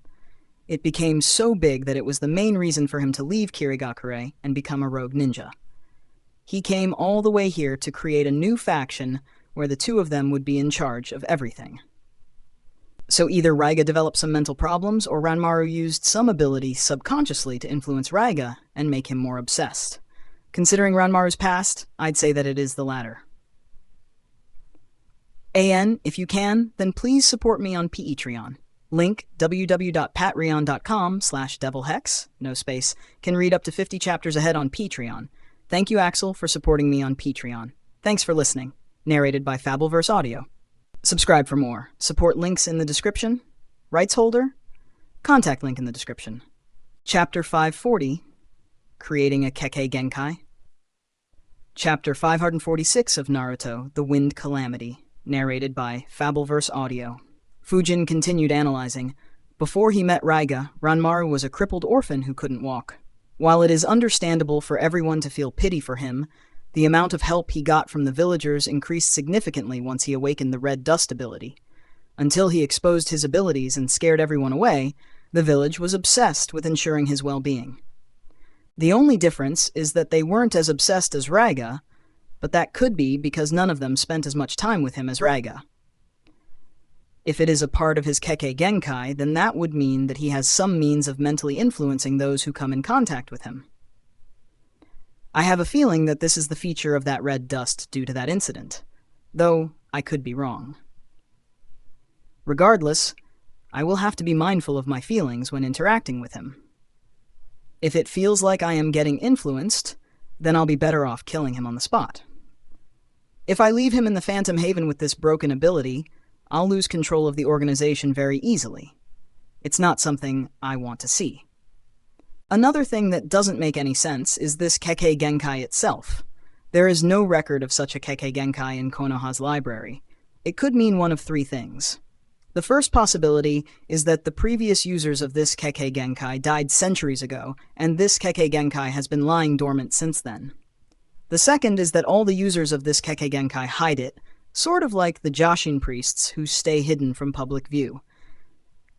It became so big that it was the main reason for him to leave Kirigakure and become a rogue ninja. He came all the way here to create a new faction where the two of them would be in charge of everything. So either Raiga developed some mental problems, or Ranmaru used some ability subconsciously to influence Raiga and make him more obsessed. Considering Ranmaru's past, I'd say that it is the latter. AN, if you can, then please support me on Patreon. Link www.patreon.com/devilhex, no space, can read up to 50 chapters ahead on Patreon. Thank you, Axel, for supporting me on Patreon. Thanks for listening. Narrated by Fabelverse Audio. Subscribe for more. Support links in the description. Rights holder? Contact link in the description. Chapter 540, Creating a Kekkei Genkai. Chapter 546 of Naruto, The Wind Calamity. Narrated by Fabelverse Audio. Fujin continued analyzing. Before he met Raiga, Ranmaru was a crippled orphan who couldn't walk. While it is understandable for everyone to feel pity for him, the amount of help he got from the villagers increased significantly once he awakened the red dust ability. Until he exposed his abilities and scared everyone away, the village was obsessed with ensuring his well-being. The only difference is that they weren't as obsessed as Raiga, but that could be because none of them spent as much time with him as Raiga. If it is a part of his Kekkei Genkai, then that would mean that he has some means of mentally influencing those who come in contact with him. I have a feeling that this is the feature of that red dust due to that incident, though I could be wrong. Regardless, I will have to be mindful of my feelings when interacting with him. If it feels like I am getting influenced, then I'll be better off killing him on the spot. If I leave him in the Phantom Haven with this broken ability, I'll lose control of the organization very easily. It's not something I want to see. Another thing that doesn't make any sense is this Kekkei Genkai itself. There is no record of such a Kekkei Genkai in Konoha's library. It could mean one of three things. The first possibility is that the previous users of this Kekkei Genkai died centuries ago, and this Kekkei Genkai has been lying dormant since then. The second is that all the users of this Kekkei Genkai hide it, sort of like the Joshin priests who stay hidden from public view.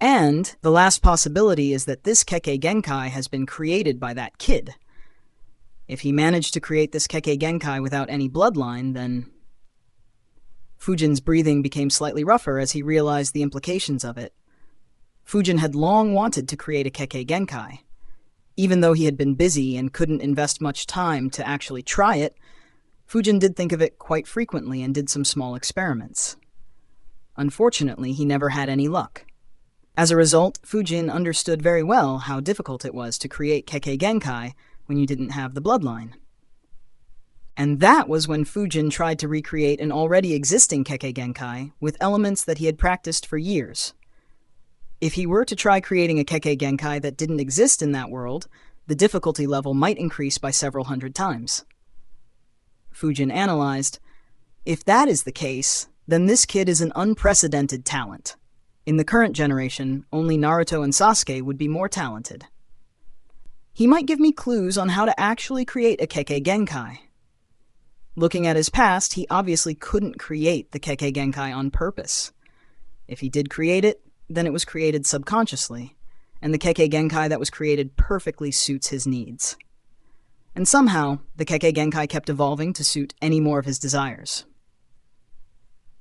And the last possibility is that this Kekkei Genkai has been created by that kid. If he managed to create this Kekkei Genkai without any bloodline, then... Fujin's breathing became slightly rougher as he realized the implications of it. Fujin had long wanted to create a Kekkei Genkai. Even though he had been busy and couldn't invest much time to actually try it, Fujin did think of it quite frequently and did some small experiments. Unfortunately, he never had any luck. As a result, Fujin understood very well how difficult it was to create Kekkei Genkai when you didn't have the bloodline. And that was when Fujin tried to recreate an already existing Kekkei Genkai with elements that he had practiced for years. If he were to try creating a Kekkei Genkai that didn't exist in that world, the difficulty level might increase by several hundred times. Fujin analyzed, if that is the case, then this kid is an unprecedented talent. In the current generation, only Naruto and Sasuke would be more talented. He might give me clues on how to actually create a Kekkei Genkai. Looking at his past, he obviously couldn't create the Kekkei Genkai on purpose. If he did create it, then it was created subconsciously, and the Kekkei Genkai that was created perfectly suits his needs. And somehow, the Kekkei Genkai kept evolving to suit any more of his desires.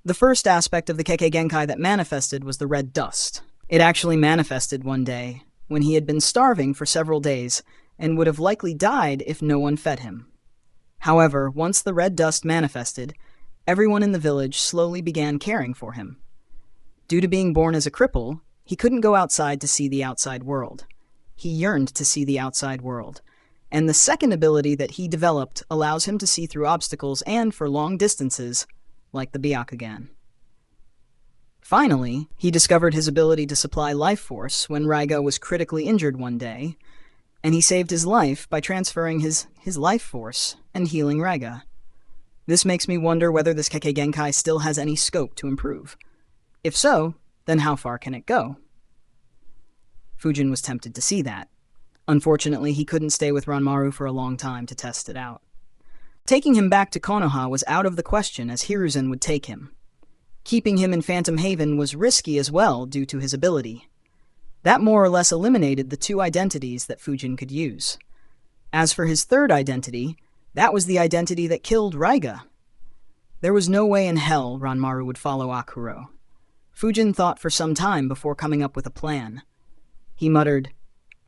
The first aspect of the Kekkei Genkai that manifested was the red dust. It actually manifested one day, when he had been starving for several days, and would have likely died if no one fed him. However, once the red dust manifested, everyone in the village slowly began caring for him. Due to being born as a cripple, he couldn't go outside to see the outside world. He yearned to see the outside world, and the second ability that he developed allows him to see through obstacles and for long distances, like the Byakugan. Finally, he discovered his ability to supply life force when Raiga was critically injured one day, and he saved his life by transferring his life force and healing Raiga. This makes me wonder whether this Kekkei Genkai still has any scope to improve. If so, then how far can it go? Fujin was tempted to see that. Unfortunately, he couldn't stay with Ranmaru for a long time to test it out. Taking him back to Konoha was out of the question as Hiruzen would take him. Keeping him in Phantom Haven was risky as well due to his ability. That more or less eliminated the two identities that Fujin could use. As for his third identity, that was the identity that killed Raiga. There was no way in hell Ranmaru would follow Akuro. Fujin thought for some time before coming up with a plan. He muttered,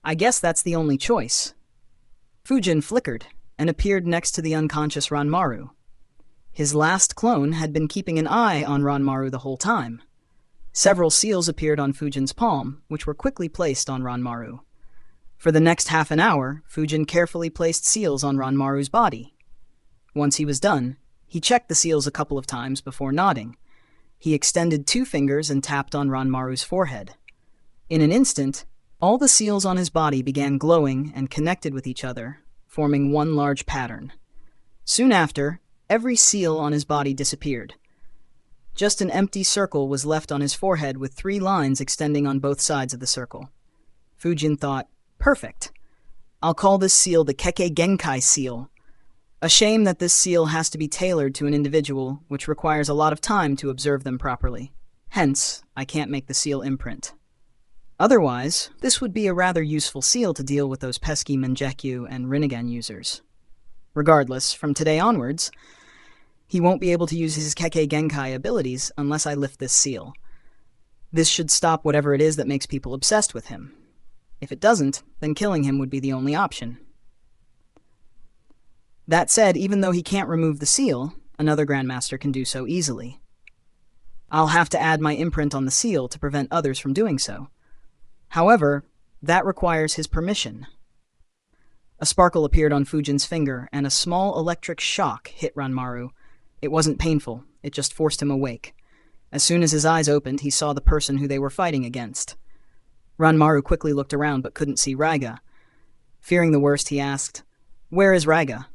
"I guess that's the only choice." Fujin flickered and appeared next to the unconscious Ranmaru. His last clone had been keeping an eye on Ranmaru the whole time. Several seals appeared on Fujin's palm, which were quickly placed on Ranmaru. For the next half an hour, Fujin carefully placed seals on Ranmaru's body. Once he was done, he checked the seals a couple of times before nodding. He extended 2 fingers and tapped on Ranmaru's forehead. In an instant, all the seals on his body began glowing and connected with each other, forming one large pattern. Soon after, every seal on his body disappeared. Just an empty circle was left on his forehead with 3 lines extending on both sides of the circle. Fujin thought, perfect. I'll call this seal the Kekkei Genkai seal. A shame that this seal has to be tailored to an individual, which requires a lot of time to observe them properly. Hence, I can't make the seal imprint. Otherwise, this would be a rather useful seal to deal with those pesky Mangekyou and Rinnegan users. Regardless, from today onwards, he won't be able to use his Kekkei Genkai abilities unless I lift this seal. This should stop whatever it is that makes people obsessed with him. If it doesn't, then killing him would be the only option. That said, even though he can't remove the seal, another Grandmaster can do so easily. I'll have to add my imprint on the seal to prevent others from doing so. However, that requires his permission. A sparkle appeared on Fujin's finger, and a small electric shock hit Ranmaru. It wasn't painful, it just forced him awake. As soon as his eyes opened, he saw the person who they were fighting against. Ranmaru quickly looked around but couldn't see Raiga. Fearing the worst, he asked, "Where is Raiga?"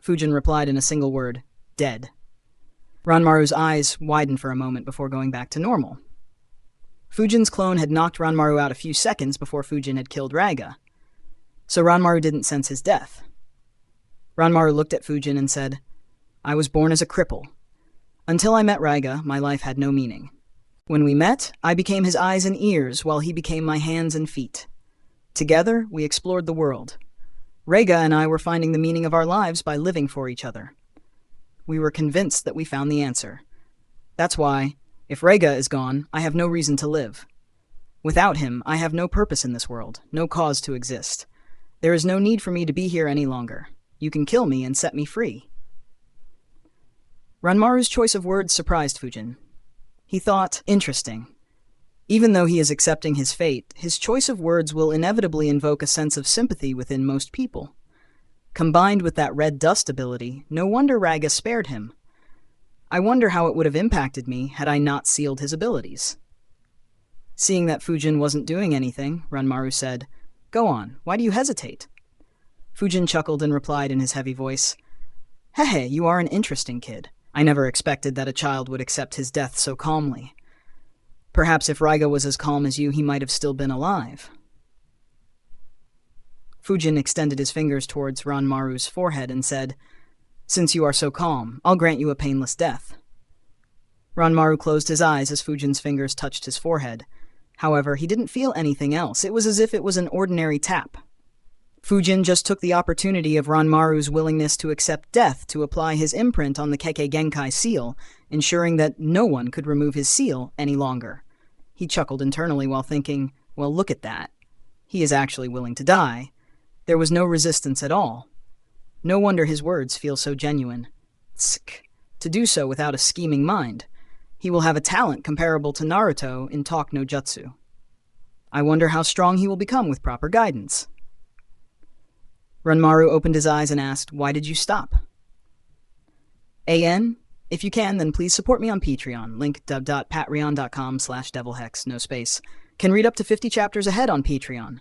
Fujin replied in a single word, "Dead." Ranmaru's eyes widened for a moment before going back to normal. Fujin's clone had knocked Ranmaru out a few seconds before Fujin had killed Raiga, so Ranmaru didn't sense his death. Ranmaru looked at Fujin and said, "I was born as a cripple. Until I met Raiga, my life had no meaning. When we met, I became his eyes and ears, while he became my hands and feet. Together, we explored the world. Raiga and I were finding the meaning of our lives by living for each other. We were convinced that we found the answer. That's why, if Raiga is gone, I have no reason to live. Without him, I have no purpose in this world, no cause to exist. There is no need for me to be here any longer. You can kill me and set me free. Ranmaru's choice of words surprised Fujin. He thought, interesting. Even though he is accepting his fate, his choice of words will inevitably invoke a sense of sympathy within most people. Combined with that red dust ability, no wonder Raiga spared him. I wonder how it would have impacted me had I not sealed his abilities. Seeing that Fujin wasn't doing anything, Ranmaru said, "Go on, why do you hesitate?" Fujin chuckled and replied in his heavy voice, "Hehe, you are an interesting kid. I never expected that a child would accept his death so calmly. Perhaps if Raiga was as calm as you, he might have still been alive." Fujin extended his fingers towards Ranmaru's forehead and said, "Since you are so calm, I'll grant you a painless death." Ranmaru closed his eyes as Fujin's fingers touched his forehead. However, he didn't feel anything else. It was as if it was an ordinary tap. Fujin just took the opportunity of Ranmaru's willingness to accept death to apply his imprint on the Kekkei Genkai seal, ensuring that no one could remove his seal any longer. He chuckled internally while thinking, well, look at that. He is actually willing to die. There was no resistance at all. No wonder his words feel so genuine. Tsk. To do so without a scheming mind. He will have a talent comparable to Naruto in talk no jutsu. I wonder how strong he will become with proper guidance. Ranmaru opened his eyes and asked, "Why did you stop?" AN, if you can, then please support me on Patreon. Link patreon.com/devilhex, no space. Can read up to 50 chapters ahead on Patreon.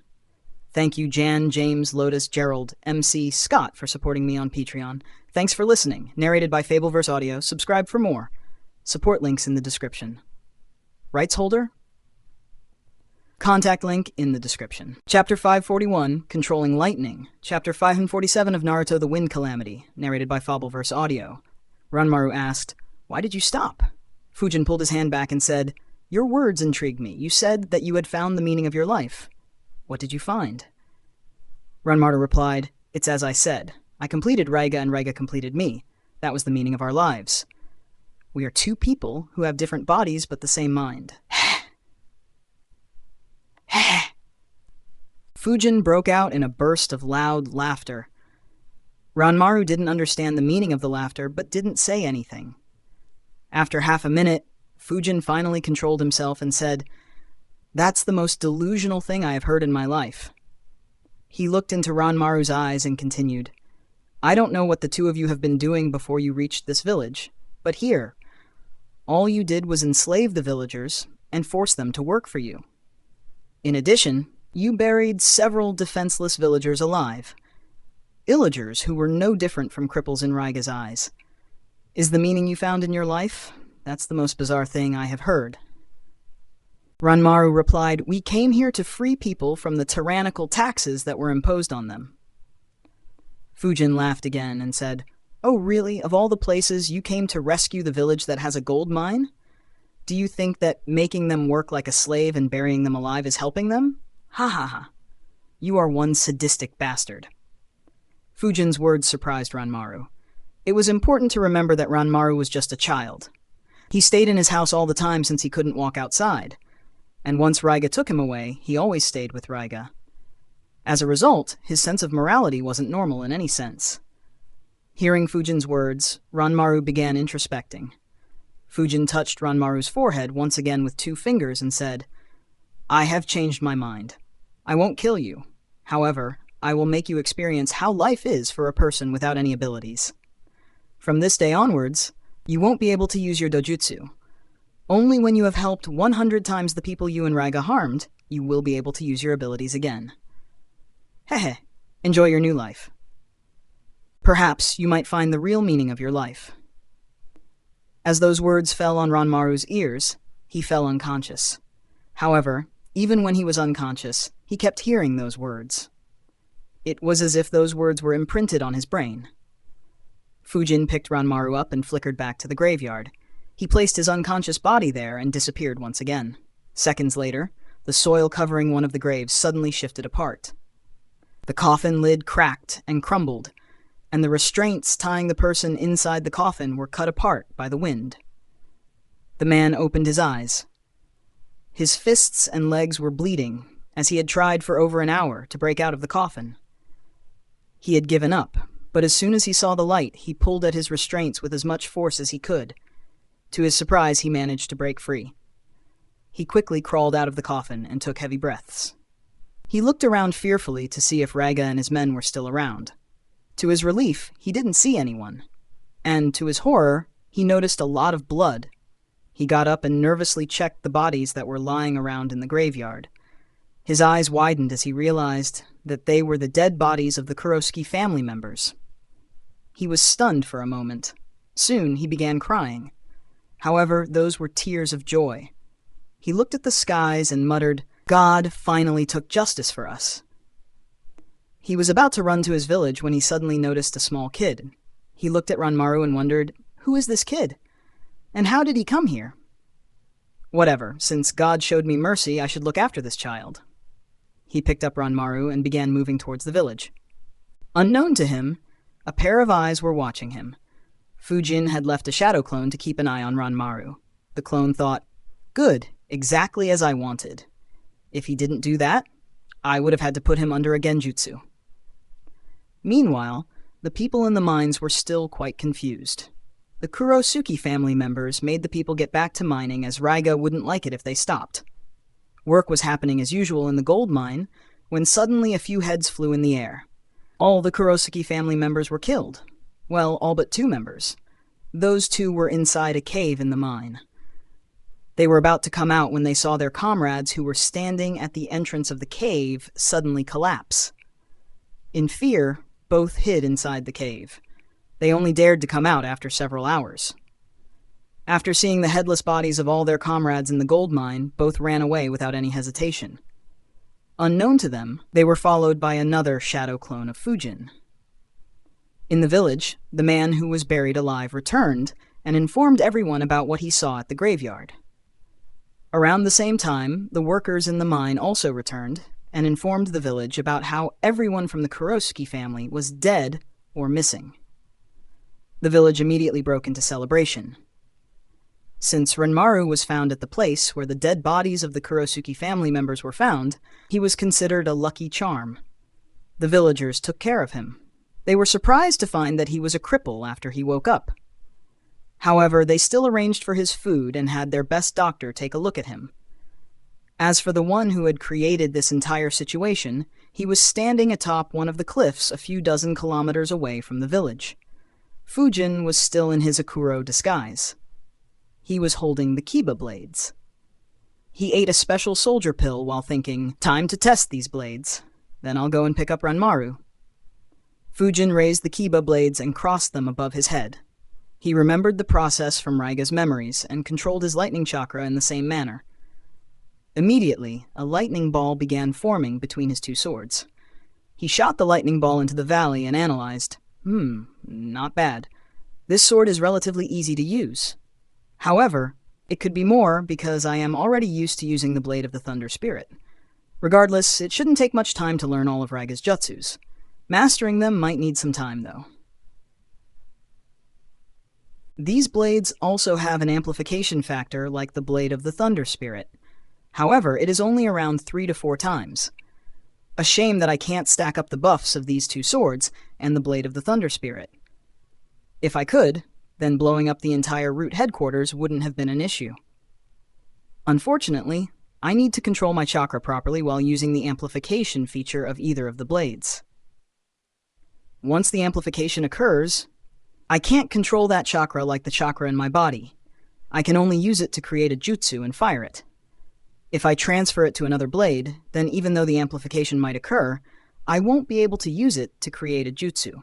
Thank you Jan, James, Lotus, Gerald, MC, Scott for supporting me on Patreon. Thanks for listening. Narrated by Fabelverse Audio. Subscribe for more. Support links in the description. Rights holder? Contact link in the description. Chapter 541, Controlling Lightning. Chapter 547 of Naruto the Wind Calamity. Narrated by Fabelverse Audio. Ranmaru asked, "Why did you stop?" Fujin pulled his hand back and said, "Your words intrigued me. You said that you had found the meaning of your life. What did you find?" Ranmaru replied, "It's as I said. I completed Raiga and Raiga completed me. That was the meaning of our lives. We are two people who have different bodies but the same mind." Fujin broke out in a burst of loud laughter. Ranmaru didn't understand the meaning of the laughter but didn't say anything. After half a minute, Fujin finally controlled himself and said, "That's the most delusional thing I have heard in my life." He looked into Ranmaru's eyes and continued, "I don't know what the two of you have been doing before you reached this village, but here, all you did was enslave the villagers and force them to work for you. In addition, you buried several defenseless villagers alive. Illagers who were no different from cripples in Raiga's eyes. Is the meaning you found in your life? That's the most bizarre thing I have heard." Ranmaru replied, "We came here to free people from the tyrannical taxes that were imposed on them." Fujin laughed again and said, "Oh really? Of all the places, you came to rescue the village that has a gold mine? Do you think that making them work like a slave and burying them alive is helping them? Ha ha ha. You are one sadistic bastard." Fujin's words surprised Ranmaru. It was important to remember that Ranmaru was just a child. He stayed in his house all the time since he couldn't walk outside. And once Raiga took him away, he always stayed with Raiga. As a result, his sense of morality wasn't normal in any sense. Hearing Fujin's words, Ranmaru began introspecting. Fujin touched Ranmaru's forehead once again with 2 fingers and said, "I have changed my mind. I won't kill you. However, I will make you experience how life is for a person without any abilities. From this day onwards, you won't be able to use your dojutsu. Only when you have helped 100 times the people you and Raiga harmed, you will be able to use your abilities again. Hehe, enjoy your new life. Perhaps you might find the real meaning of your life." As those words fell on Ranmaru's ears, he fell unconscious. However, even when he was unconscious, he kept hearing those words. It was as if those words were imprinted on his brain. Fujin picked Ranmaru up and flickered back to the graveyard. He placed his unconscious body there and disappeared once again. Seconds later, the soil covering one of the graves suddenly shifted apart. The coffin lid cracked and crumbled, and the restraints tying the person inside the coffin were cut apart by the wind. The man opened his eyes. His fists and legs were bleeding, as he had tried for over an hour to break out of the coffin. He had given up, but as soon as he saw the light, he pulled at his restraints with as much force as he could. To his surprise, he managed to break free. He quickly crawled out of the coffin and took heavy breaths. He looked around fearfully to see if Raga and his men were still around. To his relief, he didn't see anyone. And to his horror, he noticed a lot of blood. He got up and nervously checked the bodies that were lying around in the graveyard. His eyes widened as he realized that they were the dead bodies of the Kurosuke family members. He was stunned for a moment. Soon he began crying. However, those were tears of joy. He looked at the skies and muttered, "God finally took justice for us." He was about to run to his village when he suddenly noticed a small kid. He looked at Ranmaru and wondered, who is this kid? And how did he come here? Whatever, since God showed me mercy, I should look after this child. He picked up Ranmaru and began moving towards the village. Unknown to him, a pair of eyes were watching him. Fujin had left a shadow clone to keep an eye on Ranmaru. The clone thought, "Good, exactly as I wanted. If he didn't do that, I would have had to put him under a genjutsu." Meanwhile, the people in the mines were still quite confused. The Kurosuke family members made the people get back to mining as Raiga wouldn't like it if they stopped. Work was happening as usual in the gold mine when suddenly a few heads flew in the air. All the Kurosuke family members were killed. Well, all but 2 members. Those 2 were inside a cave in the mine. They were about to come out when they saw their comrades who were standing at the entrance of the cave suddenly collapse. In fear, both hid inside the cave. They only dared to come out after several hours. After seeing the headless bodies of all their comrades in the gold mine, both ran away without any hesitation. Unknown to them, they were followed by another shadow clone of Fujin. In the village, the man who was buried alive returned and informed everyone about what he saw at the graveyard. Around the same time, the workers in the mine also returned and informed the village about how everyone from the Kurosuke family was dead or missing. The village immediately broke into celebration. Since Ranmaru was found at the place where the dead bodies of the Kurosuke family members were found, he was considered a lucky charm. The villagers took care of him. They were surprised to find that he was a cripple after he woke up. However, they still arranged for his food and had their best doctor take a look at him. As for the one who had created this entire situation, he was standing atop one of the cliffs a few dozen kilometers away from the village. Fujin was still in his Akuro disguise. He was holding the Kiba blades. He ate a special soldier pill while thinking, "Time to test these blades. Then I'll go and pick up Ranmaru." Fujin raised the Kiba blades and crossed them above his head. He remembered the process from Raiga's memories and controlled his lightning chakra in the same manner. Immediately, a lightning ball began forming between his 2 swords. He shot the lightning ball into the valley and analyzed, not bad. This sword is relatively easy to use. However, it could be more because I am already used to using the blade of the Thunder Spirit. Regardless, it shouldn't take much time to learn all of Raiga's jutsus. Mastering them might need some time, though. These blades also have an amplification factor like the blade of the Thunder Spirit. However, it is only around 3 to 4 times. A shame that I can't stack up the buffs of these 2 swords and the blade of the Thunder Spirit. If I could, then blowing up the entire root headquarters wouldn't have been an issue. Unfortunately, I need to control my chakra properly while using the amplification feature of either of the blades. Once the amplification occurs, I can't control that chakra like the chakra in my body. I can only use it to create a jutsu and fire it. If I transfer it to another blade, then even though the amplification might occur, I won't be able to use it to create a jutsu.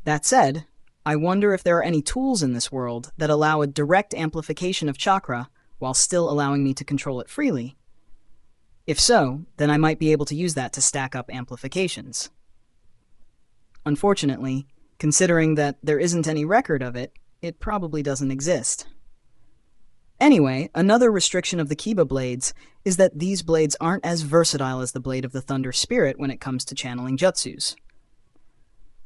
That said, I wonder if there are any tools in this world that allow a direct amplification of chakra while still allowing me to control it freely. If so, then I might be able to use that to stack up amplifications. Unfortunately, considering that there isn't any record of it, it probably doesn't exist. Anyway, another restriction of the Kiba blades is that these blades aren't as versatile as the Blade of the Thunder Spirit when it comes to channeling jutsus.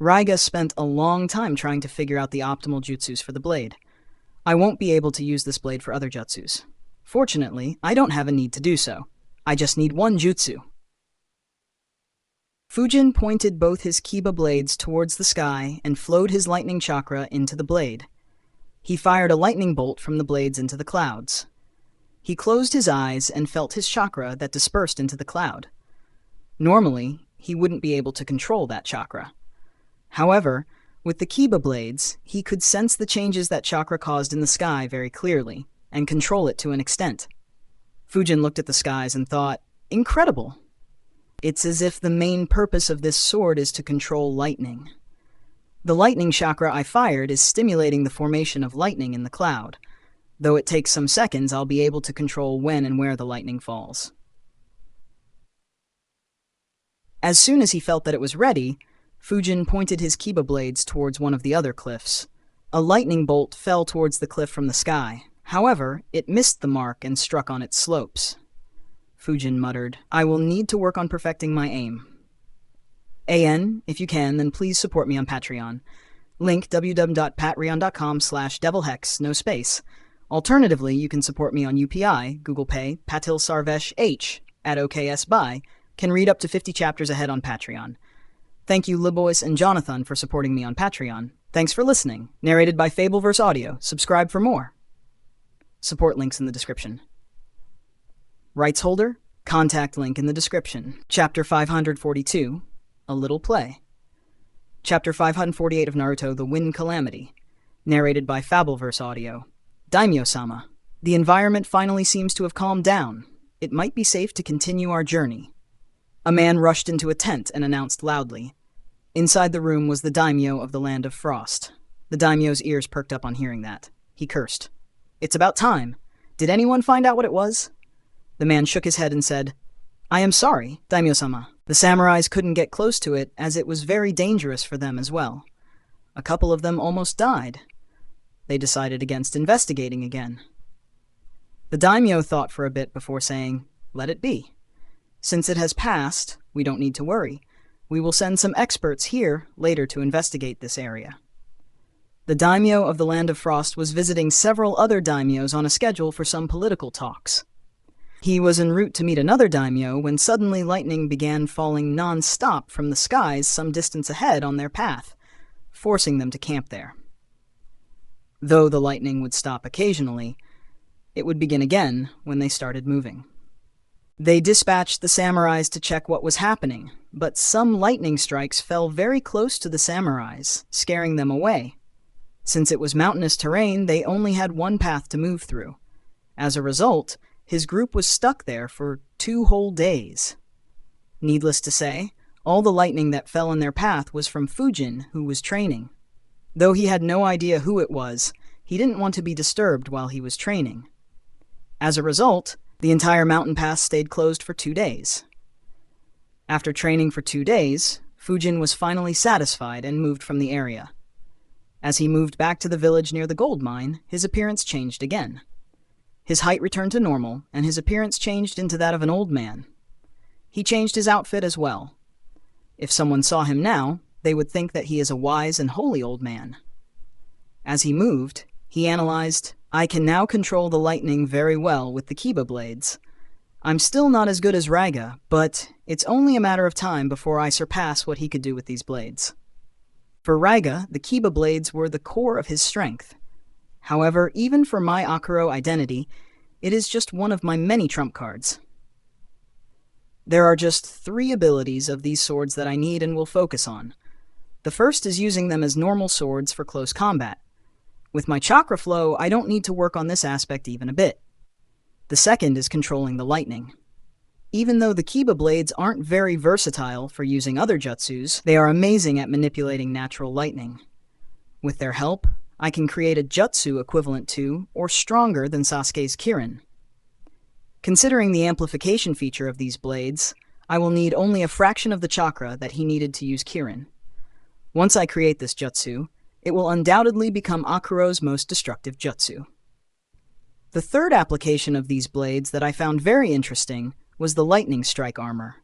Raiga spent a long time trying to figure out the optimal jutsus for the blade. I won't be able to use this blade for other jutsus. Fortunately, I don't have a need to do so. I just need one jutsu. Fujin pointed both his Kiba blades towards the sky and flowed his lightning chakra into the blade. He fired a lightning bolt from the blades into the clouds. He closed his eyes and felt his chakra that dispersed into the cloud. Normally, he wouldn't be able to control that chakra. However, with the Kiba blades, he could sense the changes that chakra caused in the sky very clearly, and control it to an extent. Fujin looked at the skies and thought, incredible! It's as if the main purpose of this sword is to control lightning. The lightning chakra I fired is stimulating the formation of lightning in the cloud. Though it takes some seconds, I'll be able to control when and where the lightning falls. As soon as he felt that it was ready, Fujin pointed his Kiba blades towards one of the other cliffs. A lightning bolt fell towards the cliff from the sky. However, it missed the mark and struck on its slopes. Fujin muttered, "I will need to work on perfecting my aim." AN, if you can, then please support me on Patreon. Link www.patreon.com/devilhex, no space. Alternatively, you can support me on UPI, Google Pay, Patil Sarvesh H, at OKS Buy, can read up to 50 chapters ahead on Patreon. Thank you Libois and Jonathan for supporting me on Patreon. Thanks for listening. Narrated by Fabelverse Audio. Subscribe for more. Support links in the description. Rights holder? Contact link in the description. Chapter 542, A Little Play. Chapter 548 of Naruto, The Wind Calamity. Narrated by Fabelverse Audio. Daimyo-sama. The environment finally seems to have calmed down. It might be safe to continue our journey. A man rushed into a tent and announced loudly. Inside the room was the daimyo of the Land of Frost. The daimyo's ears perked up on hearing that. He cursed. "It's about time. Did anyone find out what it was?" The man shook his head and said, "I am sorry, daimyo-sama. The samurais couldn't get close to it as it was very dangerous for them as well. A couple of them almost died. They decided against investigating again." The daimyo thought for a bit before saying, "Let it be. Since it has passed, we don't need to worry. We will send some experts here later to investigate this area." The daimyo of the Land of Frost was visiting several other daimyos on a schedule for some political talks. He was en route to meet another daimyo when suddenly lightning began falling non-stop from the skies some distance ahead on their path, forcing them to camp there. Though the lightning would stop occasionally, it would begin again when they started moving. They dispatched the samurais to check what was happening, but some lightning strikes fell very close to the samurais, scaring them away. Since it was mountainous terrain, they only had one path to move through. As a result, his group was stuck there for 2 whole days. Needless to say, all the lightning that fell in their path was from Fujin, who was training. Though he had no idea who it was, he didn't want to be disturbed while he was training. As a result, the entire mountain pass stayed closed for 2 days. After training for 2 days, Fujin was finally satisfied and moved from the area. As he moved back to the village near the gold mine, his appearance changed again. His height returned to normal, and his appearance changed into that of an old man. He changed his outfit as well. If someone saw him now, they would think that he is a wise and holy old man. As he moved, he analyzed, "I can now control the lightning very well with the Kiba blades. I'm still not as good as Raiga, but it's only a matter of time before I surpass what he could do with these blades." For Raiga, the Kiba blades were the core of his strength. However, even for my Akuro identity, it is just one of my many trump cards. There are just 3 abilities of these swords that I need and will focus on. The first is using them as normal swords for close combat. With my chakra flow, I don't need to work on this aspect even a bit. The second is controlling the lightning. Even though the Kiba blades aren't very versatile for using other jutsus, they are amazing at manipulating natural lightning. With their help, I can create a jutsu equivalent to, or stronger than Sasuke's Kirin. Considering the amplification feature of these blades, I will need only a fraction of the chakra that he needed to use Kirin. Once I create this jutsu, it will undoubtedly become Akuro's most destructive jutsu. The third application of these blades that I found very interesting was the lightning strike armor.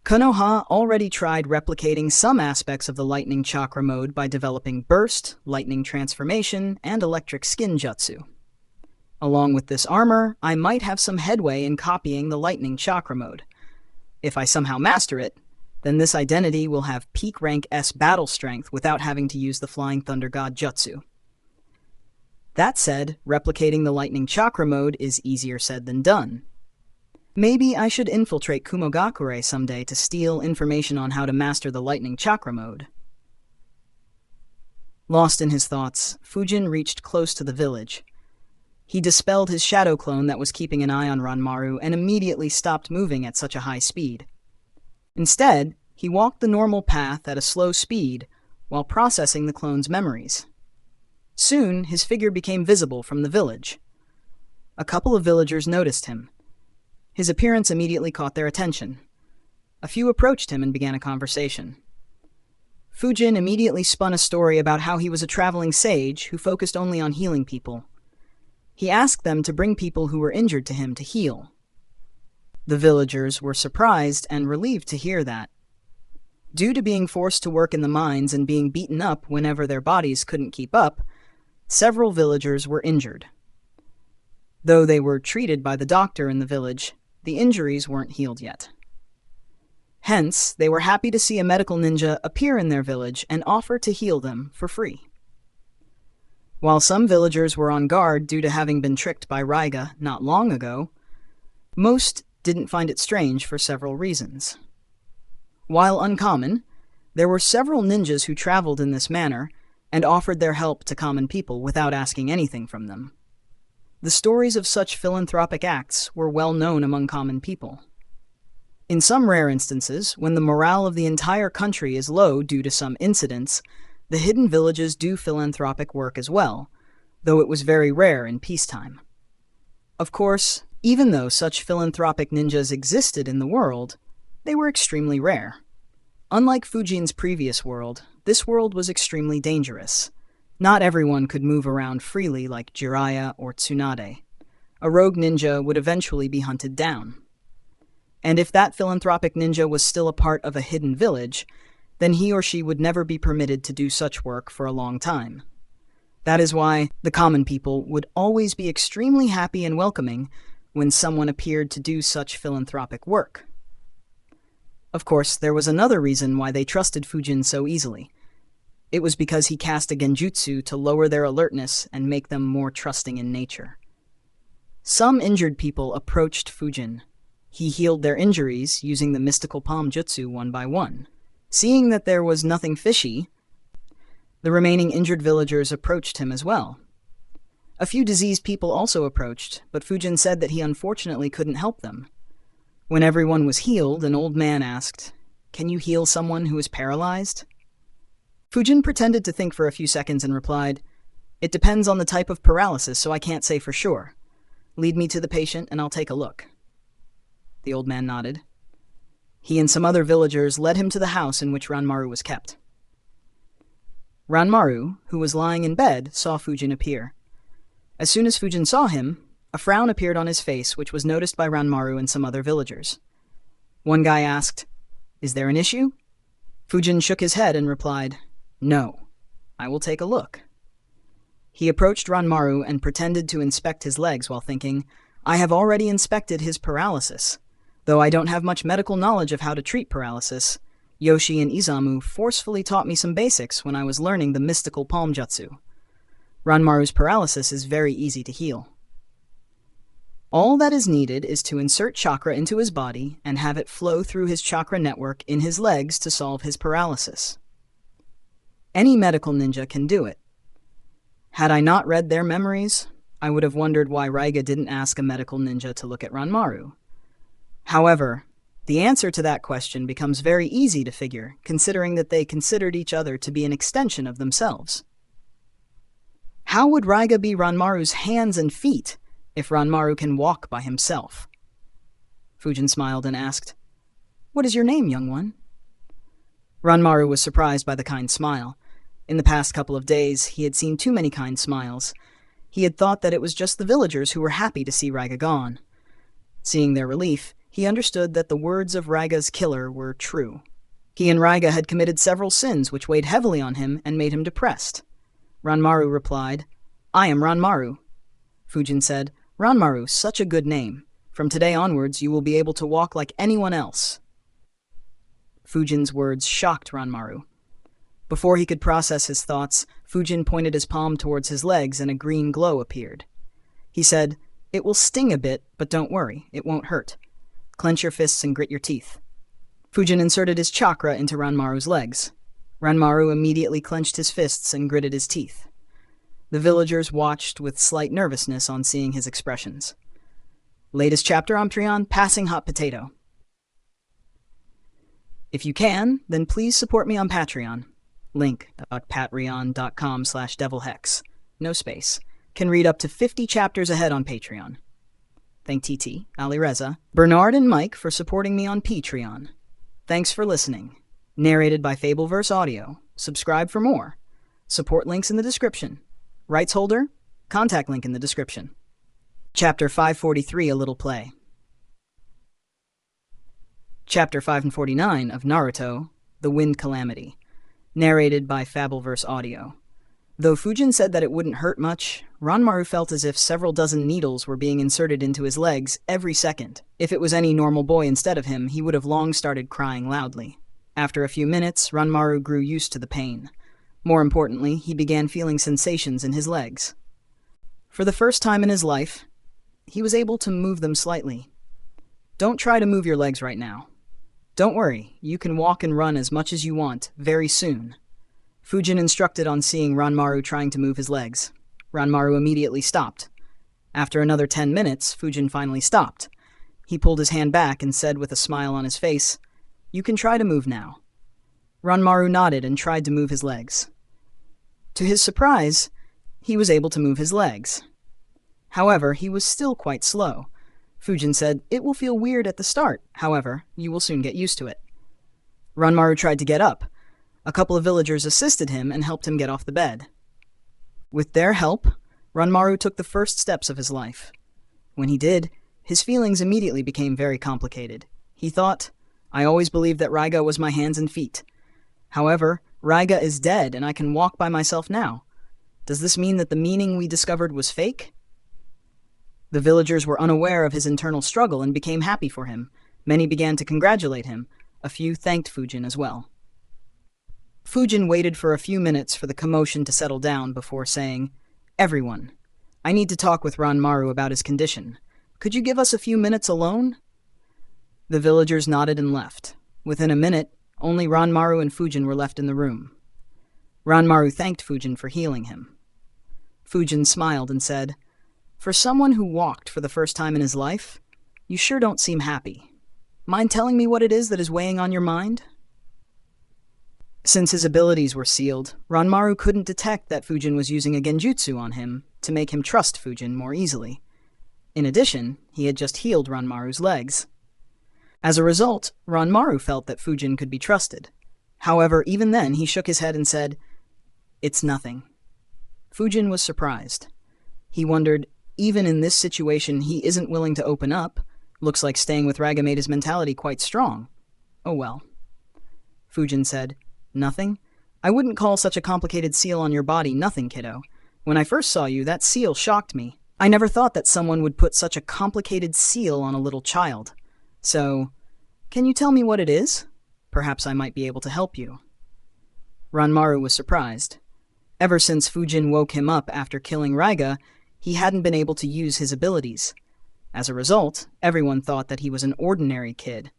Konoha already tried replicating some aspects of the lightning chakra mode by developing burst, lightning transformation, and electric skin jutsu. Along with this armor, I might have some headway in copying the lightning chakra mode. If I somehow master it, then this identity will have peak rank S battle strength without having to use the Flying Thunder God jutsu. That said, replicating the lightning chakra mode is easier said than done. Maybe I should infiltrate Kumogakure someday to steal information on how to master the lightning chakra mode. Lost in his thoughts, Fujin reached close to the village. He dispelled his shadow clone that was keeping an eye on Ranmaru and immediately stopped moving at such a high speed. Instead, he walked the normal path at a slow speed while processing the clone's memories. Soon, his figure became visible from the village. A couple of villagers noticed him. His appearance immediately caught their attention. A few approached him and began a conversation. Fujin immediately spun a story about how he was a traveling sage who focused only on healing people. He asked them to bring people who were injured to him to heal. The villagers were surprised and relieved to hear that. Due to being forced to work in the mines and being beaten up whenever their bodies couldn't keep up, several villagers were injured. Though they were treated by the doctor in the village, the injuries weren't healed yet. Hence, they were happy to see a medical ninja appear in their village and offer to heal them for free. While some villagers were on guard due to having been tricked by Raiga not long ago, most didn't find it strange for several reasons. While uncommon, there were several ninjas who traveled in this manner and offered their help to common people without asking anything from them. The stories of such philanthropic acts were well known among common people. In some rare instances, when the morale of the entire country is low due to some incidents, the hidden villages do philanthropic work as well, though it was very rare in peacetime. Of course, even though such philanthropic ninjas existed in the world, they were extremely rare. Unlike Fujin's previous world, this world was extremely dangerous. Not everyone could move around freely like Jiraiya or Tsunade. A rogue ninja would eventually be hunted down. And if that philanthropic ninja was still a part of a hidden village, then he or she would never be permitted to do such work for a long time. That is why the common people would always be extremely happy and welcoming when someone appeared to do such philanthropic work. Of course, there was another reason why they trusted Fujin so easily. It was because he cast a genjutsu to lower their alertness and make them more trusting in nature. Some injured people approached Fujin. He healed their injuries using the mystical palm jutsu one by one. Seeing that there was nothing fishy, the remaining injured villagers approached him as well. A few diseased people also approached, but Fujin said that he unfortunately couldn't help them. When everyone was healed, an old man asked, "Can you heal someone who is paralyzed?" Fujin pretended to think for a few seconds and replied, "It depends on the type of paralysis, so I can't say for sure. Lead me to the patient and I'll take a look." The old man nodded. He and some other villagers led him to the house in which Ranmaru was kept. Ranmaru, who was lying in bed, saw Fujin appear. As soon as Fujin saw him, a frown appeared on his face, which was noticed by Ranmaru and some other villagers. One guy asked, "Is there an issue?" Fujin shook his head and replied, "No, I will take a look." He approached Ranmaru and pretended to inspect his legs while thinking, "I have already inspected his paralysis. Though I don't have much medical knowledge of how to treat paralysis, Yoshi and Izamu forcefully taught me some basics when I was learning the mystical palm jutsu. Ranmaru's paralysis is very easy to heal. All that is needed is to insert chakra into his body and have it flow through his chakra network in his legs to solve his paralysis. Any medical ninja can do it. Had I not read their memories, I would have wondered why Raiga didn't ask a medical ninja to look at Ranmaru. However, the answer to that question becomes very easy to figure, considering that they considered each other to be an extension of themselves. How would Raiga be Ranmaru's hands and feet if Ranmaru can walk by himself? Fujin smiled and asked, "What is your name, young one?" Ranmaru was surprised by the kind smile. In the past couple of days, he had seen too many kind smiles. He had thought that it was just the villagers who were happy to see Raiga gone. Seeing their relief, he understood that the words of Raiga's killer were true. He and Raiga had committed several sins which weighed heavily on him and made him depressed. Ranmaru replied, "I am Ranmaru." Fujin said, "Ranmaru, such a good name. From today onwards, you will be able to walk like anyone else." Fujin's words shocked Ranmaru. Before he could process his thoughts, Fujin pointed his palm towards his legs and a green glow appeared. He said, "It will sting a bit, but don't worry, it won't hurt. Clench your fists and grit your teeth." Fujin inserted his chakra into Ranmaru's legs. Ranmaru immediately clenched his fists and gritted his teeth. The villagers watched with slight nervousness on seeing his expressions. Latest chapter on Patreon, Passing Hot Potato. If you can, then please support me on Patreon. Link.patreon.com/devilhex. No space. Can read up to 50 chapters ahead on Patreon. Thank TT, Ali Reza, Bernard, and Mike for supporting me on Patreon. Thanks for listening. Narrated by Fabelverse Audio. Subscribe for more. Support links in the description. Rights holder? Contact link in the description. Chapter 543, A Little Play. Chapter 549 of Naruto, The Wind Calamity. Narrated by Fabelverse Audio. Though Fujin said that it wouldn't hurt much, Ranmaru felt as if several dozen needles were being inserted into his legs every second. If it was any normal boy instead of him, he would have long started crying loudly. After a few minutes, Ranmaru grew used to the pain. More importantly, he began feeling sensations in his legs. For the first time in his life, he was able to move them slightly. Don't try to move your legs right now. Don't worry, you can walk and run as much as you want, very soon. Fujin instructed on seeing Ranmaru trying to move his legs. Ranmaru immediately stopped. After another 10 minutes, Fujin finally stopped. He pulled his hand back and said with a smile on his face, "You can try to move now." Ranmaru nodded and tried to move his legs. To his surprise, he was able to move his legs. However, he was still quite slow. Fujin said, "It will feel weird at the start, however, you will soon get used to it." Ranmaru tried to get up. A couple of villagers assisted him and helped him get off the bed. With their help, Ranmaru took the first steps of his life. When he did, his feelings immediately became very complicated. He thought, "I always believed that Raiga was my hands and feet. However, Raiga is dead and I can walk by myself now. Does this mean that the meaning we discovered was fake?" The villagers were unaware of his internal struggle and became happy for him. Many began to congratulate him. A few thanked Fujin as well. Fujin waited for a few minutes for the commotion to settle down before saying, "Everyone, I need to talk with Ranmaru about his condition. Could you give us a few minutes alone?" The villagers nodded and left. Within a minute, only Ranmaru and Fujin were left in the room. Ranmaru thanked Fujin for healing him. Fujin smiled and said, "For someone who walked for the first time in his life, you sure don't seem happy. Mind telling me what it is that is weighing on your mind?" Since his abilities were sealed, Ranmaru couldn't detect that Fujin was using a genjutsu on him to make him trust Fujin more easily. In addition, he had just healed Ranmaru's legs. As a result, Ranmaru felt that Fujin could be trusted. However, even then, he shook his head and said, "It's nothing." Fujin was surprised. He wondered, even in this situation, he isn't willing to open up. Looks like staying with Raiga made his mentality quite strong. Oh well. Fujin said, "Nothing? I wouldn't call such a complicated seal on your body nothing, kiddo. When I first saw you, that seal shocked me. I never thought that someone would put such a complicated seal on a little child. So, can you tell me what it is? Perhaps I might be able to help you." Ranmaru was surprised. Ever since Fujin woke him up after killing Raiga, he hadn't been able to use his abilities. As a result, everyone thought that he was an ordinary kid.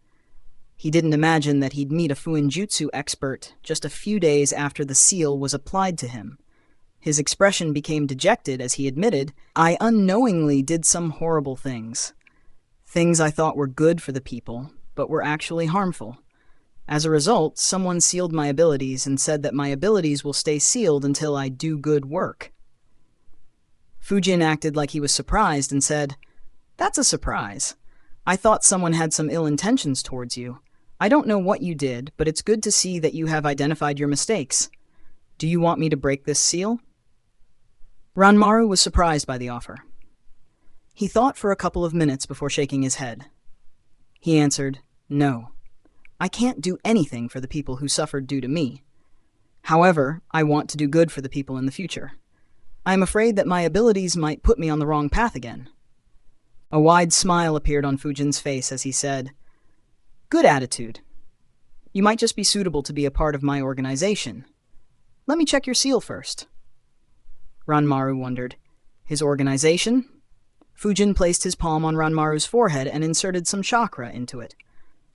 He didn't imagine that he'd meet a Fuinjutsu expert just a few days after the seal was applied to him. His expression became dejected as he admitted, "I unknowingly did some horrible things. Things I thought were good for the people, but were actually harmful. As a result, someone sealed my abilities and said that my abilities will stay sealed until I do good work." Fujin acted like he was surprised and said, "That's a surprise. I thought someone had some ill intentions towards you. I don't know what you did, but it's good to see that you have identified your mistakes. Do you want me to break this seal?" Ranmaru was surprised by the offer. He thought for a couple of minutes before shaking his head. He answered, "No. I can't do anything for the people who suffered due to me. However, I want to do good for the people in the future. I am afraid that my abilities might put me on the wrong path again." A wide smile appeared on Fujin's face as he said, "Good attitude. You might just be suitable to be a part of my organization. Let me check your seal first." Ranmaru wondered, "His organization?" Fujin placed his palm on Ranmaru's forehead and inserted some chakra into it.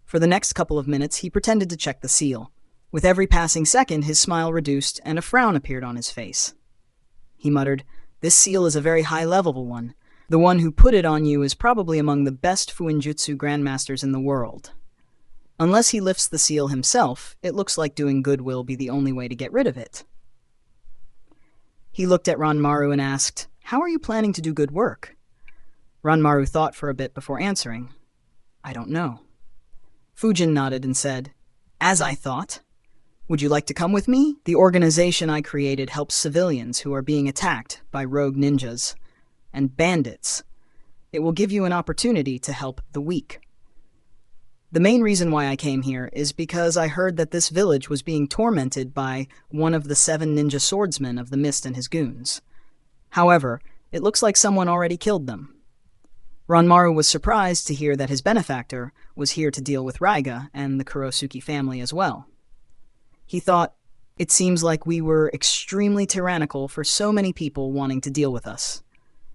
For the next couple of minutes, he pretended to check the seal. With every passing second, his smile reduced and a frown appeared on his face. He muttered, "This seal is a very high-level one. The one who put it on you is probably among the best Fuinjutsu grandmasters in the world. Unless he lifts the seal himself, it looks like doing good will be the only way to get rid of it." He looked at Ranmaru and asked, "How are you planning to do good work?" Ranmaru thought for a bit before answering, "I don't know." Fujin nodded and said, "As I thought. Would you like to come with me? The organization I created helps civilians who are being attacked by rogue ninjas and bandits. It will give you an opportunity to help the weak. The main reason why I came here is because I heard that this village was being tormented by one of the 7 ninja swordsmen of the Mist and his goons. However, it looks like someone already killed them." Ranmaru was surprised to hear that his benefactor was here to deal with Raiga and the Kurosuke family as well. He thought, "It seems like we were extremely tyrannical for so many people wanting to deal with us.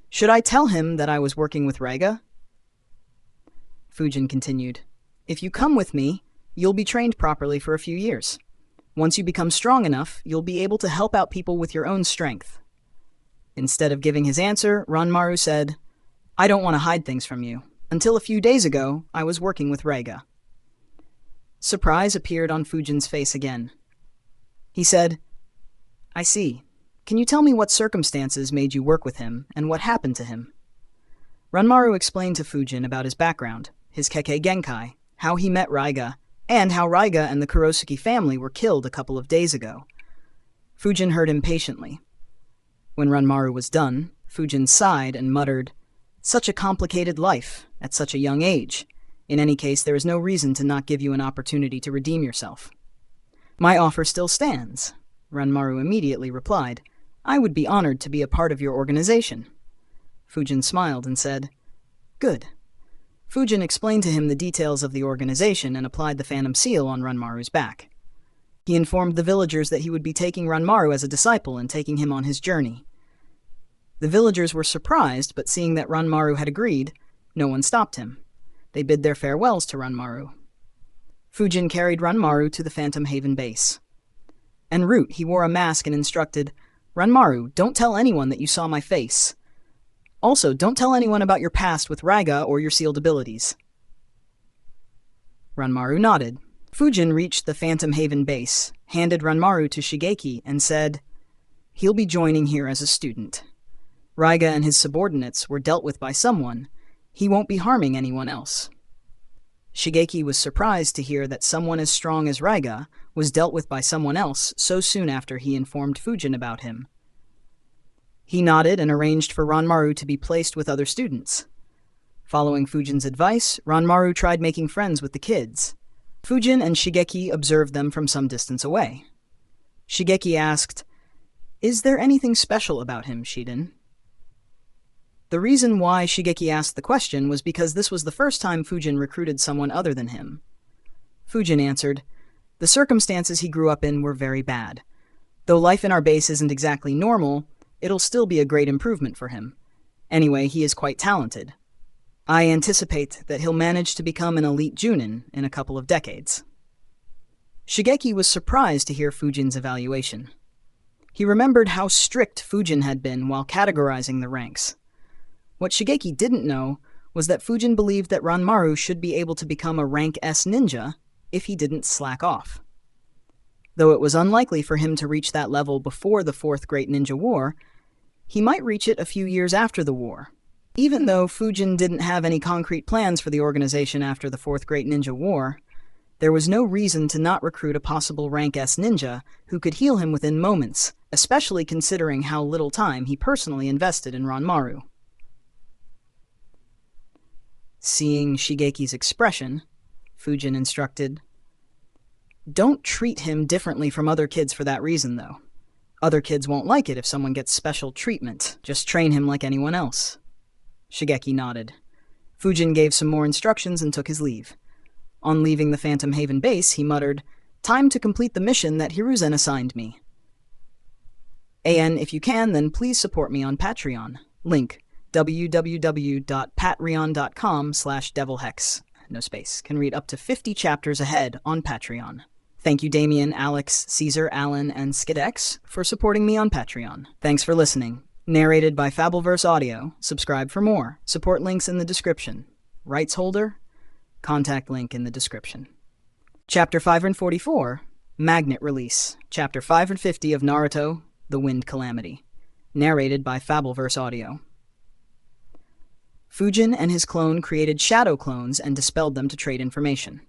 Should I tell him that I was working with Raiga?" Fujin continued, "If you come with me, you'll be trained properly for a few years. Once you become strong enough, you'll be able to help out people with your own strength." Instead of giving his answer, Ranmaru said, "I don't want to hide things from you. Until a few days ago, I was working with Raiga." Surprise appeared on Fujin's face again. He said, "I see. Can you tell me what circumstances made you work with him, and what happened to him?" Ranmaru explained to Fujin about his background, his Kekkei Genkai, how he met Raiga, and how Raiga and the Kurosuke family were killed a couple of days ago. Fujin heard him patiently. When Ranmaru was done, Fujin sighed and muttered, "Such a complicated life, at such a young age. In any case, there is no reason to not give you an opportunity to redeem yourself." "My offer still stands," Ranmaru immediately replied. "I would be honored to be a part of your organization." Fujin smiled and said, "Good." Fujin explained to him the details of the organization and applied the phantom seal on Ranmaru's back. He informed the villagers that he would be taking Ranmaru as a disciple and taking him on his journey. The villagers were surprised, but seeing that Ranmaru had agreed, no one stopped him. They bid their farewells to Ranmaru. Fujin carried Ranmaru to the Phantom Haven base. En route, he wore a mask and instructed, "Ranmaru, don't tell anyone that you saw my face. Also, don't tell anyone about your past with Raiga or your sealed abilities." Ranmaru nodded. Fujin reached the Phantom Haven base, handed Ranmaru to Shigeki, and said, "He'll be joining here as a student. Raiga and his subordinates were dealt with by someone. He won't be harming anyone else." Shigeki was surprised to hear that someone as strong as Raiga was dealt with by someone else so soon after he informed Fujin about him. He nodded and arranged for Ranmaru to be placed with other students. Following Fujin's advice, Ranmaru tried making friends with the kids. Fujin and Shigeki observed them from some distance away. Shigeki asked, "Is there anything special about him, Shiden?" The reason why Shigeki asked the question was because this was the first time Fujin recruited someone other than him. Fujin answered, "The circumstances he grew up in were very bad. Though life in our base isn't exactly normal, it'll still be a great improvement for him. Anyway, he is quite talented. I anticipate that he'll manage to become an elite Junin in a couple of decades." Shigeki was surprised to hear Fujin's evaluation. He remembered how strict Fujin had been while categorizing the ranks. What Shigeki didn't know was that Fujin believed that Ranmaru should be able to become a rank S ninja if he didn't slack off. Though it was unlikely for him to reach that level before the Fourth Great Ninja War, he might reach it a few years after the war. Even though Fujin didn't have any concrete plans for the organization after the Fourth Great Ninja War, there was no reason to not recruit a possible rank S ninja who could heal him within moments especially considering how little time he personally invested in Ranmaru. Seeing Shigeki's expression, Fujin instructed, "Don't treat him differently from other kids for that reason, though. Other kids won't like it if someone gets special treatment. Just train him like anyone else." Shigeki nodded. Fujin gave some more instructions and took his leave. On leaving the Phantom Haven base, he muttered, "Time to complete the mission that Hiruzen assigned me. If you can, then please support me on Patreon. Link, www.patreon.com/devilhex. No space. Can read up to 50 chapters ahead on Patreon. Thank you Damien, Alex, Caesar, Alan, and Skidex for supporting me on Patreon. Thanks for listening. Narrated by Fabelverse Audio. Subscribe for more. Support links in the description. Rights holder? Contact link in the description. Chapter 544, Magnet Release. Chapter 550 of Naruto, The Wind Calamity. Narrated by Fabelverse Audio. Fujin and his clone created shadow clones and dispelled them to trade information.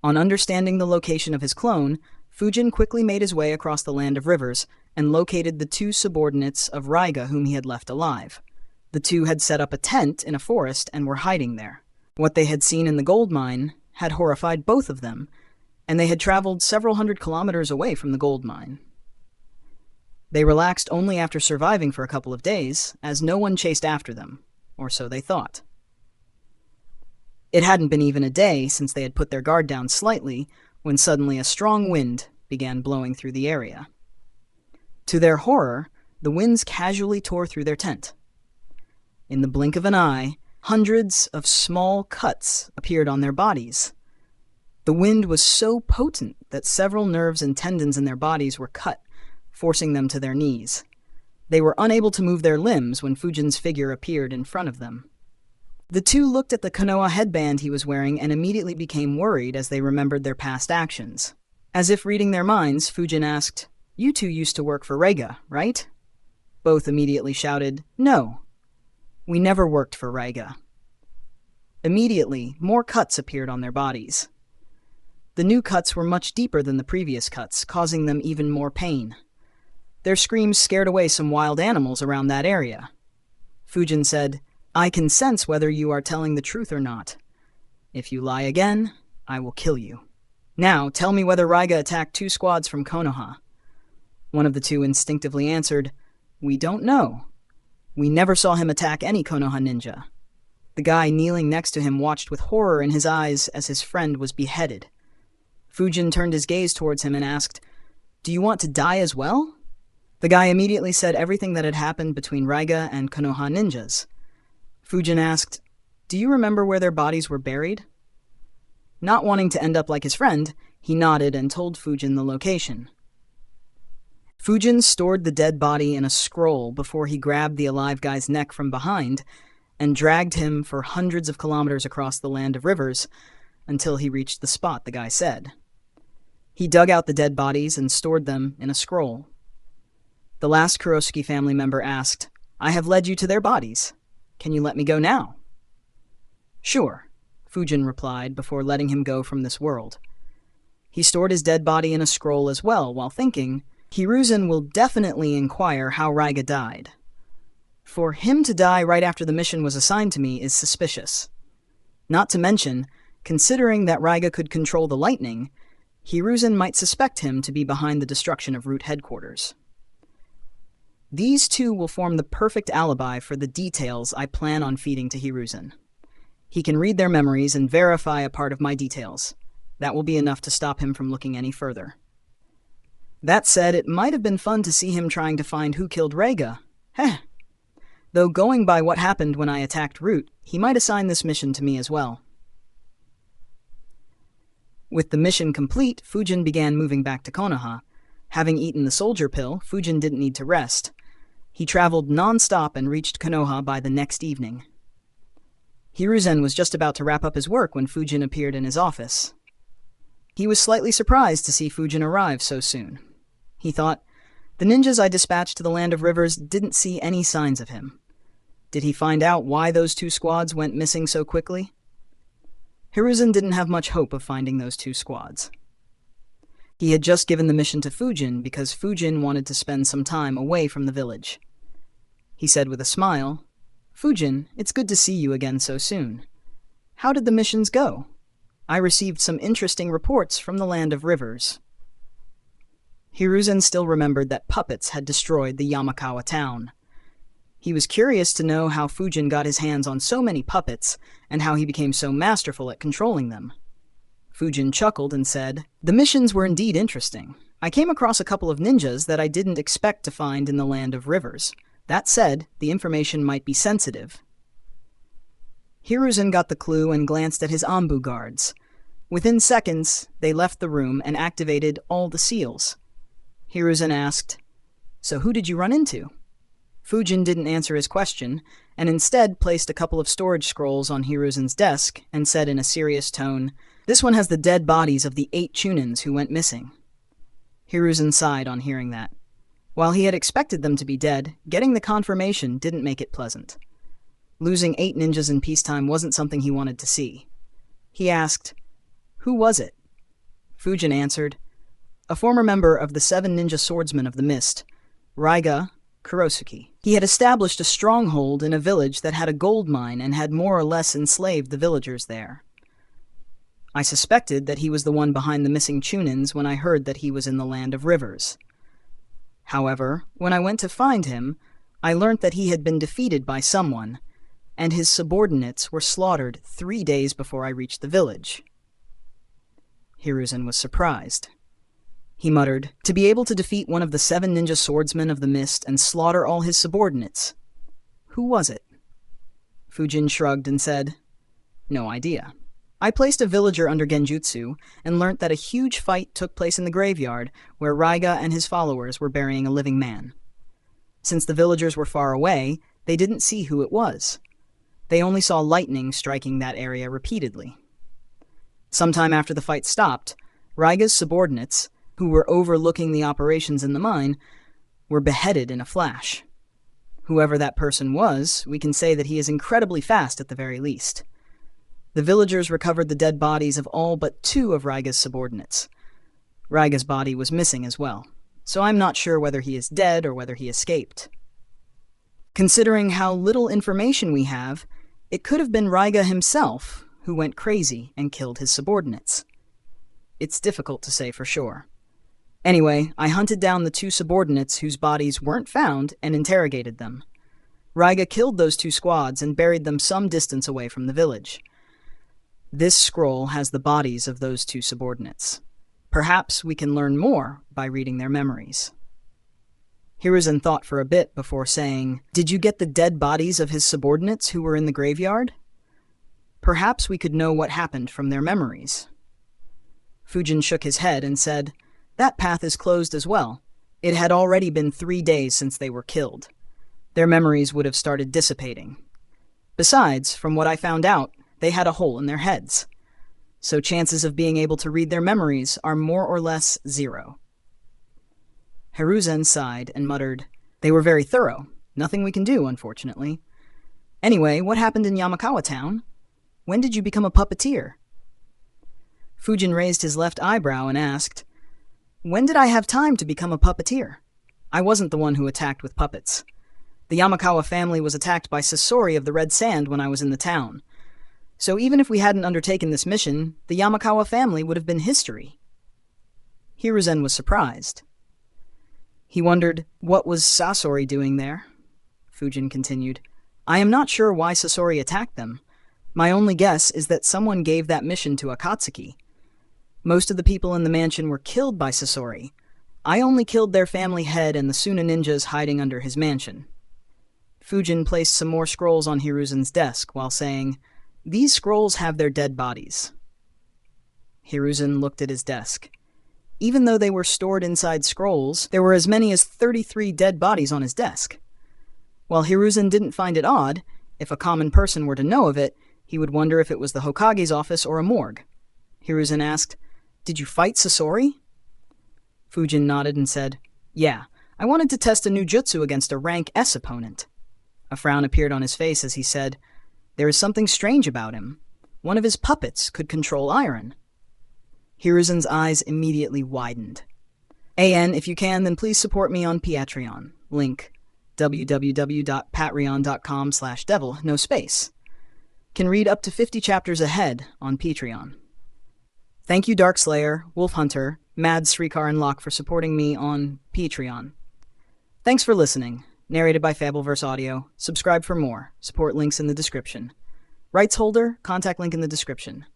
On understanding the location of his clone, Fujin quickly made his way across the land of rivers and located the two subordinates of Raiga whom he had left alive. The two had set up a tent in a forest and were hiding there. What they had seen in the gold mine had horrified both of them, and they had traveled several hundred kilometers away from the gold mine. They relaxed only after surviving for a couple of days, as no one chased after them, or so they thought. It hadn't been even a day since they had put their guard down slightly when suddenly a strong wind began blowing through the area. To their horror, the winds casually tore through their tent. In the blink of an eye, hundreds of small cuts appeared on their bodies. The wind was so potent that several nerves and tendons in their bodies were cut, forcing them to their knees. They were unable to move their limbs when Fujin's figure appeared in front of them. The two looked at the Konoha headband he was wearing and immediately became worried as they remembered their past actions. As if reading their minds, Fujin asked, "You two used to work for Raiga, right?" Both immediately shouted, "No, we never worked for Raiga." Immediately, more cuts appeared on their bodies. The new cuts were much deeper than the previous cuts, causing them even more pain. Their screams scared away some wild animals around that area. Fujin said, "I can sense whether you are telling the truth or not. If you lie again, I will kill you. Now, tell me whether Raiga attacked 2 squads from Konoha." One of the two instinctively answered, "We don't know. We never saw him attack any Konoha ninja." The guy kneeling next to him watched with horror in his eyes as his friend was beheaded. Fujin turned his gaze towards him and asked, "Do you want to die as well?" The guy immediately said everything that had happened between Raiga and Konoha ninjas. Fujin asked, "Do you remember where their bodies were buried?" Not wanting to end up like his friend, he nodded and told Fujin the location. Fujin stored the dead body in a scroll before he grabbed the alive guy's neck from behind and dragged him for hundreds of kilometers across the land of rivers until he reached the spot the guy said. He dug out the dead bodies and stored them in a scroll. The last Kurosuke family member asked, "I have led you to their bodies. Can you let me go now?" "Sure," Fujin replied before letting him go from this world. He stored his dead body in a scroll as well while thinking, Hiruzen will definitely inquire how Raiga died. For him to die right after the mission was assigned to me is suspicious. Not to mention, considering that Raiga could control the lightning, Hiruzen might suspect him to be behind the destruction of Root headquarters. These two will form the perfect alibi for the details I plan on feeding to Hiruzen. He can read their memories and verify a part of my details. That will be enough to stop him from looking any further. That said, it might have been fun to see him trying to find who killed Raiga. Heh. Though going by what happened when I attacked Root, he might assign this mission to me as well. With the mission complete, Fujin began moving back to Konoha. Having eaten the soldier pill, Fujin didn't need to rest. He traveled non-stop and reached Konoha by the next evening. Hiruzen was just about to wrap up his work when Fujin appeared in his office. He was slightly surprised to see Fujin arrive so soon. He thought, the ninjas I dispatched to the Land of Rivers didn't see any signs of him. Did he find out why those 2 squads went missing so quickly? Hiruzen didn't have much hope of finding those 2 squads. He had just given the mission to Fujin because Fujin wanted to spend some time away from the village. He said with a smile, "Fujin, it's good to see you again so soon. How did the missions go? I received some interesting reports from the land of rivers." Hiruzen still remembered that puppets had destroyed the Yamakawa town. He was curious to know how Fujin got his hands on so many puppets and how he became so masterful at controlling them. Fujin chuckled and said, "The missions were indeed interesting. I came across a couple of ninjas that I didn't expect to find in the land of rivers. That said, the information might be sensitive." Hiruzen got the clue and glanced at his Anbu guards. Within seconds, they left the room and activated all the seals. Hiruzen asked, "So who did you run into?" Fujin didn't answer his question, and instead placed a couple of storage scrolls on Hiruzen's desk and said in a serious tone, "This one has the dead bodies of the 8 Chunins who went missing." Hiruzen sighed on hearing that. While he had expected them to be dead, getting the confirmation didn't make it pleasant. Losing 8 ninjas in peacetime wasn't something he wanted to see. He asked, "Who was it?" Fujin answered, "A former member of the 7 ninja swordsmen of the mist, Raiga Kurosuke. He had established a stronghold in a village that had a gold mine and had more or less enslaved the villagers there. I suspected that he was the one behind the missing Chunins when I heard that he was in the land of rivers. However, when I went to find him, I learnt that he had been defeated by someone, and his subordinates were slaughtered 3 days before I reached the village." Hiruzen was surprised. He muttered, "To be able to defeat one of the 7 ninja swordsmen of the mist and slaughter all his subordinates. Who was it?" Fujin shrugged and said, "No idea. I placed a villager under genjutsu and learnt that a huge fight took place in the graveyard where Raiga and his followers were burying a living man. Since the villagers were far away, they didn't see who it was. They only saw lightning striking that area repeatedly. Sometime after the fight stopped, Raiga's subordinates, who were overlooking the operations in the mine, were beheaded in a flash. Whoever that person was, we can say that he is incredibly fast at the very least. The villagers recovered the dead bodies of all but 2 of Raiga's subordinates. Raiga's body was missing as well, so I'm not sure whether he is dead or whether he escaped. Considering how little information we have, it could have been Raiga himself who went crazy and killed his subordinates. It's difficult to say for sure. Anyway, I hunted down the 2 subordinates whose bodies weren't found and interrogated them. Raiga killed those 2 squads and buried them some distance away from the village. This scroll has the bodies of those 2 subordinates. Perhaps we can learn more by reading their memories." Hiruzen thought for a bit before saying, "Did you get the dead bodies of his subordinates who were in the graveyard? Perhaps we could know what happened from their memories." Fujin shook his head and said, "That path is closed as well. It had already been 3 days since they were killed. Their memories would have started dissipating. Besides, from what I found out, they had a hole in their heads. So chances of being able to read their memories are more or less 0. Hiruzen sighed and muttered, "They were very thorough. Nothing we can do, unfortunately. Anyway, what happened in Yamakawa town? When did you become a puppeteer?" Fujin raised his left eyebrow and asked, "When did I have time to become a puppeteer? I wasn't the one who attacked with puppets. The Yamakawa family was attacked by Sasori of the Red Sand when I was in the town. So even if we hadn't undertaken this mission, the Yamakawa family would have been history." Hiruzen was surprised. He wondered, what was Sasori doing there? Fujin continued, "I am not sure why Sasori attacked them. My only guess is that someone gave that mission to Akatsuki. Most of the people in the mansion were killed by Sasori. I only killed their family head and the Suna ninjas hiding under his mansion." Fujin placed some more scrolls on Hiruzen's desk while saying, "These scrolls have their dead bodies." Hiruzen looked at his desk. Even though they were stored inside scrolls, there were as many as 33 dead bodies on his desk. While Hiruzen didn't find it odd, if a common person were to know of it, he would wonder if it was the Hokage's office or a morgue. Hiruzen asked, "Did you fight Sasori?" Fujin nodded and said, "Yeah, I wanted to test a new jutsu against a rank S opponent." A frown appeared on his face as he said, "There is something strange about him. One of his puppets could control iron." Hiruzen's eyes immediately widened. AN, if you can, then please support me on Patreon. Link, www.patreon.com/devil, no space. Can read up to 50 chapters ahead on Patreon. Thank you, Darkslayer, Wolf Hunter, Mad Srikar, and Locke for supporting me on Patreon. Thanks for listening. Narrated by Fabelverse Audio. Subscribe for more. Support links in the description. Rights holder, contact link in the description.